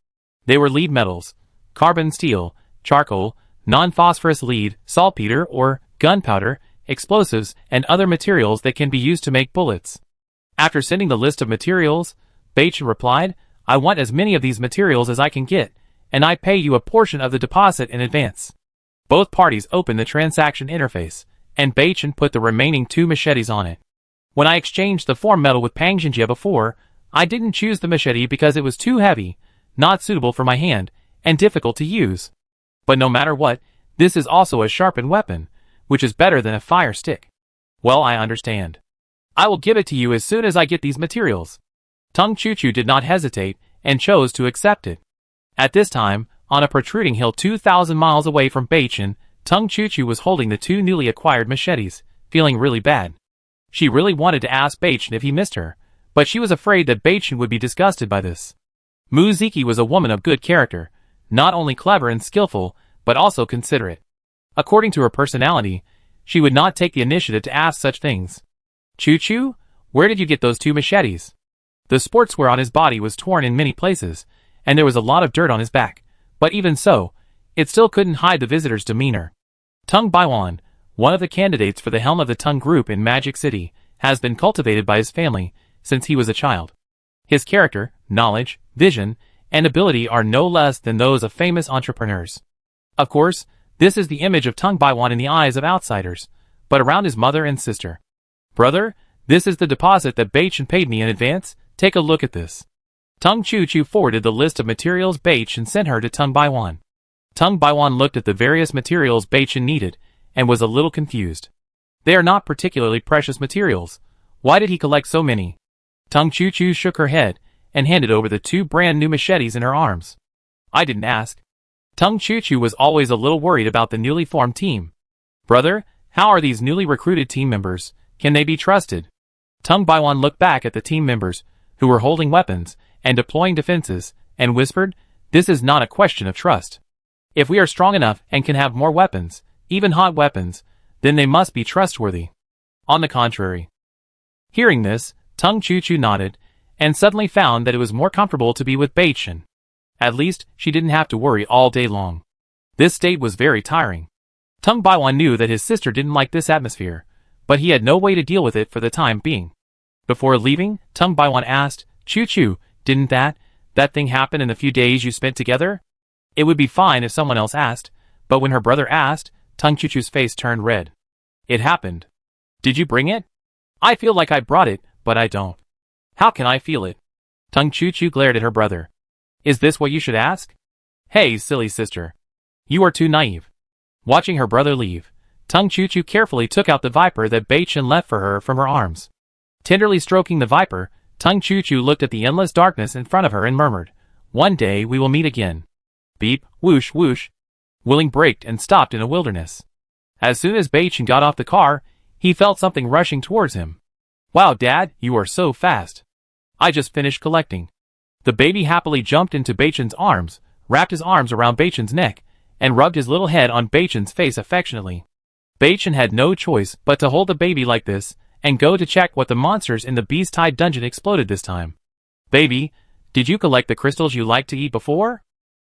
They were lead metals, carbon steel, charcoal, non-phosphorus lead, saltpeter or gunpowder, explosives, and other materials that can be used to make bullets. After sending the list of materials, Baichin replied, I want as many of these materials as I can get, and I pay you a portion of the deposit in advance. Both parties opened the transaction interface, and Baichin put the remaining 2 machetes on it. When I exchanged the form metal with Pang Jinjie before, I didn't choose the machete because it was too heavy, not suitable for my hand, and difficult to use. But no matter what, this is also a sharpened weapon, which is better than a fire stick. Well, I understand. I will give it to you as soon as I get these materials. Tung Choo did not hesitate, and chose to accept it. At this time, on a protruding hill 2,000 miles away from Baichin, Tung Choo was holding the 2 newly acquired machetes, feeling really bad. She really wanted to ask Baichin if he missed her, but she was afraid that Baichin would be disgusted by this. Mu Ziki was a woman of good character, not only clever and skillful, but also considerate. According to her personality, she would not take the initiative to ask such things. Choo, where did you get those 2 machetes? The sportswear on his body was torn in many places, and there was a lot of dirt on his back, but even so, it still couldn't hide the visitor's demeanor. Tung Baiwan, one of the candidates for the helm of the Tung Group in Magic City, has been cultivated by his family since he was a child. His character, knowledge, vision, and ability are no less than those of famous entrepreneurs. Of course, this is the image of Tung Baiwan in the eyes of outsiders, but around his mother and sister. Brother, this is the deposit that Baichin paid me in advance. Take a look at this. Tung Choo forwarded the list of materials Baichin sent her to Tung Baiwan. Tung Baiwan looked at the various materials Baichin needed, and was a little confused. They are not particularly precious materials. Why did he collect so many? Tung Choo shook her head, and handed over the 2 brand new machetes in her arms. I didn't ask. Tung Chu was always a little worried about the newly formed team. Brother, how are these newly recruited team members? Can they be trusted? Tung Baiwan looked back at the team members, who were holding weapons and deploying defenses, and whispered, "This is not a question of trust. If we are strong enough and can have more weapons, even hot weapons, then they must be trustworthy. On the contrary." Hearing this, Tung Chu nodded, and suddenly found that it was more comfortable to be with Beichen. At least, she didn't have to worry all day long. This state was very tiring. Tung Baiwan knew that his sister didn't like this atmosphere, but he had no way to deal with it for the time being. Before leaving, Tung Baiwan asked, Chu, didn't that thing happen in the few days you spent together? It would be fine if someone else asked, but when her brother asked, Tung Chu's face turned red. It happened. Did you bring it? I feel like I brought it, but I don't. How can I feel it? Tung Chu glared at her brother. Is this what you should ask? Hey, silly sister. You are too naive. Watching her brother leave, Tung Chu carefully took out the viper that Beichen left for her from her arms. Tenderly stroking the viper, Tung Chu looked at the endless darkness in front of her and murmured, "One day we will meet again." Beep, whoosh, whoosh. Willing braked and stopped in a wilderness. As soon as Beichen got off the car, he felt something rushing towards him. Wow, Dad, you are so fast. I just finished collecting. The baby happily jumped into Beichen's arms, wrapped his arms around Beichen's neck, and rubbed his little head on Beichen's face affectionately. Beichen had no choice but to hold the baby like this, and go to check what the monsters in the beast-tied dungeon exploded this time. Baby, did you collect the crystals you liked to eat before?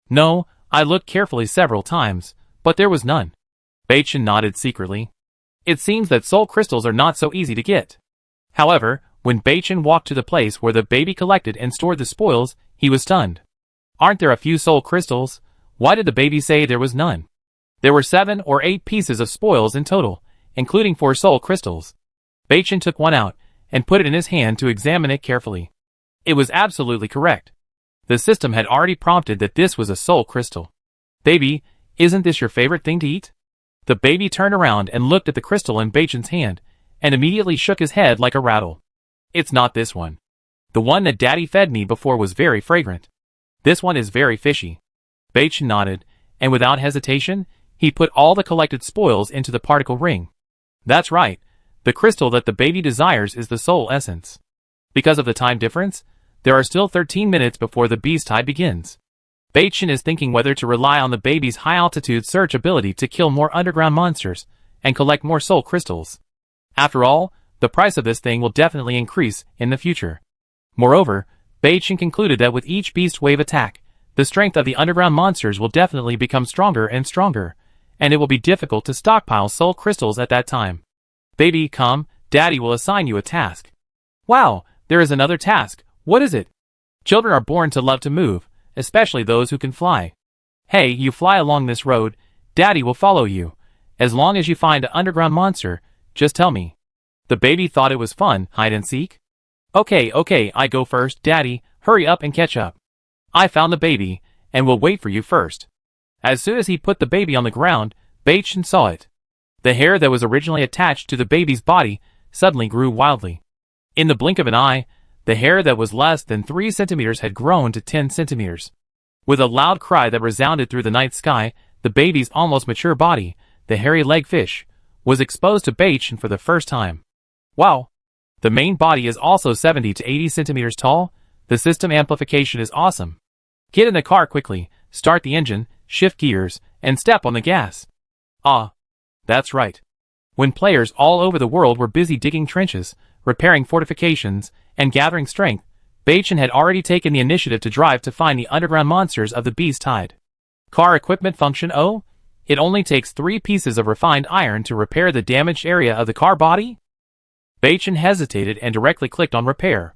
No, I looked carefully several times, but there was none. Beichen nodded secretly. It seems that soul crystals are not so easy to get. However, when Beichen walked to the place where the baby collected and stored the spoils, he was stunned. Aren't there a few soul crystals? Why did the baby say there was none? There were 7 or 8 pieces of spoils in total, including 4 soul crystals. Beichen took one out and put it in his hand to examine it carefully. It was absolutely correct. The system had already prompted that this was a soul crystal. Baby, isn't this your favorite thing to eat? The baby turned around and looked at the crystal in Beichen's hand, and immediately shook his head like a rattle. It's not this one. The one that Daddy fed me before was very fragrant. This one is very fishy. Beichen nodded, and without hesitation, he put all the collected spoils into the particle ring. That's right. The crystal that the baby desires is the soul essence. Because of the time difference, there are still 13 minutes before the beast tide begins. Beichen is thinking whether to rely on the baby's high-altitude search ability to kill more underground monsters and collect more soul crystals. After all, the price of this thing will definitely increase in the future. Moreover, Beichen concluded that with each beast wave attack, the strength of the underground monsters will definitely become stronger and stronger, and it will be difficult to stockpile soul crystals at that time. Baby, come, Daddy will assign you a task. Wow, there is another task. What is it? Children are born to love to move, especially those who can fly. Hey, you fly along this road, Daddy will follow you. As long as you find an underground monster, just tell me. The baby thought it was fun, hide and seek. Okay, I go first, Daddy, hurry up and catch up. I found the baby, and will wait for you first. As soon as he put the baby on the ground, Beichen saw it. The hair that was originally attached to the baby's body suddenly grew wildly. In the blink of an eye, the hair that was less than 3 centimeters had grown to 10 centimeters. With a loud cry that resounded through the night sky, the baby's almost mature body, the hairy leg fish, was exposed to Beichen for the first time. Wow! The main body is also 70 to 80 centimeters tall. The system amplification is awesome. Get in the car quickly, start the engine, shift gears, and step on the gas. Ah, that's right. When players all over the world were busy digging trenches, repairing fortifications, and gathering strength, Beichen had already taken the initiative to drive to find the underground monsters of the beast tide. Car equipment function O? It only takes 3 pieces of refined iron to repair the damaged area of the car body? Beichen hesitated and directly clicked on repair.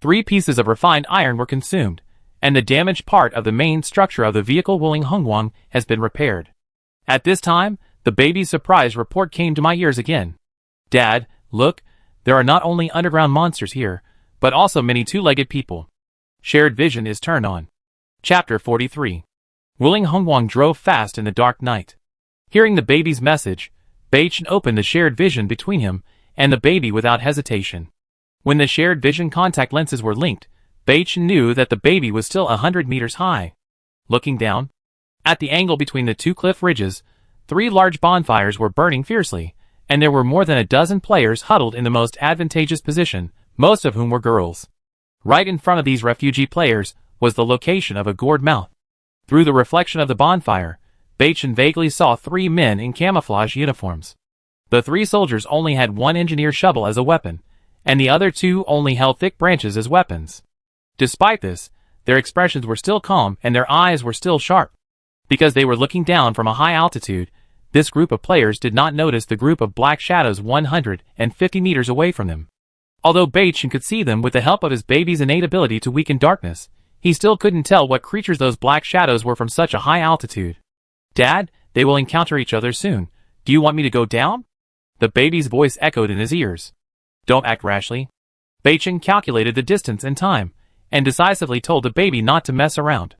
3 pieces of refined iron were consumed, and the damaged part of the main structure of the vehicle Wuling Hongwang has been repaired. At this time, the baby's surprise report came to my ears again. Dad, look, there are not only underground monsters here, but also many 2-legged people. Shared vision is turned on. Chapter 43. Wuling Hongwang drove fast in the dark night. Hearing the baby's message, Beichen opened the shared vision between him and the baby without hesitation. When the shared vision contact lenses were linked, Beichen knew that the baby was still 100 meters high. Looking down, at the angle between the two cliff ridges, 3 large bonfires were burning fiercely, and there were more than a dozen players huddled in the most advantageous position, most of whom were girls. Right in front of these refugee players was the location of a gourd mouth. Through the reflection of the bonfire, Beichen vaguely saw 3 men in camouflage uniforms. The 3 soldiers only had one engineer shovel as a weapon, and the other 2 only held thick branches as weapons. Despite this, their expressions were still calm and their eyes were still sharp. Because they were looking down from a high altitude, this group of players did not notice the group of black shadows 150 meters away from them. Although Beichen could see them with the help of his baby's innate ability to weaken darkness, he still couldn't tell what creatures those black shadows were from such a high altitude. "Dad, they will encounter each other soon. Do you want me to go down?" The baby's voice echoed in his ears. "Don't act rashly." Beichen calculated the distance and time, and decisively told the baby not to mess around.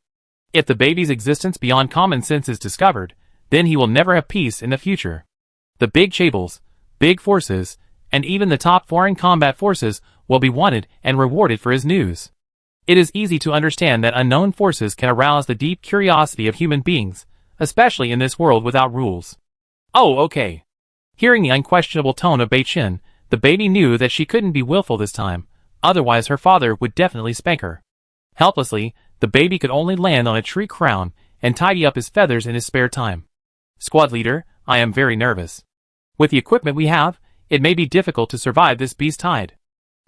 If the baby's existence beyond common sense is discovered, then he will never have peace in the future. The big chaebol, big forces, and even the top foreign combat forces will be wanted and rewarded for his news. It is easy to understand that unknown forces can arouse the deep curiosity of human beings, especially in this world without rules. "Oh, okay." Hearing the unquestionable tone of Beichen, the baby knew that she couldn't be willful this time, otherwise her father would definitely spank her. Helplessly, the baby could only land on a tree crown and tidy up his feathers in his spare time. "Squad leader, I am very nervous. With the equipment we have, it may be difficult to survive this beast tide."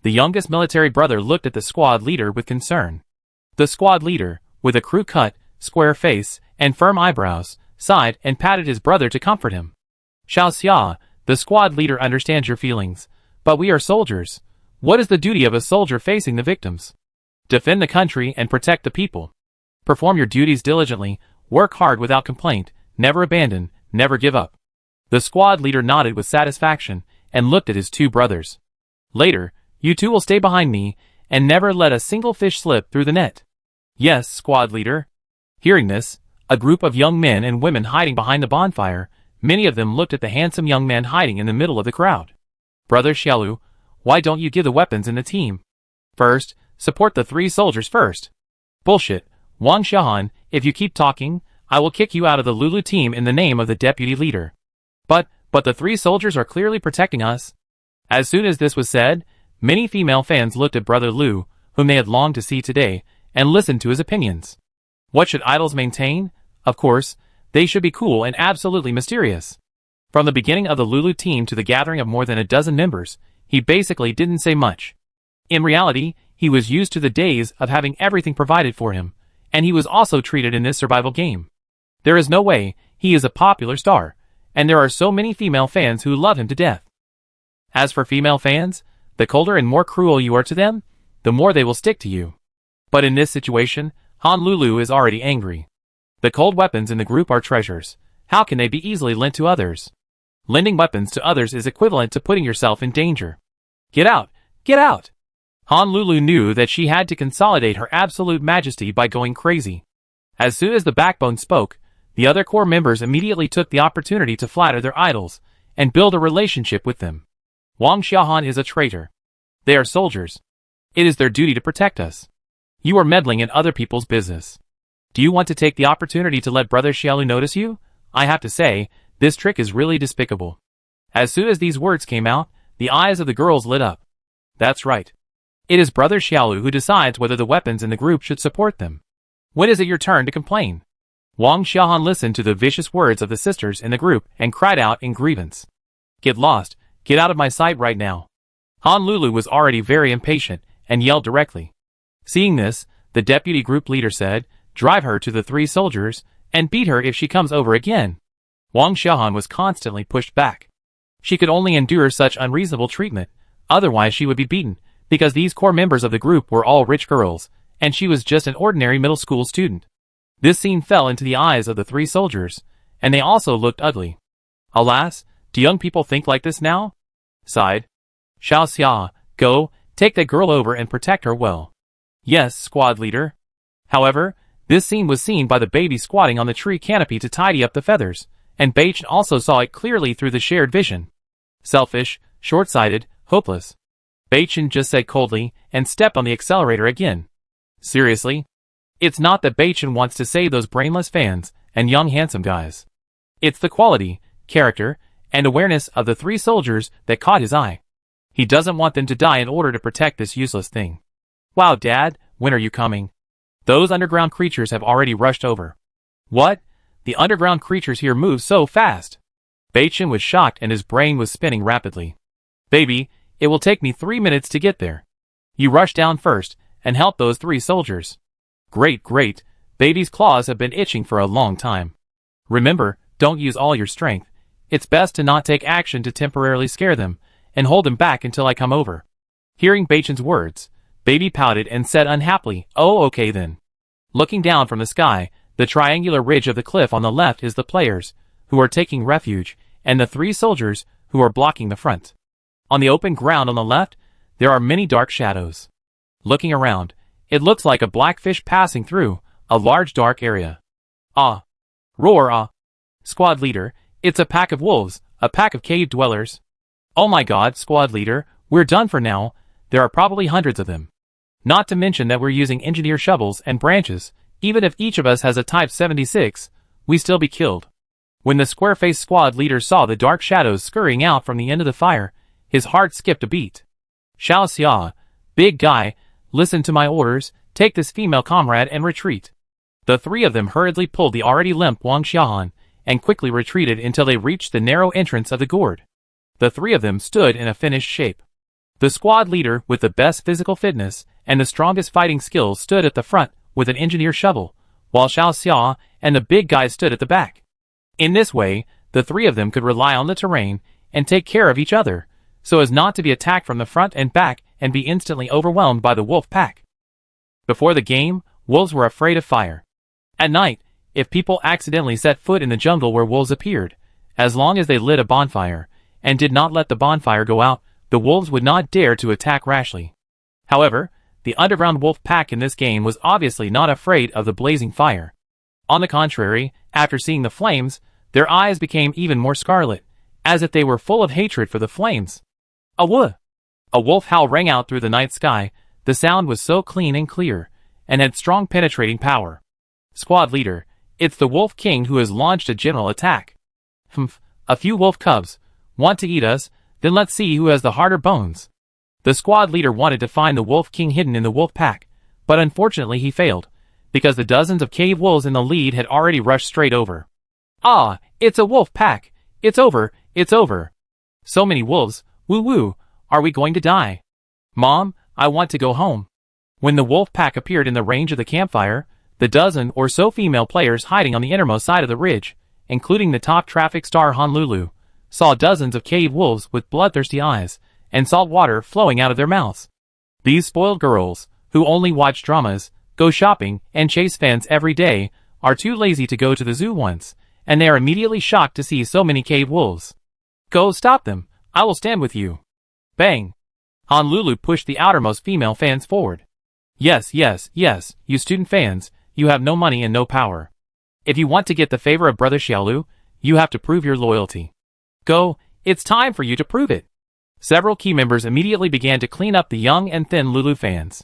The youngest military brother looked at the squad leader with concern. The squad leader, with a crew-cut, square face, and firm eyebrows, sighed and patted his brother to comfort him. "Xiao Xia, the squad leader understands your feelings, but we are soldiers. What is the duty of a soldier facing the victims? Defend the country and protect the people. Perform your duties diligently, work hard without complaint, never abandon, never give up." The squad leader nodded with satisfaction and looked at his 2 brothers. "Later, you 2 will stay behind me and never let a single fish slip through the net." "Yes, squad leader." Hearing this, a group of young men and women hiding behind the bonfire, many of them looked at the handsome young man hiding in the middle of the crowd. "Brother Xiaolu, why don't you give the weapons in the team? First, support the 3 soldiers first." "Bullshit, Wang Xiahan, if you keep talking, I will kick you out of the Lulu team in the name of the deputy leader." But the 3 soldiers are clearly protecting us." As soon as this was said, many female fans looked at Brother Lu, whom they had longed to see today, and listened to his opinions. What should idols maintain? Of course, they should be cool and absolutely mysterious. From the beginning of the Lulu team to the gathering of more than a dozen members, he basically didn't say much. In reality, he was used to the days of having everything provided for him, and he was also treated in this survival game. There is no way, he is a popular star, and there are so many female fans who love him to death. As for female fans, the colder and more cruel you are to them, the more they will stick to you. But in this situation, Han Lulu is already angry. The cold weapons in the group are treasures. How can they be easily lent to others? Lending weapons to others is equivalent to putting yourself in danger. "Get out! Get out!" Han Lulu knew that she had to consolidate her absolute majesty by going crazy. As soon as the backbone spoke, the other core members immediately took the opportunity to flatter their idols and build a relationship with them. "Wang Xiahan is a traitor. They are soldiers. It is their duty to protect us. You are meddling in other people's business. Do you want to take the opportunity to let Brother Xiaolu notice you? I have to say, this trick is really despicable." As soon as these words came out, the eyes of the girls lit up. That's right. It is Brother Xiaolu who decides whether the weapons in the group should support them. When is it your turn to complain? Wang Xiahan listened to the vicious words of the sisters in the group and cried out in grievance. "Get lost, get out of my sight right now." Han Lulu was already very impatient and yelled directly. Seeing this, the deputy group leader said, "Drive her to the 3 soldiers and beat her if she comes over again." Wang Xiahan was constantly pushed back. She could only endure such unreasonable treatment, otherwise she would be beaten, because these core members of the group were all rich girls, and she was just an ordinary middle school student. This scene fell into the eyes of the 3 soldiers, and they also looked ugly. Alas, do young people think like this now? Sighed. "Xiao Xia, go, take that girl over and protect her well." "Yes, squad leader." However, this scene was seen by the baby squatting on the tree canopy to tidy up the feathers, and Beichen also saw it clearly through the shared vision. Selfish, short-sighted, hopeless. Beichen just said coldly, and stepped on the accelerator again. Seriously? It's not that Bachin wants to save those brainless fans and young handsome guys. It's the quality, character, and awareness of the 3 soldiers that caught his eye. He doesn't want them to die in order to protect this useless thing. Wow, Dad, when are you coming? Those underground creatures have already rushed over. What? The underground creatures here move so fast. Bachin was shocked and his brain was spinning rapidly. Baby, it will take me 3 minutes to get there. You rush down first and help those 3 soldiers. Great, great. Baby's claws have been itching for a long time. Remember, don't use all your strength. It's best to not take action to temporarily scare them, and hold them back until I come over. Hearing Bachin's words, Baby pouted and said unhappily, oh okay then. Looking down from the sky, the triangular ridge of the cliff on the left is the players, who are taking refuge, and the 3 soldiers, who are blocking the front. On the open ground on the left, there are many dark shadows. Looking around, it looks like a blackfish passing through a large dark area. Ah! Roar ah! Squad leader, it's a pack of wolves, a pack of cave dwellers. Oh my god, squad leader, we're done for now. There are probably hundreds of them. Not to mention that we're using engineer shovels and branches. Even if each of us has a Type 76, we still be killed. When the square-faced squad leader saw the dark shadows scurrying out from the end of the fire, his heart skipped a beat. Xiao Xia, big guy, listen to my orders, take this female comrade and retreat. The 3 of them hurriedly pulled the already limp Wang Xiaohan, and quickly retreated until they reached the narrow entrance of the gourd. The 3 of them stood in a finished shape. The squad leader with the best physical fitness and the strongest fighting skills stood at the front with an engineer shovel, while Xiao Xia and the big guy stood at the back. In this way, the 3 of them could rely on the terrain and take care of each other, so as not to be attacked from the front and back and be instantly overwhelmed by the wolf pack. Before the game, wolves were afraid of fire. At night, if people accidentally set foot in the jungle where wolves appeared, as long as they lit a bonfire, and did not let the bonfire go out, the wolves would not dare to attack rashly. However, the underground wolf pack in this game was obviously not afraid of the blazing fire. On the contrary, after seeing the flames, their eyes became even more scarlet, as if they were full of hatred for the flames. Awoo! A wolf howl rang out through the night sky. The sound was so clean and clear, and had strong penetrating power. Squad leader, it's the Wolf King who has launched a general attack. Humph, a few wolf cubs. Want to eat us? Then let's see who has the harder bones. The squad leader wanted to find the Wolf King hidden in the wolf pack, but unfortunately he failed, because the dozens of cave wolves in the lead had already rushed straight over. Ah, it's a wolf pack. It's over, it's over. So many wolves, woo woo, are we going to die? Mom, I want to go home. When the wolf pack appeared in the range of the campfire, the dozen or so female players hiding on the innermost side of the ridge, including the top traffic star Honolulu, saw dozens of cave wolves with bloodthirsty eyes and salt water flowing out of their mouths. These spoiled girls, who only watch dramas, go shopping, and chase fans every day, are too lazy to go to the zoo once, and they are immediately shocked to see so many cave wolves. Go stop them, I will stand with you. Bang! Honolulu pushed the outermost female fans forward. Yes, yes, yes, you student fans, you have no money and no power. If you want to get the favor of Brother Xiaolu, you have to prove your loyalty. Go, it's time for you to prove it. Several key members immediately began to clean up the young and thin Lulu fans.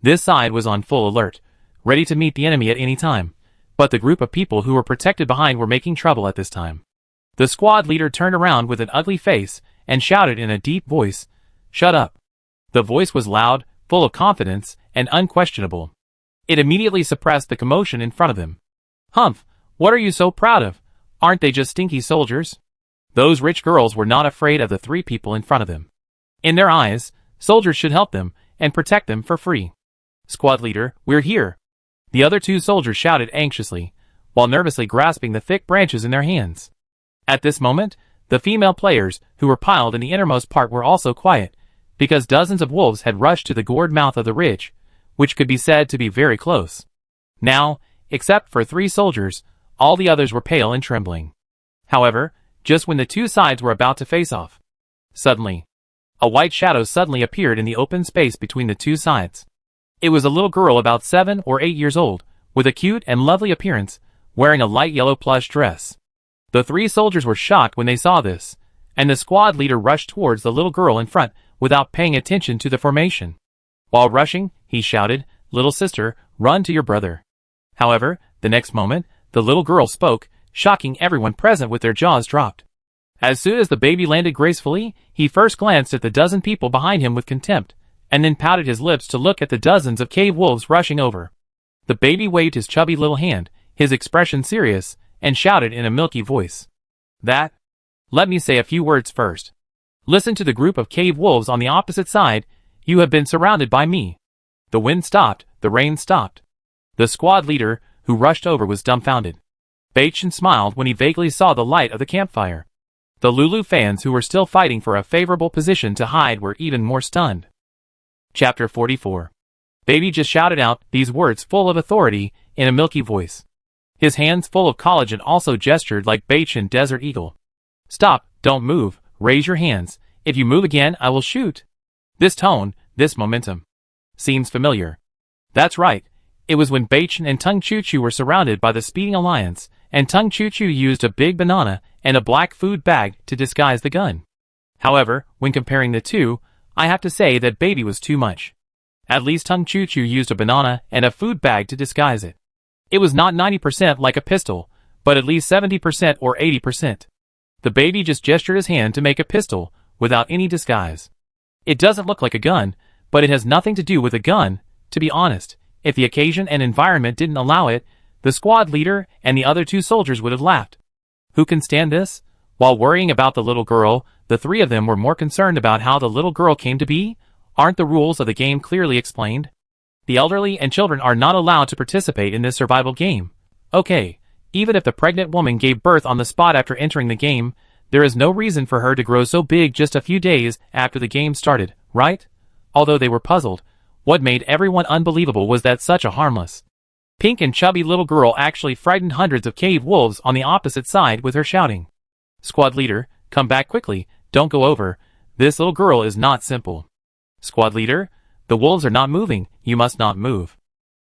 This side was on full alert, ready to meet the enemy at any time, but the group of people who were protected behind were making trouble at this time. The squad leader turned around with an ugly face and shouted in a deep voice, "Shut up." The voice was loud, full of confidence, and unquestionable. It immediately suppressed the commotion in front of him. Humph, what are you so proud of? Aren't they just stinky soldiers? Those rich girls were not afraid of the 3 people in front of them. In their eyes, soldiers should help them and protect them for free. Squad leader, we're here. The other 2 soldiers shouted anxiously, while nervously grasping the thick branches in their hands. At this moment, the female players, who were piled in the innermost part, were also quiet, because dozens of wolves had rushed to the gourd mouth of the ridge, which could be said to be very close. Now, except for 3 soldiers, all the others were pale and trembling. However, just when the 2 sides were about to face off, suddenly, a white shadow suddenly appeared in the open space between the 2 sides. It was a little girl about 7 or 8 years old, with a cute and lovely appearance, wearing a light yellow plush dress. The 3 soldiers were shocked when they saw this, and the squad leader rushed towards the little girl in front without paying attention to the formation. While rushing, he shouted, little sister, run to your brother." However, the next moment, the little girl spoke, shocking everyone present with their jaws dropped. As soon as the baby landed gracefully, he first glanced at the dozen people behind him with contempt, and then pouted his lips to look at the dozens of cave wolves rushing over. The baby waved his chubby little hand, his expression serious, and shouted in a milky voice, "That? Let me say a few words first. Listen to the group of cave wolves on the opposite side. You have been surrounded by me." The wind stopped, the rain stopped. The squad leader, who rushed over, was dumbfounded. Baichin smiled when he vaguely saw the light of the campfire. The Lulu fans who were still fighting for a favorable position to hide were even more stunned. Chapter 44. Baby just shouted out these words full of authority, in a milky voice. His hands full of collagen also gestured like Baichin Desert Eagle. "Stop, don't move, raise your hands. If you move again, I will shoot." This tone, this momentum. Seems familiar. That's right. It was when Baichin and Tung Chu Chu were surrounded by the speeding alliance, and Tung Chu Chu used a big banana and a black food bag to disguise the gun. However, when comparing the two, I have to say that Baby was too much. At least Tung Chu Chu used a banana and a food bag to disguise it. It was not 90% like a pistol, but at least 70% or 80%. The baby just gestured his hand to make a pistol, without any disguise. It doesn't look like a gun, but it has nothing to do with a gun. To be honest, if the occasion and environment didn't allow it, the squad leader and the other two soldiers would have laughed. Who can stand this? While worrying about the little girl, the three of them were more concerned about how the little girl came to be. Aren't the rules of the game clearly explained? The elderly and children are not allowed to participate in this survival game. Okay, even if the pregnant woman gave birth on the spot after entering the game, there is no reason for her to grow so big just a few days after the game started, right? Although they were puzzled, what made everyone unbelievable was that such a harmless, pink and chubby little girl actually frightened hundreds of cave wolves on the opposite side with her shouting. "Squad leader, come back quickly, don't go over. This little girl is not simple." "Squad leader, the wolves are not moving, you must not move."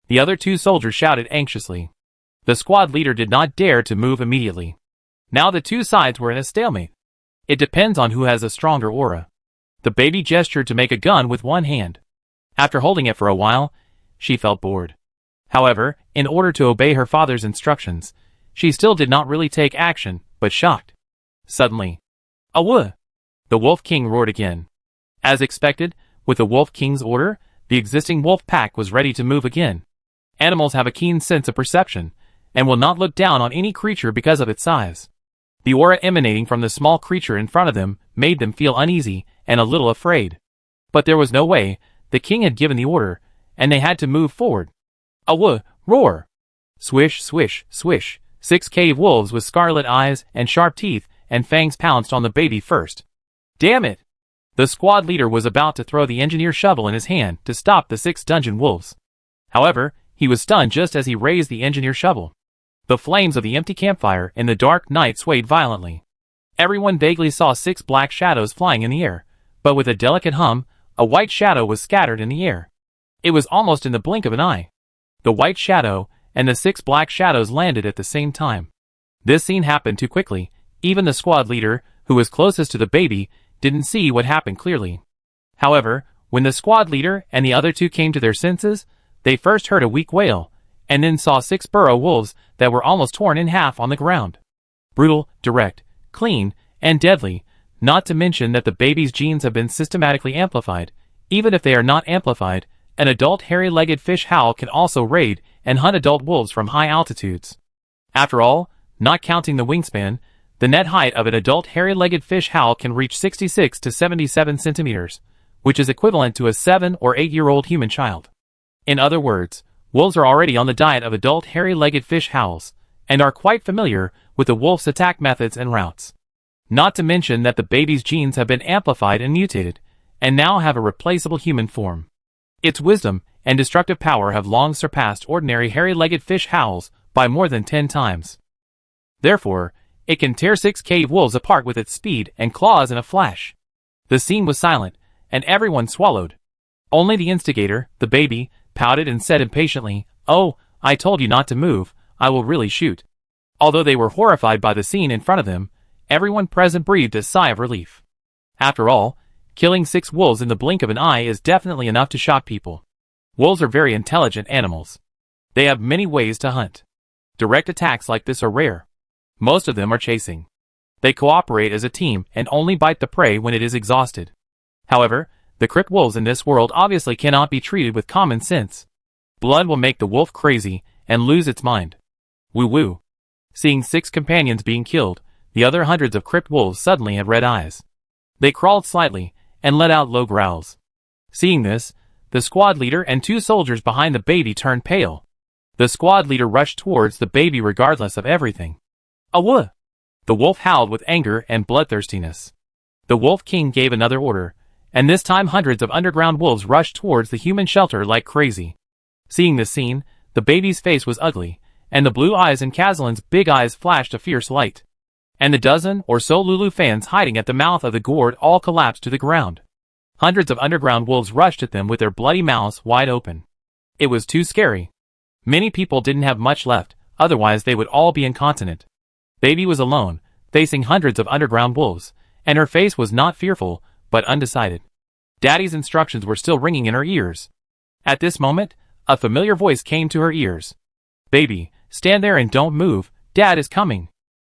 The other two soldiers shouted anxiously. The squad leader did not dare to move immediately. Now the two sides were in a stalemate. It depends on who has a stronger aura. The baby gestured to make a gun with one hand. After holding it for a while, she felt bored. However, in order to obey her father's instructions, she still did not really take action, but shocked. Suddenly, "Awoo!" The Wolf King roared again. As expected, with the Wolf King's order, the existing wolf pack was ready to move again. Animals have a keen sense of perception, and will not look down on any creature because of its size. The aura emanating from the small creature in front of them made them feel uneasy and a little afraid. But there was no way. The king had given the order, and they had to move forward. "Awoo! Roar!" Swish, swish, swish. 6 cave wolves with scarlet eyes and sharp teeth and fangs pounced on the baby first. Damn it! The squad leader was about to throw the engineer shovel in his hand to stop the 6 dungeon wolves. However, he was stunned just as he raised the engineer shovel. The flames of the empty campfire in the dark night swayed violently. Everyone vaguely saw 6 black shadows flying in the air, but with a delicate hum, a white shadow was scattered in the air. It was almost in the blink of an eye. The white shadow and the 6 black shadows landed at the same time. This scene happened too quickly. Even the squad leader, who was closest to the baby, didn't see what happened clearly. However, when the squad leader and the other two came to their senses, they first heard a weak wail, and then saw 6 burrow wolves that were almost torn in half on the ground. Brutal, direct, clean, and deadly, not to mention that the baby's genes have been systematically amplified. Even if they are not amplified, an adult hairy-legged fish howl can also raid and hunt adult wolves from high altitudes. After all, not counting the wingspan, the net height of an adult hairy-legged fish howl can reach 66 to 77 centimeters, which is equivalent to a 7 or 8-year-old human child. In other words, wolves are already on the diet of adult hairy-legged fish howls, and are quite familiar with the wolf's attack methods and routes. Not to mention that the baby's genes have been amplified and mutated, and now have a replaceable human form. Its wisdom and destructive power have long surpassed ordinary hairy-legged fish howls by more than 10 times. Therefore, it can tear 6 cave wolves apart with its speed and claws in a flash. The scene was silent, and everyone swallowed. Only the instigator, the baby, pouted and said impatiently, "Oh, I told you not to move, I will really shoot." Although they were horrified by the scene in front of them, everyone present breathed a sigh of relief. After all, killing 6 wolves in the blink of an eye is definitely enough to shock people. Wolves are very intelligent animals. They have many ways to hunt. Direct attacks like this are rare. Most of them are chasing. They cooperate as a team and only bite the prey when it is exhausted. However, the crick wolves in this world obviously cannot be treated with common sense. Blood will make the wolf crazy and lose its mind. Woo woo. Seeing 6 companions being killed, the other hundreds of crick wolves suddenly had red eyes. They crawled slightly and let out low growls. Seeing this, the squad leader and 2 soldiers behind the baby turned pale. The squad leader rushed towards the baby regardless of everything. Awoo! The wolf howled with anger and bloodthirstiness. The Wolf King gave another order, and this time hundreds of underground wolves rushed towards the human shelter like crazy. Seeing this scene, the baby's face was ugly, and the blue eyes in Kazlin's big eyes flashed a fierce light. And the dozen or so Lulu fans hiding at the mouth of the gourd all collapsed to the ground. Hundreds of underground wolves rushed at them with their bloody mouths wide open. It was too scary. Many people didn't have much left, otherwise they would all be incontinent. Baby was alone, facing hundreds of underground wolves, and her face was not fearful, but undecided. Daddy's instructions were still ringing in her ears. At this moment, a familiar voice came to her ears. Baby, stand there and don't move, Dad is coming.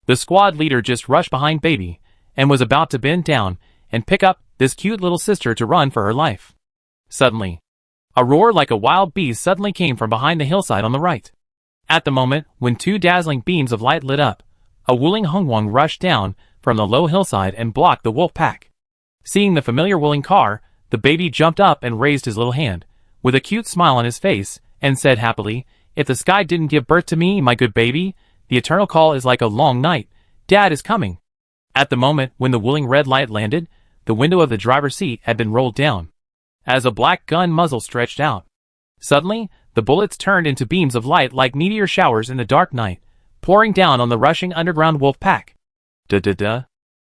The squad leader just rushed behind Baby, and was about to bend down and pick up this cute little sister to run for her life. Suddenly, a roar like a wild beast suddenly came from behind the hillside on the right. At the moment when 2 dazzling beams of light lit up, a Wuling Hongwang rushed down from the low hillside and blocked the wolf pack. Seeing the familiar Wuling car, the baby jumped up and raised his little hand, with a cute smile on his face, and said happily, If the sky didn't give birth to me, my good baby, the eternal call is like a long night. Dad is coming. At the moment when the Wuling red light landed, the window of the driver's seat had been rolled down, as a black gun muzzle stretched out. Suddenly, the bullets turned into beams of light like meteor showers in the dark night, pouring down on the rushing underground wolf pack. Duh.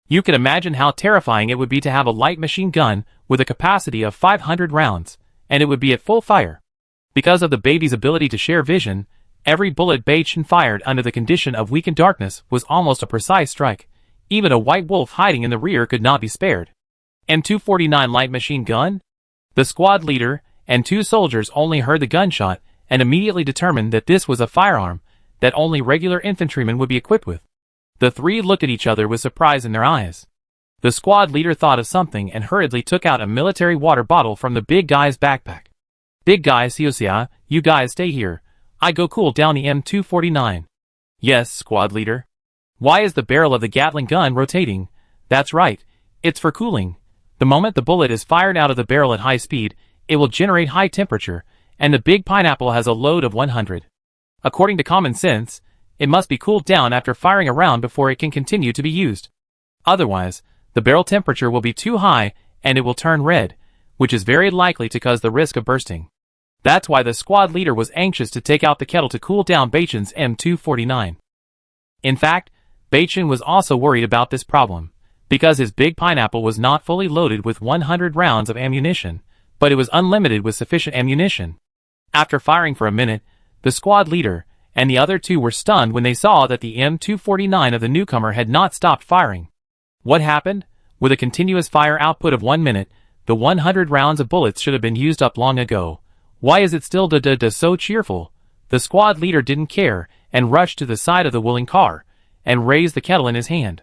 You can imagine how terrifying it would be to have a light machine gun with a capacity of 500 rounds, and it would be at full fire. Because of the baby's ability to share vision, every bullet Baichin fired under the condition of weakened darkness was almost a precise strike. Even a white wolf hiding in the rear could not be spared. M249 light machine gun? The squad leader and 2 soldiers only heard the gunshot and immediately determined that this was a firearm that only regular infantrymen would be equipped with. The 3 looked at each other with surprise in their eyes. The squad leader thought of something and hurriedly took out a military water bottle from the big guy's backpack. Big guy, Xiuxia, you guys stay here. I go cool down the M249. Yes, squad leader. Why is the barrel of the Gatling gun rotating? That's right, it's for cooling. The moment the bullet is fired out of the barrel at high speed, it will generate high temperature, and the big pineapple has a load of 100. According to common sense, it must be cooled down after firing a round before it can continue to be used. Otherwise, the barrel temperature will be too high and it will turn red, which is very likely to cause the risk of bursting. That's why the squad leader was anxious to take out the kettle to cool down Baichin's M249. In fact, Baichin was also worried about this problem, because his big pineapple was not fully loaded with 100 rounds of ammunition, but it was unlimited with sufficient ammunition. After firing for a minute, the squad leader and the other 2 were stunned when they saw that the M249 of the newcomer had not stopped firing. What happened? With a continuous fire output of 1 minute, the 100 rounds of bullets should have been used up long ago. Why is it still so cheerful? The squad leader didn't care and rushed to the side of the Wuling car and raised the kettle in his hand.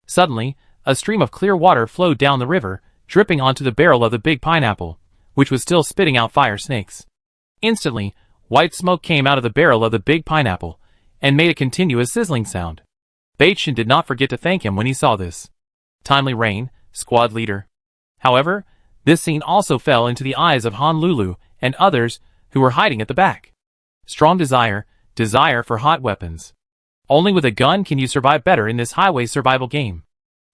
Suddenly, a stream of clear water flowed down the river, dripping onto the barrel of the big pineapple, which was still spitting out fire snakes. Instantly, white smoke came out of the barrel of the big pineapple and made a continuous sizzling sound. Baichin did not forget to thank him when he saw this. Timely rain, squad leader. However, this scene also fell into the eyes of Honolulu and others who were hiding at the back. Strong desire for hot weapons. Only with a gun can you survive better in this highway survival game.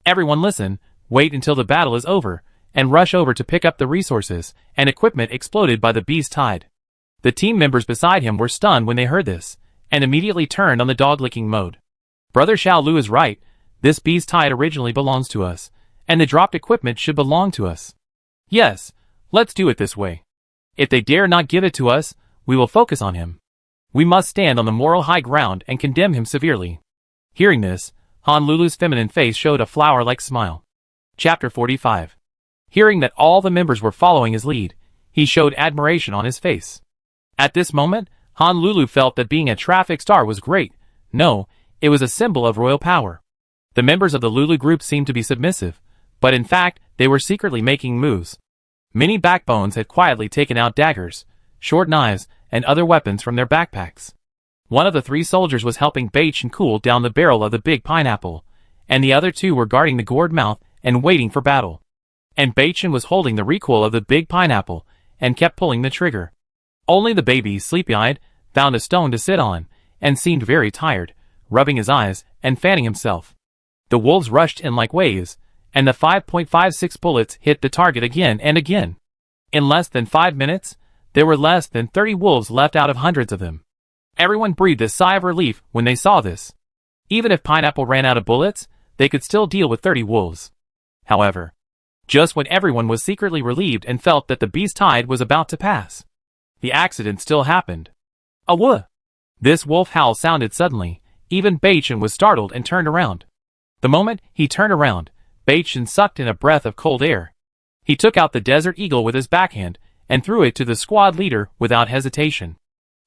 Everyone listen, wait until the battle is over, and rush over to pick up the resources and equipment exploded by the beast tide. The team members beside him were stunned when they heard this, and immediately turned on the dog-licking mode. Brother Xiaolu is right, this beast tide originally belongs to us, and the dropped equipment should belong to us. Yes, let's do it this way. If they dare not give it to us, we will focus on him. We must stand on the moral high ground and condemn him severely. Hearing this, Honolulu's feminine face showed a flower-like smile. Chapter 45. Hearing that all the members were following his lead, he showed admiration on his face. At this moment, Honolulu felt that being a traffic star was great. No, it was a symbol of royal power. The members of the Lulu group seemed to be submissive, but in fact, they were secretly making moves. Many backbones had quietly taken out daggers, short knives, and other weapons from their backpacks. One of the 3 soldiers was helping Baichin cool down the barrel of the big pineapple, and the other 2 were guarding the gourd mouth and waiting for battle. And Baichin was holding the recoil of the big pineapple and kept pulling the trigger. Only the baby, sleepy-eyed, found a stone to sit on, and seemed very tired, rubbing his eyes and fanning himself. The wolves rushed in like waves, and the 5.56 bullets hit the target again and again. In less than 5 minutes, there were less than 30 wolves left out of hundreds of them. Everyone breathed a sigh of relief when they saw this. Even if Pineapple ran out of bullets, they could still deal with 30 wolves. However, just when everyone was secretly relieved and felt that the beast tide was about to pass, the accident still happened. Awoo! This wolf howl sounded suddenly. Even Baichin was startled and turned around. The moment he turned around, Baichin sucked in a breath of cold air. He took out the Desert Eagle with his backhand and threw it to the squad leader without hesitation.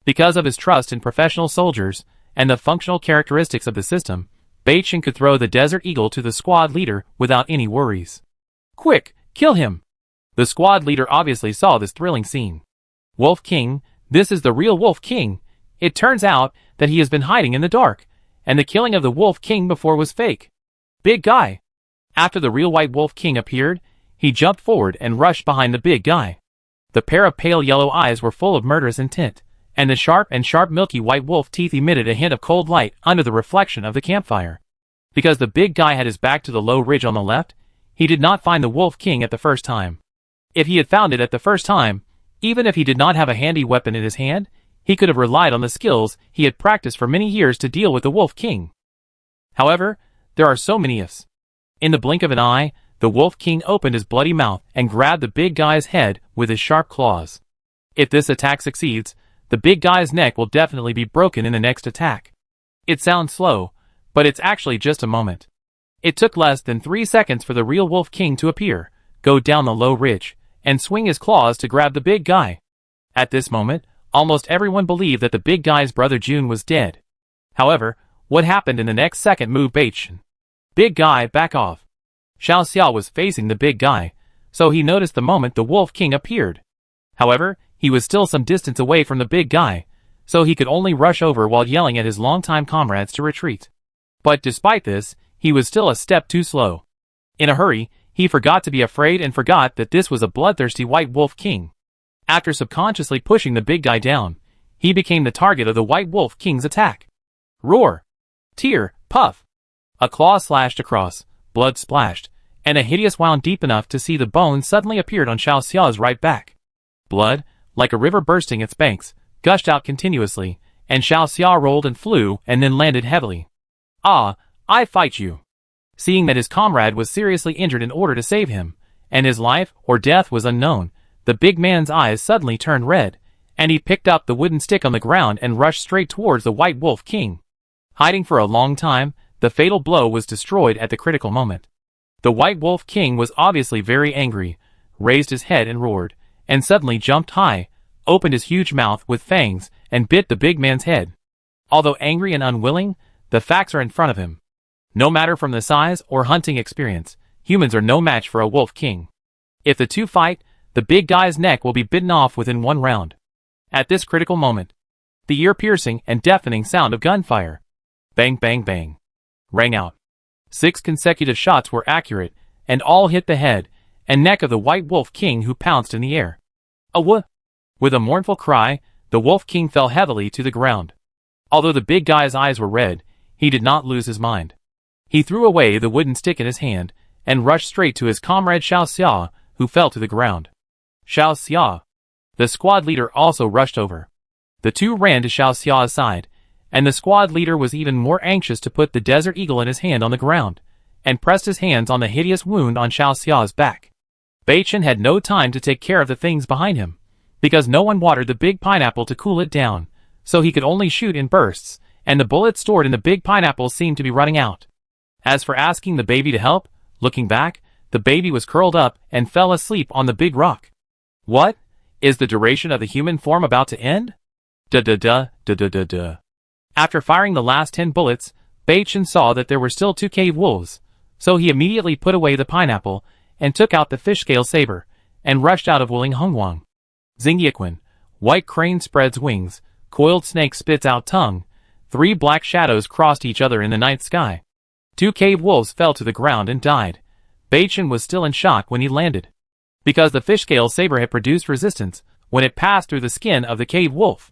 Because of his trust in professional soldiers and the functional characteristics of the system, Baichin could throw the Desert Eagle to the squad leader without any worries. Quick, kill him! The squad leader obviously saw this thrilling scene. Wolf King, this is the real Wolf King. It turns out that he has been hiding in the dark, and the killing of the Wolf King before was fake. Big guy! After the real White Wolf King appeared, he jumped forward and rushed behind the big guy. The pair of pale yellow eyes were full of murderous intent, and the sharp milky white wolf teeth emitted a hint of cold light under the reflection of the campfire. Because the big guy had his back to the low ridge on the left, he did not find the Wolf King at the first time. If he had found it at the first time, even if he did not have a handy weapon in his hand, he could have relied on the skills he had practiced for many years to deal with the Wolf King. However, there are so many ifs. In the blink of an eye, the Wolf King opened his bloody mouth and grabbed the big guy's head with his sharp claws. If this attack succeeds, the big guy's neck will definitely be broken in the next attack. It sounds slow, but it's actually just a moment. It took less than 3 seconds for the real Wolf King to appear, go down the low ridge, and swing his claws to grab the big guy. At this moment, almost everyone believed that the big guy's brother June was dead. However, what happened in the next second moved Baichin. Big guy, back off. Xiao Xiao was facing the big guy, so he noticed the moment the Wolf King appeared. However, he was still some distance away from the big guy, so he could only rush over while yelling at his longtime comrades to retreat. But despite this, he was still a step too slow. In a hurry, he forgot to be afraid and forgot that this was a bloodthirsty White Wolf King. After subconsciously pushing the big guy down, he became the target of the White Wolf King's attack. Roar! Tear! Puff! A claw slashed across, blood splashed, and a hideous wound deep enough to see the bone suddenly appeared on Xiao Xiao's right back. Blood, like a river bursting its banks, gushed out continuously, and Xiao Xiao rolled and flew and then landed heavily. Ah, I fight you! Seeing that his comrade was seriously injured in order to save him, and his life or death was unknown, the big man's eyes suddenly turned red, and he picked up the wooden stick on the ground and rushed straight towards the White Wolf King. Hiding for a long time, the fatal blow was destroyed at the critical moment. The White Wolf King was obviously very angry, raised his head and roared, and suddenly jumped high, opened his huge mouth with fangs, and bit the big man's head. Although angry and unwilling, the facts are in front of him. No matter from the size or hunting experience, humans are no match for a Wolf King. If the two fight, the big guy's neck will be bitten off within one round. At this critical moment, the ear-piercing and deafening sound of gunfire, bang bang bang, rang out. 6 consecutive shots were accurate, and all hit the head and neck of the White Wolf King, who pounced in the air. Awoo! With a mournful cry, the Wolf King fell heavily to the ground. Although the big guy's eyes were red, he did not lose his mind. He threw away the wooden stick in his hand and rushed straight to his comrade Xiao Xia, who fell to the ground. Xiao Xia! The squad leader also rushed over. The two ran to Xiao Xia's side, and the squad leader was even more anxious to put the Desert Eagle in his hand on the ground, and pressed his hands on the hideous wound on Xiao Xia's back. Baichin had no time to take care of the things behind him, because no one watered the big pineapple to cool it down, so he could only shoot in bursts, and the bullets stored in the big pineapple seemed to be running out. As for asking the baby to help, looking back, the baby was curled up and fell asleep on the big rock. What? Is the duration of the human form about to end? Duh. After firing the last 10 bullets, Beichen saw that there were still 2 cave wolves, so he immediately put away the pineapple and took out the fish scale saber and rushed out of Wuling Hongwang. Xingyiquan, white crane spreads wings, coiled snake spits out tongue, 3 black shadows crossed each other in the night sky. 2 cave wolves fell to the ground and died. Beichen was still in shock when he landed, because the fish scale saber had produced resistance when it passed through the skin of the cave wolf.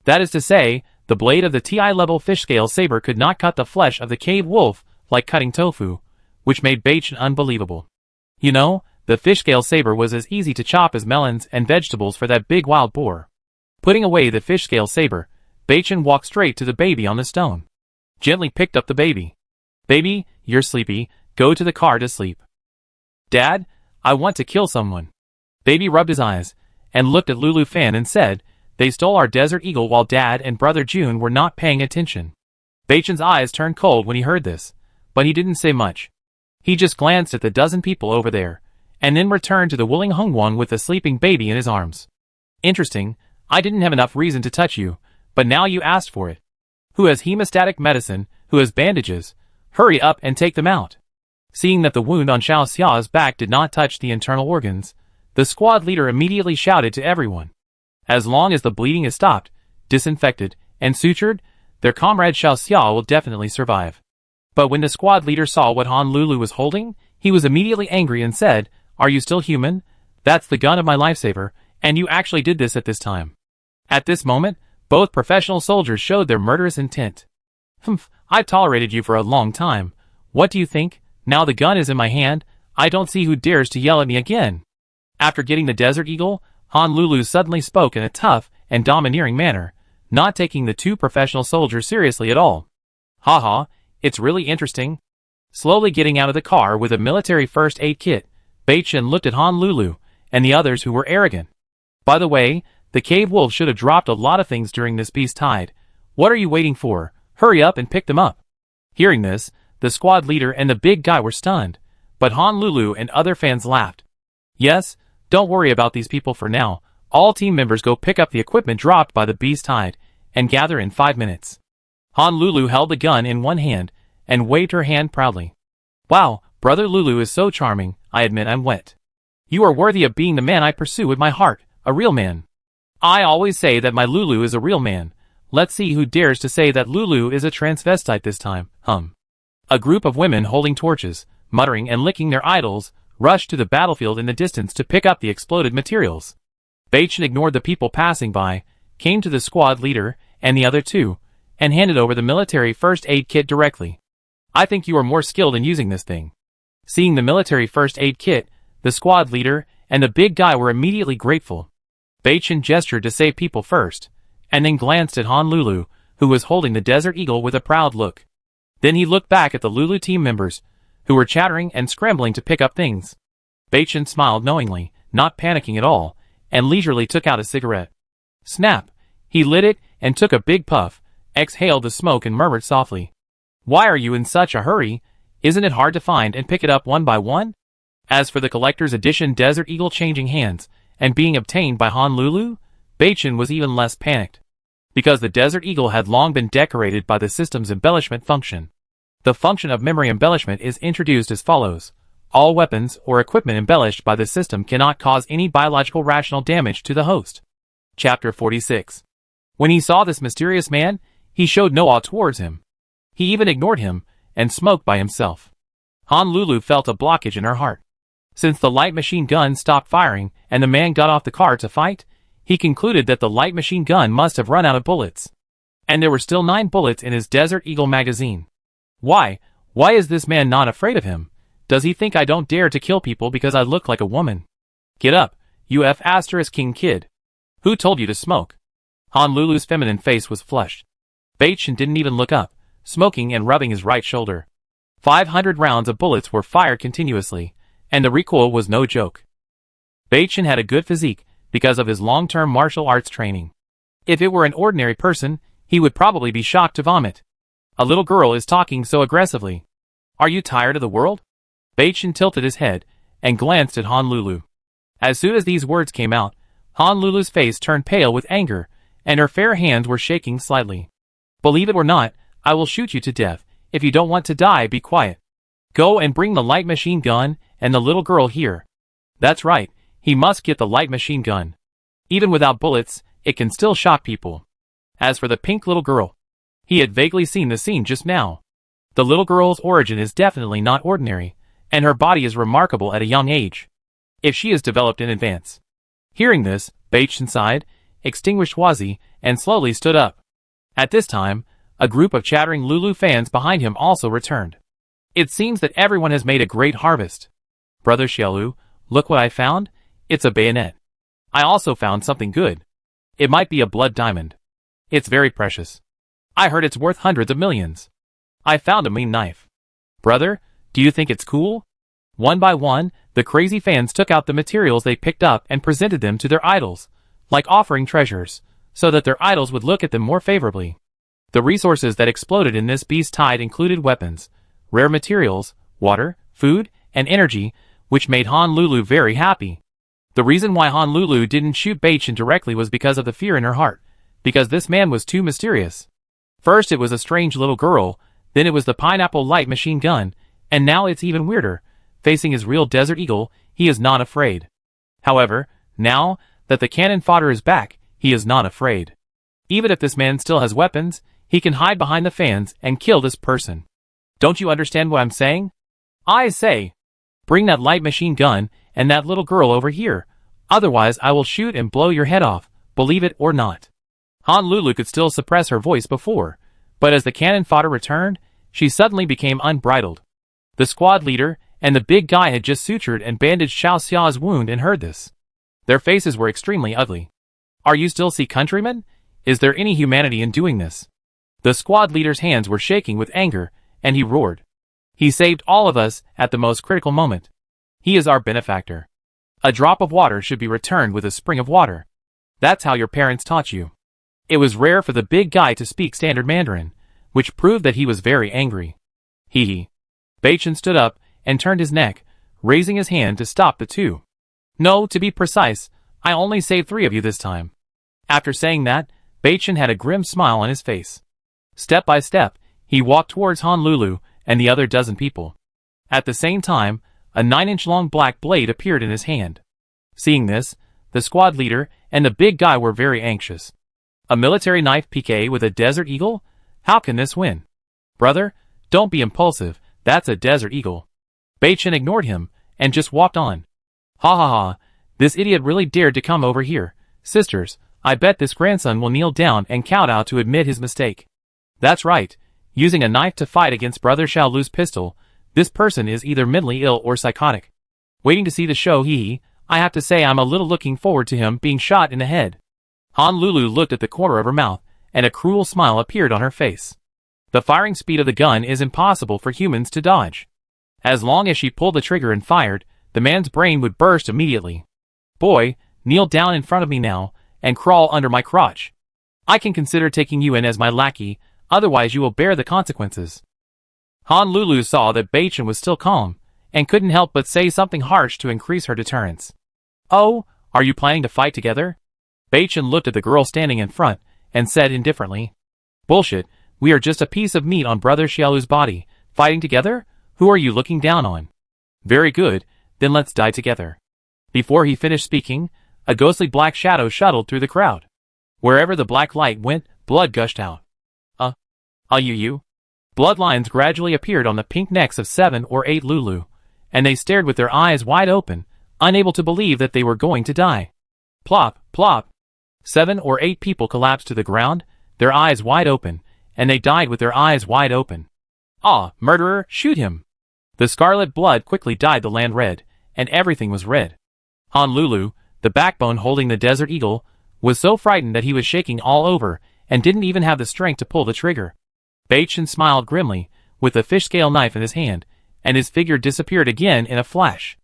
That is to say, the blade of the TI-level fish scale saber could not cut the flesh of the cave wolf like cutting tofu, which made Beichen unbelievable. You know, the fish scale saber was as easy to chop as melons and vegetables for that big wild boar. Putting away the fish scale saber, Beichen walked straight to the baby on the stone. Gently picked up the baby. Baby, you're sleepy, go to the car to sleep. Dad, I want to kill someone. Baby rubbed his eyes, and looked at Lulu Fan and said, they stole our desert eagle while Dad and Brother June were not paying attention. Beichen's eyes turned cold when he heard this, but he didn't say much. He just glanced at the dozen people over there, and then returned to the Wuling Hongwang with the sleeping baby in his arms. Interesting, I didn't have enough reason to touch you, but now you asked for it. Who has hemostatic medicine, who has bandages? Hurry up and take them out. Seeing that the wound on Xiao Xiao's back did not touch the internal organs, the squad leader immediately shouted to everyone. As long as the bleeding is stopped, disinfected, and sutured, their comrade Xiao Xiao will definitely survive. But when the squad leader saw what Han Lulu was holding, he was immediately angry and said, are you still human? That's the gun of my lifesaver, and you actually did this at this time. At this moment, both professional soldiers showed their murderous intent. Humph, I've tolerated you for a long time. What do you think? Now the gun is in my hand, I don't see who dares to yell at me again. After getting the Desert Eagle, Han Lulu suddenly spoke in a tough and domineering manner, not taking the 2 professional soldiers seriously at all. Haha, it's really interesting. Slowly getting out of the car with a military first aid kit, Beichen looked at Han Lulu and the others who were arrogant. By the way, the cave wolves should have dropped a lot of things during this beast tide. What are you waiting for? Hurry up and pick them up. Hearing this, the squad leader and the big guy were stunned, but Han Lulu and other fans laughed. Yes, don't worry about these people for now. All team members go pick up the equipment dropped by the beast tide and gather in 5 minutes. Han Lulu held the gun in one hand and waved her hand proudly. Wow, Brother Lulu is so charming, I admit I'm wet. You are worthy of being the man I pursue with my heart, a real man. I always say that my Lulu is a real man. Let's see who dares to say that Lulu is a transvestite this time, A group of women holding torches, muttering and licking their idols, rushed to the battlefield in the distance to pick up the exploded materials. Beichen ignored the people passing by, came to the squad leader and the other 2, and handed over the military first aid kit directly. I think you are more skilled in using this thing. Seeing the military first aid kit, the squad leader and the big guy were immediately grateful. Beichen gestured to save people first, and then glanced at Han Lulu, who was holding the Desert Eagle with a proud look. Then he looked back at the Lulu team members, who were chattering and scrambling to pick up things. Beichen smiled knowingly, not panicking at all, and leisurely took out a cigarette. Snap! He lit it and took a big puff, exhaled the smoke and murmured softly. Why are you in such a hurry? Isn't it hard to find and pick it up one by one? As for the collector's edition Desert Eagle changing hands and being obtained by Han Lulu, Beichen was even less panicked, because the Desert Eagle had long been decorated by the system's embellishment function. The function of memory embellishment is introduced as follows. All weapons or equipment embellished by the system cannot cause any biological rational damage to the host. Chapter 46. When he saw this mysterious man, he showed no awe towards him. He even ignored him, and smoked by himself. Han Lulu felt a blockage in her heart. Since the light machine gun stopped firing and the man got off the car to fight, he concluded that the light machine gun must have run out of bullets. And there were still 9 bullets in his Desert Eagle magazine. Why is this man not afraid of him? Does he think I don't dare to kill people because I look like a woman? Get up, you F***king kid. Who told you to smoke? Han Lulu's feminine face was flushed. Beichen didn't even look up, smoking and rubbing his right shoulder. 500 rounds of bullets were fired continuously, and the recoil was no joke. Beichen had a good physique because of his long-term martial arts training. If it were an ordinary person, he would probably be shocked to vomit. A little girl is talking so aggressively. Are you tired of the world? Beichen tilted his head and glanced at Han Lulu. As soon as these words came out, Honolulu's face turned pale with anger, and her fair hands were shaking slightly. Believe it or not, I will shoot you to death. If you don't want to die, be quiet. Go and bring the light machine gun and the little girl here. That's right, he must get the light machine gun. Even without bullets, it can still shock people. As for the pink little girl, he had vaguely seen the scene just now. The little girl's origin is definitely not ordinary, and her body is remarkable at a young age, if she is developed in advance. Hearing this, Baichin sighed, extinguished Wazi, and slowly stood up. At this time, a group of chattering Lulu fans behind him also returned. It seems that everyone has made a great harvest. Brother Xiaolu, look what I found. It's a bayonet. I also found something good. It might be a blood diamond. It's very precious. I heard it's worth hundreds of millions. I found a mean knife. Brother, do you think it's cool? One by one, the crazy fans took out the materials they picked up and presented them to their idols, like offering treasures, so that their idols would look at them more favorably. The resources that exploded in this beast tide included weapons, rare materials, water, food, and energy, which made Honolulu very happy. The reason why Honolulu didn't shoot Baichin directly was because of the fear in her heart, because this man was too mysterious. First it was a strange little girl, then it was the pineapple light machine gun, and now it's even weirder. Facing his real Desert Eagle, he is not afraid. However, now that the cannon fodder is back, he is not afraid. Even if this man still has weapons, he can hide behind the fans and kill this person. Don't you understand what I'm saying? I say, bring that light machine gun and that little girl over here, otherwise I will shoot and blow your head off, believe it or not. Honolulu could still suppress her voice before, but as the cannon fodder returned, she suddenly became unbridled. The squad leader and the big guy had just sutured and bandaged Xiao Xia's wound and heard this. Their faces were extremely ugly. Are you still Sea countrymen? Is there any humanity in doing this? The squad leader's hands were shaking with anger, and he roared. He saved all of us at the most critical moment. He is our benefactor. A drop of water should be returned with a spring of water. That's how your parents taught you. It was rare for the big guy to speak standard Mandarin, which proved that he was very angry. Hee hee. Baichin stood up and turned his neck, raising his hand to stop the two. No, to be precise, I only saved 3 of you this time. After saying that, Baichin had a grim smile on his face. Step by step, he walked towards Honolulu and the other dozen people. At the same time, a 9-inch-long black blade appeared in his hand. Seeing this, the squad leader and the big guy were very anxious. A military knife PK with a Desert Eagle? How can this win? Brother, don't be impulsive, that's a Desert Eagle. Baichin ignored him, and just walked on. Ha ha ha, this idiot really dared to come over here. Sisters, I bet this grandson will kneel down and kowtow to admit his mistake. That's right, using a knife to fight against Brother Xiaolu's pistol, this person is either mentally ill or psychotic. Waiting to see the show hee, I have to say I'm a little looking forward to him being shot in the head. Honolulu looked at the corner of her mouth, and a cruel smile appeared on her face. The firing speed of the gun is impossible for humans to dodge. As long as she pulled the trigger and fired, the man's brain would burst immediately. Boy, kneel down in front of me now, and crawl under my crotch. I can consider taking you in as my lackey, otherwise you will bear the consequences. Honolulu saw that Baichin was still calm, and couldn't help but say something harsh to increase her deterrence. Oh, are you planning to fight together? Baichin looked at the girl standing in front, and said indifferently. Bullshit, we are just a piece of meat on Brother Xiaolu's body. Fighting together? Who are you looking down on? Very good, then let's die together. Before he finished speaking, a ghostly black shadow shuttled through the crowd. Wherever the black light went, blood gushed out. You. Bloodlines gradually appeared on the pink necks of 7 or 8 Lulu, and they stared with their eyes wide open, unable to believe that they were going to die. Plop, plop. 7 or 8 people collapsed to the ground, their eyes wide open, and they died with their eyes wide open. Ah, murderer, shoot him! The scarlet blood quickly dyed the land red, and everything was red. Honolulu, the backbone holding the Desert Eagle, was so frightened that he was shaking all over, and didn't even have the strength to pull the trigger. Baichin smiled grimly, with the fish scale knife in his hand, and his figure disappeared again in a flash.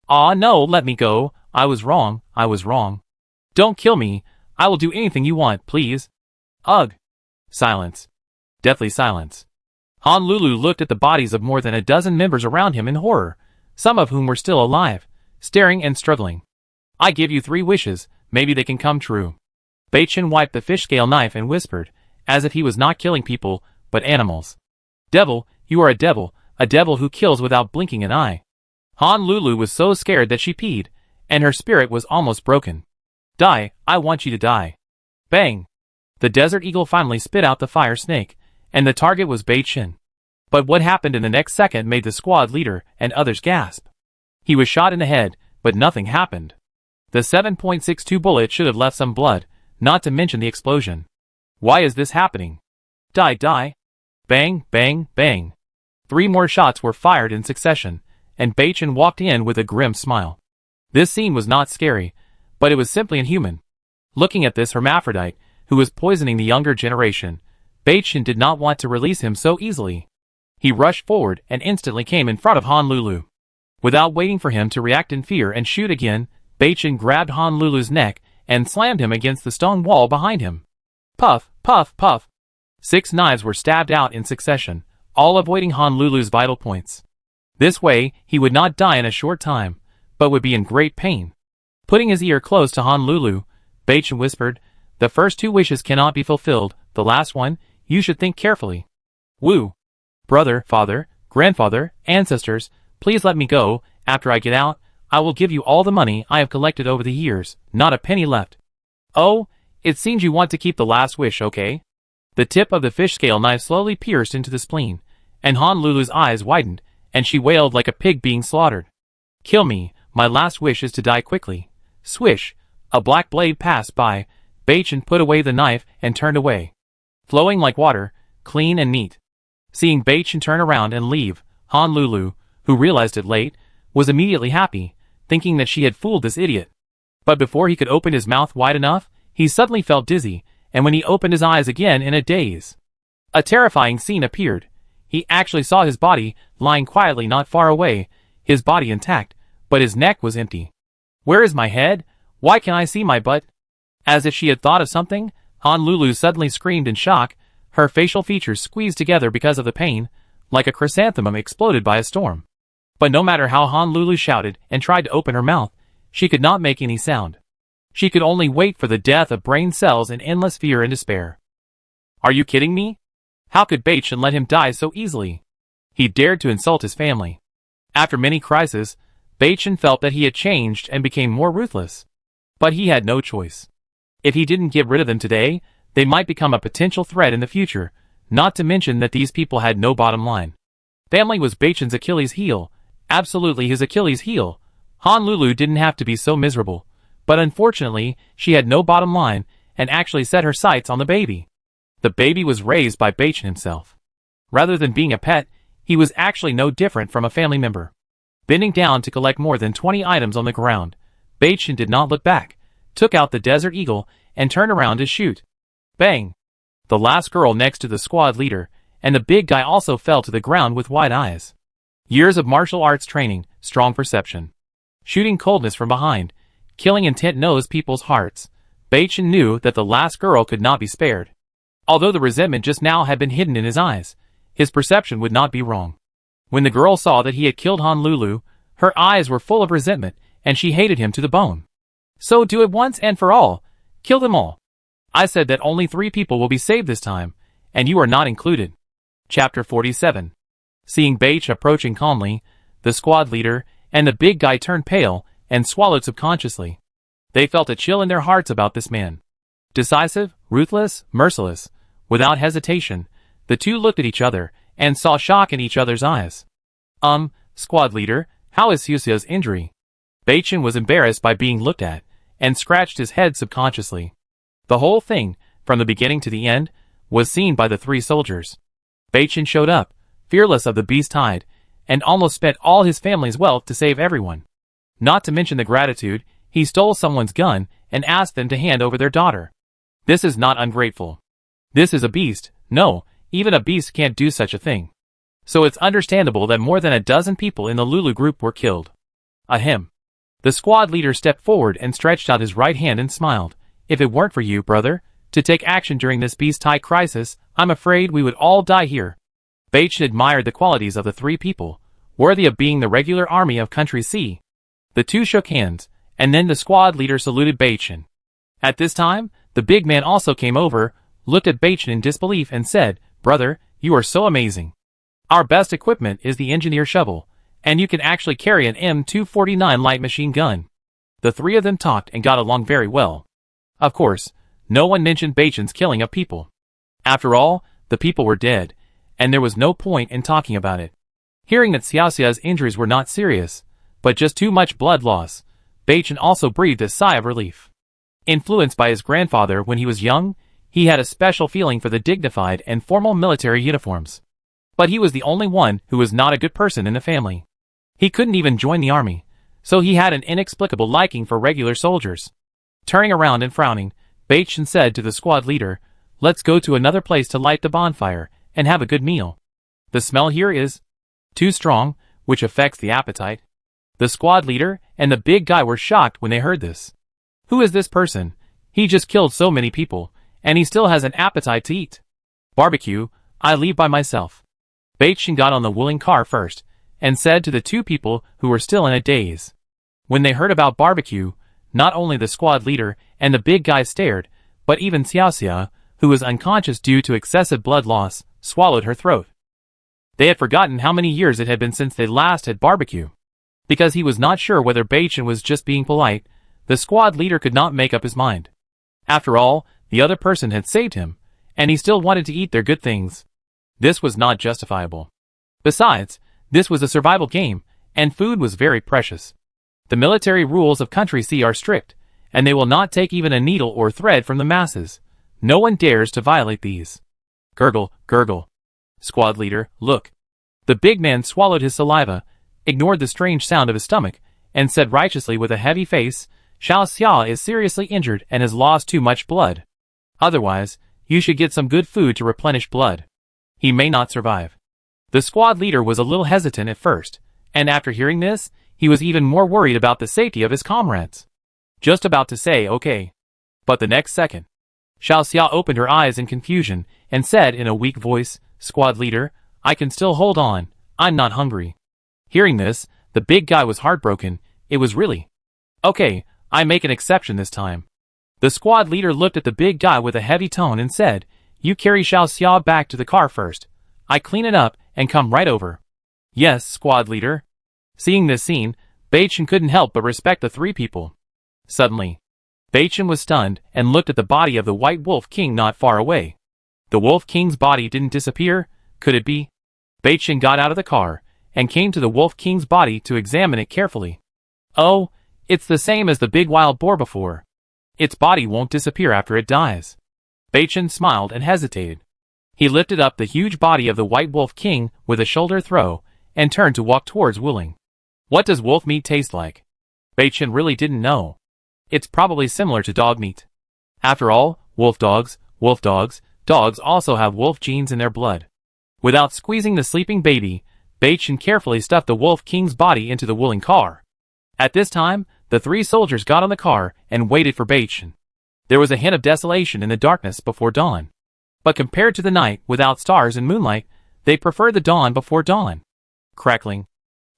Ah no, let me go, I was wrong. Don't kill me, I will do anything you want, please. Ugh. Silence. Deathly silence. Honolulu looked at the bodies of more than a dozen members around him in horror, some of whom were still alive, staring and struggling. I give you 3 wishes, Maybe they can come true. Beichen wiped the fish scale knife and whispered, as if he was not killing people, but animals. Devil, you are a devil who kills without blinking an eye. Honolulu was so scared that she peed, and her spirit was almost broken. Die, I want you to die. Bang! The desert eagle finally spit out the fire snake, and the target was Beichen. But what happened in the next second made the squad leader and others gasp. He was shot in the head, but nothing happened. The 7.62 bullet should have left some blood, not to mention the explosion. Why is this happening? Die, die. Bang, bang, bang. 3 more shots were fired in succession, and Beichen walked in with a grim smile. This scene was not scary, but it was simply inhuman. Looking at this hermaphrodite, who was poisoning the younger generation, Beichen did not want to release him so easily. He rushed forward and instantly came in front of Honolulu. Without waiting for him to react in fear and shoot again, Beichen grabbed Honolulu's neck and slammed him against the stone wall behind him. Puff, puff, puff. 6 knives were stabbed out in succession, all avoiding Honolulu's vital points. This way, he would not die in a short time, but would be in great pain. Putting his ear close to Honolulu, Beichen whispered, "The first 2 wishes cannot be fulfilled, the last one, you should think carefully. Woo! Brother, father, grandfather, ancestors, please let me go. After I get out, I will give you all the money I have collected over the years, not a penny left." Oh, it seems you want to keep the last wish, okay? The tip of the fish scale knife slowly pierced into the spleen, and Honolulu's eyes widened, and she wailed like a pig being slaughtered. Kill me, my last wish is to die quickly. Swish, a black blade passed by, Beichen put away the knife and turned away. Flowing like water, clean and neat. Seeing Beichen turn around and leave, Honolulu, who realized it late, was immediately happy, thinking that she had fooled this idiot. But before he could open his mouth wide enough, he suddenly felt dizzy, and when he opened his eyes again in a daze, a terrifying scene appeared. He actually saw his body lying quietly not far away, his body intact, but his neck was empty. Where is my head? Why can't I see my butt? As if she had thought of something, Honolulu suddenly screamed in shock, her facial features squeezed together because of the pain, like a chrysanthemum exploded by a storm. But no matter how Honolulu shouted and tried to open her mouth, she could not make any sound. She could only wait for the death of brain cells in endless fear and despair. Are you kidding me? How could Beichen let him die so easily? He dared to insult his family. After many crises, Beichen felt that he had changed and became more ruthless. But he had no choice. If he didn't get rid of them today, they might become a potential threat in the future, not to mention that these people had no bottom line. Family was Beichen's Achilles heel, absolutely his Achilles heel. Honolulu didn't have to be so miserable, but unfortunately, she had no bottom line and actually set her sights on the baby. The baby was raised by Beichen himself. Rather than being a pet, he was actually no different from a family member. Bending down to collect more than 20 items on the ground, Beichen did not look back, took out the Desert Eagle, and turned around to shoot. Bang! The last girl next to the squad leader, and the big guy also fell to the ground with wide eyes. Years of martial arts training, strong perception. Shooting coldness from behind, killing intent knows people's hearts. Beichen knew that the last girl could not be spared. Although the resentment just now had been hidden in his eyes, his perception would not be wrong. When the girl saw that he had killed Honolulu, her eyes were full of resentment, and she hated him to the bone. So do it once and for all. Kill them all. I said that only 3 people will be saved this time, and you are not included. Chapter 47. Seeing Beichen approaching calmly, the squad leader and the big guy turned pale and swallowed subconsciously. They felt a chill in their hearts about this man. Decisive, ruthless, merciless, without hesitation, the two looked at each other and saw shock in each other's eyes. Squad leader, how is Hyuseo's injury? Beichen was embarrassed by being looked at, and scratched his head subconsciously. The whole thing, from the beginning to the end, was seen by the 3 soldiers. Beichen showed up, fearless of the beast tide, and almost spent all his family's wealth to save everyone. Not to mention the gratitude, he stole someone's gun and asked them to hand over their daughter. This is not ungrateful. This is a beast. No, even a beast can't do such a thing. So it's understandable that more than a dozen people in the Lulu group were killed. Ahem. The squad leader stepped forward and stretched out his right hand and smiled. If it weren't for you, brother, to take action during this beast-tide crisis, I'm afraid we would all die here. Beichen admired the qualities of the 3 people, worthy of being the regular army of Country C. The 2 shook hands, and then the squad leader saluted Beichen. At this time, the big man also came over, looked at Bachin in disbelief and said, "Brother, you are so amazing. Our best equipment is the engineer shovel, and you can actually carry an M249 light machine gun." The three of them talked and got along very well. Of course, no one mentioned Bachin's killing of people. After all, the people were dead, and there was no point in talking about it. Hearing that Xiaoxia's injuries were not serious, but just too much blood loss, Bachin also breathed a sigh of relief. Influenced by his grandfather when he was young, he had a special feeling for the dignified and formal military uniforms. But he was the only one who was not a good person in the family. He couldn't even join the army, so he had an inexplicable liking for regular soldiers. Turning around and frowning, Bachin said to the squad leader, "Let's go to another place to light the bonfire and have a good meal. The smell here is too strong, which affects the appetite." The squad leader and the big guy were shocked when they heard this. Who is this person? He just killed so many people, and he still has an appetite to eat. "Barbecue, I leave by myself." Bachin got on the wooling car first, and said to the two people who were still in a daze. When they heard about barbecue, not only the squad leader and the big guy stared, but even Xiaoxia, who was unconscious due to excessive blood loss, swallowed her throat. They had forgotten how many years it had been since they last had barbecue. Because he was not sure whether Bachin was just being polite, the squad leader could not make up his mind. After all, the other person had saved him, and he still wanted to eat their good things. This was not justifiable. Besides, this was a survival game, and food was very precious. The military rules of Country C are strict, and they will not take even a needle or thread from the masses. No one dares to violate these. Gurgle, gurgle. Squad leader, look. The big man swallowed his saliva, ignored the strange sound of his stomach, and said righteously with a heavy face, "Xiaoxia is seriously injured and has lost too much blood. Otherwise, you should get some good food to replenish blood. He may not survive." The squad leader was a little hesitant at first, and after hearing this, he was even more worried about the safety of his comrades. Just about to say okay. But the next second, Xiaoxia opened her eyes in confusion and said in a weak voice, "Squad leader, I can still hold on, I'm not hungry." Hearing this, the big guy was heartbroken. It was really okay. I make an exception this time. The squad leader looked at the big guy with a heavy tone and said, "You carry Xiaoxia back to the car first. I clean it up and come right over." "Yes, squad leader." Seeing this scene, Bachin couldn't help but respect the three people. Suddenly, Bachin was stunned and looked at the body of the White Wolf King not far away. The Wolf King's body didn't disappear. Could it be? Bachin got out of the car and came to the Wolf King's body to examine it carefully. Oh, it's the same as the big wild boar before. Its body won't disappear after it dies. Bachin smiled and hesitated. He lifted up the huge body of the White Wolf King with a shoulder throw and turned to walk towards Wuling. What does wolf meat taste like? Bachin really didn't know. It's probably similar to dog meat. After all, dogs also have wolf genes in their blood. Without squeezing the sleeping baby, Bachin carefully stuffed the Wolf King's body into the Wuling car. At this time, the three soldiers got on the car and waited for Bachin. There was a hint of desolation in the darkness before dawn. But compared to the night without stars and moonlight, they preferred the dawn before dawn. Crackling.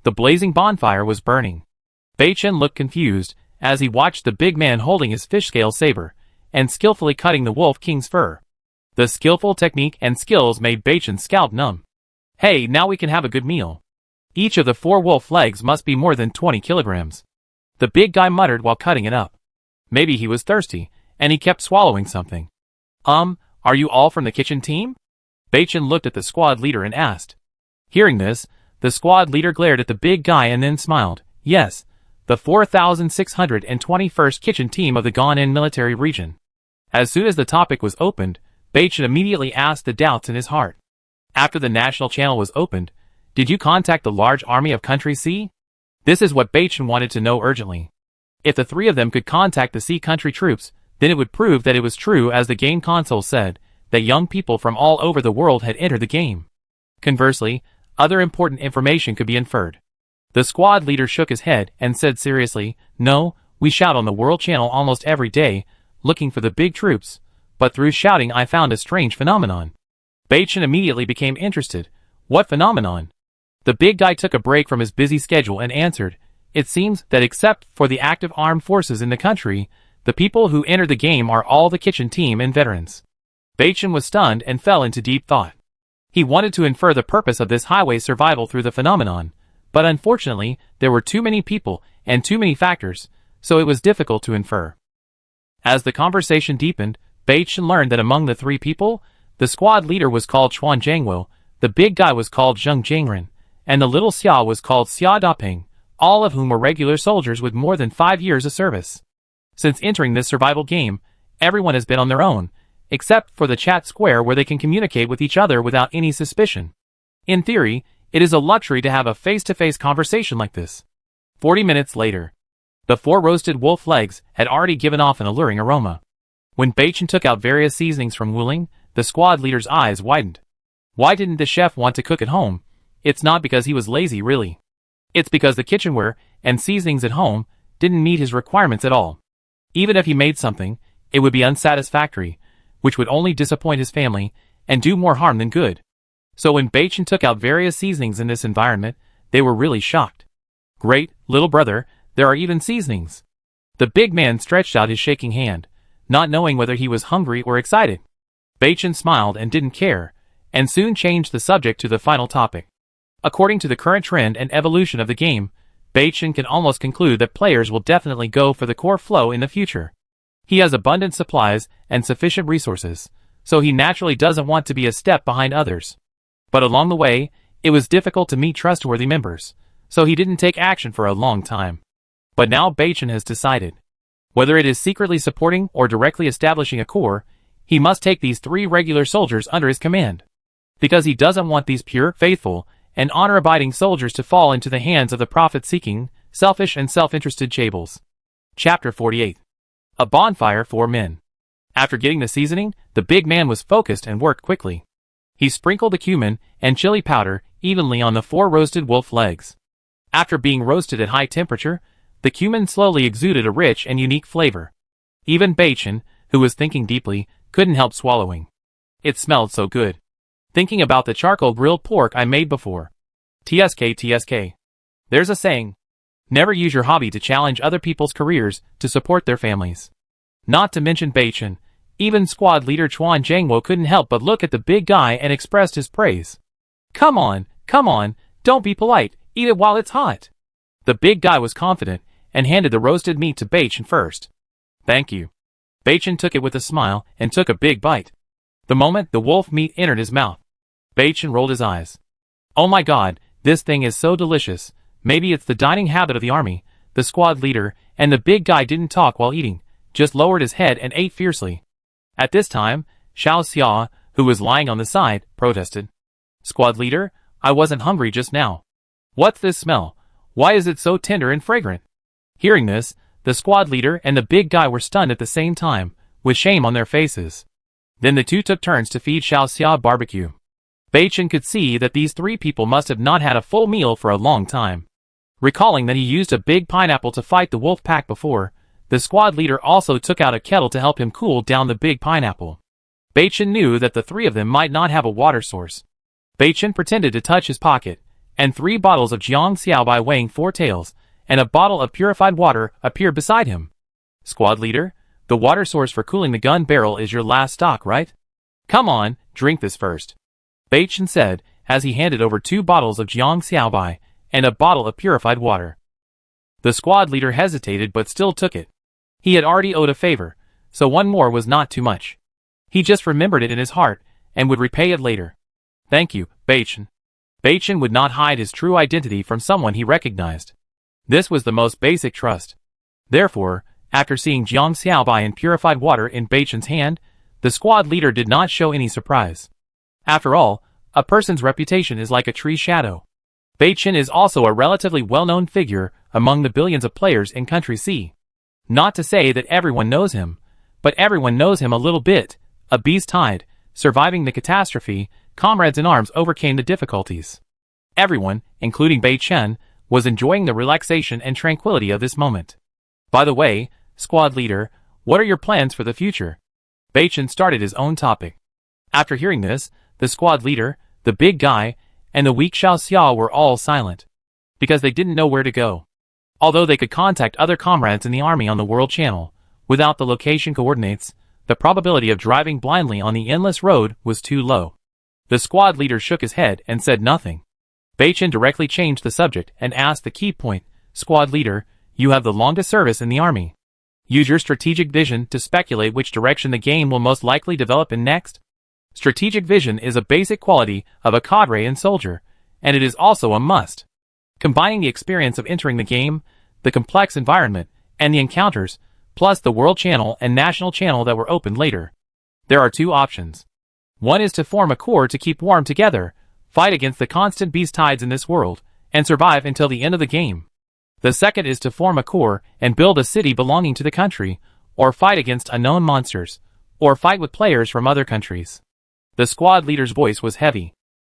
The blazing bonfire was burning. Bachin looked confused as he watched the big man holding his fish-scale saber and skillfully cutting the Wolf King's fur. The skillful technique and skills made Bachin's scalp numb. Hey, now we can have a good meal. Each of the 4 wolf legs must be more than 20 kilograms. The big guy muttered while cutting it up. Maybe he was thirsty, and he kept swallowing something. Are you all from the kitchen team? Bachin looked at the squad leader and asked. Hearing this, the squad leader glared at the big guy and then smiled. Yes, the 4,621st kitchen team of the Gaonan military region. As soon as the topic was opened, Bachin immediately asked the doubts in his heart. After the national channel was opened, did you contact the large army of Country C? This is what Bachin wanted to know urgently. If the 3 of them could contact the C country troops, then it would prove that it was true as the game console said, that young people from all over the world had entered the game. Conversely, other important information could be inferred. The squad leader shook his head and said seriously, "No, we shout on the world channel almost every day, looking for the big troops, but through shouting I found a strange phenomenon." Bachin immediately became interested. What phenomenon? The big guy took a break from his busy schedule and answered, "It seems that except for the active armed forces in the country, The people who entered the game are all the kitchen team and veterans. Beichen was stunned and fell into deep thought. He wanted to infer the purpose of this highway survival through the phenomenon, but unfortunately, there were too many people and too many factors, so it was difficult to infer. As the conversation deepened, Beichen learned that among the three people, the squad leader was called Chuan Jiangwo, the big guy was called Zheng Jingren, and the little Xia was called Xia Daping, all of whom were regular soldiers with more than 5 years of service. Since entering this survival game, everyone has been on their own, except for the chat square where they can communicate with each other without any suspicion. In theory, it is a luxury to have a face-to-face conversation like this. 40 minutes later, the 4 roasted wolf legs had already given off an alluring aroma. When Beichen took out various seasonings from Wuling, the squad leader's eyes widened. Why didn't the chef want to cook at home? It's not because he was lazy, really. It's because the kitchenware and seasonings at home didn't meet his requirements at all. Even if he made something, it would be unsatisfactory, which would only disappoint his family and do more harm than good. So when Beichen took out various seasonings in this environment, they were really shocked. Great, little brother, there are even seasonings. The big man stretched out his shaking hand, not knowing whether he was hungry or excited. Beichen smiled and didn't care, and soon changed the subject to the final topic. According to the current trend and evolution of the game, Beichen can almost conclude that players will definitely go for the core flow in the future. He has abundant supplies and sufficient resources, so he naturally doesn't want to be a step behind others. But along the way, it was difficult to meet trustworthy members, so he didn't take action for a long time. But now Beichen has decided. Whether it is secretly supporting or directly establishing a core, he must take these 3 regular soldiers under his command. Because he doesn't want these pure, faithful, and honor-abiding soldiers to fall into the hands of the profit-seeking, selfish and self-interested chaebol. Chapter 48. A bonfire for men. After getting the seasoning, the big man was focused and worked quickly. He sprinkled the cumin and chili powder evenly on the 4 roasted wolf legs. After being roasted at high temperature, the cumin slowly exuded a rich and unique flavor. Even Beichen, who was thinking deeply, couldn't help swallowing. It smelled so good. Thinking about the charcoal grilled pork I made before. TSK. There's a saying. Never use your hobby to challenge other people's careers to support their families. Not to mention Beichen, even squad leader Chuan Jiangwo couldn't help but look at the big guy and expressed his praise. Come on, don't be polite, eat it while it's hot. The big guy was confident and handed the roasted meat to Beichen first. Thank you. Beichen took it with a smile and took a big bite. The moment the wolf meat entered his mouth, Beichen rolled his eyes. Oh my god, this thing is so delicious. Maybe it's the dining habit of the army. The squad leader and the big guy didn't talk while eating, just lowered his head and ate fiercely. At this time, Xiao Xia, who was lying on the side, protested. Squad leader, I wasn't hungry just now. What's this smell? Why is it so tender and fragrant? Hearing this, the squad leader and the big guy were stunned at the same time, with shame on their faces. Then the 2 took turns to feed Xiao Xia barbecue. Beichen could see that these 3 people must have not had a full meal for a long time. Recalling that he used a big pineapple to fight the wolf pack before, the squad leader also took out a kettle to help him cool down the big pineapple. Beichen knew that the 3 of them might not have a water source. Beichen pretended to touch his pocket, and 3 bottles of Jiang Xiaobai weighing 4 taels, and a bottle of purified water appeared beside him. Squad leader, the water source for cooling the gun barrel is your last stock, right? Come on, drink this first. Beichen said, as he handed over 2 bottles of Jiang Xiaobai, and a bottle of purified water. The squad leader hesitated but still took it. He had already owed a favor, so 1 more was not too much. He just remembered it in his heart, and would repay it later. Thank you, Beichen. Beichen would not hide his true identity from someone he recognized. This was the most basic trust. Therefore, after seeing Jiang Xiaobai and purified water in Beichen's hand, the squad leader did not show any surprise. After all, a person's reputation is like a tree's shadow. Beichen is also a relatively well-known figure among the billions of players in Country C. Not to say that everyone knows him, but everyone knows him a little bit. A beast tide, surviving the catastrophe, comrades in arms overcame the difficulties. Everyone, including Beichen, was enjoying the relaxation and tranquility of this moment. By the way, squad leader, what are your plans for the future? Beichen started his own topic. After hearing this, the squad leader, the big guy, and the weak Xiao Xia were all silent, because they didn't know where to go. Although they could contact other comrades in the army on the world channel, Without the location coordinates, the probability of driving blindly on the endless road was too low. The squad leader shook his head and said nothing. Bachin directly changed the subject and asked the key point, "Squad leader, you have the longest service in the army. Use your strategic vision to speculate which direction the game will most likely develop in next." Strategic vision is a basic quality of a cadre and soldier, and it is also a must. Combining the experience of entering the game, the complex environment, and the encounters, plus the world channel and national channel that were opened later. There are two options. One is to form a corps to keep warm together, fight against the constant beast tides in this world, and survive until the end of the game. The second is to form a corps and build a city belonging to the country, or fight against unknown monsters, or fight with players from other countries. The squad leader's voice was heavy.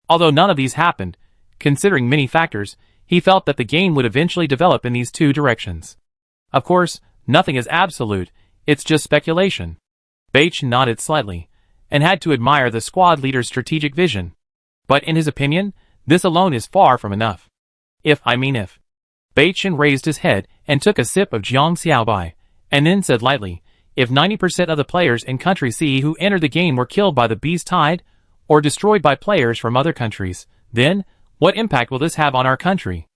Although none of these happened, considering many factors, he felt that the game would eventually develop in these two directions. Of course, nothing is absolute, it's just speculation. Bachin nodded slightly, and had to admire the squad leader's strategic vision. But in his opinion, this alone is far from enough. If. Bachin raised his head and took a sip of Jiang Xiaobai, and then said lightly, "If 90% of the players in Country C who entered the game were killed by the beast tide, or destroyed by players from other countries, then, what impact will this have on our country?"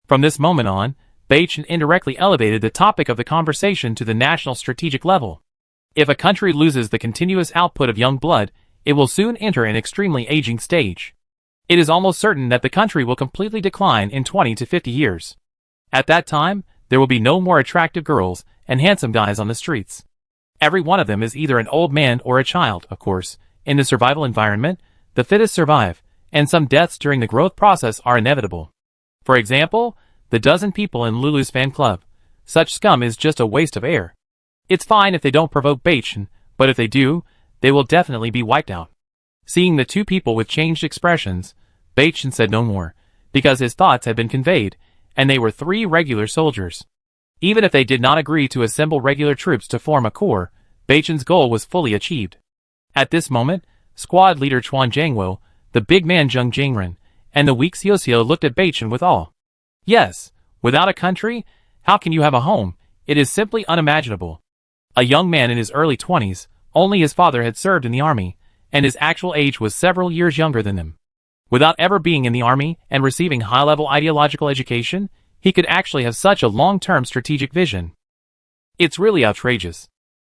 From this moment on, Bachin indirectly elevated the topic of the conversation to the national strategic level. If a country loses the continuous output of young blood, it will soon enter an extremely aging stage. It is almost certain that the country will completely decline in 20 to 50 years. At that time, there will be no more attractive girls and handsome guys on the streets. Every one of them is either an old man or a child, of course. In the survival environment, the fittest survive, and some deaths during the growth process are inevitable. For example, the dozen people in Lulu's fan club. Such scum is just a waste of air. It's fine if they don't provoke Bachin, but if they do, they will definitely be wiped out. Seeing the two people with changed expressions, Bachin said no more, because his thoughts had been conveyed, and they were 3 regular soldiers. Even if they did not agree to assemble regular troops to form a corps, Bachin's goal was fully achieved. At this moment, squad leader Chuan Jiangwo, the big man Zheng Jingren, and the weak Xiao looked at Bachin with awe. Yes, without a country, how can you have a home? It is simply unimaginable. A young man in his early 20s, only his father had served in the army, and his actual age was several years younger than them. Without ever being in the army and receiving high-level ideological education, he could actually have such a long-term strategic vision. It's really outrageous.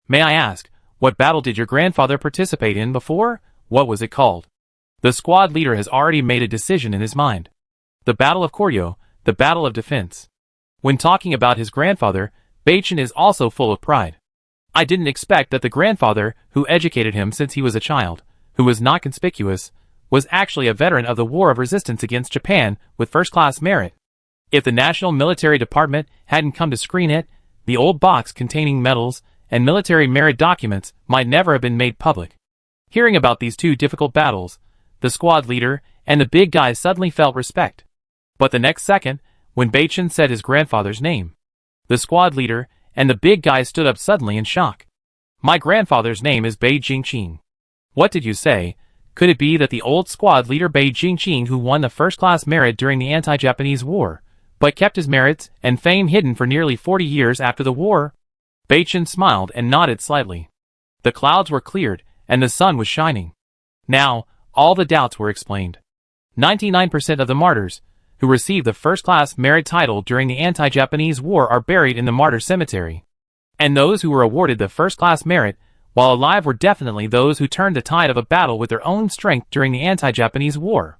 May I ask, what battle did your grandfather participate in before? What was it called? The squad leader has already made a decision in his mind. The Battle of Koryo, the Battle of Defense. When talking about his grandfather, Bachin is also full of pride. I didn't expect that the grandfather, who educated him since he was a child, who was not conspicuous, was actually a veteran of the War of Resistance against Japan with first-class merit. If the National Military Department hadn't come to screen it, the old box containing medals and military merit documents might never have been made public. Hearing about these two difficult battles, the squad leader and the big guy suddenly felt respect. But the next second, when Bachin said his grandfather's name, the squad leader and the big guy stood up suddenly in shock. "My grandfather's name is Bei Jingqing." "What did you say? Could it be that the old squad leader Bei Jingqing who won the first-class merit during the anti-Japanese war, but kept his merits and fame hidden for nearly 40 years after the war?" Bachin smiled and nodded slightly. The clouds were cleared, and the sun was shining. Now, all the doubts were explained. 99% of the martyrs, who received the first-class merit title during the anti-Japanese war are buried in the martyr cemetery. And those who were awarded the first-class merit while alive were definitely those who turned the tide of a battle with their own strength during the anti-Japanese war.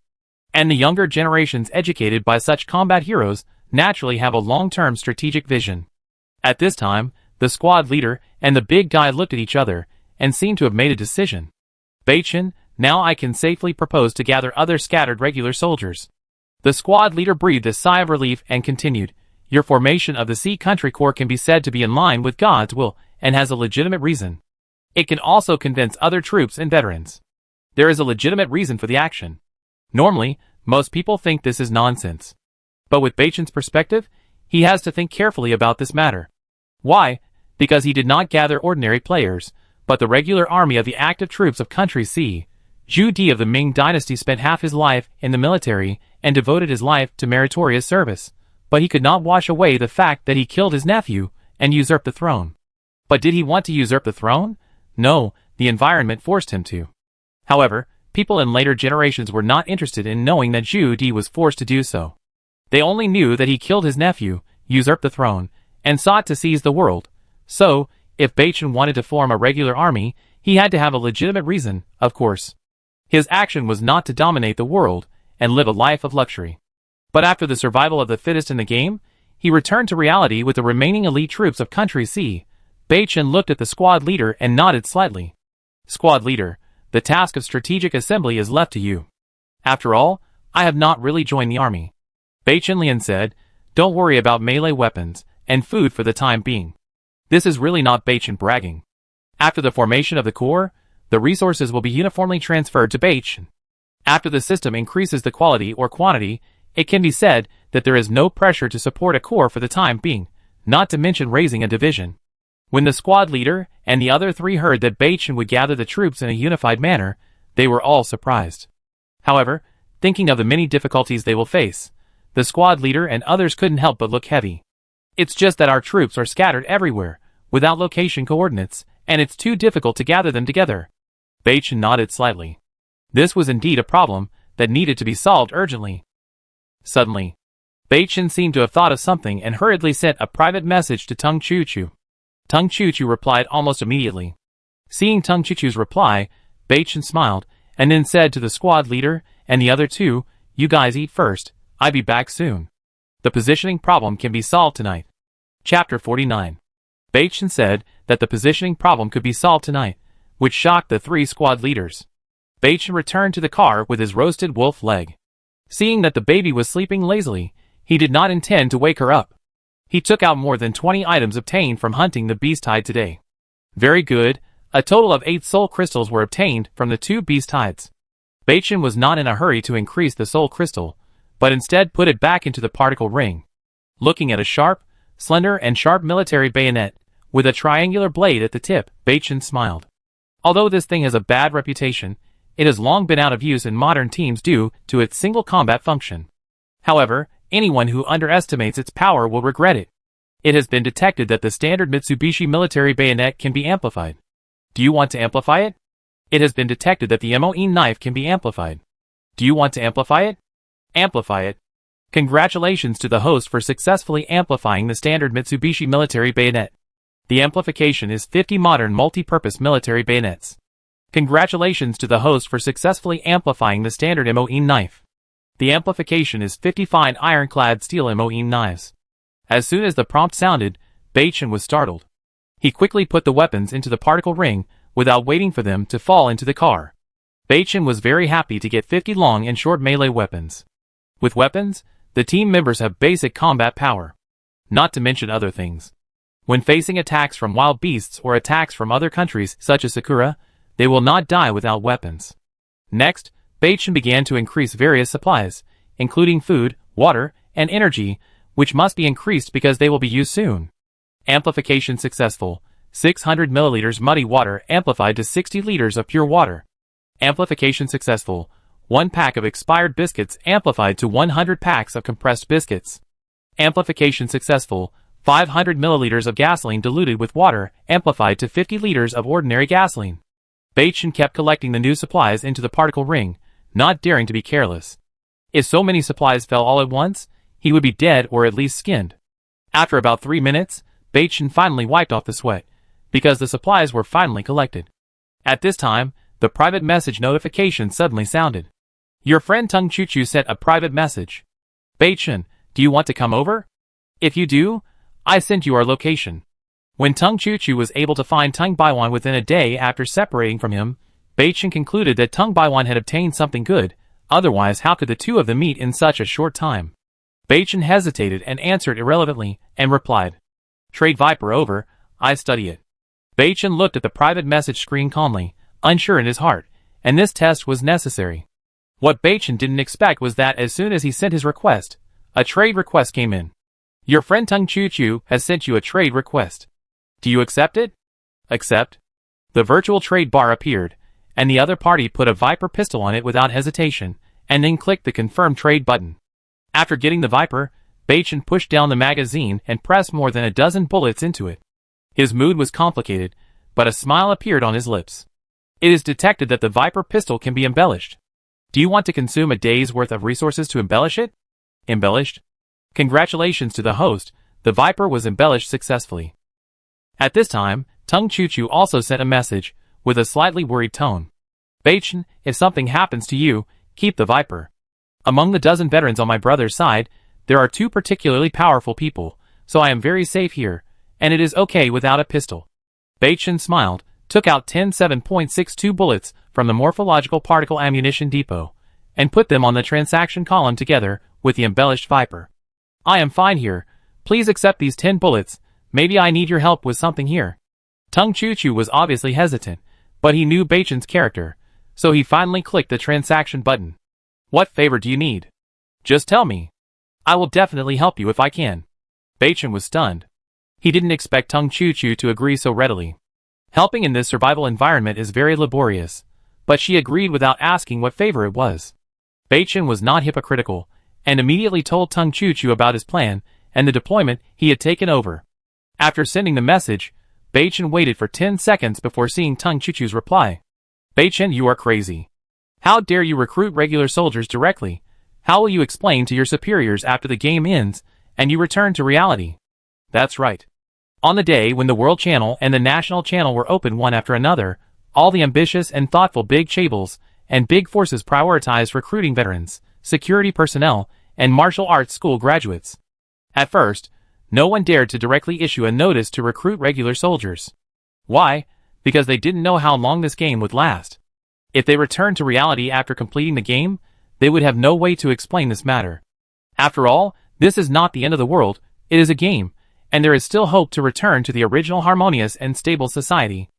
And the younger generations educated by such combat heroes naturally have a long-term strategic vision. At this time, the squad leader and the big guy looked at each other and seemed to have made a decision. "Bachin, now I can safely propose to gather other scattered regular soldiers." The squad leader breathed a sigh of relief and continued, "Your formation of the Sea Country Corps can be said to be in line with God's will and has a legitimate reason. It can also convince other troops and veterans. There is a legitimate reason for the action. Normally, most people think this is nonsense. But with Bachin's perspective, he has to think carefully about this matter. Why? Because he did not gather ordinary players, but the regular army of the active troops of Country C. Zhu Di of the Ming dynasty spent half his life in the military and devoted his life to meritorious service, but he could not wash away the fact that he killed his nephew and usurped the throne. But did he want to usurp the throne? No, the environment forced him to. However, people in later generations were not interested in knowing that Zhu Di was forced to do so. They only knew that he killed his nephew, usurped the throne, and sought to seize the world. So, if Beichen wanted to form a regular army, he had to have a legitimate reason, of course. His action was not to dominate the world and live a life of luxury. But after the survival of the fittest in the game, he returned to reality with the remaining elite troops of Country C. Beichen looked at the squad leader and nodded slightly. Squad leader, the task of strategic assembly is left to you. After all, I have not really joined the army. Beichen Lian said, don't worry about melee weapons and food for the time being. This is really not Beichen bragging. After the formation of the Corps, the resources will be uniformly transferred to Beichen. After the system increases the quality or quantity, it can be said that there is no pressure to support a Corps for the time being, not to mention raising a division. When the squad leader and the other three heard that Beichen would gather the troops in a unified manner, they were all surprised. However, thinking of the many difficulties they will face, the squad leader and others couldn't help but look heavy. It's just that our troops are scattered everywhere, without location coordinates, and it's too difficult to gather them together. Beichen nodded slightly. This was indeed a problem that needed to be solved urgently. Suddenly, Beichen seemed to have thought of something and hurriedly sent a private message to Tung Chu-Chu. Tung Chu-Chu replied almost immediately. Seeing Tung Chu-Chu's reply, Beichen smiled, and then said to the squad leader and the other two, you guys eat first, I'll be back soon. The positioning problem can be solved tonight. Chapter 49. Beichen said that the positioning problem could be solved tonight, which shocked the three squad leaders. Beichen returned to the car with his roasted wolf leg. Seeing that the baby was sleeping lazily, he did not intend to wake her up. He took out more than 20 items obtained from hunting the beast hide today. Very good, a total of 8 soul crystals were obtained from the 2 beast hides. Beichen was not in a hurry to increase the soul crystal, but instead put it back into the particle ring. Looking at a sharp, slender and sharp military bayonet, with a triangular blade at the tip, Beichen smiled. Although this thing has a bad reputation, it has long been out of use in modern teams due to its single combat function. However, anyone who underestimates its power will regret it. It has been detected that the standard Mitsubishi military bayonet can be amplified. Do you want to amplify it? It has been detected that the MOE knife can be amplified. Do you want to amplify it? Amplify it. Congratulations to the host for successfully amplifying the standard Mitsubishi military bayonet. The amplification is 50 modern multi-purpose military bayonets. Congratulations to the host for successfully amplifying the standard MOE knife. The amplification is 50 fine ironclad steel MOE knives. As soon as the prompt sounded, Beichen was startled. He quickly put the weapons into the particle ring without waiting for them to fall into the car. Beichen was very happy to get 50 long and short melee weapons. With weapons, the team members have basic combat power. Not to mention other things. When facing attacks from wild beasts or attacks from other countries such as Sakura, they will not die without weapons. Next, Beichen began to increase various supplies, including food, water, and energy, which must be increased because they will be used soon. Amplification successful. 600 milliliters muddy water amplified to 60 liters of pure water. Amplification successful. 1 pack of expired biscuits amplified to 100 packs of compressed biscuits. Amplification successful. 500 milliliters of gasoline diluted with water amplified to 50 liters of ordinary gasoline. Beichen kept collecting the new supplies into the particle ring, not daring to be careless. If so many supplies fell all at once, he would be dead or at least skinned. After about 3 minutes, Beichen finally wiped off the sweat, because the supplies were finally collected. At this time, the private message notification suddenly sounded. Your friend Tung Chu-Chu sent a private message. Beichen, do you want to come over? If you do, I sent you our location. When Tung Chu-Chu was able to find Tung Baiwan within a day after separating from him, Beichen concluded that Tung Baiwan had obtained something good, otherwise how could the two of them meet in such a short time? Beichen hesitated and answered irrelevantly, and replied, Trade Viper over, I study it. Beichen looked at the private message screen calmly, unsure in his heart, and this test was necessary. What Beichen didn't expect was that as soon as he sent his request, a trade request came in. Your friend Tung Chu-Chu has sent you a trade request. Do you accept it? Accept. The virtual trade bar appeared, and the other party put a Viper pistol on it without hesitation, and then clicked the confirm trade button. After getting the Viper, Beichen pushed down the magazine and pressed more than a dozen bullets into it. His mood was complicated, but a smile appeared on his lips. It is detected that the Viper pistol can be embellished. Do you want to consume a day's worth of resources to embellish it? Embellished? Congratulations to the host, the Viper was embellished successfully. At this time, Tung Chu also sent a message, with a slightly worried tone. Beichen, if something happens to you, keep the Viper. Among the dozen veterans on my brother's side, there are 2 particularly powerful people, so I am very safe here, and it is okay without a pistol. Beichen smiled, took out 10 7.62 bullets from the morphological particle ammunition depot, and put them on the transaction column together with the embellished Viper. I am fine here, please accept these 10 bullets, maybe I need your help with something here. Tung Chu was obviously hesitant, but he knew Beichen's character, so he finally clicked the transaction button. What favor do you need? Just tell me. I will definitely help you if I can. Beichen was stunned. He didn't expect Tung Chu to agree so readily. Helping in this survival environment is very laborious, but she agreed without asking what favor it was. Beichen was not hypocritical, and immediately told Tung Chu about his plan and the deployment he had taken over. After sending the message, Beichen waited for 10 seconds before seeing Tung Chu's reply. Beichen, you are crazy. How dare you recruit regular soldiers directly? How will you explain to your superiors after the game ends and you return to reality? That's right. On the day when the World Channel and the National Channel were open one after another, all the ambitious and thoughtful big chaebol and big forces prioritized recruiting veterans, security personnel, and martial arts school graduates. At first, no one dared to directly issue a notice to recruit regular soldiers. Why? Because they didn't know how long this game would last. If they returned to reality after completing the game, they would have no way to explain this matter. After all, this is not the end of the world, it is a game, and there is still hope to return to the original harmonious and stable society.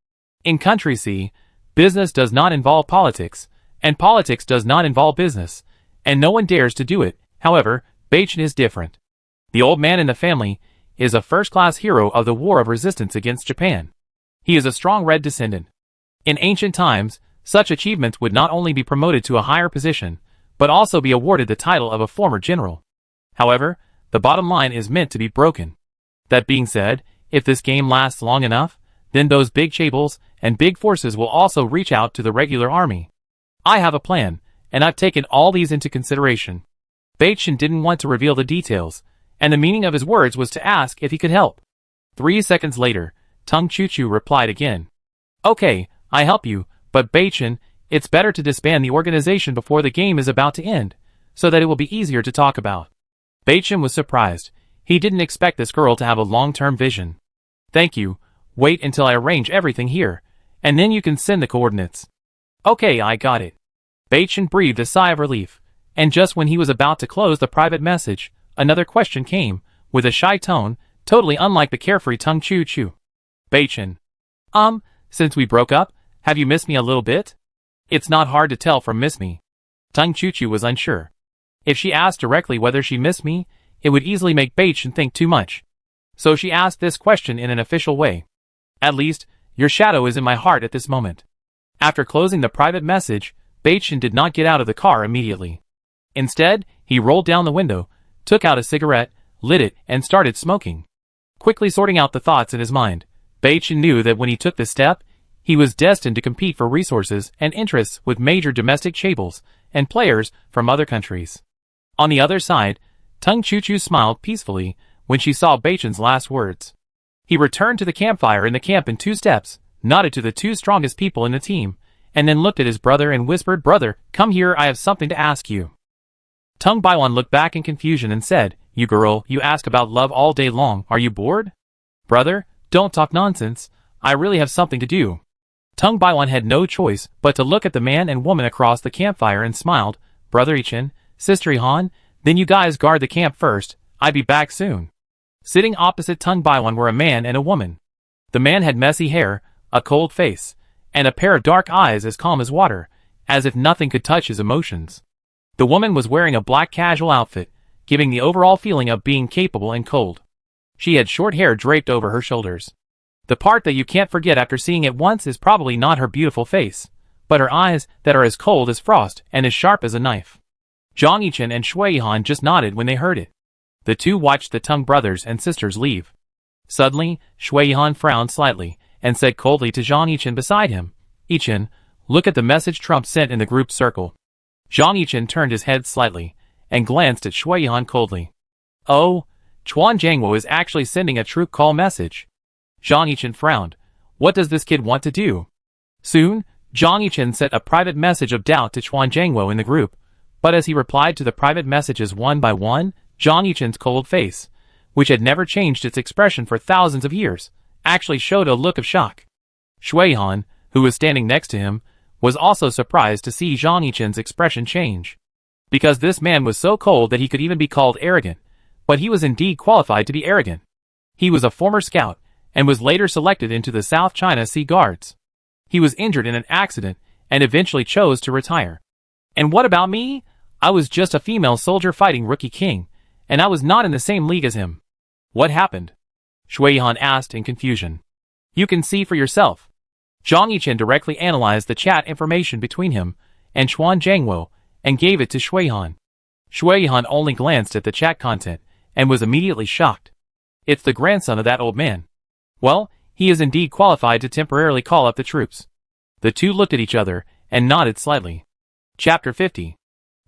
In Country C, business does not involve politics, and politics does not involve business, and no one dares to do it. However, Beichen is different. The old man in the family is a first-class hero of the War of Resistance against Japan. He is a strong red descendant. In ancient times, such achievements would not only be promoted to a higher position, but also be awarded the title of a former general. However, the bottom line is meant to be broken. That being said, if this game lasts long enough, then those big chaebols and big forces will also reach out to the regular army. I have a plan, and I've taken all these into consideration. Beichen didn't want to reveal the details, and the meaning of his words was to ask if he could help. 3 seconds later, Tung Chu replied again. Okay, I help you, but Beichen, it's better to disband the organization before the game is about to end, so that it will be easier to talk about. Beichen was surprised. He didn't expect this girl to have a long-term vision. Thank you, wait until I arrange everything here, and then you can send the coordinates. Okay, I got it. Beichen breathed a sigh of relief, and just when he was about to close the private message, another question came, with a shy tone, totally unlike the carefree Tung Chu. Beichen. Since we broke up, have you missed me a little bit? It's not hard to tell from miss me. Tung Chu was unsure. If she asked directly whether she missed me, it would easily make Beichen think too much. So she asked this question in an official way. At least, your shadow is in my heart at this moment. After closing the private message, Beichen did not get out of the car immediately. Instead, he rolled down the window, took out a cigarette, lit it, and started smoking. Quickly sorting out the thoughts in his mind, Beichen knew that when he took this step, he was destined to compete for resources and interests with major domestic chaebols and players from other countries. On the other side, Tung Chu smiled peacefully when she saw Beichen's last words. He returned to the campfire in the camp in 2 steps, nodded to the 2 strongest people in the team, and then looked at his brother and whispered, "Brother, come here, I have something to ask you." Tung Baiwan looked back in confusion and said, "You girl, you ask about love all day long, are you bored?" "Brother, don't talk nonsense, I really have something to do." Tung Baiwan had no choice but to look at the man and woman across the campfire and smiled, "Brother Ichen, Sister Han, then you guys guard the camp first, I'll be back soon." Sitting opposite Tung Baiwan were a man and a woman. The man had messy hair, a cold face, and a pair of dark eyes as calm as water, as if nothing could touch his emotions. The woman was wearing a black casual outfit, giving the overall feeling of being capable and cold. She had short hair draped over her shoulders. The part that you can't forget after seeing it once is probably not her beautiful face, but her eyes that are as cold as frost and as sharp as a knife. Zhang Yichen and Shui Han just nodded when they heard it. The 2 watched the Tung brothers and sisters leave. Suddenly, Shui Han frowned slightly, and said coldly to Zhang Yichen beside him, "Yichen, look at the message Trump sent in the group circle." Zhang Yichen turned his head slightly, and glanced at Shui Han coldly. "Oh, Chuan Jiangwo is actually sending a troop call message." Zhang Yichen frowned. What does this kid want to do? Soon, Zhang Yichen sent a private message of doubt to Chuan Jiangwo in the group, but as he replied to the private messages one by one, Zhang Yichen's cold face, which had never changed its expression for thousands of years, actually showed a look of shock. Shui Han, who was standing next to him, was also surprised to see Zhang Yichen's expression change. Because this man was so cold that he could even be called arrogant, but he was indeed qualified to be arrogant. He was a former scout, and was later selected into the South China Sea Guards. He was injured in an accident, and eventually chose to retire. And what about me? I was just a female soldier fighting Rookie King, and I was not in the same league as him. What happened? Shui Han asked in confusion. You can see for yourself. Zhang Yichen directly analyzed the chat information between him and Chuan Jiangwo, and gave it to Shui Han. Shui Han only glanced at the chat content, and was immediately shocked. It's the grandson of that old man. Well, he is indeed qualified to temporarily call up the troops. The two looked at each other, and nodded slightly. Chapter 50.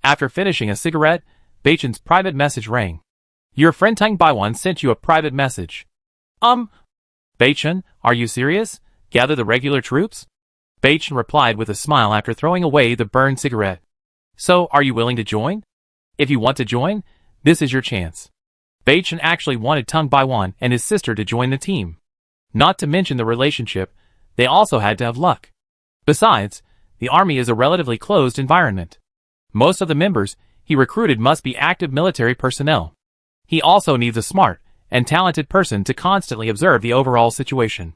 After finishing a cigarette, Beichen's private message rang. Your friend Tang Baiwan sent you a private message. Beichen, are you serious? Gather the regular troops? Beichen replied with a smile after throwing away the burned cigarette. So, are you willing to join? If you want to join, this is your chance. Beichen actually wanted Tang Baiwan and his sister to join the team. Not to mention the relationship, they also had to have luck. Besides, the army is a relatively closed environment. Most of the members he recruited must be active military personnel. He also needs a smart and talented person to constantly observe the overall situation.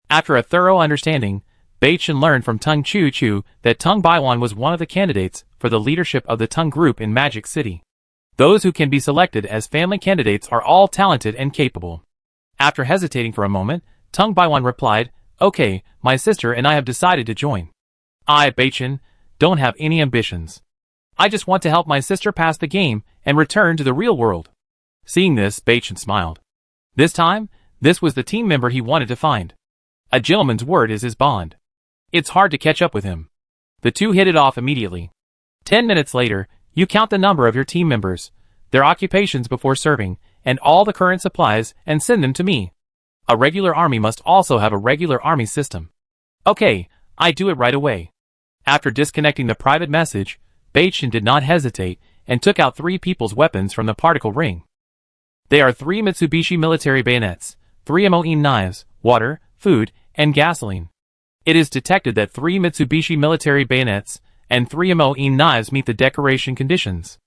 After a thorough understanding, Beichen learned from Tung Chu that Tung Baiwan was one of the candidates for the leadership of the Tung group in Magic City. Those who can be selected as family candidates are all talented and capable. After hesitating for a moment, Tung Baiwan replied, Okay, my sister and I have decided to join. I, Beichen, don't have any ambitions. I just want to help my sister pass the game and return to the real world. Seeing this, Beichen smiled. This time, this was the team member he wanted to find. A gentleman's word is his bond. It's hard to catch up with him. The two hit it off immediately. 10 minutes later, you count the number of your team members, their occupations before serving, and all the current supplies, and send them to me. A regular army must also have a regular army system. Okay, I do it right away. After disconnecting the private message, Beichen did not hesitate, and took out 3 people's weapons from the particle ring. They are 3 Mitsubishi military bayonets, 3 MOE knives, water, food, and gasoline. It is detected that 3 Mitsubishi military bayonets and 3 MOE knives meet the decoration conditions.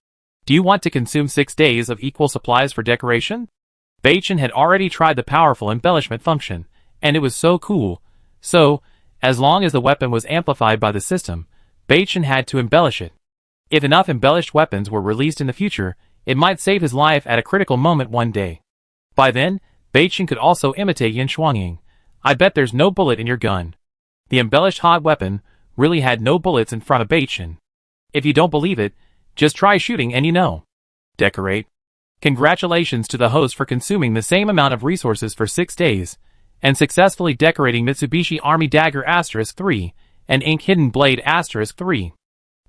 Do you want to consume 6 days of equal supplies for decoration? Beichen had already tried the powerful embellishment function, and it was so cool. So, as long as the weapon was amplified by the system, Beichen had to embellish it. If enough embellished weapons were released in the future, it might save his life at a critical moment one day. By then, Beichen could also imitate Yin Shuangying. I bet there's no bullet in your gun. The embellished hot weapon really had no bullets in front of Beichen. If you don't believe it, just try shooting and you know. Decorate. Congratulations to the host for consuming the same amount of resources for 6 days, and successfully decorating Mitsubishi Army Dagger *3 and Ink Hidden Blade *3.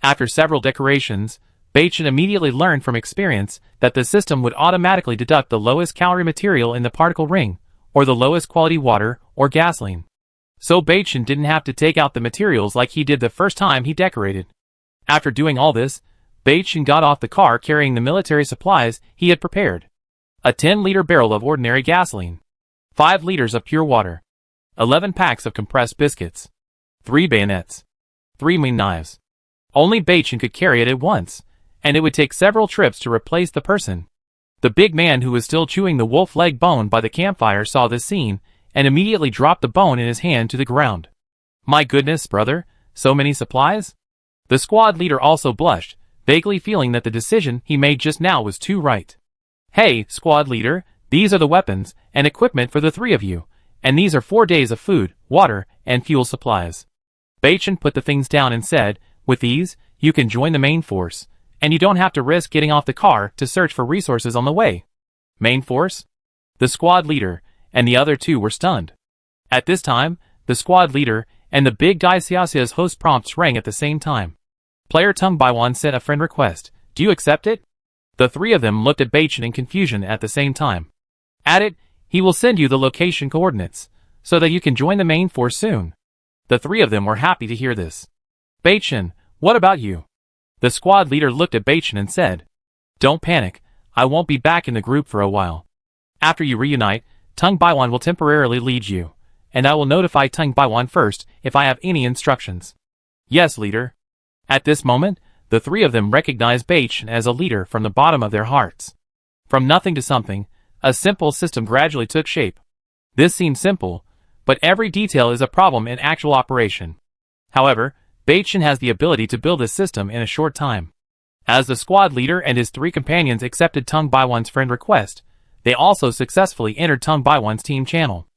After several decorations, Beichen immediately learned from experience that the system would automatically deduct the lowest calorie material in the particle ring, or the lowest quality water or gasoline. So Beichen didn't have to take out the materials like he did the first time he decorated. After doing all this, Beichen got off the car carrying the military supplies he had prepared. A 10-liter barrel of ordinary gasoline, 5 liters of pure water, 11 packs of compressed biscuits, 3 bayonets, 3 mean knives. Only Beichen could carry it at once, and it would take several trips to replace the person. The big man who was still chewing the wolf leg bone by the campfire saw this scene, and immediately dropped the bone in his hand to the ground. My goodness, brother, so many supplies? The squad leader also blushed, vaguely feeling that the decision he made just now was too right. Hey, squad leader, these are the weapons and equipment for the 3 of you, and these are 4 days of food, water, and fuel supplies. Beichen put the things down and said, with these, you can join the main force, and you don't have to risk getting off the car to search for resources on the way. Main force? The squad leader, and the other two were stunned. At this time, the squad leader and the big guy Xiaoxia's host prompts rang at the same time. Player Tung Baiwan sent a friend request. Do you accept it? The three of them looked at Baichen in confusion at the same time. At it, he will send you the location coordinates, so that you can join the main force soon. The three of them were happy to hear this. Baichen, what about you? The squad leader looked at Baichen and said, Don't panic, I won't be back in the group for a while. After you reunite, Tung Baiwan will temporarily lead you, and I will notify Tung Baiwan first if I have any instructions. Yes, leader. At this moment, the three of them recognized Baichen as a leader from the bottom of their hearts. From nothing to something, a simple system gradually took shape. This seemed simple, but every detail is a problem in actual operation. However, Baichen has the ability to build a system in a short time. As the squad leader and his three companions accepted Tung Baiwan's friend request, they also successfully entered Tung Baiwan's team channel.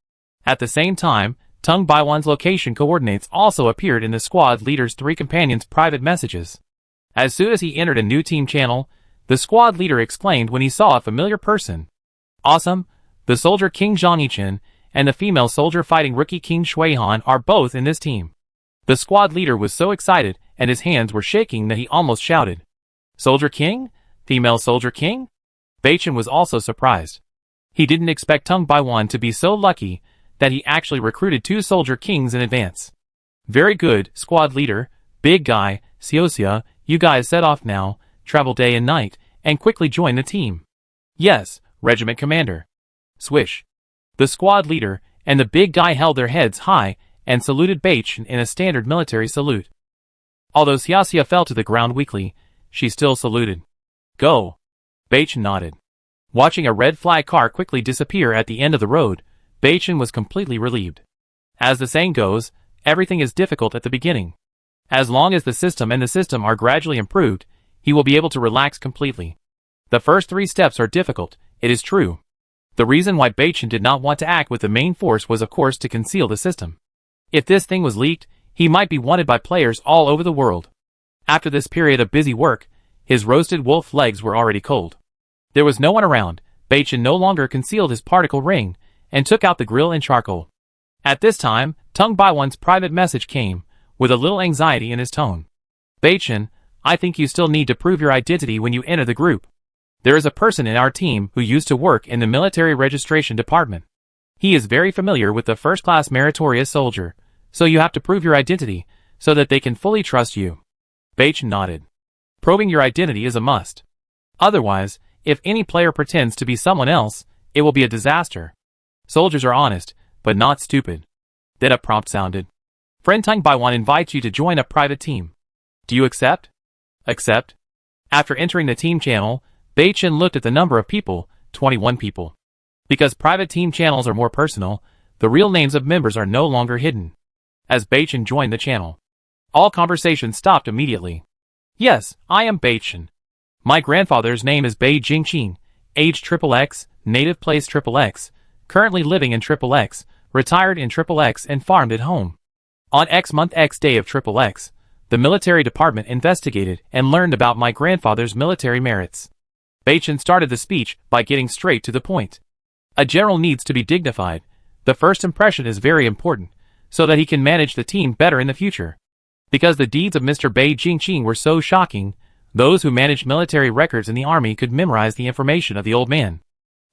At the same time, Tung Baiwan's location coordinates also appeared in the squad leader's three companions' private messages. As soon as he entered a new team channel, the squad leader exclaimed when he saw a familiar person. Awesome! The soldier King Zhang Yichen and the female soldier fighting rookie King Shui Han are both in this team. The squad leader was so excited and his hands were shaking that he almost shouted. Soldier King? Female Soldier King? Baichen was also surprised. He didn't expect Tung Baiwan to be so lucky that he actually recruited two Soldier Kings in advance. Very good, squad leader, big guy, Xiaoxia, you guys set off now, travel day and night, and quickly join the team. Yes, regiment commander. Swish. The squad leader and the big guy held their heads high and saluted Baichen in a standard military salute. Although Xiaoxia fell to the ground weakly, she still saluted. Go. Baichen nodded. Watching a red flag car quickly disappear at the end of the road, Baichen was completely relieved. As the saying goes, everything is difficult at the beginning. As long as the system and the system are gradually improved, he will be able to relax completely. The first 3 steps are difficult, it is true. The reason why Baichen did not want to act with the main force was of course to conceal the system. If this thing was leaked, he might be wanted by players all over the world. After this period of busy work, his roasted wolf legs were already cold. There was no one around. Baichen no longer concealed his particle ring and took out the grill and charcoal. At this time, Tung Baiwan's private message came, with a little anxiety in his tone. Baichen, I think you still need to prove your identity when you enter the group. There is a person in our team who used to work in the military registration department. He is very familiar with the first-class meritorious soldier, so you have to prove your identity so that they can fully trust you. Baichen nodded. Proving your identity is a must. Otherwise, if any player pretends to be someone else, it will be a disaster. Soldiers are honest, but not stupid. Then a prompt sounded. Friend Tung Baiwan invites you to join a private team. Do you accept? Accept. After entering the team channel, Baichen looked at the number of people, 21 people. Because private team channels are more personal, the real names of members are no longer hidden. As Baichen joined the channel, all conversation stopped immediately. Yes, I am Baichen. My grandfather's name is Bai Jingqing, age XXX, native place XXX, currently living in XXX, retired in XXX and farmed at home. On X month X day of XXX, the military department investigated and learned about my grandfather's military merits. Baichen started the speech by getting straight to the point. A general needs to be dignified. The first impression is very important, so that he can manage the team better in the future. Because the deeds of Mr. Bai Jingqing were so shocking, those who managed military records in the army could memorize the information of the old man.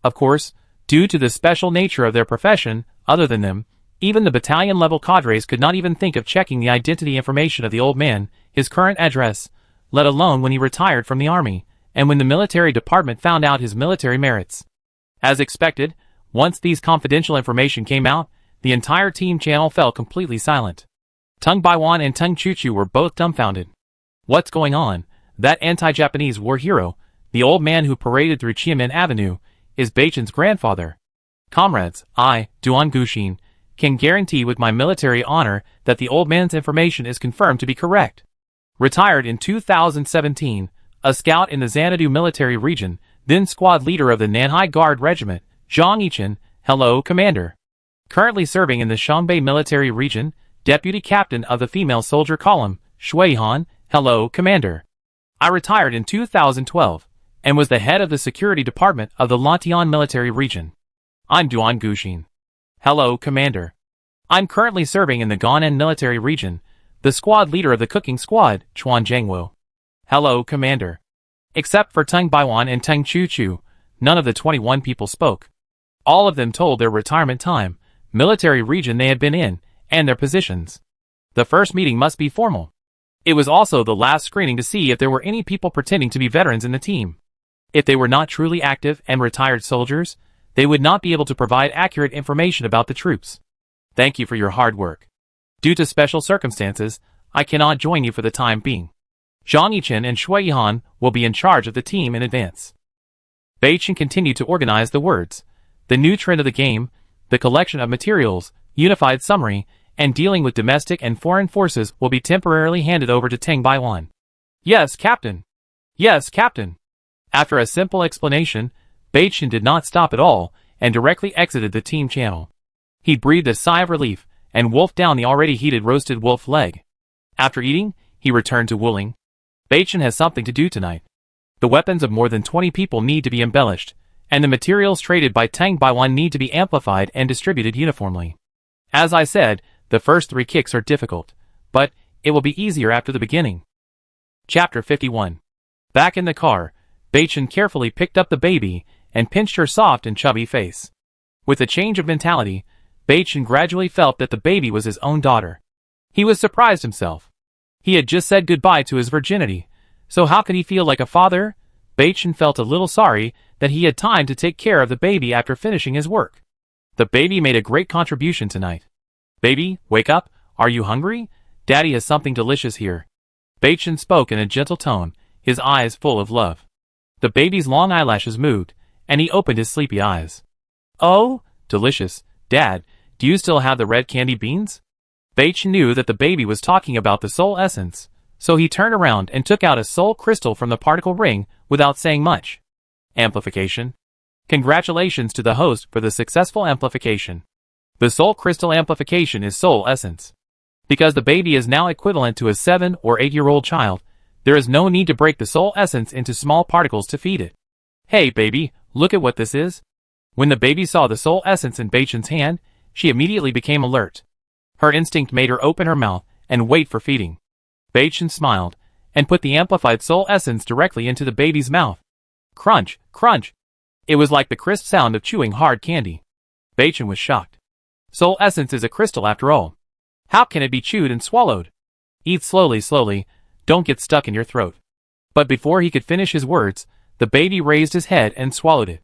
Of course, due to the special nature of their profession, other than them, even the battalion-level cadres could not even think of checking the identity information of the old man, his current address, let alone when he retired from the army, and when the military department found out his military merits. As expected, once these confidential information came out, the entire team channel fell completely silent. Tung Baiwan and Tung Chuchu were both dumbfounded. What's going on? That anti-Japanese war hero, the old man who paraded through Qianmen Avenue, is Baichen's grandfather. Comrades, I, Duan Guxin, can guarantee with my military honor that the old man's information is confirmed to be correct. Retired in 2017, a scout in the Xanadu military region, then squad leader of the Nanhai Guard Regiment, Zhang Yichen, hello, Commander. Currently serving in the Shangbei military region, deputy captain of the female soldier column, Shui Han, hello, Commander. I retired in 2012, and was the head of the security department of the Lantian military region. I'm Duan Guxin. Hello, Commander. I'm currently serving in the Gannan military region, the squad leader of the cooking squad, Chuan Zhengwo. Hello, Commander. Except for Teng Baiwan and Teng Chu, none of the 21 people spoke. All of them told their retirement time, military region they had been in, and their positions. The first meeting must be formal. It was also the last screening to see if there were any people pretending to be veterans in the team. If they were not truly active and retired soldiers, they would not be able to provide accurate information about the troops. Thank you for your hard work. Due to special circumstances, I cannot join you for the time being. Zhang Yichen and Shui Yihan will be in charge of the team in advance. Bei Chen continued to organize the words. The new trend of the game, the collection of materials, unified summary, and dealing with domestic and foreign forces will be temporarily handed over to Teng Baiwan. Yes, Captain. Yes, Captain. After a simple explanation, Bei Chen did not stop at all and directly exited the team channel. He breathed a sigh of relief and wolfed down the already heated roasted wolf leg. After eating, he returned to Wuling. Bei Chen has something to do tonight. The weapons of more than 20 people need to be embellished, and the materials traded by Teng Baiwan need to be amplified and distributed uniformly. As I said, the first 3 kicks are difficult, but it will be easier after the beginning. Chapter 51. Back in the car, Bei Chen carefully picked up the baby and pinched her soft and chubby face. With a change of mentality, Bei Chen gradually felt that the baby was his own daughter. He was surprised himself. He had just said goodbye to his virginity, so how could he feel like a father? Bei Chen felt a little sorry that he had time to take care of the baby after finishing his work. The baby made a great contribution tonight. Baby, wake up, are you hungry? Daddy has something delicious here. Bei Chen spoke in a gentle tone, his eyes full of love. The baby's long eyelashes moved, and he opened his sleepy eyes. Oh, delicious, Dad, do you still have the red candy beans? Bei Chen knew that the baby was talking about the soul essence, so he turned around and took out a soul crystal from the particle ring without saying much. Amplification. Congratulations to the host for the successful amplification. The soul crystal amplification is soul essence. Because the baby is now equivalent to a 7 or 8-year-old child, there is no need to break the soul essence into small particles to feed it. Hey baby, look at what this is. When the baby saw the soul essence in Bei Chen's hand, she immediately became alert. Her instinct made her open her mouth and wait for feeding. Bei Chen smiled and put the amplified soul essence directly into the baby's mouth. Crunch, crunch. It was like the crisp sound of chewing hard candy. Bei Chen was shocked. Soul essence is a crystal after all. How can it be chewed and swallowed? Eat slowly, slowly, don't get stuck in your throat. But before he could finish his words, the baby raised his head and swallowed it.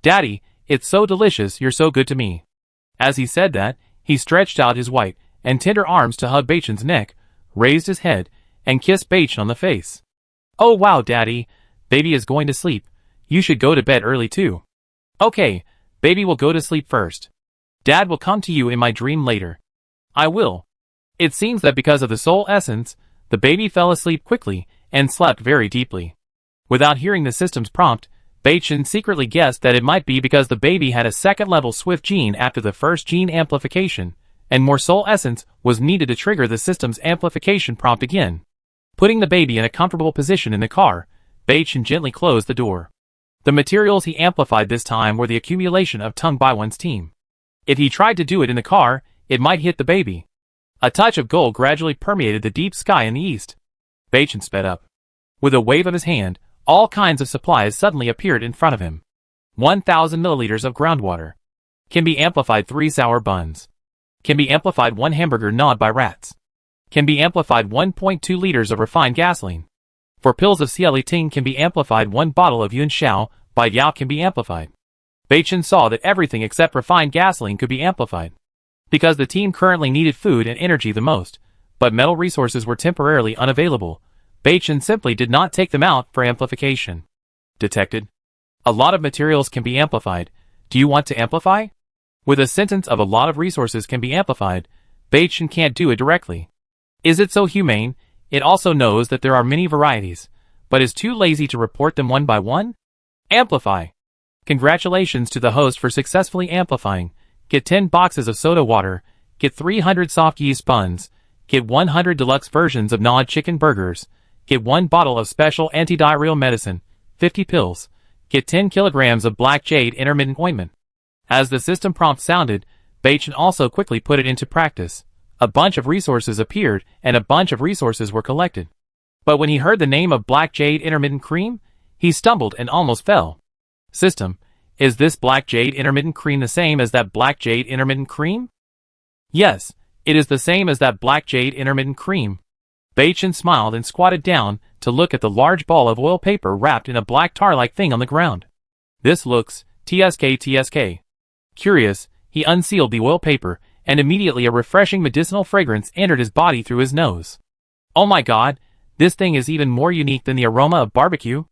Daddy, it's so delicious, you're so good to me. As he said that, he stretched out his white and tender arms to hug Bei Chen's neck, raised his head, and kissed Bei Chen on the face. Oh wow, Daddy, baby is going to sleep. You should go to bed early too. Okay, baby will go to sleep first. Dad will come to you in my dream later. I will. It seems that because of the soul essence, the baby fell asleep quickly and slept very deeply. Without hearing the system's prompt, Bei Chen secretly guessed that it might be because the baby had a second-level swift gene after the first gene amplification, and more soul essence was needed to trigger the system's amplification prompt again. Putting the baby in a comfortable position in the car, Bei Chen gently closed the door. The materials he amplified this time were the accumulation of Teng Baiwan's team. If he tried to do it in the car, it might hit the baby. A touch of gold gradually permeated the deep sky in the east. Bei Chen sped up. With a wave of his hand, all kinds of supplies suddenly appeared in front of him. 1,000 milliliters of groundwater. Can be amplified 3 sour buns. Can be amplified 1 hamburger gnawed by rats. Can be amplified 1.2 liters of refined gasoline. For pills of Xie Ting can be amplified 1 bottle of Yun Xiao by Yao can be amplified. Bei Chen saw that everything except refined gasoline could be amplified. Because the team currently needed food and energy the most, but metal resources were temporarily unavailable, Bei Chen simply did not take them out for amplification. Detected. A lot of materials can be amplified. Do you want to amplify? With a sentence of a lot of resources can be amplified, Bei Chen can't do it directly. Is it so humane? It also knows that there are many varieties, but is too lazy to report them one by one? Amplify. Congratulations to the host for successfully amplifying. Get 10 boxes of soda water, get 300 soft yeast buns, get 100 deluxe versions of gnawed chicken burgers, get 1 bottle of special anti-diarrheal medicine, 50 pills, get 10 kilograms of black jade intermittent ointment. As the system prompt sounded, Bachin also quickly put it into practice. A bunch of resources appeared and a bunch of resources were collected. But when he heard the name of Black Jade Intermittent Cream, he stumbled and almost fell. System, is this Black Jade Intermittent Cream the same as that Black Jade Intermittent Cream? Yes, it is the same as that Black Jade Intermittent Cream. Bachin smiled and squatted down to look at the large ball of oil paper wrapped in a black tar-like thing on the ground. This looks TSK. Curious, he unsealed the oil paper, and immediately a refreshing medicinal fragrance entered his body through his nose. Oh my god, this thing is even more unique than the aroma of barbecue.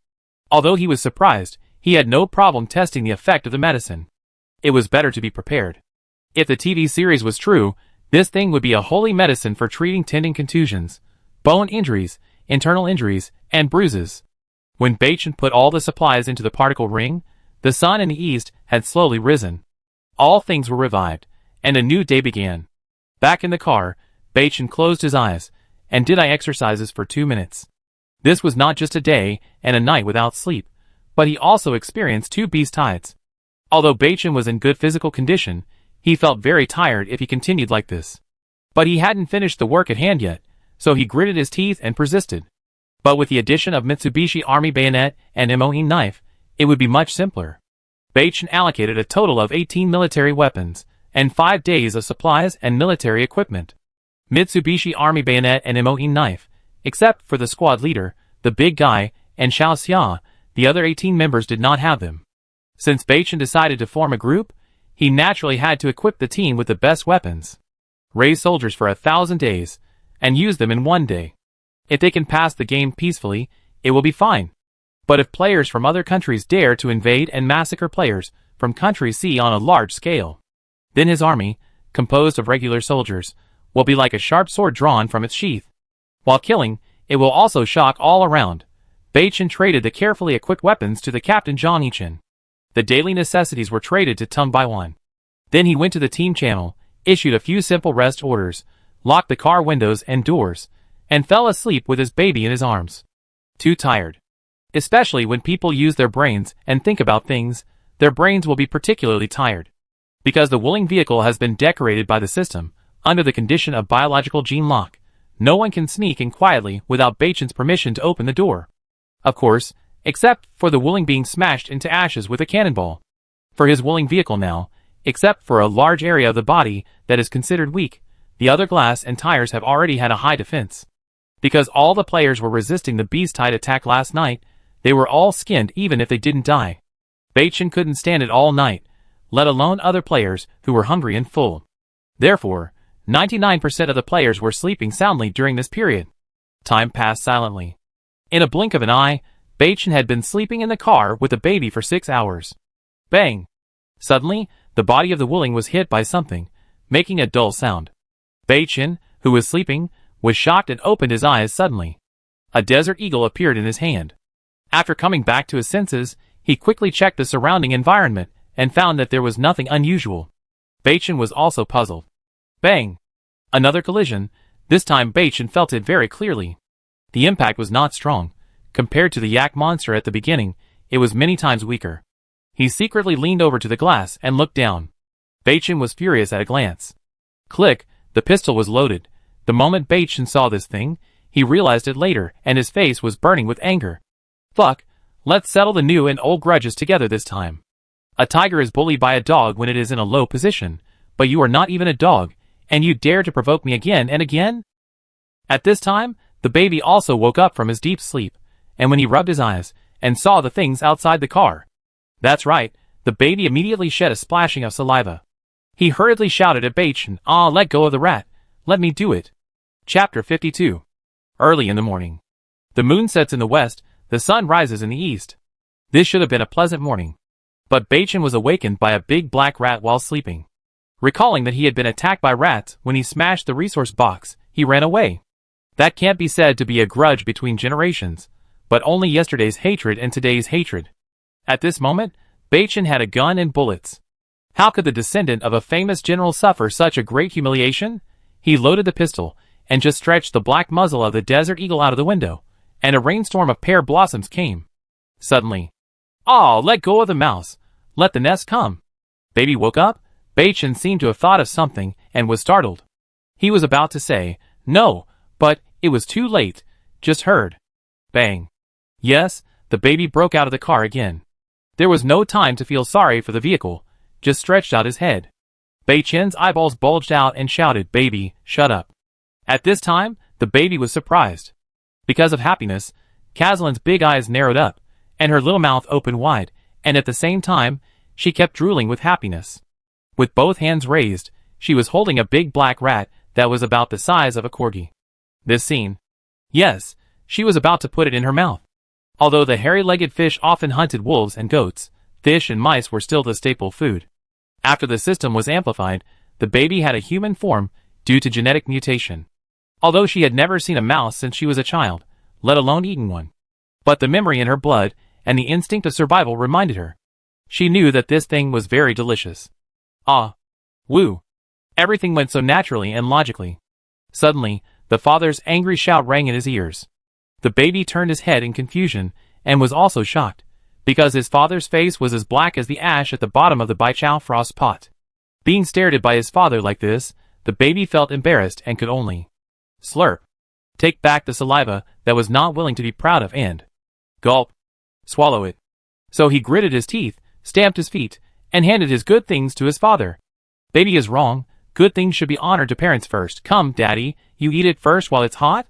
Although he was surprised, he had no problem testing the effect of the medicine. It was better to be prepared. If the TV series was true, this thing would be a holy medicine for treating tendon contusions, bone injuries, internal injuries, and bruises. When Bachin put all the supplies into the particle ring, the sun in the east had slowly risen. All things were revived, and a new day began. Back in the car, Bachin closed his eyes, and did exercises for 2 minutes. This was not just a day and a night without sleep, but he also experienced 2 beast tides. Although Bachin was in good physical condition, he felt very tired if he continued like this. But he hadn't finished the work at hand yet, so he gritted his teeth and persisted. But with the addition of Mitsubishi Army bayonet and MOE knife, it would be much simpler. Bachin allocated a total of 18 military weapons, and 5 days of supplies and military equipment. Mitsubishi Army bayonet and MOE knife, except for the squad leader, the big guy, and Xiao Xia, the other 18 members did not have them. Since Bachin decided to form a group, he naturally had to equip the team with the best weapons. Raise soldiers for 1,000 days, and use them in 1 day. If they can pass the game peacefully, it will be fine. But if players from other countries dare to invade and massacre players from countries C on a large scale, then his army, composed of regular soldiers, will be like a sharp sword drawn from its sheath. While killing, it will also shock all around. Bachin traded the carefully equipped weapons to the captain Zhang Yichin. The daily necessities were traded to Tung by one. Then he went to the team channel, issued a few simple rest orders, locked the car windows and doors, and fell asleep with his baby in his arms. Too tired. Especially when people use their brains and think about things, their brains will be particularly tired. Because the Wuling vehicle has been decorated by the system, under the condition of biological gene lock, no one can sneak in quietly without Bachin's permission to open the door. Of course, except for the Wuling being smashed into ashes with a cannonball. For his Wuling vehicle now, except for a large area of the body that is considered weak, the other glass and tires have already had a high defense. Because all the players were resisting the beast tide attack last night, they were all skinned even if they didn't die. Bachin couldn't stand it all night, let alone other players who were hungry and full. Therefore, 99% of the players were sleeping soundly during this period. Time passed silently. In a blink of an eye, Bachin had been sleeping in the car with the baby for 6 hours. Bang! Suddenly, the body of the Wuling was hit by something, making a dull sound. Bachin, who was sleeping, was shocked and opened his eyes suddenly. A desert eagle appeared in his hand. After coming back to his senses, he quickly checked the surrounding environment and found that there was nothing unusual. Bachin was also puzzled. Bang! Another collision. This time Bachin felt it very clearly. The impact was not strong. Compared to the yak monster at the beginning, it was many times weaker. He secretly leaned over to the glass and looked down. Bachin was furious at a glance. Click, the pistol was loaded. The moment Bachin saw this thing, he realized it later, and his face was burning with anger. Fuck, let's settle the new and old grudges together this time. A tiger is bullied by a dog when it is in a low position, but you are not even a dog, and you dare to provoke me again and again? At this time, the baby also woke up from his deep sleep, and when he rubbed his eyes, and saw the things outside the car. That's right, the baby immediately shed a splashing of saliva. He hurriedly shouted at Bachin, "Ah, let go of the rat, let me do it." Chapter 52. Early in the morning. The moon sets in the west, the sun rises in the east. This should have been a pleasant morning. But Bachin was awakened by a big black rat while sleeping. Recalling that he had been attacked by rats when he smashed the resource box, he ran away. That can't be said to be a grudge between generations, but only yesterday's hatred and today's hatred. At this moment, Bachin had a gun and bullets. How could the descendant of a famous general suffer such a great humiliation? He loaded the pistol, and just stretched the black muzzle of the desert eagle out of the window, and a rainstorm of pear blossoms came. Suddenly, "Oh, let go of the mouse. Let the nest come." Baby woke up. Beichen seemed to have thought of something and was startled. He was about to say, no, but it was too late, just heard. Bang. Yes, the baby broke out of the car again. There was no time to feel sorry for the vehicle, just stretched out his head. Beichen's eyeballs bulged out and shouted, "Baby, shut up." At this time, the baby was surprised. Because of happiness, Kazlin's big eyes narrowed up, and her little mouth opened wide, and at the same time, she kept drooling with happiness. With both hands raised, she was holding a big black rat that was about the size of a corgi. This scene. Yes, she was about to put it in her mouth. Although the hairy-legged fish often hunted wolves and goats, fish and mice were still the staple food. After the system was amplified, the baby had a human form due to genetic mutation. Although she had never seen a mouse since she was a child, let alone eaten one. But the memory in her blood and the instinct of survival reminded her. She knew that this thing was very delicious. Ah. Woo. Everything went so naturally and logically. Suddenly, the father's angry shout rang in his ears. The baby turned his head in confusion and was also shocked, because his father's face was as black as the ash at the bottom of the Baichao frost pot. Being stared at by his father like this, the baby felt embarrassed and could only slurp. Take back the saliva that was not willing to be proud of and gulp. Swallow it. So he gritted his teeth, stamped his feet, and handed his good things to his father. Baby is wrong. Good things should be honored to parents first. Come, Daddy, you eat it first while it's hot?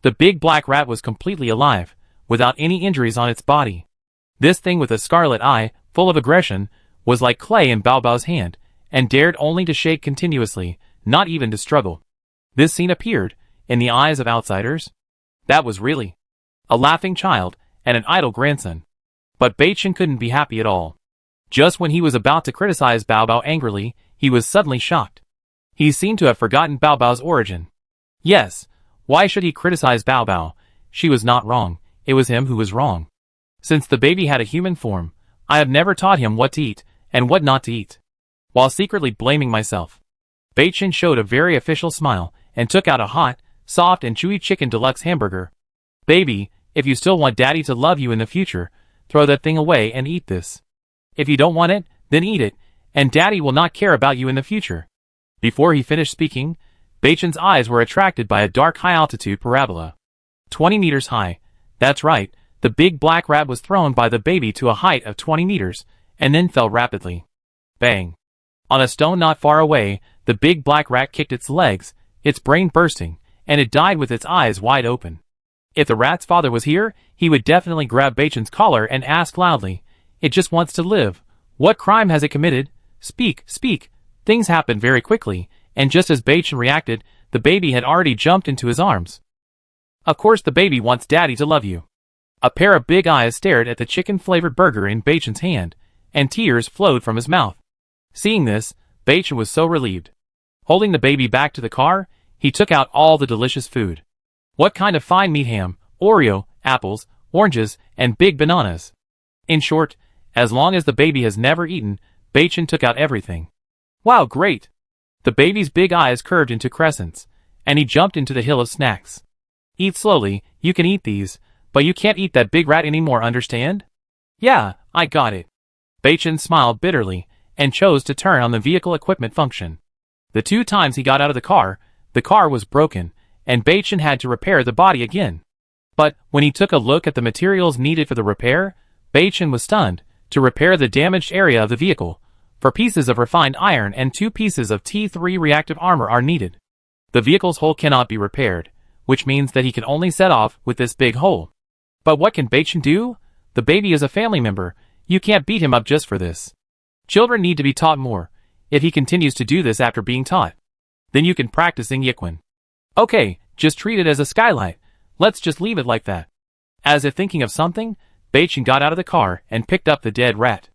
The big black rat was completely alive, without any injuries on its body. This thing with a scarlet eye, full of aggression, was like clay in Bao Bao's hand, and dared only to shake continuously, not even to struggle. This scene appeared, in the eyes of outsiders, that was really a laughing child and an idle grandson. But Beichen couldn't be happy at all. Just when he was about to criticize Bao Bao angrily, he was suddenly shocked. He seemed to have forgotten Bao Bao's origin. Yes, why should he criticize Bao Bao? She was not wrong, it was him who was wrong. Since the baby had a human form, I have never taught him what to eat and what not to eat. While secretly blaming myself, Beichen showed a very official smile and took out a hot, soft and chewy chicken deluxe hamburger. Baby, if you still want Daddy to love you in the future, throw that thing away and eat this. If you don't want it, then eat it, and Daddy will not care about you in the future. Before he finished speaking, Beichen's eyes were attracted by a dark high-altitude parabola. 20 meters high. That's right, the big black rat was thrown by the baby to a height of 20 meters, and then fell rapidly. Bang. On a stone not far away, the big black rat kicked its legs, its brain bursting, and it died with its eyes wide open. If the rat's father was here, he would definitely grab Beichen's collar and ask loudly, "It just wants to live. What crime has it committed? Speak, speak." Things happened very quickly, and just as Beichen reacted, the baby had already jumped into his arms. Of course the baby wants Daddy to love you. A pair of big eyes stared at the chicken-flavored burger in Beichen's hand, and tears flowed from his mouth. Seeing this, Beichen was so relieved. Holding the baby back to the car, he took out all the delicious food. What kind of fine meat ham, Oreo, apples, oranges, and big bananas. In short, as long as the baby has never eaten, Beichen took out everything. Wow, great! The baby's big eyes curved into crescents, and he jumped into the hill of snacks. Eat slowly, you can eat these, but you can't eat that big rat anymore, understand? Yeah, I got it. Beichen smiled bitterly, and chose to turn on the vehicle equipment function. The 2 times he got out of the car was broken, and Beichen had to repair the body again. But when he took a look at the materials needed for the repair, Beichen was stunned. To repair the damaged area of the vehicle, 4 pieces of refined iron and 2 pieces of T3 reactive armor are needed. The vehicle's hull cannot be repaired, which means that he can only set off with this big hole. But what can Beichen do? The baby is a family member, you can't beat him up just for this. Children need to be taught more. If he continues to do this after being taught, then you can practice in Yiquan. Okay, just treat it as a skylight, let's just leave it like that. As if thinking of something, Beichen got out of the car and picked up the dead rat.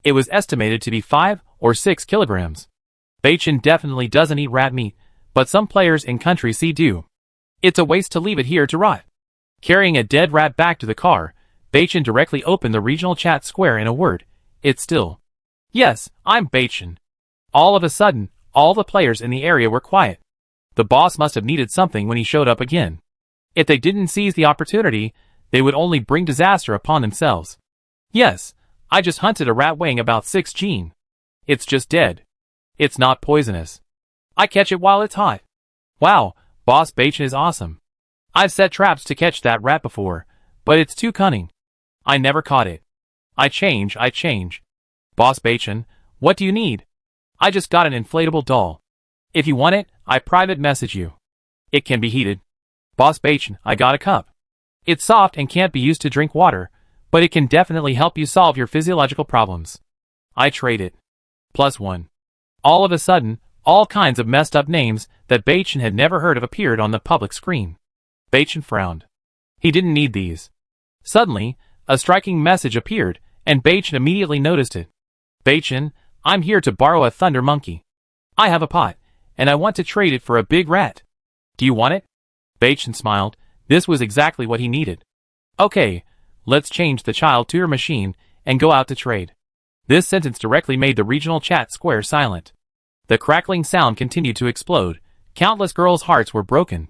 It was estimated to be 5 or 6 kilograms. Beichen definitely doesn't eat rat meat, but some players in Country C do. It's a waste to leave it here to rot. Carrying a dead rat back to the car, Beichen directly opened the regional chat square in a word. It's still. Yes, I'm Beichen. All of a sudden, all the players in the area were quiet. The boss must have needed something when he showed up again. If they didn't seize the opportunity, they would only bring disaster upon themselves. Yes, I just hunted a rat weighing about 6 gene. It's just dead. It's not poisonous. I catch it while it's hot. Wow, Boss Bacon is awesome. I've set traps to catch that rat before, but it's too cunning. I never caught it. I change. Boss Bacon, what do you need? I just got an inflatable doll. If you want it, I private message you. It can be heated. Boss Bacon, I got a cup. It's soft and can't be used to drink water, but it can definitely help you solve your physiological problems. I trade it. +1. All of a sudden, all kinds of messed up names that Bacon had never heard of appeared on the public screen. Bacon frowned. He didn't need these. Suddenly, a striking message appeared, and Bacon immediately noticed it. Bacon, I'm here to borrow a thunder monkey. I have a pot, and I want to trade it for a big rat. Do you want it? Bacon smiled. This was exactly what he needed. Okay, let's change the child tutor machine and go out to trade. This sentence directly made the regional chat square silent. The crackling sound continued to explode. Countless girls' hearts were broken.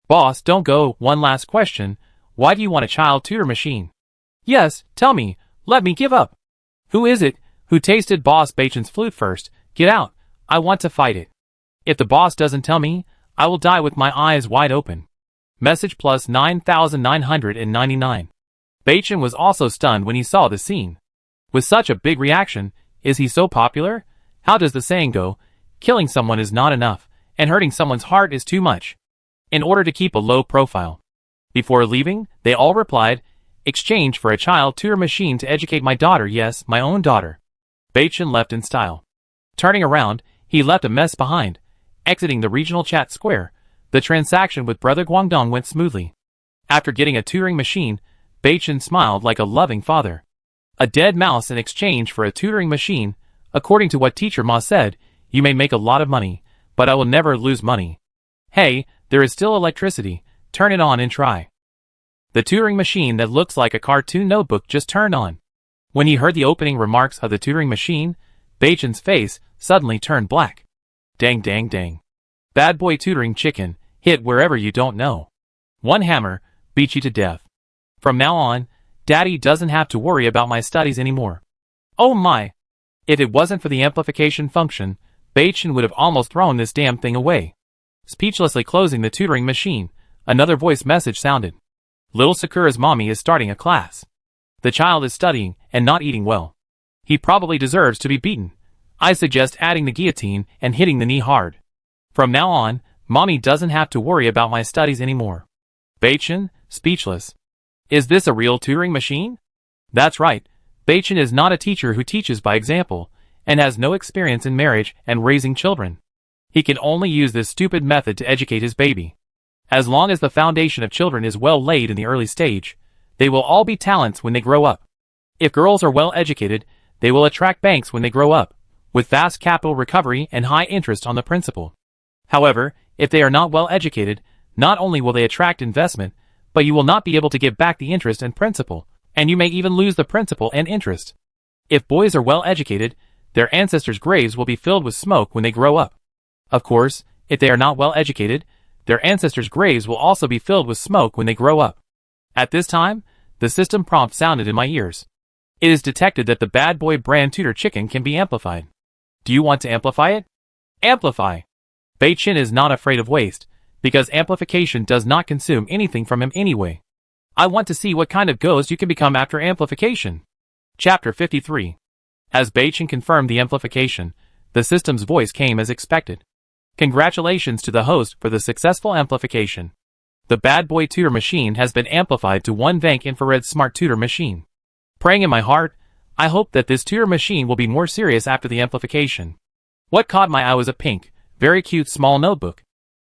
Boss, don't go. One last question. Why do you want a child tutor machine? Yes, tell me. Let me give up. Who is it who tasted Boss Bacon's flute first? Get out. I want to fight it. If the boss doesn't tell me, I will die with my eyes wide open. Message plus 9,999. Bacon was also stunned when he saw the scene. With such a big reaction, is he so popular? How does the saying go? Killing someone is not enough, and hurting someone's heart is too much. In order to keep a low profile. Before leaving, they all replied, exchange for a child tutor machine to educate my daughter. Yes, my own daughter. Bacon left in style. Turning around, he left a mess behind. Exiting the regional chat square, the transaction with Brother Guangdong went smoothly. After getting a tutoring machine, Bacon smiled like a loving father. A dead mouse in exchange for a tutoring machine. According to what Teacher Ma said, you may make a lot of money, but I will never lose money. Hey, there is still electricity. Turn it on and try. The tutoring machine that looks like a cartoon notebook just turned on. When he heard the opening remarks of the tutoring machine, Bacon's face suddenly turned black. Dang. Bad boy tutoring chicken, hit wherever you don't know. One hammer, beat you to death. From now on, Daddy doesn't have to worry about my studies anymore. Oh my! If it wasn't for the amplification function, Bacon would have almost thrown this damn thing away. Speechlessly closing the tutoring machine, another voice message sounded. Little Sakura's mommy is starting a class. The child is studying and not eating well. He probably deserves to be beaten. I suggest adding the guillotine and hitting the knee hard. From now on, mommy doesn't have to worry about my studies anymore. Bacon, speechless. Is this a real tutoring machine? That's right. Bacon is not a teacher who teaches by example, and has no experience in marriage and raising children. He can only use this stupid method to educate his baby. As long as the foundation of children is well laid in the early stage, they will all be talents when they grow up. If girls are well educated, they will attract banks when they grow up, with fast capital recovery and high interest on the principal. However, if they are not well educated, not only will they attract investment, but you will not be able to give back the interest and principal, and you may even lose the principal and interest. If boys are well educated, their ancestors' graves will be filled with smoke when they grow up. Of course, if they are not well educated, their ancestors' graves will also be filled with smoke when they grow up. At this time, the system prompt sounded in my ears. It is detected that the bad boy brand tutor chicken can be amplified. Do you want to amplify it? Amplify. Bacon is not afraid of waste, because amplification does not consume anything from him anyway. I want to see what kind of ghost you can become after amplification. Chapter 53. As Bacon confirmed the amplification, the system's voice came as expected. Congratulations to the host for the successful amplification. The bad boy tutor machine has been amplified to one Vank infrared smart tutor machine. Praying in my heart, I hope that this tutor machine will be more serious after the amplification. What caught my eye was a pink, very cute small notebook.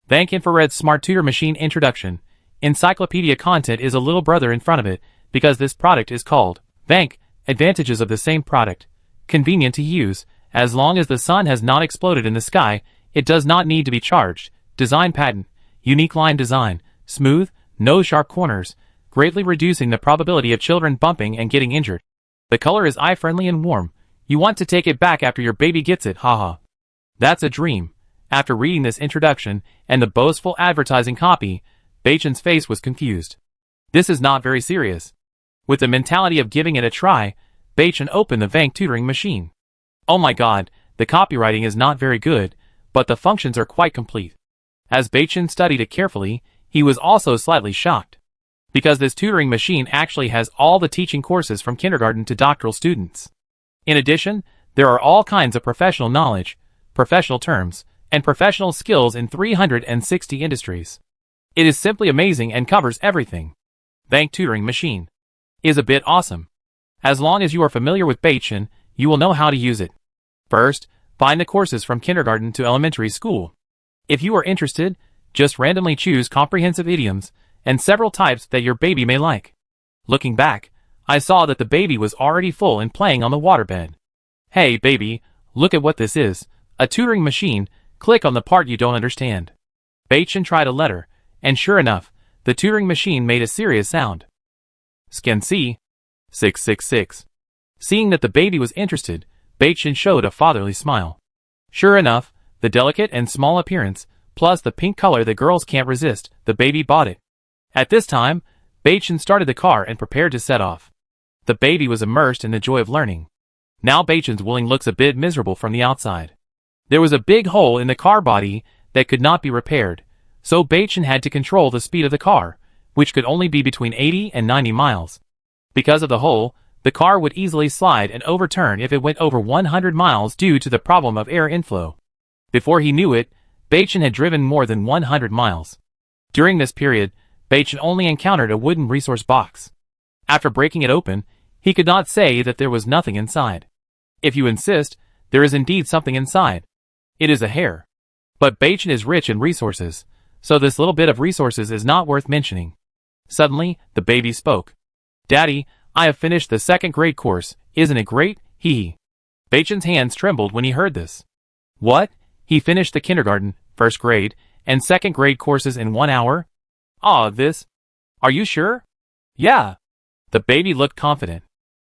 Vank infrared smart tutor machine introduction. Encyclopedia content is a little brother in front of it, because this product is called Vank. Advantages of the same product. Convenient to use, as long as the sun has not exploded in the sky, it does not need to be charged. Design patent. Unique line design. Smooth, no sharp corners, greatly reducing the probability of children bumping and getting injured. The color is eye-friendly and warm. You want to take it back after your baby gets it, haha. That's a dream. After reading this introduction and the boastful advertising copy, Bacon's face was confused. This is not very serious. With the mentality of giving it a try, Bacon opened the Vank tutoring machine. Oh my god, The copywriting is not very good, but the functions are quite complete. As Beichen studied it carefully, he was also slightly shocked. Because this tutoring machine actually has all the teaching courses from kindergarten to doctoral students. In addition, there are all kinds of professional knowledge, professional terms, and professional skills in 360 industries. It is simply amazing and covers everything. Bank tutoring machine is a bit awesome. As long as you are familiar with Beichen, you will know how to use it. First, find the courses from kindergarten to elementary school. If you are interested, just randomly choose comprehensive idioms and several types that your baby may like. Looking back, I saw that the baby was already full and playing on the waterbed. Hey baby, look at what this is, a tutoring machine. Click on the part you don't understand. Beichen tried a letter, and sure enough, the tutoring machine made a serious sound. Scan C. 666. Seeing that the baby was interested, Beichen showed a fatherly smile. Sure enough, the delicate and small appearance, plus the pink color that girls can't resist, the baby bought it. At this time, Beichen started the car and prepared to set off. The baby was immersed in the joy of learning. Now Beichen's wooling looks a bit miserable from the outside. There was a big hole in the car body that could not be repaired, so Beichen had to control the speed of the car, which could only be between 80 and 90 miles. Because of the hole, the car would easily slide and overturn if it went over 100 miles due to the problem of air inflow. Before he knew it, Beichen had driven more than 100 miles. During this period, Beichen only encountered a wooden resource box. After breaking it open, he could not say that there was nothing inside. If you insist, there is indeed something inside. It is a hair. But Beichen is rich in resources, so this little bit of resources is not worth mentioning. Suddenly, the baby spoke. Daddy, I have finished the second grade course, isn't it great? Hee. Beichen's hands trembled when he heard this. What? He finished the kindergarten, first grade, and second grade courses in 1 hour? This. Are you sure? Yeah. The baby looked confident.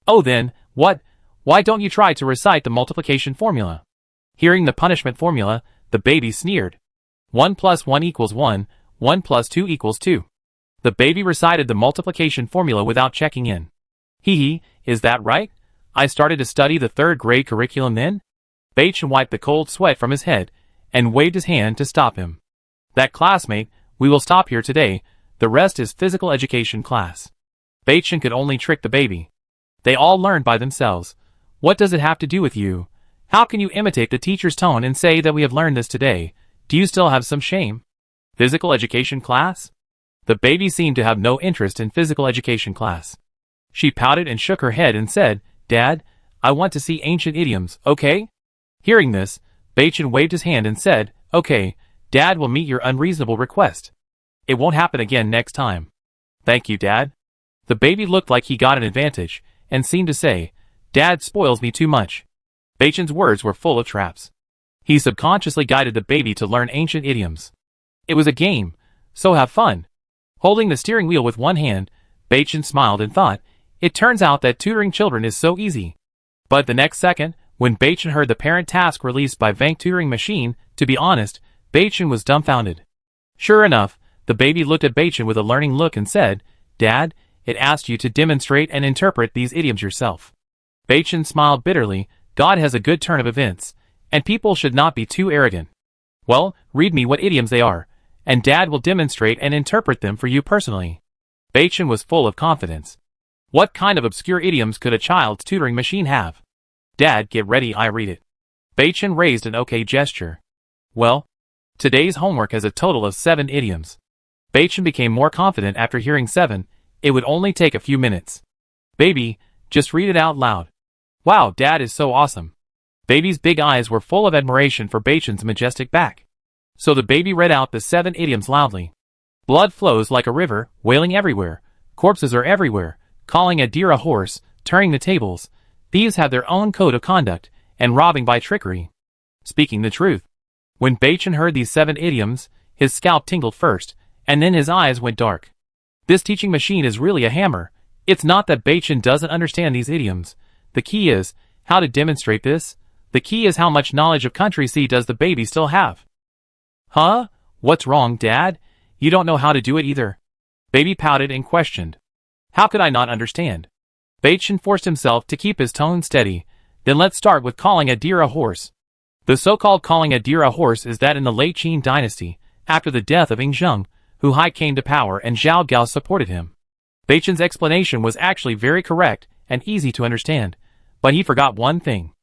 Oh then, what? Why don't you try to recite the multiplication formula? Hearing the punishment formula, the baby sneered. 1 plus 1 equals 1, 1 plus 2 equals 2. The baby recited the multiplication formula without checking in. Hee, is that right? I started to study the third grade curriculum then? Beichen wiped the cold sweat from his head and waved his hand to stop him. That classmate, we will stop here today, the rest is physical education class. Beichen could only trick the baby. They all learned by themselves. What does it have to do with you? How can you imitate the teacher's tone and say that we have learned this today? Do you still have some shame? Physical education class? The baby seemed to have no interest in physical education class. She pouted and shook her head and said, Dad, I want to see ancient idioms, okay? Hearing this, Beichen waved his hand and said, Okay, Dad will meet your unreasonable request. It won't happen again next time. Thank you, Dad. The baby looked like he got an advantage, and seemed to say, Dad spoils me too much. Beichen's words were full of traps. He subconsciously guided the baby to learn ancient idioms. It was a game, so have fun. Holding the steering wheel with one hand, Beichen smiled and thought, it turns out that tutoring children is so easy. But the next second, when Beichen heard the parent task released by Bank tutoring machine, to be honest, Beichen was dumbfounded. Sure enough, the baby looked at Beichen with a learning look and said, Dad, it asked you to demonstrate and interpret these idioms yourself. Beichen smiled bitterly. God has a good turn of events, and people should not be too arrogant. Well, read me what idioms they are, and Dad will demonstrate and interpret them for you personally. Beichen was full of confidence. What kind of obscure idioms could a child's tutoring machine have? Dad, get ready, I read it. Beichen raised an okay gesture. Well, today's homework has a total of 7 idioms. Beichen became more confident after hearing 7. It would only take a few minutes. Baby, just read it out loud. Wow, Dad is so awesome. Baby's big eyes were full of admiration for Beichen's majestic back. So the baby read out the 7 idioms loudly. Blood flows like a river, wailing everywhere. Corpses are everywhere, calling a deer a horse, turning the tables. Thieves have their own code of conduct, and robbing by trickery. Speaking the truth. When Beichen heard these 7 idioms, his scalp tingled first, and then his eyes went dark. This teaching machine is really a hammer. It's not that Beichen doesn't understand these idioms. The key is how to demonstrate this. The key is how much knowledge of country C does the baby still have. Huh? What's wrong, Dad? You don't know how to do it either. Baby pouted and questioned. How could I not understand? Beichen forced himself to keep his tone steady. Then let's start with calling a deer a horse. The so-called calling a deer a horse is that in the late Qin dynasty, after the death of Yingzheng, Hu Hai came to power and Zhao Gao supported him. Beichen's explanation was actually very correct and easy to understand, but he forgot one thing.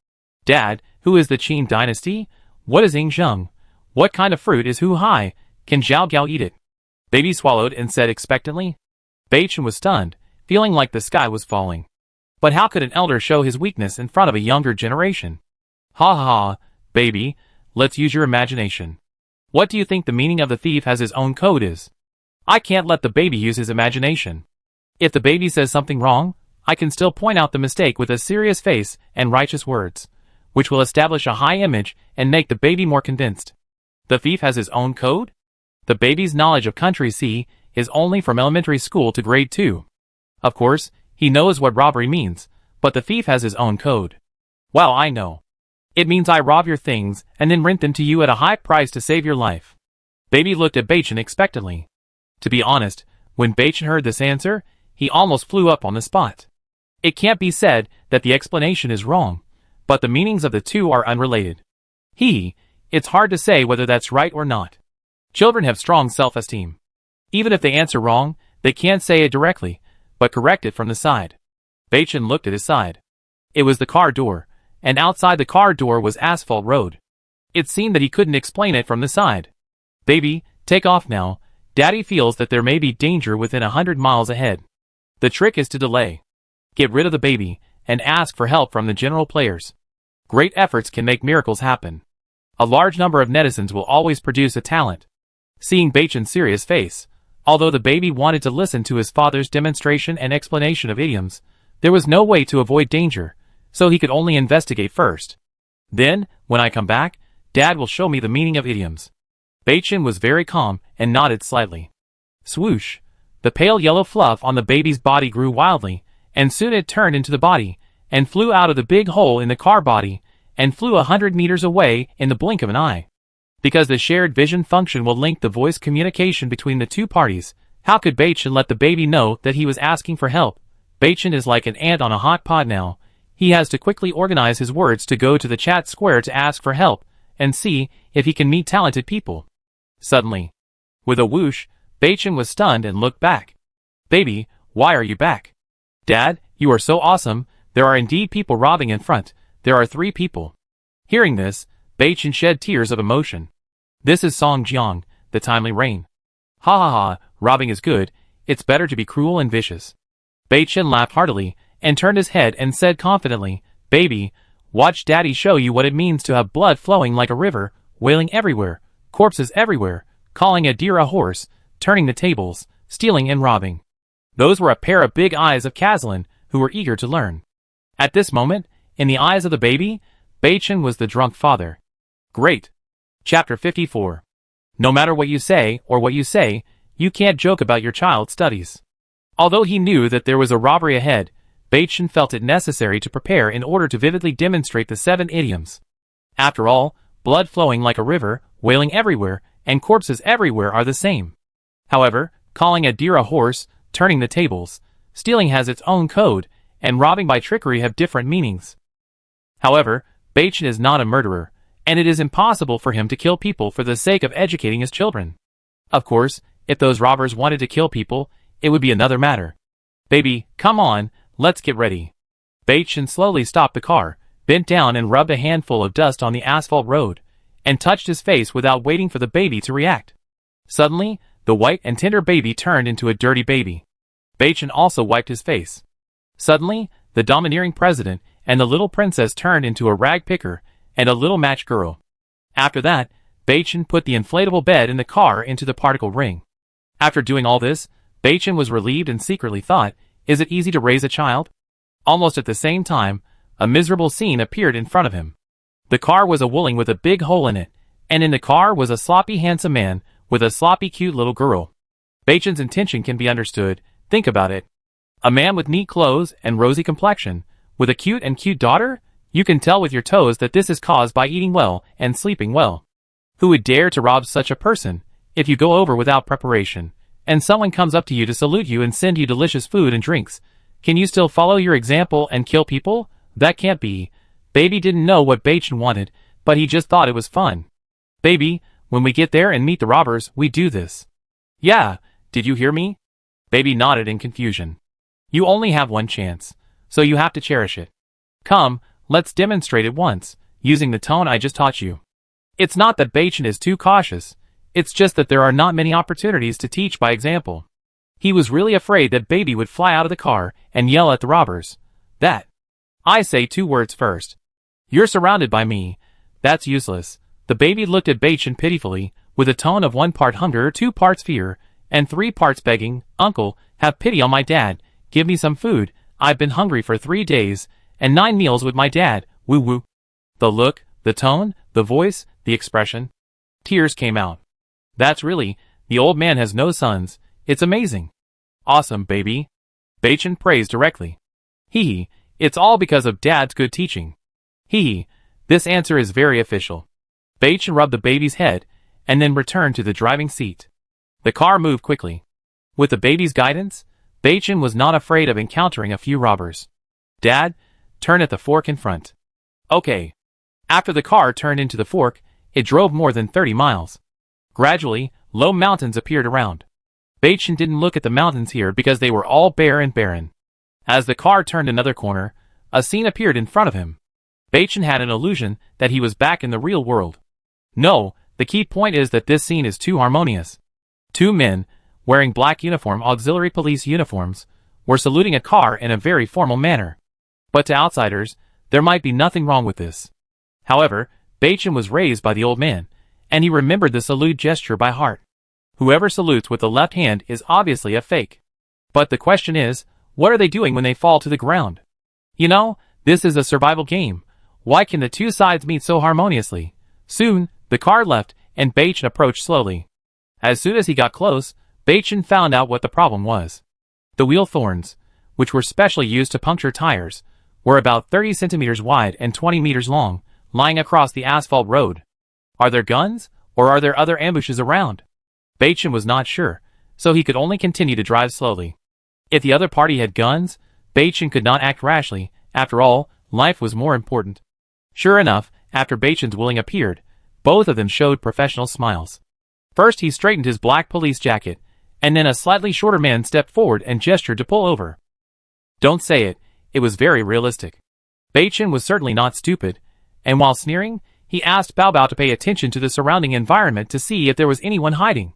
Dad, who is the Qin dynasty? What is Yingzheng? What kind of fruit is Hu Hai? Can Zhao Gao eat it? Baby swallowed and said expectantly. Beichen was stunned, feeling like the sky was falling. But how could an elder show his weakness in front of a younger generation? Ha ha ha, baby, let's use your imagination. What do you think the meaning of the thief has his own code is? I can't let the baby use his imagination. If the baby says something wrong, I can still point out the mistake with a serious face and righteous words, which will establish a high image and make the baby more convinced. The thief has his own code? The baby's knowledge of country C is only from elementary school to grade 2. Of course, he knows what robbery means, but the thief has his own code. Well, I know. It means I rob your things and then rent them to you at a high price to save your life. Baby looked at Beichen expectantly. To be honest, when Beichen heard this answer, he almost flew up on the spot. It can't be said that the explanation is wrong, but the meanings of the two are unrelated. It's hard to say whether that's right or not. Children have strong self-esteem. Even if they answer wrong, they can't say it directly, but correct it from the side. Beichen looked at his side. It was the car door, and outside the car door was asphalt road. It seemed that he couldn't explain it from the side. Baby, take off now. Daddy feels that there may be danger within 100 miles ahead. The trick is to delay. Get rid of the baby, and ask for help from the general players. Great efforts can make miracles happen. A large number of netizens will always produce a talent. Seeing Beichen's serious face, although the baby wanted to listen to his father's demonstration and explanation of idioms, there was no way to avoid danger, so he could only investigate first. Then, when I come back, Dad will show me the meaning of idioms. Beichen was very calm and nodded slightly. Swoosh! The pale yellow fluff on the baby's body grew wildly, and soon it turned into the body, and flew out of the big hole in the car body, and flew 100 meters away in the blink of an eye. Because the shared vision function will link the voice communication between the two parties, how could Beichen let the baby know that he was asking for help? Beichen is like an ant on a hot pot now. He has to quickly organize his words to go to the chat square to ask for help, and see if he can meet talented people. Suddenly, with a whoosh, Beichen was stunned and looked back. Baby, why are you back? Dad, you are so awesome. There are indeed people robbing in front. There are 3 people. Hearing this, Beichen shed tears of emotion. This is Song Jiang, the timely rain. Ha ha ha, robbing is good. It's better to be cruel and vicious. Beichen laughed heartily, and turned his head and said confidently, Baby, watch Daddy show you what it means to have blood flowing like a river, wailing everywhere, corpses everywhere, calling a deer a horse, turning the tables, stealing and robbing. Those were a pair of big eyes of Kazalin, who were eager to learn. At this moment, in the eyes of the baby, Beichen was the drunk father. Great. Chapter 54. No matter what you say or what you say, you can't joke about your child's studies. Although he knew that there was a robbery ahead, Beichen felt it necessary to prepare in order to vividly demonstrate the 7 idioms. After all, blood flowing like a river, wailing everywhere, and corpses everywhere are the same. However, calling a deer a horse, turning the tables, stealing has its own code, and robbing by trickery have different meanings. However, Beichen is not a murderer, and it is impossible for him to kill people for the sake of educating his children. Of course, if those robbers wanted to kill people, it would be another matter. Baby, come on, let's get ready. Beichen slowly stopped the car, bent down and rubbed a handful of dust on the asphalt road, and touched his face without waiting for the baby to react. Suddenly, the white and tender baby turned into a dirty baby. Beichen also wiped his face. Suddenly, the domineering president and the little princess turned into a rag picker and a little match girl. After that, Beichen put the inflatable bed in the car into the particle ring. After doing all this, Beichen was relieved and secretly thought, is it easy to raise a child? Almost at the same time, a miserable scene appeared in front of him. The car was a Wuling with a big hole in it, and in the car was a sloppy handsome man with a sloppy cute little girl. Beichen's intention can be understood. Think about it. A man with neat clothes and rosy complexion, with a cute daughter? You can tell with your toes that this is caused by eating well and sleeping well. Who would dare to rob such a person? If you go over without preparation, and someone comes up to you to salute you and send you delicious food and drinks, can you still follow your example and kill people? That can't be. Baby didn't know what Beichen wanted. but he just thought it was fun. Baby, when we get there and meet the robbers, we do this. Yeah, did you hear me? Baby nodded in confusion. You only have one chance, so you have to cherish it. Come, let's demonstrate it once, using the tone I just taught you. It's not that Bachin is too cautious, it's just that there are not many opportunities to teach by example. He was really afraid that Baby would fly out of the car and yell at the robbers. That. I say 2 words first. You're surrounded by me. That's useless. The baby looked at Bachin pitifully, with a tone of 1 part hunger, 2 parts fear, and 3 parts begging. Uncle, have pity on my dad. Give me some food. I've been hungry for 3 days, and 9 meals with my dad. Woo woo. The look, the tone, the voice, the expression. Tears came out. That's really, the old man has no sons. It's amazing. Awesome, baby. Bachin praised directly. Hee, it's all because of Dad's good teaching. Hee, this answer is very official. Bachin rubbed the baby's head, and then returned to the driving seat. The car moved quickly. With the baby's guidance, Bachin was not afraid of encountering a few robbers. Dad, turn at the fork in front. Okay. After the car turned into the fork, it drove more than 30 miles. Gradually, low mountains appeared around. Bachin didn't look at the mountains here because they were all bare and barren. As the car turned another corner, a scene appeared in front of him. Bachin had an illusion that he was back in the real world. No, the key point is that this scene is too harmonious. 2 men, wearing black auxiliary police uniforms, were saluting a car in a very formal manner. But to outsiders, there might be nothing wrong with this. However, Bachin was raised by the old man, and he remembered the salute gesture by heart. Whoever salutes with the left hand is obviously a fake. But the question is, what are they doing when they fall to the ground? You know, this is a survival game. Why can the 2 sides meet so harmoniously? Soon, the car left, and Bachin approached slowly. As soon as he got close, Bachin found out what the problem was. The wheel thorns, which were specially used to puncture tires, were about 30 centimeters wide and 20 meters long, lying across the asphalt road. Are there guns, or are there other ambushes around? Bachin was not sure, so he could only continue to drive slowly. If the other party had guns, Bachin could not act rashly. After all, life was more important. Sure enough, after Bachin's wheeling appeared, both of them showed professional smiles. First he straightened his black police jacket, and then a slightly shorter man stepped forward and gestured to pull over. Don't say it, it was very realistic. Bachin was certainly not stupid, and while sneering, he asked Bao Bao to pay attention to the surrounding environment to see if there was anyone hiding.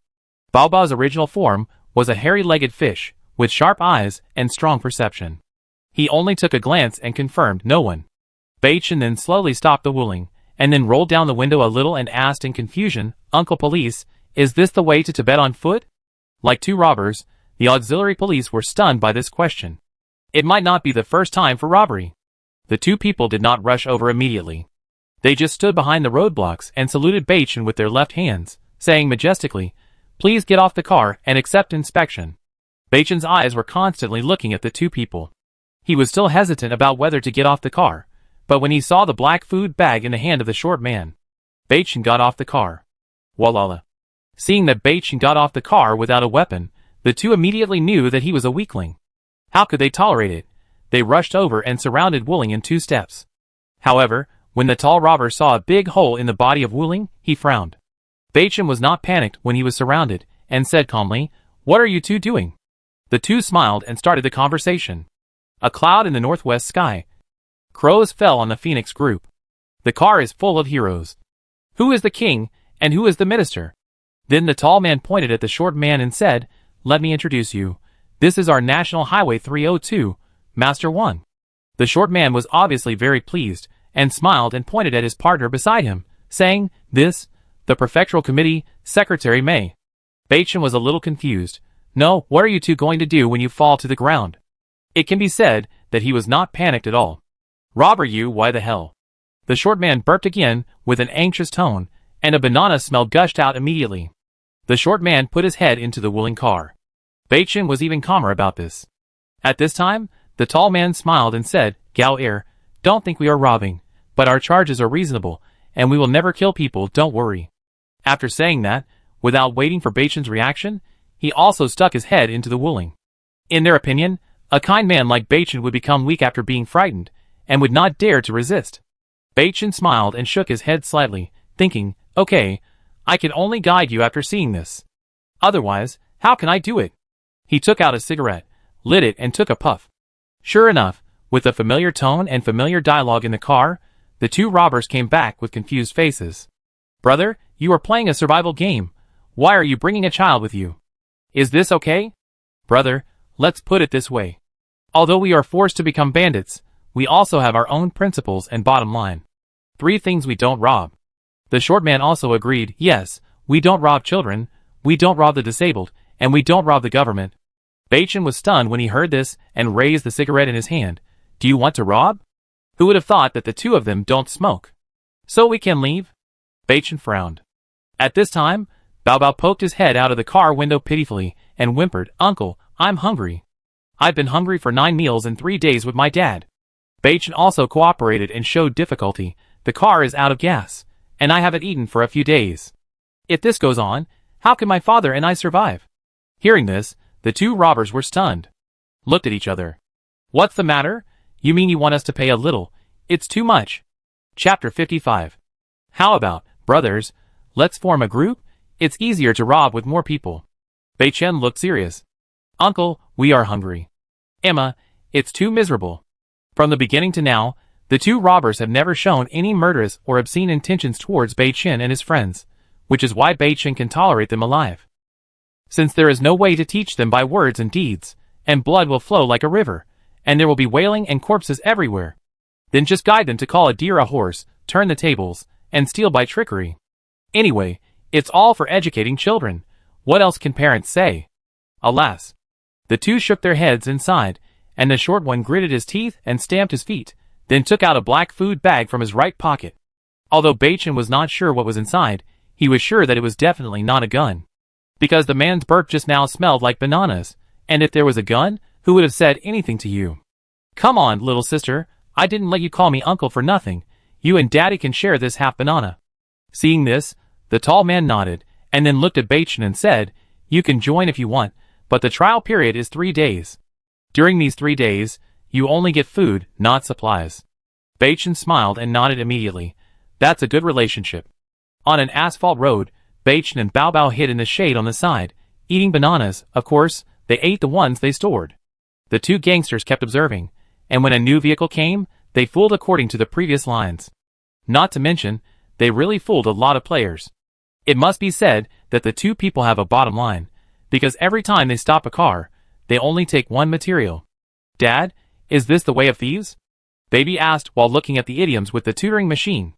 Bao Bao's original form was a hairy-legged fish, with sharp eyes and strong perception. He only took a glance and confirmed no one. Bachin then slowly stopped the wheeling, and then rolled down the window a little and asked in confusion, Uncle Police, is this the way to Tibet on foot? Like 2 robbers, the auxiliary police were stunned by this question. It might not be the first time for robbery. The 2 people did not rush over immediately. They just stood behind the roadblocks and saluted Bachin with their left hands, saying majestically, please get off the car and accept inspection. Bachin's eyes were constantly looking at the 2 people. He was still hesitant about whether to get off the car, but when he saw the black food bag in the hand of the short man, Bachin got off the car. Walala. Seeing that Bachin got off the car without a weapon, the 2 immediately knew that he was a weakling. How could they tolerate it? They rushed over and surrounded Wuling in 2 steps. However, when the tall robber saw a big hole in the body of Wuling, he frowned. Bachin was not panicked when he was surrounded, and said calmly, what are you 2 doing? The 2 smiled and started the conversation. A cloud in the northwest sky. Crows fell on the Phoenix group. The car is full of heroes. Who is the king, and who is the minister? Then the tall man pointed at the short man and said, let me introduce you. This is our National Highway 302, Master 1. The short man was obviously very pleased, and smiled and pointed at his partner beside him, saying, this, the Prefectural Committee, Secretary May. Bachin was a little confused. No, what are you 2 going to do when you fall to the ground? It can be said that he was not panicked at all. Robber you, why the hell? The short man burped again with an anxious tone, and a banana smell gushed out immediately. The short man put his head into the Wuling car. Bachin was even calmer about this. At this time, the tall man smiled and said, Gao Er, don't think we are robbing, but our charges are reasonable, and we will never kill people, don't worry. After saying that, without waiting for Bachin's reaction, he also stuck his head into the Wuling. In their opinion, a kind man like Bachin would become weak after being frightened, and would not dare to resist. Baichin smiled and shook his head slightly, thinking, okay, I can only guide you after seeing this. Otherwise, how can I do it? He took out a cigarette, lit it and took a puff. Sure enough, with a familiar tone and familiar dialogue in the car, the two robbers came back with confused faces. Brother, you are playing a survival game. Why are you bringing a child with you? Is this okay? Brother, let's put it this way. Although we are forced to become bandits, we also have our own principles and bottom line. 3 things we don't rob. The short man also agreed, yes, we don't rob children, we don't rob the disabled, and we don't rob the government. Baichin was stunned when he heard this and raised the cigarette in his hand. Do you want to rob? Who would have thought that the two of them don't smoke? So we can leave? Baichin frowned. At this time, Bao Bao poked his head out of the car window pitifully and whimpered, Uncle, I'm hungry. I've been hungry for 9 meals in 3 days with my dad. Baichin also cooperated and showed difficulty. The car is out of gas, and I haven't eaten for a few days. If this goes on, how can my father and I survive? Hearing this, the two robbers were stunned. Looked at each other. What's the matter? You mean you want us to pay a little? It's too much. Chapter 55. How about, brothers, let's form a group? It's easier to rob with more people. Baichin looked serious. Uncle, we are hungry. Emma, it's too miserable. From the beginning to now, the two robbers have never shown any murderous or obscene intentions towards Baichin and his friends, which is why Baichin can tolerate them alive. Since there is no way to teach them by words and deeds, and blood will flow like a river, and there will be wailing and corpses everywhere, then just guide them to call a deer a horse, turn the tables, and steal by trickery. Anyway, it's all for educating children. What else can parents say? Alas. The two shook their heads and sighed, and the short one gritted his teeth and stamped his feet, then took out a black food bag from his right pocket. Although Baichin was not sure what was inside, he was sure that it was definitely not a gun. Because the man's burp just now smelled like bananas, and if there was a gun, who would have said anything to you? Come on, little sister, I didn't let you call me uncle for nothing. You and daddy can share this half banana. Seeing this, the tall man nodded, and then looked at Baichin and said, you can join if you want, but the trial period is 3 days. During these 3 days, you only get food, not supplies. Baichin smiled and nodded immediately. That's a good relationship. On an asphalt road, Baichin and Bao Bao hid in the shade on the side, eating bananas. Of course, they ate the ones they stored. The two gangsters kept observing, and when a new vehicle came, they fooled according to the previous lines. Not to mention, they really fooled a lot of players. It must be said that the two people have a bottom line, because every time they stop a car, they only take one material. Dad, is this the way of thieves? Baby asked while looking at the idioms with the tutoring machine.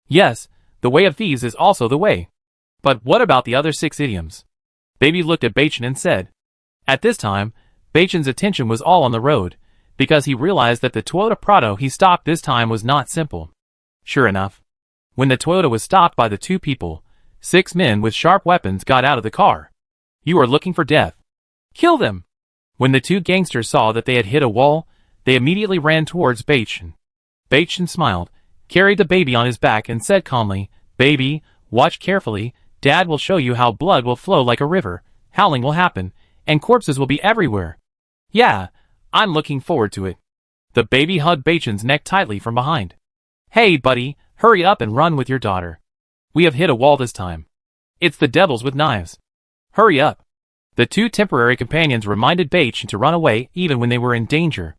Yes, the way of thieves is also the way. But what about the other 6 idioms? Baby looked at Baichin and said. At this time, Baichin's attention was all on the road, because he realized that the Toyota Prado he stopped this time was not simple. Sure enough, when the Toyota was stopped by the two people, 6 men with sharp weapons got out of the car. You are looking for death. Kill them! When the two gangsters saw that they had hit a wall, they immediately ran towards Baichin. Baichin smiled, carried the baby on his back and said calmly, Baby, watch carefully, Dad will show you how blood will flow like a river, howling will happen, and corpses will be everywhere. Yeah, I'm looking forward to it. The baby hugged Baichin's neck tightly from behind. Hey buddy, hurry up and run with your daughter. We have hit a wall this time. It's the devils with knives. Hurry up. The two temporary companions reminded Baichin to run away even when they were in danger.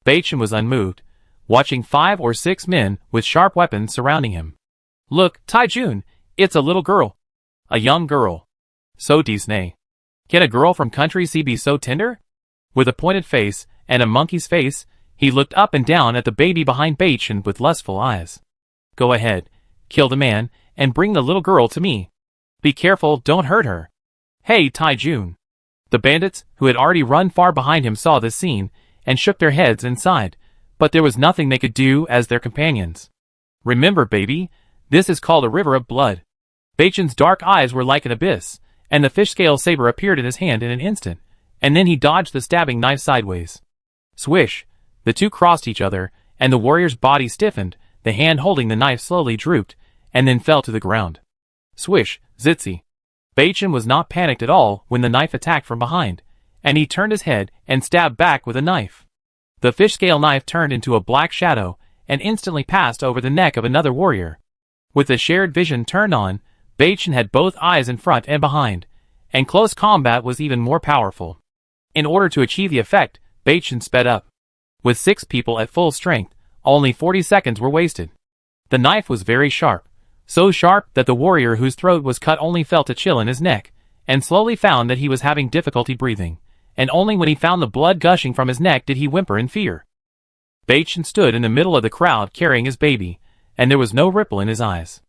Baichin was unmoved, watching 5 or 6 men with sharp weapons surrounding him. Look, Taijun, it's a little girl. A young girl. So disney. Can a girl from country C be so tender? With a pointed face and a monkey's face, he looked up and down at the baby behind Baichin with lustful eyes. Go ahead, kill the man, and bring the little girl to me. Be careful, don't hurt her. Hey, Taijun. The bandits, who had already run far behind him, saw this scene, and shook their heads and sighed, but there was nothing they could do as their companions. Remember, baby, this is called a river of blood. Baichin's dark eyes were like an abyss, and the fish-scale saber appeared in his hand in an instant, and then he dodged the stabbing knife sideways. Swish! The two crossed each other, and the warrior's body stiffened, the hand holding the knife slowly drooped, and then fell to the ground. Swish! Zitsy! Baichin was not panicked at all when the knife attacked from behind, and he turned his head and stabbed back with a knife. The fish-scale knife turned into a black shadow, and instantly passed over the neck of another warrior. With the shared vision turned on, Beichen had both eyes in front and behind, and close combat was even more powerful. In order to achieve the effect, Beichen sped up. With 6 people at full strength, only 40 seconds were wasted. The knife was very sharp, so sharp that the warrior whose throat was cut only felt a chill in his neck, and slowly found that he was having difficulty breathing, and only when he found the blood gushing from his neck did he whimper in fear. Beichen stood in the middle of the crowd carrying his baby, and there was no ripple in his eyes.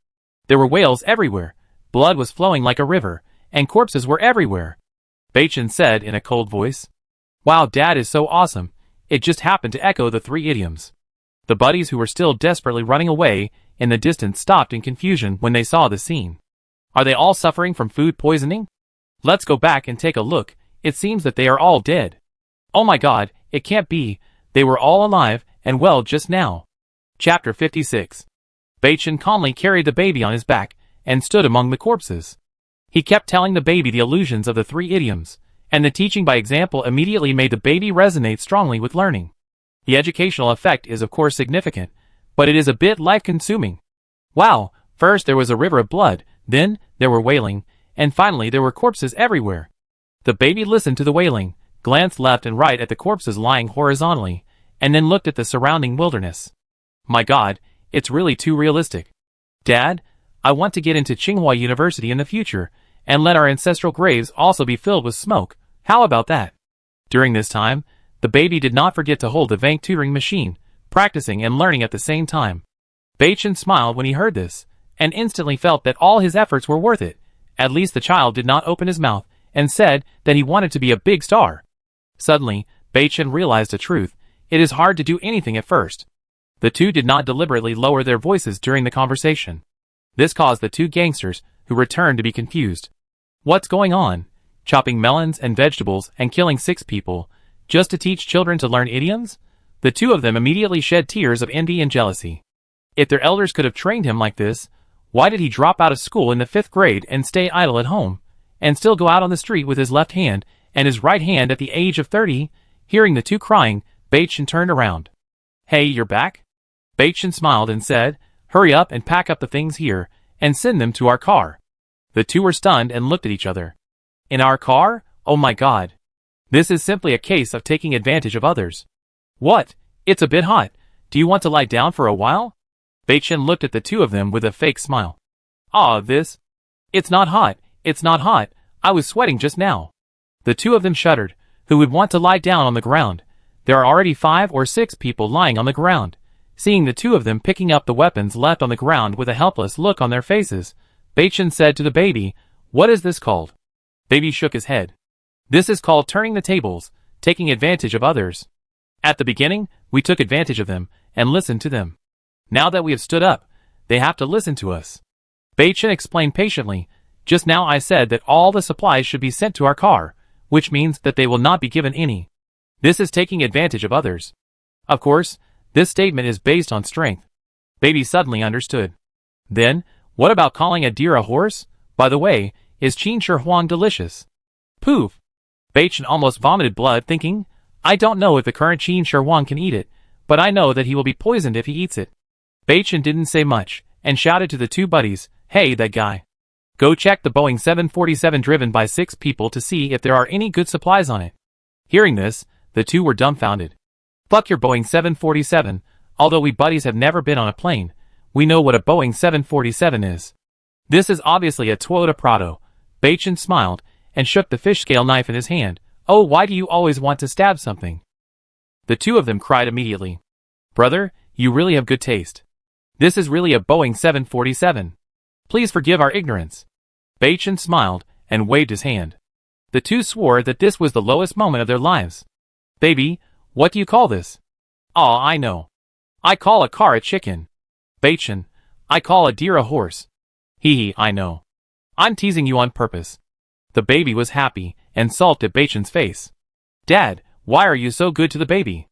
There were wails everywhere, blood was flowing like a river, and corpses were everywhere. Beichen said in a cold voice, "Wow, Dad is so awesome." It just happened to echo the 3 idioms. The buddies who were still desperately running away in the distance stopped in confusion when they saw the scene. Are they all suffering from food poisoning? Let's go back and take a look. It seems that they are all dead. Oh my God, it can't be. They were all alive and well just now. Chapter 56. Beichen calmly carried the baby on his back and stood among the corpses. He kept telling the baby the allusions of the 3 idioms, and the teaching by example immediately made the baby resonate strongly with learning. The educational effect is of course significant, but it is a bit life-consuming. Wow, first there was a river of blood, then there were wailing, and finally there were corpses everywhere. The baby listened to the wailing, glanced left and right at the corpses lying horizontally, and then looked at the surrounding wilderness. My God, it's really too realistic. Dad, I want to get into Tsinghua University in the future, and let our ancestral graves also be filled with smoke. How about that? During this time, the baby did not forget to hold the Vank tutoring machine, practicing and learning at the same time. Beichen smiled when he heard this, and instantly felt that all his efforts were worth it. At least the child did not open his mouth, and said that he wanted to be a big star. Suddenly, Beichen realized a truth. It is hard to do anything at first. The two did not deliberately lower their voices during the conversation. This caused the 2 gangsters, who returned, to be confused. What's going on? Chopping melons and vegetables and killing 6 people, just to teach children to learn idioms? The 2 of them immediately shed tears of envy and jealousy. If their elders could have trained him like this, why did he drop out of school in the 5th grade and stay idle at home, and still go out on the street with his left hand and his right hand at the age of 30? Hearing the 2 crying, Beichen turned around. Hey, you're back? Beichen smiled and said, hurry up and pack up the things here, and send them to our car. The 2 were stunned and looked at each other. In our car? Oh my God. This is simply a case of taking advantage of others. What? It's a bit hot. Do you want to lie down for a while? Beichen looked at the 2 of them with a fake smile. This? It's not hot, it's not hot. I was sweating just now. The 2 of them shuddered. Who would want to lie down on the ground? There are already 5 or 6 people lying on the ground. Seeing the 2 of them picking up the weapons left on the ground with a helpless look on their faces, Beichen said to the baby, what is this called? Baby shook his head. This is called turning the tables, taking advantage of others. At the beginning, we took advantage of them, and listened to them. Now that we have stood up, they have to listen to us. Beichen explained patiently, just now I said that all the supplies should be sent to our car, which means that they will not be given any. This is taking advantage of others. Of course, this statement is based on strength. Baby suddenly understood. Then, what about calling a deer a horse? By the way, is Qin Shi Huang delicious? Poof! Beichen almost vomited blood thinking, I don't know if the current Qin Shi Huang can eat it, but I know that he will be poisoned if he eats it. Beichen didn't say much, and shouted to the 2 buddies, hey that guy. Go check the Boeing 747 driven by 6 people to see if there are any good supplies on it. Hearing this, the 2 were dumbfounded. Fuck your Boeing 747, although we buddies have never been on a plane, we know what a Boeing 747 is. This is obviously a Toyota Prado. Beichen smiled, and shook the fish scale knife in his hand. Oh, why do you always want to stab something? The 2 of them cried immediately. Brother, you really have good taste. This is really a Boeing 747. Please forgive our ignorance. Beichen smiled, and waved his hand. The 2 swore that this was the lowest moment of their lives. Baby, what do you call this? I know. I call a car a chicken. Beichen, I call a deer a horse. Hee, I know. I'm teasing you on purpose. The baby was happy, and sulked at Beichen's face. Dad, why are you so good to the baby?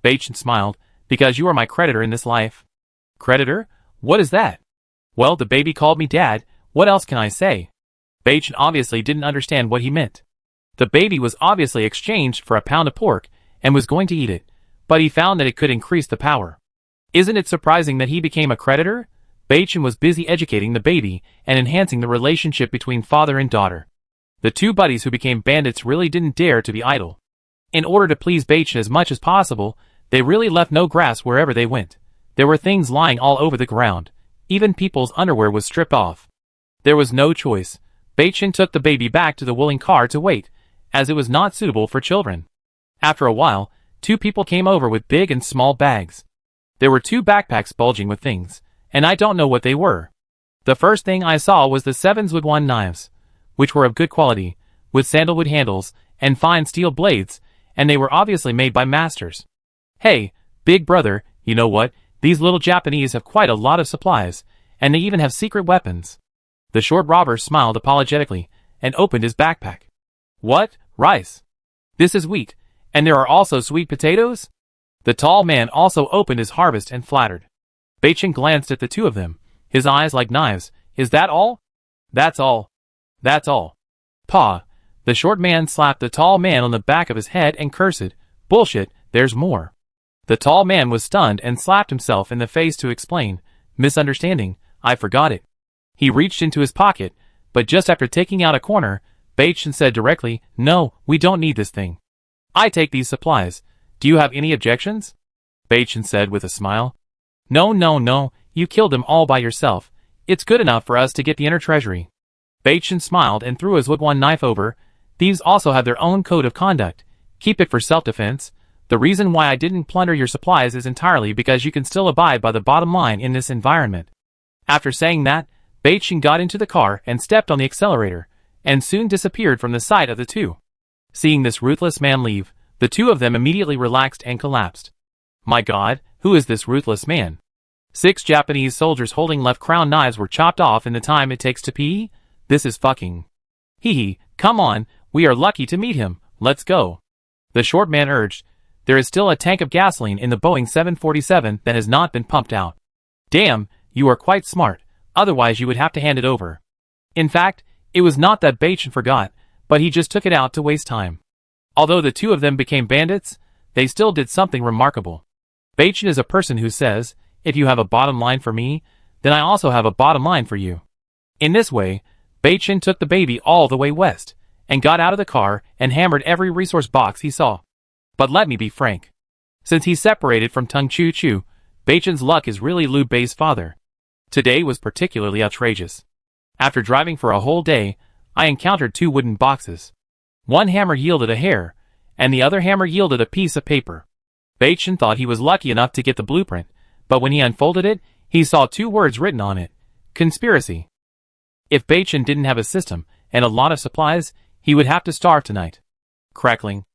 Beichen smiled, because you are my creditor in this life. Creditor? What is that? Well, the baby called me Dad, what else can I say? Beichen obviously didn't understand what he meant. The baby was obviously exchanged for a pound of pork, and was going to eat it, but he found that it could increase the power. Isn't it surprising that he became a creditor? Beichen was busy educating the baby and enhancing the relationship between father and daughter. The two buddies who became bandits really didn't dare to be idle. In order to please Beichen as much as possible, they really left no grass wherever they went. There were things lying all over the ground. Even people's underwear was stripped off. There was no choice. Beichen took the baby back to the wooling car to wait, as it was not suitable for children. After a while, two people came over with big and small bags. There were two backpacks bulging with things, and I don't know what they were. The first thing I saw was the 7-wood knives, which were of good quality, with sandalwood handles and fine steel blades, and they were obviously made by masters. Hey, big brother, you know what? These little Japanese have quite a lot of supplies, and they even have secret weapons. The short robber smiled apologetically and opened his backpack. What? Rice? This is wheat, and there are also sweet potatoes? The tall man also opened his harvest and flattered. Beichen glanced at the two of them, his eyes like knives. Is that all? That's all. That's all. Pa. The short man slapped the tall man on the back of his head and cursed, Bullshit, there's more. The tall man was stunned and slapped himself in the face to explain, Misunderstanding, I forgot it. He reached into his pocket, but just after taking out a corner, Beichen said directly, No, we don't need this thing. I take these supplies. Do you have any objections? Beichen said with a smile. No, you killed them all by yourself. It's good enough for us to get the inner treasury. Beichen smiled and threw his wood knife over. Thieves also have their own code of conduct. Keep it for self-defense. The reason why I didn't plunder your supplies is entirely because you can still abide by the bottom line in this environment. After saying that, Beichen got into the car and stepped on the accelerator, and soon disappeared from the sight of the two. Seeing this ruthless man leave, the two of them immediately relaxed and collapsed. My God, who is this ruthless man? 6 Japanese soldiers holding left crown knives were chopped off in the time it takes to pee? This is fucking. Hee, come on, we are lucky to meet him, let's go. The short man urged. There is still a tank of gasoline in the Boeing 747 that has not been pumped out. Damn, you are quite smart, otherwise you would have to hand it over. In fact, it was not that Beichen forgot, but he just took it out to waste time. Although the two of them became bandits, they still did something remarkable. Beichen is a person who says, if you have a bottom line for me, then I also have a bottom line for you. In this way, Beichen took the baby all the way west, and got out of the car and hammered every resource box he saw. But let me be frank. Since he separated from Tung Chu Chu, Beichen's luck is really Liu Bei's father. Today was particularly outrageous. After driving for a whole day, I encountered 2 wooden boxes. One hammer yielded a hair, and the other hammer yielded a piece of paper. Beichen thought he was lucky enough to get the blueprint, but when he unfolded it, he saw 2 words written on it. Conspiracy. If Beichen didn't have a system and a lot of supplies, he would have to starve tonight. Crackling.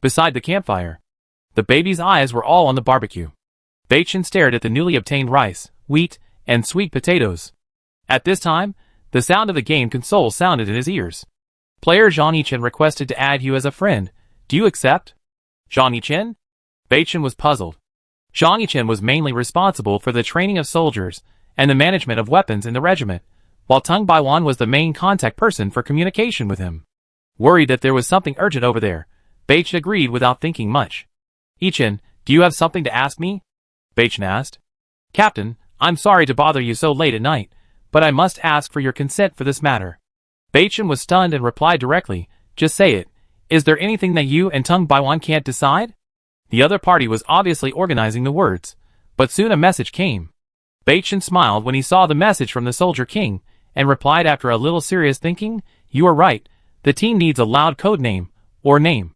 Beside the campfire, the baby's eyes were all on the barbecue. Beichen stared at the newly obtained rice, wheat, and sweet potatoes. At this time, the sound of the game console sounded in his ears. Player Zhang Yichen requested to add you as a friend. Do you accept? Zhang Yichen? Beichen was puzzled. Zhang Yichen was mainly responsible for the training of soldiers and the management of weapons in the regiment, while Tung Baiwan was the main contact person for communication with him. Worried that there was something urgent over there, Beichen agreed without thinking much. Yichen, do you have something to ask me? Beichen asked. Captain, I'm sorry to bother you so late at night, but I must ask for your consent for this matter. Beichen was stunned and replied directly, Just say it. Is there anything that you and Tung Baiwan can't decide? The other party was obviously organizing the words, but soon a message came. Beichen smiled when he saw the message from the Soldier King, and replied after a little serious thinking, You are right, the team needs a loud code name, or name.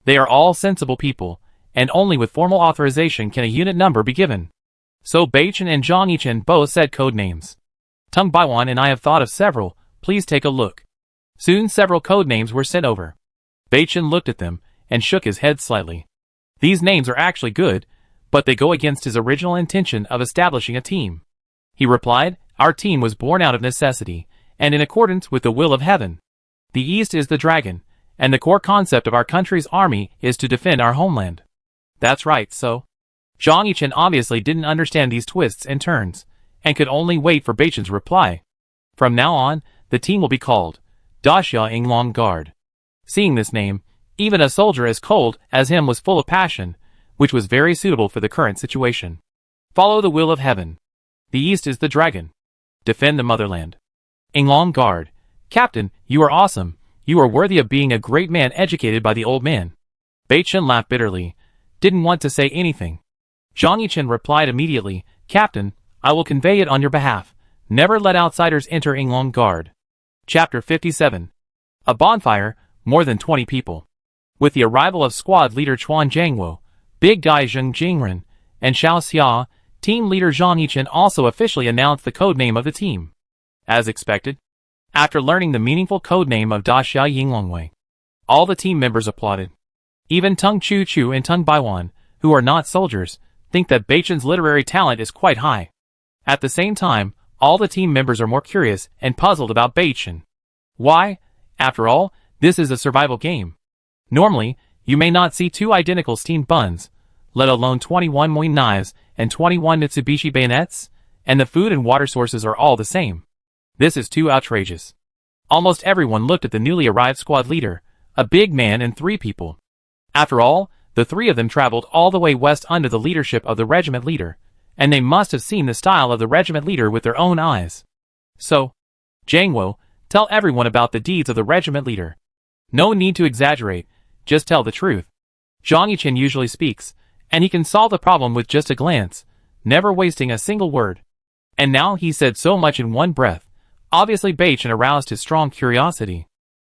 They are all sensible people, and only with formal authorization can a unit number be given. So Beichen and Zhang Yichen both said code names. Tung Baiwan and I have thought of several, please take a look. Soon several code names were sent over. Beichen looked at them, and shook his head slightly. These names are actually good, but they go against his original intention of establishing a team. He replied, Our team was born out of necessity, and in accordance with the will of heaven. The East is the dragon, and the core concept of our country's army is to defend our homeland. That's right, so. Zhang Yichen obviously didn't understand these twists and turns, and could only wait for Beichen's reply. From now on, the team will be called Daxia Yinglong Guard. Seeing this name, even a soldier as cold as him was full of passion, which was very suitable for the current situation. Follow the will of heaven. The east is the dragon. Defend the motherland. Yinglong Guard. Captain, you are awesome. You are worthy of being a great man educated by the old man. Beichen laughed bitterly. Didn't want to say anything. Zhang Yichen replied immediately, Captain, I will convey it on your behalf. Never let outsiders enter Yinglong Guard. Chapter 57. A bonfire, more than 20 people. With the arrival of squad leader Chuan Jiangwo, big guy Zheng Jingren, and Xiao Xia, team leader Zhang Yichen also officially announced the codename of the team. As expected, after learning the meaningful codename of Da Xia Yinglongwei, all the team members applauded. Even Tung Chu Chu and Tung Baiwan, who are not soldiers, think that Beichen's literary talent is quite high. At the same time, all the team members are more curious and puzzled about Beichen. Why? After all, this is a survival game. Normally, you may not see two identical steamed buns, let alone 21 Moin knives and 21 Mitsubishi bayonets, and the food and water sources are all the same. This is too outrageous. Almost everyone looked at the newly arrived squad leader, a big man and 3 people. After all, the 3 of them traveled all the way west under the leadership of the regiment leader, and they must have seen the style of the regiment leader with their own eyes. So, Jiangwo, tell everyone about the deeds of the regiment leader. No need to exaggerate, just tell the truth. Zhang Yichen usually speaks, and he can solve the problem with just a glance, never wasting a single word. And now he said so much in one breath. Obviously Beichen aroused his strong curiosity.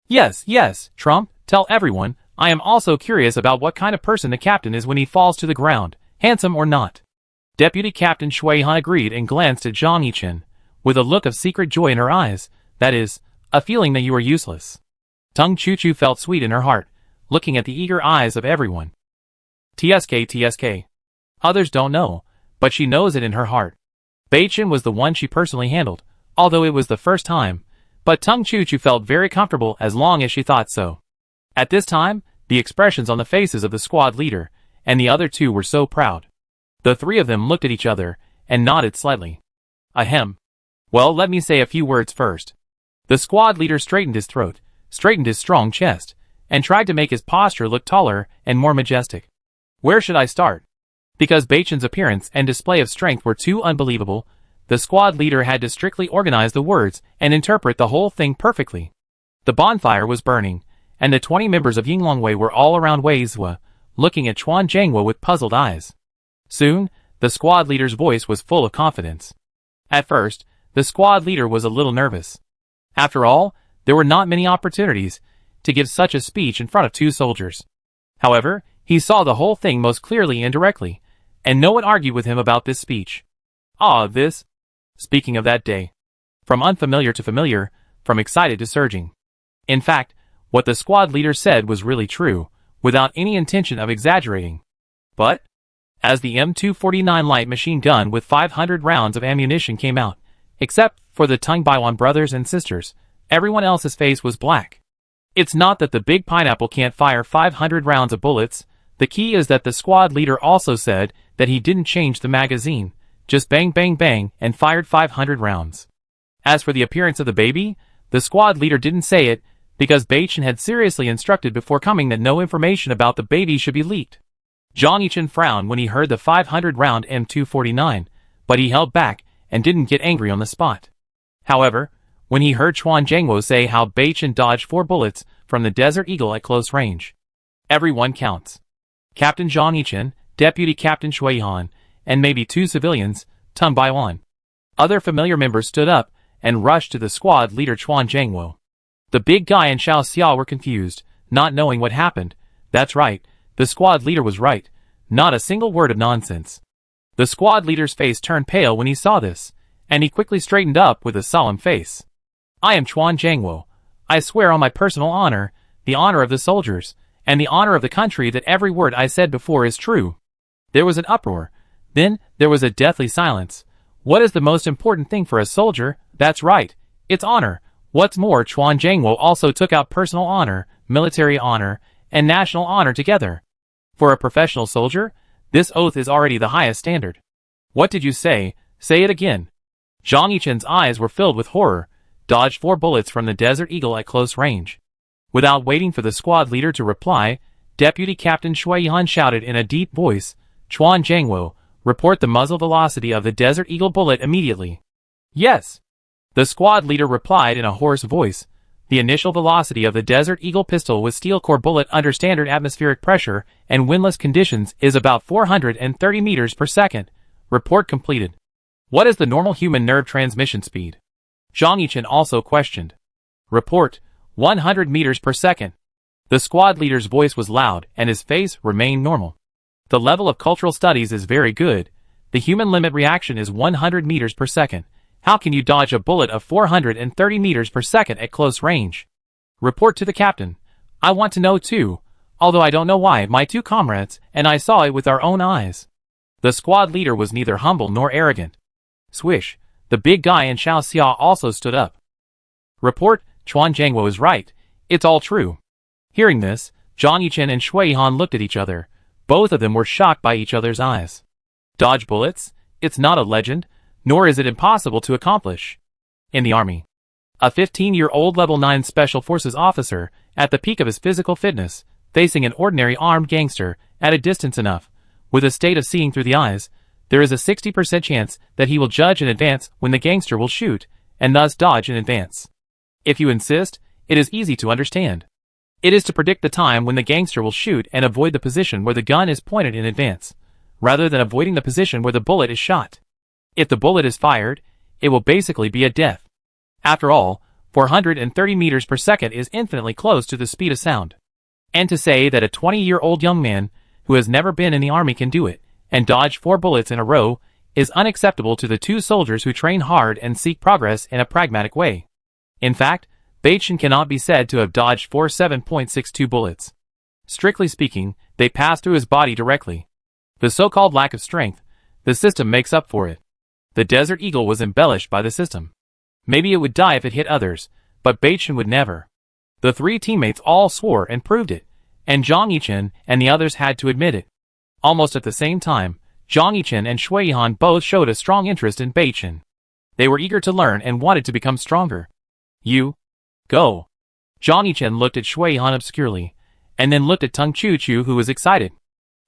Yes, Trump, tell everyone, I am also curious about what kind of person the captain is when he falls to the ground, handsome or not. Deputy Captain Shui Han agreed and glanced at Zhang Yichen, with a look of secret joy in her eyes, that is, a feeling that you are useless. Tung Chu Chu felt sweet in her heart, looking at the eager eyes of everyone. TSK. Others don't know, but she knows it in her heart. Beichen was the one she personally handled, although it was the first time, but Tung Chu Chu felt very comfortable as long as she thought so. At this time, the expressions on the faces of the squad leader and the other 2 were so proud. The 3 of them looked at each other and nodded slightly. Ahem. Well, let me say a few words first. The squad leader straightened his throat, straightened his strong chest, and tried to make his posture look taller and more majestic. Where should I start? Because Beichen's appearance and display of strength were too unbelievable, the squad leader had to strictly organize the words and interpret the whole thing perfectly. The bonfire was burning, and the 20 members of Yinglongwei were all around Wei Zhua, looking at Chuan Jiangwo with puzzled eyes. Soon, the squad leader's voice was full of confidence. At first, the squad leader was a little nervous. After all, there were not many opportunities to give such a speech in front of 2 soldiers. However, he saw the whole thing most clearly and directly, and no one argued with him about this speech. Speaking of that day. From unfamiliar to familiar, from excited to surging. In fact, what the squad leader said was really true, without any intention of exaggerating. But, as the M249 light machine gun with 500 rounds of ammunition came out, except for the Tung Baiwan brothers and sisters, everyone else's face was black. It's not that the big pineapple can't fire 500 rounds of bullets, the key is that the squad leader also said that he didn't change the magazine, just bang bang bang and fired 500 rounds. As for the appearance of the baby, the squad leader didn't say it, because Beichen had seriously instructed before coming that no information about the baby should be leaked. Zhang Yichen frowned when he heard the 500-round M249, but he held back and didn't get angry on the spot. However, when he heard Chuan Jiangwo say how Beichen dodged 4 bullets from the Desert Eagle at close range. Everyone counts. Captain Zhang Yichen, Deputy Captain Shui Han, and maybe 2 civilians, Tung Baiwan. Other familiar members stood up and rushed to the squad leader Chuan Jiangwo. The big guy and Xiao Xia were confused, not knowing what happened. That's right, the squad leader was right, not a single word of nonsense. The squad leader's face turned pale when he saw this, and he quickly straightened up with a solemn face. I am Chuan Jiangwo. I swear on my personal honor, the honor of the soldiers, and the honor of the country that every word I said before is true. There was an uproar. Then there was a deathly silence. What is the most important thing for a soldier? That's right, it's honor. What's more, Chuan Jiangwo also took out personal honor, military honor, and national honor together. For a professional soldier, this oath is already the highest standard. What did you say? Say it again. Zhang Yichen's eyes were filled with horror, dodged 4 bullets from the Desert Eagle at close range. Without waiting for the squad leader to reply, Deputy Captain Shui Han shouted in a deep voice, Chuan Jiangwo, report the muzzle velocity of the Desert Eagle bullet immediately. Yes. The squad leader replied in a hoarse voice. The initial velocity of the Desert Eagle pistol with steel core bullet under standard atmospheric pressure and windless conditions is about 430 meters per second. Report completed. What is the normal human nerve transmission speed? Zhang Yichen also questioned. Report, 100 meters per second. The squad leader's voice was loud and his face remained normal. The level of cultural studies is very good. The human limit reaction is 100 meters per second. How can you dodge a bullet of 430 meters per second at close range? Report to the captain. I want to know too, although I don't know why. My two comrades and I saw it with our own eyes. The squad leader was neither humble nor arrogant. Swish, the big guy in Xiao Xia also stood up. Report, Chuan Jiangwo is right. It's all true. Hearing this, Zhang Yichen and Shui Han looked at each other. Both of them were shocked by each other's eyes. Dodge bullets? It's not a legend, nor is it impossible to accomplish. In the army, a 15-year-old level 9 special forces officer, at the peak of his physical fitness, facing an ordinary armed gangster, at a distance enough, with a state of seeing through the eyes, there is a 60% chance that he will judge in advance when the gangster will shoot, and thus dodge in advance. If you insist, it is easy to understand. It is to predict the time when the gangster will shoot and avoid the position where the gun is pointed in advance, rather than avoiding the position where the bullet is shot. If the bullet is fired, it will basically be a death. After all, 430 meters per second is infinitely close to the speed of sound. And to say that a 20-year-old young man who has never been in the army can do it, and dodge 4 bullets in a row, is unacceptable to the 2 soldiers who train hard and seek progress in a pragmatic way. In fact, Beichen cannot be said to have dodged 4 7.62 bullets. Strictly speaking, they passed through his body directly. The so-called lack of strength, the system makes up for it. The Desert Eagle was embellished by the system. Maybe it would die if it hit others, but Beichen would never. The 3 teammates all swore and proved it, and Zhang Yichen and the others had to admit it. Almost at the same time, Zhang Yichen and Shui Han both showed a strong interest in Beichen. They were eager to learn and wanted to become stronger. You. Go. Zhang Yichen looked at Shui Han obscurely, and then looked at Tung Chu who was excited.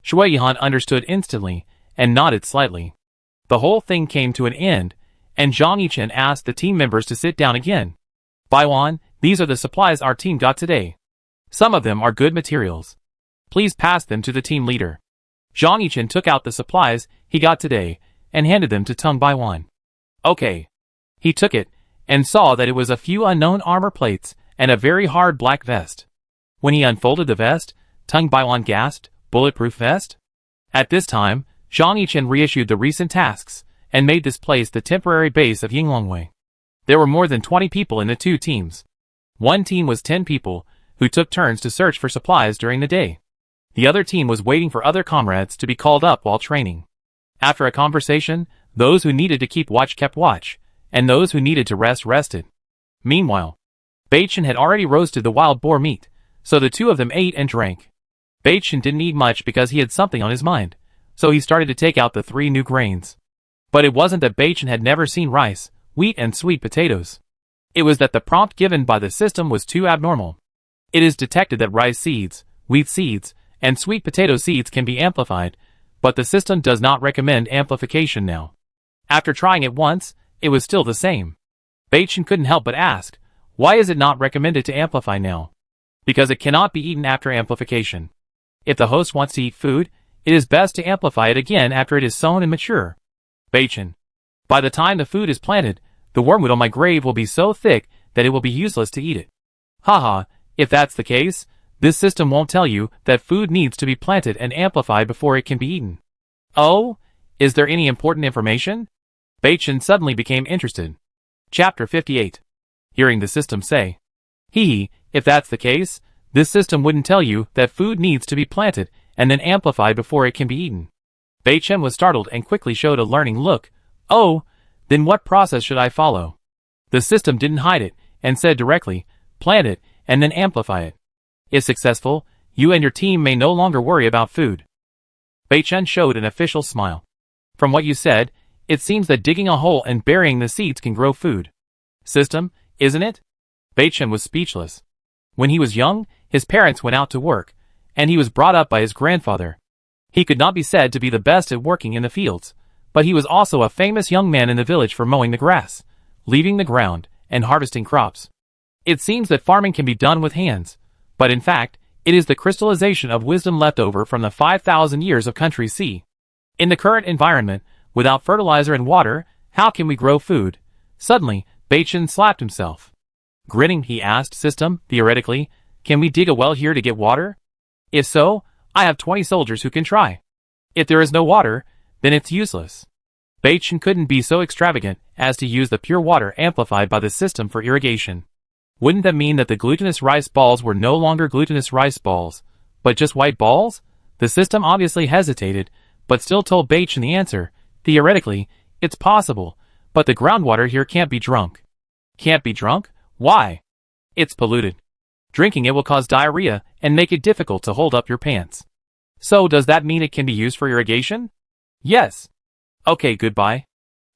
Shui Han understood instantly, and nodded slightly. The whole thing came to an end, and Zhang Yichen asked the team members to sit down again. Baiwan, these are the supplies our team got today. Some of them are good materials. Please pass them to the team leader. Zhang Yichen took out the supplies he got today, and handed them to Tung Baiwan. Okay. He took it, and saw that it was a few unknown armor plates, and a very hard black vest. When he unfolded the vest, Tung Baiwan gasped, bulletproof vest? At this time, Zhang Yichen reissued the recent tasks, and made this place the temporary base of Yinglongwei. There were more than 20 people in the 2 teams. One team was 10 people, who took turns to search for supplies during the day. The other team was waiting for other comrades to be called up while training. After a conversation, those who needed to keep watch kept watch, and those who needed to rest rested. Meanwhile, Beichen had already roasted the wild boar meat, so the 2 of them ate and drank. Beichen didn't eat much because he had something on his mind, so he started to take out the 3 new grains. But it wasn't that Beichen had never seen rice, wheat and sweet potatoes. It was that the prompt given by the system was too abnormal. It is detected that rice seeds, wheat seeds, and sweet potato seeds can be amplified, but the system does not recommend amplification now. After trying it once, it was still the same. Beichen couldn't help but ask, why is it not recommended to amplify now? Because it cannot be eaten after amplification. If the host wants to eat food, it is best to amplify it again after it is sown and mature. Beichen. By the time the food is planted, the wormwood on my grave will be so thick that it will be useless to eat it. Haha, if that's the case, this system won't tell you that food needs to be planted and amplified before it can be eaten. Oh? Is there any important information? Beichen suddenly became interested. Chapter 58. Hearing the system say, if that's the case, this system wouldn't tell you that food needs to be planted and then amplified before it can be eaten. Beichen was startled and quickly showed a learning look. Oh, then what process should I follow? The system didn't hide it, and said directly, plant it, and then amplify it. If successful, you and your team may no longer worry about food. Beichen showed an official smile. From what you said, it seems that digging a hole and burying the seeds can grow food. System, isn't it? Beichen was speechless. When he was young, his parents went out to work, and he was brought up by his grandfather. He could not be said to be the best at working in the fields, but he was also a famous young man in the village for mowing the grass, leaving the ground, and harvesting crops. It seems that farming can be done with hands, but in fact, it is the crystallization of wisdom left over from the 5,000 years of country sea. In the current environment, without fertilizer and water, how can we grow food? Suddenly, Bachin slapped himself. Grinning, he asked, System, theoretically, can we dig a well here to get water? If so, I have 20 soldiers who can try. If there is no water, then it's useless. Bachin couldn't be so extravagant as to use the pure water amplified by the system for irrigation. Wouldn't that mean that the glutinous rice balls were no longer glutinous rice balls, but just white balls? The system obviously hesitated, but still told Bachin the answer. Theoretically, it's possible, but the groundwater here can't be drunk. Can't be drunk? Why? It's polluted. Drinking it will cause diarrhea and make it difficult to hold up your pants. So does that mean it can be used for irrigation? Yes. Okay, goodbye.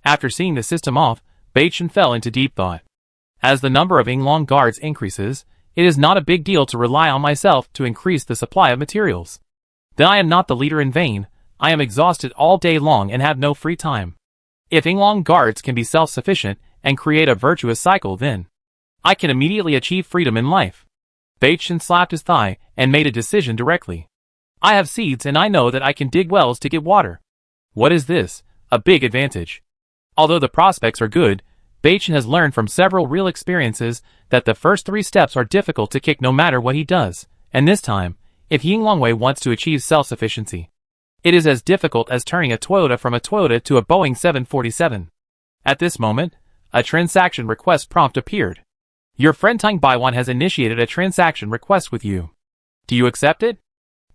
After seeing the system off, Bachin fell into deep thought. As the number of Yinglong guards increases, it is not a big deal to rely on myself to increase the supply of materials. Then I am not the leader in vain. I am exhausted all day long and have no free time. If Yinglong guards can be self-sufficient and create a virtuous cycle, then I can immediately achieve freedom in life. Bachin slapped his thigh and made a decision directly. I have seeds and I know that I can dig wells to get water. What is this? A big advantage. Although the prospects are good, Bachin has learned from several real experiences that the first 3 steps are difficult to kick no matter what he does, and this time, if Yinglongwei wants to achieve self-sufficiency, it is as difficult as turning a Toyota from a Toyota to a Boeing 747. At this moment, a transaction request prompt appeared. Your friend Tang Baiwan has initiated a transaction request with you. Do you accept it?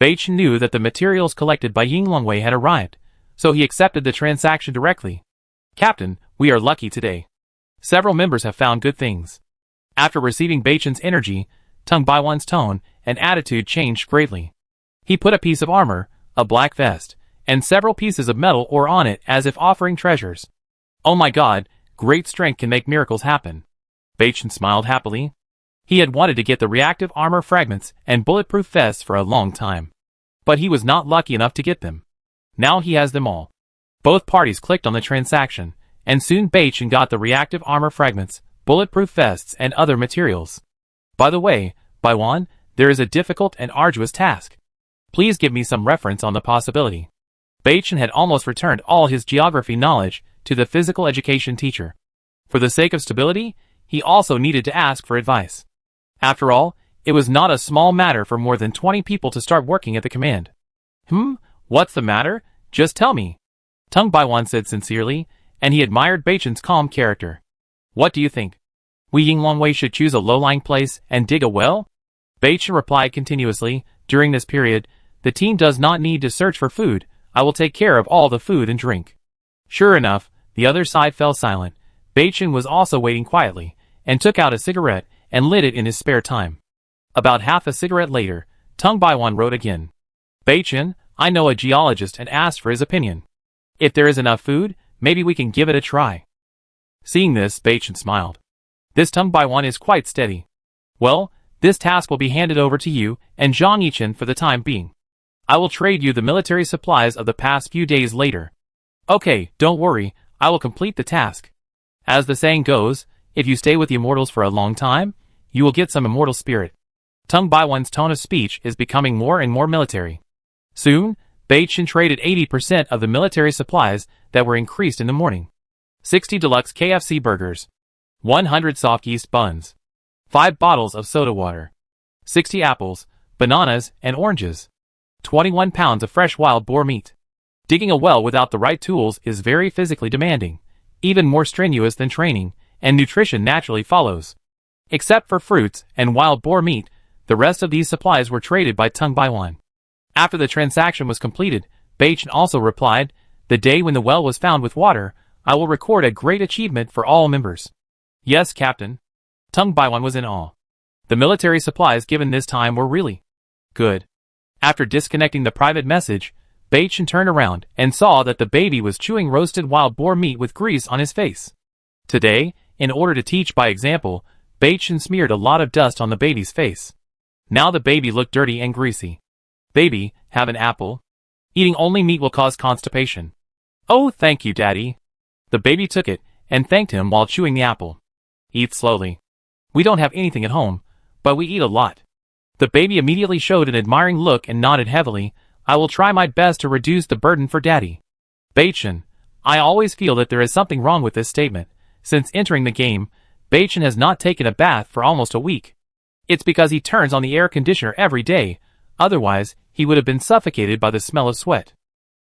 Bachin knew that the materials collected by Yinglongwei had arrived, so he accepted the transaction directly. Captain, we are lucky today. Several members have found good things. After receiving Bachin's energy, Tang Baiwan's tone and attitude changed greatly. He put a piece of armor, a black vest, and several pieces of metal ore on it as if offering treasures. Oh my god, great strength can make miracles happen. Bachin smiled happily. He had wanted to get the reactive armor fragments and bulletproof vests for a long time. But he was not lucky enough to get them. Now he has them all. Both parties clicked on the transaction, and soon Bachin got the reactive armor fragments, bulletproof vests, and other materials. By the way, Baiwan, there is a difficult and arduous task. Please give me some reference on the possibility. Bachin had almost returned all his geography knowledge to the physical education teacher. For the sake of stability, he also needed to ask for advice. After all, it was not a small matter for more than 20 people to start working at the command. What's the matter? Just tell me. Tang Baiwan said sincerely, and he admired Bachin's calm character. What do you think? We Yinglongwei should choose a low-lying place and dig a well? Bachin replied continuously. During this period, the team does not need to search for food. I will take care of all the food and drink. Sure enough, the other side fell silent. Bachin was also waiting quietly, and took out a cigarette and lit it in his spare time. About half a cigarette later, Tang Baiwan wrote again. Bachin, I know a geologist and asked for his opinion. If there is enough food, maybe we can give it a try. Seeing this, Bachin smiled. This Tang Baiwan is quite steady. Well, this task will be handed over to you and Zhang Yichen for the time being. I will trade you the military supplies of the past few days later. Okay, don't worry, I will complete the task. As the saying goes, if you stay with the immortals for a long time, you will get some immortal spirit. Tang Baiwan's tone of speech is becoming more and more military. Soon, Bachin traded 80% of the military supplies that were increased in the morning. 60 deluxe KFC burgers. 100 soft yeast buns. 5 bottles of soda water. 60 apples, bananas, and oranges. 21 pounds of fresh wild boar meat. Digging a well without the right tools is very physically demanding, even more strenuous than training, and nutrition naturally follows. Except for fruits and wild boar meat, the rest of these supplies were traded by Tang Baiwan. After the transaction was completed, Bachin also replied, the day when the well was found with water, I will record a great achievement for all members. Yes, Captain. Tang Baiwan was in awe. The military supplies given this time were really good. After disconnecting the private message, Bachin turned around and saw that the baby was chewing roasted wild boar meat with grease on his face. Today, in order to teach by example, Bachin smeared a lot of dust on the baby's face. Now the baby looked dirty and greasy. Baby, have an apple? Eating only meat will cause constipation. Oh, thank you, Daddy. The baby took it and thanked him while chewing the apple. Eat slowly. We don't have anything at home, but we eat a lot. The baby immediately showed an admiring look and nodded heavily. I will try my best to reduce the burden for Daddy. Beichen. I always feel that there is something wrong with this statement. Since entering the game, Beichen has not taken a bath for almost a week. It's because he turns on the air conditioner every day, otherwise he would have been suffocated by the smell of sweat.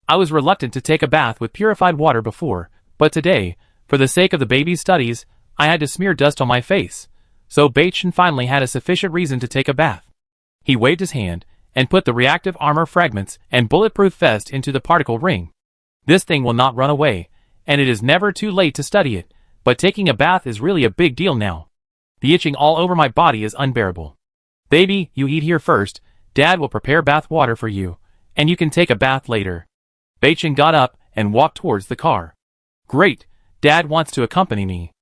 I was reluctant to take a bath with purified water before, but today, for the sake of the baby's studies, I had to smear dust on my face, so Beichen finally had a sufficient reason to take a bath. He waved his hand and put the reactive armor fragments and bulletproof vest into the particle ring. This thing will not run away, and it is never too late to study it, but taking a bath is really a big deal now. The itching all over my body is unbearable. Baby, you eat here first. Dad will prepare bath water for you, and you can take a bath later. Beichen got up and walked towards the car. Great, Dad wants to accompany me.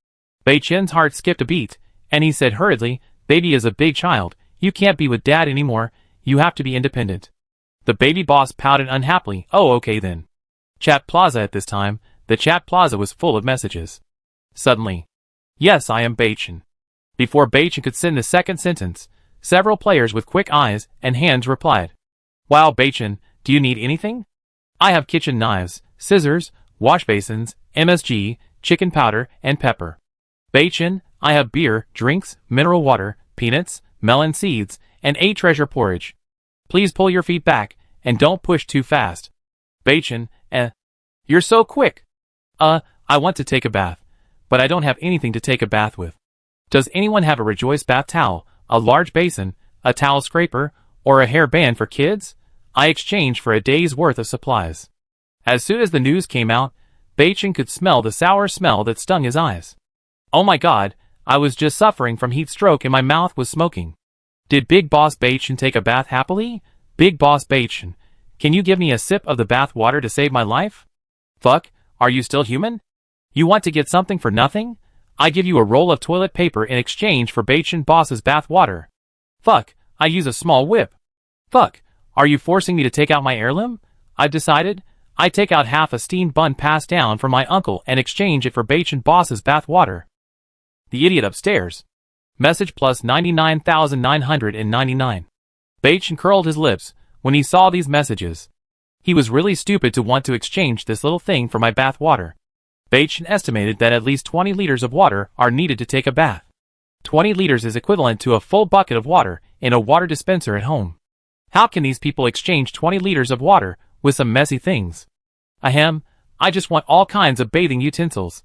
Beichen's heart skipped a beat, and he said hurriedly, Baby is a big child, you can't be with Dad anymore, you have to be independent. The baby boss pouted unhappily. Oh, okay then. Chat Plaza at this time, the chat plaza was full of messages. Suddenly. Yes, I am Beichen. Before Beichen could send the second sentence, several players with quick eyes and hands replied. Wow, Beichen, do you need anything? I have kitchen knives, scissors, wash basins, MSG, chicken powder, and pepper. Beichen, I have beer, drinks, mineral water, peanuts, melon seeds, and 8 treasure porridge. Please pull your feet back, and don't push too fast. Beichen, you're so quick. I want to take a bath, but I don't have anything to take a bath with. Does anyone have a Rejoice bath towel, a large basin, a towel scraper, or a hair band for kids? I exchanged for a day's worth of supplies. As soon as the news came out, Beichen could smell the sour smell that stung his eyes. Oh my god, I was just suffering from heat stroke and my mouth was smoking. Did Big Boss Beichen take a bath happily? Big Boss Beichen, can you give me a sip of the bath water to save my life? Fuck, are you still human? You want to get something for nothing? I give you a roll of toilet paper in exchange for Beichen Boss's bath water. Fuck, I use a small whip. Fuck, are you forcing me to take out my heirloom? I've decided. I take out half a steamed bun passed down from my uncle and exchange it for Beichen Boss's bath water. The idiot upstairs. Message plus 99,999. Beichen curled his lips when he saw these messages. He was really stupid to want to exchange this little thing for my bath water. Beichen estimated that at least 20 liters of water are needed to take a bath. 20 liters is equivalent to a full bucket of water in a water dispenser at home. How can these people exchange 20 liters of water with some messy things? Ahem, I just want all kinds of bathing utensils.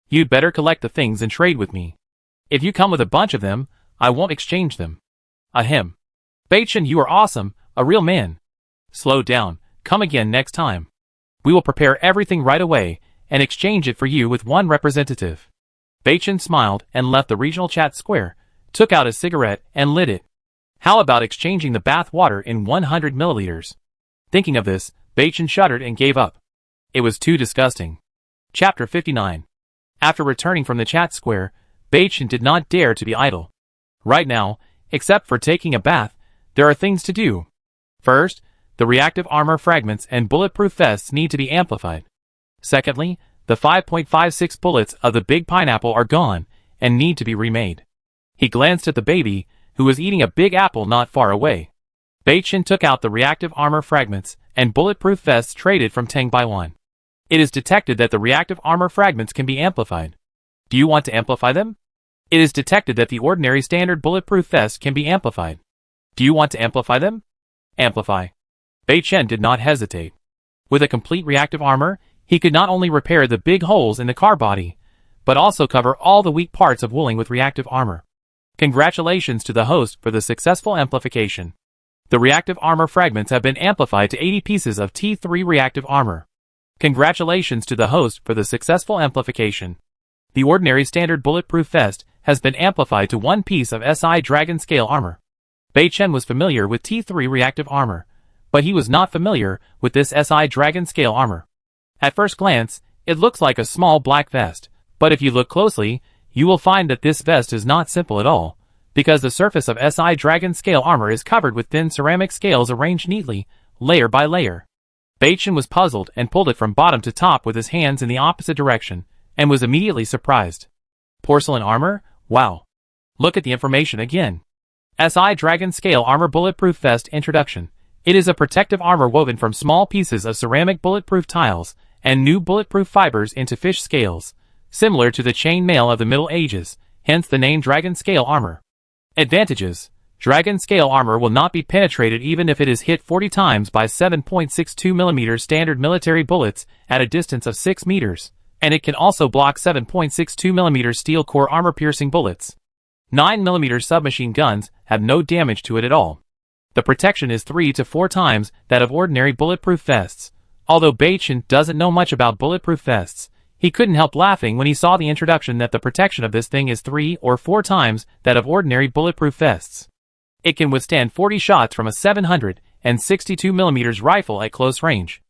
You'd better collect the things and trade with me. If you come with a bunch of them, I won't exchange them. Ahem. Beichen, you are awesome, a real man. Slow down, come again next time. We will prepare everything right away and exchange it for you with one representative. Beichen smiled and left the regional chat square, took out a cigarette and lit it. How about exchanging the bath water in 100 milliliters? Thinking of this, Beichen shuddered and gave up. It was too disgusting. Chapter 59. After returning from the chat square, Beichen did not dare to be idle. Right now, except for taking a bath, there are things to do. First, the reactive armor fragments and bulletproof vests need to be amplified. Secondly, the 5.56 bullets of the big pineapple are gone and need to be remade. He glanced at the baby, who was eating a big apple not far away. Beichen took out the reactive armor fragments and bulletproof vests traded from Teng Baiwan. It is detected that the reactive armor fragments can be amplified. Do you want to amplify them? It is detected that the ordinary standard bulletproof vest can be amplified. Do you want to amplify them? Amplify. Beichen did not hesitate. With a complete reactive armor, he could not only repair the big holes in the car body, but also cover all the weak parts of Wuling with reactive armor. Congratulations to the host for the successful amplification. The reactive armor fragments have been amplified to 80 pieces of T3 reactive armor. Congratulations to the host for the successful amplification. The ordinary standard bulletproof vest has been amplified to 1 piece of SI Dragon Scale armor. Beichen was familiar with T3 reactive armor, but he was not familiar with this SI Dragon Scale armor. At first glance, it looks like a small black vest, but if you look closely, you will find that this vest is not simple at all, because the surface of SI Dragon Scale armor is covered with thin ceramic scales arranged neatly, layer by layer. Baichin was puzzled and pulled it from bottom to top with his hands in the opposite direction, and was immediately surprised. Porcelain armor? Wow. Look at the information again. SI Dragon Scale Armor Bulletproof Vest Introduction. It is a protective armor woven from small pieces of ceramic bulletproof tiles and new bulletproof fibers into fish scales, similar to the chain mail of the Middle Ages, hence the name Dragon Scale Armor. Advantages. Dragon Scale Armor will not be penetrated even if it is hit 40 times by 7.62mm standard military bullets at a distance of 6 meters, and it can also block 7.62mm steel core armor-piercing bullets. 9mm submachine guns have no damage to it at all. The protection is 3 to 4 times that of ordinary bulletproof vests. Although Baichin doesn't know much about bulletproof vests, he couldn't help laughing when he saw the introduction that the protection of this thing is 3 or 4 times that of ordinary bulletproof vests. It can withstand 40 shots from a 762mm rifle at close range.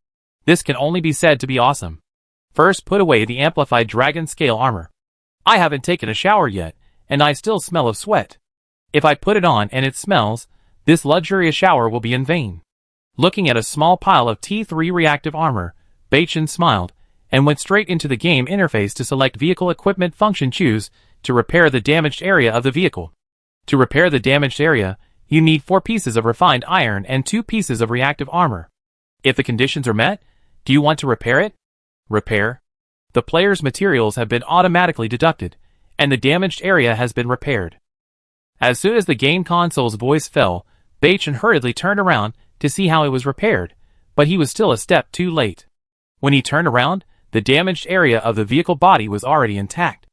This can only be said to be awesome. First, put away the amplified Dragon Scale Armor. I haven't taken a shower yet, and I still smell of sweat. If I put it on and it smells, this luxurious shower will be in vain. Looking at a small pile of T3 reactive armor, Baichin smiled, and went straight into the game interface to select Vehicle Equipment function. Choose to repair the damaged area of the vehicle. To repair the damaged area, you need 4 pieces of refined iron and 2 pieces of reactive armor. If the conditions are met, do you want to repair it? Repair. The player's materials have been automatically deducted, and the damaged area has been repaired. As soon as the game console's voice fell, Baichin hurriedly turned around to see how it was repaired, but he was still a step too late. When he turned around, the damaged area of the vehicle body was already intact.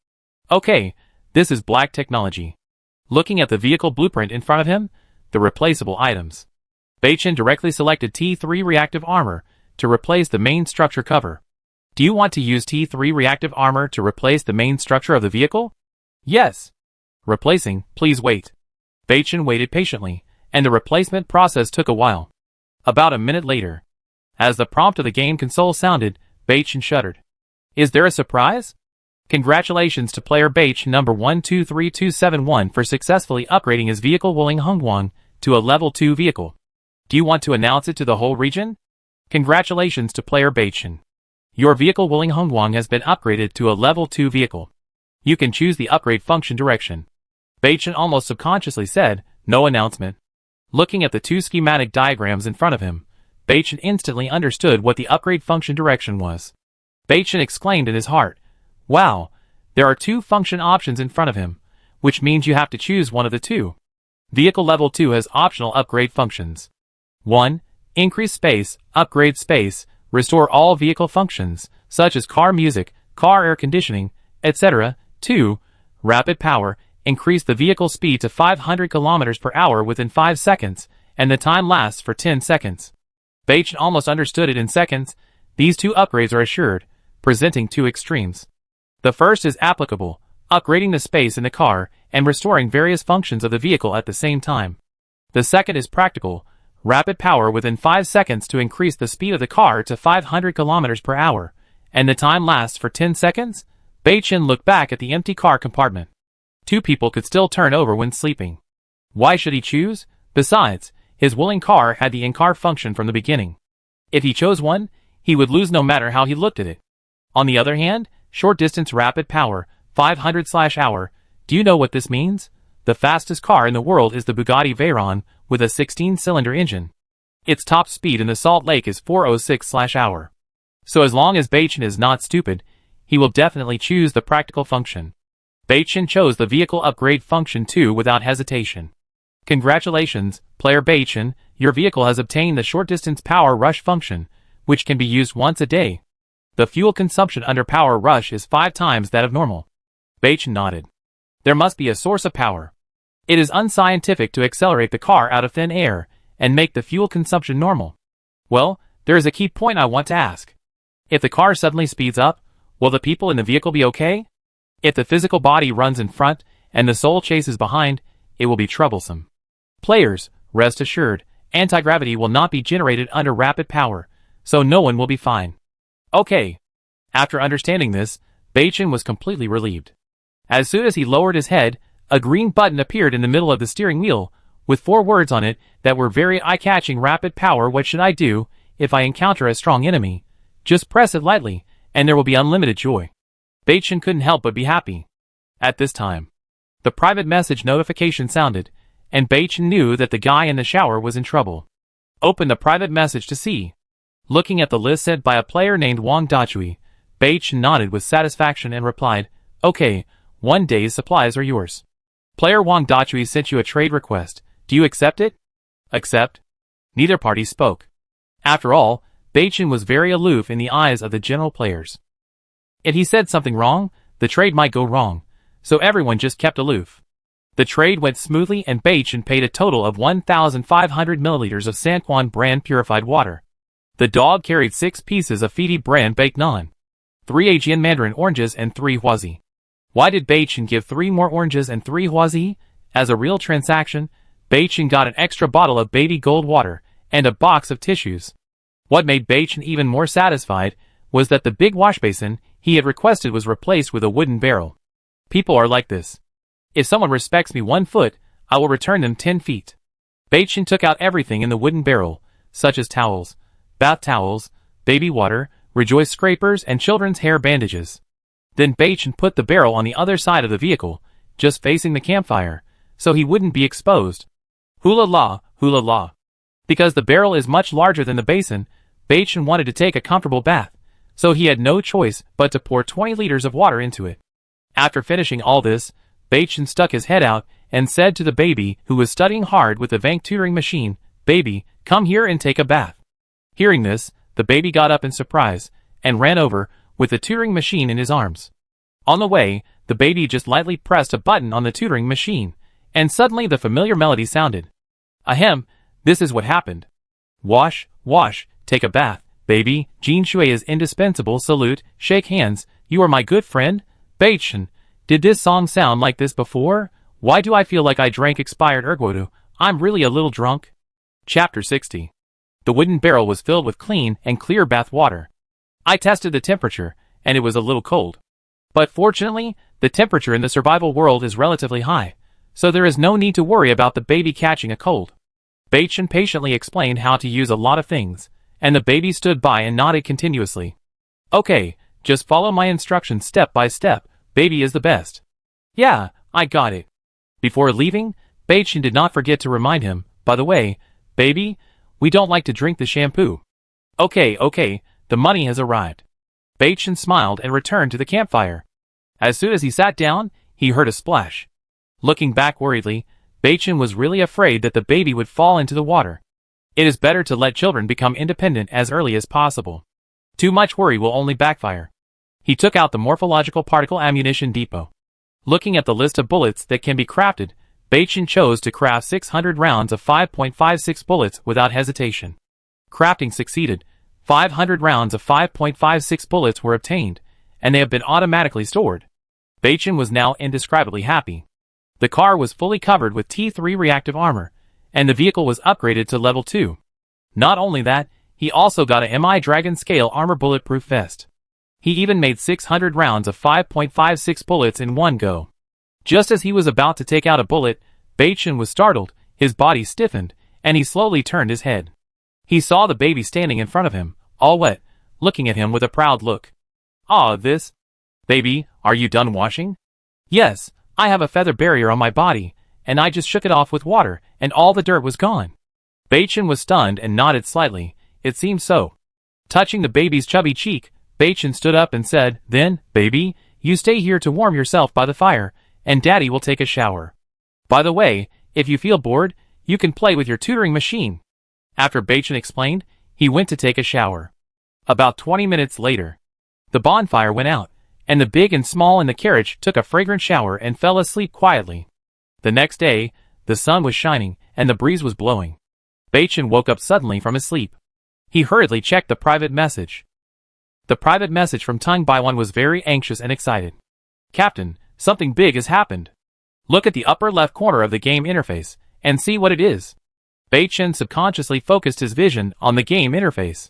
Okay, this is black technology. Looking at the vehicle blueprint in front of him, the replaceable items. Baichin directly selected T3 reactive armor to replace the main structure cover. Do you want to use T3 reactive armor to replace the main structure of the vehicle? Yes. Replacing, please wait. Baichin waited patiently, and the replacement process took a while. About a minute later, as the prompt of the game console sounded, Baichin shuddered. Is there a surprise? Congratulations to player Baichin number 123271 for successfully upgrading his vehicle Wuling Hongguang to a level 2 vehicle. Do you want to announce it to the whole region? Congratulations to player Baichin. Your vehicle Wuling Hongguang has been upgraded to a level 2 vehicle. You can choose the upgrade function direction. Baichin almost subconsciously said, no announcement. Looking at the 2 schematic diagrams in front of him, Baichin instantly understood what the upgrade function direction was. Baichin exclaimed in his heart, wow, there are 2 function options in front of him, which means you have to choose one of the 2. Vehicle level 2 has optional upgrade functions. 1. Increase space, upgrade space, restore all vehicle functions, such as car music, car air conditioning, etc. 2. Rapid power, increase the vehicle speed to 500 km per hour within 5 seconds, and the time lasts for 10 seconds. Baichin almost understood it in seconds. These 2 upgrades are assured, presenting 2 extremes. The first is applicable, upgrading the space in the car and restoring various functions of the vehicle at the same time. The second is practical, rapid power within 5 seconds to increase the speed of the car to 500 km per hour, and the time lasts for 10 seconds. Baichin looked back at the empty car compartment. 2 people could still turn over when sleeping. Why should he choose? Besides, his Wuling car had the in-car function from the beginning. If he chose one, he would lose no matter how he looked at it. On the other hand, short-distance rapid power, 500/hour. Do you know what this means? The fastest car in the world is the Bugatti Veyron with a 16-cylinder engine. Its top speed in the Salt Lake is 406/hour. So as long as Baichin is not stupid, he will definitely choose the practical function. Baichin chose the vehicle upgrade function too without hesitation. Congratulations, player Baichin, your vehicle has obtained the short-distance power rush function, which can be used once a day. The fuel consumption under power rush is 5 times that of normal. Baichin nodded. There must be a source of power. It is unscientific to accelerate the car out of thin air and make the fuel consumption normal. Well, there is a key point I want to ask. If the car suddenly speeds up, will the people in the vehicle be okay? If the physical body runs in front and the soul chases behind, it will be troublesome. Players, rest assured, anti-gravity will not be generated under rapid power, so no one will be fine. Okay. After understanding this, Baichin was completely relieved. As soon as he lowered his head, a green button appeared in the middle of the steering wheel, with 4 words on it that were very eye-catching. Rapid power. What should I do? if I encounter a strong enemy, just press it lightly, and there will be unlimited joy. Beichen couldn't help but be happy. At this time, the private message notification sounded, and Beichen knew that the guy in the shower was in trouble. Open the private message to see. Looking at the list sent by a player named Wang Dachui, Beichen nodded with satisfaction and replied, "Okay, 1 day's supplies are yours. Player Wang Dachui sent you a trade request. Do you accept it?" "Accept?" Neither party spoke. After all, Beichen was very aloof in the eyes of the general players. If he said something wrong, the trade might go wrong, so everyone just kept aloof. The trade went smoothly and Beichen paid a total of 1,500 milliliters of Sanquan brand purified water. The dog carried 6 pieces of Fidi brand baked naan, 3 Asian mandarin oranges and 3 huazi. Why did Beichen give 3 more oranges and 3 huazi? As a real transaction, Beichen got an extra bottle of baby gold water and a box of tissues. What made Beichen even more satisfied was that the big wash basin he had requested was replaced with a wooden barrel. People are like this. If someone respects me 1 foot, I will return them 10 feet. Beichen took out everything in the wooden barrel, such as towels, bath towels, baby water, rejoice scrapers and children's hair bandages. Then Beichen put the barrel on the other side of the vehicle, just facing the campfire, so he wouldn't be exposed. Hula la. Because the barrel is much larger than the basin, Beichen wanted to take a comfortable bath, so he had no choice but to pour 20 liters of water into it. After finishing all this, Beichen stuck his head out and said to the baby who was studying hard with the Vank tutoring machine, "Baby, come here and take a bath." Hearing this, the baby got up in surprise and ran over with the tutoring machine in his arms. On the way, the baby just lightly pressed a button on the tutoring machine, and suddenly the familiar melody sounded. Ahem, this is what happened. Wash, take a bath, baby, Jin Shui is indispensable, salute, shake hands, you are my good friend. Beichen, did this song sound like this before? Why do I feel like I drank expired ergodu? I'm really a little drunk. Chapter 60. The wooden barrel was filled with clean and clear bath water. I tested the temperature, and it was a little cold. But fortunately, the temperature in the survival world is relatively high, so there is no need to worry about the baby catching a cold. Beichen patiently explained how to use a lot of things, and the baby stood by and nodded continuously. Okay, just follow my instructions step by step, baby is the best. Yeah, I got it. Before leaving, Beichen did not forget to remind him, by the way, baby, we don't like to drink the shampoo. Okay, the money has arrived. Beichen smiled and returned to the campfire. As soon as he sat down, he heard a splash. Looking back worriedly, Beichen was really afraid that the baby would fall into the water. It is better to let children become independent as early as possible. Too much worry will only backfire. He took out the morphological particle ammunition depot. Looking at the list of bullets that can be crafted, Beichen chose to craft 600 rounds of 5.56 bullets without hesitation. Crafting succeeded. 500 rounds of 5.56 bullets were obtained, and they have been automatically stored. Beichen was now indescribably happy. The car was fully covered with T3 reactive armor, and the vehicle was upgraded to level 2. Not only that, he also got a MI Dragon Scale armor bulletproof vest. He even made 600 rounds of 5.56 bullets in one go. Just as he was about to take out a bullet, Beichen was startled, his body stiffened, and he slowly turned his head. He saw the baby standing in front of him, all wet, looking at him with a proud look. This? Baby, are you done washing? Yes, I have a feather barrier on my body, and I just shook it off with water, and all the dirt was gone. Beichen was stunned and nodded slightly, it seemed so. Touching the baby's chubby cheek, Beichen stood up and said, Then, baby, you stay here to warm yourself by the fire, and Daddy will take a shower. By the way, if you feel bored, you can play with your tutoring machine. After Beichen explained, he went to take a shower. About 20 minutes later, the bonfire went out, and the big and small in the carriage took a fragrant shower and fell asleep quietly. The next day, the sun was shining, and the breeze was blowing. Beichen woke up suddenly from his sleep. He hurriedly checked the private message. The private message from Tung Baiwan was very anxious and excited. Captain, something big has happened. Look at the upper left corner of the game interface, and see what it is. Beichen subconsciously focused his vision on the game interface.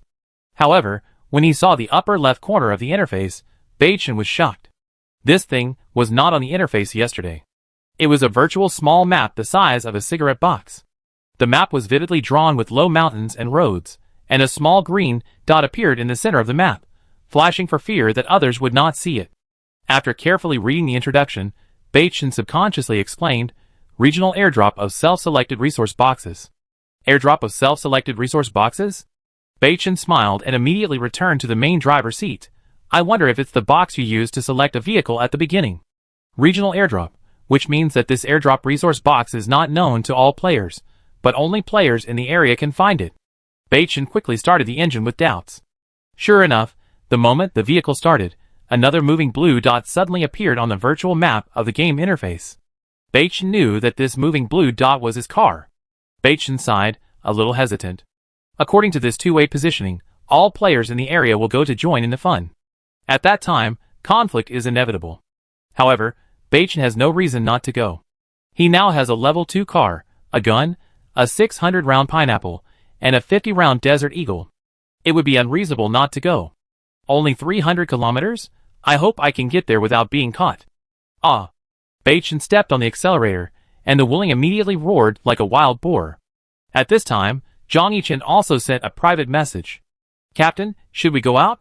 However, when he saw the upper left corner of the interface, Beichen was shocked. This thing was not on the interface yesterday. It was a virtual small map the size of a cigarette box. The map was vividly drawn with low mountains and roads, and a small green dot appeared in the center of the map, flashing for fear that others would not see it. After carefully reading the introduction, Baichin subconsciously explained, Regional airdrop of self-selected resource boxes. Airdrop of self-selected resource boxes? Baichin smiled and immediately returned to the main driver's seat. I wonder if it's the box you use to select a vehicle at the beginning. Regional airdrop, which means that this airdrop resource box is not known to all players, but only players in the area can find it. Baichin quickly started the engine with doubts. Sure enough, the moment the vehicle started, another moving blue dot suddenly appeared on the virtual map of the game interface. Baichin knew that this moving blue dot was his car. Baichin sighed, a little hesitant. According to this two-way positioning, all players in the area will go to join in the fun. At that time, conflict is inevitable. However, Baichin has no reason not to go. He now has a level 2 car, a gun, a 600-round pineapple, and a 50-round Desert Eagle. It would be unreasonable not to go. Only 300 kilometers? I hope I can get there without being caught. Ah! Baichin stepped on the accelerator, and the Wuling immediately roared like a wild boar. At this time, Zhang Yichen also sent a private message. Captain, should we go out?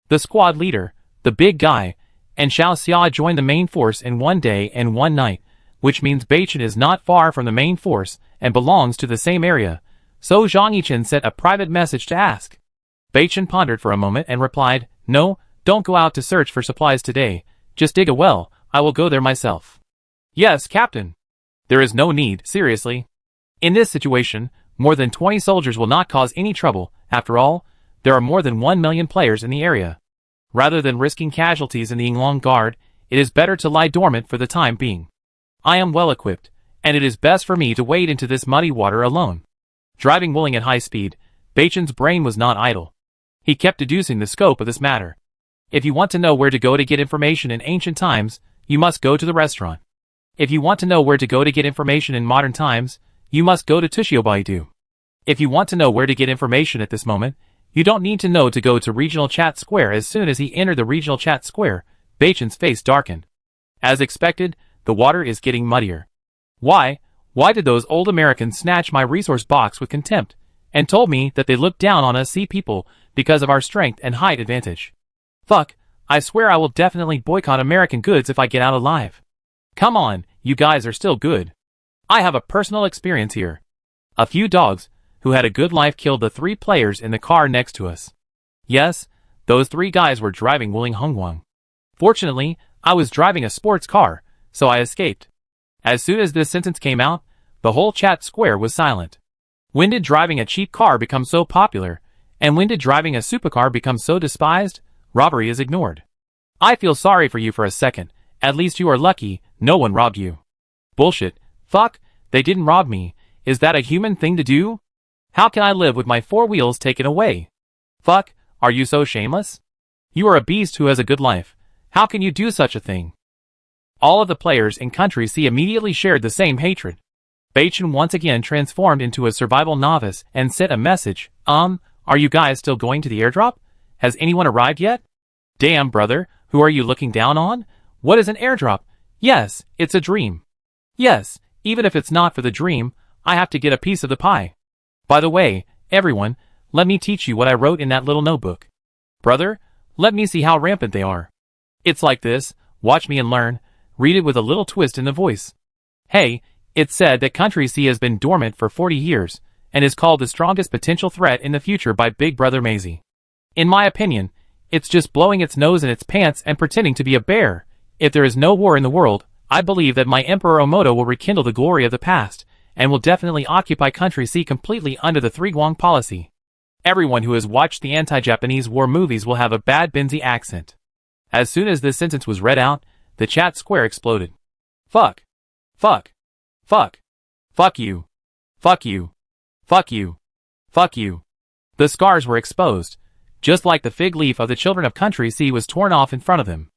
The squad leader, the big guy, and Xiao Xia joined the main force in one day and one night, which means Baichin is not far from the main force and belongs to the same area, so Zhang Yichen sent a private message to ask. Baichin pondered for a moment and replied, No, don't go out to search for supplies today, just dig a well, I will go there myself. Yes, Captain. There is no need, seriously. In this situation, more than 20 soldiers will not cause any trouble. After all, there are more than 1 million players in the area. Rather than risking casualties in the Yinglong Guard, it is better to lie dormant for the time being. I am well equipped, and it is best for me to wade into this muddy water alone. Driving Wuling at high speed, Baichin's brain was not idle. He kept deducing the scope of this matter. If you want to know where to go to get information in ancient times, you must go to the restaurant. If you want to know where to go to get information in modern times, you must go to Tushiobaidu. If you want to know where to get information at this moment, you don't need to know to go to Regional Chat Square. As soon as he entered the Regional Chat Square, Baichin's face darkened. As expected, the water is getting muddier. Why did those old Americans snatch my resource box with contempt, and told me that they looked down on us sea people because of our strength and height advantage? Fuck, I swear I will definitely boycott American goods if I get out alive. Come on, you guys are still good. I have a personal experience here. A few dogs, who had a good life, killed the 3 players in the car next to us. Yes, those 3 guys were driving Wuling Hongguang. Fortunately, I was driving a sports car, so I escaped. As soon as this sentence came out, the whole chat square was silent. When did driving a cheap car become so popular, and when did driving a supercar become so despised? Robbery is ignored. I feel sorry for you for a second. At least you are lucky, no one robbed you. Bullshit. Fuck, they didn't rob me. Is that a human thing to do? How can I live with my 4 wheels taken away? Fuck, are you so shameless? You are a beast who has a good life. How can you do such a thing? All of the players in Country C immediately shared the same hatred. Baichin once again transformed into a survival novice and sent a message. Are you guys still going to the airdrop? Has anyone arrived yet? Damn, brother, who are you looking down on? What is an airdrop? Yes, it's a dream. Yes, even if it's not for the dream, I have to get a piece of the pie. By the way, everyone, let me teach you what I wrote in that little notebook. Brother, let me see how rampant they are. It's like this, watch me and learn. Read it with a little twist in the voice. Hey, it's said that Country C has been dormant for 40 years, and is called the strongest potential threat in the future by Big Brother Maisie. In my opinion, it's just blowing its nose in its pants and pretending to be a bear. If there is no war in the world, I believe that my Emperor Omoto will rekindle the glory of the past, and will definitely occupy Country C completely under the 3 Guang policy. Everyone who has watched the anti-Japanese war movies will have a bad Benzi accent. As soon as this sentence was read out, the chat square exploded. Fuck. Fuck. Fuck. Fuck you. Fuck you. Fuck you. Fuck you. The scars were exposed, just like the fig leaf of the children of Country C was torn off in front of them.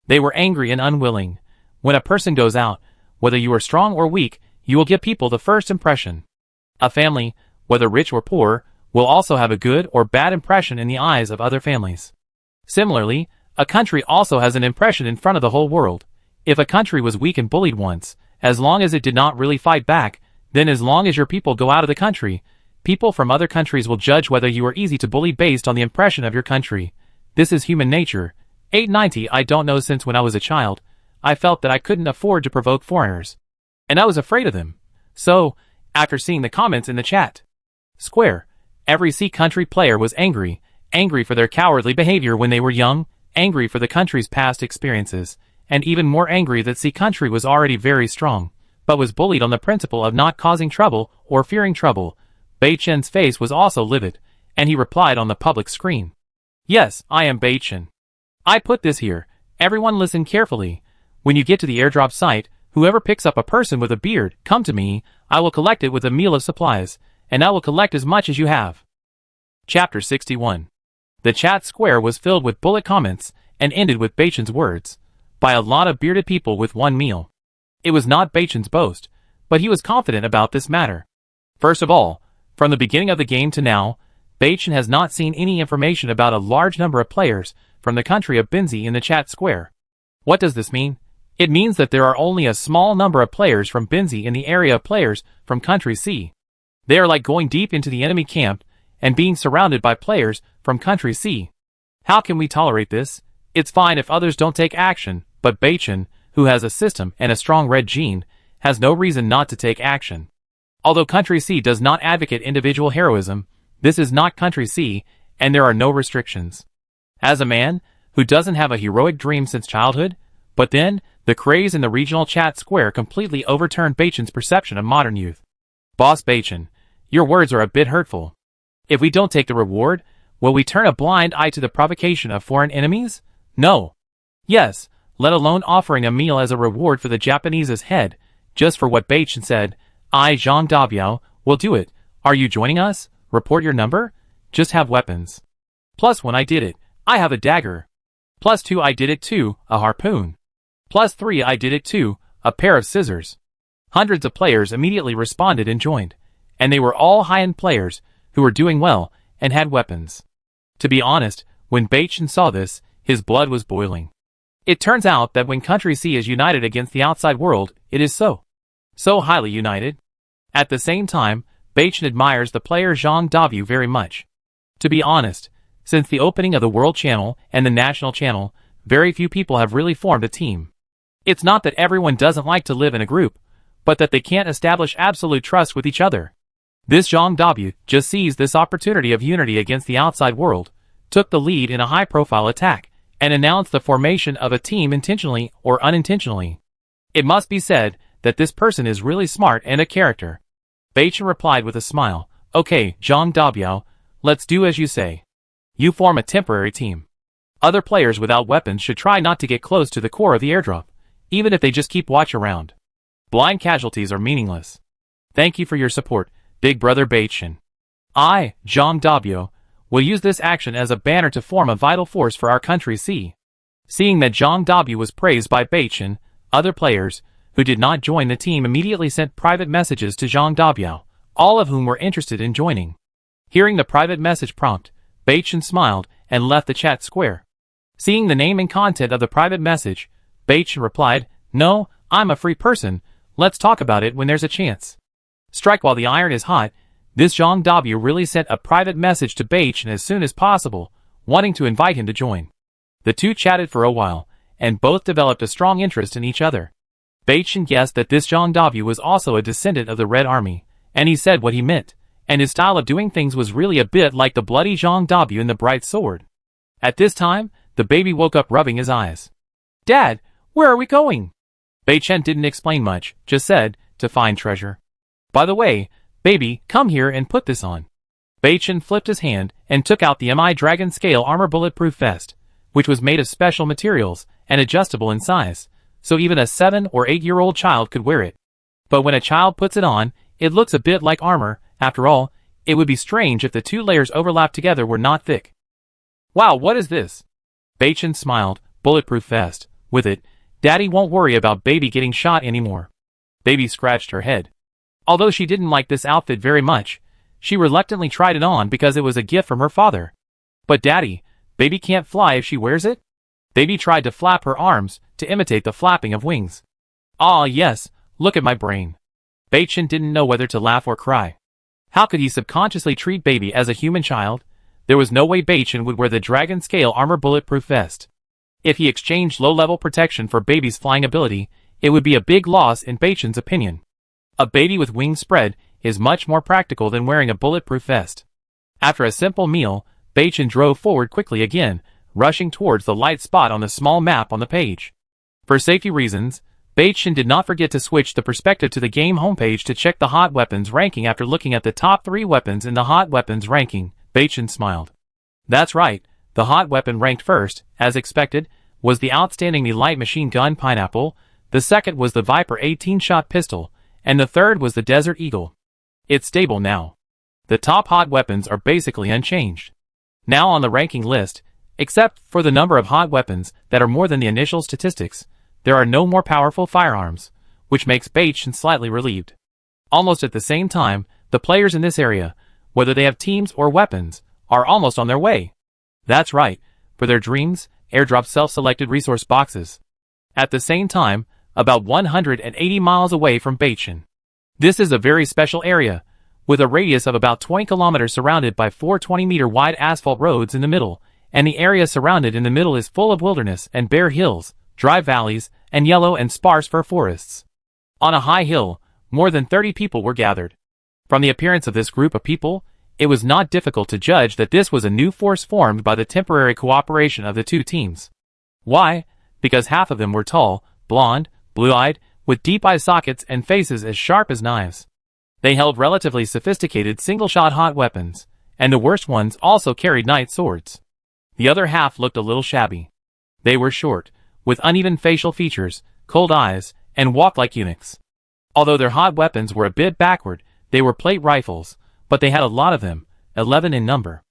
They were angry and unwilling. When a person goes out, whether you are strong or weak, you will give people the first impression. A family, whether rich or poor, will also have a good or bad impression in the eyes of other families. Similarly, a country also has an impression in front of the whole world. If a country was weak and bullied once, as long as it did not really fight back, then as long as your people go out of the country, People from other countries will judge whether you are easy to bully based on the impression of your country. This is human nature. 890 I don't know, since when I was a child, I felt that I couldn't afford to provoke foreigners. And I was afraid of them. So, after seeing the comments in the chat square, every C country player was angry for their cowardly behavior when they were young, angry for the country's past experiences, and even more angry that C country was already very strong, but was bullied on the principle of not causing trouble or fearing trouble. Bei Chen's face was also livid, and he replied on the public screen. Yes, I am Bei Chen. I put this here. Everyone listen carefully. When you get to the airdrop site, whoever picks up a person with a beard, come to me, I will collect it with a meal of supplies, and I will collect as much as you have. Chapter 61. The chat square was filled with bullet comments, and ended with Bei Chen's words. By a lot of bearded people with one meal. It was not Bei Chen's boast, but he was confident about this matter. First of all, from the beginning of the game to now, Bei Chen has not seen any information about a large number of players from the country of Binzi in the chat square. What does this mean? It means that there are only a small number of players from Binzi in the area of players from country C. They are like going deep into the enemy camp and being surrounded by players from country C. How can we tolerate this? It's fine if others don't take action, but Bei Chen, who has a system and a strong red gene, has no reason not to take action. Although country C does not advocate individual heroism, this is not country C, and there are no restrictions. As a man who doesn't have a heroic dream since childhood, but then, the craze in the regional chat square completely overturned Bei Chen's perception of modern youth. Boss Bei Chen, your words are a bit hurtful. If we don't take the reward, will we turn a blind eye to the provocation of foreign enemies? No. Yes, let alone offering a meal as a reward for the Japanese's head, just for what Bei Chen said. I, Zhang Dabiao, will do it. Are you joining us? Report your number? Just have weapons. +1 I did it. I have a dagger. +2 I did it too, a harpoon. +3 I did it too, a pair of scissors. Hundreds of players immediately responded and joined, and they were all high-end players who were doing well and had weapons. To be honest, when Bei Chen saw this, his blood was boiling. It turns out that when country C is united against the outside world, it is so highly united. At the same time, Bei Chen admires the player Zhang Dabiao very much. To be honest, since the opening of the World Channel and the National Channel, very few people have really formed a team. It's not that everyone doesn't like to live in a group, but that they can't establish absolute trust with each other. This Zhang Dabiao just seized this opportunity of unity against the outside world, took the lead in a high-profile attack, and announced the formation of a team intentionally or unintentionally. It must be said that this person is really smart and a character. Bei Chen replied with a smile. Okay, Zhang Dabiao, let's do as you say. You form a temporary team. Other players without weapons should try not to get close to the core of the airdrop, even if they just keep watch around. Blind casualties are meaningless. Thank you for your support, Big Brother Bei Chen. I, Zhang Dabiao, will use this action as a banner to form a vital force for our country C. Seeing that Zhang Dabiao was praised by Bei Chen, other players, who did not join the team, immediately sent private messages to Zhang Dabiao, all of whom were interested in joining. Hearing the private message prompt, Bei Chen smiled and left the chat square. Seeing the name and content of the private message, Bei Chen replied, No, I'm a free person, let's talk about it when there's a chance. Strike while the iron is hot. This Zhang Dabiao really sent a private message to Bei Chen as soon as possible, wanting to invite him to join. The two chatted for a while, and both developed a strong interest in each other. Bei Chen guessed that this Zhang Dabiao was also a descendant of the Red Army, and he said what he meant, and his style of doing things was really a bit like the bloody Zhang Dabiao in the Bright Sword. At this time, the baby woke up rubbing his eyes. Dad, where are we going? Bei Chen didn't explain much, just said, to find treasure. By the way, baby, come here and put this on. Bei Chen flipped his hand and took out the MI Dragon Scale Armor Bulletproof Vest, which was made of special materials and adjustable in size, so even a 7 or 8-year-old child could wear it. But when a child puts it on, it looks a bit like armor. After all, it would be strange if the two layers overlapped together were not thick. Wow, what is this? Bei Chen smiled. Bulletproof vest. With it, Daddy won't worry about baby getting shot anymore. Baby scratched her head. Although she didn't like this outfit very much, she reluctantly tried it on because it was a gift from her father. But Daddy, baby can't fly if she wears it? Baby tried to flap her arms to imitate the flapping of wings. Ah yes, look at my brain. Bei Chen didn't know whether to laugh or cry. How could he subconsciously treat Baby as a human child? There was no way Baichin would wear the dragon scale armor bulletproof vest. If he exchanged low-level protection for Baby's flying ability, it would be a big loss in Baichin's opinion. A baby with wings spread is much more practical than wearing a bulletproof vest. After a simple meal, Baichin drove forward quickly again, rushing towards the light spot on the small map on the page. For safety reasons, Baichin did not forget to switch the perspective to the game homepage to check the hot weapons ranking. After looking at the top 3 weapons in the hot weapons ranking, Baichin smiled. That's right, the hot weapon ranked first, as expected, was the outstandingly light machine gun Pineapple, the second was the Viper 18-shot pistol, and the third was the Desert Eagle. It's stable now. The top hot weapons are basically unchanged. Now on the ranking list, except for the number of hot weapons that are more than the initial statistics, there are no more powerful firearms, which makes Baichin slightly relieved. Almost at the same time, the players in this area, whether they have teams or weapons, are almost on their way. That's right, for their dreams, airdrop self-selected resource boxes. At the same time, about 180 miles away from Baichin. This is a very special area, with a radius of about 20 kilometers surrounded by 4 20-meter wide asphalt roads in the middle, and the area surrounded in the middle is full of wilderness and bare hills, dry valleys, and yellow and sparse fir forests. On a high hill, more than 30 people were gathered. From the appearance of this group of people, it was not difficult to judge that this was a new force formed by the temporary cooperation of the two teams. Why? Because half of them were tall, blonde, blue-eyed, with deep eye sockets and faces as sharp as knives. They held relatively sophisticated single-shot hot weapons, and the worst ones also carried knight swords. The other half looked a little shabby. They were short, with uneven facial features, cold eyes, and walked like eunuchs. Although their hot weapons were a bit backward, they were plate rifles, but they had a lot of them, 11 in number.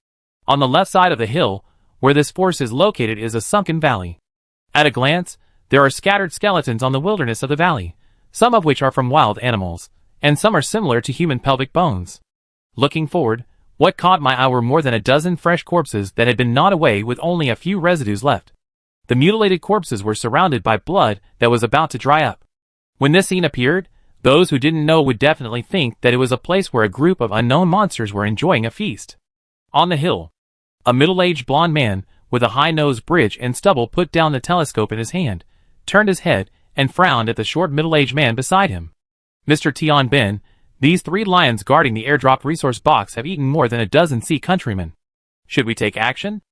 On the left side of the hill, where this force is located, is a sunken valley. At a glance, there are scattered skeletons on the wilderness of the valley, some of which are from wild animals, and some are similar to human pelvic bones. Looking forward, what caught my eye were more than a dozen fresh corpses that had been gnawed away with only a few residues left. The mutilated corpses were surrounded by blood that was about to dry up. When this scene appeared, those who didn't know would definitely think that it was a place where a group of unknown monsters were enjoying a feast. On the hill, a middle-aged blond man with a high-nosed bridge and stubble put down the telescope in his hand, turned his head, and frowned at the short middle-aged man beside him. Mr. Tian Ben, these 3 lions guarding the airdrop resource box have eaten more than a dozen sea countrymen. Should we take action?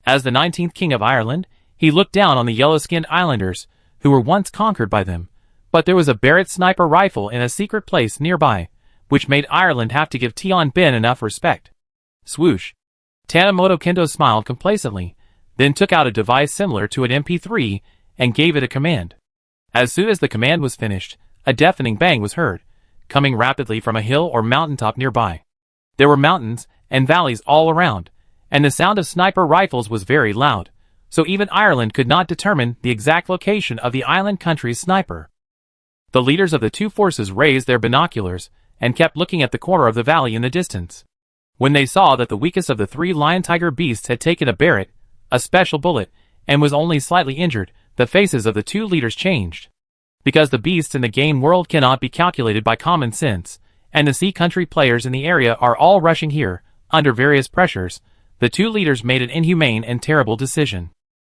As the 19th King of Ireland, he looked down on the yellow-skinned islanders, who were once conquered by them, but there was a Barrett sniper rifle in a secret place nearby, which made Ireland have to give Tian Ben enough respect. Swoosh. Tanemoto Kendo smiled complacently, then took out a device similar to an MP3 and gave it a command. As soon as the command was finished, a deafening bang was heard, coming rapidly from a hill or mountaintop nearby. There were mountains and valleys all around, and the sound of sniper rifles was very loud, so even Ireland could not determine the exact location of the island country's sniper. The leaders of the two forces raised their binoculars and kept looking at the corner of the valley in the distance. When they saw that the weakest of the 3 lion-tiger beasts had taken a Barrett, a special bullet, and was only slightly injured, the faces of the 2 leaders changed. Because the beasts in the game world cannot be calculated by common sense, and the sea country players in the area are all rushing here, under various pressures, the 2 leaders made an inhumane and terrible decision.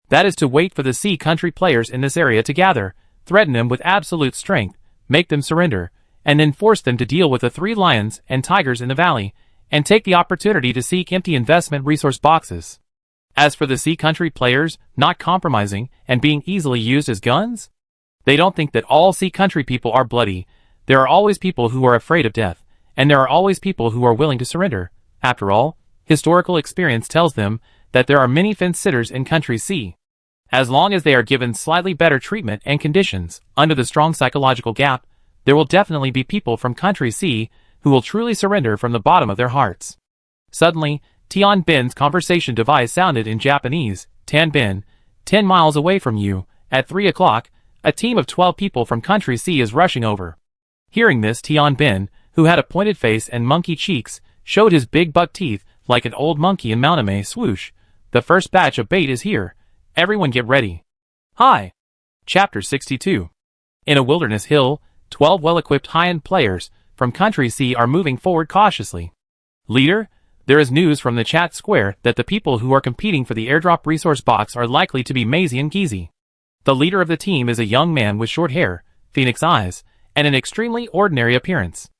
That is to wait for the sea country players in this area to gather, threaten them with absolute strength, make them surrender, and then force them to deal with the 3 lions and tigers in the valley, and take the opportunity to seek empty investment resource boxes. As for the sea country players not compromising and being easily used as guns, they don't think that all sea country people are bloody. There are always people who are afraid of death, and there are always people who are willing to surrender. After all, historical experience tells them that there are many fence-sitters in country C. As long as they are given slightly better treatment and conditions, under the strong psychological gap, there will definitely be people from country C who will truly surrender from the bottom of their hearts. Suddenly, Tian Ben's conversation device sounded in Japanese. Tan Ben, 10 miles away from you, at 3 o'clock, a team of 12 people from country C is rushing over. Hearing this, Tian Ben, who had a pointed face and monkey cheeks, showed his big buck teeth like an old monkey in Mouname. Swoosh. The first batch of bait is here. Everyone get ready. Hi. Chapter 62. In a wilderness hill, 12 well-equipped high-end players from country C are moving forward cautiously. Leader, there is news from the chat square that the people who are competing for the airdrop resource box are likely to be Maisie and Geezy. The leader of the team is a young man with short hair, phoenix eyes, and an extremely ordinary appearance.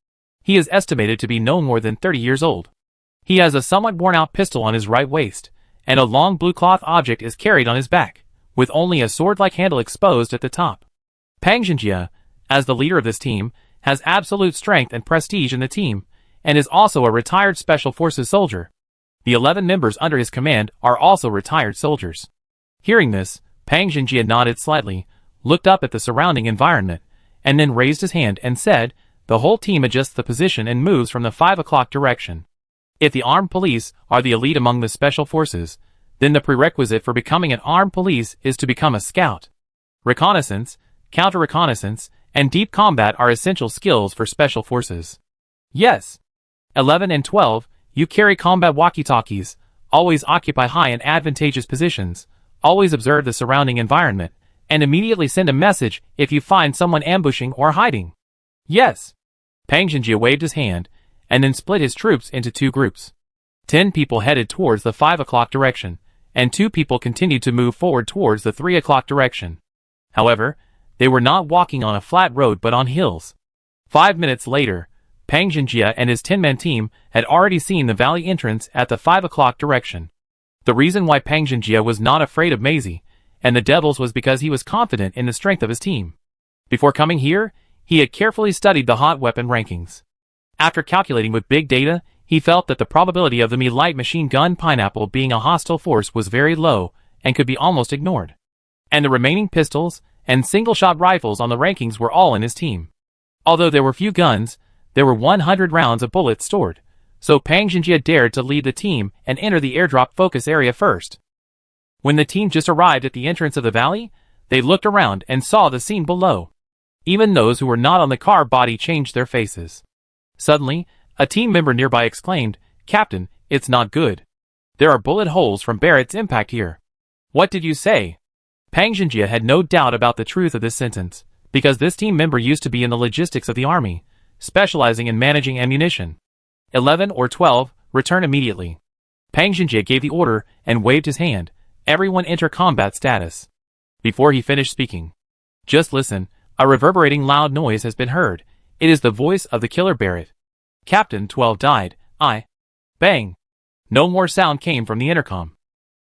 He is estimated to be no more than 30 years old. He has a somewhat worn-out pistol on his right waist, and a long blue cloth object is carried on his back, with only a sword-like handle exposed at the top. Pang Xinjie, as the leader of this team, has absolute strength and prestige in the team, and is also a retired Special Forces soldier. The 11 members under his command are also retired soldiers. Hearing this, Pang Xinjie nodded slightly, looked up at the surrounding environment, and then raised his hand and said, "The whole team adjusts the position and moves from the 5 o'clock direction. If the armed police are the elite among the special forces, then the prerequisite for becoming an armed police is to become a scout. Reconnaissance, counter-reconnaissance, and deep combat are essential skills for special forces. Yes. 11 and 12, you carry combat walkie-talkies, always occupy high and advantageous positions, always observe the surrounding environment, and immediately send a message if you find someone ambushing or hiding." Yes. Pang Xinjie waved his hand, and then split his troops into 2 groups. 10 people headed towards the 5 o'clock direction, and 2 people continued to move forward towards the 3 o'clock direction. However, they were not walking on a flat road but on hills. 5 minutes later, Pang Xinjie and his 10-man team had already seen the valley entrance at the 5 o'clock direction. The reason why Pang Xinjie was not afraid of Maisie and the devils was because he was confident in the strength of his team. Before coming here, he had carefully studied the hot weapon rankings. After calculating with big data, he felt that the probability of the Me light machine gun Pineapple being a hostile force was very low and could be almost ignored. And the remaining pistols and single-shot rifles on the rankings were all in his team. Although there were few guns, there were 100 rounds of bullets stored, so Pang Xinjie dared to lead the team and enter the airdrop focus area first. When the team just arrived at the entrance of the valley, they looked around and saw the scene below. Even those who were not on the car body changed their faces. Suddenly, a team member nearby exclaimed, "Captain, it's not good. There are bullet holes from Barrett's impact here." "What did you say?" Pang Xinjie had no doubt about the truth of this sentence, because this team member used to be in the logistics of the army, specializing in managing ammunition. 11 or 12, return immediately. Pang Xinjie gave the order and waved his hand. Everyone enter combat status. Before he finished speaking, "Just listen, a reverberating loud noise has been heard. It is the voice of the killer Barrett. Captain 12 died. Bang. No more sound came from the intercom.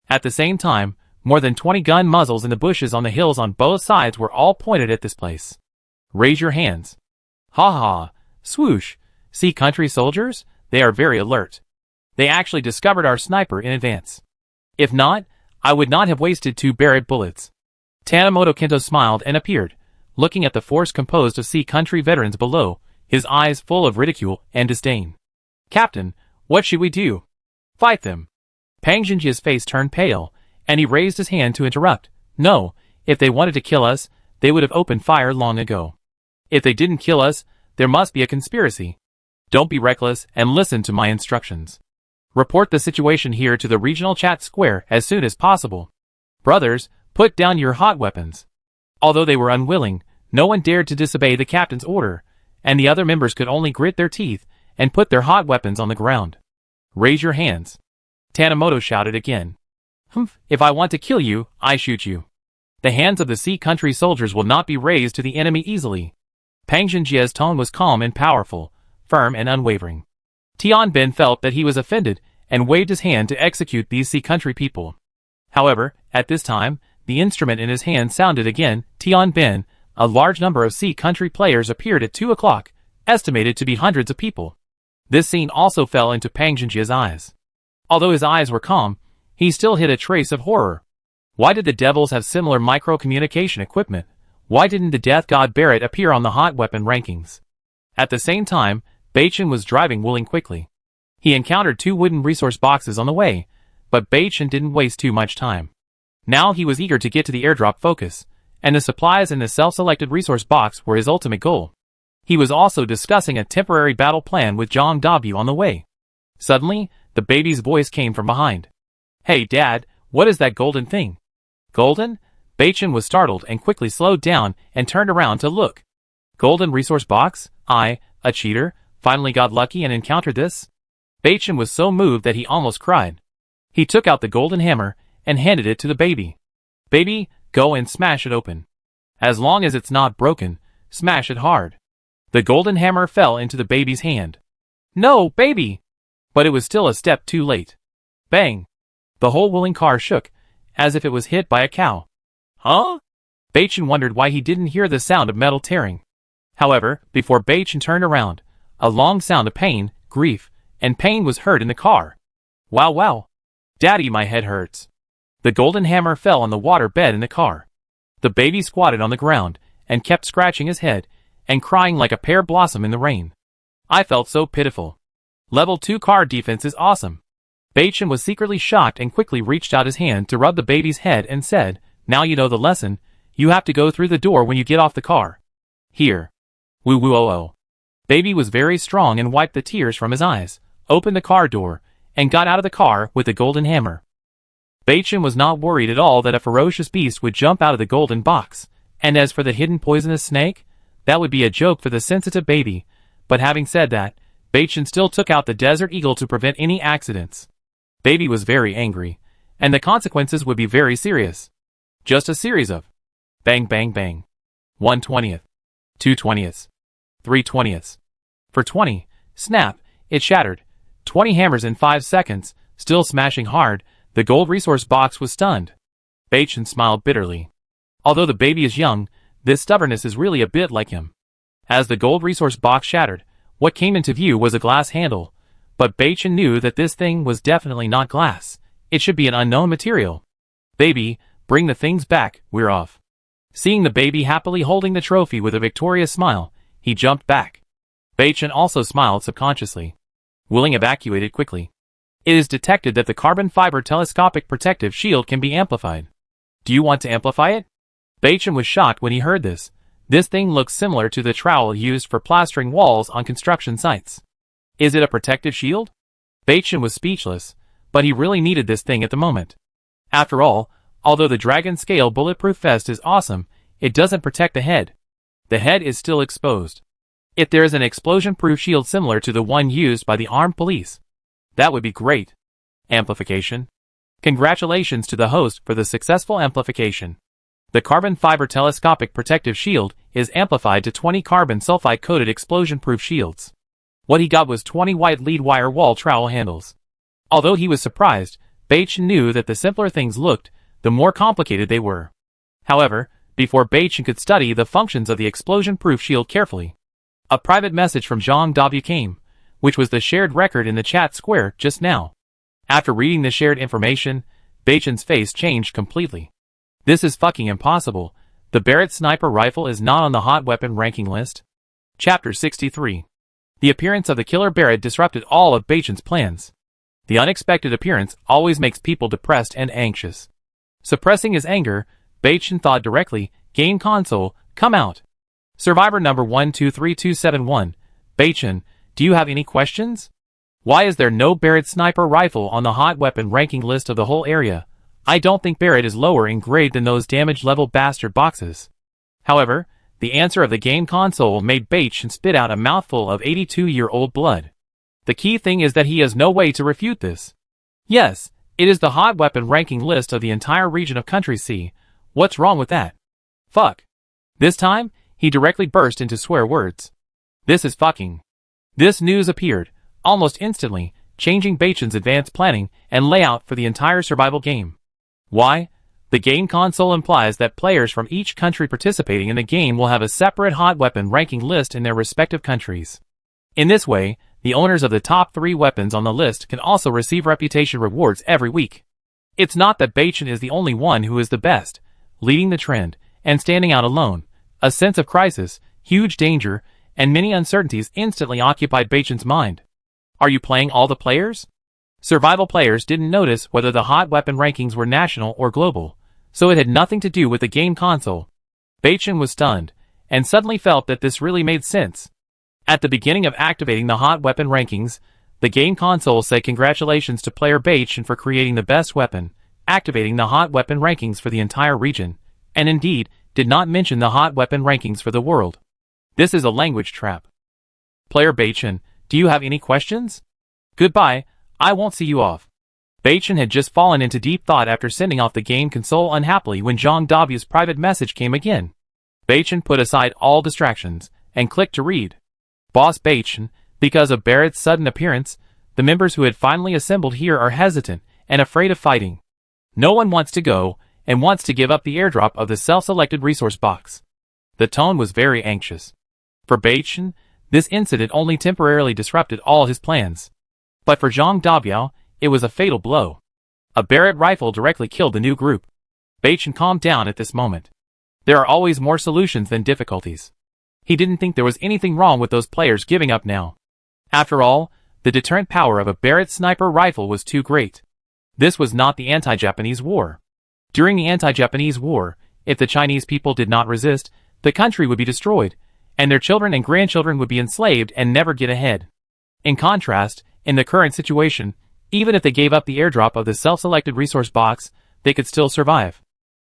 At the same time, more than 20 gun muzzles in the bushes on the hills on both sides were all pointed at this place. Raise your hands. Ha ha. Swoosh. See country soldiers? They are very alert. They actually discovered our sniper in advance. If not, I would not have wasted 2 Barrett bullets." Tanimoto Kento smiled and appeared, looking at the force composed of sea country veterans below, his eyes full of ridicule and disdain. "Captain, what should we do?" "Fight them." Pang Xinjie's face turned pale, and he raised his hand to interrupt. "No, if they wanted to kill us, they would have opened fire long ago. If they didn't kill us, there must be a conspiracy. Don't be reckless and listen to my instructions. Report the situation here to the regional chat square as soon as possible. Brothers, put down your hot weapons." Although they were unwilling, no one dared to disobey the captain's order, and the other members could only grit their teeth and put their hot weapons on the ground. "Raise your hands." Tanimoto shouted again. "Humph, if I want to kill you, I shoot you." The hands of the sea country soldiers will not be raised to the enemy easily. Pang Xinjie's tone was calm and powerful, firm and unwavering. Tian Ben felt that he was offended and waved his hand to execute these sea country people. However, at this time, the instrument in his hand sounded again. Tian Ben, a large number of sea country players appeared at 2 o'clock, estimated to be hundreds of people. This scene also fell into Pang Xinjie's eyes. Although his eyes were calm, he still hid a trace of horror. Why did the devils have similar micro-communication equipment? Why didn't the death god Barrett appear on the hot weapon rankings? At the same time, Beichen was driving Wuling quickly. He encountered 2 wooden resource boxes on the way, but Beichen didn't waste too much time. Now he was eager to get to the airdrop focus, and the supplies in the self-selected resource box were his ultimate goal. He was also discussing a temporary battle plan with Zhang Dabu on the way. Suddenly, the baby's voice came from behind. "Hey Dad, what is that golden thing?" "Golden?" Beichen was startled and quickly slowed down and turned around to look. "Golden resource box? A cheater, finally got lucky and encountered this?" Baichin was so moved that he almost cried. He took out the golden hammer and handed it to the baby. Baby, go and smash it open. As long as it's not broken, smash it hard. The golden hammer fell into the baby's hand. No, baby! But it was still a step too late. Bang! The whole wheeling car shook, as if it was hit by a cow. Huh? Baichin wondered why he didn't hear the sound of metal tearing. However, before Baichin turned around, a long sound of pain, grief, and pain was heard in the car. Wow wow! Daddy, my head hurts. The golden hammer fell on the water bed in the car. The baby squatted on the ground, and kept scratching his head, and crying like a pear blossom in the rain. I felt so pitiful. Level 2 car defense is awesome. Baichin was secretly shocked and quickly reached out his hand to rub the baby's head and said, now you know the lesson, you have to go through the door when you get off the car. Here. Woo woo oh oh. Baby was very strong and wiped the tears from his eyes, opened the car door, and got out of the car with the golden hammer. Baichin was not worried at all that a ferocious beast would jump out of the golden box, and as for the hidden poisonous snake, that would be a joke for the sensitive baby, but having said that, Baichin still took out the desert eagle to prevent any accidents. Baby was very angry, and the consequences would be very serious. Just a series of bang bang bang. 1/20th, 2/20ths, 3/20ths. For 20, snap, it shattered. 20 hammers in 5 seconds, still smashing hard, the gold resource box was stunned. Baichin smiled bitterly. Although the baby is young, this stubbornness is really a bit like him. As the gold resource box shattered, what came into view was a glass handle, but Baichin knew that this thing was definitely not glass. It should be an unknown material. Baby, bring the things back, we're off. Seeing the baby happily holding the trophy with a victorious smile, he jumped back. Baichin also smiled subconsciously. Wheeling evacuated quickly. It is detected that the carbon fiber telescopic protective shield can be amplified. Do you want to amplify it? Baichin was shocked when he heard this. This thing looks similar to the trowel used for plastering walls on construction sites. Is it a protective shield? Baichin was speechless, but he really needed this thing at the moment. After all, although the Dragon Scale Bulletproof Vest is awesome, it doesn't protect the head. The head is still exposed. If there is an explosion-proof shield similar to the one used by the armed police, that would be great. Amplification. Congratulations to the host for the successful amplification. The carbon fiber telescopic protective shield is amplified to 20 carbon sulfide-coated explosion-proof shields. What he got was 20 white lead wire wall trowel handles. Although he was surprised, Baichin knew that the simpler things looked, the more complicated they were. However, before Baichin could study the functions of the explosion-proof shield carefully, a private message from Zhang Davu came, which was the shared record in the chat square just now. After reading the shared information, Baichin's face changed completely. This is fucking impossible. The Barrett sniper rifle is not on the hot weapon ranking list. Chapter 63. The appearance of the killer Barrett disrupted all of Baichin's plans. The unexpected appearance always makes people depressed and anxious. Suppressing his anger, Baichin thought directly, game console, come out. Survivor number 123271, Baichin, do you have any questions? Why is there no Barrett sniper rifle on the hot weapon ranking list of the whole area? I don't think Barrett is lower in grade than those damage level bastard boxes. However, the answer of the game console made Baichin spit out a mouthful of 82-year-old blood. The key thing is that he has no way to refute this. Yes, it is the hot weapon ranking list of the entire region of Country C. What's wrong with that? Fuck. This time, he directly burst into swear words. This is fucking. This news appeared, almost instantly, changing Baichin's advanced planning and layout for the entire survival game. Why? The game console implies that players from each country participating in the game will have a separate hot weapon ranking list in their respective countries. In this way, the owners of the top 3 weapons on the list can also receive reputation rewards every week. It's not that Baichin is the only one who is the best, leading the trend, and standing out alone. A sense of crisis, huge danger, and many uncertainties instantly occupied Baichin's mind. Are you playing all the players? Survival players didn't notice whether the hot weapon rankings were national or global, so it had nothing to do with the game console. Baichin was stunned, and suddenly felt that this really made sense. At the beginning of activating the hot weapon rankings, the game console said congratulations to player Baichin for creating the best weapon, activating the hot weapon rankings for the entire region, and indeed, did not mention the hot weapon rankings for the world. This is a language trap. Player Baichin, do you have any questions? Goodbye, I won't see you off. Beichen had just fallen into deep thought after sending off the game console unhappily when Zhang Dabia's private message came again. Beichen put aside all distractions and clicked to read. Boss Beichen, because of Barrett's sudden appearance, the members who had finally assembled here are hesitant and afraid of fighting. No one wants to go and wants to give up the airdrop of the self-selected resource box. The tone was very anxious. For Beichen, this incident only temporarily disrupted all his plans. But for Zhang Dabia, it was a fatal blow. A Barrett rifle directly killed the new group. Beichen calmed down at this moment. There are always more solutions than difficulties. He didn't think there was anything wrong with those players giving up now. After all, the deterrent power of a Barrett sniper rifle was too great. This was not the anti-Japanese war. During the anti-Japanese war, if the Chinese people did not resist, the country would be destroyed, and their children and grandchildren would be enslaved and never get ahead. In contrast, in the current situation, even if they gave up the airdrop of the self-selected resource box, they could still survive.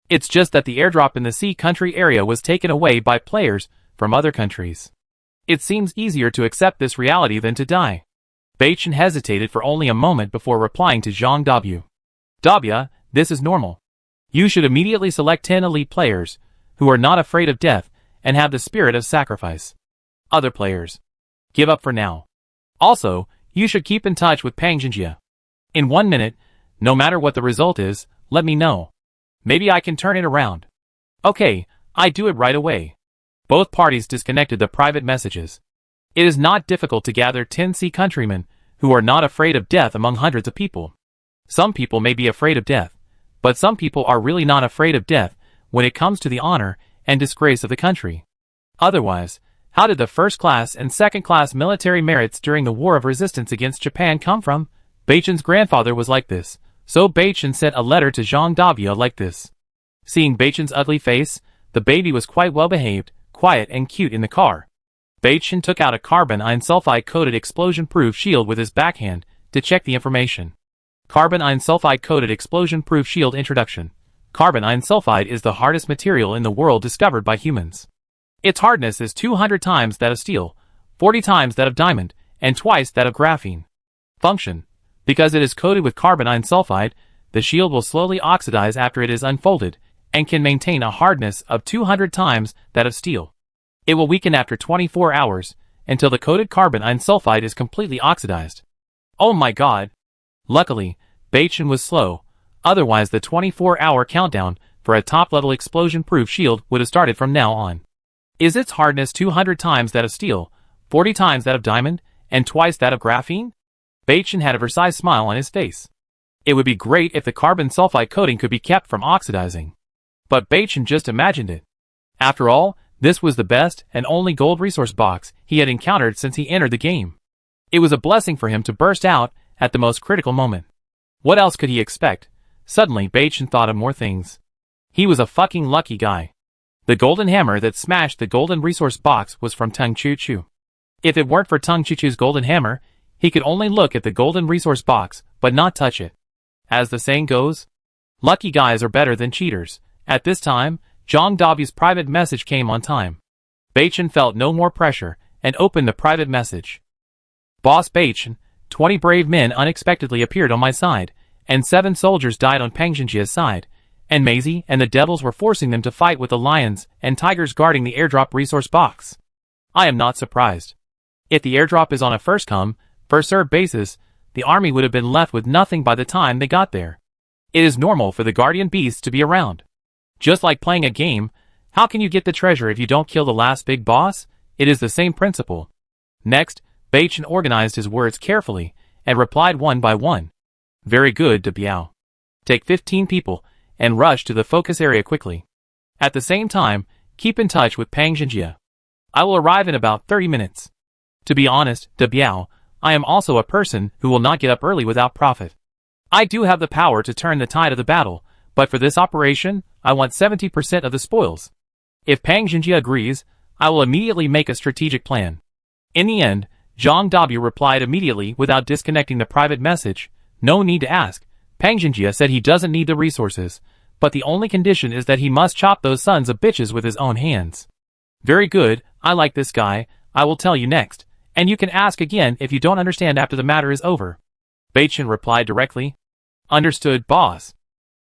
It's just that the airdrop in the Sea country area was taken away by players from other countries. It seems easier to accept this reality than to die. Beichen hesitated for only a moment before replying to Zhang Dabia. Dabia, this is normal. You should immediately select 10 elite players, who are not afraid of death and have the spirit of sacrifice. Other players, give up for now. Also, you should keep in touch with Pang Jinjia. In 1 minute, no matter what the result is, let me know. Maybe I can turn it around. Okay, I do it right away. Both parties disconnected the private messages. It is not difficult to gather 10 Sea countrymen who are not afraid of death among hundreds of people. Some people may be afraid of death, but some people are really not afraid of death when it comes to the honor and disgrace of the country. Otherwise, how did the first-class and second-class military merits during the War of Resistance against Japan come from? Beichen's grandfather was like this, so Beichen sent a letter to Zhang Dabia like this. Seeing Beichen's ugly face, the baby was quite well behaved, quiet and cute in the car. Beichen took out a carbon-iron sulfide-coated explosion-proof shield with his backhand to check the information. Carbon-iron sulfide-coated explosion-proof shield introduction. Carbon-iron sulfide is the hardest material in the world discovered by humans. Its hardness is 200 times that of steel, 40 times that of diamond, and twice that of graphene. Function. Because it is coated with carbon-iron sulfide, the shield will slowly oxidize after it is unfolded, and can maintain a hardness of 200 times that of steel. It will weaken after 24 hours, until the coated carbon-iron sulfide is completely oxidized. Oh my god! Luckily, Beichen was slow, otherwise the 24-hour countdown for a top-level explosion-proof shield would have started from now on. Is its hardness 200 times that of steel, 40 times that of diamond, and twice that of graphene? Beichen had a Versailles smile on his face. It would be great if the carbon sulfide coating could be kept from oxidizing. But Beichen just imagined it. After all, this was the best and only gold resource box he had encountered since he entered the game. It was a blessing for him to burst out at the most critical moment. What else could he expect? Suddenly Beichen thought of more things. He was a fucking lucky guy. The golden hammer that smashed the golden resource box was from Tung Chu Chu. If it weren't for Tung Chu Chu's golden hammer, he could only look at the golden resource box, but not touch it. As the saying goes, lucky guys are better than cheaters. At this time, Zhang Dabia's private message came on time. Beichen felt no more pressure, and opened the private message. Boss Beichen, 20 brave men unexpectedly appeared on my side, and 7 soldiers died on Pang Jinjia's side, and Maisie and the devils were forcing them to fight with the lions and tigers guarding the airdrop resource box. I am not surprised. If the airdrop is on a first-come, first-served basis, the army would have been left with nothing by the time they got there. It is normal for the guardian beasts to be around. Just like playing a game, how can you get the treasure if you don't kill the last big boss? It is the same principle. Next, Beichen organized his words carefully, and replied one by one. Very good, Dabiao. Take 15 people, and rush to the focus area quickly. At the same time, keep in touch with Pang Jinjia. I will arrive in about 30 minutes. To be honest, Dabiao, I am also a person who will not get up early without profit. I do have the power to turn the tide of the battle, but for this operation, I want 70% of the spoils. If Pang Jinjia agrees, I will immediately make a strategic plan. In the end, Zhang Dabia replied immediately without disconnecting the private message. No need to ask. Pang Jinjia said he doesn't need the resources, but the only condition is that he must chop those sons of bitches with his own hands. Very good, I like this guy, I will tell you next, And you can ask again if you don't understand after the matter is over. Beichen replied directly. Understood, boss.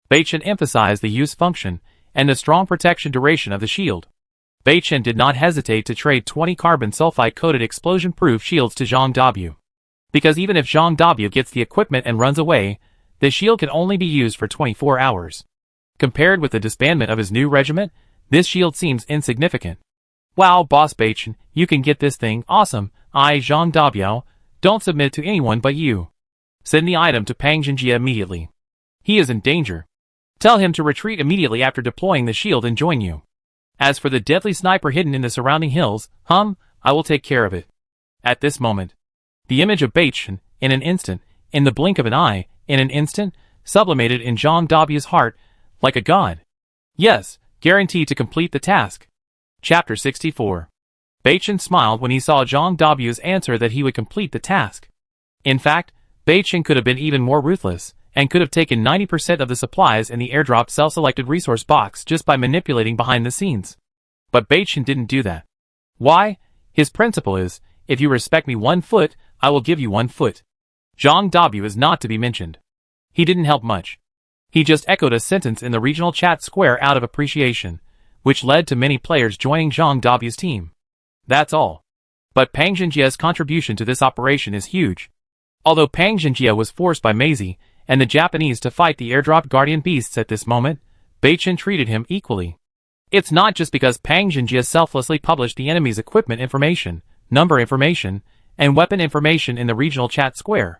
Beichen emphasized the use function and the strong protection duration of the shield. Beichen did not hesitate to trade 20 carbon sulfide-coated explosion-proof shields to Zhang Dabu. Because even if Zhang Dabu gets the equipment and runs away, the shield can only be used for 24 hours. Compared with the disbandment of his new regiment, this shield seems insignificant. Wow, boss Beichen, you can get this thing, awesome. I, Zhang Dabu, don't submit to anyone but you. Send the item to Pang Jinjie immediately. He is in danger. Tell him to retreat immediately after deploying the shield and join you. As for the deadly sniper hidden in the surrounding hills, I will take care of it. At this moment, the image of Beichen, in an instant, in the blink of an eye, in an instant, sublimated in Zhang Dabu's heart, like a god. Yes, guaranteed to complete the task. Chapter 64. Beichen smiled when he saw Zhang Dabu's answer that he would complete the task. In fact, Beichen could have been even more ruthless, and could have taken 90% of the supplies in the airdrop self-selected resource box just by manipulating behind the scenes. But Beichen didn't do that. Why? His principle is, if you respect me 1 foot, I will give you 1 foot. Zhang Dabu is not to be mentioned. He didn't help much. He just echoed a sentence in the regional chat square out of appreciation, which led to many players joining Zhang Dabu's team. That's all. But Pang Jinjie's contribution to this operation is huge. Although Pang Jinjie was forced by Maisie and the Japanese to fight the airdropped guardian beasts at this moment, Beichen treated him equally. It's not just because Pang Jinjie selflessly published the enemy's equipment information, number information, and weapon information in the regional chat square.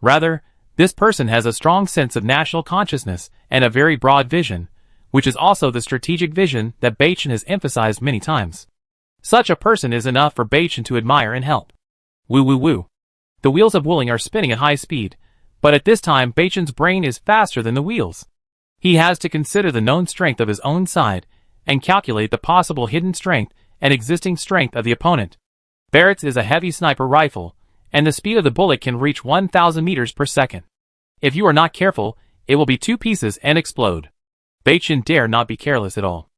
Rather, this person has a strong sense of national consciousness and a very broad vision, which is also the strategic vision that Beichen has emphasized many times. Such a person is enough for Beichen to admire and help. Woo woo woo. The wheels of Wuling are spinning at high speed, but at this time Beichen's brain is faster than the wheels. He has to consider the known strength of his own side, and calculate the possible hidden strength and existing strength of the opponent. Barrett's is a heavy sniper rifle, and the speed of the bullet can reach 1,000 meters per second. If you are not careful, it will be 2 pieces and explode. Beichen dare not be careless at all.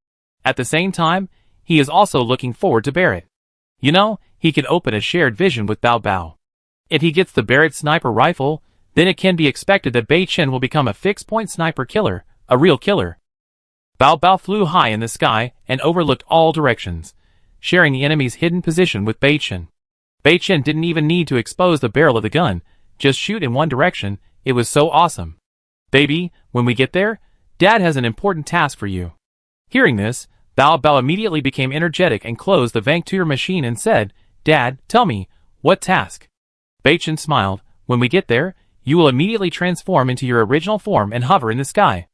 At the same time, he is also looking forward to Barrett. You know, he can open a shared vision with Bao Bao. If he gets the Barrett sniper rifle, then it can be expected that Beichen will become a fixed-point sniper killer, a real killer. Bao Bao flew high in the sky and overlooked all directions, sharing the enemy's hidden position with Beichen. Beichen didn't even need to expose the barrel of the gun, just shoot in one direction. It was so awesome. Baby, when we get there, Dad has an important task for you. Hearing this, Bao Bao immediately became energetic and closed the Vancture machine and said, Dad, tell me, what task? Beichen smiled. When we get there, you will immediately transform into your original form and hover in the sky.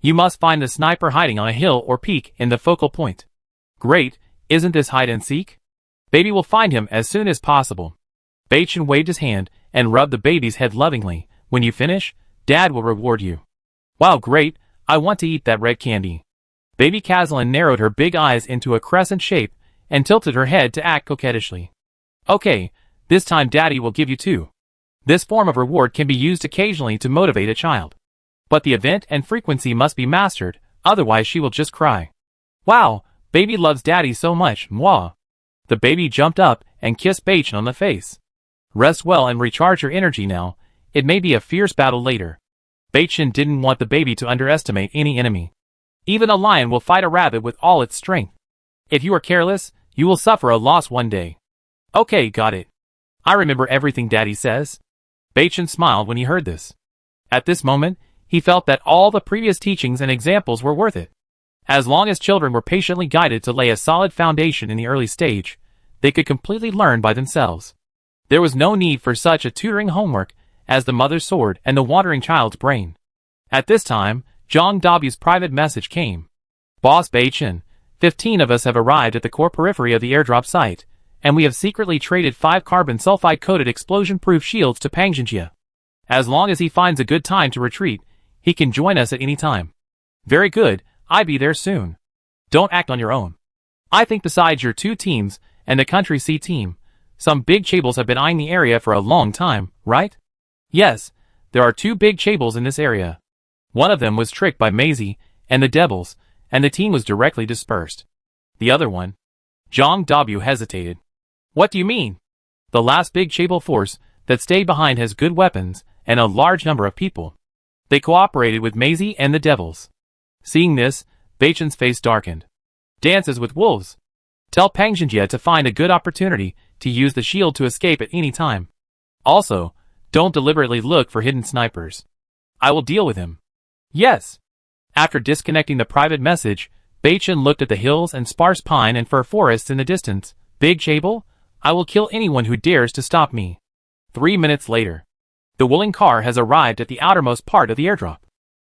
You must find the sniper hiding on a hill or peak in the focal point. Great, isn't this hide and seek? Baby will find him as soon as possible. Beichen waved his hand and rubbed the baby's head lovingly. When you finish, Dad will reward you. Wow, great, I want to eat that red candy. Baby Kazalin narrowed her big eyes into a crescent shape and tilted her head to act coquettishly. Okay, this time Daddy will give you 2. This form of reward can be used occasionally to motivate a child. But the event and frequency must be mastered, otherwise she will just cry. Wow, Baby loves Daddy so much, mwah. The baby jumped up and kissed Beichen on the face. Rest well and recharge your energy now. It may be a fierce battle later. Beichen didn't want the baby to underestimate any enemy. Even a lion will fight a rabbit with all its strength. If you are careless, you will suffer a loss one day. Okay, got it. I remember everything Daddy says. Beichen smiled when he heard this. At this moment, he felt that all the previous teachings and examples were worth it. As long as children were patiently guided to lay a solid foundation in the early stage, they could completely learn by themselves. There was no need for such a tutoring homework as the mother's sword and the wandering child's brain. At this time, Zhang Dabu's private message came. Boss Beichen, 15 of us have arrived at the core periphery of the airdrop site, and we have secretly traded 5 carbon sulfide-coated explosion-proof shields to Pang Jinjie. As long as he finds a good time to retreat, he can join us at any time. Very good, I be there soon. Don't act on your own. I think besides your 2 teams and the Country C team, some big chables have been eyeing the area for a long time, right? Yes, there are 2 big chables in this area. One of them was tricked by Maisie and the Devils, and the team was directly dispersed. The other one? Zhang Dabu hesitated. What do you mean? The last big Chable force that stayed behind has good weapons and a large number of people. They cooperated with Maisie and the devils. Seeing this, Beichen's face darkened. Dances with wolves. Tell Pang Jinjie to find a good opportunity to use the shield to escape at any time. Also, don't deliberately look for hidden snipers. I will deal with him. Yes. After disconnecting the private message, Beichen looked at the hills and sparse pine and fir forests in the distance. Big Chable, I will kill anyone who dares to stop me. 3 minutes later. The Wuling car has arrived at the outermost part of the airdrop.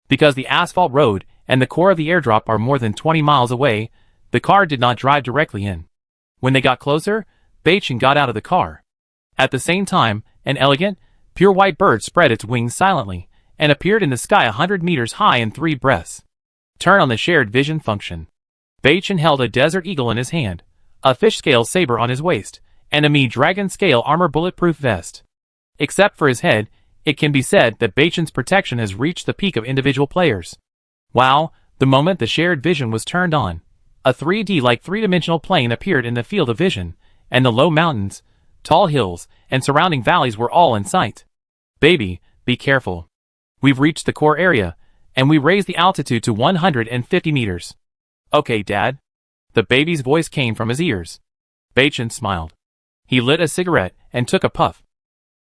Because the asphalt road and the core of the airdrop are more than 20 miles away, the car did not drive directly in. When they got closer, Beichen got out of the car. At the same time, an elegant, pure white bird spread its wings silently and appeared in the sky 100 meters high in 3 breaths. Turn on the shared vision function. Beichen held a desert eagle in his hand, a fish-scale saber on his waist, and a dragon-scale armor bulletproof vest. Except for his head, it can be said that Beichen's protection has reached the peak of individual players. Wow, the moment the shared vision was turned on, a 3D-like three-dimensional plane appeared in the field of vision, and the low mountains, tall hills, and surrounding valleys were all in sight. Baby, be careful. We've reached the core area, and we raised the altitude to 150 meters. Okay, Dad. The baby's voice came from his ears. Beichen smiled. He lit a cigarette and took a puff.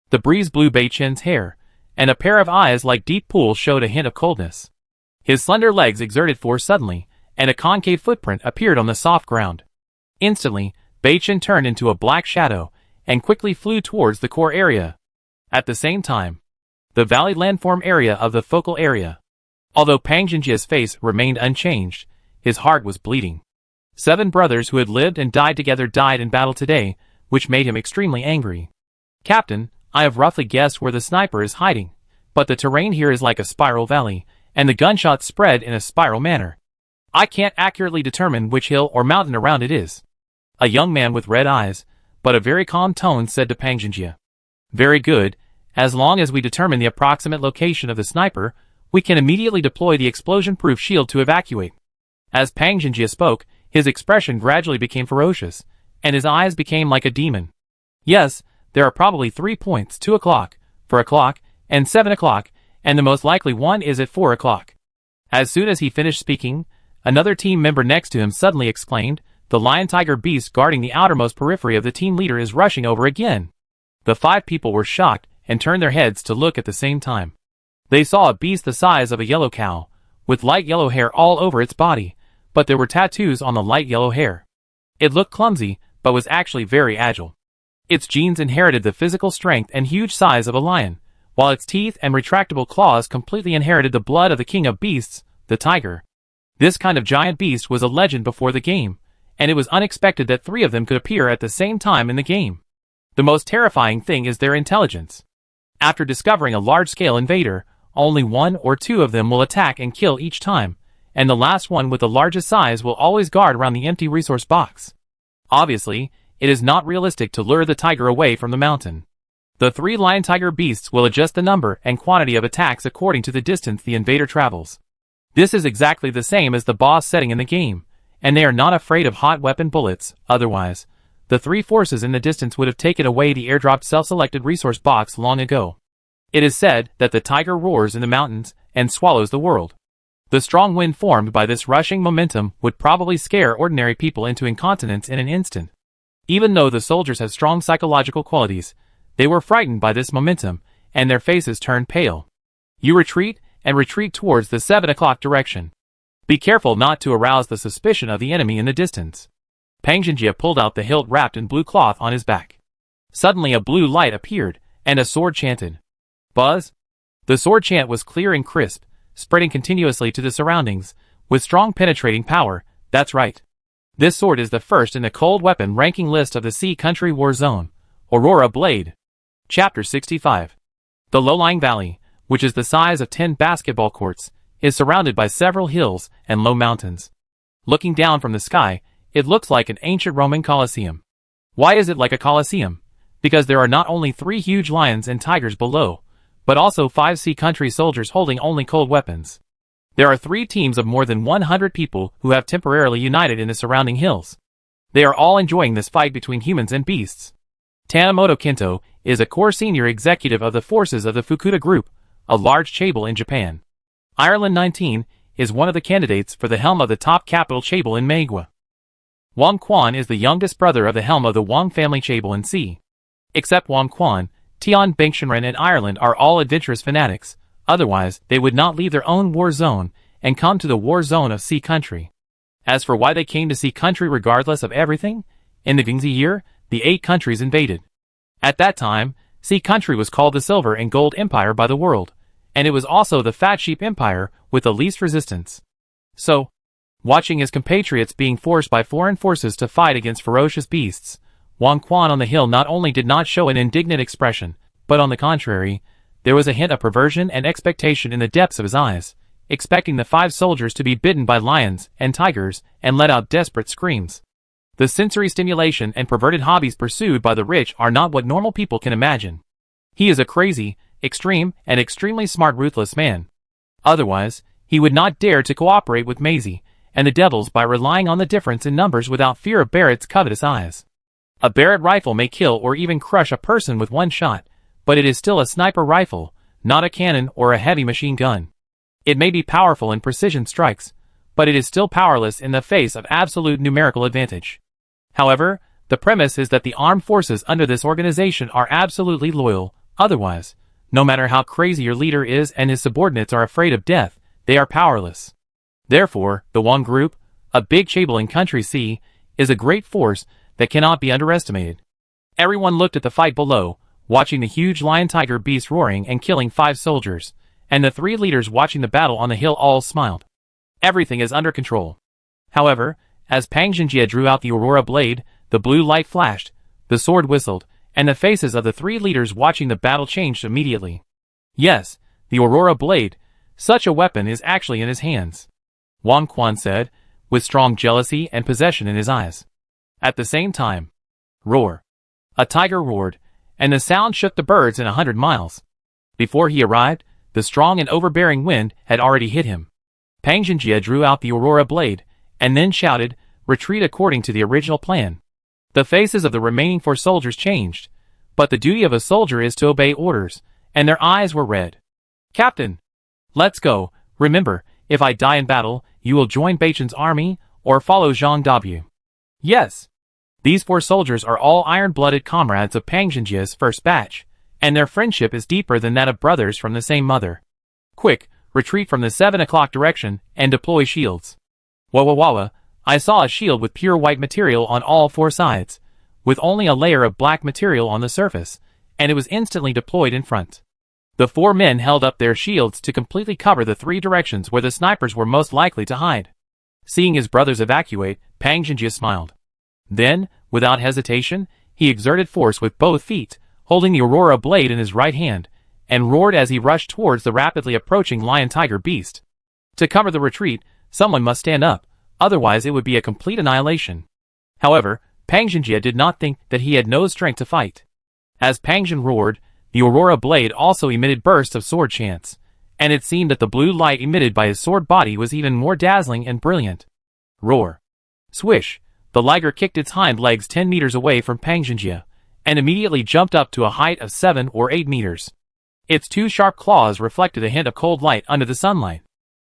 The breeze blew Beichen's hair, and a pair of eyes like deep pools showed a hint of coldness. His slender legs exerted force suddenly, and a concave footprint appeared on the soft ground. Instantly, Beichen turned into a black shadow and quickly flew towards the core area. At the same time, the valley landform area of the focal area. Although Pang Jinjie's face remained unchanged, his heart was bleeding. 7 brothers who had lived and died together died in battle today, which made him extremely angry. Captain, I have roughly guessed where the sniper is hiding, but the terrain here is like a spiral valley, and the gunshots spread in a spiral manner. I can't accurately determine which hill or mountain around it is. A young man with red eyes, but a very calm tone said to Pang Jinjie. Very good, as long as we determine the approximate location of the sniper, we can immediately deploy the explosion-proof shield to evacuate. As Pang Jinjie spoke, his expression gradually became ferocious, and his eyes became like a demon. Yes, there are probably 3 points, 2 o'clock, 4 o'clock, and 7 o'clock, and the most likely one is at 4 o'clock. As soon as he finished speaking, another team member next to him suddenly exclaimed, the lion-tiger beast guarding the outermost periphery of the team leader is rushing over again. The 5 people were shocked and turned their heads to look at the same time. They saw a beast the size of a yellow cow, with light yellow hair all over its body, but there were tattoos on the light yellow hair. It looked clumsy, but was actually very agile. Its genes inherited the physical strength and huge size of a lion, while its teeth and retractable claws completely inherited the blood of the king of beasts, the tiger. This kind of giant beast was a legend before the game, and it was unexpected that 3 of them could appear at the same time in the game. The most terrifying thing is their intelligence. After discovering a large-scale invader, only 1 or 2 of them will attack and kill each time, and the last one with the largest size will always guard around the empty resource box. Obviously, it is not realistic to lure the tiger away from the mountain. The 3 lion-tiger beasts will adjust the number and quantity of attacks according to the distance the invader travels. This is exactly the same as the boss setting in the game, and they are not afraid of hot weapon bullets. Otherwise, the 3 forces in the distance would have taken away the airdropped self-selected resource box long ago. It is said that the tiger roars in the mountains and swallows the world. The strong wind formed by this rushing momentum would probably scare ordinary people into incontinence in an instant. Even though the soldiers have strong psychological qualities, they were frightened by this momentum, and their faces turned pale. You retreat, and retreat towards the 7 o'clock direction. Be careful not to arouse the suspicion of the enemy in the distance. Pang Jinjie pulled out the hilt wrapped in blue cloth on his back. Suddenly a blue light appeared, and a sword chanted. Buzz? The sword chant was clear and crisp, spreading continuously to the surroundings, with strong penetrating power. That's right. This sword is the first in the cold weapon ranking list of the Sea Country War Zone. Aurora Blade. Chapter 65. The low-lying valley, which is the size of 10 basketball courts, is surrounded by several hills and low mountains. Looking down from the sky, it looks like an ancient Roman Colosseum. Why is it like a Colosseum? Because there are not only 3 huge lions and tigers below, but also 5 Sea Country soldiers holding only cold weapons. There are 3 teams of more than 100 people who have temporarily united in the surrounding hills. They are all enjoying this fight between humans and beasts. Tanemoto Kinto is a core senior executive of the forces of the Fukuda Group, a large chaebol in Japan. Ireland 19 is one of the candidates for the helm of the top capital chaebol in Megwa. Wang Quan is the youngest brother of the helm of the Wang family chaebol in C. Except Wang Quan, Tian Bangshenren and Ireland are all adventurous fanatics, otherwise they would not leave their own war zone and come to the war zone of Sea Country. As for why they came to Sea Country regardless of everything, in the Gingxi year, the 8 countries invaded. At that time, Sea Country was called the Silver and Gold Empire by the world, and it was also the Fat Sheep Empire with the least resistance. So, watching his compatriots being forced by foreign forces to fight against ferocious beasts, Wang Quan on the hill not only did not show an indignant expression, but on the contrary, there was a hint of perversion and expectation in the depths of his eyes, expecting the 5 soldiers to be bitten by lions and tigers and let out desperate screams. The sensory stimulation and perverted hobbies pursued by the rich are not what normal people can imagine. He is a crazy, extreme, and extremely smart ruthless man. Otherwise, he would not dare to cooperate with Maisie and the devils by relying on the difference in numbers without fear of Barrett's covetous eyes. A Barrett rifle may kill or even crush a person with one shot, but it is still a sniper rifle, not a cannon or a heavy machine gun. It may be powerful in precision strikes, but it is still powerless in the face of absolute numerical advantage. However, the premise is that the armed forces under this organization are absolutely loyal, otherwise, no matter how crazy your leader is and his subordinates are afraid of death, they are powerless. Therefore, the Wang Group, a big chaebol in Country C, is a great force that cannot be underestimated. Everyone looked at the fight below, watching the huge lion-tiger beast roaring and killing 5 soldiers, and the 3 leaders watching the battle on the hill all smiled. Everything is under control. However, as Pang Xinjie drew out the Aurora blade, the blue light flashed, the sword whistled, and the faces of the 3 leaders watching the battle changed immediately. Yes, the Aurora blade, such a weapon is actually in his hands, Wang Quan said, with strong jealousy and possession in his eyes. At the same time, roar. A tiger roared, and the sound shook the birds in 100 miles. Before he arrived, the strong and overbearing wind had already hit him. Pang Xinjie drew out the Aurora blade, and then shouted, "Retreat according to the original plan." The faces of the remaining 4 soldiers changed, but the duty of a soldier is to obey orders, and their eyes were red. "Captain! Let's go. Remember, if I die in battle, you will join Beichen's army, or follow Zhang W." "Yes." These 4 soldiers are all iron-blooded comrades of Pang Xinjie's first batch, and their friendship is deeper than that of brothers from the same mother. "Quick, retreat from the 7 o'clock direction, and deploy shields." Wawa, I saw a shield with pure white material on all 4 sides, with only a layer of black material on the surface, and it was instantly deployed in front. The 4 men held up their shields to completely cover the 3 directions where the snipers were most likely to hide. Seeing his brothers evacuate, Pang Xinjie smiled. Then, without hesitation, he exerted force with both feet, holding the Aurora blade in his right hand, and roared as he rushed towards the rapidly approaching lion-tiger beast. To cover the retreat, someone must stand up, otherwise it would be a complete annihilation. However, Pang Xinjie did not think that he had no strength to fight. As Pang Xin roared, the Aurora blade also emitted bursts of sword chants, and it seemed that the blue light emitted by his sword body was even more dazzling and brilliant. Roar. Swish, the liger kicked its hind legs 10 meters away from Pang Xinjie, and immediately jumped up to a height of 7 or 8 meters. Its 2 sharp claws reflected a hint of cold light under the sunlight.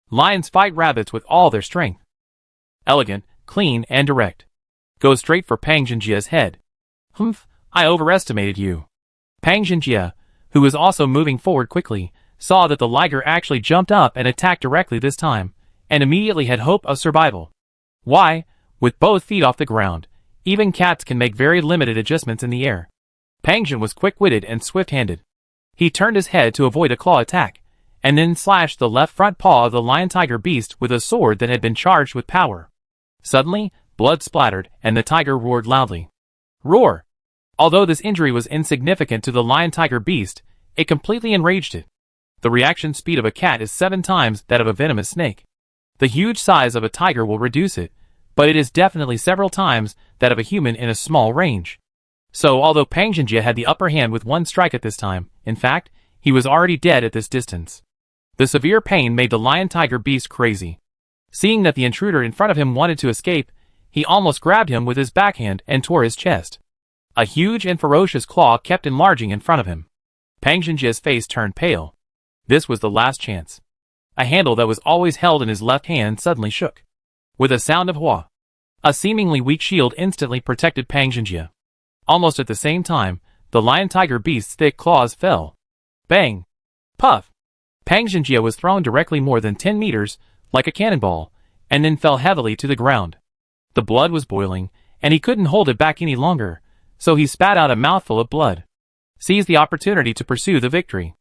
Lions fight rabbits with all their strength. Elegant, clean, and direct. Go straight for Pang Xinjie's head. Humph, I overestimated you. Pang Xinjie, who was also moving forward quickly, saw that the liger actually jumped up and attacked directly this time, and immediately had hope of survival. Why, with both feet off the ground, even cats can make very limited adjustments in the air. Pang Xin was quick-witted and swift-handed. He turned his head to avoid a claw attack, and then slashed the left front paw of the lion-tiger beast with a sword that had been charged with power. Suddenly, blood splattered, and the tiger roared loudly. Roar! Although this injury was insignificant to the lion-tiger beast, it completely enraged it. The reaction speed of a cat is 7 times that of a venomous snake. The huge size of a tiger will reduce it, but it is definitely several times that of a human in a small range. So although Pang Xinjie had the upper hand with 1 strike at this time, in fact, he was already dead at this distance. The severe pain made the lion-tiger beast crazy. Seeing that the intruder in front of him wanted to escape, he almost grabbed him with his backhand and tore his chest. A huge and ferocious claw kept enlarging in front of him. Pang Xinjia's face turned pale. This was the last chance. A handle that was always held in his left hand suddenly shook. With a sound of hua, a seemingly weak shield instantly protected Pang Xinjia. Almost at the same time, the lion-tiger beast's thick claws fell. Bang! Puff! Pang Xinjia was thrown directly more than 10 meters, like a cannonball, and then fell heavily to the ground. The blood was boiling, and he couldn't hold it back any longer, so he spat out a mouthful of blood. Seized the opportunity to pursue the victory.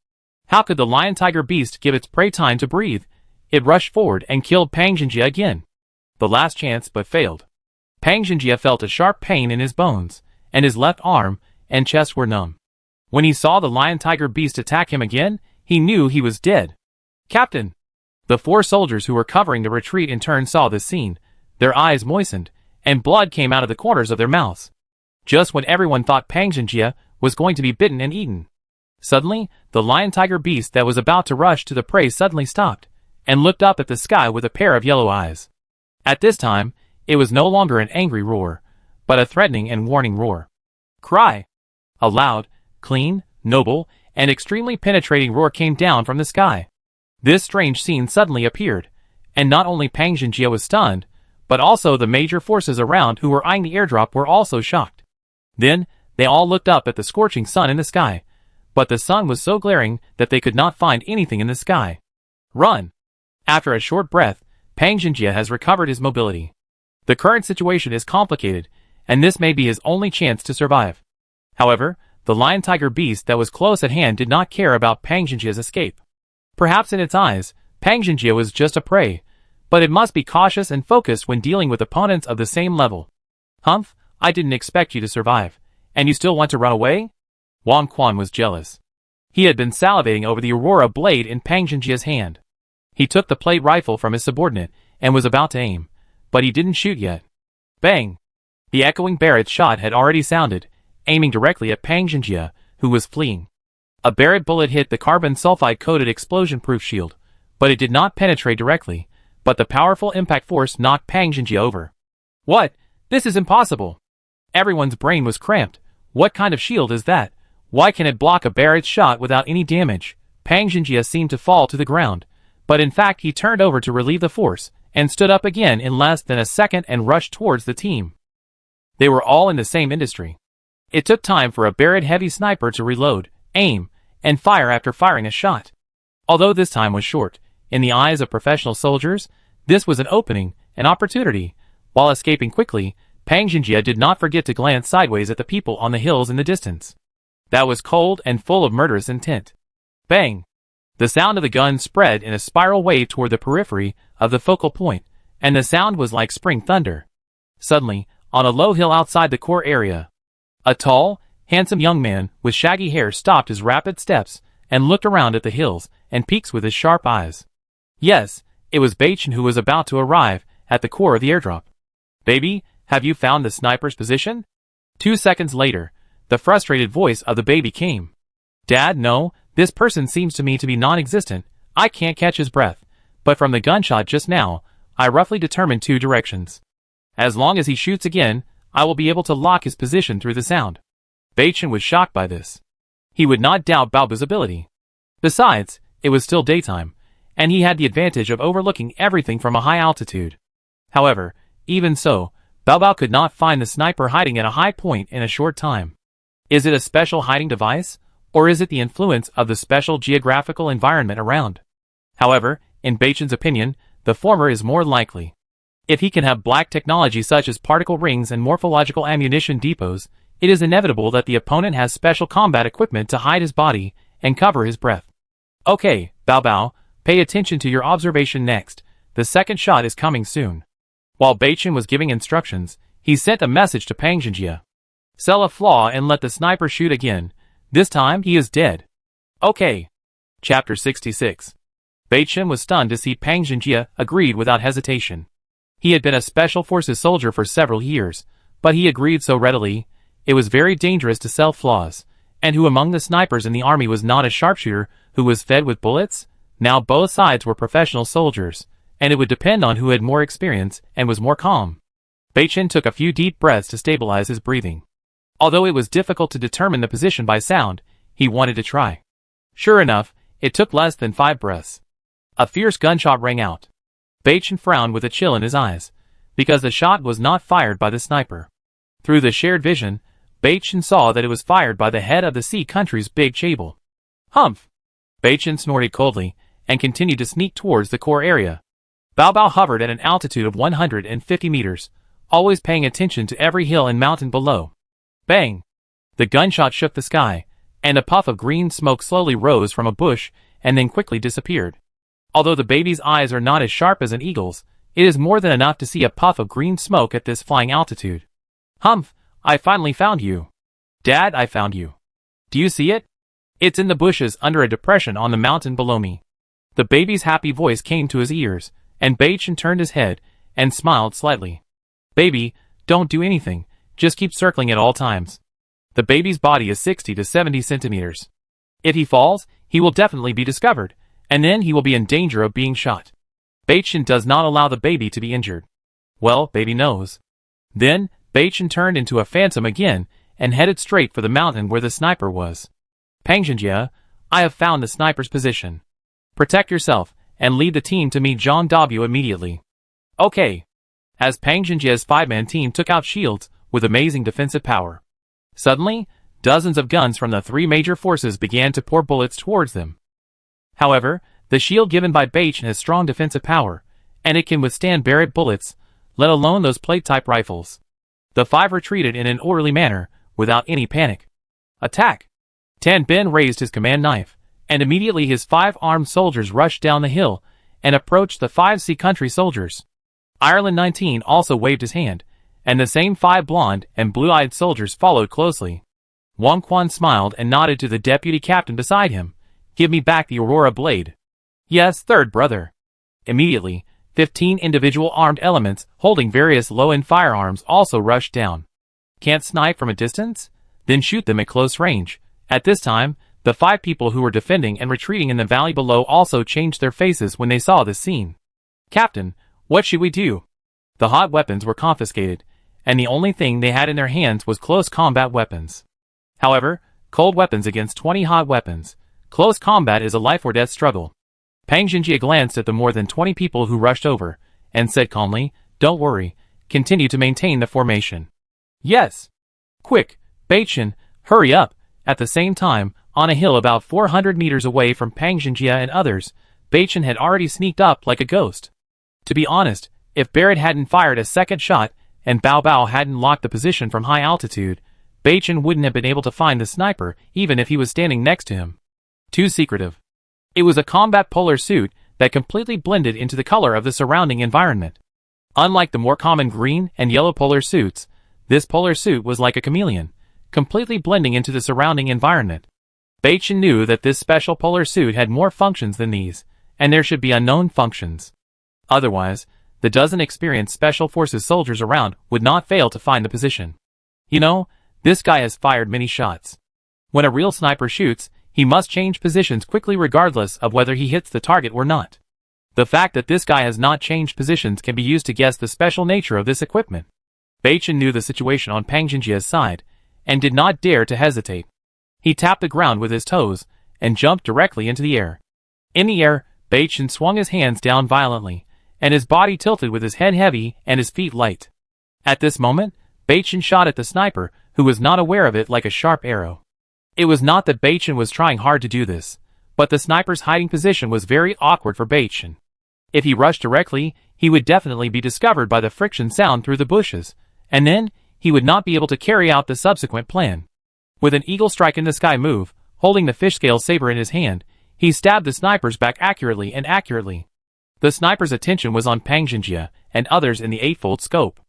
How could the lion-tiger beast give its prey time to breathe? It rushed forward and killed Pang Xinjia again. The last chance, but failed. Pang Xinjia felt a sharp pain in his bones, and his left arm and chest were numb. When he saw the lion-tiger beast attack him again, he knew he was dead. Captain! The 4 soldiers who were covering the retreat in turn saw this scene. Their eyes moistened, and blood came out of the corners of their mouths. Just when everyone thought Pang Xinjia was going to be bitten and eaten. Suddenly, the lion-tiger beast that was about to rush to the prey suddenly stopped, and looked up at the sky with a pair of yellow eyes. At this time, it was no longer an angry roar, but a threatening and warning roar. Cry! A loud, clean, noble, and extremely penetrating roar came down from the sky. This strange scene suddenly appeared, and not only Pang Xinjia was stunned, but also the major forces around who were eyeing the airdrop were also shocked. Then, they all looked up at the scorching sun in the sky, but the sun was so glaring that they could not find anything in the sky. Run! After a short breath, Pang Xinjia has recovered his mobility. The current situation is complicated, and this may be his only chance to survive. However, the lion-tiger beast that was close at hand did not care about Pang Xinjia's escape. Perhaps in its eyes, Pang Xinjia was just a prey, but it must be cautious and focused when dealing with opponents of the same level. Humph, I didn't expect you to survive, and you still want to run away? Wang Quan was jealous. He had been salivating over the Aurora blade in Pang Xinjia's hand. He took the plate rifle from his subordinate and was about to aim, but he didn't shoot yet. Bang! The echoing Barrett's shot had already sounded, aiming directly at Pang Xinjia, who was fleeing. A Barrett bullet hit the carbon sulfide-coated explosion-proof shield, but it did not penetrate directly, but the powerful impact force knocked Pang Xinjia over. What? This is impossible! Everyone's brain was cramped. What kind of shield is that? Why can it block a Barrett's shot without any damage? Pang Xinjia seemed to fall to the ground, but in fact he turned over to relieve the force, and stood up again in less than a second and rushed towards the team. They were all in the same industry. It took time for a Barrett heavy sniper to reload, aim, and fire after firing a shot. Although this time was short, in the eyes of professional soldiers, this was an opening, an opportunity. While escaping quickly, Pang Xinjia did not forget to glance sideways at the people on the hills in the distance. That was cold and full of murderous intent. Bang! The sound of the gun spread in a spiral wave toward the periphery of the focal point, and the sound was like spring thunder. Suddenly, on a low hill outside the core area, a tall, handsome young man with shaggy hair stopped his rapid steps and looked around at the hills and peaks with his sharp eyes. Yes, it was Bachin who was about to arrive at the core of the airdrop. Baby, have you found the sniper's position? 2 seconds later, the frustrated voice of the baby came. Dad, no, this person seems to me to be non-existent. I can't catch his breath, but from the gunshot just now, I roughly determined 2 directions. As long as he shoots again, I will be able to lock his position through the sound. Bachin was shocked by this. He would not doubt Baobao's ability. Besides, it was still daytime, and he had the advantage of overlooking everything from a high altitude. However, even so, Baobao could not find the sniper hiding at a high point in a short time. Is it a special hiding device, or is it the influence of the special geographical environment around? However, in Bachin's opinion, the former is more likely. If he can have black technology such as particle rings and morphological ammunition depots, it is inevitable that the opponent has special combat equipment to hide his body and cover his breath. Okay, Baobao, pay attention to your observation next. The second shot is coming soon. While Bachin was giving instructions, he sent a message to Pang Xinjia. Sell a flaw and let the sniper shoot again. This time he is dead. Okay. Chapter 66. Bachin was stunned to see Pang Xinjia agreed without hesitation. He had been a special forces soldier for several years, but he agreed so readily. It was very dangerous to sell flaws, and who among the snipers in the army was not a sharpshooter who was fed with bullets? Now both sides were professional soldiers, and it would depend on who had more experience and was more calm. Bachin took a few deep breaths to stabilize his breathing. Although it was difficult to determine the position by sound, he wanted to try. Sure enough, it took less than 5 breaths. A fierce gunshot rang out. Baichen frowned with a chill in his eyes, because the shot was not fired by the sniper. Through the shared vision, Baichen saw that it was fired by the head of the sea country's big chaebol. Humph! Baichen snorted coldly, and continued to sneak towards the core area. Bao Bao hovered at an altitude of 150 meters, always paying attention to every hill and mountain below. Bang! The gunshot shook the sky, and a puff of green smoke slowly rose from a bush and then quickly disappeared. Although the baby's eyes are not as sharp as an eagle's, it is more than enough to see a puff of green smoke at this flying altitude. Humph! I finally found you. Dad, I found you. Do you see it? It's in the bushes under a depression on the mountain below me. The baby's happy voice came to his ears, and Baichen turned his head and smiled slightly. Baby, don't do anything, just keep circling at all times. The baby's body is 60 to 70 centimeters. If he falls, he will definitely be discovered, and then he will be in danger of being shot. Baichen does not allow the baby to be injured. Well, baby knows. Then, Baichen turned into a phantom again and headed straight for the mountain where the sniper was. Pang Zhenjie, I have found the sniper's position. Protect yourself, and lead the team to meet Zhang Dabu immediately. Okay. As Pang Zhenjie's 5-man team took out shields with amazing defensive power. Suddenly, dozens of guns from the 3 major forces began to pour bullets towards them. However, the shield given by Baichen has strong defensive power, and it can withstand Barrett bullets, let alone those plate-type rifles. The 5 retreated in an orderly manner, without any panic. Attack! Tan Ben raised his command knife, and immediately his 5 armed soldiers rushed down the hill and approached the 5 Sea Country soldiers. Ireland 19 also waved his hand, and the same 5 blonde and blue-eyed soldiers followed closely. Wang Quan smiled and nodded to the deputy captain beside him. Give me back the Aurora blade. Yes, third brother. Immediately, 15 individual armed elements holding various low-end firearms also rushed down. Can't snipe from a distance? Then shoot them at close range. At this time, the 5 people who were defending and retreating in the valley below also changed their faces when they saw this scene. Captain, what should we do? The hot weapons were confiscated, and the only thing they had in their hands was close combat weapons. However, cold weapons against 20 hot weapons. Close combat is a life-or-death struggle. Pang Zhenjie glanced at the more than 20 people who rushed over, and said calmly, Don't worry, continue to maintain the formation. Yes. Quick, Baichen, hurry up. At the same time, on a hill about 400 meters away from Pang Zhenjie and others, Baichen had already sneaked up like a ghost. To be honest, if Barrett hadn't fired a second shot, and Bao Bao hadn't locked the position from high altitude, Baichen wouldn't have been able to find the sniper even if he was standing next to him. Too secretive. It was a combat polar suit that completely blended into the color of the surrounding environment. Unlike the more common green and yellow polar suits, this polar suit was like a chameleon, completely blending into the surrounding environment. Baichen knew that this special polar suit had more functions than these, and there should be unknown functions. Otherwise, the dozen experienced Special Forces soldiers around would not fail to find the position. You know, this guy has fired many shots. When a real sniper shoots, he must change positions quickly regardless of whether he hits the target or not. The fact that this guy has not changed positions can be used to guess the special nature of this equipment. Baichen knew the situation on Pang Zhenjie's side, and did not dare to hesitate. He tapped the ground with his toes, and jumped directly into the air. In the air, Baichen swung his hands down violently, and his body tilted with his head heavy and his feet light. At this moment, Baichen shot at the sniper, who was not aware of it like a sharp arrow. It was not that Baichen was trying hard to do this, but the sniper's hiding position was very awkward for Baichen. If he rushed directly, he would definitely be discovered by the friction sound through the bushes, and then, he would not be able to carry out the subsequent plan. With an eagle strike in the sky move, holding the fish-scale saber in his hand, he stabbed the sniper's back accurately and accurately. The sniper's attention was on Pang Zhenjie and others in the 8-fold scope.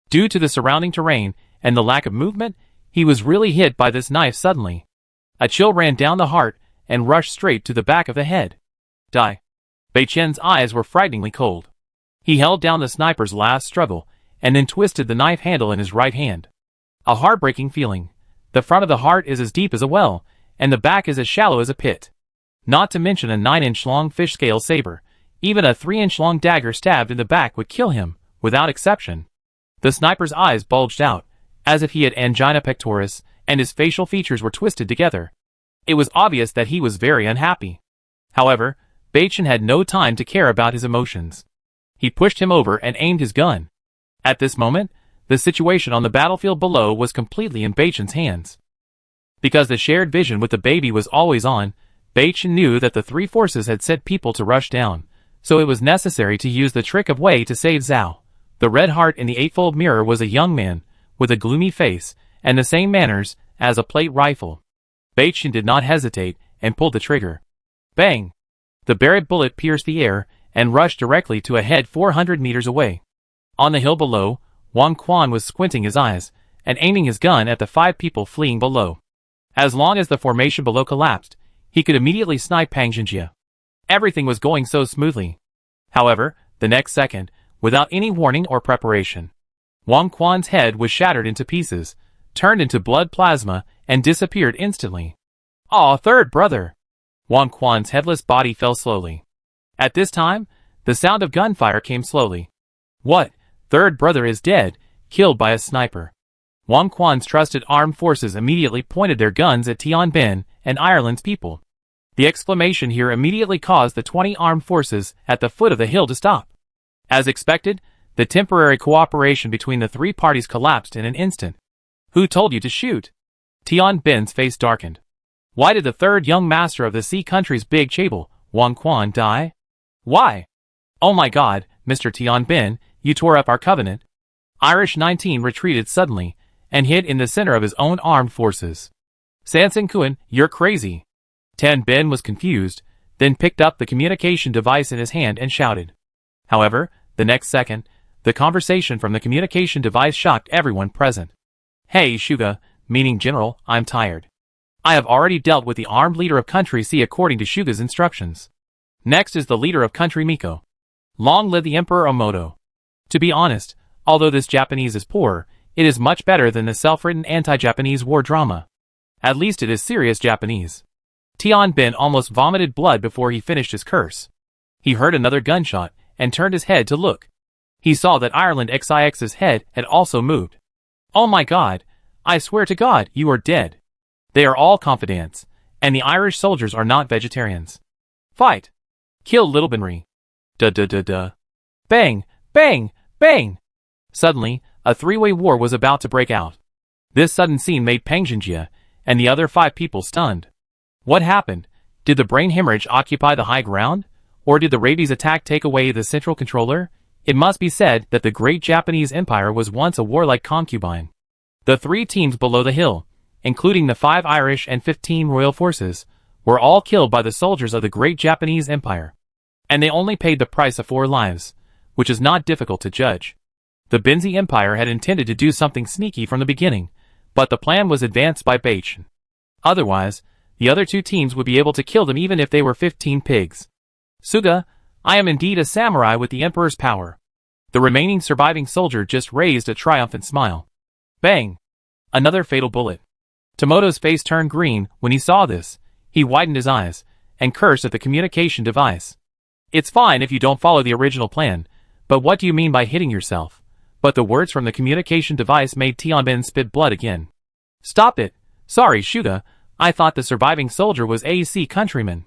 Due to the surrounding terrain and the lack of movement, he was really hit by this knife suddenly. A chill ran down the heart and rushed straight to the back of the head. Die. Baichen's eyes were frighteningly cold. He held down the sniper's last struggle, and then twisted the knife handle in his right hand. A heartbreaking feeling. The front of the heart is as deep as a well, and the back is as shallow as a pit. Not to mention a 9-inch long fish-scale saber. Even a 3-inch long dagger stabbed in the back would kill him, without exception. The sniper's eyes bulged out, as if he had angina pectoris, and his facial features were twisted together. It was obvious that he was very unhappy. However, Beichen had no time to care about his emotions. He pushed him over and aimed his gun. At this moment, the situation on the battlefield below was completely in Beichen's hands. Because the shared vision with the baby was always on, Beichen knew that the three forces had sent people to rush down, so it was necessary to use the trick of way to save Zhao. The red heart in the eightfold mirror was a young man, with a gloomy face, and the same manners as a plate rifle. Beichen did not hesitate, and pulled the trigger. Bang! The barrett bullet pierced the air, and rushed directly to a head 400 meters away. On the hill below, Wang Quan was squinting his eyes, and aiming his gun at the 5 people fleeing below. As long as the formation below collapsed, he could immediately snipe Pang Xinjie. Everything was going so smoothly. However, the next second, without any warning or preparation, Wang Quan's head was shattered into pieces, turned into blood plasma, and disappeared instantly. Aw, third brother! Wang Quan's headless body fell slowly. At this time, the sound of gunfire came slowly. What? Third brother is dead, killed by a sniper. Wang Quan's trusted armed forces immediately pointed their guns at Tian Bin and Ireland's people. The exclamation here immediately caused the 20 armed forces at the foot of the hill to stop. As expected, the temporary cooperation between the 3 parties collapsed in an instant. Who told you to shoot? Tian Bin's face darkened. Why did the third young master of the Sea country's big chaebol, Wang Quan, die? Why? Oh my god, Mr. Tian Bin, you tore up our covenant. Irish 19 retreated suddenly, and hid in the center of his own armed forces. Sanson Kuan, you're crazy. Tian Bin was confused, then picked up the communication device in his hand and shouted. However, the next second, the conversation from the communication device shocked everyone present. Hey Shuga, meaning General, I'm tired. I have already dealt with the armed leader of Country C according to Shuga's instructions. Next is the leader of Country Miko. Long live the Emperor Omoto. To be honest, although this Japanese is poor, it is much better than the self-written anti-Japanese war drama. At least it is serious Japanese. Tian Bin almost vomited blood before he finished his curse. He heard another gunshot, and turned his head to look. He saw that Ireland XIX's head had also moved. Oh my god, I swear to God, you are dead. They are all confidants, and the Irish soldiers are not vegetarians. Fight! Kill Little Benry. Duh. Bang, bang, bang! Suddenly, a 3-way war was about to break out. This sudden scene made Pang Xinjie and the other 5 people stunned. What happened? Did the brain hemorrhage occupy the high ground? Or did the rabies attack take away the central controller? It must be said that the great Japanese empire was once a warlike concubine. The 3 teams below the hill, including the 5 Irish and 15 royal forces, were all killed by the soldiers of the great Japanese empire. And they only paid the price of 4 lives, which is not difficult to judge. The Binzi Empire had intended to do something sneaky from the beginning, but the plan was advanced by Beichen. Otherwise, the other 2 teams would be able to kill them even if they were 15 pigs. Suga, I am indeed a samurai with the Emperor's power. The remaining surviving soldier just raised a triumphant smile. Bang! Another fatal bullet. Tomoto's face turned green when he saw this. He widened his eyes, and cursed at the communication device. It's fine if you don't follow the original plan, but what do you mean by hitting yourself? But the words from the communication device made Tianbin spit blood again. Stop it! Sorry, Shuga, I thought the surviving soldier was a Sea countryman.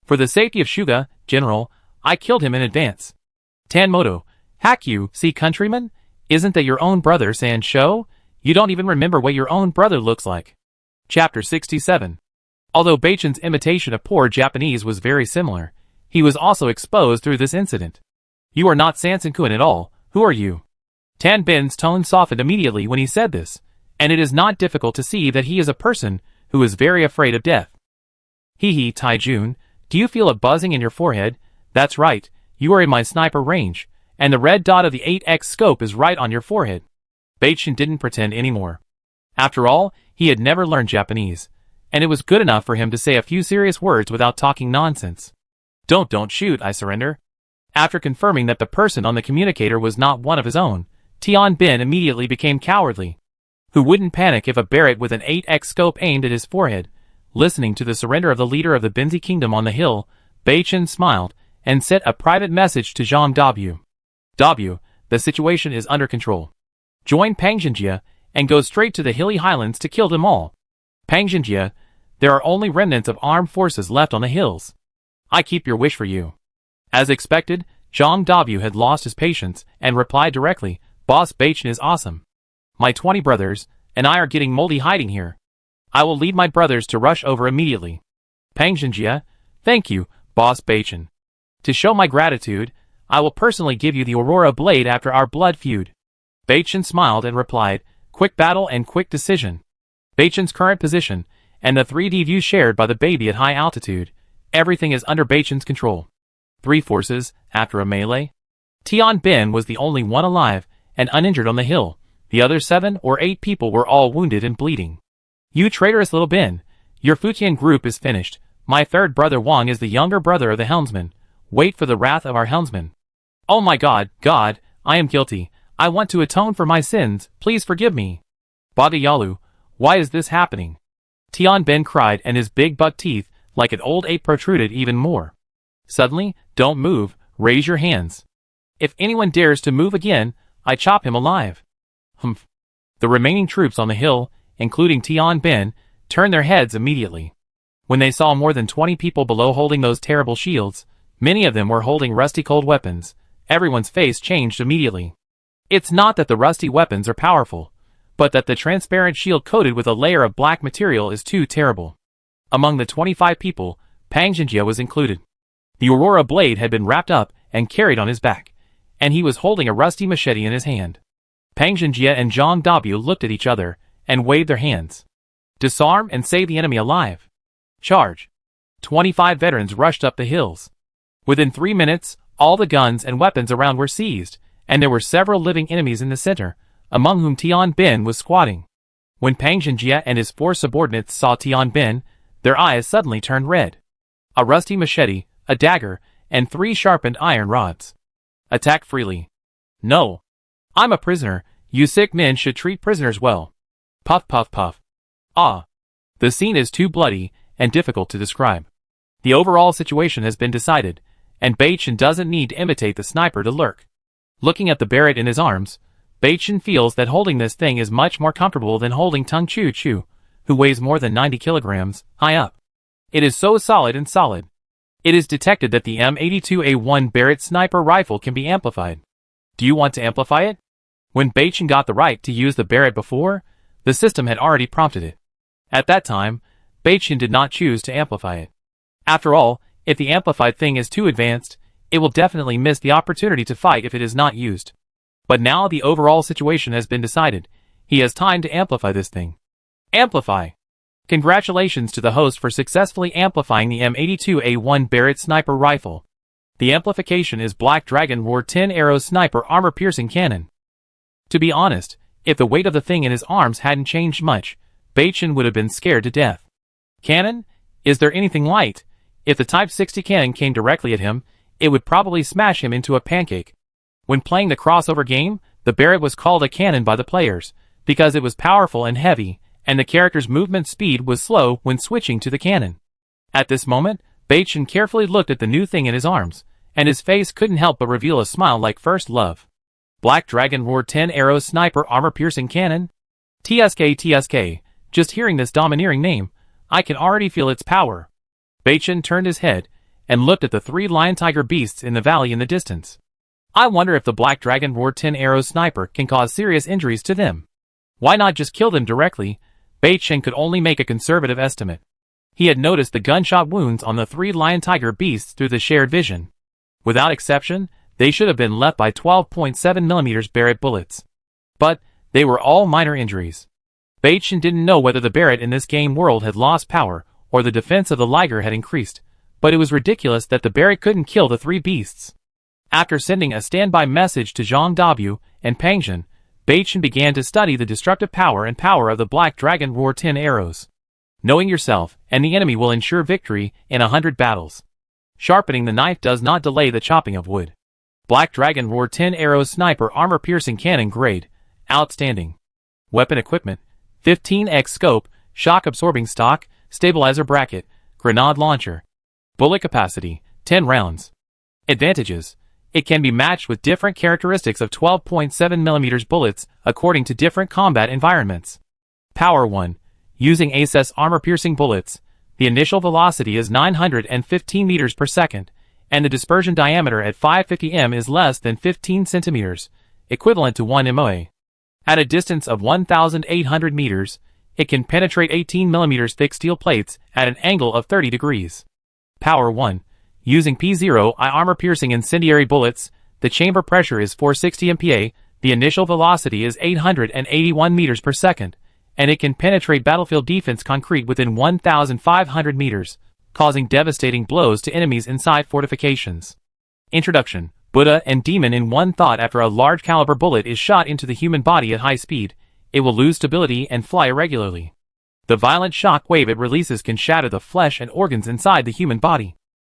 For the safety of Shuga, General, I killed him in advance. Tanmoto, hack you, Sea countryman? Isn't that your own brother, Sansho? You don't even remember what your own brother looks like. Chapter 67. Although Beichen's imitation of poor Japanese was very similar, he was also exposed through this incident. You are not Sanson Kun at all, who are you? Tan Bin's tone softened immediately when he said this, and it is not difficult to see that he is a person who is very afraid of death. Hee Taijun, do you feel a buzzing in your forehead? That's right, you are in my sniper range, and the red dot of the 8x scope is right on your forehead. Beichen didn't pretend anymore. After all, he had never learned Japanese, and it was good enough for him to say a few serious words without talking nonsense. Don't shoot, I surrender. After confirming that the person on the communicator was not one of his own, Tian Bin immediately became cowardly. Who wouldn't panic if a Barrett with an 8x scope aimed at his forehead? Listening to the surrender of the leader of the Binzi kingdom on the hill, Beichen smiled and sent a private message to Zhang Dabu. Dabu, the situation is under control. Join Pang Xinjie and go straight to the hilly highlands to kill them all. Pang Xinjie, there are only remnants of armed forces left on the hills. I keep your wish for you. As expected, Zhang Dabu had lost his patience and replied directly, Boss Baichen is awesome. My 20 brothers and I are getting moldy hiding here. I will lead my brothers to rush over immediately. Pang Xinjie, thank you, Boss Baichen. To show my gratitude, I will personally give you the Aurora Blade after our blood feud. Baichen smiled and replied, quick battle and quick decision. Baichen's current position, and the 3D view shared by the baby at high altitude, everything is under Baichen's control. 3 forces, after a melee. Tian Bin was the only one alive and uninjured on the hill. The other 7 or 8 people were all wounded and bleeding. You traitorous little Bin, your Futian group is finished. My third brother Wang is the younger brother of the helmsman. Wait for the wrath of our helmsman. Oh my God, I am guilty. I want to atone for my sins, please forgive me. Bagayalu, why is this happening? Tian Bin cried and his big buck teeth, like an old ape, protruded even more. Suddenly, don't move, raise your hands. If anyone dares to move again, I chop him alive. Humph. The remaining troops on the hill, including Tian Bin, turned their heads immediately. When they saw more than 20 people below holding those terrible shields, many of them were holding rusty cold weapons, everyone's face changed immediately. It's not that the rusty weapons are powerful, but that the transparent shield coated with a layer of black material is too terrible. Among the 25 people, Pang Xinjie was included. The Aurora Blade had been wrapped up and carried on his back, and he was holding a rusty machete in his hand. Pang Xinjie and Zhang Dabu looked at each other and waved their hands. Disarm and save the enemy alive. Charge. 25 veterans rushed up the hills. Within 3 minutes, all the guns and weapons around were seized, and there were several living enemies in the center, among whom Tian Bin was squatting. When Pang Xinjie and his 4 subordinates saw Tian Bin, their eyes suddenly turned red. A rusty machete, a dagger, and 3 sharpened iron rods. Attack freely. No. I'm a prisoner, you sick men should treat prisoners well. Puff puff puff. Ah. The scene is too bloody and difficult to describe. The overall situation has been decided, and Baichen doesn't need to imitate the sniper to lurk. Looking at the Barrett in his arms, Baichen feels that holding this thing is much more comfortable than holding Tung Chu Chu, who weighs more than 90 kilograms, high up. It is so solid and solid. It is detected that the M82A1 Barrett sniper rifle can be amplified. Do you want to amplify it? When Baichen got the right to use the Barrett before, the system had already prompted it. At that time, Baichen did not choose to amplify it. After all, if the amplified thing is too advanced, it will definitely miss the opportunity to fight if it is not used. But now the overall situation has been decided. He has time to amplify this thing. Amplify! Congratulations to the host for successfully amplifying the M82A1 Barrett sniper rifle. The amplification is Black Dragon Roar 10 Arrow Sniper Armor-Piercing Cannon. To be honest, if the weight of the thing in his arms hadn't changed much, Baichen would have been scared to death. Cannon? Is there anything light? If the Type 60 cannon came directly at him, it would probably smash him into a pancake. When playing the crossover game, the Barrett was called a cannon by the players, because it was powerful and heavy, and the character's movement speed was slow when switching to the cannon. At this moment, Baichen carefully looked at the new thing in his arms, and his face couldn't help but reveal a smile like first love. Black Dragon Roar 10 Arrow Sniper Armor-Piercing Cannon? TSK. Just hearing this domineering name, I can already feel its power. Baichen turned his head and looked at the 3 lion-tiger beasts in the valley in the distance. I wonder if the Black Dragon Roar 10 Arrow Sniper can cause serious injuries to them. Why not just kill them directly? Baichen could only make a conservative estimate. He had noticed the gunshot wounds on the 3 lion-tiger beasts through the shared vision. Without exception, they should have been left by 12.7mm Barrett bullets. But they were all minor injuries. Baichen didn't know whether the Barrett in this game world had lost power or the defense of the Liger had increased, but it was ridiculous that the Barrett couldn't kill the 3 beasts. After sending a standby message to Zhang Dabu and Pang Xinjie, Baichen began to study the destructive power and power of the Black Dragon Roar 10 arrows. Knowing yourself and the enemy will ensure victory in 100 battles. Sharpening the knife does not delay the chopping of wood. Black Dragon Roar 10 Arrow Sniper Armor-Piercing Cannon Grade. Outstanding. Weapon Equipment. 15x Scope, Shock-Absorbing Stock, Stabilizer Bracket, Grenade Launcher. Bullet Capacity. 10 rounds. Advantages. It can be matched with different characteristics of 12.7mm bullets according to different combat environments. Power 1. Using ACES armor-piercing bullets, the initial velocity is 915 meters per second, and the dispersion diameter at 550 m is less than 15 centimeters, equivalent to 1 MOA. At a distance of 1,800 meters, it can penetrate 18mm thick steel plates at an angle of 30 degrees. Power 1. Using P0I armor-piercing incendiary bullets, the chamber pressure is 460 MPa, the initial velocity is 881 meters per second, and it can penetrate battlefield defense concrete within 1,500 meters, causing devastating blows to enemies inside fortifications. Introduction. Buddha and Demon in one thought. After a large caliber bullet is shot into the human body at high speed, it will lose stability and fly irregularly. The violent shock wave it releases can shatter the flesh and organs inside the human body.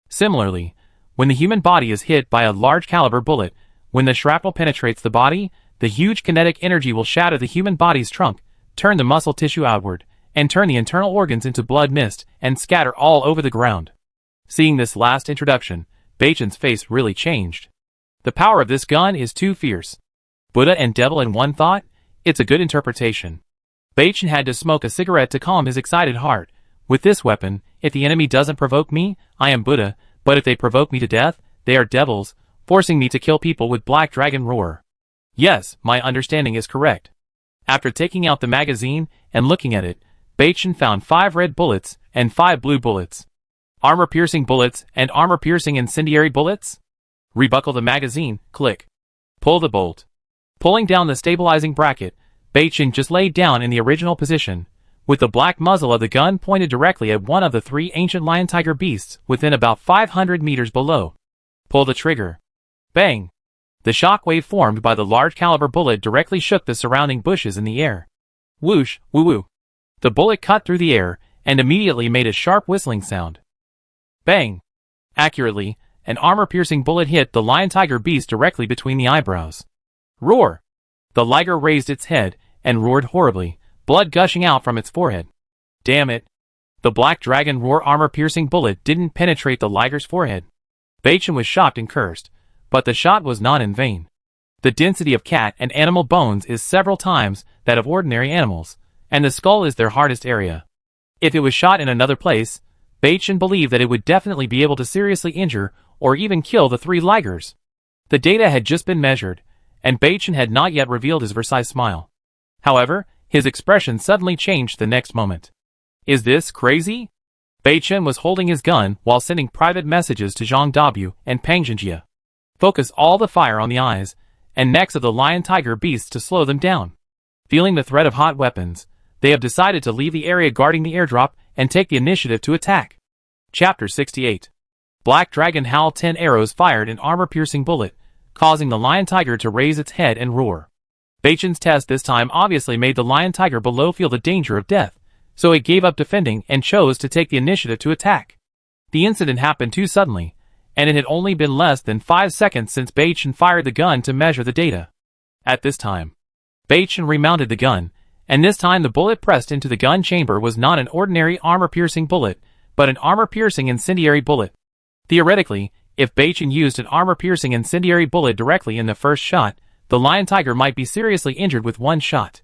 Similarly, when the human body is hit by a large caliber bullet, when the shrapnel penetrates the body, the huge kinetic energy will shatter the human body's trunk, turn the muscle tissue outward, and turn the internal organs into blood mist and scatter all over the ground. Seeing this last introduction, Baichen's face really changed. The power of this gun is too fierce. Buddha and Devil in one thought? It's a good interpretation. Baichen had to smoke a cigarette to calm his excited heart. With this weapon, if the enemy doesn't provoke me, I am Buddha, but if they provoke me to death, they are devils, forcing me to kill people with Black Dragon Roar. Yes, my understanding is correct. After taking out the magazine and looking at it, Baichen found 5 red bullets and 5 blue bullets. Armor-piercing bullets and armor-piercing incendiary bullets? Rebuckle the magazine, click. Pull the bolt. Pulling down the stabilizing bracket, Baichen just laid down in the original position, with the black muzzle of the gun pointed directly at one of the 3 ancient lion-tiger beasts within about 500 meters below. Pull the trigger. Bang! The shock wave formed by the large caliber bullet directly shook the surrounding bushes in the air. Whoosh, woo-woo. The bullet cut through the air and immediately made a sharp whistling sound. Bang! Accurately, an armor-piercing bullet hit the lion-tiger beast directly between the eyebrows. Roar! The liger raised its head and roared horribly, blood gushing out from its forehead. Damn it! The Black Dragon Roar armor-piercing bullet didn't penetrate the liger's forehead. Baichen was shocked and cursed, but the shot was not in vain. The density of cat and animal bones is several times that of ordinary animals, and the skull is their hardest area. If it was shot in another place, Baichen believed that it would definitely be able to seriously injure or even kill the 3 ligers. The data had just been measured, and Baichen had not yet revealed his Versailles smile. However, his expression suddenly changed the next moment. Is this crazy? Baichen was holding his gun while sending private messages to Zhang Dabu and Pang Jinjie. Focus all the fire on the eyes and necks of the lion-tiger beasts to slow them down. Feeling the threat of hot weapons, they have decided to leave the area guarding the airdrop and take the initiative to attack. Chapter 68. Black Dragon Howl. 10 arrows fired an armor-piercing bullet, causing the lion-tiger to raise its head and roar. Baichen's test this time obviously made the lion-tiger below feel the danger of death, so it gave up defending and chose to take the initiative to attack. The incident happened too suddenly, and it had only been less than 5 seconds since Baichen fired the gun to measure the data. At this time, Baichen remounted the gun, and this time the bullet pressed into the gun chamber was not an ordinary armor-piercing bullet, but an armor-piercing incendiary bullet. Theoretically, if Baichen used an armor-piercing incendiary bullet directly in the first shot, the lion-tiger might be seriously injured with one shot.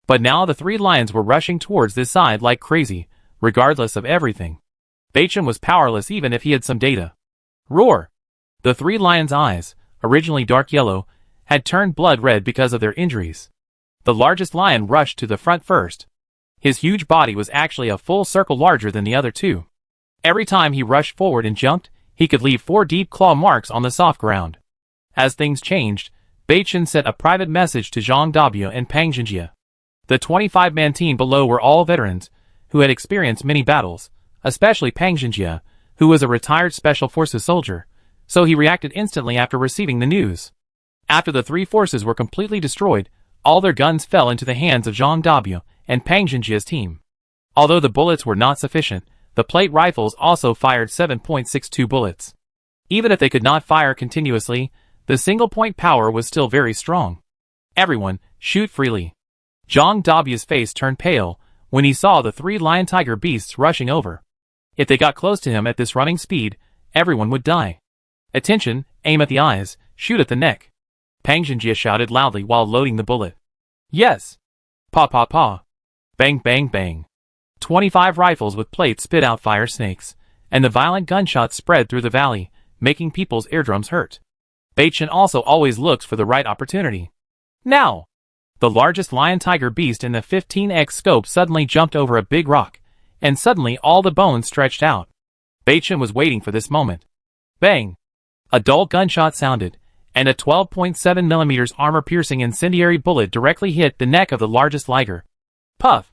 But now the 3 lions were rushing towards this side like crazy, regardless of everything. Baichen was powerless even if he had some data. Roar! The 3 lions' eyes, originally dark yellow, had turned blood red because of their injuries. The largest lion rushed to the front first. His huge body was actually a full circle larger than the other 2. Every time he rushed forward and jumped, he could leave 4 deep claw marks on the soft ground. As things changed, Baichen sent a private message to Zhang Dabu and Pang Jinjie. The 25-man team below were all veterans, who had experienced many battles, especially Pang Jinjie, who was a retired Special Forces soldier, so he reacted instantly after receiving the news. After the 3 forces were completely destroyed, all their guns fell into the hands of Zhang Dabu and Pang Jinjie's team. Although the bullets were not sufficient, the plate rifles also fired 7.62 bullets. Even if they could not fire continuously, the single-point power was still very strong. Everyone, shoot freely. Zhang Dabu's face turned pale when he saw the 3 lion-tiger beasts rushing over. If they got close to him at this running speed, everyone would die. Attention, aim at the eyes, shoot at the neck. Pang Xinjie shouted loudly while loading the bullet. Yes! Pa pa pa! Bang bang bang! 25 rifles with plates spit out fire snakes, and the violent gunshots spread through the valley, making people's eardrums hurt. Beichen also always looks for the right opportunity. Now! The largest lion-tiger beast in the 15x scope suddenly jumped over a big rock, and suddenly all the bones stretched out. Beichen was waiting for this moment. Bang! A dull gunshot sounded, and a 12.7mm armor-piercing incendiary bullet directly hit the neck of the largest liger. Puff!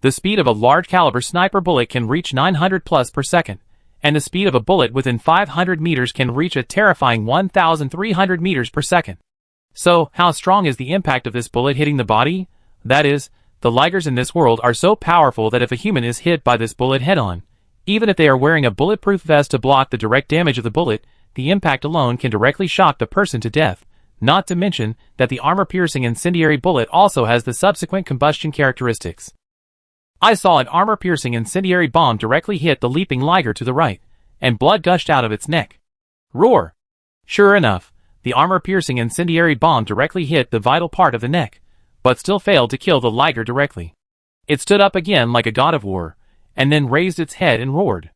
The speed of a large-caliber sniper bullet can reach 900 plus per second, and the speed of a bullet within 500 meters can reach a terrifying 1,300 meters per second. So, how strong is the impact of this bullet hitting the body? That is, the ligers in this world are so powerful that if a human is hit by this bullet head-on, even if they are wearing a bulletproof vest to block the direct damage of the bullet, the impact alone can directly shock the person to death, not to mention that the armor-piercing incendiary bullet also has the subsequent combustion characteristics. I saw an armor-piercing incendiary bomb directly hit the leaping liger to the right, and blood gushed out of its neck. Roar! Sure enough, the armor-piercing incendiary bomb directly hit the vital part of the neck, but still failed to kill the liger directly. It stood up again like a god of war, and then raised its head and roared.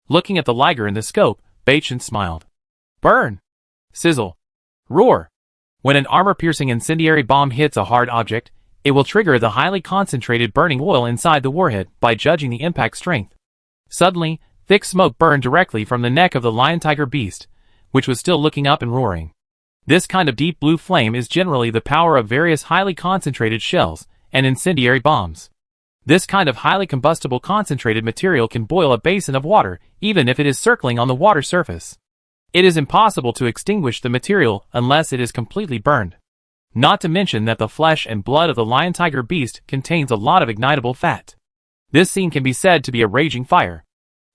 Looking at the liger in the scope, Beichen smiled. Burn! Sizzle! Roar! When an armor-piercing incendiary bomb hits a hard object, it will trigger the highly concentrated burning oil inside the warhead by judging the impact strength. Suddenly, thick smoke burned directly from the neck of the lion-tiger beast, which was still looking up and roaring. This kind of deep blue flame is generally the power of various highly concentrated shells and incendiary bombs. This kind of highly combustible concentrated material can boil a basin of water even if it is circling on the water surface. It is impossible to extinguish the material unless it is completely burned. Not to mention that the flesh and blood of the lion-tiger beast contains a lot of ignitable fat. This scene can be said to be a raging fire.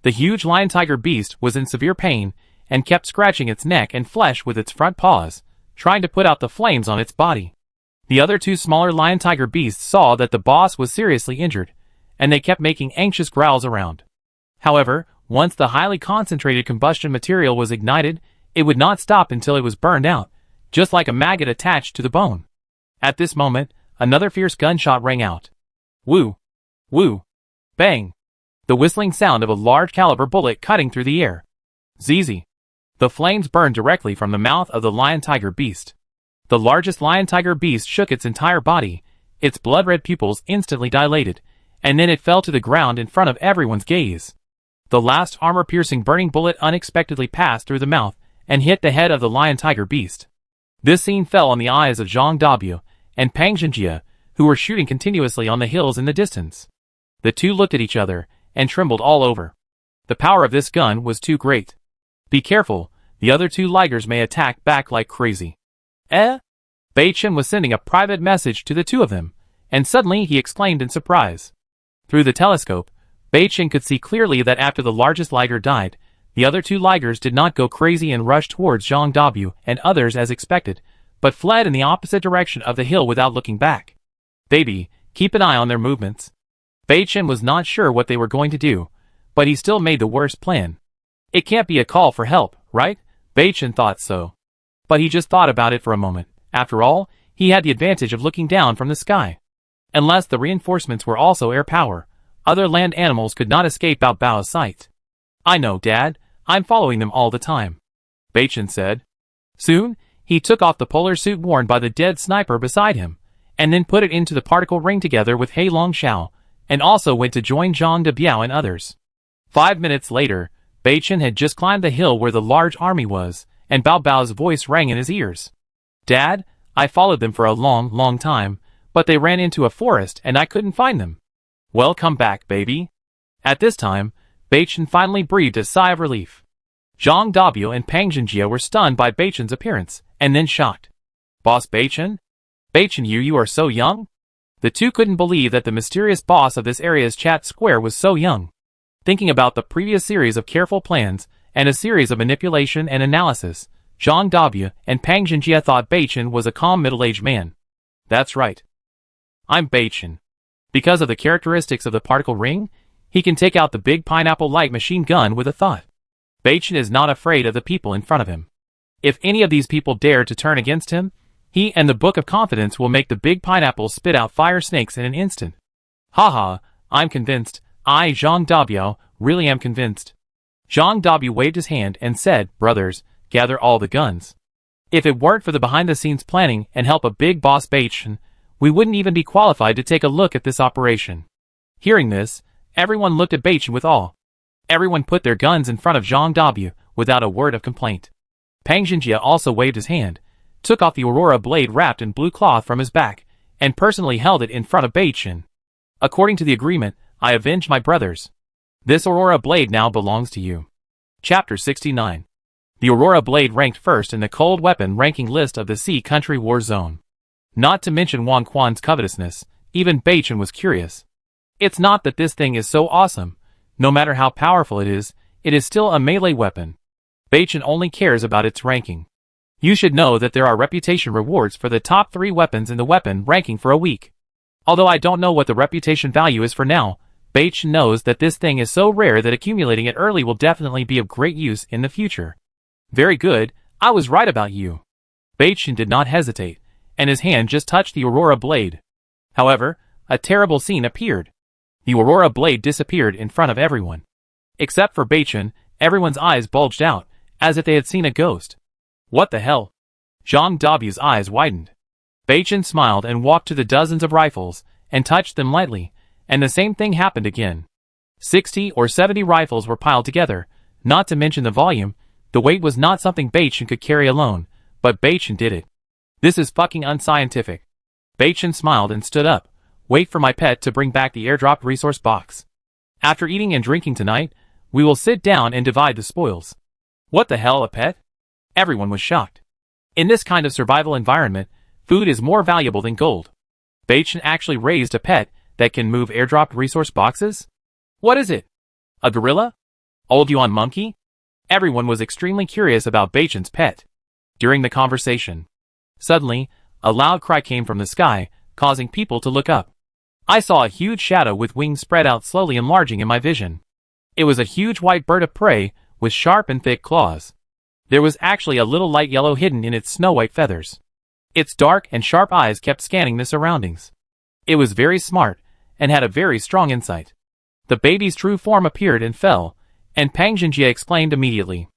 The huge lion-tiger beast was in severe pain and kept scratching its neck and flesh with its front paws, trying to put out the flames on its body. The other two smaller lion-tiger beasts saw that the boss was seriously injured, and they kept making anxious growls around. However, once the highly concentrated combustion material was ignited, it would not stop until it was burned out, just like a maggot attached to the bone. At this moment, another fierce gunshot rang out. Woo! Woo! Bang! The whistling sound of a large-caliber bullet cutting through the air. Zzz! The flames burned directly from the mouth of the lion-tiger beast. The largest lion-tiger beast shook its entire body, its blood-red pupils instantly dilated, and then it fell to the ground in front of everyone's gaze. The last armor-piercing burning bullet unexpectedly passed through the mouth and hit the head of the lion-tiger beast. This scene fell on the eyes of Zhang Dabu and Pang Xinjie, who were shooting continuously on the hills in the distance. The two looked at each other and trembled all over. The power of this gun was too great. Be careful, the other two ligers may attack back like crazy. Beichen was sending a private message to the two of them, and suddenly he exclaimed in surprise. Through the telescope, Beichen could see clearly that after the largest liger died, the other two ligers did not go crazy and rush towards Zhang Dabu and others as expected, but fled in the opposite direction of the hill without looking back. Baby, keep an eye on their movements. Beichen was not sure what they were going to do, but he still made the worst plan. It can't be a call for help, right? Beichen thought so. But he just thought about it for a moment. After all, he had the advantage of looking down from the sky. Unless the reinforcements were also air power, other land animals could not escape Bao Bao's sight. I know, Dad. I'm following them all the time, Beichen said. Soon, he took off the polar suit worn by the dead sniper beside him, and then put it into the particle ring together with He Longxiao, and also went to join Zhang Dabiao and others. 5 minutes later, Beichen had just climbed the hill where the large army was, and Bao Bao's voice rang in his ears. Dad, I followed them for a long time, but they ran into a forest and I couldn't find them. Well, come back, baby. At this time, Beichen finally breathed a sigh of relief. Zhang Dabu and Pang Xinjie were stunned by Beichen's appearance, and then shocked. Boss Beichen? Beichen, you are so young? The two couldn't believe that the mysterious boss of this area's chat square was so young. Thinking about the previous series of careful plans, and a series of manipulation and analysis, Zhang Dabu and Pang Xinjie thought Beichen was a calm middle-aged man. That's right. I'm Beichen. Because of the characteristics of the particle ring, he can take out the big pineapple light machine gun with a thought. Beichen is not afraid of the people in front of him. If any of these people dare to turn against him, he and the Book of Confidence will make the big pineapple spit out fire snakes in an instant. Haha, I'm convinced. I, Zhang Dabiao, really am convinced. Zhang Dabiao waved his hand and said, brothers, gather all the guns. If it weren't for the behind-the-scenes planning and help of Big Boss Beichen, we wouldn't even be qualified to take a look at this operation. Hearing this, everyone looked at Beichen with awe. Everyone put their guns in front of Zhang Dabiao without a word of complaint. Pang Xinjie also waved his hand, took off the Aurora blade wrapped in blue cloth from his back, and personally held it in front of Beichen. According to the agreement, I avenged my brothers. This Aurora blade now belongs to you. Chapter 69. The Aurora blade ranked first in the cold weapon ranking list of the Sea Country War Zone. Not to mention Wang Quan's covetousness, even Beichen was curious. It's not that this thing is so awesome. No matter how powerful it is still a melee weapon. Beichen only cares about its ranking. You should know that there are reputation rewards for the top 3 weapons in the weapon ranking for a week. Although I don't know what the reputation value is for now, Beichen knows that this thing is so rare that accumulating it early will definitely be of great use in the future. Very good, I was right about you. Beichen did not hesitate, and his hand just touched the Aurora blade. However, a terrible scene appeared. The Aurora blade disappeared in front of everyone. Except for Beichen, everyone's eyes bulged out, as if they had seen a ghost. What the hell? Zhang Dabiao's eyes widened. Beichen smiled and walked to the dozens of rifles, and touched them lightly, and the same thing happened again. 60 or 70 rifles were piled together, not to mention the volume. The weight was not something Beichen could carry alone, but Beichen did it. This is fucking unscientific. Beichen smiled and stood up. Wait for my pet to bring back the airdropped resource box. After eating and drinking tonight, we will sit down and divide the spoils. What the hell, a pet? Everyone was shocked. In this kind of survival environment, food is more valuable than gold. Beichen actually raised a pet that can move airdropped resource boxes? What is it? A gorilla? Old Yuan monkey? Everyone was extremely curious about Beichen's pet. During the conversation, suddenly, a loud cry came from the sky, causing people to look up. I saw a huge shadow with wings spread out slowly enlarging in my vision. It was a huge white bird of prey, with sharp and thick claws. There was actually a little light yellow hidden in its snow-white feathers. Its dark and sharp eyes kept scanning the surroundings. It was very smart, and had a very strong insight. The baby's true form appeared and fell, and Pang Xinjie exclaimed immediately.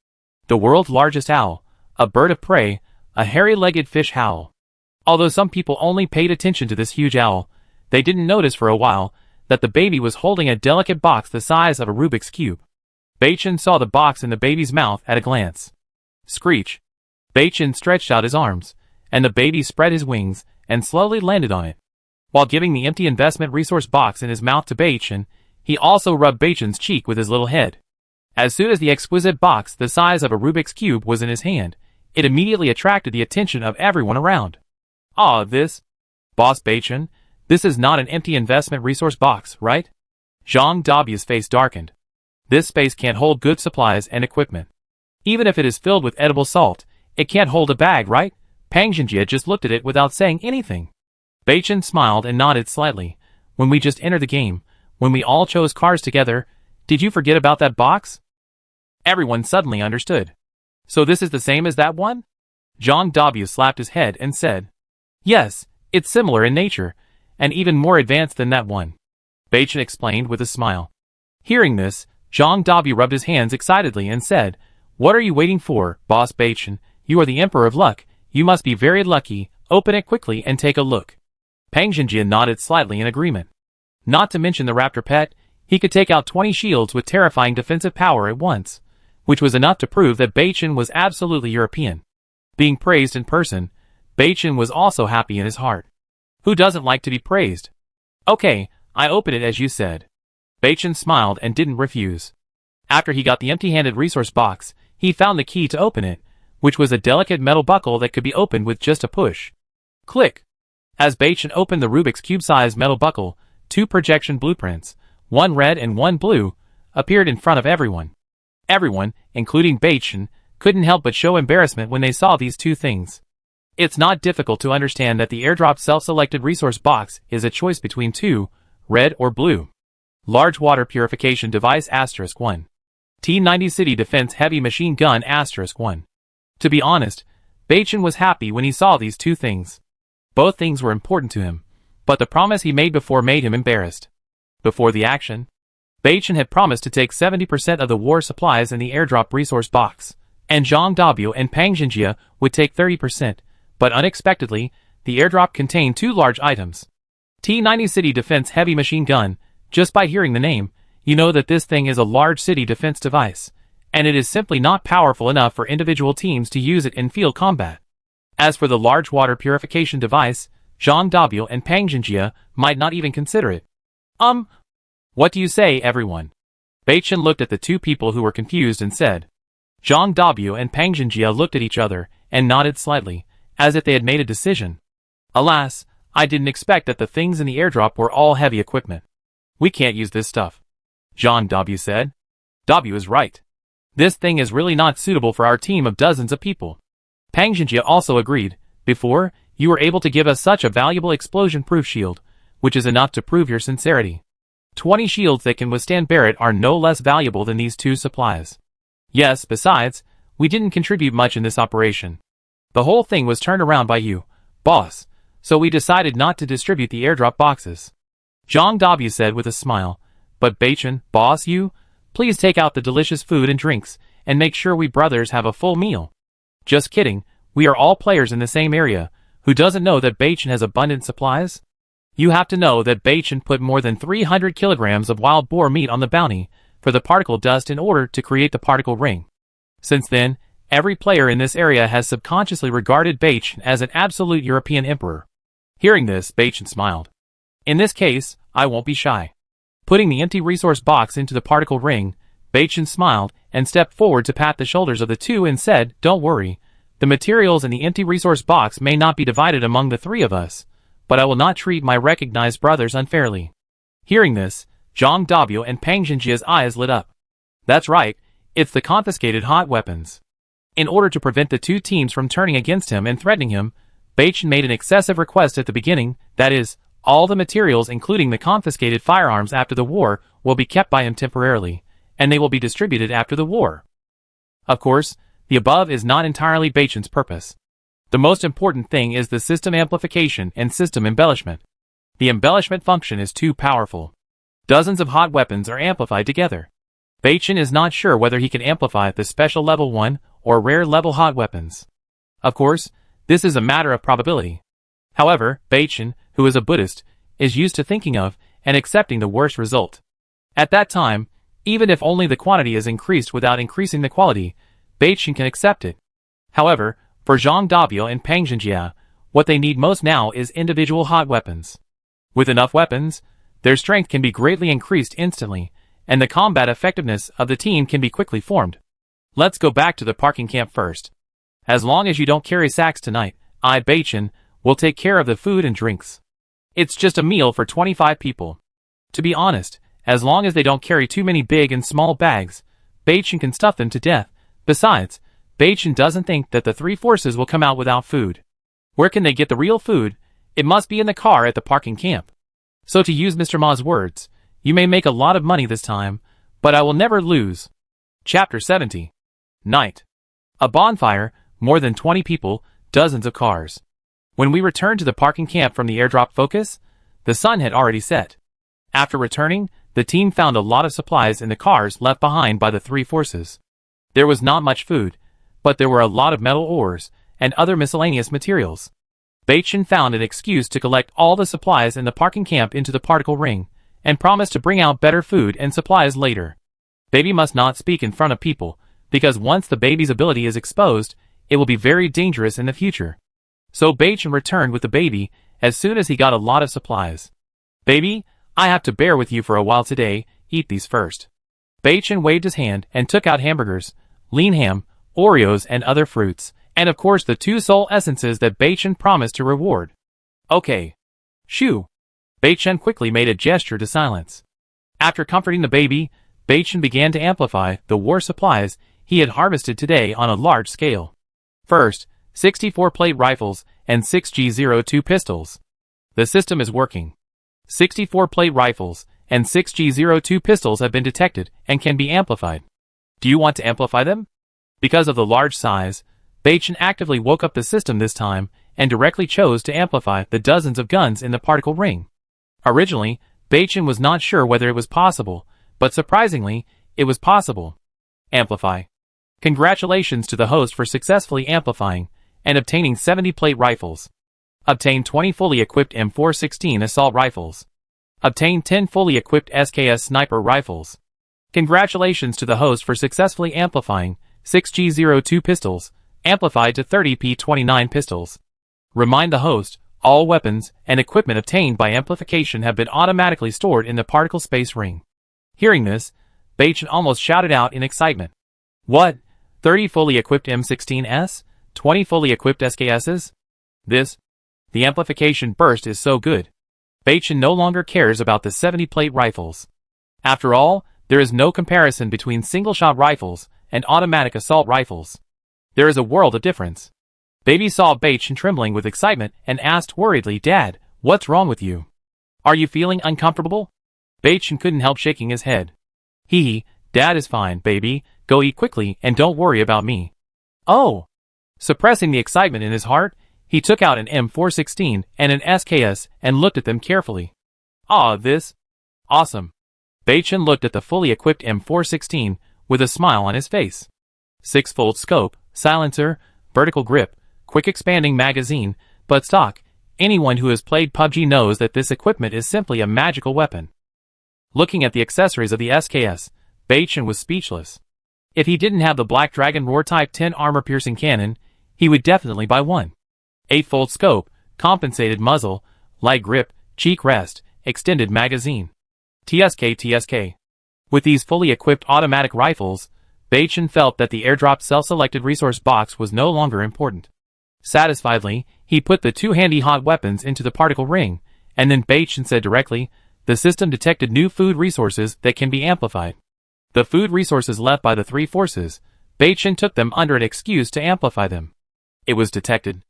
The world's largest owl, a bird of prey, a hairy-legged fish owl. Although some people only paid attention to this huge owl, they didn't notice for a while that the baby was holding a delicate box the size of a Rubik's Cube. Beichen saw the box in the baby's mouth at a glance. Screech. Beichen stretched out his arms, and the baby spread his wings and slowly landed on it. While giving the empty investment resource box in his mouth to Beichen, he also rubbed Beichen's cheek with his little head. As soon as the exquisite box the size of a Rubik's Cube was in his hand, it immediately attracted the attention of everyone around. Ah, this? Boss Beichen, this is not an empty investment resource box, right? Zhang Dabiao's face darkened. This space can't hold good supplies and equipment. Even if it is filled with edible salt, it can't hold a bag, right? Pang Xinjie just looked at it without saying anything. Beichen smiled and nodded slightly. When we just entered the game, when we all chose cars together, did you forget about that box? Everyone suddenly understood. So this is the same as that one? Zhang Dabiao slapped his head and said. Yes, it's similar in nature, and even more advanced than that one. Beichen explained with a smile. Hearing this, Zhang Dabiao rubbed his hands excitedly and said, What are you waiting for, Boss Beichen? You are the Emperor of Luck. You must be very lucky. Open it quickly and take a look. Pang Xinjie nodded slightly in agreement. Not to mention the raptor pet, he could take out 20 shields with terrifying defensive power at once, which was enough to prove that Beichen was absolutely European. Being praised in person, Beichen was also happy in his heart. Who doesn't like to be praised? Okay, I open it as you said. Beichen smiled and didn't refuse. After he got the empty-handed resource box, he found the key to open it, which was a delicate metal buckle that could be opened with just a push. Click! As Beichen opened the Rubik's Cube-sized metal buckle, 2 projection blueprints, one red and one blue, appeared in front of everyone. Everyone, including Beichen, couldn't help but show embarrassment when they saw these 2 things. It's not difficult to understand that the airdrop self-selected resource box is a choice between 2, red or blue. Large water purification device *1. T-90 City Defense Heavy Machine Gun *1. To be honest, Baichen was happy when he saw these two things. Both things were important to him, but the promise he made before made him embarrassed. Before the action, Baichen had promised to take 70% of the war supplies in the airdrop resource box, and Zhang Dabio and Pang Xinjie would take 30%, but unexpectedly, the airdrop contained two large items. T-90 City Defense Heavy Machine Gun. Just by hearing the name, you know that this thing is a large city defense device, and it is simply not powerful enough for individual teams to use it in field combat. As for the large water purification device, Zhang Dabio and Pang Xinjie might not even consider it. What do you say, everyone? Baichen looked at the two people who were confused and said. Zhang Dabio and Pang Xinjie looked at each other and nodded slightly, as if they had made a decision. Alas, I didn't expect that the things in the airdrop were all heavy equipment. We can't use this stuff. Zhang Dabio said. Dabio is right. This thing is really not suitable for our team of dozens of people. Pang Xinjie also agreed. Before, you were able to give us such a valuable explosion-proof shield, which is enough to prove your sincerity. 20 shields that can withstand Barrett are no less valuable than these two supplies. Yes, besides, we didn't contribute much in this operation. The whole thing was turned around by you, boss, so we decided not to distribute the airdrop boxes. Zhang Dabio said with a smile. But Baichen, boss, you, please take out the delicious food and drinks, and make sure we brothers have a full meal. Just kidding, we are all players in the same area. Who doesn't know that Baichen has abundant supplies? You have to know that Baichen put more than 300 kilograms of wild boar meat on the bounty for the particle dust in order to create the particle ring. Since then, every player in this area has subconsciously regarded Baichen as an absolute European emperor. Hearing this, Baichen smiled. In this case, I won't be shy. Putting the empty resource box into the particle ring, Baichen smiled and stepped forward to pat the shoulders of the two and said, Don't worry, the materials in the empty resource box may not be divided among the three of us, but I will not treat my recognized brothers unfairly. Hearing this, Zhang Dabio and Pang Xinjie's eyes lit up. That's right, it's the confiscated hot weapons. In order to prevent the two teams from turning against him and threatening him, Baichen made an excessive request at the beginning, that is, all the materials including the confiscated firearms after the war will be kept by him temporarily, and they will be distributed after the war. Of course, the above is not entirely Baichen's purpose. The most important thing is the system amplification and system embellishment. The embellishment function is too powerful. Dozens of hot weapons are amplified together. Baichen is not sure whether he can amplify the special level 1 or rare level hot weapons. Of course, this is a matter of probability. However, Baichen, who is a Buddhist, is used to thinking of and accepting the worst result. At that time, even if only the quantity is increased without increasing the quality, Baichen can accept it. However, for Zhang Dabio and Pang Xinjie, what they need most now is individual hot weapons. With enough weapons, their strength can be greatly increased instantly, and the combat effectiveness of the team can be quickly formed. Let's go back to the parking camp first. As long as you don't carry sacks tonight, I, Baichen, will take care of the food and drinks. It's just a meal for 25 people. To be honest, as long as they don't carry too many big and small bags, Baichen can stuff them to death. Besides, Baichen doesn't think that the three forces will come out without food. Where can they get the real food? It must be in the car at the parking camp. So to use Mr. Ma's words, you may make a lot of money this time, but I will never lose. Chapter 70. Night. A bonfire, more than 20 people, dozens of cars. When we returned to the parking camp from the airdrop focus, the sun had already set. After returning, the team found a lot of supplies in the cars left behind by the three forces. There was not much food, but there were a lot of metal ores and other miscellaneous materials. Baichen found an excuse to collect all the supplies in the parking camp into the particle ring, and promised to bring out better food and supplies later. Baby must not speak in front of people, because once the baby's ability is exposed, it will be very dangerous in the future. So Baichen returned with the baby as soon as he got a lot of supplies. Baby, I have to bear with you for a while today, eat these first. Baichen waved his hand and took out hamburgers, lean ham, Oreos and other fruits, and of course the 2 soul essences that Baichen promised to reward. Okay. Shoo. Baichen quickly made a gesture to silence. After comforting the baby, Baichen began to amplify the war supplies he had harvested today on a large scale. First, 64 plate rifles and 6G02 pistols. The system is working. 64 plate rifles and 6G02 pistols have been detected and can be amplified. Do you want to amplify them? Because of the large size, Beichen actively woke up the system this time, and directly chose to amplify the dozens of guns in the particle ring. Originally, Beichen was not sure whether it was possible, but surprisingly, it was possible. Amplify. Congratulations to the host for successfully amplifying and obtaining 70 plate rifles. Obtain 20 fully equipped M416 assault rifles. Obtain 10 fully equipped SKS sniper rifles. Congratulations to the host for successfully amplifying 6G02 pistols, amplified to 30 P29 pistols. Remind the host, all weapons and equipment obtained by amplification have been automatically stored in the particle space ring. Hearing this, Beichen almost shouted out in excitement. What? 30 fully equipped M16s? 20 fully equipped SKSs? The amplification burst is so good. Beichen no longer cares about the 70-plate rifles. After all, there is no comparison between single-shot rifles and automatic assault rifles. There is a world of difference. Baby saw Beichen trembling with excitement and asked worriedly, Dad, what's wrong with you? Are you feeling uncomfortable? Beichen couldn't help shaking his head. Dad is fine, baby. Go eat quickly and don't worry about me. Oh! Suppressing the excitement in his heart, he took out an M416 and an SKS and looked at them carefully. Awesome. Beichen looked at the fully equipped M416 with a smile on his face. 6-fold scope, silencer, vertical grip, quick expanding magazine, butt stock. Anyone who has played PUBG knows that this equipment is simply a magical weapon. Looking at the accessories of the SKS, Beichen was speechless. If he didn't have the Black Dragon Roar Type 10 armor-piercing cannon, he would definitely buy one. 8-fold scope, compensated muzzle, light grip, cheek rest, extended magazine. TSK. With these fully equipped automatic rifles, Beichen felt that the airdropped self-selected resource box was no longer important. Satisfiedly, he put the two handy hot weapons into the particle ring, and then Beichen said directly, the system detected new food resources that can be amplified. The food resources left by the three forces, Beichen took them under an excuse to amplify them. It was detected.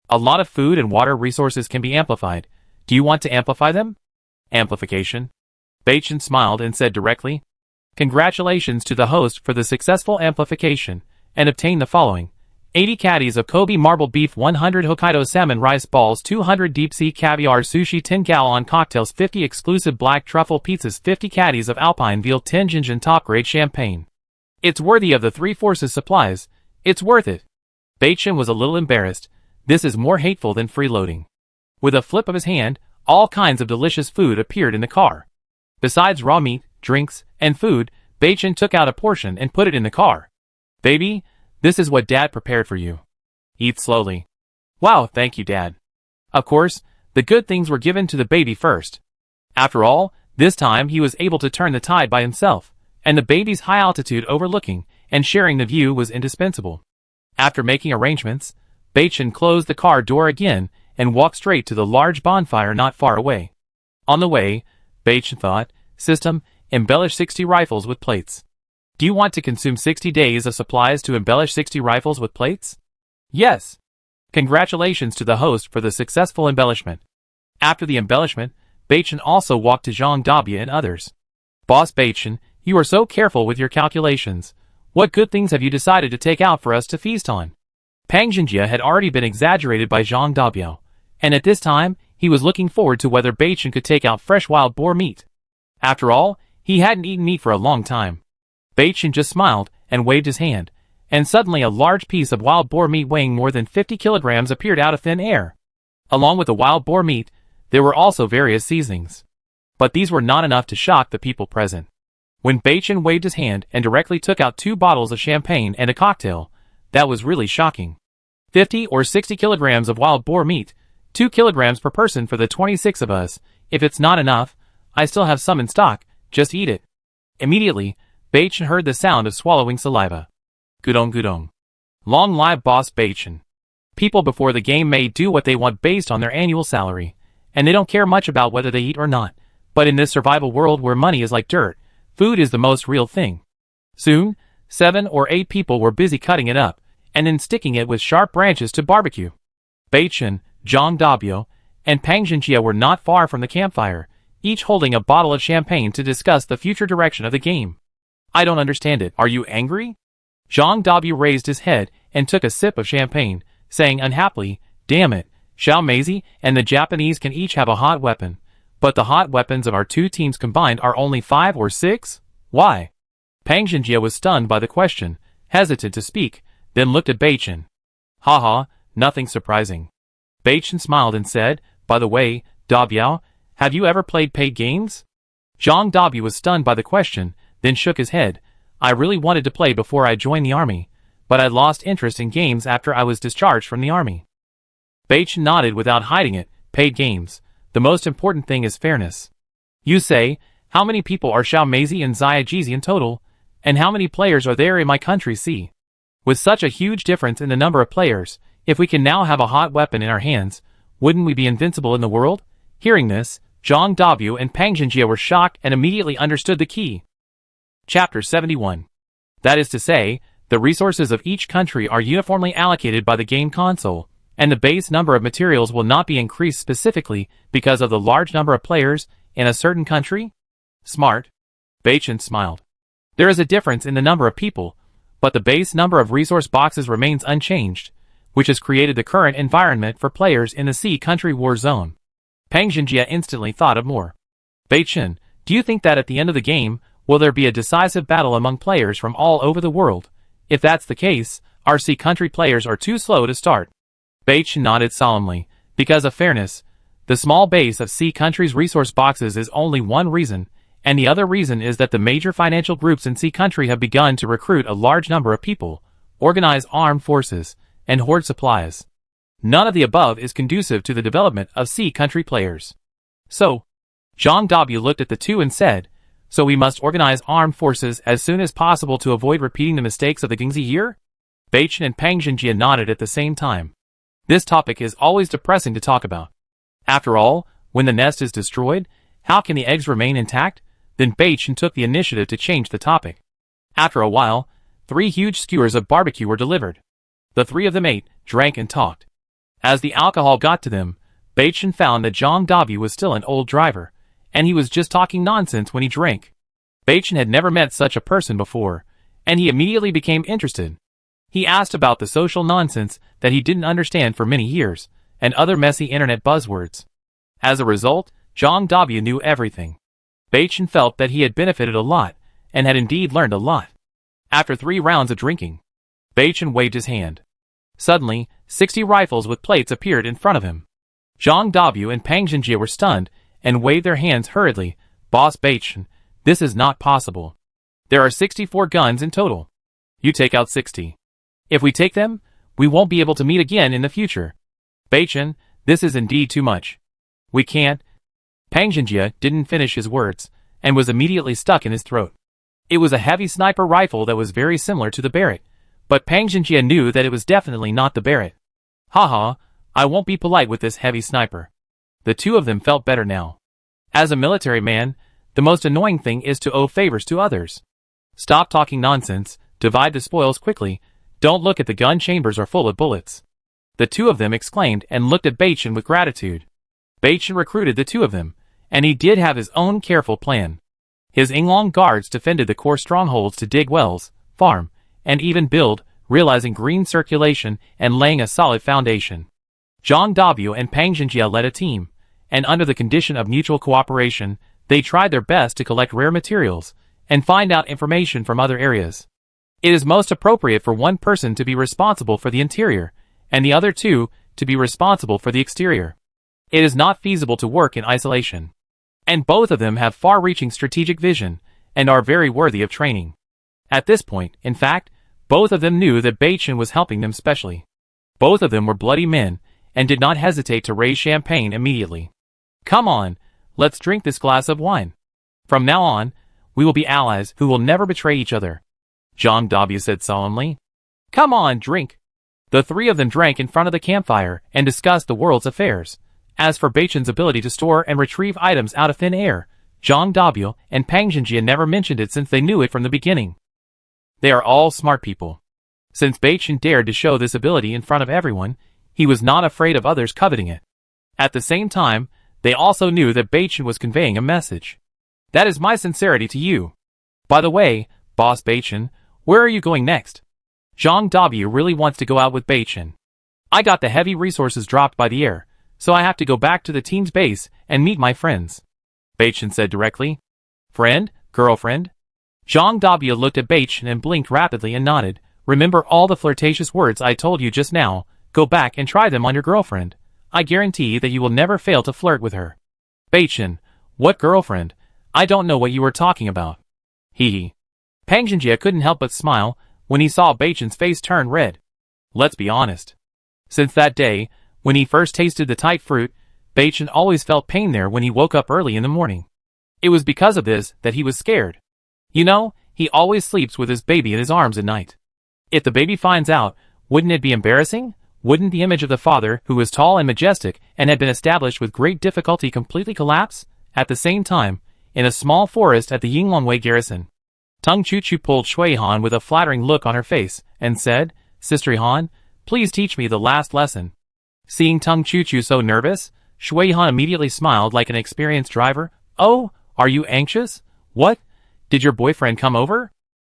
A lot of food and water resources can be amplified. Do you want to amplify them? Amplification. Beichen smiled and said directly, congratulations to the host for the successful amplification, and obtain the following. 80 caddies of Kobe marble beef, 100 Hokkaido salmon rice balls, 200 deep-sea caviar sushi, 10 gallon cocktails, 50 exclusive black truffle pizzas, 50 caddies of alpine veal, 10 Jinjin top-grade champagne. It's worthy of the three forces supplies. It's worth it. Beichen was a little embarrassed. This is more hateful than freeloading. With a flip of his hand, all kinds of delicious food appeared in the car. Besides raw meat, drinks, and food, Beichen took out a portion and put it in the car. Baby, this is what Dad prepared for you. Eat slowly. Wow, thank you, Dad. Of course, the good things were given to the baby first. After all, this time he was able to turn the tide by himself, and the baby's high altitude overlooking and sharing the view was indispensable. After making arrangements, Beichen closed the car door again and walked straight to the large bonfire not far away. On the way, Beichen thought, system, embellish 60 rifles with plates. Do you want to consume 60 days of supplies to embellish 60 rifles with plates? Yes. Congratulations to the host for the successful embellishment. After the embellishment, Beichen also walked to Zhang Dabia and others. Boss Beichen, you are so careful with your calculations. What good things have you decided to take out for us to feast on? Pang Jinjia had already been exaggerated by Zhang Dabiao, and at this time, he was looking forward to whether Beichen could take out fresh wild boar meat. After all, he hadn't eaten meat for a long time. Beichen just smiled and waved his hand, and suddenly a large piece of wild boar meat weighing more than 50 kilograms appeared out of thin air. Along with the wild boar meat, there were also various seasonings. But these were not enough to shock the people present. When Beichen waved his hand and directly took out 2 bottles of champagne and a cocktail, that was really shocking. 50 or 60 kilograms of wild boar meat, 2 kilograms per person for the 26 of us. If it's not enough, I still have some in stock, just eat it. Immediately, Beichen heard the sound of swallowing saliva. Gudong. Long live Boss Beichen. People before the game may do what they want based on their annual salary, and they don't care much about whether they eat or not. But in this survival world where money is like dirt, food is the most real thing. Soon, 7 or 8 people were busy cutting it up, and then sticking it with sharp branches to barbecue. Beichen, Zhang Dabio, and Pang Jinjia were not far from the campfire, each holding a bottle of champagne to discuss the future direction of the game. I don't understand it. Are you angry? Zhang Dabio raised his head and took a sip of champagne, saying unhappily, "Damn it, Xiao Meizi and the Japanese can each have a hot weapon, but the hot weapons of our two teams combined are only 5 or 6? Why?" Pang Xinjie was stunned by the question, hesitant to speak, then looked at Beichen. "Haha, nothing surprising." Beichen smiled and said, "By the way, Dabiao, have you ever played paid games?" Zhang Dabiao was stunned by the question, then shook his head. "I really wanted to play before I joined the army, but I lost interest in games after I was discharged from the army." Beichen nodded without hiding it. "Paid games. The most important thing is fairness. You say, how many people are Xiao Meizi and Xia Jizi in total, and how many players are there in my country C? With such a huge difference in the number of players, if we can now have a hot weapon in our hands, wouldn't we be invincible in the world?" Hearing this, Zhang Dabiao and Pang Xinjie were shocked and immediately understood the key. Chapter 71. That is to say, the resources of each country are uniformly allocated by the game console, and the base number of materials will not be increased specifically because of the large number of players in a certain country? Smart. Beichen smiled. There is a difference in the number of people, but the base number of resource boxes remains unchanged, which has created the current environment for players in the C country war zone. Pang Xinjie instantly thought of more. "Beichen, do you think that at the end of the game, will there be a decisive battle among players from all over the world? If that's the case, our C country players are too slow to start." Beichen nodded solemnly. "Because of fairness, the small base of C country's resource boxes is only one reason, and the other reason is that the major financial groups in C country have begun to recruit a large number of people, organize armed forces, and hoard supplies. None of the above is conducive to the development of C country players. So," Zhang Dabiao looked at the two and said, "so we must organize armed forces as soon as possible to avoid repeating the mistakes of the Gingzi year?" Beichen and Pang Xinjie nodded at the same time. This topic is always depressing to talk about. After all, when the nest is destroyed, how can the eggs remain intact? Then Beichen took the initiative to change the topic. After a while, 3 huge skewers of barbecue were delivered. The 3 of them ate, drank and talked. As the alcohol got to them, Beichen found that Zhang Dabiao was still an old driver, and he was just talking nonsense when he drank. Beichen had never met such a person before, and he immediately became interested. He asked about the social nonsense that he didn't understand for many years, and other messy internet buzzwords. As a result, Zhang Dabiao knew everything. Beichen felt that he had benefited a lot, and had indeed learned a lot. After 3 rounds of drinking, Beichen waved his hand. Suddenly, 60 rifles with plates appeared in front of him. Zhang Dabiao and Pang Xinjie were stunned, and waved their hands hurriedly. "Boss Beichen, this is not possible. There are 64 guns in total. You take out 60. If we take them, we won't be able to meet again in the future. Beichen, this is indeed too much. We can't." Pang Xinjie didn't finish his words, and was immediately stuck in his throat. It was a heavy sniper rifle that was very similar to the Barrett, but Pang Xinjie knew that it was definitely not the Barrett. "Haha, I won't be polite with this heavy sniper." The two of them felt better now. As a military man, the most annoying thing is to owe favors to others. Stop talking nonsense, divide the spoils quickly, don't look at the gun chambers are full of bullets. The two of them exclaimed and looked at Beichen with gratitude. Beichen recruited the two of them, and he did have his own careful plan. His Inglong guards defended the core strongholds to dig wells, farm, and even build, realizing green circulation and laying a solid foundation. Zhang Dabiao and Pang Xinjie led a team, and under the condition of mutual cooperation, they tried their best to collect rare materials and find out information from other areas. It is most appropriate for one person to be responsible for the interior, and the other two to be responsible for the exterior. It is not feasible to work in isolation. And both of them have far-reaching strategic vision, and are very worthy of training. At this point, in fact, both of them knew that Beichen was helping them specially. Both of them were bloody men, and did not hesitate to raise champagne immediately. "Come on, let's drink this glass of wine. From now on, we will be allies who will never betray each other," Zhang Dabiao said solemnly. "Come on, drink." The 3 of them drank in front of the campfire and discussed the world's affairs. As for Beichen's ability to store and retrieve items out of thin air, Zhang Dabiao and Pang Xinjie never mentioned it since they knew it from the beginning. They are all smart people. Since Beichen dared to show this ability in front of everyone, he was not afraid of others coveting it. At the same time, they also knew that Beichen was conveying a message. "That is my sincerity to you. By the way, Boss Beichen, where are you going next?" Zhang W really wants to go out with Beichen. I got the heavy resources dropped by the air, so I have to go back to the team's base and meet my friends. Beichen said directly. Friend? Girlfriend? Zhang W looked at Beichen and blinked rapidly and nodded. Remember all the flirtatious words I told you just now. Go back and try them on your girlfriend. I guarantee that you will never fail to flirt with her. Beichen, what girlfriend? I don't know what you were talking about. Hee. Pang Xinjie couldn't help but smile when he saw Beichen's face turn red. Let's be honest. Since that day, when he first tasted the tight fruit, Beichen always felt pain there when he woke up early in the morning. It was because of this that he was scared. You know, he always sleeps with his baby in his arms at night. If the baby finds out, wouldn't it be embarrassing? Wouldn't the image of the father, who was tall and majestic and had been established with great difficulty, completely collapse? At the same time, in a small forest at the Yingluanwei garrison, Tung Chuchu pulled Shui Han with a flattering look on her face and said, Sister Han, please teach me the last lesson. Seeing Tung Chuchu so nervous, Shui Han immediately smiled like an experienced driver. Oh, are you anxious? What? Did your boyfriend come over?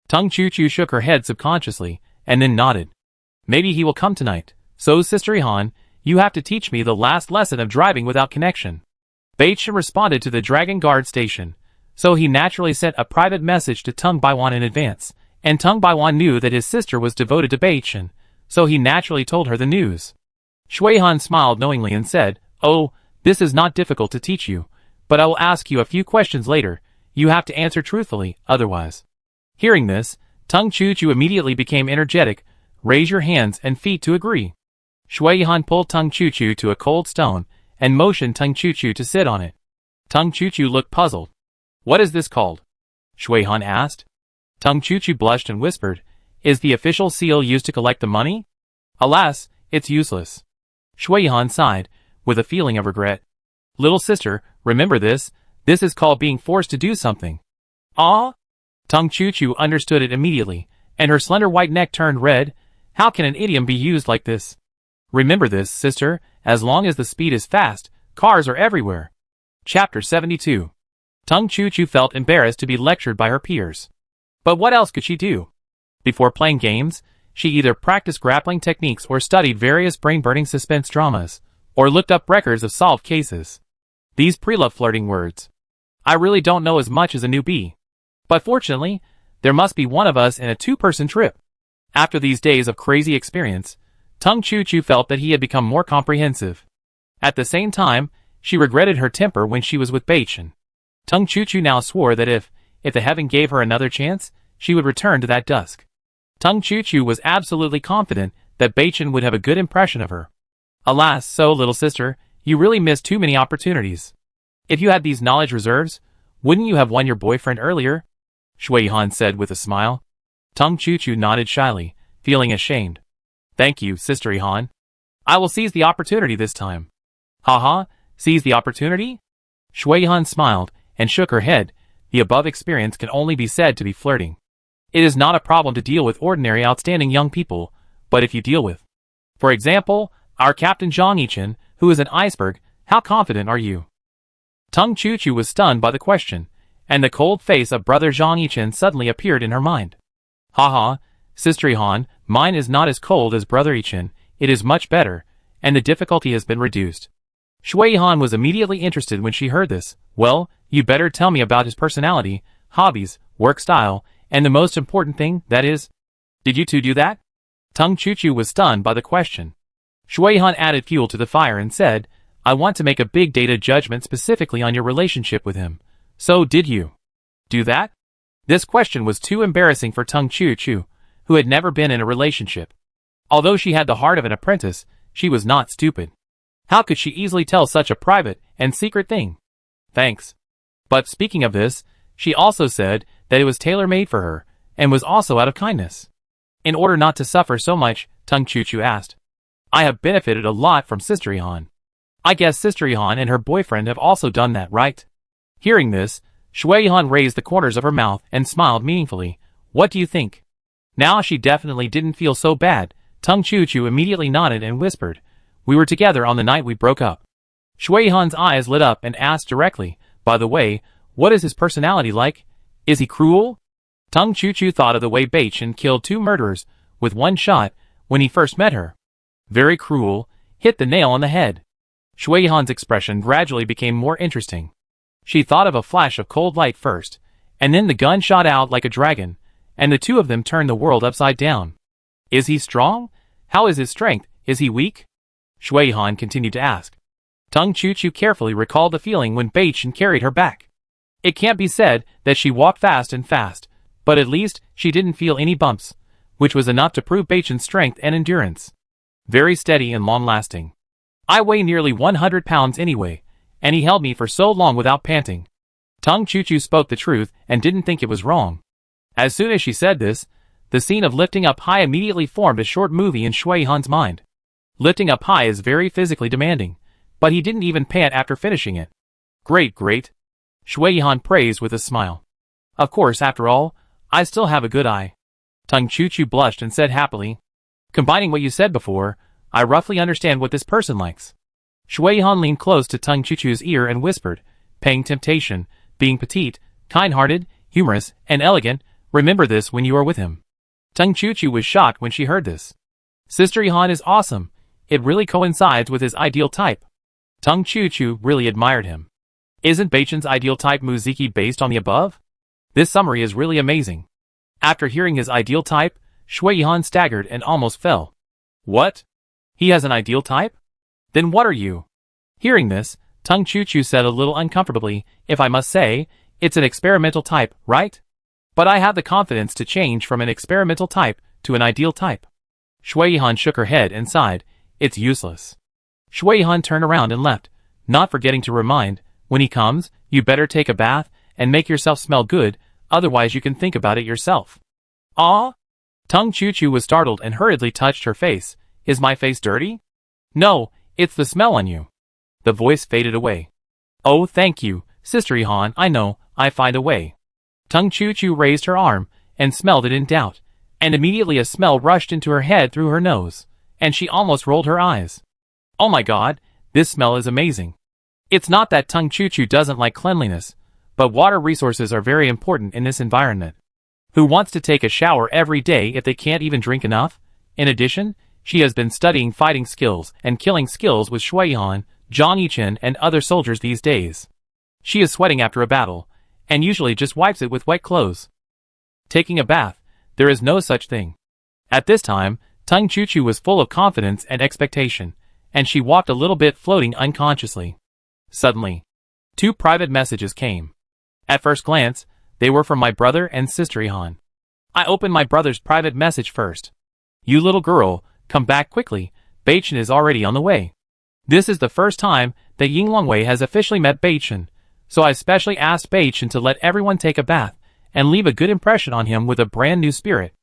Tung Chuchu shook her head subconsciously and then nodded. Maybe he will come tonight. So Sister Han, you have to teach me the last lesson of driving without connection. Beichen responded to the Dragon Guard station, so he naturally sent a private message to Tung Baiwan in advance, and Tung Baiwan knew that his sister was devoted to Beichen, so he naturally told her the news. Shui Han smiled knowingly and said, Oh, this is not difficult to teach you, but I will ask you a few questions later. You have to answer truthfully, otherwise. Hearing this, Tung Chuchu immediately became energetic. Raise your hands and feet to agree. Shui Han pulled Tung Chuchu to a cold stone and motioned Tung Chuchu to sit on it. Tung Chuchu looked puzzled. What is this called? Shui Han asked. Tung Chuchu blushed and whispered, Is the official seal used to collect the money? Alas, it's useless. Shui Han sighed, with a feeling of regret. Little sister, remember this. This is called being forced to do something. Ah? Tung Chuchu understood it immediately, and her slender white neck turned red. How can an idiom be used like this? Remember this, sister, as long as the speed is fast, cars are everywhere. Chapter 72. Tung Chuchu felt embarrassed to be lectured by her peers. But what else could she do? Before playing games, she either practiced grappling techniques or studied various brain-burning suspense dramas, or looked up records of solved cases. These pre-love flirting words. I really don't know as much as a newbie. But fortunately, there must be one of us in a two-person trip. After these days of crazy experience, Tung Chuchu felt that he had become more comprehensive. At the same time, she regretted her temper when she was with Beichen. Tung Chuchu now swore that if the heaven gave her another chance, she would return to that dusk. Tung Chuchu was absolutely confident that Beichen would have a good impression of her. Alas, so little sister, you really missed too many opportunities. If you had these knowledge reserves, wouldn't you have won your boyfriend earlier? Shui Han said with a smile. Tung Chuchu nodded shyly, feeling ashamed. Thank you, Sister Han. I will seize the opportunity this time. Haha, seize the opportunity? Shui Han smiled and shook her head. The above experience can only be said to be flirting. It is not a problem to deal with ordinary outstanding young people, but if you deal with, for example, our Captain Zhang Yichen, who is an iceberg, how confident are you? Tung Chuchu was stunned by the question, and the cold face of brother Zhang Yichen suddenly appeared in her mind. Haha, Sister Han, mine is not as cold as brother Yichen, it is much better, and the difficulty has been reduced. Shui Han was immediately interested when she heard this. Well, you'd better tell me about his personality, hobbies, work style, and the most important thing, that is, did you two do that? Tung Chuchu was stunned by the question. Shui Han added fuel to the fire and said, I want to make a big data judgment specifically on your relationship with him. So did you do that? This question was too embarrassing for Tung Chuchu, who had never been in a relationship. Although she had the heart of an apprentice, she was not stupid. How could she easily tell such a private and secret thing? Thanks. But speaking of this, she also said that it was tailor-made for her, and was also out of kindness. In order not to suffer so much, Tung Chuchu asked, I have benefited a lot from Sister Han. I guess Sister Han and her boyfriend have also done that, right? Hearing this, Shui Han raised the corners of her mouth and smiled meaningfully. What do you think? Now she definitely didn't feel so bad. Tung Chuchu immediately nodded and whispered, We were together on the night we broke up. Shui Han's eyes lit up and asked directly, By the way, what is his personality like? Is he cruel? Tung Chuchu thought of the way Beichen killed two murderers with one shot, when he first met her. Very cruel, hit the nail on the head. Shui Han's expression gradually became more interesting. She thought of a flash of cold light first, and then the gun shot out like a dragon, and the two of them turned the world upside down. Is he strong? How is his strength? Is he weak? Shui Han continued to ask. Tung Chu carefully recalled the feeling when Bai Chen carried her back. It can't be said that she walked fast and fast, but at least she didn't feel any bumps, which was enough to prove Bai Chen's strength and endurance. Very steady and long-lasting. I weigh nearly 100 pounds anyway, and he held me for so long without panting. Tung Chu spoke the truth and didn't think it was wrong. As soon as she said this, the scene of lifting up high immediately formed a short movie in Shui Han's mind. Lifting up high is very physically demanding, but he didn't even pant after finishing it. Great. Shui Han praised with a smile. Of course, after all, I still have a good eye. Tung Chu blushed and said happily. Combining what you said before, I roughly understand what this person likes. Shui Han leaned close to Tung Chu's ear and whispered, paying temptation, being petite, kind-hearted, humorous, and elegant, remember this when you are with him. Tung Chu was shocked when she heard this. Sister Han is awesome. It really coincides with his ideal type. Tung Chu really admired him. Isn't Bai Chen's ideal type Muziki based on the above? This summary is really amazing. After hearing his ideal type, Shui Han staggered and almost fell. What? He has an ideal type? Then what are you? Hearing this, Tung Chu said a little uncomfortably, if I must say, it's an experimental type, right? But I have the confidence to change from an experimental type to an ideal type. Shui Han shook her head and sighed, it's useless. Shui Han turned around and left, not forgetting to remind, when he comes, you better take a bath and make yourself smell good, otherwise you can think about it yourself. Ah? Tung Chu was startled and hurriedly touched her face. Is my face dirty? No, it's the smell on you. The voice faded away. Oh, thank you, Sister Han, I know, I find a way. Tung Chu raised her arm and smelled it in doubt, and immediately a smell rushed into her head through her nose, and she almost rolled her eyes. Oh my god, this smell is amazing. It's not that Tung Chu doesn't like cleanliness, but water resources are very important in this environment. Who wants to take a shower every day if they can't even drink enough? In addition, she has been studying fighting skills and killing skills with Shui Han, Zhang Yichen, and other soldiers these days. She is sweating after a battle, and usually just wipes it with wet clothes. Taking a bath, there is no such thing. At this time, Tung Chu was full of confidence and expectation, and she walked a little bit floating unconsciously. Suddenly, 2 private messages came. At first glance, they were from my brother and Sister Han. I opened my brother's private message first. You little girl, come back quickly, Bai Chen is already on the way. This is the first time that Ying Longwei has officially met Bai Chen, so I specially asked Bai Chen to let everyone take a bath and leave a good impression on him with a brand new spirit.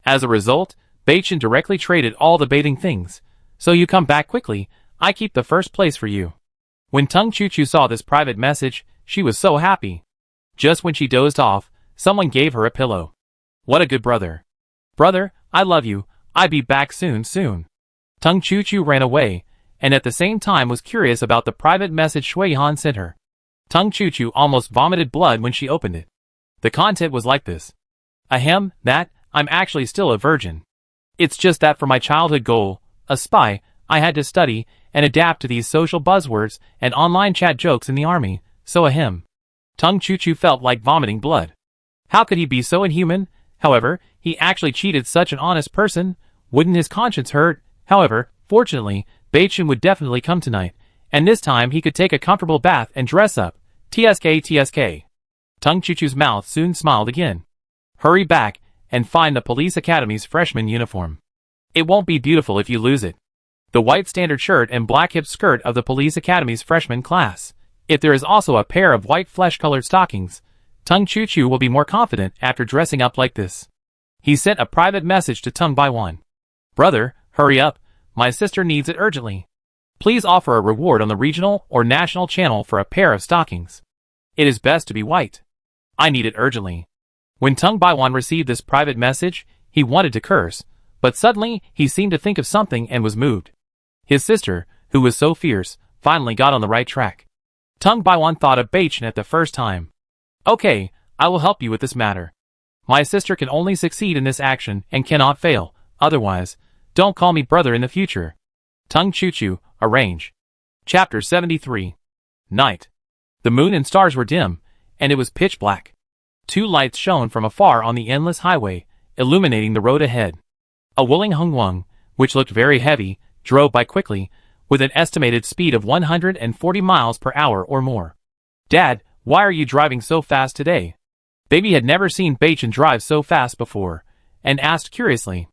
As a result, Bai Chen directly traded all the bathing things, so you come back quickly, I keep the first place for you. When Tung Chu saw this private message, she was so happy. Just when she dozed off, someone gave her a pillow. What a good brother. Brother, I love you, I'll be back soon. Tung Chu ran away, and at the same time was curious about the private message Shui Han sent her. Tung Chu almost vomited blood when she opened it. The content was like this. Ahem, that, I'm actually still a virgin. It's just that for my childhood goal, a spy, I had to study and adapt to these social buzzwords and online chat jokes in the army, so ahem. Tung Chu felt like vomiting blood. How could he be so inhuman? However, he actually cheated such an honest person. Wouldn't his conscience hurt? However, fortunately, Bai Chen would definitely come tonight, and this time he could take a comfortable bath and dress up. TSK. Tung Chu's mouth soon smiled again. Hurry back and find the police academy's freshman uniform. It won't be beautiful if you lose it. The white standard shirt and black hip skirt of the police academy's freshman class. If there is also a pair of white flesh-colored stockings, Tung Chu will be more confident after dressing up like this. He sent a private message to Tung Baiwan. Brother, hurry up, my sister needs it urgently. Please offer a reward on the regional or national channel for a pair of stockings. It is best to be white. I need it urgently. When Tung Baiwan received this private message, he wanted to curse, but suddenly he seemed to think of something and was moved. His sister, who was so fierce, finally got on the right track. Tung Baiwan thought of Bai Chen at the first time. Okay, I will help you with this matter. My sister can only succeed in this action and cannot fail. Otherwise, don't call me brother in the future. Tongue choo-choo, arrange. Chapter 73. Night. The moon and stars were dim, and it was pitch black. Two lights shone from afar on the endless highway, illuminating the road ahead. A Wuling Hongwang, which looked very heavy, drove by quickly, with an estimated speed of 140 miles per hour or more. Dad, why are you driving so fast today? Baby had never seen Beichen drive so fast before, and asked curiously.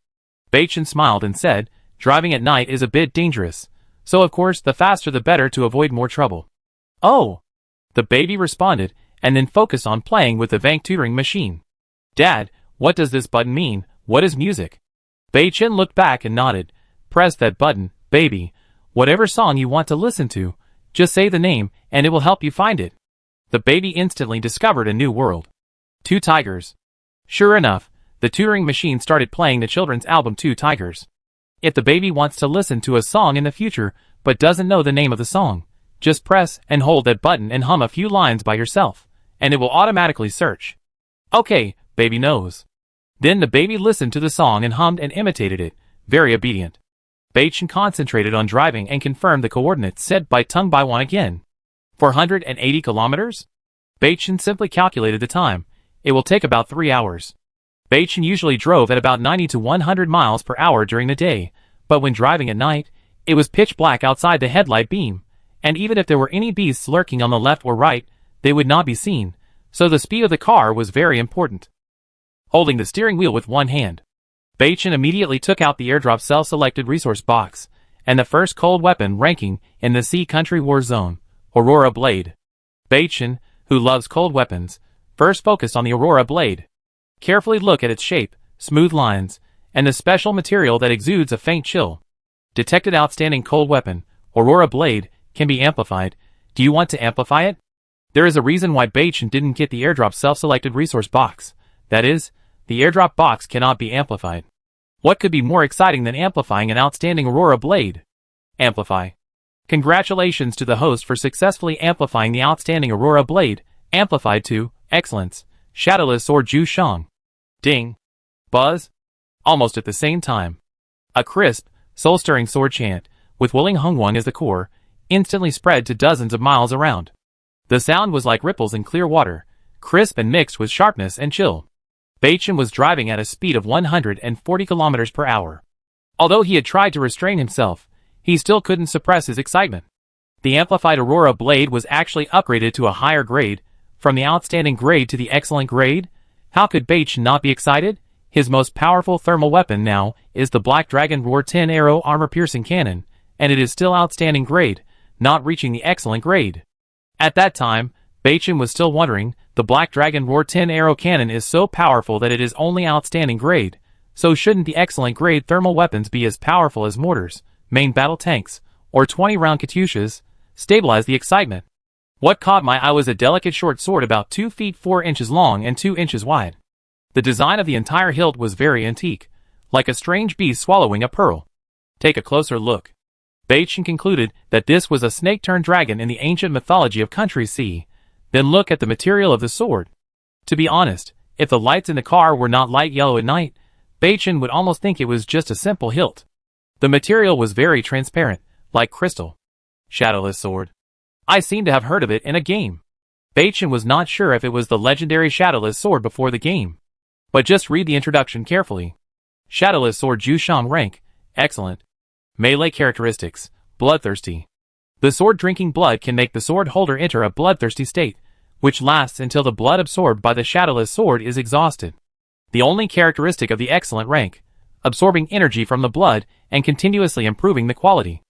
Beichen smiled and said, driving at night is a bit dangerous, so of course the faster the better to avoid more trouble. Oh! The baby responded, and then focused on playing with the Vank tutoring machine. Dad, what does this button mean? What is music? Beichen looked back and nodded. Press that button, baby. Whatever song you want to listen to, just say the name, and it will help you find it. The baby instantly discovered a new world. Two Tigers. Sure enough, the tutoring machine started playing the children's album Two Tigers. If the baby wants to listen to a song in the future, but doesn't know the name of the song, just press and hold that button and hum a few lines by yourself, and it will automatically search. Okay, baby knows. Then the baby listened to the song and hummed and imitated it, very obedient. Beichen concentrated on driving and confirmed the coordinates said by Tung Baiwan again. 480 kilometers? Beichen simply calculated the time. It will take about 3 hours. Beichen usually drove at about 90 to 100 miles per hour during the day, but when driving at night, it was pitch black outside the headlight beam, and even if there were any beasts lurking on the left or right, they would not be seen, so the speed of the car was very important. Holding the steering wheel with one hand, Beichen immediately took out the airdrop self-selected resource box, and the first cold weapon ranking in the Sea Country War Zone, Aurora Blade. Beichen, who loves cold weapons, first focused on the Aurora Blade. Carefully look at its shape, smooth lines, and the special material that exudes a faint chill. Detected outstanding cold weapon, Aurora Blade, can be amplified. Do you want to amplify it? There is a reason why Beichen didn't get the airdrop self-selected resource box. That is, the airdrop box cannot be amplified. What could be more exciting than amplifying an outstanding Aurora Blade? Amplify. Congratulations to the host for successfully amplifying the outstanding Aurora Blade, amplified to excellence, Shadowless Sword Zhu Shang. Ding. Buzz. Almost at the same time. A crisp, soul-stirring sword chant, with Wuling Hongwang as the core, instantly spread to dozens of miles around. The sound was like ripples in clear water, crisp and mixed with sharpness and chill. Beichen was driving at a speed of 140 kilometers per hour. Although he had tried to restrain himself, he still couldn't suppress his excitement. The amplified Aurora Blade was actually upgraded to a higher grade, from the outstanding grade to the excellent grade. How could Beichen not be excited? His most powerful thermal weapon now is the Black Dragon Roar 10 Arrow armor-piercing cannon, and it is still outstanding grade, not reaching the excellent grade. At that time, Beichen was still wondering, the Black Dragon Roar 10 Arrow cannon is so powerful that it is only outstanding grade, so shouldn't the excellent grade thermal weapons be as powerful as mortars, main battle tanks, or 20-round Katyushas? Stabilize the excitement. What caught my eye was a delicate short sword about 2 feet 4 inches long and 2 inches wide. The design of the entire hilt was very antique, like a strange beast swallowing a pearl. Take a closer look. Beichen concluded that this was a snake-turned-dragon in the ancient mythology of Country Sea. Then look at the material of the sword. To be honest, if the lights in the car were not light yellow at night, Beichen would almost think it was just a simple hilt. The material was very transparent, like crystal. Shadowless sword. I seem to have heard of it in a game. Beichen was not sure if it was the legendary Shadowless sword before the game. But just read the introduction carefully. Shadowless sword Zhu Shang rank, excellent. Melee characteristics, bloodthirsty. The sword drinking blood can make the sword holder enter a bloodthirsty state, which lasts until the blood absorbed by the Shadowless sword is exhausted. The only characteristic of the excellent rank, absorbing energy from the blood and continuously improving the quality.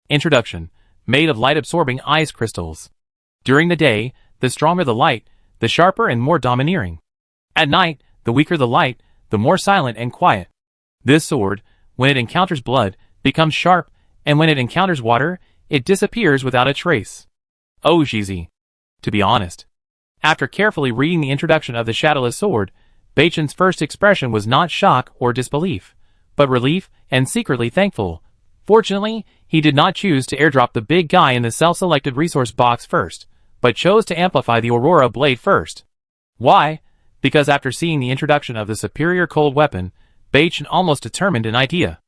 Introduction. Made of light-absorbing ice crystals. During the day, the stronger the light, the sharper and more domineering. At night, the weaker the light, the more silent and quiet. This sword, when it encounters blood, becomes sharp, and when it encounters water, it disappears without a trace. Oh Jizi. To be honest. After carefully reading the introduction of the Shadowless sword, Beichen's first expression was not shock or disbelief, but relief and secretly thankful. Fortunately, he did not choose to airdrop the big guy in the self-selected resource box first, but chose to amplify the Aurora Blade first. Why? Because after seeing the introduction of the superior cold weapon, Beichen almost determined an idea.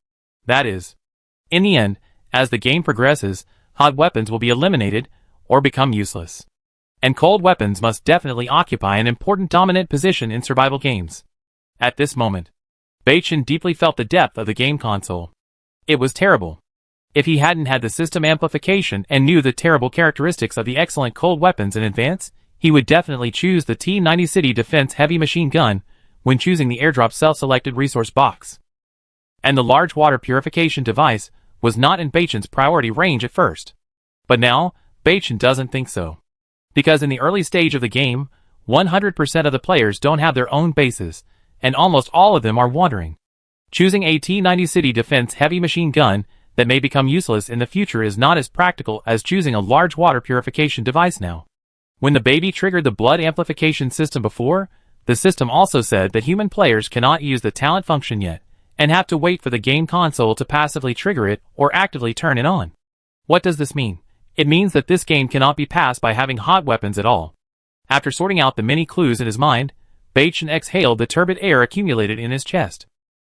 That is, in the end, as the game progresses, hot weapons will be eliminated or become useless. And cold weapons must definitely occupy an important dominant position in survival games. At this moment, Beichen deeply felt the depth of the game console. It was terrible. If he hadn't had the system amplification and knew the terrible characteristics of the excellent cold weapons in advance, he would definitely choose the T-90 City Defense Heavy Machine Gun when choosing the airdrop self-selected resource box. And the large water purification device was not in Beichen's priority range at first. But now, Beichen doesn't think so. Because in the early stage of the game, 100% of the players don't have their own bases, and almost all of them are wandering. Choosing a T-90 City Defense Heavy Machine Gun that may become useless in the future is not as practical as choosing a large water purification device now. When the baby triggered the blood amplification system before, the system also said that human players cannot use the talent function yet, and have to wait for the game console to passively trigger it or actively turn it on. What does this mean? It means that this game cannot be passed by having hot weapons at all. After sorting out the many clues in his mind, Beichen exhaled the turbid air accumulated in his chest.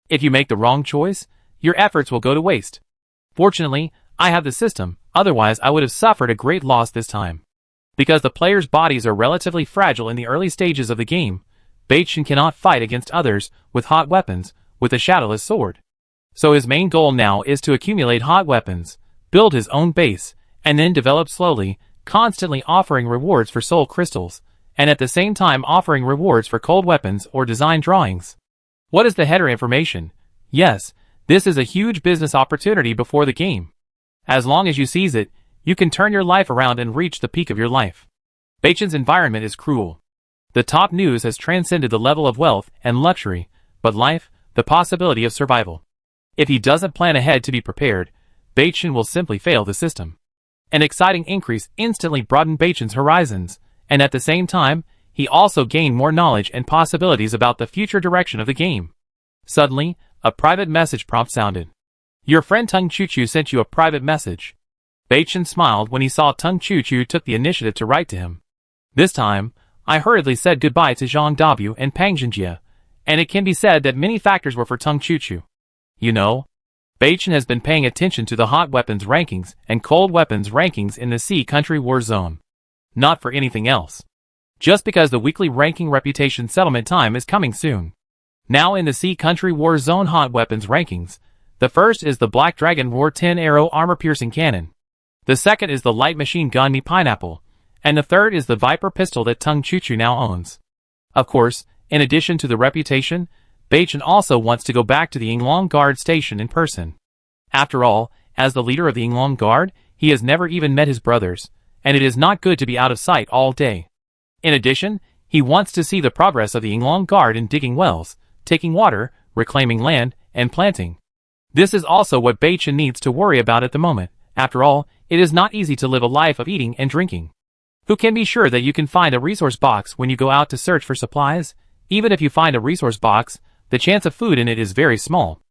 If you make the wrong choice, your efforts will go to waste. Fortunately, I have the system, otherwise I would have suffered a great loss this time. Because the players' bodies are relatively fragile in the early stages of the game, Beichen cannot fight against others with hot weapons with a shadowless sword. So his main goal now is to accumulate hot weapons, build his own base, and then develop slowly, constantly offering rewards for soul crystals, and at the same time offering rewards for cold weapons or design drawings. What is the header information? Yes, this is a huge business opportunity before the game. As long as you seize it, you can turn your life around and reach the peak of your life. Beichen's environment is cruel. The top news has transcended the level of wealth and luxury, but life, the possibility of survival. If he doesn't plan ahead to be prepared, Beichen will simply fail the system. An exciting increase instantly broadened Beichen's horizons, and at the same time, he also gained more knowledge and possibilities about the future direction of the game. Suddenly, a private message prompt sounded. Your friend Tung Chu Chu sent you a private message. Beichen smiled when he saw Tung Chu Chu took the initiative to write to him. This time, I hurriedly said goodbye to Zhang Dabu and Pang Jinjie, and it can be said that many factors were for Tung Chu Chu. You know, Beichen has been paying attention to the hot weapons rankings and cold weapons rankings in the Sea Country War Zone. Not for anything else. Just because the weekly ranking reputation settlement time is coming soon. Now in the Sea Country War Zone hot weapons rankings, the first is the Black Dragon Roar 10 Arrow Armor-Piercing Cannon. The second is the Light Machine Gun Mi Pineapple, and the third is the Viper pistol that Tung Chu Chu now owns. Of course, in addition to the reputation, Beichen also wants to go back to the Yinglong Guard station in person. After all, as the leader of the Yinglong Guard, he has never even met his brothers, and it is not good to be out of sight all day. In addition, he wants to see the progress of the Yinglong Guard in digging wells, taking water, reclaiming land, and planting. This is also what Beichen needs to worry about at the moment. After all, it is not easy to live a life of eating and drinking. Who can be sure that you can find a resource box when you go out to search for supplies? Even if you find a resource box, the chance of food in it is very small.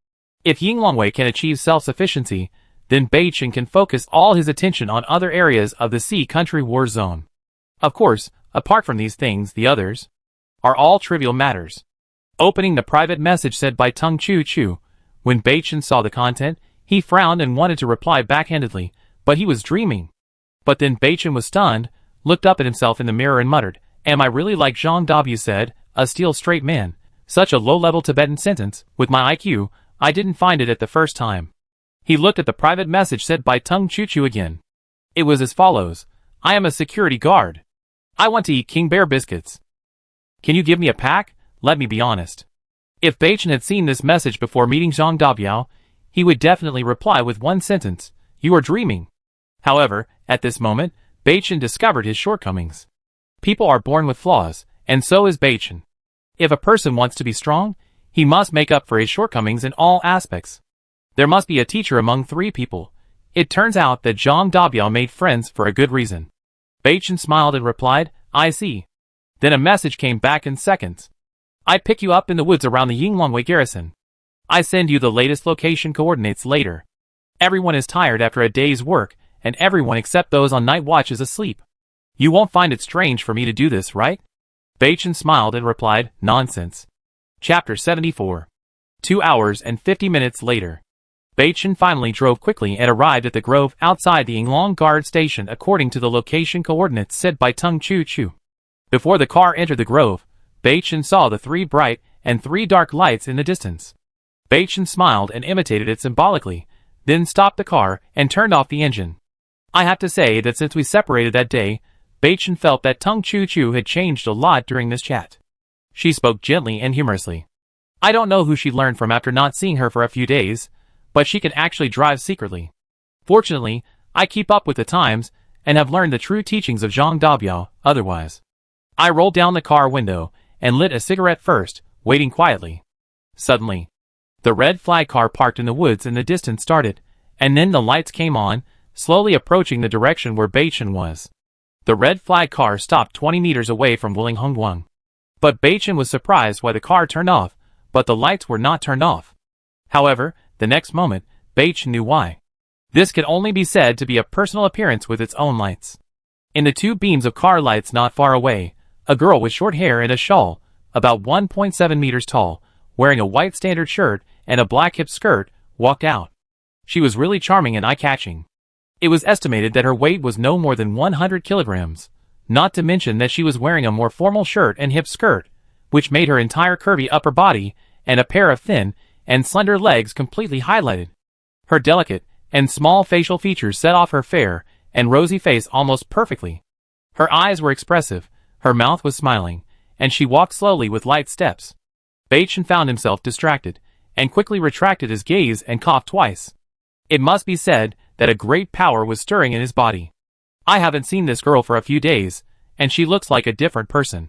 If Yinglongwei can achieve self-sufficiency, then Beichen can focus all his attention on other areas of the Sea Country War Zone. Of course, apart from these things, the others are all trivial matters. Opening the private message said by Tung Chu Chu, when Beichen saw the content, he frowned and wanted to reply backhandedly, but he was dreaming. But then Beichen was stunned, looked up at himself in the mirror and muttered, "Am I really like Zhang Dabu said, a steel straight man?" Such a low-level Tibetan sentence, with my IQ, I didn't find it at the first time. He looked at the private message sent by Tung Chu Chu again. It was as follows. I am a security guard. I want to eat King Bear biscuits. Can you give me a pack? Let me be honest. If Beichen had seen this message before meeting Zhang Dabiao, he would definitely reply with one sentence, "You are dreaming." However, at this moment, Beichen discovered his shortcomings. People are born with flaws, and so is Beichen. If a person wants to be strong, he must make up for his shortcomings in all aspects. There must be a teacher among three people. It turns out that Zhang Dabiao made friends for a good reason. Beichen smiled and replied, "I see." Then a message came back in seconds. "I pick you up in the woods around the Yinglongwei garrison. I send you the latest location coordinates later. Everyone is tired after a day's work, and everyone except those on night watch is asleep. You won't find it strange for me to do this, right?" Beichen smiled and replied, "Nonsense." Chapter 74. 2 hours and 50 minutes later, Beichen finally drove quickly and arrived at the grove outside the Yinglong Guard Station according to the location coordinates set by Tung Chu Chu. Before the car entered the grove, Beichen saw the 3 bright and 3 dark lights in the distance. Beichen smiled and imitated it symbolically, then stopped the car and turned off the engine. I have to say that since we separated that day, Beichen felt that Tung Chu Chu had changed a lot during this chat. She spoke gently and humorously. I don't know who she learned from after not seeing her for a few days, but she can actually drive secretly. Fortunately, I keep up with the times and have learned the true teachings of Zhang Dabiao otherwise. I rolled down the car window and lit a cigarette first, waiting quietly. Suddenly, the red flag car parked in the woods in the distance started, and then the lights came on, slowly approaching the direction where Beichen was. The red flag car stopped 20 meters away from Wulinghongguang. But Beichen was surprised why the car turned off, but the lights were not turned off. However, the next moment, Beichen knew why. This could only be said to be a personal appearance with its own lights. In the 2 beams of car lights not far away, a girl with short hair and a shawl, about 1.7 meters tall, wearing a white standard shirt and a black hip skirt, walked out. She was really charming and eye-catching. It was estimated that her weight was no more than 100 kilograms, not to mention that she was wearing a more formal shirt and hip skirt, which made her entire curvy upper body and a pair of thin and slender legs completely highlighted. Her delicate and small facial features set off her fair and rosy face almost perfectly. Her eyes were expressive, her mouth was smiling, and she walked slowly with light steps. Beichen found himself distracted, and quickly retracted his gaze and coughed twice. It must be said that a great power was stirring in his body. I haven't seen this girl for a few days, and she looks like a different person.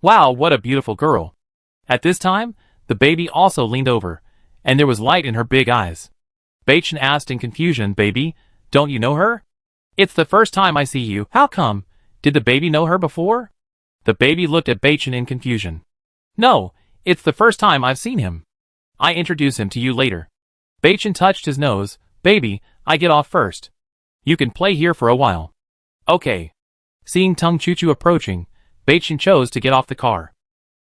Wow, what a beautiful girl. At this time, the baby also leaned over, and there was light in her big eyes. Beichen asked in confusion, Baby, don't you know her? It's the first time I see you. How come? Did the baby know her before? The baby looked at Beichen in confusion. No, it's the first time I've seen him. I introduce him to you later. Beichen touched his nose. Baby, I get off first. You can play here for a while. Okay. Seeing Tung Chu Chu approaching, Beichen chose to get off the car.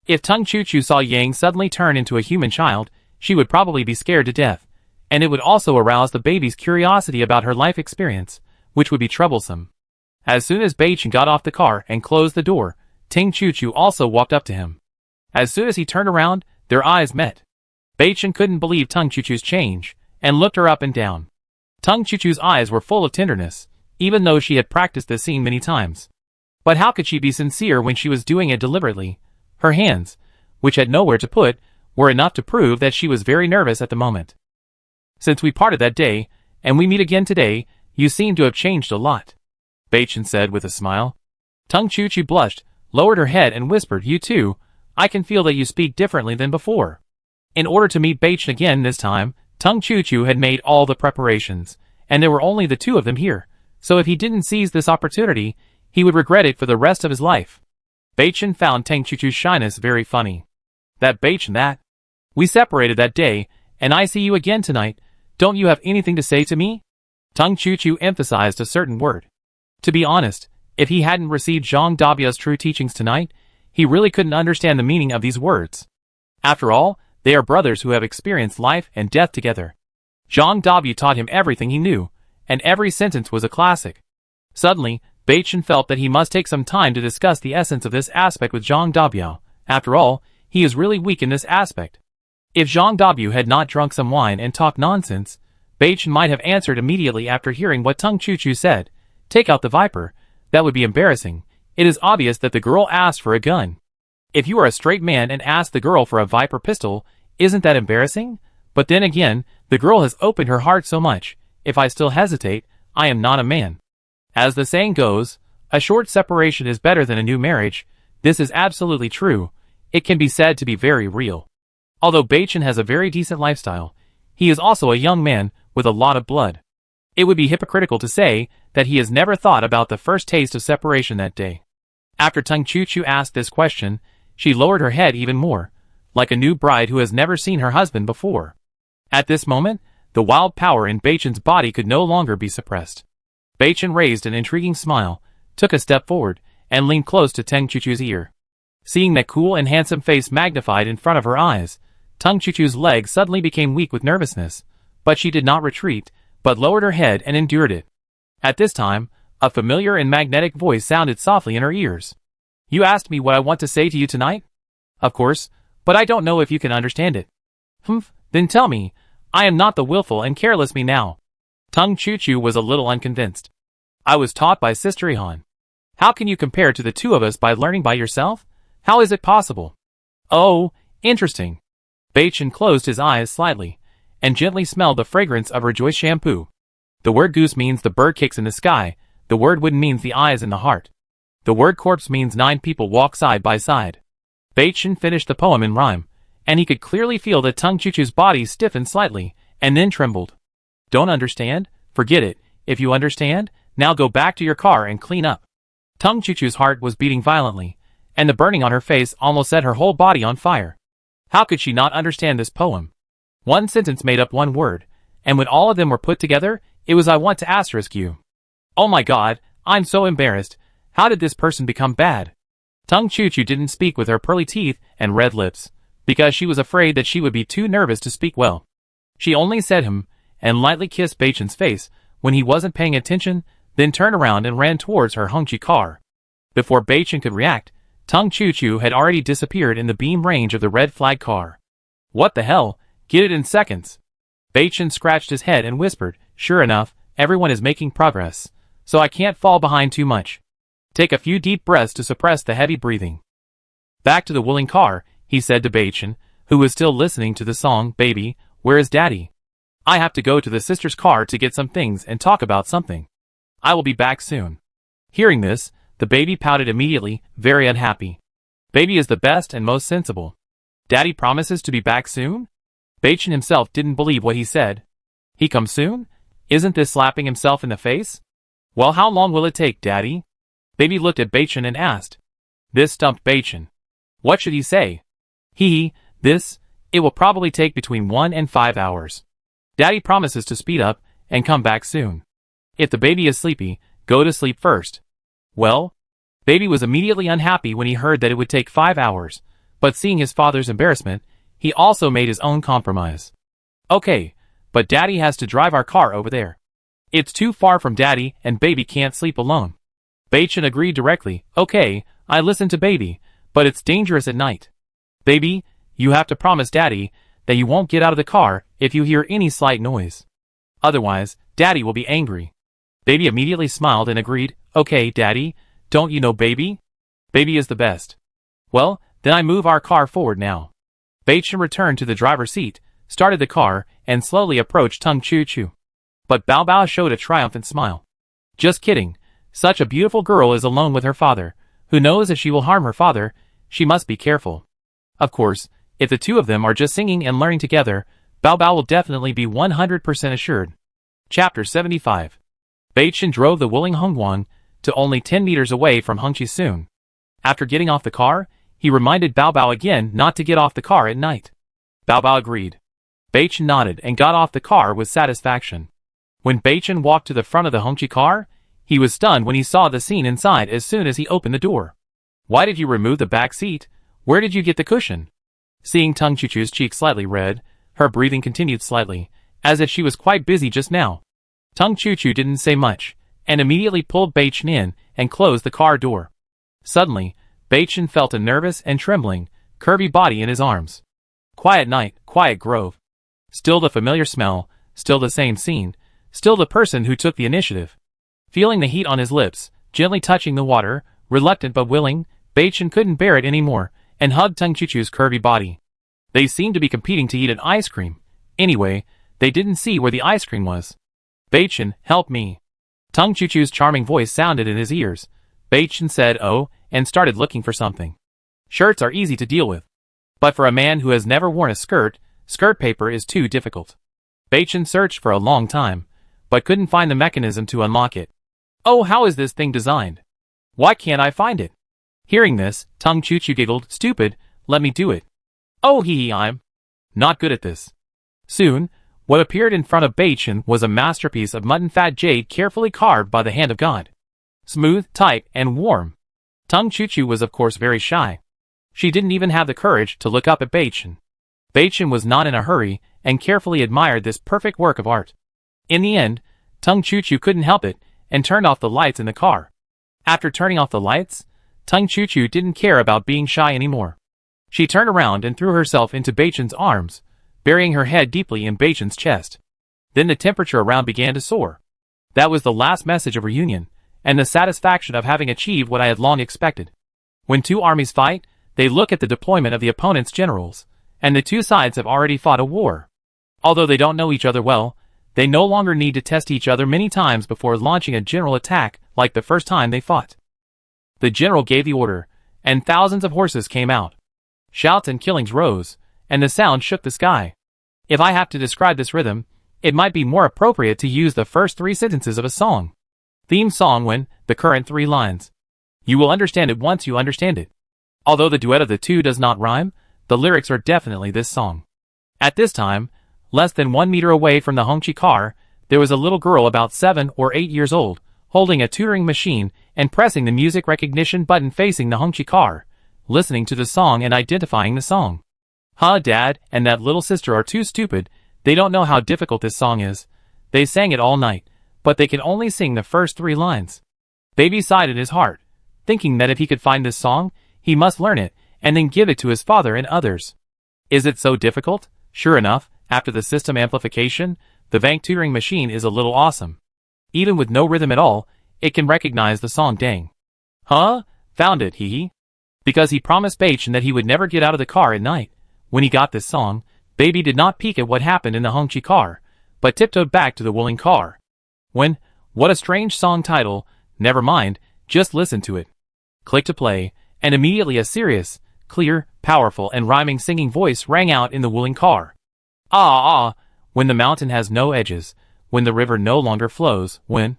If Tung Chu Chu saw Yang suddenly turn into a human child, she would probably be scared to death, and it would also arouse the baby's curiosity about her life experience, which would be troublesome. As soon as Beichen got off the car and closed the door, Tung Chu Chu also walked up to him. As soon as he turned around, their eyes met. Beichen couldn't believe Tung Chu Chu's change, and looked her up and down. Tung Chu Chu's eyes were full of tenderness, even though she had practiced this scene many times. But how could she be sincere when she was doing it deliberately? Her hands, which had nowhere to put, were enough to prove that she was very nervous at the moment. Since we parted that day, and we meet again today, you seem to have changed a lot, Beichen said with a smile. Tung Chu Chu blushed, lowered her head and whispered, You too, I can feel that you speak differently than before. In order to meet Beichen again this time, Tung Chu Chu had made all the preparations, and there were only the 2 of them here, so if he didn't seize this opportunity, he would regret it for the rest of his life. Beichen found Tung Chu Chu's shyness very funny. That Beichen that. We separated that day, and I see you again tonight. Don't you have anything to say to me? Tung Chu Chu emphasized a certain word. To be honest, if he hadn't received Zhang Dabiao's true teachings tonight, he really couldn't understand the meaning of these words. After all, they are brothers who have experienced life and death together. Zhang Dabiao taught him everything he knew, and every sentence was a classic. Suddenly, Beichen felt that he must take some time to discuss the essence of this aspect with Zhang Dabiao. After all, he is really weak in this aspect. If Zhang Dabiao had not drunk some wine and talked nonsense, Beichen might have answered immediately after hearing what Tung Chu Chu said. Take out the viper. That would be embarrassing. It is obvious that the girl asked for a gun. If you are a straight man and ask the girl for a viper pistol, isn't that embarrassing? But then again, the girl has opened her heart so much. If I still hesitate, I am not a man. As the saying goes, a short separation is better than a new marriage. This is absolutely true. It can be said to be very real. Although Beichen has a very decent lifestyle, he is also a young man with a lot of blood. It would be hypocritical to say that he has never thought about the first taste of separation that day. After Tung Chu Chu asked this question, she lowered her head even more, like a new bride who has never seen her husband before. At this moment, the wild power in Beichen's body could no longer be suppressed. Beichen raised an intriguing smile, took a step forward, and leaned close to Tung Chu Chu's ear. Seeing that cool and handsome face magnified in front of her eyes, Tung Chuchu's leg suddenly became weak with nervousness, but she did not retreat, but lowered her head and endured it. At this time, a familiar and magnetic voice sounded softly in her ears. You asked me what I want to say to you tonight? Of course, but I don't know if you can understand it. Humph, then tell me. I am not the willful and careless me now. Tung Chuchu was a little unconvinced. I was taught by Sister Ihan. How can you compare to the two of us by learning by yourself? How is it possible? Oh, interesting. Beichen closed his eyes slightly, and gently smelled the fragrance of Rejoice shampoo. The word goose means the bird kicks in the sky, the word wood means the eyes in the heart. The word corpse means 9 people walk side by side. Beichen finished the poem in rhyme, and he could clearly feel that Tung Chuchu's body stiffened slightly, and then trembled. Don't understand? Forget it. If you understand, now go back to your car and clean up. Tung Chuchu's heart was beating violently, and the burning on her face almost set her whole body on fire. How could she not understand this poem? One sentence made up one word, and when all of them were put together, it was I want to asterisk you. Oh my god, I'm so embarrassed. How did this person become bad? Tung Chuchu didn't speak with her pearly teeth and red lips, because she was afraid that she would be too nervous to speak well. She only said and lightly kissed Beichen's face when he wasn't paying attention, then turned around and ran towards her Hongqi car. Before Beichen could react, Tung Chuchu had already disappeared in the beam range of the red flag car. What the hell? Get it in seconds. Beichen scratched his head and whispered, sure enough, everyone is making progress, so I can't fall behind too much. Take a few deep breaths to suppress the heavy breathing. Back to the willing car, he said to Beichen, who was still listening to the song, Baby, where is Daddy? I have to go to the sister's car to get some things and talk about something. I will be back soon. Hearing this, the baby pouted immediately, very unhappy. Baby is the best and most sensible. Daddy promises to be back soon? Beichen himself didn't believe what he said. He come soon? Isn't this slapping himself in the face? Well, how long will it take, Daddy? Baby looked at Beichen and asked. This stumped Beichen. What should he say? It will probably take between 1 and 5 hours. Daddy promises to speed up and come back soon. If the baby is sleepy, go to sleep first. Well, Baby was immediately unhappy when he heard that it would take 5 hours, but seeing his father's embarrassment, he also made his own compromise. Okay, but Daddy has to drive our car over there. It's too far from Daddy and Baby can't sleep alone. Beichen agreed directly, okay, I listen to Baby, but it's dangerous at night. Baby, you have to promise Daddy that you won't get out of the car if you hear any slight noise. Otherwise, Daddy will be angry. Baby immediately smiled and agreed, okay, Daddy, don't you know Baby? Baby is the best. Well, then I move our car forward now. Beichen returned to the driver's seat, started the car, and slowly approached Tung Chuchu. But Bao Bao showed a triumphant smile. Just kidding. Such a beautiful girl is alone with her father. Who knows if she will harm her father? She must be careful. Of course, if the two of them are just singing and learning together, Bao Bao will definitely be 100% assured. Chapter 75. Beichen drove the Wuling Hongguang to only 10 meters away from Hongqi soon. After getting off the car, he reminded Bao Bao again not to get off the car at night. Bao Bao agreed. Beichen nodded and got off the car with satisfaction. When Beichen walked to the front of the Hongqi car, he was stunned when he saw the scene inside as soon as he opened the door. Why did you remove the back seat? Where did you get the cushion? Seeing Tung Chuchu's cheeks slightly red, her breathing continued slightly, as if she was quite busy just now. Tung Chuchu didn't say much, and immediately pulled Beichen in and closed the car door. Suddenly, Beichen felt a nervous and trembling, curvy body in his arms. Quiet night, quiet grove. Still the familiar smell, still the same scene, still the person who took the initiative. Feeling the heat on his lips, gently touching the water, reluctant but willing, Beichen couldn't bear it anymore, and hugged Tung Chuchu's curvy body. They seemed to be competing to eat an ice cream. Anyway, they didn't see where the ice cream was. Beichen, help me. Tung Chuchu's charming voice sounded in his ears. Beichen said oh, and started looking for something. Shirts are easy to deal with. But for a man who has never worn a skirt paper is too difficult. Beichen searched for a long time, but couldn't find the mechanism to unlock it. Oh, how is this thing designed? Why can't I find it? Hearing this, Tung Chuchu giggled, stupid, let me do it. Oh I'm not good at this. Soon, what appeared in front of Beichen was a masterpiece of mutton fat jade carefully carved by the hand of God. Smooth, tight, and warm. Tung Chuchu was of course very shy. She didn't even have the courage to look up at Beichen. Beichen was not in a hurry and carefully admired this perfect work of art. In the end, Tung Chu couldn't help it and turned off the lights in the car. After turning off the lights, Tung Chu didn't care about being shy anymore. She turned around and threw herself into Beichen's arms, burying her head deeply in Beichen's chest. Then the temperature around began to soar. That was the last message of reunion, and the satisfaction of having achieved what I had long expected. When two armies fight, they look at the deployment of the opponent's generals, and the two sides have already fought a war. Although they don't know each other well, they no longer need to test each other many times before launching a general attack like the first time they fought. The general gave the order, and thousands of horses came out. Shouts and killings rose, and the sound shook the sky. If I have to describe this rhythm, it might be more appropriate to use the first 3 sentences of a song. Theme song when, the current 3 lines. You will understand it once you understand it. Although the duet of the two does not rhyme, the lyrics are definitely this song. At this time, less than 1 meter away from the Hongqi car, there was a little girl about 7 or 8 years old, holding a tutoring machine and pressing the music recognition button facing the Hongqi car, listening to the song and identifying the song. Huh, Dad and that little sister are too stupid, they don't know how difficult this song is. They sang it all night, but they can only sing the first 3 lines. Baby sighed in his heart, thinking that if he could find this song, he must learn it, and then give it to his father and others. Is it so difficult? Sure enough, after the system amplification, the Vank tutoring machine is a little awesome. Even with no rhythm at all, it can recognize the song dang. Huh? Found it, hee. Because he promised Beichen that he would never get out of the car at night. When he got this song, Baby did not peek at what happened in the Hongqi car, but tiptoed back to the Wuling car. What a strange song title, never mind, just listen to it. Click to play, and immediately a serious, clear, powerful and rhyming singing voice rang out in the Wuling car. When the mountain has no edges, when the river no longer flows, when...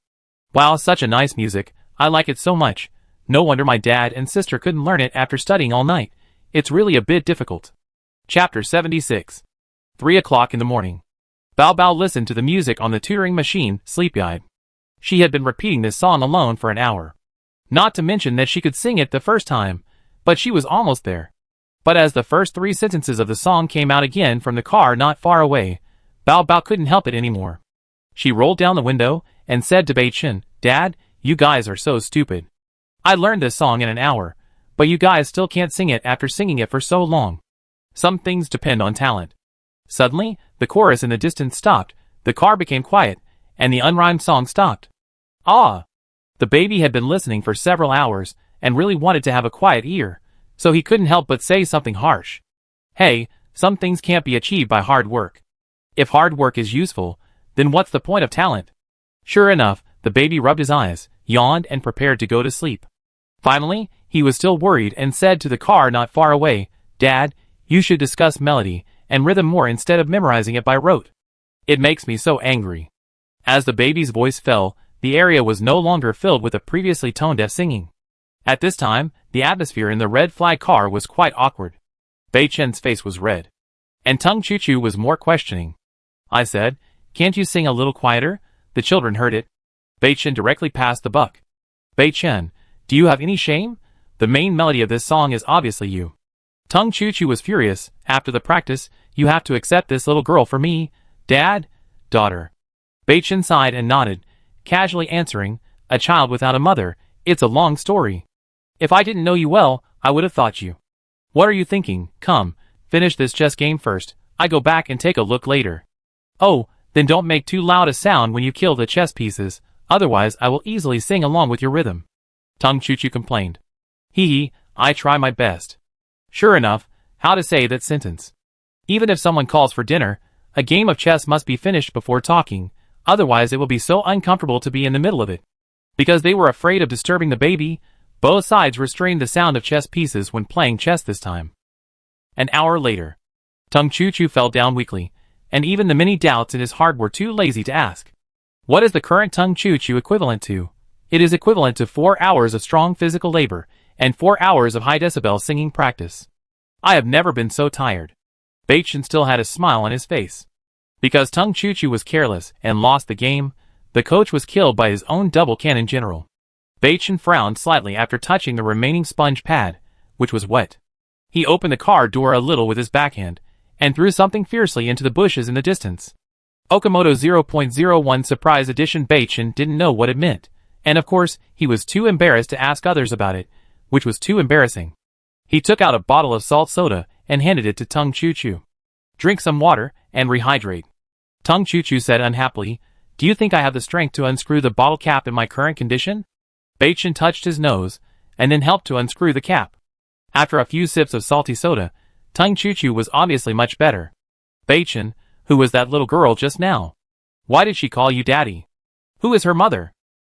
Wow, such a nice music, I like it so much. No wonder my dad and sister couldn't learn it after studying all night. It's really a bit difficult. Chapter 76. 3 o'clock in the morning. Bao Bao listened to the music on the tutoring machine, sleepy-eyed. She had been repeating this song alone for an hour. Not to mention that she could sing it the first time, but she was almost there. But as the first 3 sentences of the song came out again from the car not far away, Bao Bao couldn't help it anymore. She rolled down the window and said to Beichen, Dad, you guys are so stupid. I learned this song in an hour, but you guys still can't sing it after singing it for so long. Some things depend on talent. Suddenly, the chorus in the distance stopped, the car became quiet, and the unrhymed song stopped. The baby had been listening for several hours and really wanted to have a quiet ear, so he couldn't help but say something harsh. Hey, some things can't be achieved by hard work. If hard work is useful, then what's the point of talent? Sure enough, the baby rubbed his eyes, yawned and prepared to go to sleep. Finally, he was still worried and said to the car not far away, Dad, you should discuss melody and rhythm more instead of memorizing it by rote. It makes me so angry. As the baby's voice fell, the area was no longer filled with the previously tone-deaf singing. At this time, the atmosphere in the red flag car was quite awkward. Beichen's face was red. And Tung Chu was more questioning. I said, can't you sing a little quieter? The children heard it. Beichen directly passed the buck. Beichen, do you have any shame? The main melody of this song is obviously you. Tung Chu was furious. After the practice, you have to accept this little girl for me. Dad? Daughter. Beichen sighed and nodded, casually answering, a child without a mother, it's a long story. If I didn't know you well, I would have thought you. What are you thinking? Come, finish this chess game first, I go back and take a look later. Oh, then don't make too loud a sound when you kill the chess pieces, otherwise I will easily sing along with your rhythm. Tung Chu complained. I try my best. Sure enough, how to say that sentence? Even if someone calls for dinner, a game of chess must be finished before talking, otherwise it will be so uncomfortable to be in the middle of it. Because they were afraid of disturbing the baby, both sides restrained the sound of chess pieces when playing chess this time. An hour later, Tung Chu fell down weakly, and even the many doubts in his heart were too lazy to ask. What is the current Tung Chu equivalent to? It is equivalent to 4 hours of strong physical labor, and 4 hours of high decibel singing practice. I have never been so tired. Beichen still had a smile on his face. Because Tung Chu was careless and lost the game, the coach was killed by his own double cannon general. Beichen frowned slightly after touching the remaining sponge pad, which was wet. He opened the car door a little with his backhand, and threw something fiercely into the bushes in the distance. Okamoto 0.01 Surprise Edition Baichin didn't know what it meant, and of course, he was too embarrassed to ask others about it, which was too embarrassing. He took out a bottle of salt soda and handed it to Tung Chu Chu. Drink some water and rehydrate. Tung Chu Chu said unhappily, do you think I have the strength to unscrew the bottle cap in my current condition? Baichin touched his nose, and then helped to unscrew the cap. After a few sips of salty soda, Tung Chu Chu was obviously much better. Baichin, who was that little girl just now? Why did she call you daddy? Who is her mother?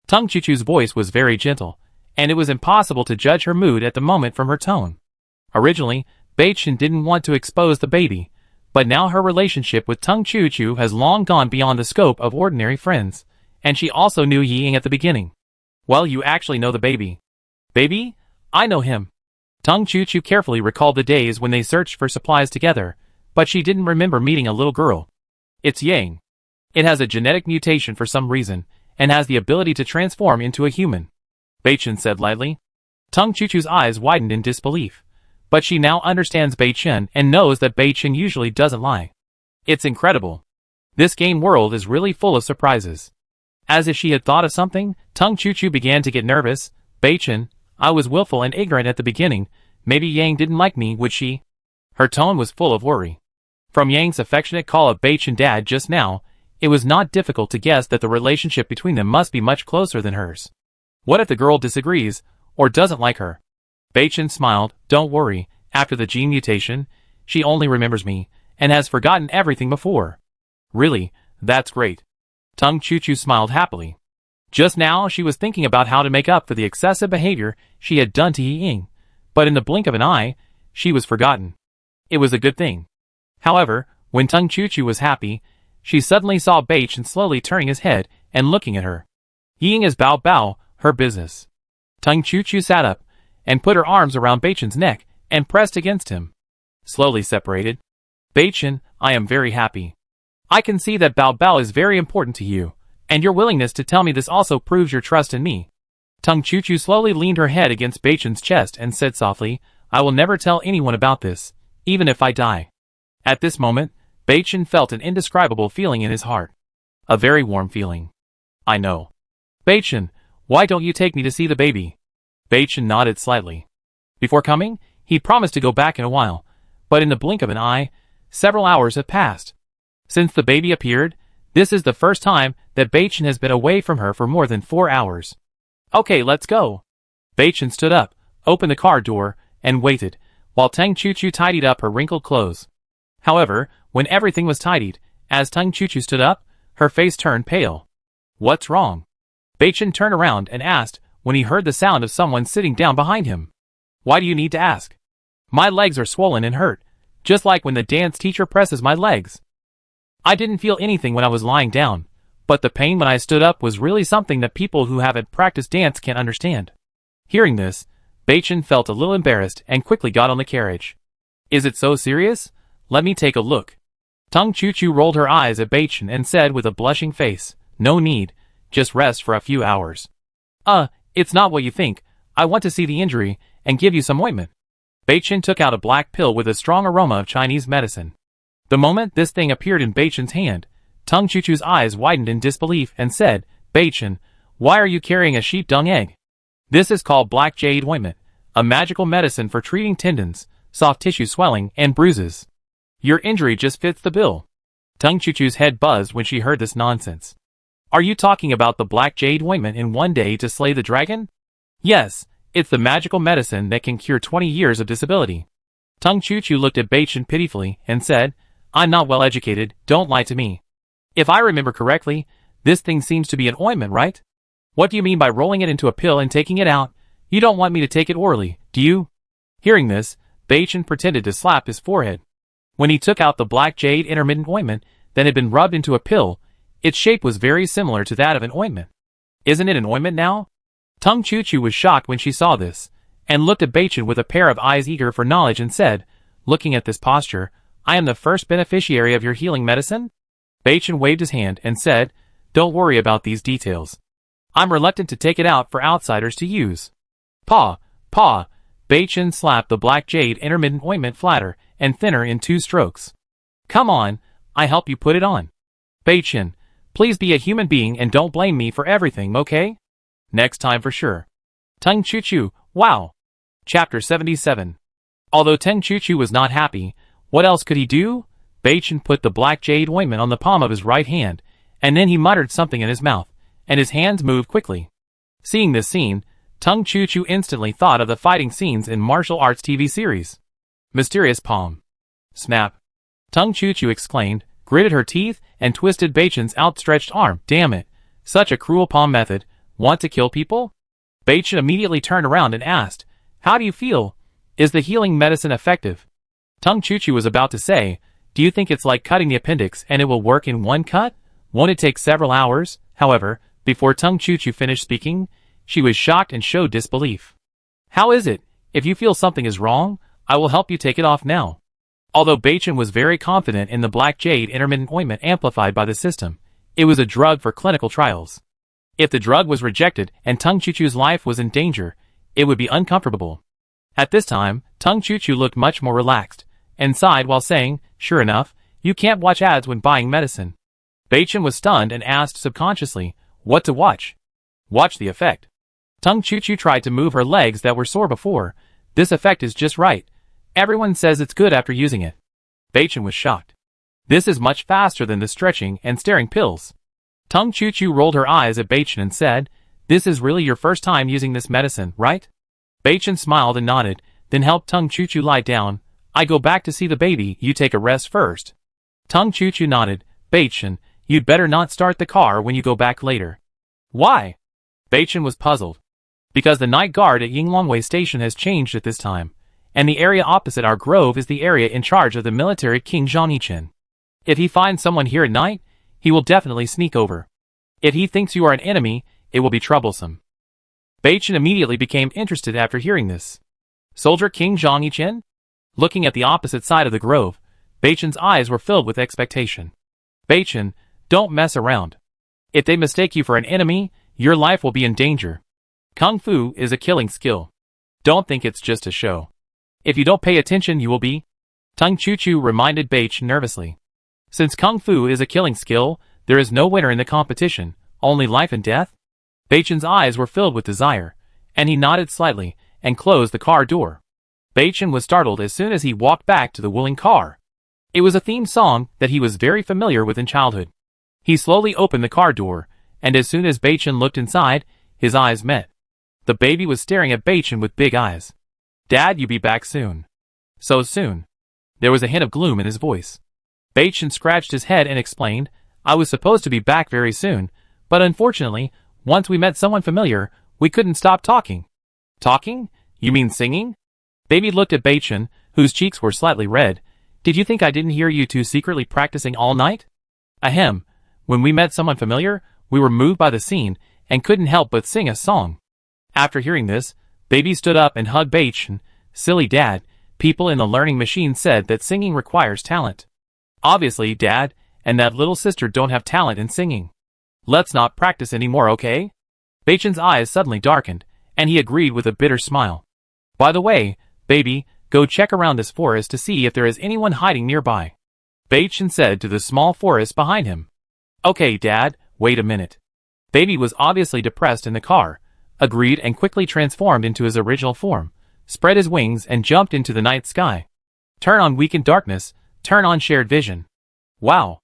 Tung Chu Chu's voice was very gentle, and it was impossible to judge her mood at the moment from her tone. Originally, Baichin didn't want to expose the baby, but now her relationship with Tung Chu Chu has long gone beyond the scope of ordinary friends, and she also knew Ying at the beginning. Well, you actually know the baby. Baby? I know him. Tung Chu Chu carefully recalled the days when they searched for supplies together, but she didn't remember meeting a little girl. It's Yang. It has a genetic mutation for some reason, and has the ability to transform into a human. Baichin said lightly. Tung Chu Chu's eyes widened in disbelief, but she now understands Baichin and knows that Baichin usually doesn't lie. It's incredible. This game world is really full of surprises. As if she had thought of something, Tung Chu Chu began to get nervous. Baichin, I was willful and ignorant at the beginning. Maybe Yang didn't like me, would she? Her tone was full of worry. From Yang's affectionate call of Baichin dad just now, it was not difficult to guess that the relationship between them must be much closer than hers. What if the girl disagrees, or doesn't like her? Baichin smiled. Don't worry, after the gene mutation, she only remembers me, and has forgotten everything before. Really, that's great. Tung Chu Chu smiled happily. Just now she was thinking about how to make up for the excessive behavior she had done to Ying, but in the blink of an eye, she was forgotten. It was a good thing. However, when Tung Chu Chu was happy, she suddenly saw Baichin slowly turning his head and looking at her. Ying is Bao Bao, her business. Tung Chu Chu sat up and put her arms around Baichin's neck and pressed against him. Slowly separated. Baichin, I am very happy. I can see that Bao Bao is very important to you, and your willingness to tell me this also proves your trust in me. Tung Chu Chu slowly leaned her head against Baichin's chest and said softly, I will never tell anyone about this, even if I die. At this moment, Baichin felt an indescribable feeling in his heart. A very warm feeling. I know. Baichin, why don't you take me to see the baby? Baichin nodded slightly. Before coming, he promised to go back in a while, but in the blink of an eye, several hours have passed. Since the baby appeared, this is the first time that Baichin has been away from her for more than 4 hours. Okay, let's go. Baichin stood up, opened the car door, and waited, while Tung Chu Chu tidied up her wrinkled clothes. However, when everything was tidied, as Tung Chu Chu stood up, her face turned pale. What's wrong? Baichin turned around and asked when he heard the sound of someone sitting down behind him. Why do you need to ask? My legs are swollen and hurt, just like when the dance teacher presses my legs. I didn't feel anything when I was lying down, but the pain when I stood up was really something that people who haven't practiced dance can't understand. Hearing this, Baichin felt a little embarrassed and quickly got on the carriage. Is it so serious? Let me take a look. Tung Chu Chu rolled her eyes at Baichin and said with a blushing face, no need, just rest for a few hours. It's not what you think. I want to see the injury and give you some ointment. Baichin took out a black pill with a strong aroma of Chinese medicine. The moment this thing appeared in Baichin's hand, Tung Chu Chu's eyes widened in disbelief and said, Baichin, why are you carrying a sheep dung egg? This is called black jade ointment, a magical medicine for treating tendons, soft tissue swelling, and bruises. Your injury just fits the bill. Tung Chu Chu's head buzzed when she heard this nonsense. Are you talking about the black jade ointment in one day to slay the dragon? Yes, it's the magical medicine that can cure 20 years of disability. Tung Chu Chu looked at Baichin pitifully and said, I'm not well educated, don't lie to me. If I remember correctly, this thing seems to be an ointment, right? What do you mean by rolling it into a pill and taking it out? You don't want me to take it orally, do you? Hearing this, Baichin pretended to slap his forehead. When he took out the black jade intermittent ointment that had been rubbed into a pill, its shape was very similar to that of an ointment. Isn't it an ointment now? Tung Chu Chu was shocked when she saw this, and looked at Baichin with a pair of eyes eager for knowledge and said, looking at this posture, I am the first beneficiary of your healing medicine? Baichin waved his hand and said, don't worry about these details. I'm reluctant to take it out for outsiders to use. Paw, Baichin slapped the black jade intermittent ointment flatter and thinner in 2 strokes. Come on, I help you put it on. Beichin, please be a human being and don't blame me for everything, okay? Next time for sure. Tung Chu-Chu, wow. Chapter 77. Although Tung Chu-Chu was not happy, what else could he do? Beichin put the black jade ointment on the palm of his right hand, and then he muttered something in his mouth, and his hands moved quickly. Seeing this scene, Tung Chu-Chu instantly thought of the fighting scenes in martial arts TV series. Mysterious palm. Snap. Tung Chu-Chu exclaimed, gritted her teeth, and twisted Beichin's outstretched arm. Damn it. Such a cruel palm method. Want to kill people? Beichin immediately turned around and asked, how do you feel? Is the healing medicine effective? Tung Chu-Chu was about to say, do you think it's like cutting the appendix and it will work in one cut? Won't it take several hours? However, before Tung Chu-Chu finished speaking, she was shocked and showed disbelief. How is it? If you feel something is wrong, I will help you take it off now. Although Beichin was very confident in the black jade intermittent ointment amplified by the system, it was a drug for clinical trials. If the drug was rejected and Tung Chu-Chu's life was in danger, it would be uncomfortable. At this time, Tung Chu-Chu looked much more relaxed, and sighed while saying, sure enough, you can't watch ads when buying medicine. Beichin was stunned and asked subconsciously, what to watch? Watch the effect. Tung Chu-Chu tried to move her legs that were sore before. This effect is just right. Everyone says it's good after using it. Beichin was shocked. This is much faster than the stretching and staring pills. Tung Chu-Chu rolled her eyes at Beichin and said, this is really your first time using this medicine, right? Beichin smiled and nodded, then helped Tung Chu-Chu lie down. I go back to see the baby, you take a rest first. Tung Chu-Chu nodded. Beichin, you'd better not start the car when you go back later. Why? Beichin was puzzled. Because the night guard at Yinglongwei Station has changed at this time, and the area opposite our grove is the area in charge of the military King Zhang. If he finds someone here at night, he will definitely sneak over. If he thinks you are an enemy, it will be troublesome. Beichin immediately became interested after hearing this. Soldier King Zhang? Looking at the opposite side of the grove, Beichin's eyes were filled with expectation. Beichin, don't mess around. If they mistake you for an enemy, your life will be in danger. Kung Fu is a killing skill. Don't think it's just a show. If you don't pay attention you will be. Tung Chu-Chu reminded Beichin nervously. Since Kung Fu is a killing skill, there is no winner in the competition, only life and death? Beichin's eyes were filled with desire, and he nodded slightly, and closed the car door. Beichin was startled as soon as he walked back to the Wuling car. It was a theme song that he was very familiar with in childhood. He slowly opened the car door, and as soon as Beichin looked inside, his eyes met. The baby was staring at Beichin with big eyes. Dad, you be back soon. So soon. There was a hint of gloom in his voice. Beichin scratched his head and explained, I was supposed to be back very soon, but unfortunately, once we met someone familiar, we couldn't stop talking. Talking? You mean singing? Baby looked at Beichin, whose cheeks were slightly red. Did you think I didn't hear you two secretly practicing all night? Ahem. When we met someone familiar, we were moved by the scene, and couldn't help but sing a song. After hearing this, Baby stood up and hugged Beichin. Silly Dad, people in the learning machine said that singing requires talent. Obviously, Dad, and that little sister don't have talent in singing. Let's not practice anymore, okay? Beichin's eyes suddenly darkened, and he agreed with a bitter smile. By the way, Baby, go check around this forest to see if there is anyone hiding nearby. Beichin said to the small forest behind him. Okay, Dad, wait a minute. Baby was obviously depressed in the car, agreed and quickly transformed into his original form, spread his wings and jumped into the night sky. Turn on weakened darkness, turn on shared vision. Wow.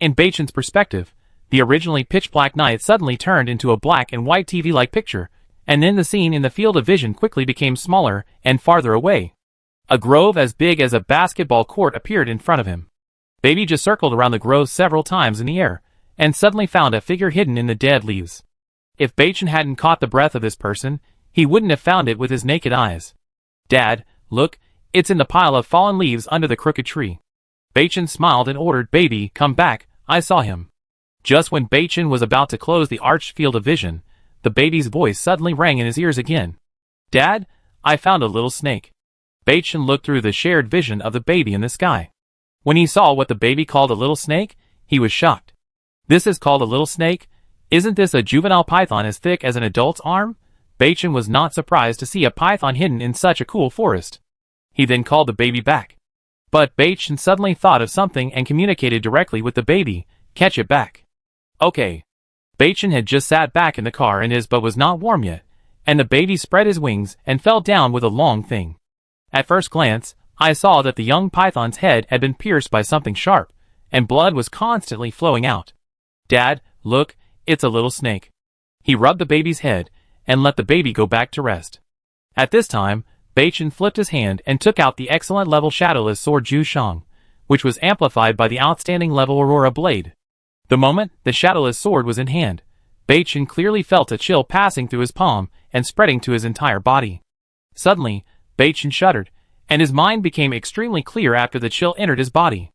In Beichin's perspective, the originally pitch-black night suddenly turned into a black and white TV-like picture, and then the scene in the field of vision quickly became smaller and farther away. A grove as big as a basketball court appeared in front of him. Baby just circled around the grove several times in the air, and suddenly found a figure hidden in the dead leaves. If Beichin hadn't caught the breath of this person, he wouldn't have found it with his naked eyes. Dad, look, it's in the pile of fallen leaves under the crooked tree. Beichin smiled and ordered, Baby, come back, I saw him. Just when Beichin was about to close the arched field of vision, the baby's voice suddenly rang in his ears again. Dad, I found a little snake. Beichin looked through the shared vision of the baby in the sky. When he saw what the baby called a little snake, he was shocked. This is called a little snake? Isn't this a juvenile python as thick as an adult's arm? Beichin was not surprised to see a python hidden in such a cool forest. He then called the baby back. But Beichen suddenly thought of something and communicated directly with the baby, "Catch it back." Okay. Beichen had just sat back in the car and his butt was not warm yet, and the baby spread his wings and fell down with a long thing. At first glance, I saw that the young python's head had been pierced by something sharp, and blood was constantly flowing out. "Dad, look, it's a little snake." He rubbed the baby's head and let the baby go back to rest. At this time, Beichen flipped his hand and took out the excellent level shadowless sword Zhu Shang, which was amplified by the outstanding level Aurora blade. The moment the shadowless sword was in hand, Beichen clearly felt a chill passing through his palm and spreading to his entire body. Suddenly, Beichen shuddered, and his mind became extremely clear after the chill entered his body.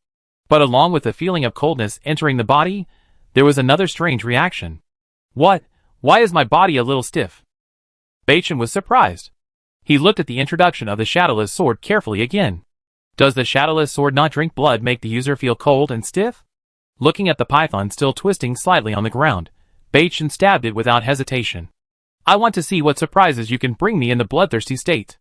But along with the feeling of coldness entering the body, there was another strange reaction. "What? Why is my body a little stiff?" Beichen was surprised. He looked at the introduction of the shadowless sword carefully again. Does the shadowless sword not drink blood make the user feel cold and stiff? Looking at the python still twisting slightly on the ground, Beichen stabbed it without hesitation. "I want to see what surprises you can bring me in the bloodthirsty state."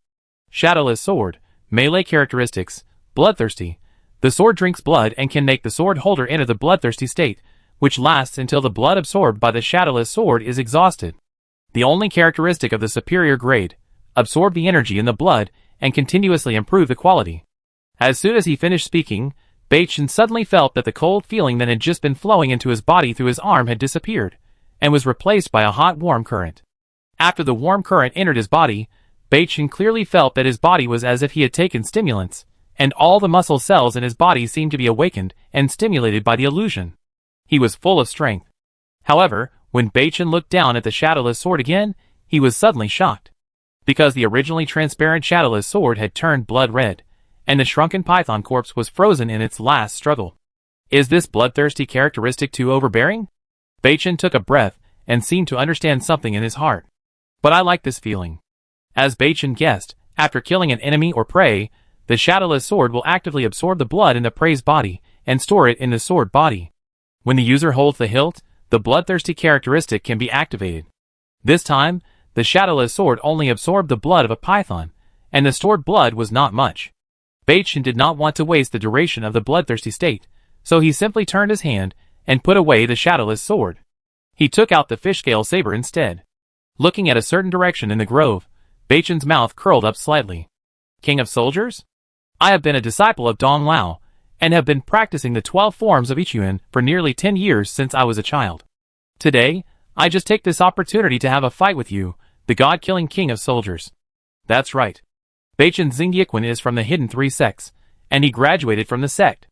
Shadowless sword, melee characteristics, bloodthirsty. The sword drinks blood and can make the sword holder enter the bloodthirsty state, which lasts until the blood absorbed by the shadowless sword is exhausted. The only characteristic of the superior grade, absorb the energy in the blood and continuously improve the quality. As soon as he finished speaking, Beichen suddenly felt that the cold feeling that had just been flowing into his body through his arm had disappeared, and was replaced by a hot warm current. After the warm current entered his body, Beichen clearly felt that his body was as if he had taken stimulants, and all the muscle cells in his body seemed to be awakened and stimulated by the illusion. He was full of strength. However, when Beichen looked down at the shadowless sword again, he was suddenly shocked. Because the originally transparent shadowless sword had turned blood red, and the shrunken python corpse was frozen in its last struggle. Is this bloodthirsty characteristic too overbearing? Beichen took a breath and seemed to understand something in his heart. But I like this feeling. As Beichen guessed, after killing an enemy or prey, the shadowless sword will actively absorb the blood in the prey's body and store it in the sword body. When the user holds the hilt, the bloodthirsty characteristic can be activated. This time, the shadowless sword only absorbed the blood of a python, and the stored blood was not much. Beichen did not want to waste the duration of the bloodthirsty state, so he simply turned his hand and put away the shadowless sword. He took out the fish-scale saber instead. Looking at a certain direction in the grove, Beichen's mouth curled up slightly. "King of soldiers? I have been a disciple of Dong Lao, and have been practicing the 12 forms of Ichuan for nearly 10 years since I was a child. Today, I just take this opportunity to have a fight with you, the god-killing king of soldiers." That's right. Beichen Xingyiquan is from the Hidden Three Sects, and he graduated from the sect.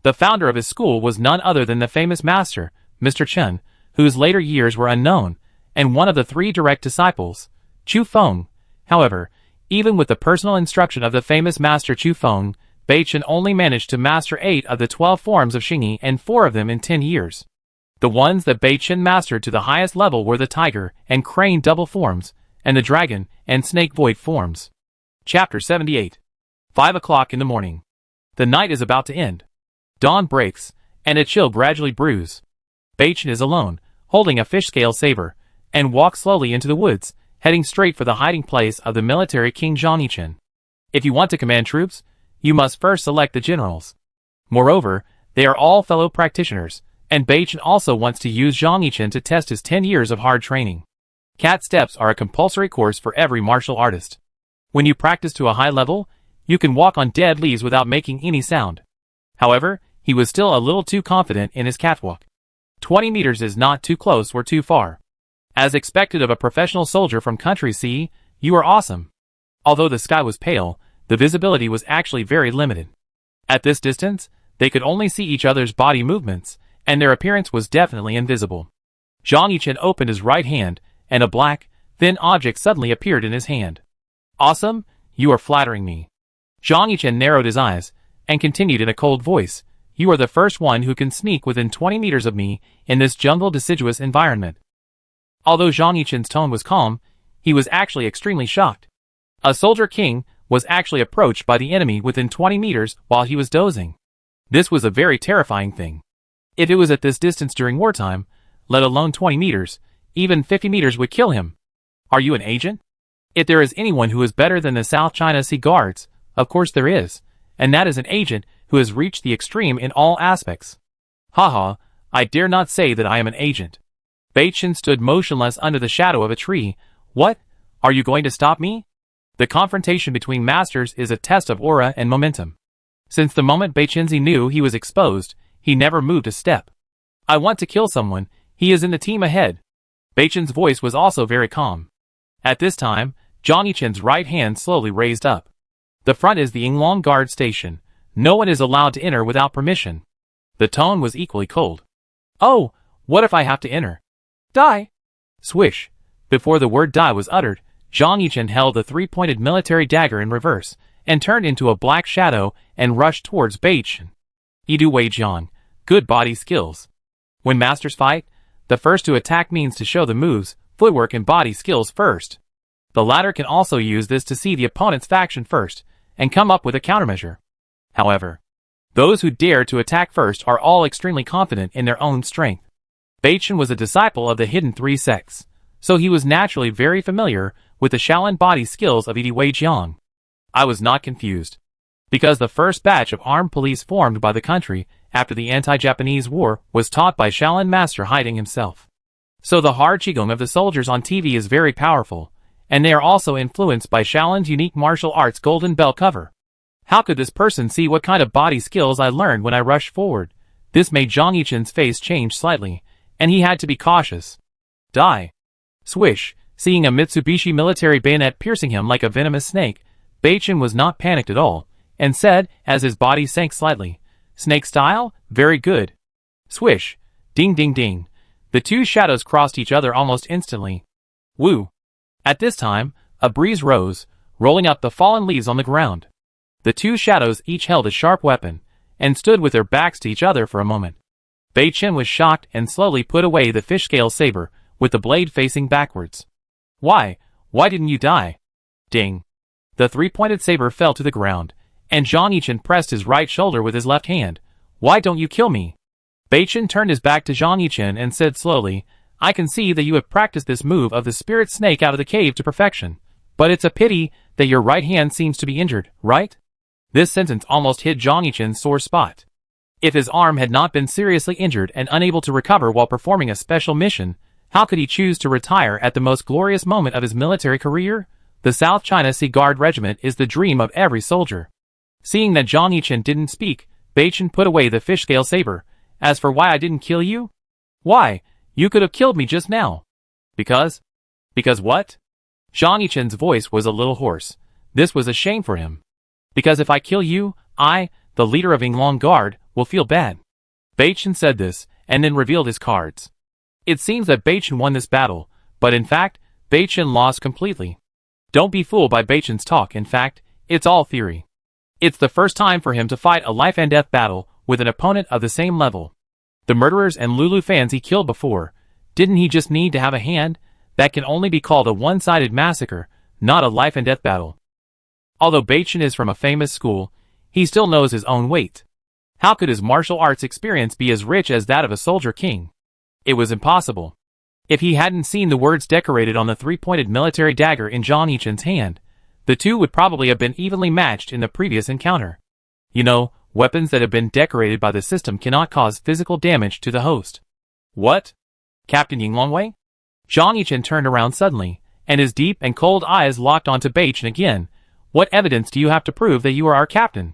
The founder of his school was none other than the famous master, Mr. Chen, whose later years were unknown, and one of the 3 direct disciples, Chu Feng. However, even with the personal instruction of the famous master Chu Feng, Beichen only managed to master 8 of the 12 forms of Xingyi and 4 of them in 10 years. The ones that Beichen mastered to the highest level were the tiger and crane double forms, and the dragon and snake void forms. Chapter 78. 5 o'clock in the morning. The night is about to end. Dawn breaks, and a chill gradually brews. Beichen is alone, holding a fish-scale saber, and walks slowly into the woods, heading straight for the hiding place of the military king Zhang Yichen. If you want to command troops, you must first select the generals. Moreover, they are all fellow practitioners, and Beichen also wants to use Zhang Yichen to test his 10 years of hard training. Cat steps are a compulsory course for every martial artist. When you practice to a high level, you can walk on dead leaves without making any sound. However, he was still a little too confident in his catwalk. 20 meters is not too close or too far. As expected of a professional soldier from Country C, you are awesome. Although the sky was pale, the visibility was actually very limited. At this distance, they could only see each other's body movements, and their appearance was definitely invisible. Zhang Yichen opened his right hand, and a black, thin object suddenly appeared in his hand. "Awesome, you are flattering me." Zhang Yichen narrowed his eyes, and continued in a cold voice, "You are the first one who can sneak within 20 meters of me in this jungle deciduous environment." Although Zhang Yichen's tone was calm, he was actually extremely shocked. A soldier king was actually approached by the enemy within 20 meters while he was dozing. This was a very terrifying thing. If it was at this distance during wartime, let alone 20 meters, even 50 meters would kill him. Are you an agent? If there is anyone who is better than the South China Sea Guards, of course there is, and that is an agent who has reached the extreme in all aspects. Haha, I dare not say that I am an agent. Beichen stood motionless under the shadow of a tree. What? Are you going to stop me? The confrontation between masters is a test of aura and momentum. Since the moment Beichenzi knew he was exposed, he never moved a step. I want to kill someone. He is in the team ahead. Beichen's voice was also very calm. At this time, Zhang Yichen's right hand slowly raised up. The front is the Yinglong Guard station. No one is allowed to enter without permission. The tone was equally cold. Oh, what if I have to enter? Die! Swish. Before the word die was uttered, Zhang Yichen held the three-pointed military dagger in reverse, and turned into a black shadow and rushed towards Beichen. Yidu Weijiang, good body skills. When masters fight, the first to attack means to show the moves, footwork and body skills first. The latter can also use this to see the opponent's faction first, and come up with a countermeasure. However, those who dare to attack first are all extremely confident in their own strength. Beichen was a disciple of the hidden three sects, so he was naturally very familiar with the Shaolin body skills of Yidu Weijiang. I was not confused. Because the first batch of armed police formed by the country after the anti-Japanese war was taught by Shaolin Master Haiding himself. So the hard qigong of the soldiers on TV is very powerful, and they are also influenced by Shaolin's unique martial arts golden bell cover. How could this person see what kind of body skills I learned when I rushed forward? This made Zhang Yichen's face change slightly, and he had to be cautious. Die. Swish, seeing a Mitsubishi military bayonet piercing him like a venomous snake, Beichen was not panicked at all, and said, as his body sank slightly, "Snake style? Very good." Swish. Ding ding ding. The two shadows crossed each other almost instantly. Woo. At this time, a breeze rose, rolling up the fallen leaves on the ground. The two shadows each held a sharp weapon, and stood with their backs to each other for a moment. Beichen was shocked and slowly put away the fish-scale saber, with the blade facing backwards. Why didn't you die? Ding. The three-pointed saber fell to the ground, and Zhang Yichen pressed his right shoulder with his left hand. Why don't you kill me? Beichen turned his back to Zhang Yichen and said slowly, I can see that you have practiced this move of the spirit snake out of the cave to perfection, but it's a pity that your right hand seems to be injured, right? This sentence almost hit Zhang Yichen's sore spot. If his arm had not been seriously injured and unable to recover while performing a special mission, how could he choose to retire at the most glorious moment of his military career? The South China Sea Guard Regiment is the dream of every soldier. Seeing that Zhang Yichen didn't speak, Beichen put away the fish-scale saber. As for why I didn't kill you? Why, you could have killed me just now. Because what? Zhang Yichen's voice was a little hoarse. This was a shame for him. Because if I kill you, I, the leader of Yinglong Guard, will feel bad. Beichen said this, and then revealed his cards. It seems that Beichen won this battle, but in fact, Beichen lost completely. Don't be fooled by Beichen's talk. In fact, it's all theory. It's the first time for him to fight a life-and-death battle with an opponent of the same level. The murderers and Lulu fans he killed before, didn't he just need to have a hand? That can only be called a one-sided massacre, not a life-and-death battle. Although Beichen is from a famous school, he still knows his own weight. How could his martial arts experience be as rich as that of a soldier king? It was impossible. If he hadn't seen the words decorated on the three-pointed military dagger in Zhang Yichen's hand, the two would probably have been evenly matched in the previous encounter. You know, weapons that have been decorated by the system cannot cause physical damage to the host. What? Captain Yinglongwei? Zhang Yichen turned around suddenly, and his deep and cold eyes locked onto Beichen again. What evidence do you have to prove that you are our captain?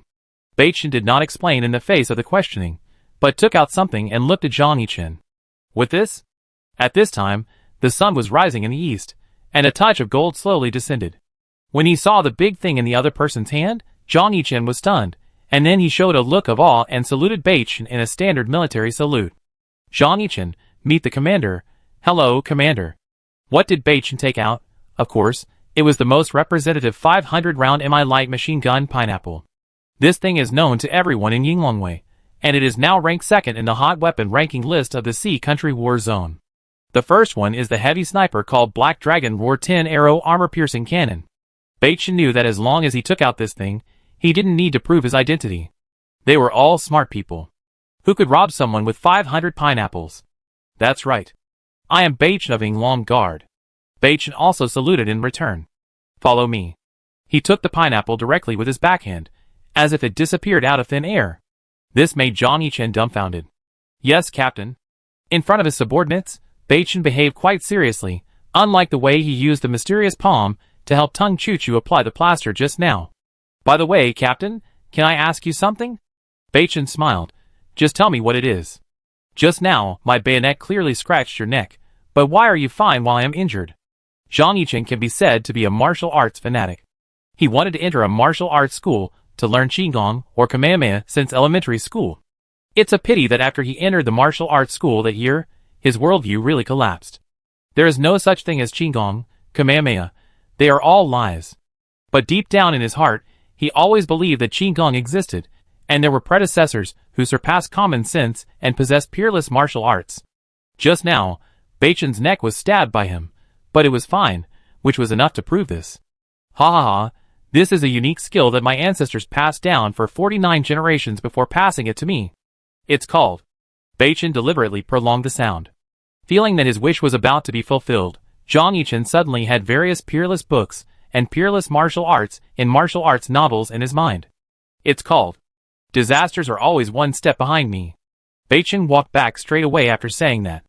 Beichen did not explain in the face of the questioning, but took out something and looked at Zhang Yichen. With this? At this time, the sun was rising in the east, and a touch of gold slowly descended. When he saw the big thing in the other person's hand, Zhang Yichen was stunned, and then he showed a look of awe and saluted Beichen in a standard military salute. Zhang Yichen, meet the commander. Hello, commander. What did Beichen take out? Of course, it was the most representative 500-round MI light machine gun pineapple. This thing is known to everyone in Yinglongwei, and it is now ranked second in the hot weapon ranking list of the Sea Country War Zone. The first one is the heavy sniper called Black Dragon Roar 10 arrow armor-piercing cannon. Beichen knew that as long as he took out this thing, he didn't need to prove his identity. They were all smart people. Who could rob someone with 500 pineapples? That's right. I am Beichen of Yinglong Guard. Beichen also saluted in return. Follow me. He took the pineapple directly with his backhand, as if it disappeared out of thin air. This made Zhang Yichen dumbfounded. Yes, Captain. In front of his subordinates, Beichen behaved quite seriously, unlike the way he used the mysterious palm to help Tung Chu apply the plaster just now. By the way, Captain, can I ask you something? Beichen smiled. Just tell me what it is. Just now, my bayonet clearly scratched your neck, but why are you fine while I am injured? Zhang Yichen can be said to be a martial arts fanatic. He wanted to enter a martial arts school to learn Qigong or Kamehameha since elementary school. It's a pity that after he entered the martial arts school that year, his worldview really collapsed. There is no such thing as Qigong, Kamehameha. They are all lies. But deep down in his heart, he always believed that Qigong existed, and there were predecessors who surpassed common sense and possessed peerless martial arts. Just now, Beichen's neck was stabbed by him, but it was fine, which was enough to prove this. Ha ha ha, this is a unique skill that my ancestors passed down for 49 generations before passing it to me. It's called. Beichen deliberately prolonged the sound. Feeling that his wish was about to be fulfilled, Zhang Yichen suddenly had various peerless books and peerless martial arts in martial arts novels in his mind. It's called. Disasters are always one step behind me. Beichen walked back straight away after saying that.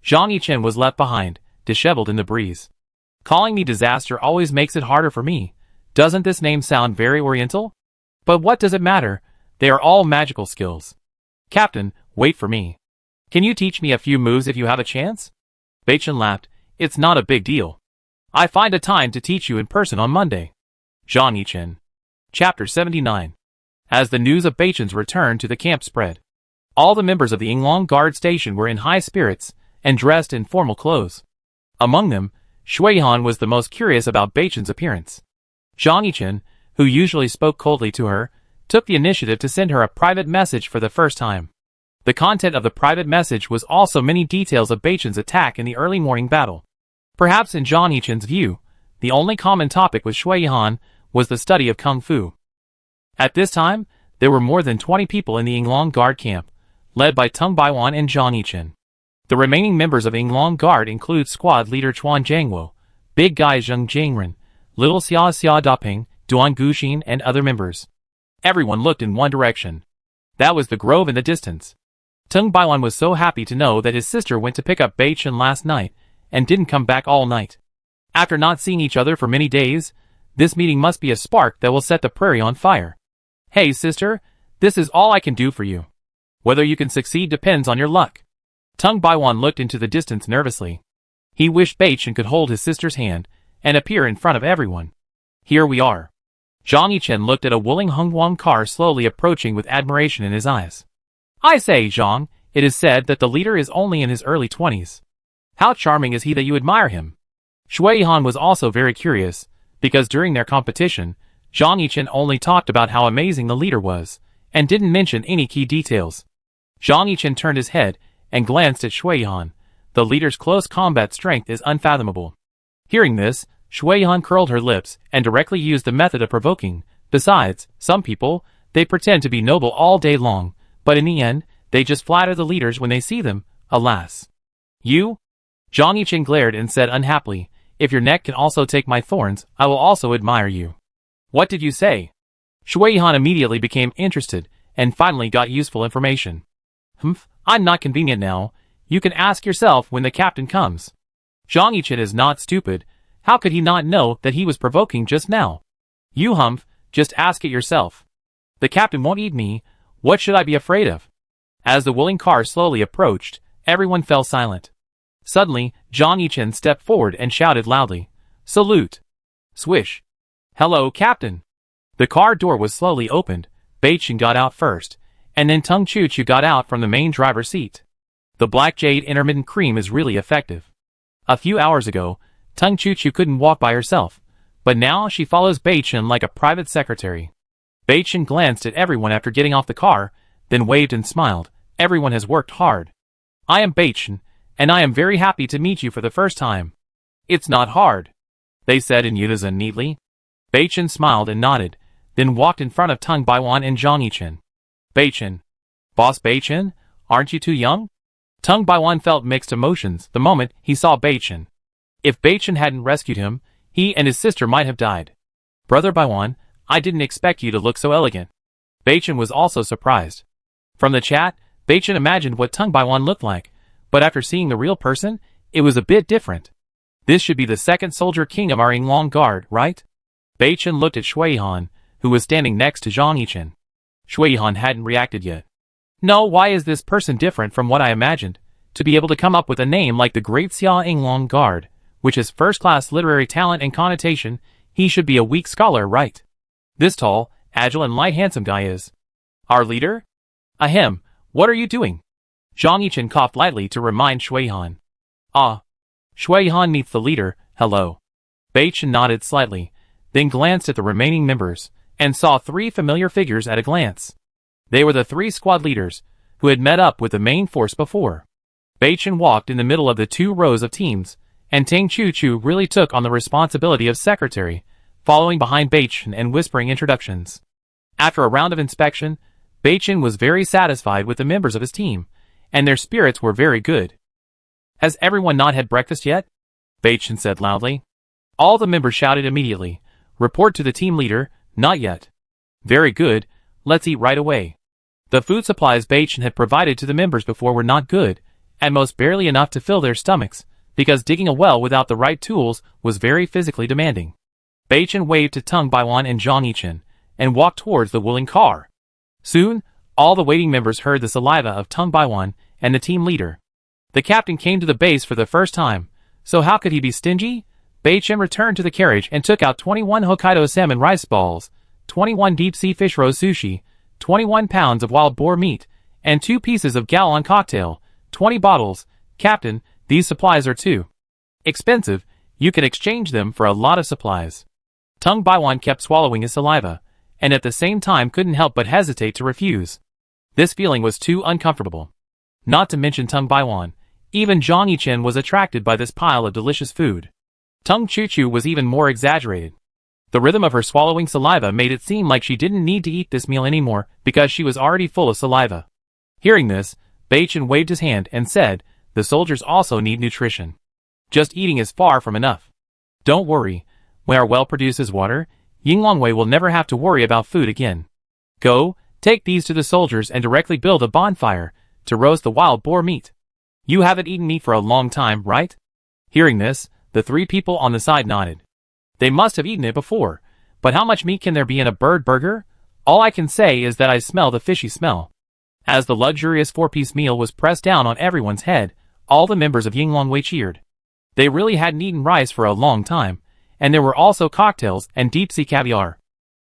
Zhang Yichen was left behind, disheveled in the breeze. Calling me disaster always makes it harder for me. Doesn't this name sound very oriental? But what does it matter? They are all magical skills. Captain, wait for me. Can you teach me a few moves if you have a chance? Beichen laughed. It's not a big deal. I find a time to teach you in person on Monday. Zhang Yichen. Chapter 79. As the news of Beichen's return to the camp spread, all the members of the Yinglong Guard Station were in high spirits and dressed in formal clothes. Among them, Shuihan was the most curious about Beichen's appearance. Zhang Yichen, who usually spoke coldly to her, took the initiative to send her a private message for the first time. The content of the private message was also many details of Beichen's attack in the early morning battle. Perhaps in Zhang Yichen's view, the only common topic with Shuihan was the study of Kung Fu. At this time, there were more than 20 people in the Yinglong Guard camp, led by Tung Baiwan and Zhang Yichen. The remaining members of Yinglong Guard include squad leader Chuan Jiangwo, big guy Zheng Jingren, little Xia Daping, Duan Guxin, and other members. Everyone looked in one direction. That was the grove in the distance. Tung Baiwan was so happy to know that his sister went to pick up Beichen last night and didn't come back all night. After not seeing each other for many days, this meeting must be a spark that will set the prairie on fire. Hey sister, this is all I can do for you. Whether you can succeed depends on your luck. Tung Baiwan looked into the distance nervously. He wished Beichen could hold his sister's hand and appear in front of everyone. Here we are. Zhang Yichen looked at a Wuling Hongguang car slowly approaching with admiration in his eyes. I say, Zhang, it is said that the leader is only in his early 20s. How charming is he that you admire him? Shuihan was also very curious, because during their competition, Zhang Yichen only talked about how amazing the leader was, and didn't mention any key details. Zhang Yichen turned his head and glanced at Shuihan. The leader's close combat strength is unfathomable. Hearing this, Shuihan curled her lips and directly used the method of provoking. Besides, some people, they pretend to be noble all day long, but in the end, they just flatter the leaders when they see them, alas. You? Zhang Yichen glared and said unhappily, if your neck can also take my thorns, I will also admire you. What did you say? Shuihan immediately became interested, and finally got useful information. I'm not convenient now. You can ask yourself when the captain comes. Zhang Yichen is not stupid. How could he not know that he was provoking just now? You just ask it yourself. The captain won't eat me. What should I be afraid of? As the willing car slowly approached, everyone fell silent. Suddenly, Zhang Yichen stepped forward and shouted loudly, Salute! Swish! Hello, Captain! The car door was slowly opened. Beichen got out first, and then Tung Chu got out from the main driver's seat. The Black Jade intermittent cream is really effective. A few hours ago, Tung Chu couldn't walk by herself, but now she follows Beichen like a private secretary. Beichen glanced at everyone after getting off the car, then waved and smiled. Everyone has worked hard. I am Beichen, and I am very happy to meet you for the first time. It's not hard, they said in unison neatly. Beichen smiled and nodded, then walked in front of Tung Baiwan and Zhang Yichen. Beichen. Boss Beichen, aren't you too young? Tung Baiwan felt mixed emotions the moment he saw Beichen. If Beichen hadn't rescued him, he and his sister might have died. Brother Baiwan, I didn't expect you to look so elegant. Beichen was also surprised. From the chat, Beichen imagined what Tung Baiwan looked like, but after seeing the real person, it was a bit different. This should be the second soldier king of our Yinglong Guard, right? Beichen looked at Shui Han, who was standing next to Zhang Yichen. Shui Han hadn't reacted yet. No, why is this person different from what I imagined? To be able to come up with a name like the Great Xia Yinglong Guard, which is first-class literary talent and connotation, he should be a weak scholar, right? This tall, agile and light handsome guy is our leader? Ahem, what are you doing? Zhang Yichen coughed lightly to remind Shui Han. Ah. Shui Han meets the leader, hello. Beichen nodded slightly, then glanced at the remaining members, and saw three familiar figures at a glance. They were the three squad leaders, who had met up with the main force before. Beichen walked in the middle of the two rows of teams, and Tang Chu really took on the responsibility of secretary, following behind Beichen and whispering introductions. After a round of inspection, Beichen was very satisfied with the members of his team, and their spirits were very good. Has everyone not had breakfast yet? Beichen said loudly. All the members shouted immediately. Report to the team leader, not yet. Very good, let's eat right away. The food supplies Beichen had provided to the members before were not good, at most barely enough to fill their stomachs, because digging a well without the right tools was very physically demanding. Beichen waved to Tung Baiwan and Zhang Yichen, and walked towards the Wuling car. Soon, all the waiting members heard the saliva of Tung Baiwan and the team leader. The captain came to the base for the first time, so how could he be stingy? Beichen returned to the carriage and took out 21 Hokkaido salmon rice balls, 21 deep-sea fish roe sushi, 21 pounds of wild boar meat, and 2 pieces of gallon cocktail, 20 bottles. Captain, these supplies are too expensive, you can exchange them for a lot of supplies. Tung Baiwan kept swallowing his saliva, and at the same time couldn't help but hesitate to refuse. This feeling was too uncomfortable. Not to mention Tung Baiwan, even Zhang Yichen was attracted by this pile of delicious food. Tung Chu was even more exaggerated. The rhythm of her swallowing saliva made it seem like she didn't need to eat this meal anymore because she was already full of saliva. Hearing this, Beichen waved his hand and said, the soldiers also need nutrition. Just eating is far from enough. Don't worry, when our well produces water, Yinglongwei will never have to worry about food again. Go, take these to the soldiers and directly build a bonfire to roast the wild boar meat. You haven't eaten meat for a long time, right? Hearing this, the three people on the side nodded. They must have eaten it before, but how much meat can there be in a bird burger? All I can say is that I smell the fishy smell. As the luxurious 4-piece meal was pressed down on everyone's head, all the members of Yinglongwei cheered. They really hadn't eaten rice for a long time, and there were also cocktails and deep-sea caviar.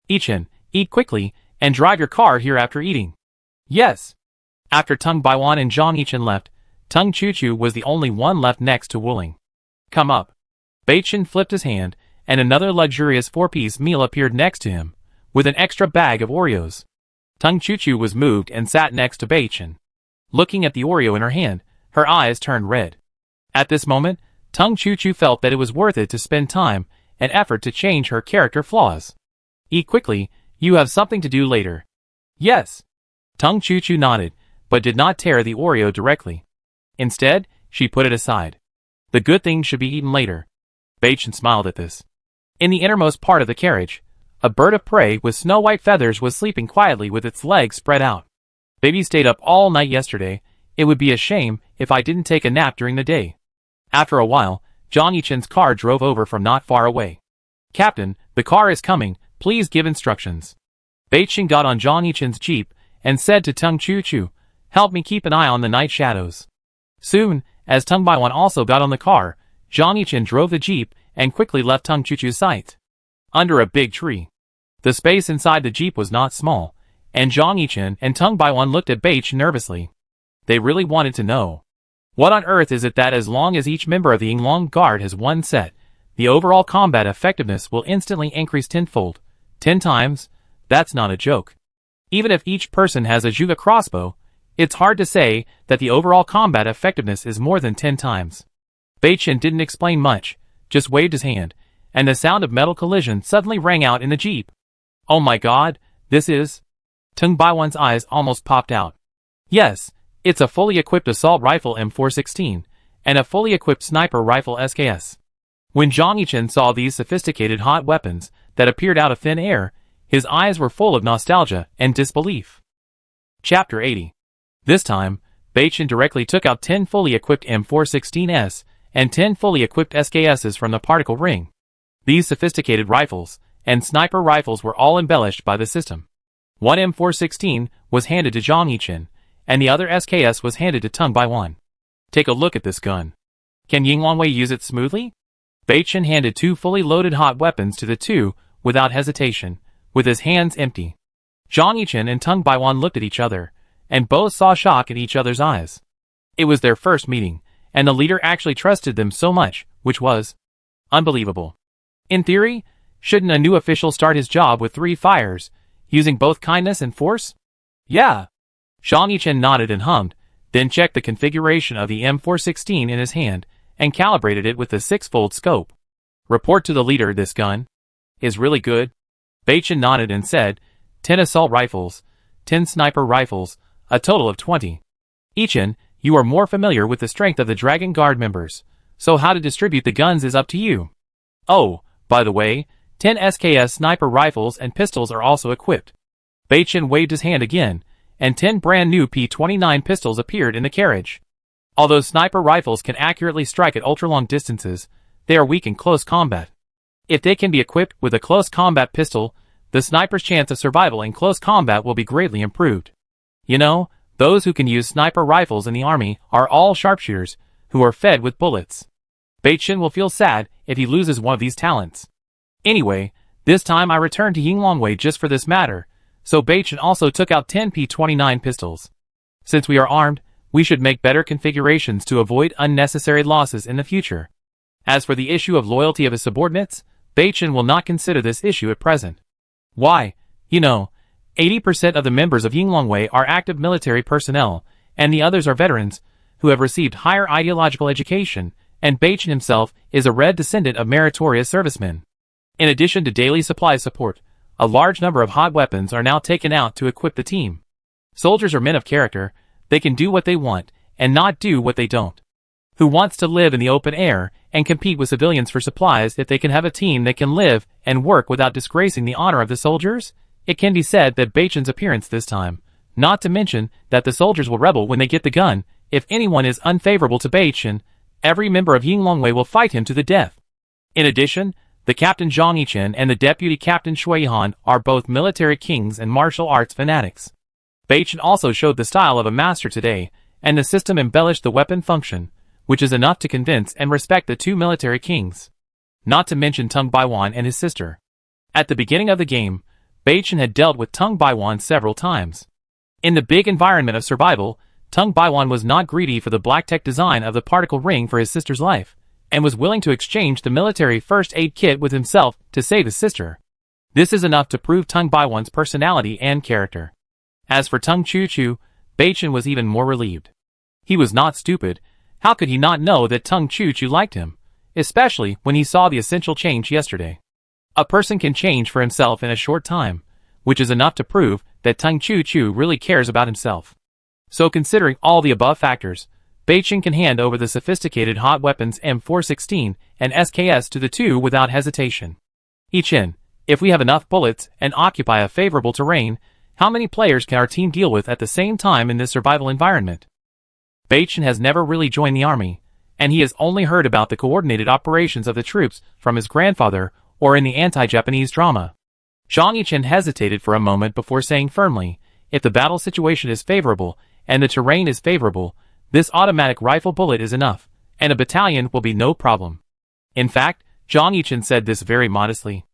Yichen, eat quickly, and drive your car here after eating. Yes. After Tung Baiwan and Zhang Yichen left, Tung Chu was the only one left next to Wuling. Come up. Beichen flipped his hand, and another luxurious 4-piece meal appeared next to him, with an extra bag of Oreos. Tung Chu was moved and sat next to Beichen. Looking at the Oreo in her hand, her eyes turned red. At this moment, Tung Chu felt that it was worth it to spend time and effort to change her character flaws. Eat quickly, you have something to do later. Yes. Tung Chu nodded, but did not tear the Oreo directly. Instead, she put it aside. The good things should be eaten later. Beichen smiled at this. In the innermost part of the carriage, a bird of prey with snow-white feathers was sleeping quietly with its legs spread out. Baby stayed up all night yesterday. It would be a shame if I didn't take a nap during the day. After a while, Zhang Yichen's car drove over from not far away. Captain, the car is coming, please give instructions. Beichen got on Zhang Yichen's jeep and said to Tung Chu, help me keep an eye on the night shadows. Soon, as Tung Baiwan also got on the car, Zhang Yichen drove the jeep and quickly left Tung Chu's sight. Under a big tree. The space inside the jeep was not small, and Zhang Yichen and Tung Baiwan looked at Beichen nervously. They really wanted to know. What on earth is it that as long as each member of the Yinglong Guard has one set, the overall combat effectiveness will instantly increase tenfold? 10 times? That's not a joke. Even if each person has a Juga crossbow, it's hard to say that the overall combat effectiveness is more than 10 times. Beichen didn't explain much, just waved his hand, and the sound of metal collision suddenly rang out in the jeep. Oh my god, this is... Tung Baiwan's eyes almost popped out. Yes, it's a fully equipped assault rifle M416, and a fully equipped sniper rifle SKS. When Zhang Yichen saw these sophisticated hot weapons that appeared out of thin air, His eyes were full of nostalgia and disbelief. Chapter 80. This time, Baichen directly took out 10 fully equipped M416s and 10 fully equipped SKSs from the particle ring. These sophisticated rifles and sniper rifles were all embellished by the system. One M416 was handed to Zhang Yichen, and the other SKS was handed to Teng Baiwan. Take a look at this gun. Can Yinglongwei use it smoothly? Baichen handed 2 fully loaded hot weapons to the two without hesitation, with his hands empty. Zhang Yichen and Teng Baiwan looked at each other, and both saw shock in each other's eyes. It was their first meeting, and the leader actually trusted them so much, which was unbelievable. In theory, shouldn't a new official start his job with 3 fires, using both kindness and force? Yeah. Zhang Yichen nodded and hummed, then checked the configuration of the M416 in his hand, and calibrated it with the 6-fold scope. Report to the leader, this gun is really good. Baichen nodded and said, 10 assault rifles, 10 sniper rifles, a total of 20. Yichen, you are more familiar with the strength of the Dragon Guard members, so how to distribute the guns is up to you. Oh, by the way, 10 SKS sniper rifles and pistols are also equipped. Baichen waved his hand again, and 10 brand new P29 pistols appeared in the carriage. Although sniper rifles can accurately strike at ultra-long distances, they are weak in close combat. If they can be equipped with a close combat pistol, the sniper's chance of survival in close combat will be greatly improved. You know, those who can use sniper rifles in the army are all sharpshooters, who are fed with bullets. Baichen will feel sad if he loses one of these talents. Anyway, this time I returned to Yinglongwei just for this matter, so Baichen also took out 10 P29 pistols. Since we are armed, we should make better configurations to avoid unnecessary losses in the future. As for the issue of loyalty of his subordinates, Baichen will not consider this issue at present. Why? You know, 80% of the members of Yinglongwei are active military personnel, and the others are veterans, who have received higher ideological education, and Baichen himself is a red descendant of meritorious servicemen. In addition to daily supply support, a large number of hot weapons are now taken out to equip the team. Soldiers are men of character, they can do what they want, and not do what they don't. Who wants to live in the open air and compete with civilians for supplies if they can have a team that can live and work without disgracing the honor of the soldiers? It can be said that Baichen's appearance this time, not to mention that the soldiers will rebel when they get the gun. If anyone is unfavorable to Baichen, every member of Yinglongwei will fight him to the death. In addition, the Captain Zhang Yichen and the Deputy Captain Shui Han are both military kings and martial arts fanatics. Baichen also showed the style of a master today, and the system embellished the weapon function, which is enough to convince and respect the two military kings. Not to mention Teng Baiwan and his sister. At the beginning of the game, Baichen had dealt with Teng Baiwan several times. In the big environment of survival, Teng Baiwan was not greedy for the black tech design of the particle ring for his sister's life, and was willing to exchange the military first aid kit with himself to save his sister. This is enough to prove Teng Baiwan's personality and character. As for Teng Chu-Chu, Baichen was even more relieved. He was not stupid. How could he not know that Teng Chu-Chu liked him, especially when he saw the essential change yesterday? A person can change for himself in a short time, which is enough to prove that Teng Chu-Chu really cares about himself. So considering all the above factors, Baichen can hand over the sophisticated hot weapons M416 and SKS to the two without hesitation. Yichen, if we have enough bullets and occupy a favorable terrain, how many players can our team deal with at the same time in this survival environment? Baichen has never really joined the army, and he has only heard about the coordinated operations of the troops from his grandfather or in the anti-Japanese drama. Zhang Yichen hesitated for a moment before saying firmly, if the battle situation is favorable and the terrain is favorable, this automatic rifle bullet is enough, and a battalion will be no problem. In fact, Zhang Yichen said this very modestly.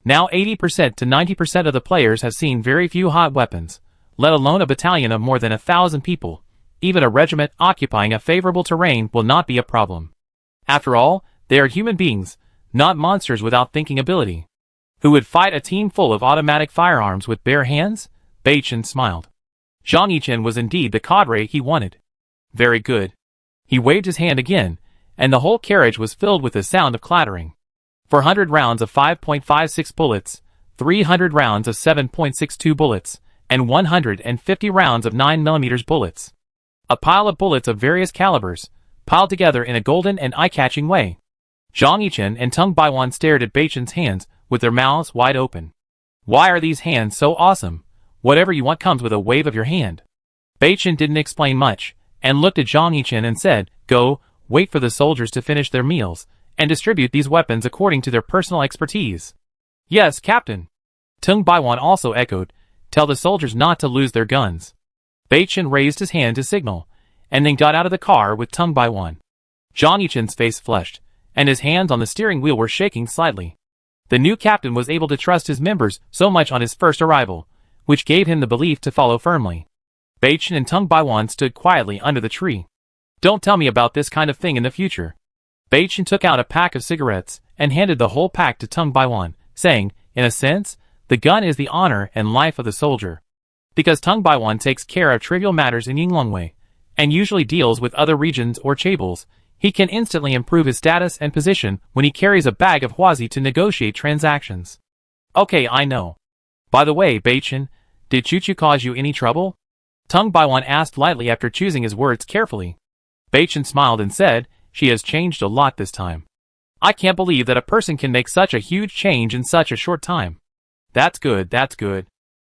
Now 80% to 90% of the players have seen very few hot weapons, let alone a battalion of more than 1,000 people. Even a regiment occupying a favorable terrain will not be a problem. After all, they are human beings, not monsters without thinking ability. Who would fight a team full of automatic firearms with bare hands? Baichen smiled. Zhang Yichen was indeed the cadre he wanted. Very good. He waved his hand again, and the whole carriage was filled with the sound of clattering. 400 rounds of 5.56 bullets, 300 rounds of 7.62 bullets, and 150 rounds of 9mm bullets. A pile of bullets of various calibers, piled together in a golden and eye-catching way. Zhang Yichen and Teng Baiwan stared at Baichen's hands with their mouths wide open. Why are these hands so awesome? Whatever you want comes with a wave of your hand. Beichen didn't explain much, and looked at Zhang Yichen and said, Go, wait for the soldiers to finish their meals, and distribute these weapons according to their personal expertise. Yes, Captain. Tung Baiwan also echoed, Tell the soldiers not to lose their guns. Beichen raised his hand to signal, and then got out of the car with Tung Baiwan. Zhang Yichen's face flushed, and his hands on the steering wheel were shaking slightly. The new captain was able to trust his members so much on his first arrival, which gave him the belief to follow firmly. Beichen and Tung Baiwan stood quietly under the tree. Don't tell me about this kind of thing in the future. Beichen took out a pack of cigarettes and handed the whole pack to Tung Baiwan, saying, in a sense, the gun is the honor and life of the soldier. Because Tung Baiwan takes care of trivial matters in Yinglongwei, and usually deals with other regions or chaebols, he can instantly improve his status and position when he carries a bag of huazi to negotiate transactions. Okay, I know. By the way, Beichen, did Chuchu cause you any trouble? Tung Baiwan asked lightly after choosing his words carefully. Beichen smiled and said, She has changed a lot this time. I can't believe that a person can make such a huge change in such a short time. That's good, that's good.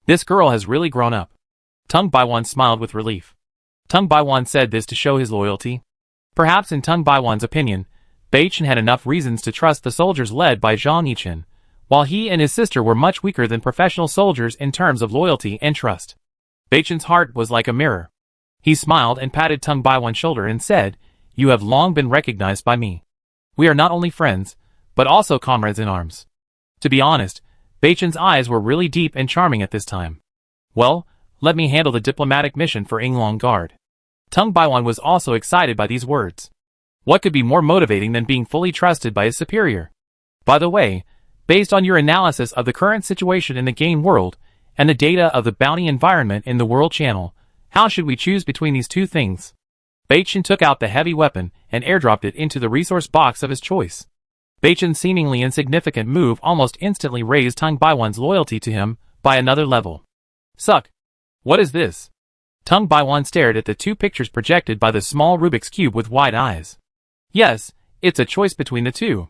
This girl has really grown up. Tung Baiwan smiled with relief. Tung Baiwan said this to show his loyalty. Perhaps in Tung Baiwan's opinion, Beichen had enough reasons to trust the soldiers led by Zhang Yichen, while he and his sister were much weaker than professional soldiers in terms of loyalty and trust. Beichen's heart was like a mirror. He smiled and patted Tung Baiwan's shoulder and said, You have long been recognized by me. We are not only friends, but also comrades in arms. To be honest, Beichen's eyes were really deep and charming at this time. Well, let me handle the diplomatic mission for Yinglong Guard. Tung Baiwan was also excited by these words. What could be more motivating than being fully trusted by his superior? By the way, based on your analysis of the current situation in the game world, and the data of the bounty environment in the world channel, how should we choose between these two things? Beichen took out the heavy weapon and airdropped it into the resource box of his choice. Beichen's seemingly insignificant move almost instantly raised Tung Baiwan's loyalty to him by another level. Suck. What is this? Tung Baiwan stared at the two pictures projected by the small Rubik's Cube with wide eyes. Yes, it's a choice between the two.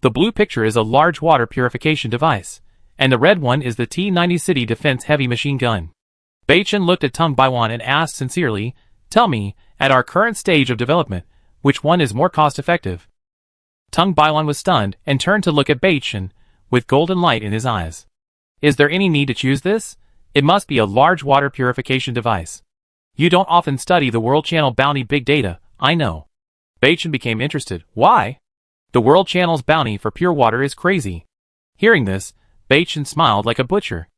The blue picture is a large water purification device, and the red one is the T-90 City Defense Heavy Machine Gun. Beichen looked at Tung Baiwan and asked sincerely, Tell me, at our current stage of development, which one is more cost-effective? Tung Baiwan was stunned and turned to look at Beichen, with golden light in his eyes. Is there any need to choose this? It must be a large water purification device. You don't often study the World Channel bounty big data, I know. Beichen became interested. Why? The World Channel's bounty for pure water is crazy. Hearing this, Beichen smiled like a butcher.